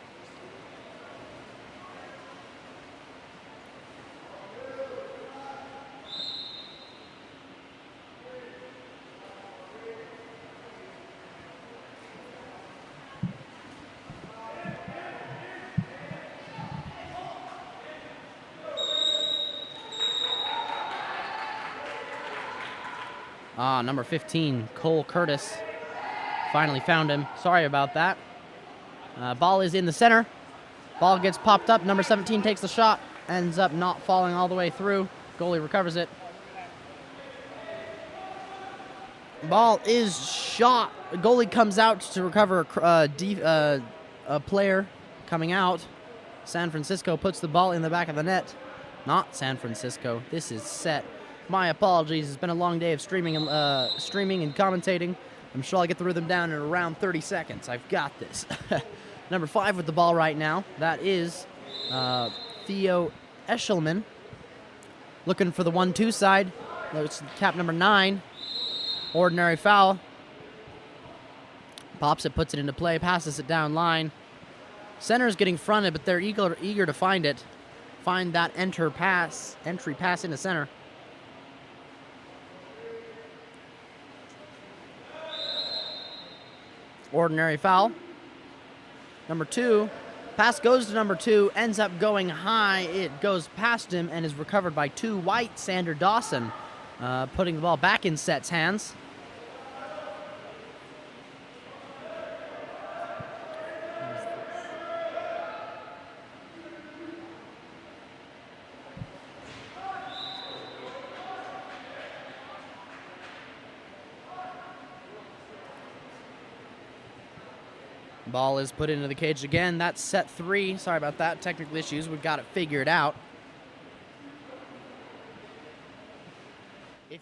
Number 15, Cole Curtis. Finally found him. Sorry about that. Ball is in the center. Ball gets popped up. Number 17 takes the shot. Ends up not falling all the way through. Goalie recovers it. Ball is shot. The goalie comes out to recover a player coming out. San Francisco puts the ball in the back of the net. Not San Francisco. This is Set. My apologies. It's been a long day of streaming and commentating. I'm sure I'll get the rhythm down in around 30 seconds. I've got this. Number 5 with the ball right now. That is Theo Eshelman. Looking for the 1-2 side. That's cap number 9. Ordinary foul. Pops it, puts it into play, passes it down line. Center's getting fronted, but they're eager to find it. Find that entry pass into center. Ordinary foul. Number 2. Pass goes to number 2, ends up going high. It goes past him and is recovered by 2 white, Sander Dawson, putting the ball back in Set's hands. Ball is put into the cage again. That's Set 3. Sorry about that. Technical issues. We've got it figured out. And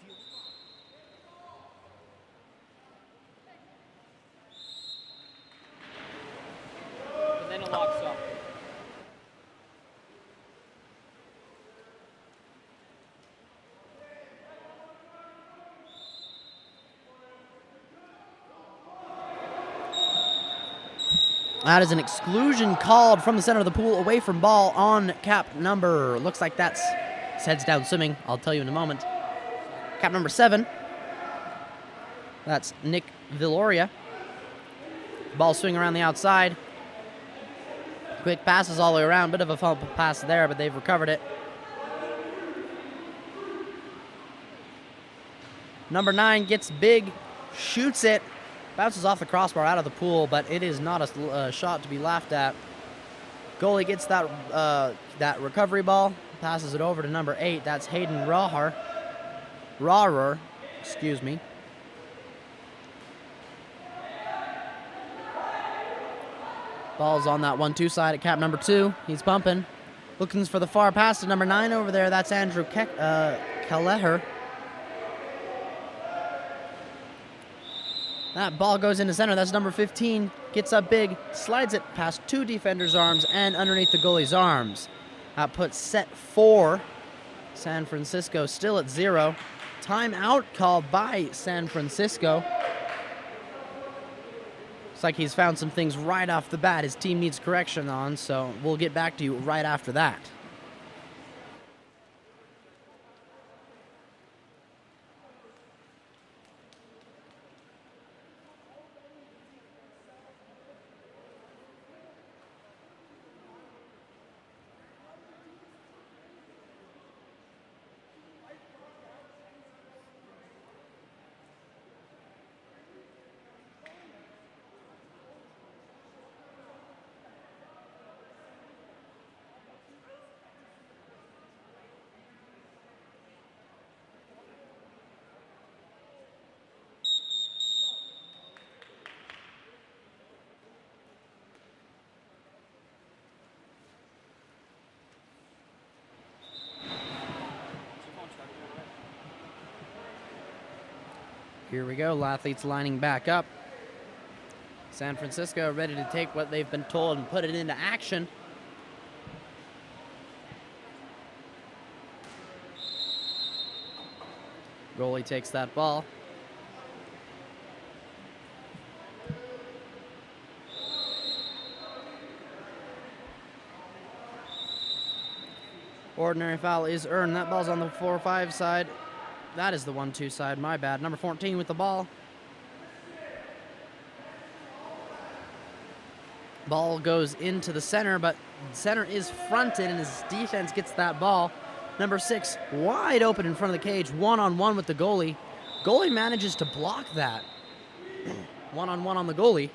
then it locks up. That is an exclusion called from the center of the pool away from ball on cap number. Looks like that's his head's down swimming. I'll tell you in a moment. Cap number 7. That's Nick Villoria. Ball swing around the outside. Quick passes all the way around. Bit of a fumble pass there, but they've recovered it. Number 9 gets big, shoots it, bounces off the crossbar out of the pool, but it is not a shot to be laughed at. Goalie gets that recovery ball, passes it over to number 8. That's Hayden Raurer, excuse me. Ball's on that 1-2 side at cap number 2. He's pumping. Looking for the far pass to number 9 over there. That's Andrew Kelleher. That ball goes into center. That's number 15. Gets up big, slides it past 2 defenders' arms and underneath the goalie's arms. That puts set 4. San Francisco still at 0. Timeout called by San Francisco. Looks like he's found some things right off the bat his team needs correction on, so we'll get back to you right after that. Here we go, athletes lining back up. San Francisco ready to take what they've been told and put it into action. Goalie takes that ball. Ordinary foul is earned. That ball's on the 4-5 side. That is the 1-2 side, my bad. Number 14 with the ball. Ball goes into the center, but center is fronted and his defense gets that ball. Number 6 wide open in front of the cage, one-on-one with the goalie. Goalie manages to block that. One-on-one on the goalie.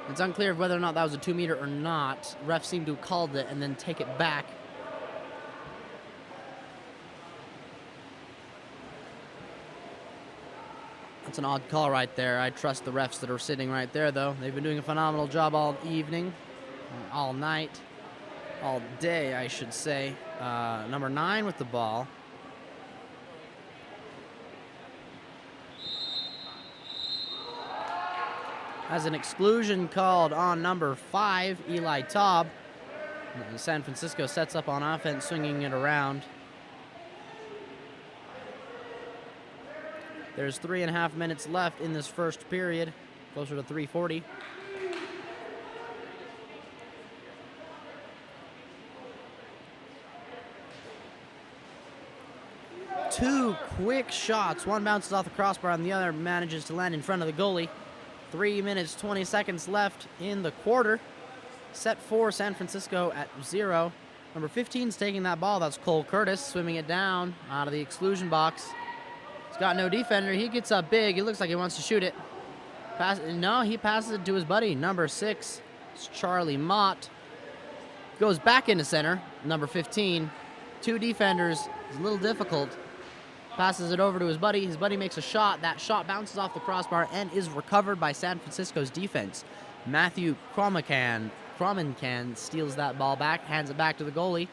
It's unclear whether or not that was a 2-meter or not. Refs seem to have called it and then take it back. That's an odd call right there. I trust the refs that are sitting right there, though. They've been doing a phenomenal job all evening, all night, all day, I should say. Number 9 with the ball. Has an exclusion called on number 5, Eli Taub. San Francisco sets up on offense, swinging it around. There's 3.5 minutes left in this first period, closer to 3:40. Two quick shots. One bounces off the crossbar and the other manages to land in front of the goalie. 3 minutes, 20 seconds left in the quarter. Set 4, San Francisco at 0. Number 15 is taking that ball. That's Cole Curtis, swimming it down out of the exclusion box. He's got no defender. He gets up big. It looks like he wants to shoot it. No, he passes it to his buddy. Number 6 is Charlie Mott. Goes back into center. Number 15. 2 defenders. It's a little difficult. Passes it over to his buddy. His buddy makes a shot. That shot bounces off the crossbar and is recovered by San Francisco's defense. Matthew Cromencan steals that ball back, hands it back to the goalie.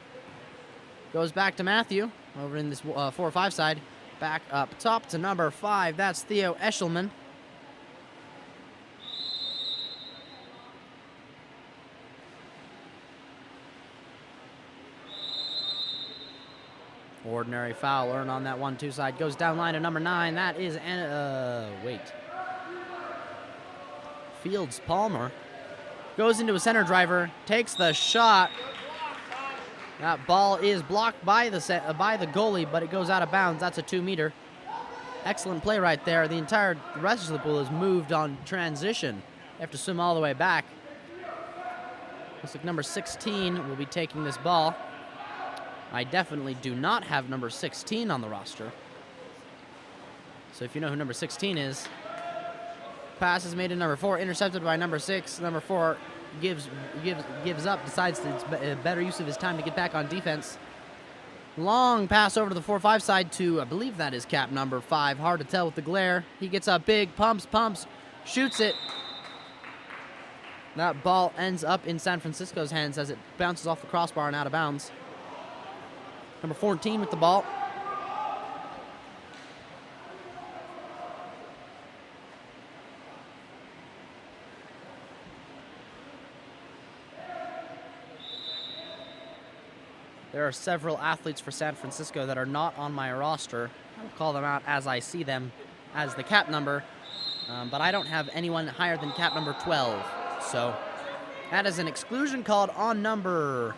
Goes back to Matthew over in this 4-5 side. Back up top to number 5. That's Theo Eschelman. Ordinary foul earned on that 1-2 side. Goes down line to number 9. That is, Fields Palmer. Goes into a center driver. Takes the shot. That ball is blocked by the goalie, but it goes out of bounds. That's a 2-meter. Excellent play right there. The rest of the pool is moved on transition. They have to swim all the way back. Looks like number 16 will be taking this ball. I definitely do not have number 16 on the roster. So if you know who number 16 is, pass is made to number 4, intercepted by number 6. Number 4 gives up, decides it's a better use of his time to get back on defense. Long pass over to the 4-5 side to, I believe that is cap number 5. Hard to tell with the glare. He gets up big, pumps, shoots it. That ball ends up in San Francisco's hands as it bounces off the crossbar and out of bounds. Number 14 with the ball. There are several athletes for San Francisco that are not on my roster. I'll call them out as I see them as the cap number, but I don't have anyone higher than cap number 12. So that is an exclusion called on number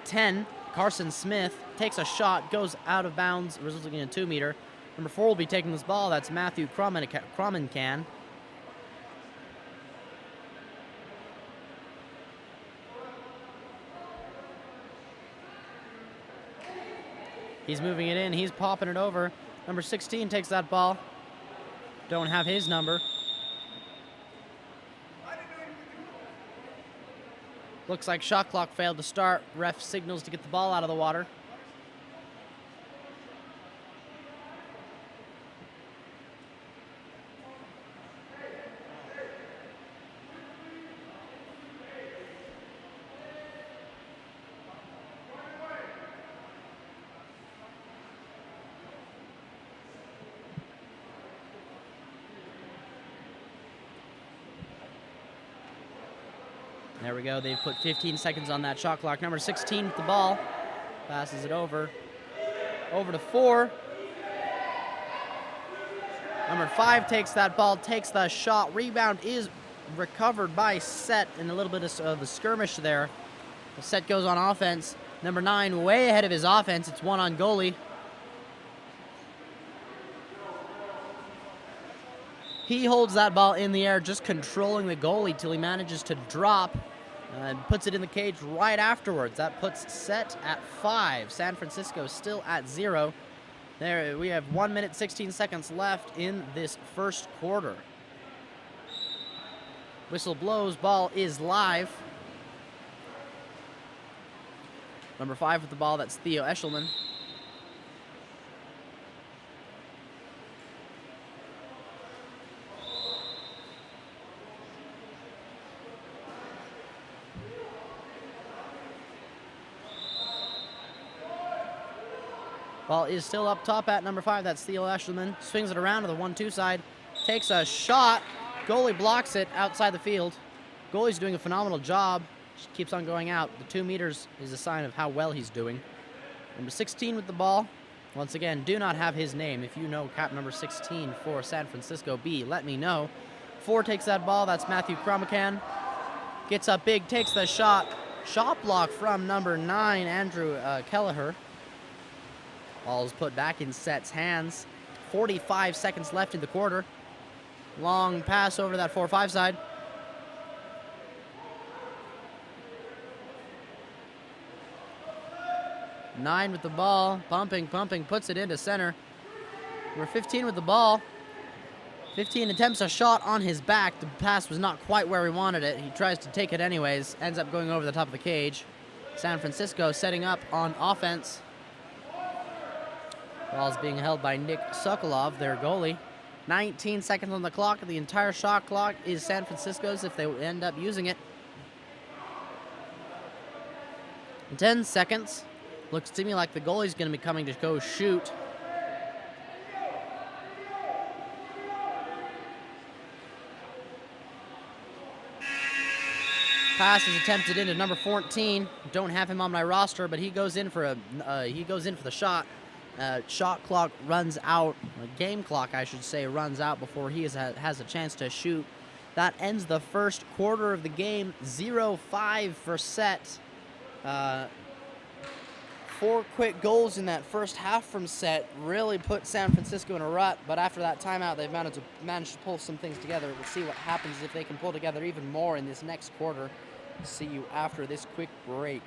10. Carson Smith takes a shot, goes out of bounds, resulting in a 2-meter. Number 4 will be taking this ball. That's Matthew Cromencan. He's moving it in. He's popping it over. Number 16 takes that ball. Don't have his number. Looks like shot clock failed to start. Ref signals to get the ball out of the water. There we go. They've put 15 seconds on that shot clock. Number 16 with the ball. Passes it over. Over to 4. Number 5 takes that ball, takes the shot. Rebound is recovered by Set in a little bit of the skirmish there. The Set goes on offense. Number 9 way ahead of his offense. It's one on goalie. He holds that ball in the air, just controlling the goalie till he manages to drop and puts it in the cage right afterwards. That puts Set at 5. San Francisco still at 0. There, we have 1 minute, 16 seconds left in this first quarter. Whistle blows, ball is live. Number 5 with the ball, that's Theo Eshelman. Ball is still up top at number 5. That's Theo Eshelman. Swings it around to the 1-2 side. Takes a shot. Goalie blocks it outside the field. Goalie's doing a phenomenal job. Just keeps on going out. The 2 meters is a sign of how well he's doing. Number 16 with the ball. Once again, do not have his name. If you know cap number 16 for San Francisco B, let me know. 4 takes that ball. That's Matthew Cromencan. Gets up big, takes the shot. Shot block from number 9, Andrew Kelleher. Ball is put back in Set's hands. 45 seconds left in the quarter. Long pass over to that 4-5 side. Nine with the ball. Pumping, puts it into center. Number 15 with the ball. 15 attempts a shot on his back. The pass was not quite where he wanted it. He tries to take it anyways. Ends up going over the top of the cage. San Francisco setting up on offense. Ball's being held by Nick Sokolov, their goalie. 19 seconds on the clock. The entire shot clock is San Francisco's if they end up using it. 10 seconds. Looks to me like the goalie's going to be coming to go shoot. Pass is attempted into number 14. Don't have him on my roster, but he goes in for the shot. Shot clock runs out, game clock I should say, runs out before he has a chance to shoot. That ends the first quarter of the game. 0-5 for Set. 4 quick goals in that first half from Set really put San Francisco in a rut, but after that timeout, they've managed to pull some things together. We'll see what happens if they can pull together even more in this next quarter. See you after this quick break.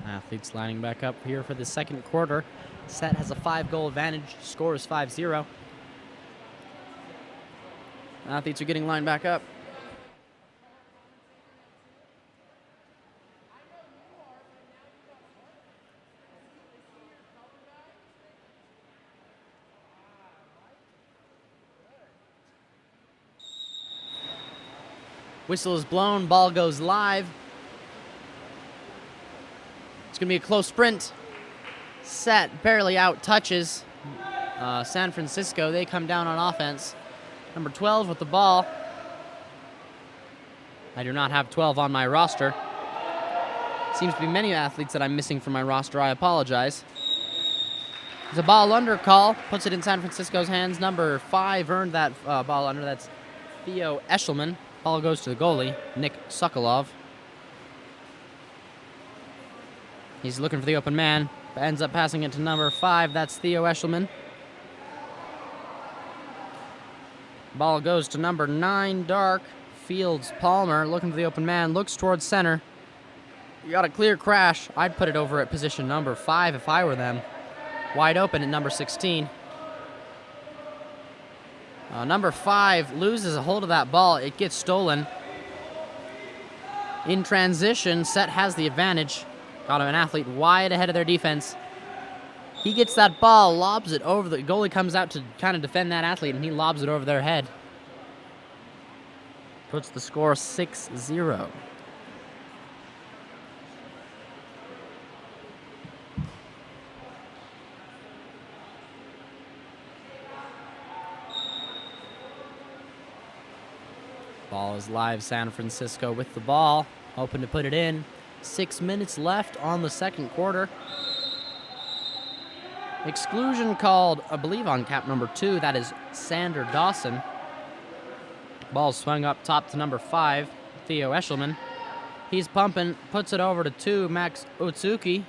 Athletes lining back up here for the second quarter. Set has a 5-goal advantage. Score is 5-0. Athletes are getting lined back up. Whistle is blown, ball goes live. It's going to be a close sprint. Set barely out touches San Francisco. They come down on offense. Number 12 with the ball. I do not have 12 on my roster. Seems to be many athletes that I'm missing from my roster. I apologize. There's a ball under call. Puts it in San Francisco's hands. Number 5 earned that ball under. That's Theo Eshelman. Ball goes to the goalie, Nick Sokolov. He's looking for the open man. Ends up passing it to number 5. That's Theo Eshelman. Ball goes to number 9, Dark. Fields Palmer looking for the open man. Looks towards center. You got a clear crash. I'd put it over at position number 5 if I were them. Wide open at number 16. Number 5 loses a hold of that ball. It gets stolen. In transition, Set has the advantage. Got an athlete wide ahead of their defense. He gets that ball, lobs it over. The goalie comes out to kind of defend that athlete, and he lobs it over their head. Puts the score 6-0. Ball is live. San Francisco with the ball, hoping to put it in. 6 minutes left on the second quarter. Exclusion called, I believe, on cap number 2. That is Sander Dawson. Ball swung up top to number 5, Theo Eshelman. He's pumping, puts it over to 2, Max Otsuki.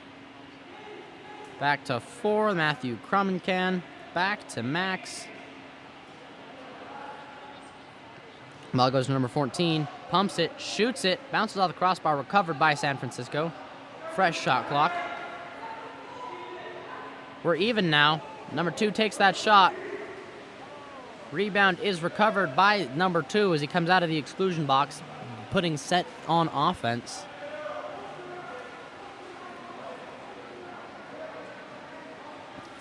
Back to 4, Matthew Crummencan. Back to Max. Ball goes to number 14, pumps it, shoots it, bounces off the crossbar, recovered by San Francisco. Fresh shot clock. We're even now. Number 2 takes that shot. Rebound is recovered by number 2 as he comes out of the exclusion box, putting Set on offense.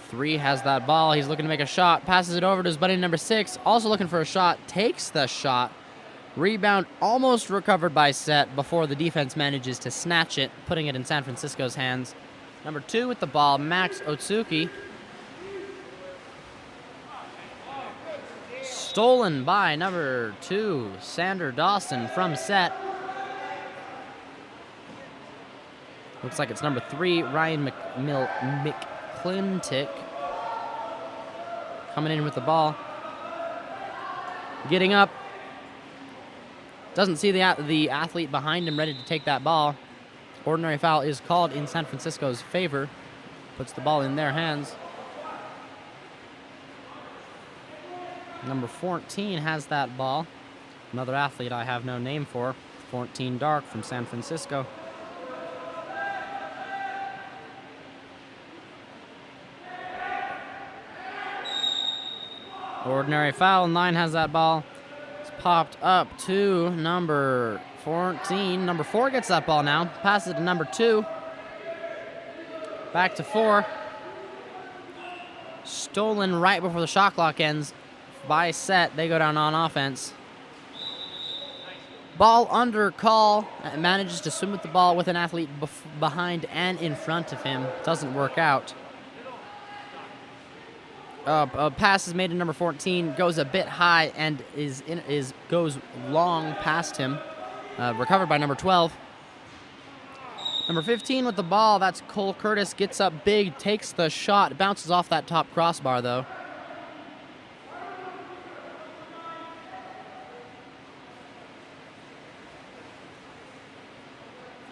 Three has that ball. He's looking to make a shot. Passes it over to his buddy number 6. Also looking for a shot. Takes the shot. Rebound almost recovered by Set before the defense manages to snatch it, putting it in San Francisco's hands. Number 2 with the ball, Max Otsuki. Stolen by number 2, Sander Dawson from Set. Looks like it's number 3, Ryan McClintic. Coming in with the ball. Getting up. Doesn't see the athlete behind him ready to take that ball. Ordinary foul is called in San Francisco's favor. Puts the ball in their hands. Number 14 has that ball. Another athlete I have no name for. 14 Dark from San Francisco. Ordinary foul. 9 has that ball. It's popped up to number 14. Number 4 gets that ball now. Passes it to number 2. Back to 4. Stolen right before the shot clock ends by Set. They go down on offense. Ball under call. Manages to swim with the ball with an athlete behind and in front of him. Doesn't work out. A pass is made to number 14. Goes a bit high and goes long past him. Recovered by number 12. Number 15 with the ball. That's Cole Curtis. Gets up big. Takes the shot. Bounces off that top crossbar though.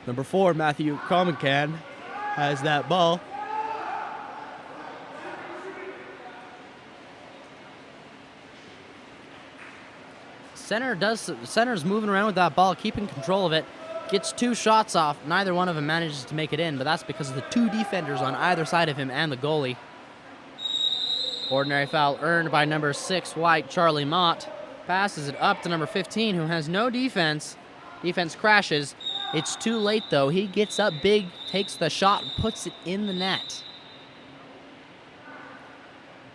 Number 4, Matthew Comican, has that ball. Center's moving around with that ball, keeping control of it. Gets 2 shots off. Neither one of them manages to make it in, but that's because of the 2 defenders on either side of him and the goalie. Ordinary foul earned by number 6, White Charlie Mott. Passes it up to number 15, who has no defense. Defense crashes. It's too late, though. He gets up big, takes the shot, puts it in the net.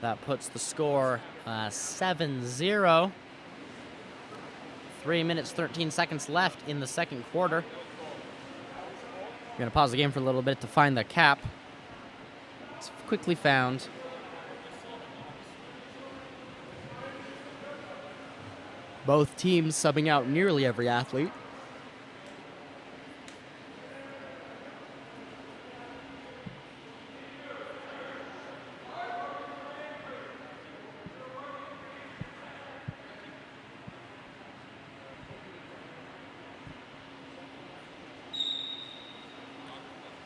That puts the score 7-0. 3 minutes, 13 seconds left in the second quarter. We're going to pause the game for a little bit to find the cap. It's quickly found. Both teams subbing out nearly every athlete.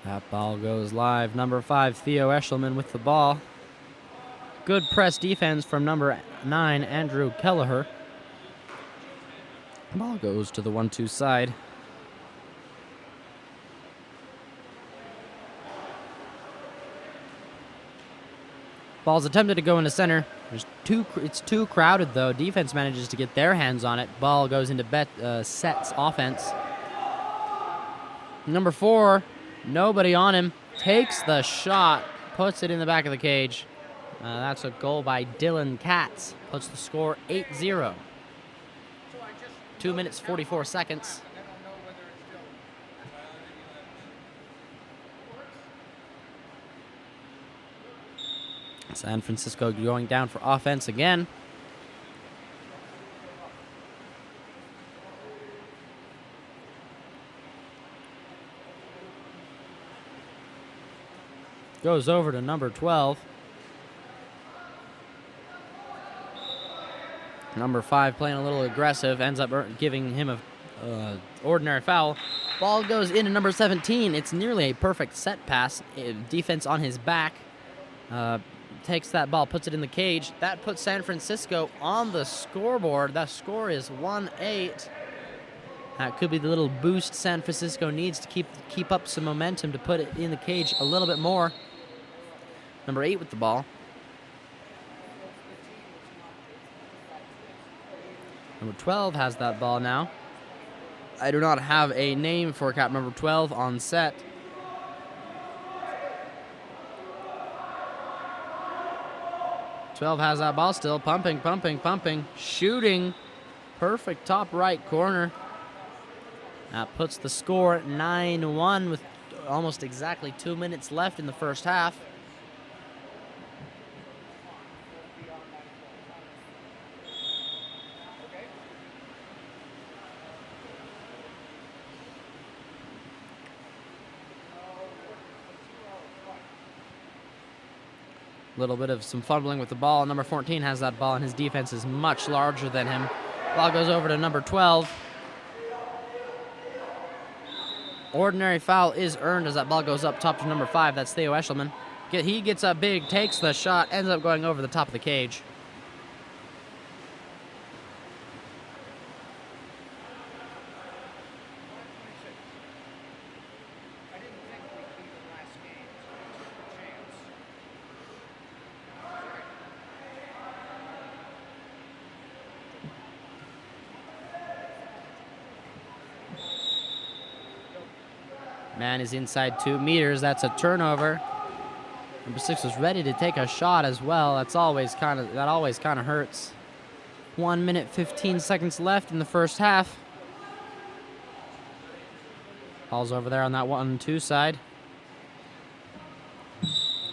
That ball goes live. Number 5, Theo Eshelman with the ball. Good press defense from number 9, Andrew Kelleher. Ball goes to the 1-2 side. Ball's attempted to go into center. It's too crowded, though. Defense manages to get their hands on it. Ball goes into Set's offense. Number 4, nobody on him. Takes the shot. Puts it in the back of the cage. That's a goal by Dylan Katz. Puts the score 8-0. 2 minutes, 44 seconds. San Francisco going down for offense again. Goes over to number 12. Number 5 playing a little aggressive, ends up giving him a ordinary foul. Ball goes into number 17. It's nearly a perfect set pass. Defense on his back. Takes that ball, puts it in the cage. That puts San Francisco on the scoreboard. That score is 1-8. That could be the little boost San Francisco needs to keep up some momentum to put it in the cage a little bit more. Number 8 with the ball. Number 12 has that ball now. I do not have a name for cap number 12 on set. Has that ball still. Pumping, pumping, pumping. Shooting. Perfect top right corner. That puts the score at 9-1 with almost exactly 2 minutes left in the first half. Little bit of some fumbling with the ball. Number 14 has that ball, and his defense is much larger than him. Ball goes over to number 12. Ordinary foul is earned as that ball goes up top to number 5. That's Theo Eshelman. He gets up big, takes the shot, ends up going over the top of the cage. Man is inside 2 meters. That's a turnover. Number 6 was ready to take a shot as well. That always kind of hurts. 1 minute 15 seconds left in the first half. Ball's over there on that 1-2 side.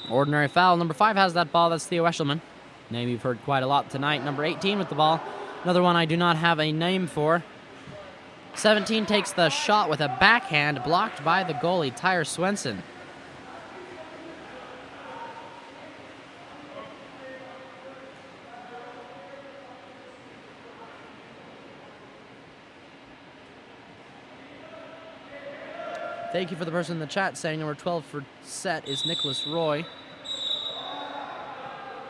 Ordinary foul. Number 5 has that ball. That's Theo Eshelman. Name you've heard quite a lot tonight. Number 18 with the ball. Another one I do not have a name for. 17 takes the shot with a backhand, blocked by the goalie, Tyre Swenson. Thank you for the person in the chat saying number 12 for set is Nicholas Roy.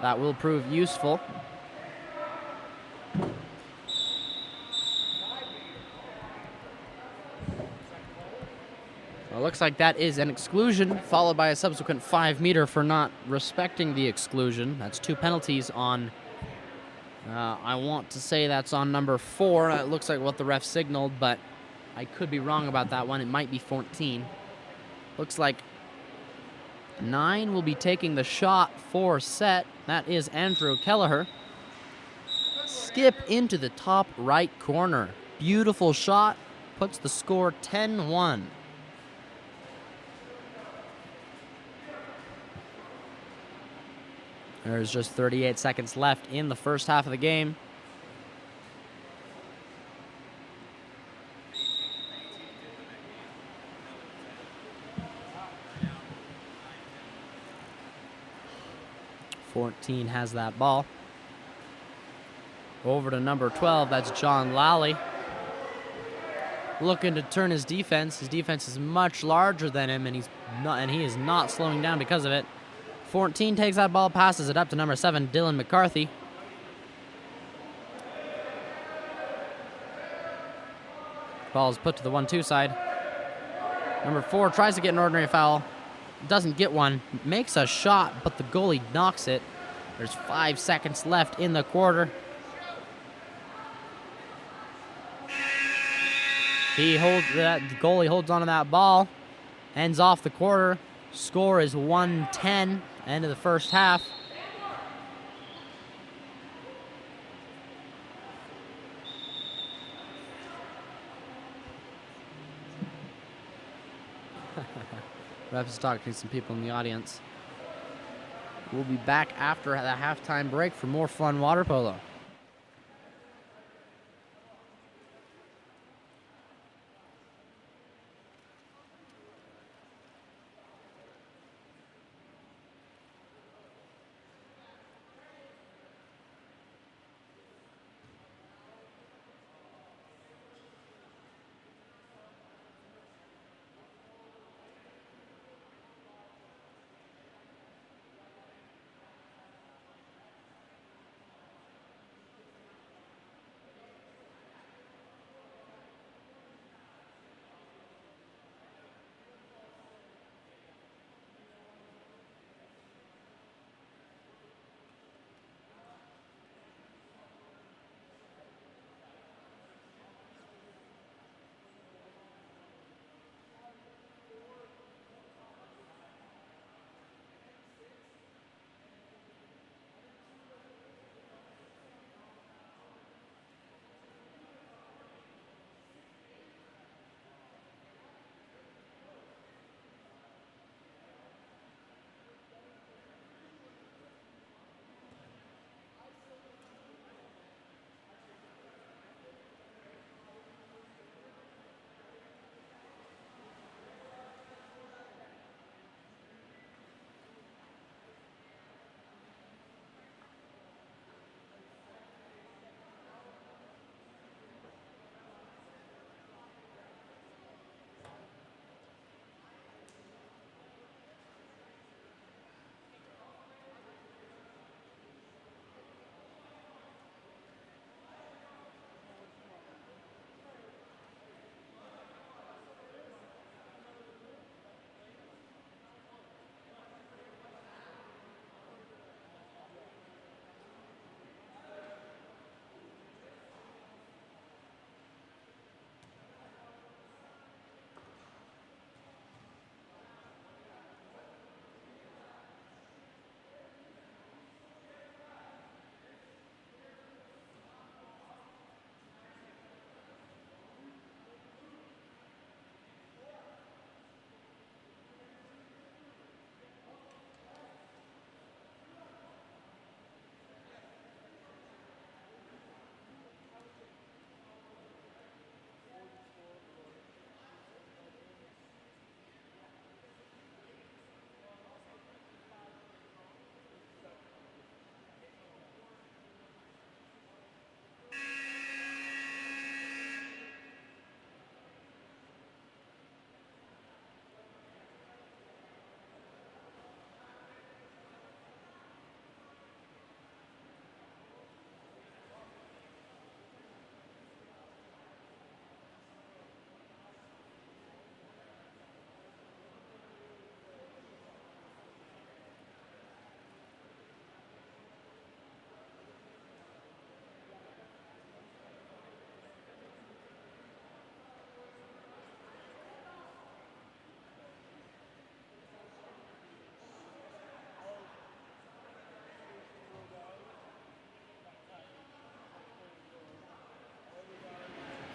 That will prove useful. Well, looks like that is an exclusion, followed by a subsequent 5-meter for not respecting the exclusion. That's 2 penalties on, I want to say that's on number 4. It looks like what the ref signaled, but I could be wrong about that one. It might be 14. Looks like 9 will be taking the shot for set. That is Andrew Kelleher. Skip into the top right corner. Beautiful shot. Puts the score 10-1. There's just 38 seconds left in the first half of the game. .14 has that ball. Over to number 12, that's John Lally. Looking to turn his defense. His defense is much larger than him, and he is not slowing down because of it. 14 takes that ball, passes it up to number 7, Dylan McCarthy. Ball is put to the 1-2 side. Number 4 tries to get an ordinary foul. Doesn't get one. Makes a shot, but the goalie knocks it. There's 5 seconds left in the quarter. The goalie holds onto that ball. Ends off the quarter. Score is 1-10. End of the first half. Ref is talking to some people in the audience. We'll be back after the halftime break for more fun water polo.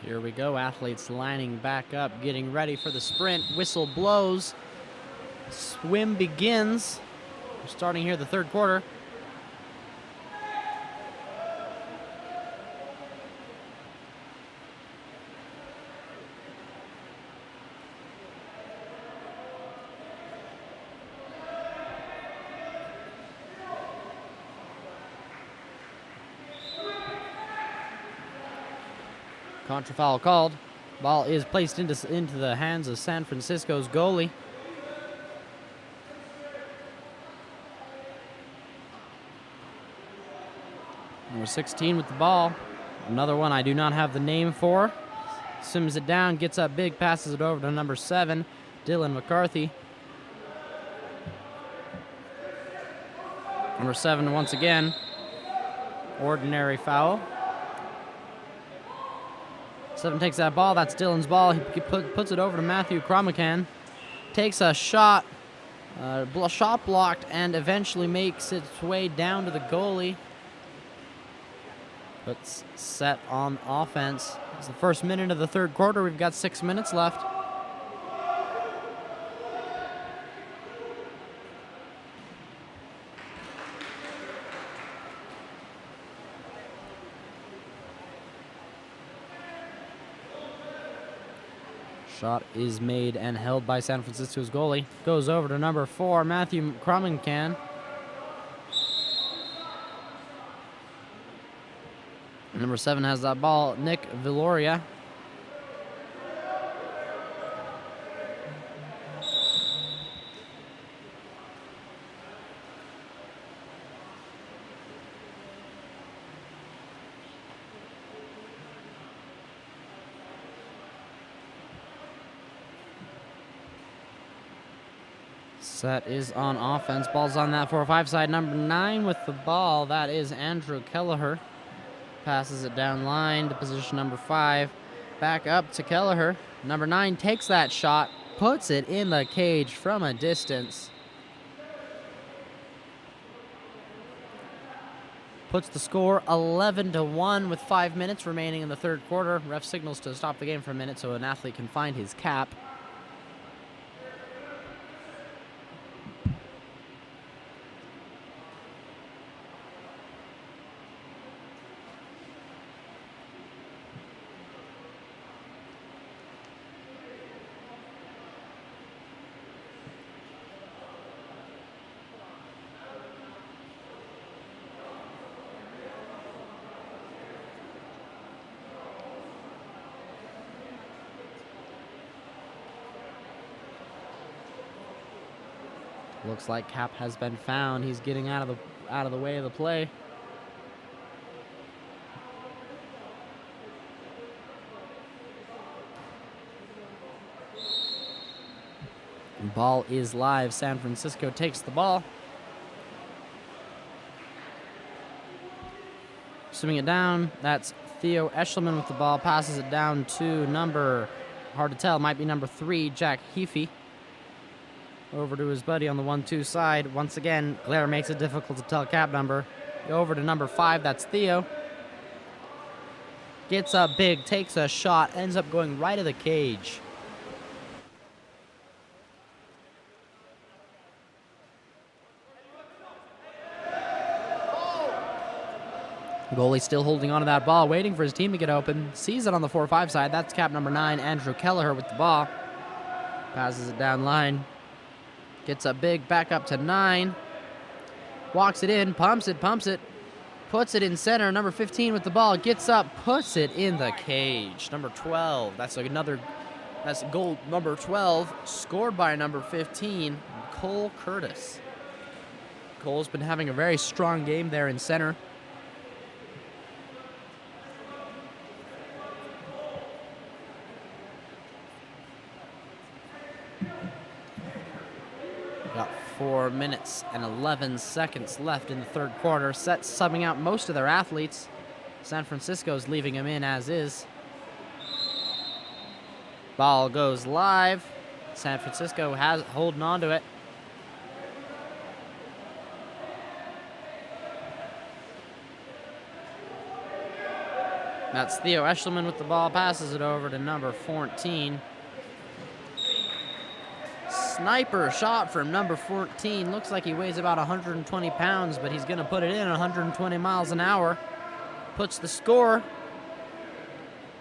Here we go, athletes lining back up, getting ready for the sprint. Whistle blows. Swim begins. We're starting here the third quarter. Contra foul called. Ball is placed into the hands of San Francisco's goalie. Number 16 with the ball. Another one I do not have the name for. Swims it down, gets up big, passes it over to number 7, Dylan McCarthy. Number 7 once again. Ordinary foul. 7 takes that ball. That's Dylan's ball. He puts it over to Matthew Cromacan. Takes a shot. Shot blocked and eventually makes its way down to the goalie. Puts set on offense. It's the first minute of the third quarter. We've got 6 minutes left. Shot is made and held by San Francisco's goalie. Goes over to number 4, Matthew Cromacan. Number 7 has that ball, Nick Villoria. Set is on offense. Ball's on that 4-5 side. Number 9 with the ball. That is Andrew Kelleher. Passes it down line to position number 5. Back up to Kelleher. Number 9 takes that shot, puts it in the cage from a distance. Puts the score 11-1 with 5 minutes remaining in the third quarter. Ref signals to stop the game for a minute so an athlete can find his cap. Looks like Cap has been found. He's getting out of the way of the play. Ball is live. San Francisco takes the ball. Swimming it down. That's Theo Eschelman with the ball. Passes it down to number, hard to tell, might be number 3, Jack Heafy. Over to his buddy on the 1-2 side. Once again, glare makes it difficult to tell cap number. Over to number 5, that's Theo. Gets up big, takes a shot, ends up going right of the cage. Goalie still holding on to that ball, waiting for his team to get open. Sees it on the 4-5 side. That's cap number 9, Andrew Kelleher with the ball. Passes it down line. Gets up big, back up to 9. Walks it in, pumps it, puts it in center. Number 15 with the ball, gets up, puts it in the cage. Number 12, that's goal number 12, scored by number 15, Cole Curtis. Cole's been having a very strong game there in center. Got 4 minutes and 11 seconds left in the third quarter. Set subbing out most of their athletes. San Francisco's leaving them in as is. Ball goes live. San Francisco has holding on to it. That's Theo Eschelman with the ball, passes it over to number 14. Sniper shot from number 14. Looks like he weighs about 120 pounds, but he's going to put it in 120 miles an hour. Puts the score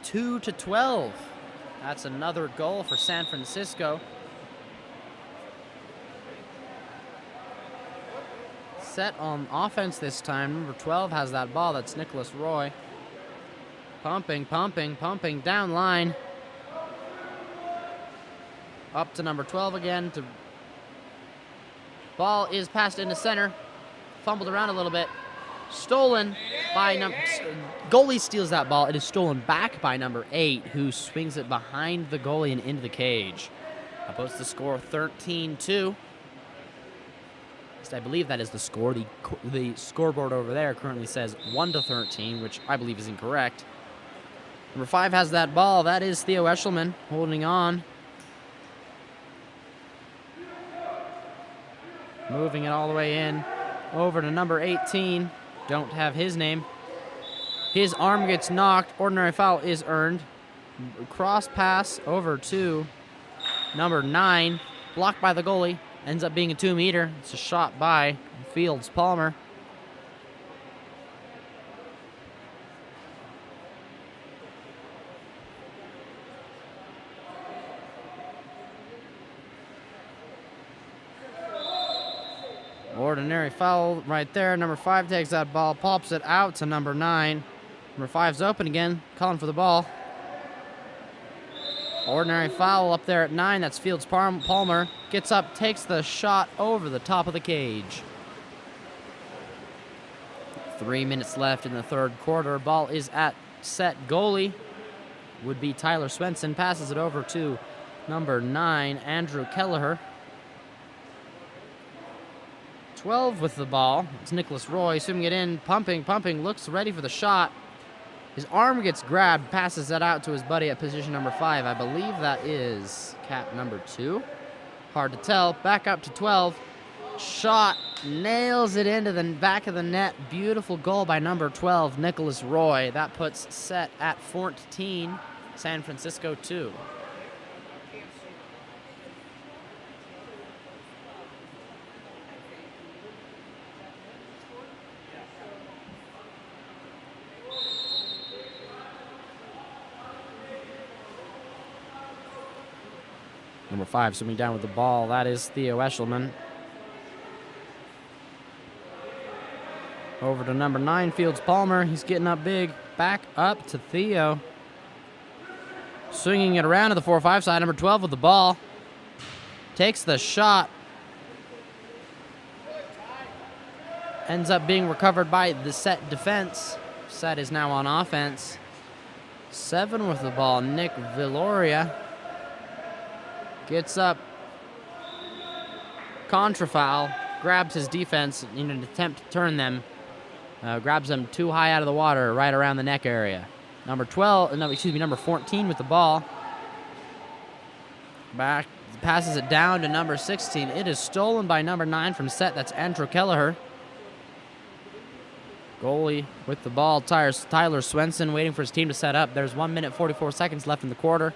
2-12. That's another goal for San Francisco. Set on offense this time. Number 12 has that ball. That's Nicholas Roy. Pumping, pumping, pumping down line. Up to number 12 again. Ball is passed into center. Fumbled around a little bit. Stolen by goalie steals that ball. It is stolen back by number 8, who swings it behind the goalie and into the cage. That puts the score 13-2. I believe that is the score. The scoreboard over there currently says 1-13, which I believe is incorrect. Number 5 has that ball. That is Theo Eschelman holding on. Moving it all the way in. Over to number 18. Don't have his name. His arm gets knocked. Ordinary foul is earned. Cross pass over to number 9. Blocked by the goalie. Ends up being a 2-meter. It's a shot by Fields-Palmer. Ordinary foul right there. Number 5 takes that ball, pops it out to number 9. Number 5's open again, calling for the ball. Ordinary foul up there at 9. That's Fields-Palmer. Gets up, takes the shot over the top of the cage. 3 minutes left in the third quarter. Ball is at set. Goalie would be Tyler Swenson. Passes it over to number 9, Andrew Kelleher. 12 with the ball. It's Nicholas Roy swimming it in, pumping, pumping, looks ready for the shot. His arm gets grabbed, passes that out to his buddy at position number 5. I believe that is cap number 2. Hard to tell. Back up to 12. Shot. Nails it into the back of the net. Beautiful goal by number 12, Nicholas Roy. That puts set at 14, San Francisco 2. Number 5 swimming down with the ball. That is Theo Eschelman. Over to number 9, Fields-Palmer. He's getting up big. Back up to Theo. Swinging it around to the 4-5 side. Number 12 with the ball. Takes the shot. Ends up being recovered by the set defense. Set is now on offense. 7 with the ball, Nick Villoria. Gets up, contra foul, grabs his defense in an attempt to turn them. Grabs them too high out of the water, right around the neck area. Number 14 with the ball. Back, passes it down to number 16. It is stolen by number 9 from set. That's Andrew Kelleher. Goalie with the ball, Tyler Swenson waiting for his team to set up. There's 1 minute, 44 seconds left in the quarter.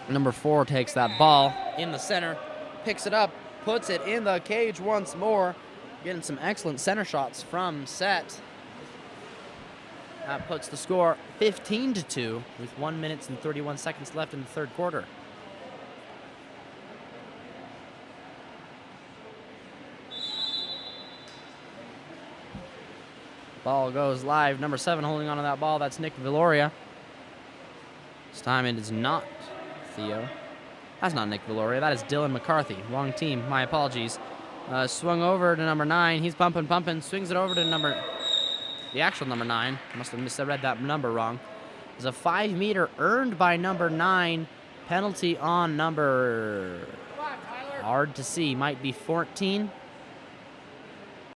Number 4 takes that ball in the center, picks it up, puts it in the cage once more. Getting some excellent center shots from set. That puts the score 15-2 with 1 minute and 31 seconds left in the third quarter. Ball goes live. Number 7 holding on to that ball. That's Nick Villoria. This time it is not Theo. That's not Nick Villoria. That is Dylan McCarthy. Wrong team. My apologies. Swung over to number 9. He's pumping. Swings it over to the actual number 9. Must have misread that number wrong. There's a 5-meter earned by number 9. Penalty on number, hard to see, might be 14.